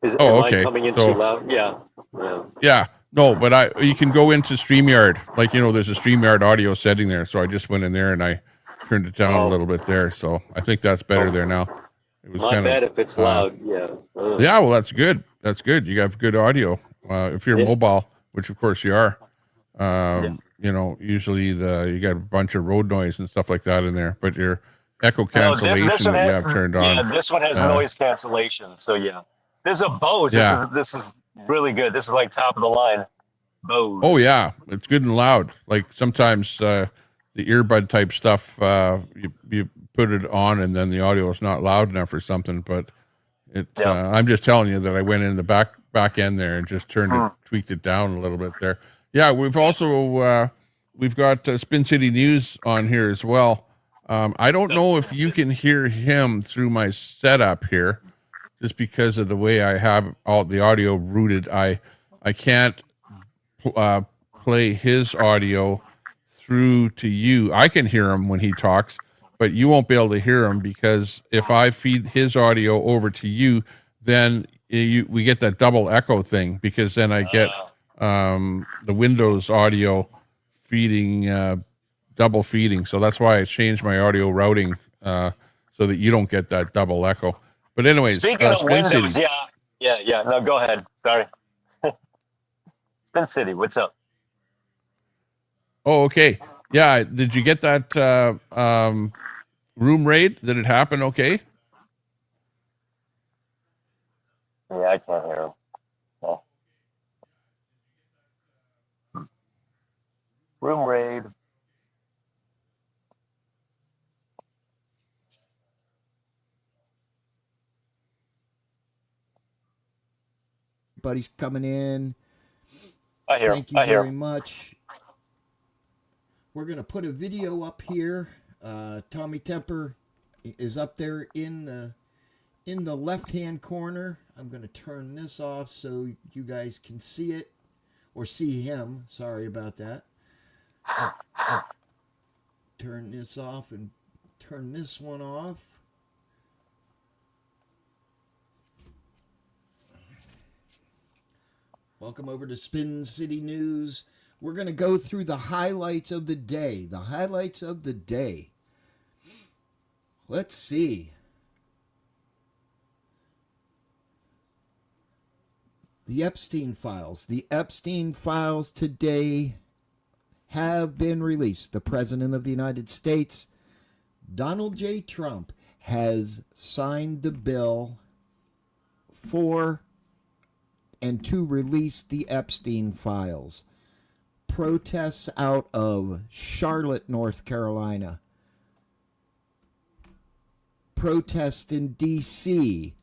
I coming in too loud? Yeah. Yeah. No, but you can go into StreamYard. Like, there's a StreamYard audio setting there. So I just went in there and I turned it down a little bit there. So I think that's better there now. It was Not bad if it's loud. Yeah. Yeah, well, that's good. That's good. You have good audio. If you're mobile, which of course you are, usually you got a bunch of road noise and stuff like that in there, but your echo cancellation that you have turned on. Yeah, this one has noise cancellation. So yeah, this is a Bose. Yeah. This is really good. This is like top of the line Bose. Oh yeah, it's good and loud. Like sometimes the earbud type stuff, you put it on and then the audio is not loud enough or something. But I'm just telling you that I went in the back end there and just tweaked it down a little bit there. Yeah, we've also we've got Spin City News on here as well. I don't know if you can hear him through my setup here, just because of the way I have all the audio routed. I can't play his audio through to you. I can hear him when he talks, but you won't be able to hear him, because if I feed his audio over to you, then we get that double echo thing, because then I get the Windows audio feeding, double feeding. So that's why I changed my audio routing so that you don't get that double echo. But anyways, speaking of Spin Windows, City. yeah. No, go ahead. Sorry. Spin City, what's up? Oh, okay. Yeah, did you get that room raid? Did it happen okay? Yeah, I can't hear him. Yeah. Room raid. Everybody's coming in. I hear. Thank you very much. We're going to put a video up here. Tommy Temper is up there in the left-hand corner. I'm going to turn this off so you guys can see it, or see him. Sorry about that. Turn this off and turn this one off. Welcome over to Spin City News. We're going to go through the highlights of the day. The highlights of the day. Let's see. The Epstein files. The Epstein files today have been released. The President of the United States, Donald J. Trump, has signed the bill for and to release the Epstein files. Protests out of Charlotte, North Carolina. Protests in D.C.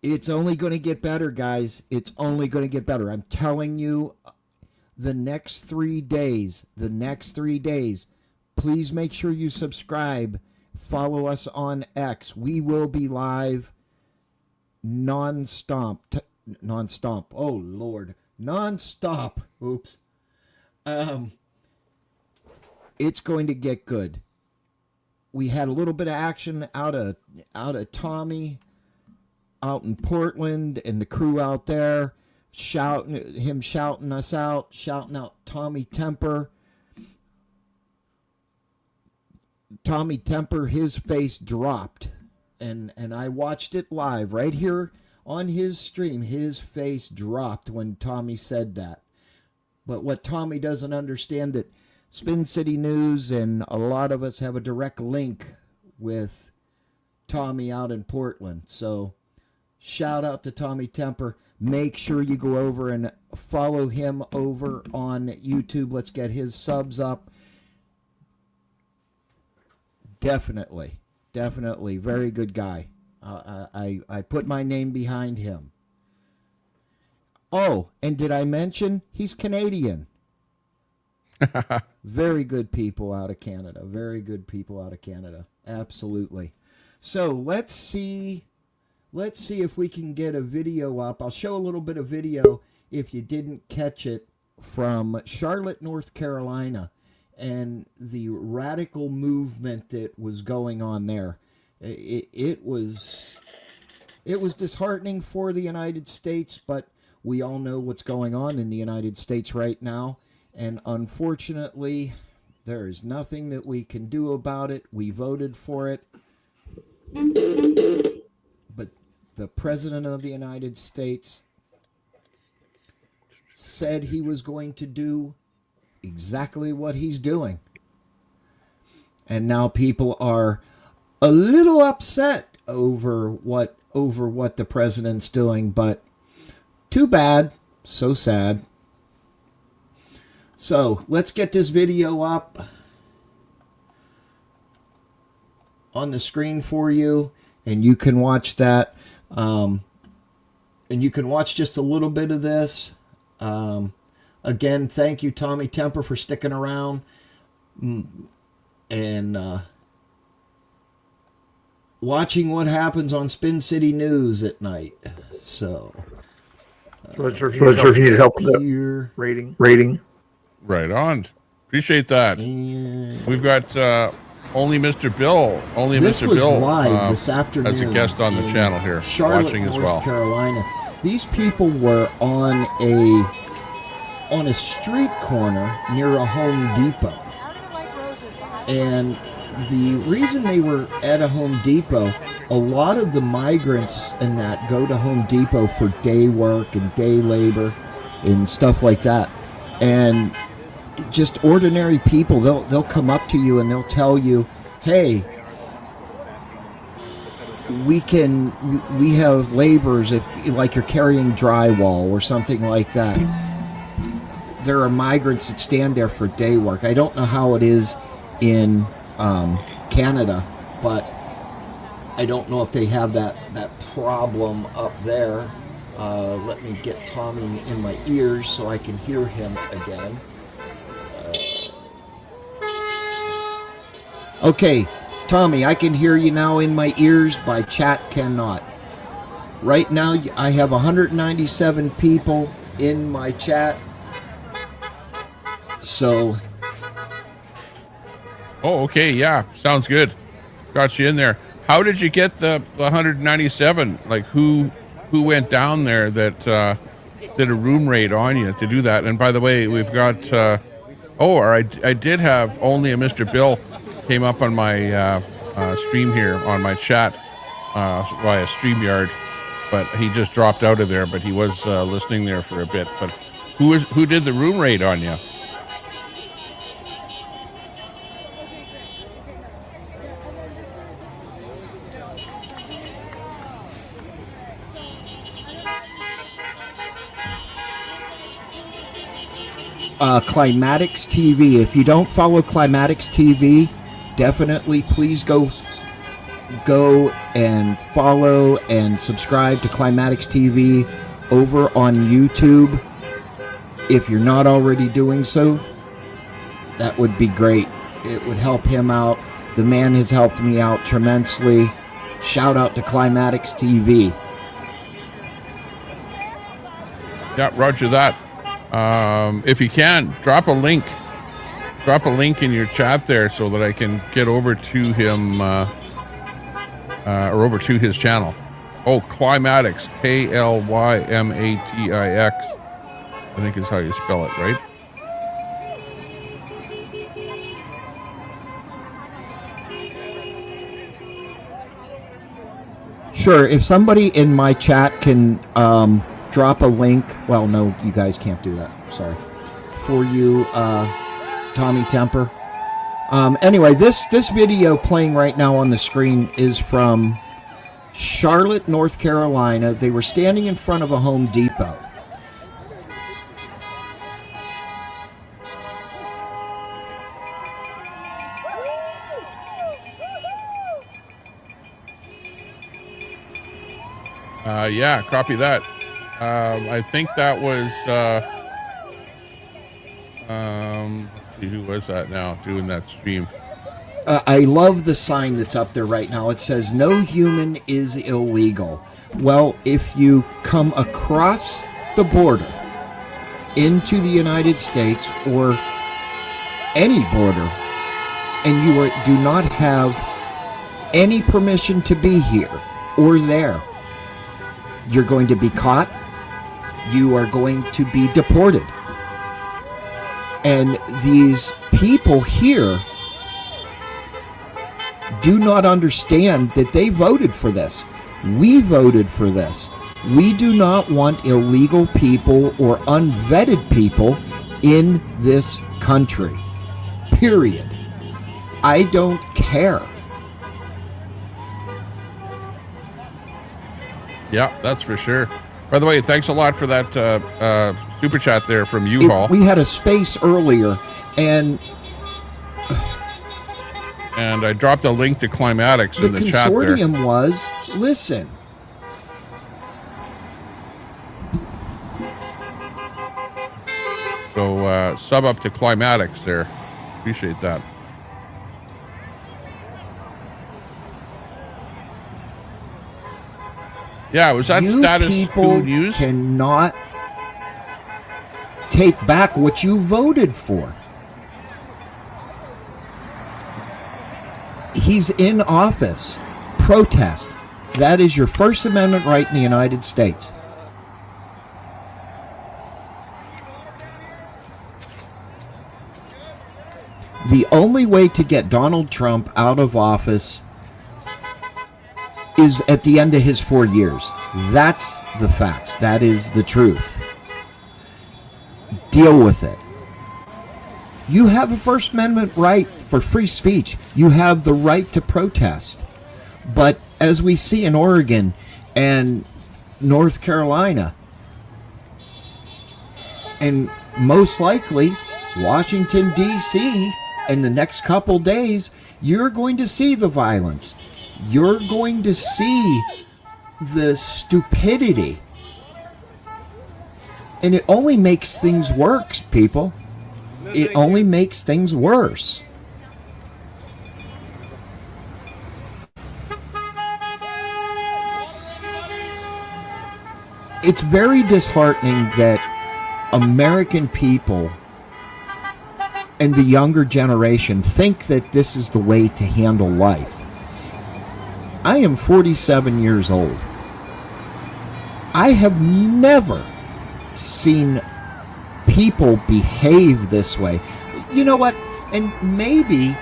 It's only going to get better, guys. It's only going to get better. I'm telling you, the next 3 days, please make sure you subscribe. Follow us on X. We will be live non-stop. Oh, Lord. Non-stop. Oops. It's going to get good. We had a little bit of action out of Tommy out in Portland and the crew out there, shouting us out, shouting out Tommy Temper. Tommy Temper, his face dropped, and I watched it live right here on his stream. His face dropped when Tommy said that. But what Tommy doesn't understand, that Spin City News and a lot of us have a direct link with Tommy out in Portland. So Shout out to Tommy Temper. Make sure you go over and follow him over on YouTube. Let's get his subs up. Definitely. Very good guy. I put my name behind him. Oh, and did I mention he's Canadian? Very good people out of Canada. Absolutely. So let's see if we can get a video up. I'll show a little bit of video if you didn't catch it from Charlotte, North Carolina, and the radical movement that was going on there. It was disheartening for the United States, but we all know what's going on in the United States right now, and unfortunately, there is nothing that we can do about it. We voted for it, but the President of the United States said he was going to do exactly what he's doing. And now people are a little upset over what the president's doing, but too bad, so sad. So let's get this video up on the screen for you, and you can watch that. And you can watch just a little bit of this. Again, thank you, Tommy Temper, for sticking around and watching what happens on Spin City News at night. So let's see if you need help with the rating. Right on. Appreciate that. We've got only Mr. Bill. This was live this afternoon as a guest on the channel here, Charlotte, watching as North well. Carolina. These people were on a street corner near a Home Depot, and the reason they were at a Home Depot, a lot of the migrants and that go to Home Depot for day work and day labor and stuff like that, and just ordinary people, they'll come up to you and they'll tell you, hey, we have laborers, if like you're carrying drywall or something like that. There are migrants that stand there for day work. I don't know how it is in Canada, but I don't know if they have that problem up there. Let me get Tommy in my ears so I can hear him again. Okay, Tommy, I can hear you now in my ears. My chat cannot. Right now, I have 197 people in my chat. So. Oh, okay, yeah, sounds good. Got you in there. How did you get the 197? Like, who went down there that did a room raid on you to do that? And by the way, we've got. I did have only a Mr. Bill came up on my stream here on my chat via StreamYard, but he just dropped out of there. But he was listening there for a bit. But who did the room raid on you? Climatics TV. If you don't follow Climatics TV, definitely please go and follow and subscribe to Climatics TV over on YouTube. If you're not already doing so, that would be great. It would help him out. The man has helped me out tremendously. Shout out to Climatics TV. Yeah, roger that. If you can, drop a link in your chat there so that I can get over to him or over to his channel. Oh, Climatics, Klymatix, I think is how you spell it, right? Sure, if somebody in my chat can drop a link. Well, no, you guys can't do that. Sorry. For you, Tommy Temper. Anyway, this video playing right now on the screen is from Charlotte, North Carolina. They were standing in front of a Home Depot. Yeah, copy that. I think that was, let's see, who was that now doing that stream? I love the sign that's up there right now. It says, "No human is illegal." Well, if you come across the border into the United States or any border and you do not have any permission to be here or there, you're going to be caught. You are going to be deported. And these people here do not understand that they voted for this. We voted for this. We do not want illegal people or unvetted people in this country. Period. I don't care. Yeah, that's for sure. By the way, thanks a lot for that super chat there from U-Haul. We had a space earlier, and I dropped a link to Climatics in the chat there. The consortium was, listen. So sub up to Climatics there. Appreciate that. Yeah, was that status quo news? You cannot take back what you voted for. He's in office. Protest. That is your First Amendment right in the United States. The only way to get Donald Trump out of office is at the end of his 4 years. That's the facts. That is the truth. Deal with it. You have a First Amendment right for free speech. You have the right to protest. But as we see in Oregon and North Carolina, and most likely Washington, D.C., in the next couple days, you're going to see the violence. You're going to see the stupidity. And it only makes things worse, people. It only makes things worse. It's very disheartening that American people and the younger generation think that this is the way to handle life. I am 47 years old. I have never seen people behave this way. You know what? And maybe,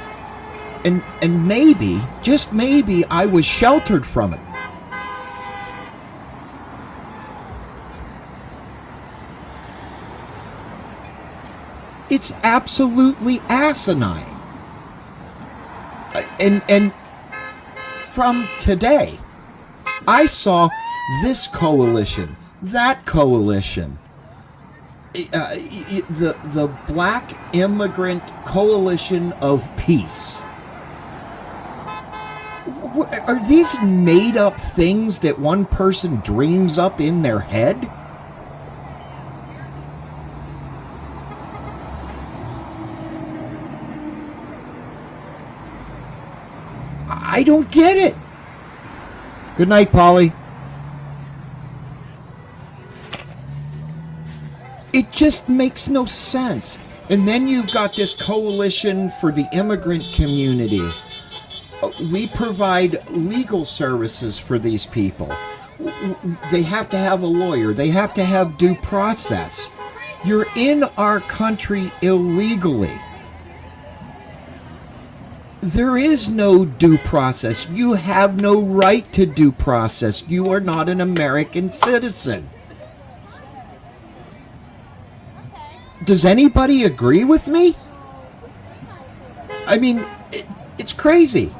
just maybe, I was sheltered from it. It's absolutely asinine. And from today, I saw this coalition, that coalition, the Black Immigrant Coalition of Peace. Are these made up things that one person dreams up in their head? I don't get it. Good night, Polly. It just makes no sense. And then you've got this coalition for the immigrant community. We provide legal services for these people. They have to have a lawyer. They have to have due process. You're in our country illegally. There is no due process. You have no right to due process. You are not an American citizen. Does anybody agree with me? I mean, it's crazy.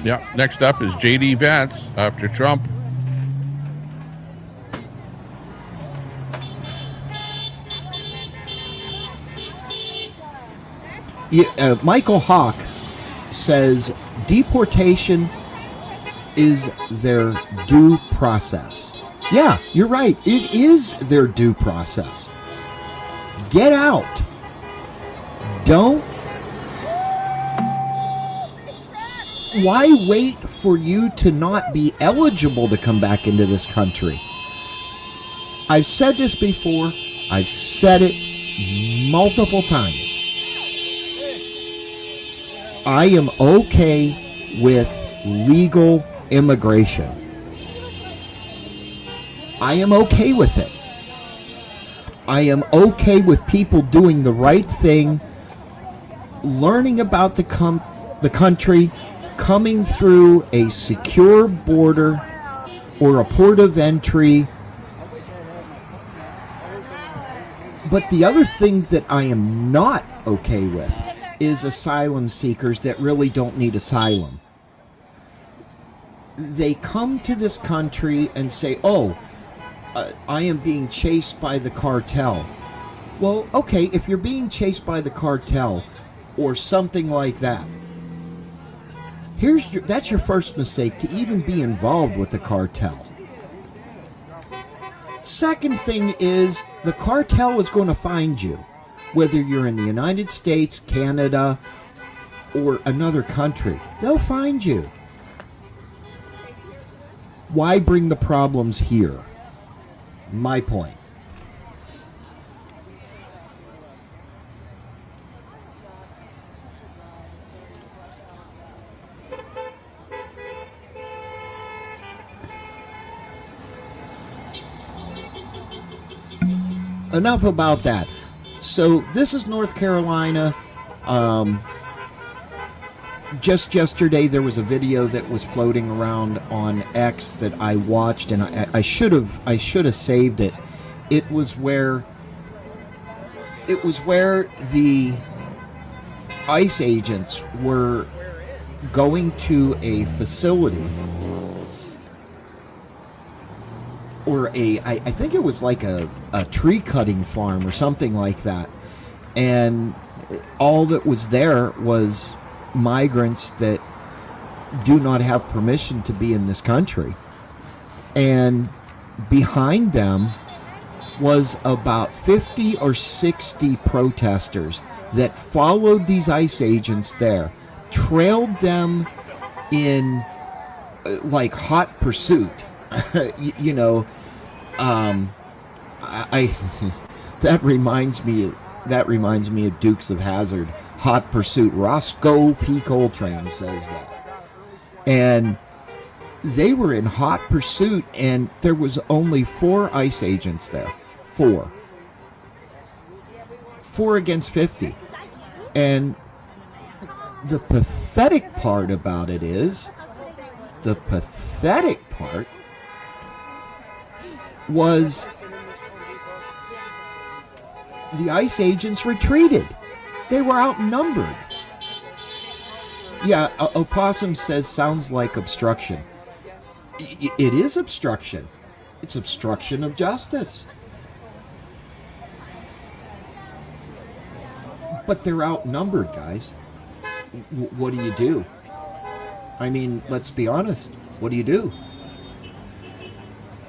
Yeah. Next up is JD Vance after Trump. Michael Hawk says deportation is their due process. Yeah, you're right. It is their due process. Get out. Don't. Why wait for you to not be eligible to come back into this country? I've said this before. I've said it multiple times. I am okay with legal immigration. I am okay with it. I am okay with people doing the right thing, learning about the country, coming through a secure border or a port of entry. But the other thing that I am not okay with is asylum seekers that really don't need asylum. They come to this country and say, oh, I am being chased by the cartel. Well, okay, if you're being chased by the cartel or something like that, that's your first mistake, to even be involved with the cartel. Second thing is, the cartel is going to find you, whether you're in the United States, Canada, or another country. They'll find you. Why bring the problems here? My point. Enough about that. So this is North Carolina. Just yesterday there was a video that was floating around on X that I watched, and I should have saved it. It was where the ICE agents were going to a facility, or I think it was like a tree cutting farm or something like that, and all that was there was migrants that do not have permission to be in this country, and behind them was about 50 or 60 protesters that followed these ICE agents there, trailed them in like hot pursuit. You know, I that reminds me of Dukes of Hazzard. Hot Pursuit. Roscoe P. Coltrane says that. And they were in hot pursuit, and there was only 4 ICE agents there. 4 against 50. And the pathetic part about it is, was the ICE agents retreated. They were outnumbered. Yeah, Opossum says sounds like obstruction. It is obstruction. It's obstruction of justice. But they're outnumbered, guys. What do you do? I mean, let's be honest. What do you do?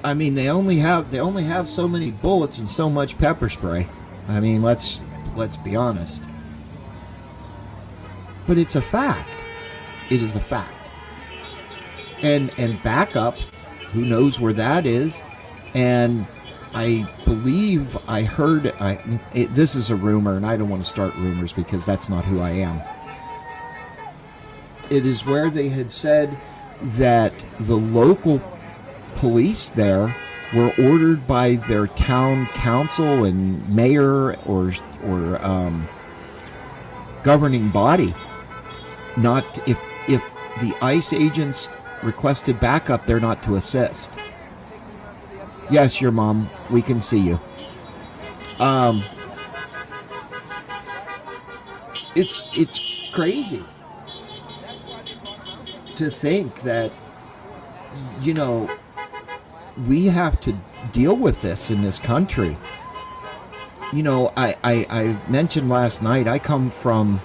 I mean, they only have so many bullets and so much pepper spray. I mean, let's be honest. But it's a fact. It is a fact. And backup, who knows where that is? And I believe I heard, this is a rumor, and I don't want to start rumors because that's not who I am. It is where they had said that the local police there were ordered by their town council and mayor or governing body, not if the ICE agents requested backup, they're not to assist. Yes, your mom, we can see you. It's crazy. to think that, you know, we have to deal with this in this country. You know, I mentioned last night, I come from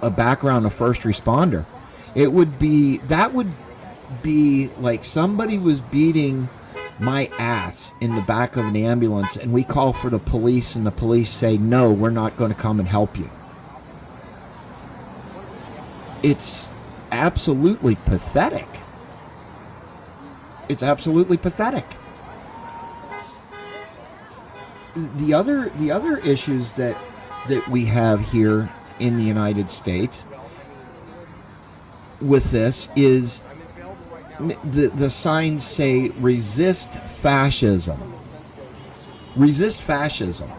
a background of first responder. That would be like somebody was beating my ass in the back of an ambulance and we call for the police and the police say, no, we're not going to come and help you. It's absolutely pathetic. It's absolutely pathetic. The other issues that we have here in the United States with this is the signs say resist fascism. Resist fascism.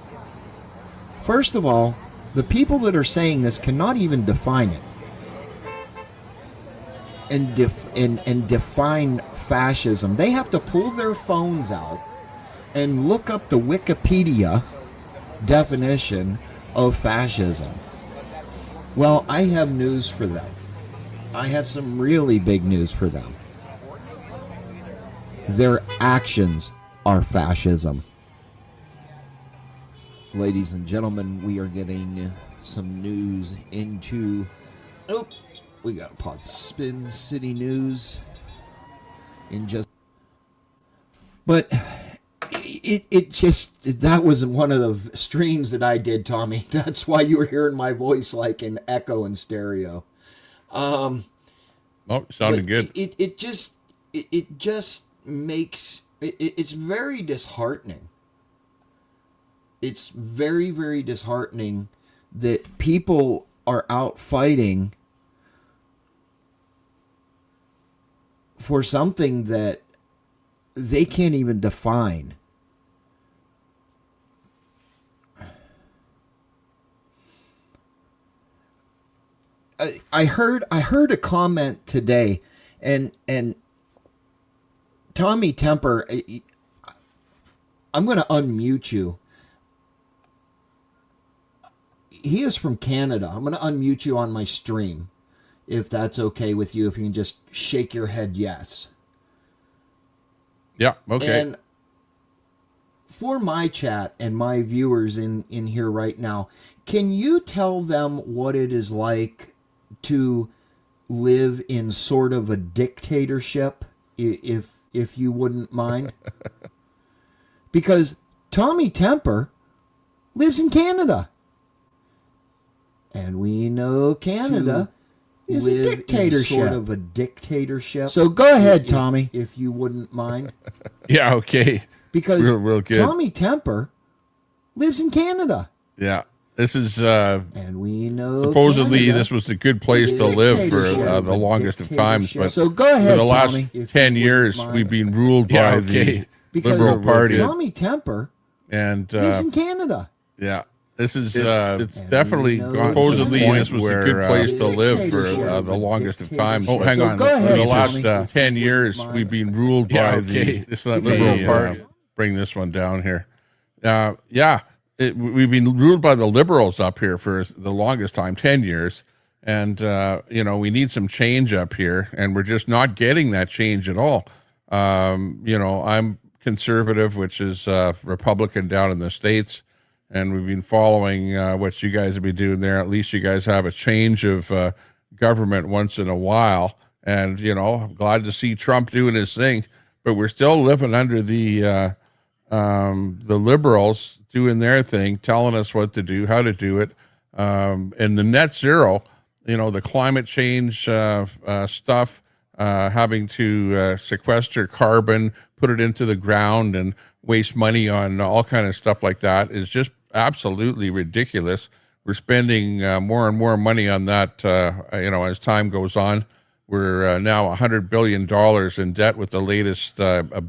First of all, the people that are saying this cannot even define it. And define fascism. They have to pull their phones out and look up the Wikipedia definition of fascism. Well, I have news for them. I have some really big news for them. Their actions are fascism. Ladies and gentlemen, we are getting some news into... Oh, we got to pause. Spin City News in just... But it just... That was one of the streams that I did, Tommy. That's why you were hearing my voice like in echo and stereo. Oh, sounded good. It just makes... It's very disheartening. It's very, very disheartening that people are out fighting for something that they can't even define. I heard a comment today, and Tommy Temper, I'm going to unmute you. He is from Canada. I'm going to unmute you on my stream, if that's okay with you, if you can just shake your head yes. Yeah, okay. And for my chat and my viewers in here right now, can you tell them what it is like to live in sort of a dictatorship, if you wouldn't mind? Because Tommy Temper lives in Canada. And we know Canada is a dictatorship. Sort of a dictatorship. So go ahead, Tommy, if you wouldn't mind. Yeah, okay. Because real good. Tommy Temper lives in Canada. Yeah. This is and we know supposedly Canada this was a good place to live for the longest of times, but so go ahead, for the last Tommy, 10 years we've been ruled by the Liberal Party. Tommy Temper and lives in Canada. Yeah. This is it's definitely supposedly this was a good place to live for the longest of times. Oh, hang on. Go ahead, for the last 10 years we've been ruled by the Liberal Party. Bring this one down here. We've been ruled by the Liberals up here for the longest time, 10 years. And, we need some change up here, and we're just not getting that change at all. I'm conservative, which is Republican down in the States, and we've been following what you guys have been doing there. At least you guys have a change of government once in a while. And, I'm glad to see Trump doing his thing, but we're still living under the Liberals doing their thing, telling us what to do, how to do it. And the net zero, the climate change stuff, having to sequester carbon, put it into the ground and waste money on all kind of stuff like that is just absolutely ridiculous. We're spending more and more money on that, as time goes on. We're now $100 billion in debt with the latest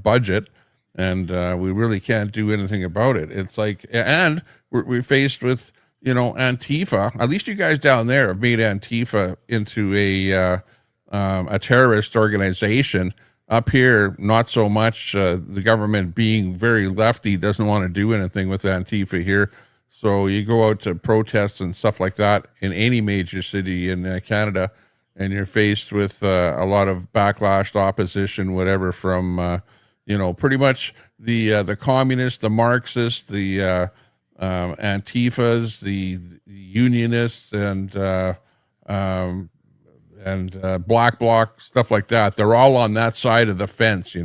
budget. And we really can't do anything about it. It's like, and we're faced with, Antifa. At least you guys down there have made Antifa into a terrorist organization. Up here, not so much. The government being very lefty doesn't want to do anything with Antifa here. So you go out to protests and stuff like that in any major city in Canada, and you're faced with a lot of backlash, opposition, whatever, from pretty much the communists, the Marxists, the Antifas, the unionists, and Black Bloc, stuff like that. They're all on that side of the fence,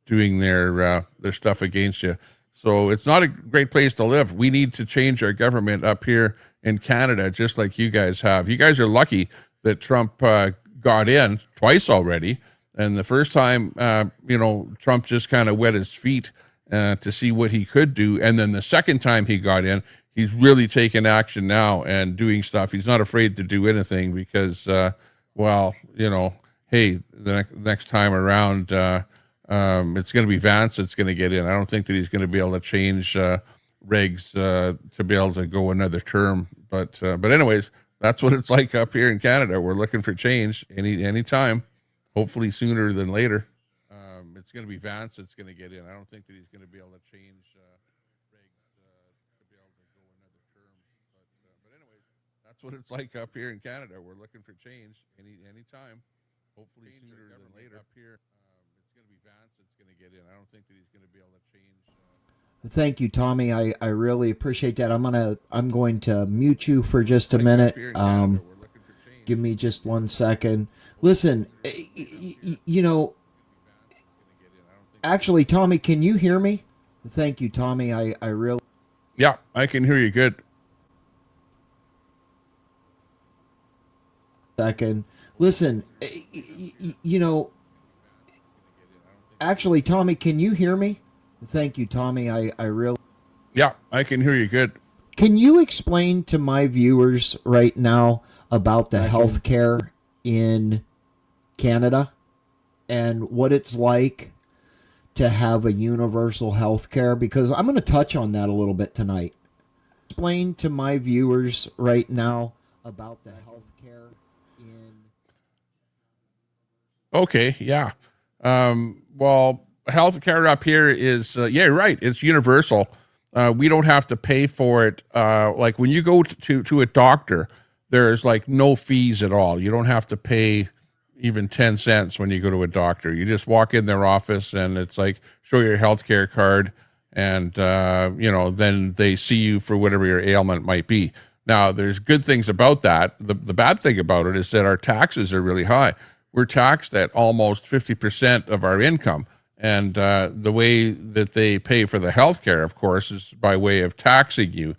doing their stuff against you. So it's not a great place to live. We need to change our government up here in Canada, just like you guys have. You guys are lucky that Trump got in twice already. And the first time, Trump just kind of wet his feet to see what he could do. And then the second time he got in, he's really taking action now and doing stuff. He's not afraid to do anything because, hey, the next time around, it's going to be Vance that's going to get in. I don't think that he's going to be able to change regs to be able to go another term. But anyways, that's what it's like up here in Canada. We're looking for change any time, hopefully sooner than later. It's going to be Vance that's going to get in. I don't think that he's going to be able to change regs to be able to go another term. But anyways, that's what it's like up here in Canada. We're looking for change any time, hopefully sooner than later. Up here, it's going to be Vance that's going to get in. I don't think that he's going to be able to change. Thank you, Tommy. I really appreciate that. I'm going to mute you for just a minute. Give me just 1 second. Listen, actually, Tommy, can you hear me? Thank you, Tommy. I really. Yeah, I can hear you good. Second. Listen, actually, Tommy, can you hear me? Thank you, Tommy. I really. Yeah, I can hear you good. Can you explain to my viewers right now about the healthcare in Canada and what it's like to have a universal healthcare? Because I'm going to touch on that a little bit tonight. Explain to my viewers right now about the healthcare in. Okay, yeah. Well, healthcare up here is, yeah, right. It's universal. We don't have to pay for it. Like when you go to a doctor, there's like no fees at all. You don't have to pay even 10 cents when you go to a doctor. You just walk in their office and it's like, show your healthcare card. And, then they see you for whatever your ailment might be. Now, there's good things about that. The bad thing about it is that our taxes are really high. We're taxed at almost 50% of our income. And the way that they pay for the healthcare, of course, is by way of taxing you.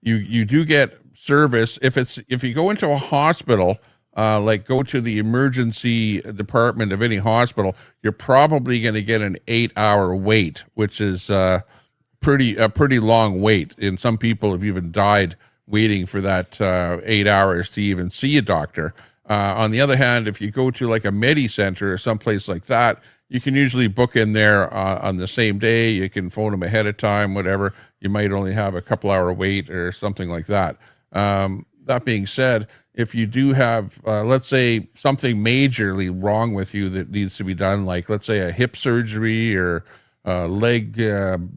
You do get service if you go into a hospital, like go to the emergency department of any hospital, you're probably going to get an 8-hour wait, which is a pretty long wait. And some people have even died waiting for that 8 hours to even see a doctor. On the other hand, if you go to like a Medi Center or someplace like that, you can usually book in there on the same day. You can phone them ahead of time, whatever. You might only have a couple-hour wait or something like that. That being said, if you do have, let's say, something majorly wrong with you that needs to be done, like let's say a hip surgery or leg,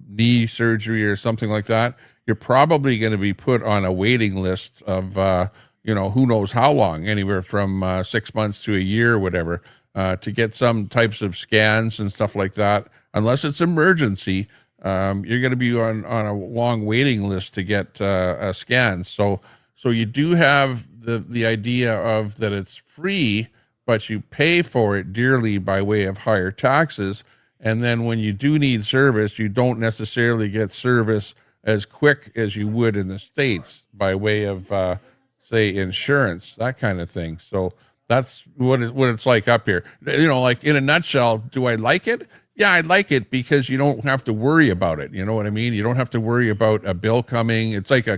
knee surgery or something like that, you're probably going to be put on a waiting list of who knows how long, anywhere from 6 months to a year or whatever, to get some types of scans and stuff like that. Unless it's emergency, you're going to be on a long waiting list to get a scan. So you do have the idea of that it's free, but you pay for it dearly by way of higher taxes. And then when you do need service, you don't necessarily get service as quick as you would in the States by way of say insurance, that kind of thing. So that's what it's like up here. Like in a nutshell, do I like it? Yeah, I like it because you don't have to worry about it. You know what I mean? You don't have to worry about a bill coming. It's like a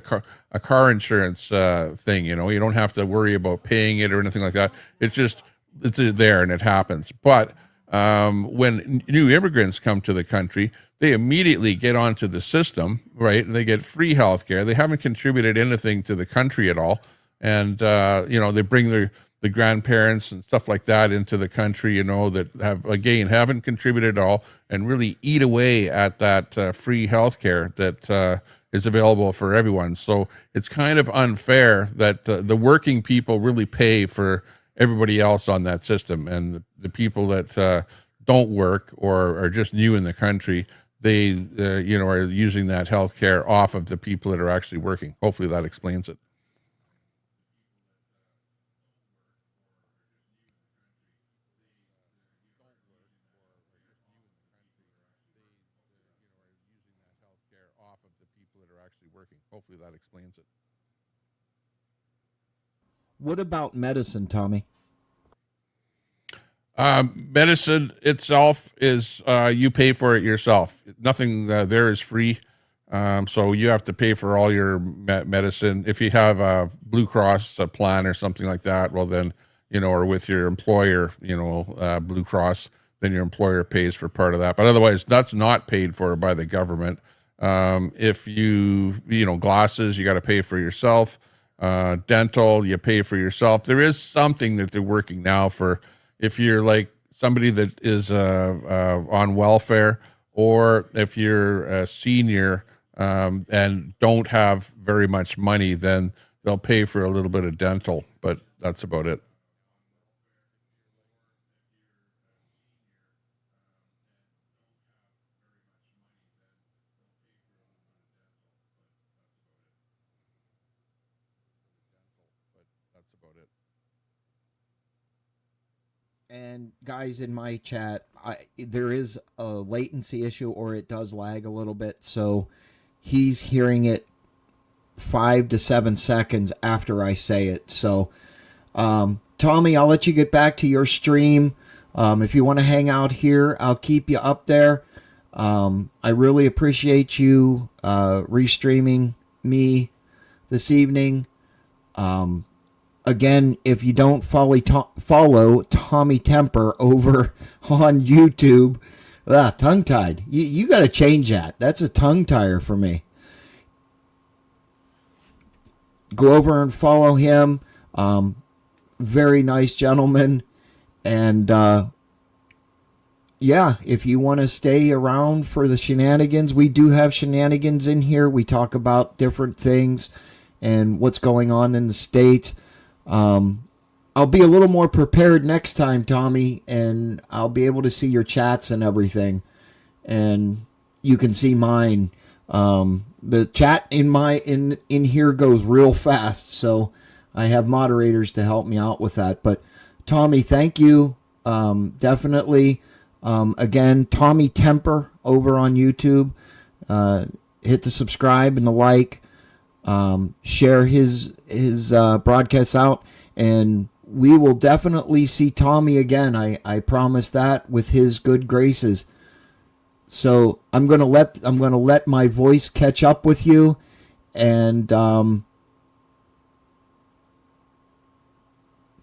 car insurance thing. You don't have to worry about paying it or anything like that. It's there and it happens. But when new immigrants come to the country, they immediately get onto the system, right? And they get free health care. They haven't contributed anything to the country at all. And, they bring the grandparents and stuff like that into the country, that haven't contributed at all and really eat away at that free health care that is available for everyone. So it's kind of unfair that the working people really pay for everybody else on that system, and the people that don't work or are just new in the country, they are using that health care off of the people that are actually working. Hopefully that explains it. Off of the people that are actually working. Hopefully that explains it. What about medicine, Tommy? Medicine itself is you pay for it yourself. Nothing there is free. So you have to pay for all your medicine. If you have a Blue Cross plan or something like that, well then, or with your employer, Blue Cross, then your employer pays for part of that. But otherwise, that's not paid for by the government. If glasses, you got to pay for yourself. Dental, you pay for yourself. There is something that they're working now for if you're like somebody that is on welfare, or if you're a senior and don't have very much money, then they'll pay for a little bit of dental, but that's about it. That's about it. And guys, in my chat, there is a latency issue, or it does lag a little bit. So he's hearing it 5 to 7 seconds after I say it. So, Tommy, I'll let you get back to your stream. If you want to hang out here, I'll keep you up there. I really appreciate you restreaming me this evening. Again, if you don't follow Tommy Temper over on YouTube, tongue-tied. You got to change that. That's a tongue-tire for me. Go over and follow him. Very nice gentleman. And yeah, if you want to stay around for the shenanigans, we do have shenanigans in here. We talk about different things and what's going on in the States. I'll be a little more prepared next time, Tommy, and I'll be able to see your chats and everything, and you can see mine. The chat in here goes real fast, so I have moderators to help me out with that. But Tommy, thank you. Definitely. Again, Tommy Temper over on YouTube. Hit the subscribe and the like. Share his broadcasts out, and we will definitely see Tommy again. I promise that, with his good graces. So I'm gonna let my voice catch up with you, and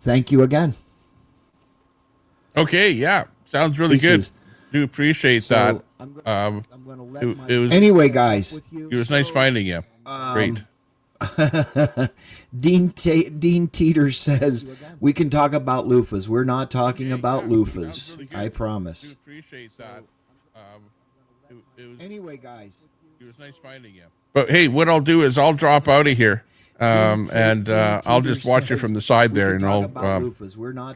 thank you again. Okay, yeah, sounds really good. Do appreciate that. I'm gonna let it was anyway, guys. It was nice finding you. Great. Dean Teeter says we can talk about loofahs. We're not talking about loofahs. Really, I promise. I appreciate that. Anyway, guys, it was nice finding you. But hey, what I'll do is I'll drop out of here, and I'll just watch you from the side there, and I'll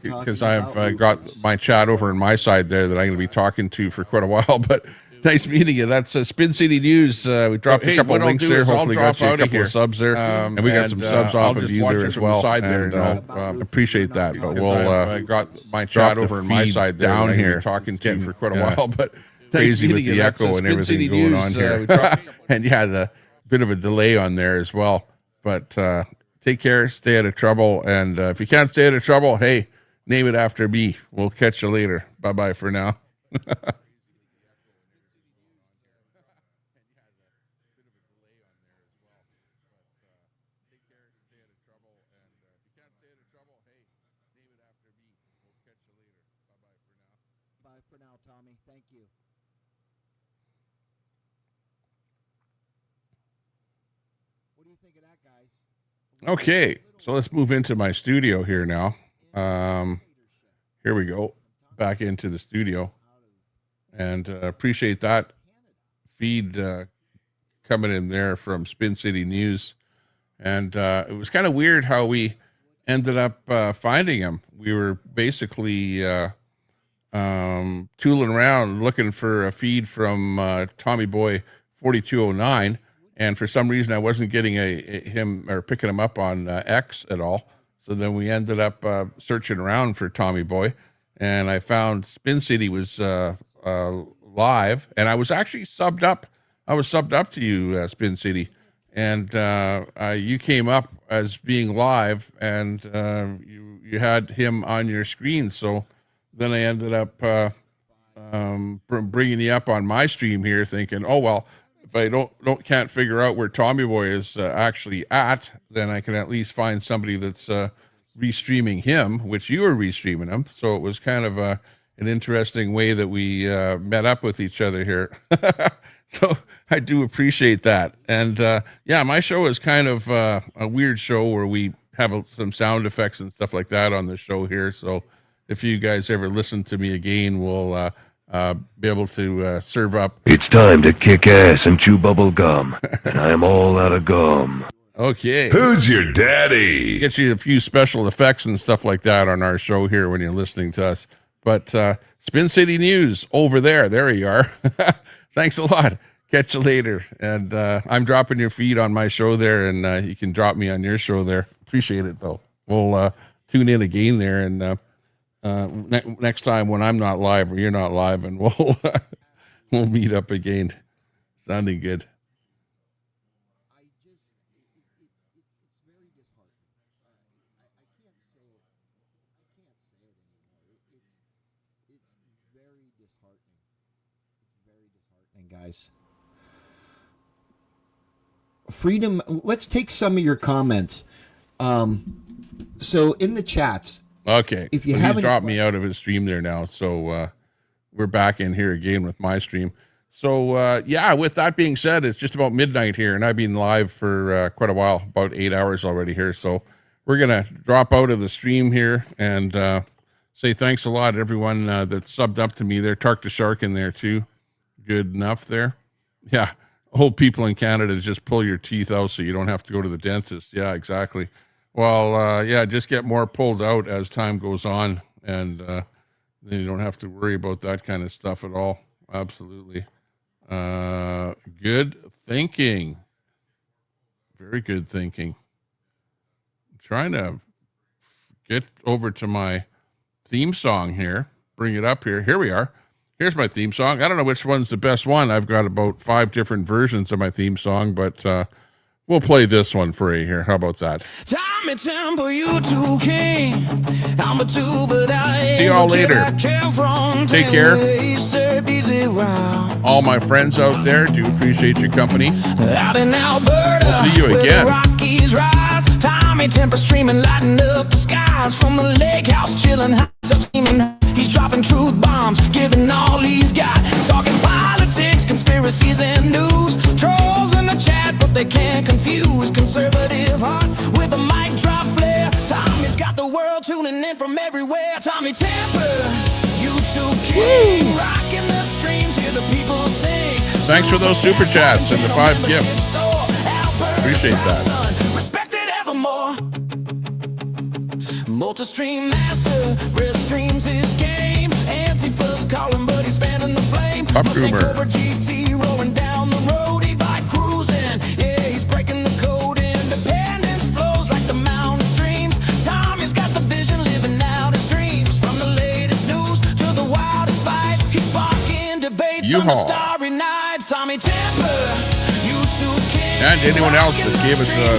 because I've got my chat over on my side there that I'm going to be talking to for quite a while. But nice meeting you. That's Spin City News. We dropped a couple of links there. Hopefully got you a couple of subs there. And we got some subs off of you there as well. And appreciate that. But we'll got my chat over on my side there down here talking to you for quite a while. But crazy with the echo and everything going on here. And yeah, the bit of a delay on there as well. But take care, stay out of trouble. And if you can't stay out of trouble, hey, name it after me. We'll catch you later. Bye-bye for now. Bye for now, Tommy. Thank you. What do you think of that, guys? Okay, so let's move into my studio here now. Here we go. Back into the studio. And appreciate that feed coming in there from Spin City News. And it was kind of weird how we ended up finding him. We were basically tooling around looking for a feed from Tommy Boy 4209. And for some reason, I wasn't getting him or picking him up on X at all. So then we ended up searching around for Tommy Boy. And I found Spin City was live. And I was actually subbed up. I was subbed up to you, Spin City. And you came up as being live. And you had him on your screen. So then I ended up bringing you up on my stream here thinking, oh, well, if I can't figure out where Tommy Boy is actually at, then I can at least find somebody that's restreaming him, which you were restreaming him. So it was kind of an interesting way that we met up with each other here. So I do appreciate that. And yeah, my show is kind of a weird show where we have some sound effects and stuff like that on the show here. So if you guys ever listen to me again, we'll be able to serve up. It's time to kick ass and chew bubble gum, and I'm all out of gum. Okay. Who's your daddy? Get you a few special effects and stuff like that on our show here when you're listening to us. But Spin City News over there. There you are. Thanks a lot. Catch you later. And I'm dropping your feed on my show there, and you can drop me on your show there. Appreciate it, though. We'll tune in again there, and next time when I'm not live or you're not live, and we'll meet up again. Sounding good. Guys, Freedom, let's take some of your comments. So in the chats, okay, if you so haven't he's dropped me out of his stream there now, so we're back in here again with my stream. So yeah, with that being said, it's just about midnight here, and I've been live for quite a while, about 8 hours already here. So we're gonna drop out of the stream here and say thanks a lot to everyone that subbed up to me there. Tark the Shark in there too. Good enough there. Yeah, old people in Canada just pull your teeth out so you don't have to go to the dentist. Yeah, exactly. Well, yeah, just get more pulled out as time goes on, and then you don't have to worry about that kind of stuff at all. Absolutely. Good thinking. Very good thinking. I'm trying to get over to my theme song here. Bring it up here. Here we are. Here's my theme song. I don't know which one's the best one. I've got about 5 different versions of my theme song, but we'll play this one for you here. How about that? Tommy Temper, you too king. I'm a two, but I see y'all later. Take care. All my friends out there, do appreciate your company. Out in Alberta, we'll see you again. The Rockies rise. Tommy Temper streaming, lighting up the skies. From the lake house, chilling, hot tub steaming. He's dropping truth bombs, giving all he's got. Talking politics, conspiracies, and news. Trolls in the chat, but they can't confuse. Conservative heart with a mic drop flair. Tommy's got the world tuning in from everywhere. Tommy Temper, you too king. Rocking the streams, hear the people sing. Thanks for those super chats and the 5 gifts. Appreciate that. Respected evermore. Multi-stream master, restreams his game. Antifa's calling, but he's fanning the flame. Cobra GT rolling down the road, he bike cruising. Yeah, he's breaking the code. Independence flows like the mountain streams. Tommy's got the vision, living out his dreams. From the latest news to the wildest fight, he's sparking debates on the starry nights. Tommy Temper, you too king. And anyone else that gave us a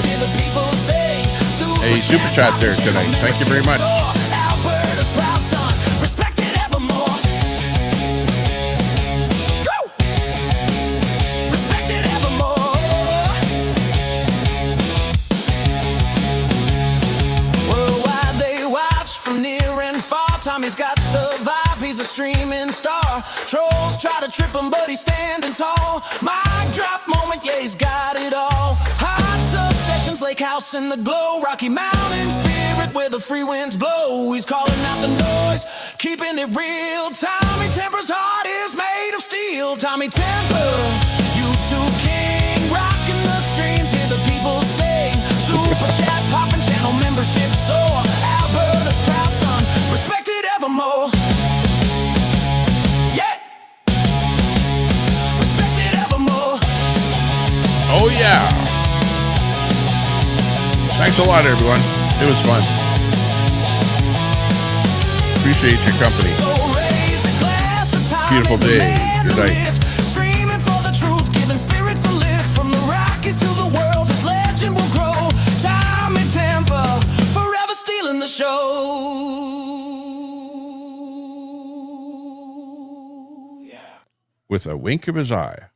super chat there tonight. Thank you very much. Alberta's proud son, respected evermore. Go! Respected evermore. Worldwide they watch from near and far. Tommy's got the vibe, he's a streaming star. Trolls try to trip him, but he's standing tall. Mic drop moment, yeah, he's got it all. Hot tub sessions, lake house in the glow. Rocky Mountain spirit where the free winds blow. He's calling out the noise, keeping it real. Tommy Temper's heart is made of steel. Tommy Temper, you too king. Thanks a lot, everyone. It was fun. Appreciate your company. Beautiful day. Good night. Streaming for the truth, giving spirits a lift. From the Rockies to the world, this legend will grow. Tommy Temper, forever stealing the show. With a wink of his eye.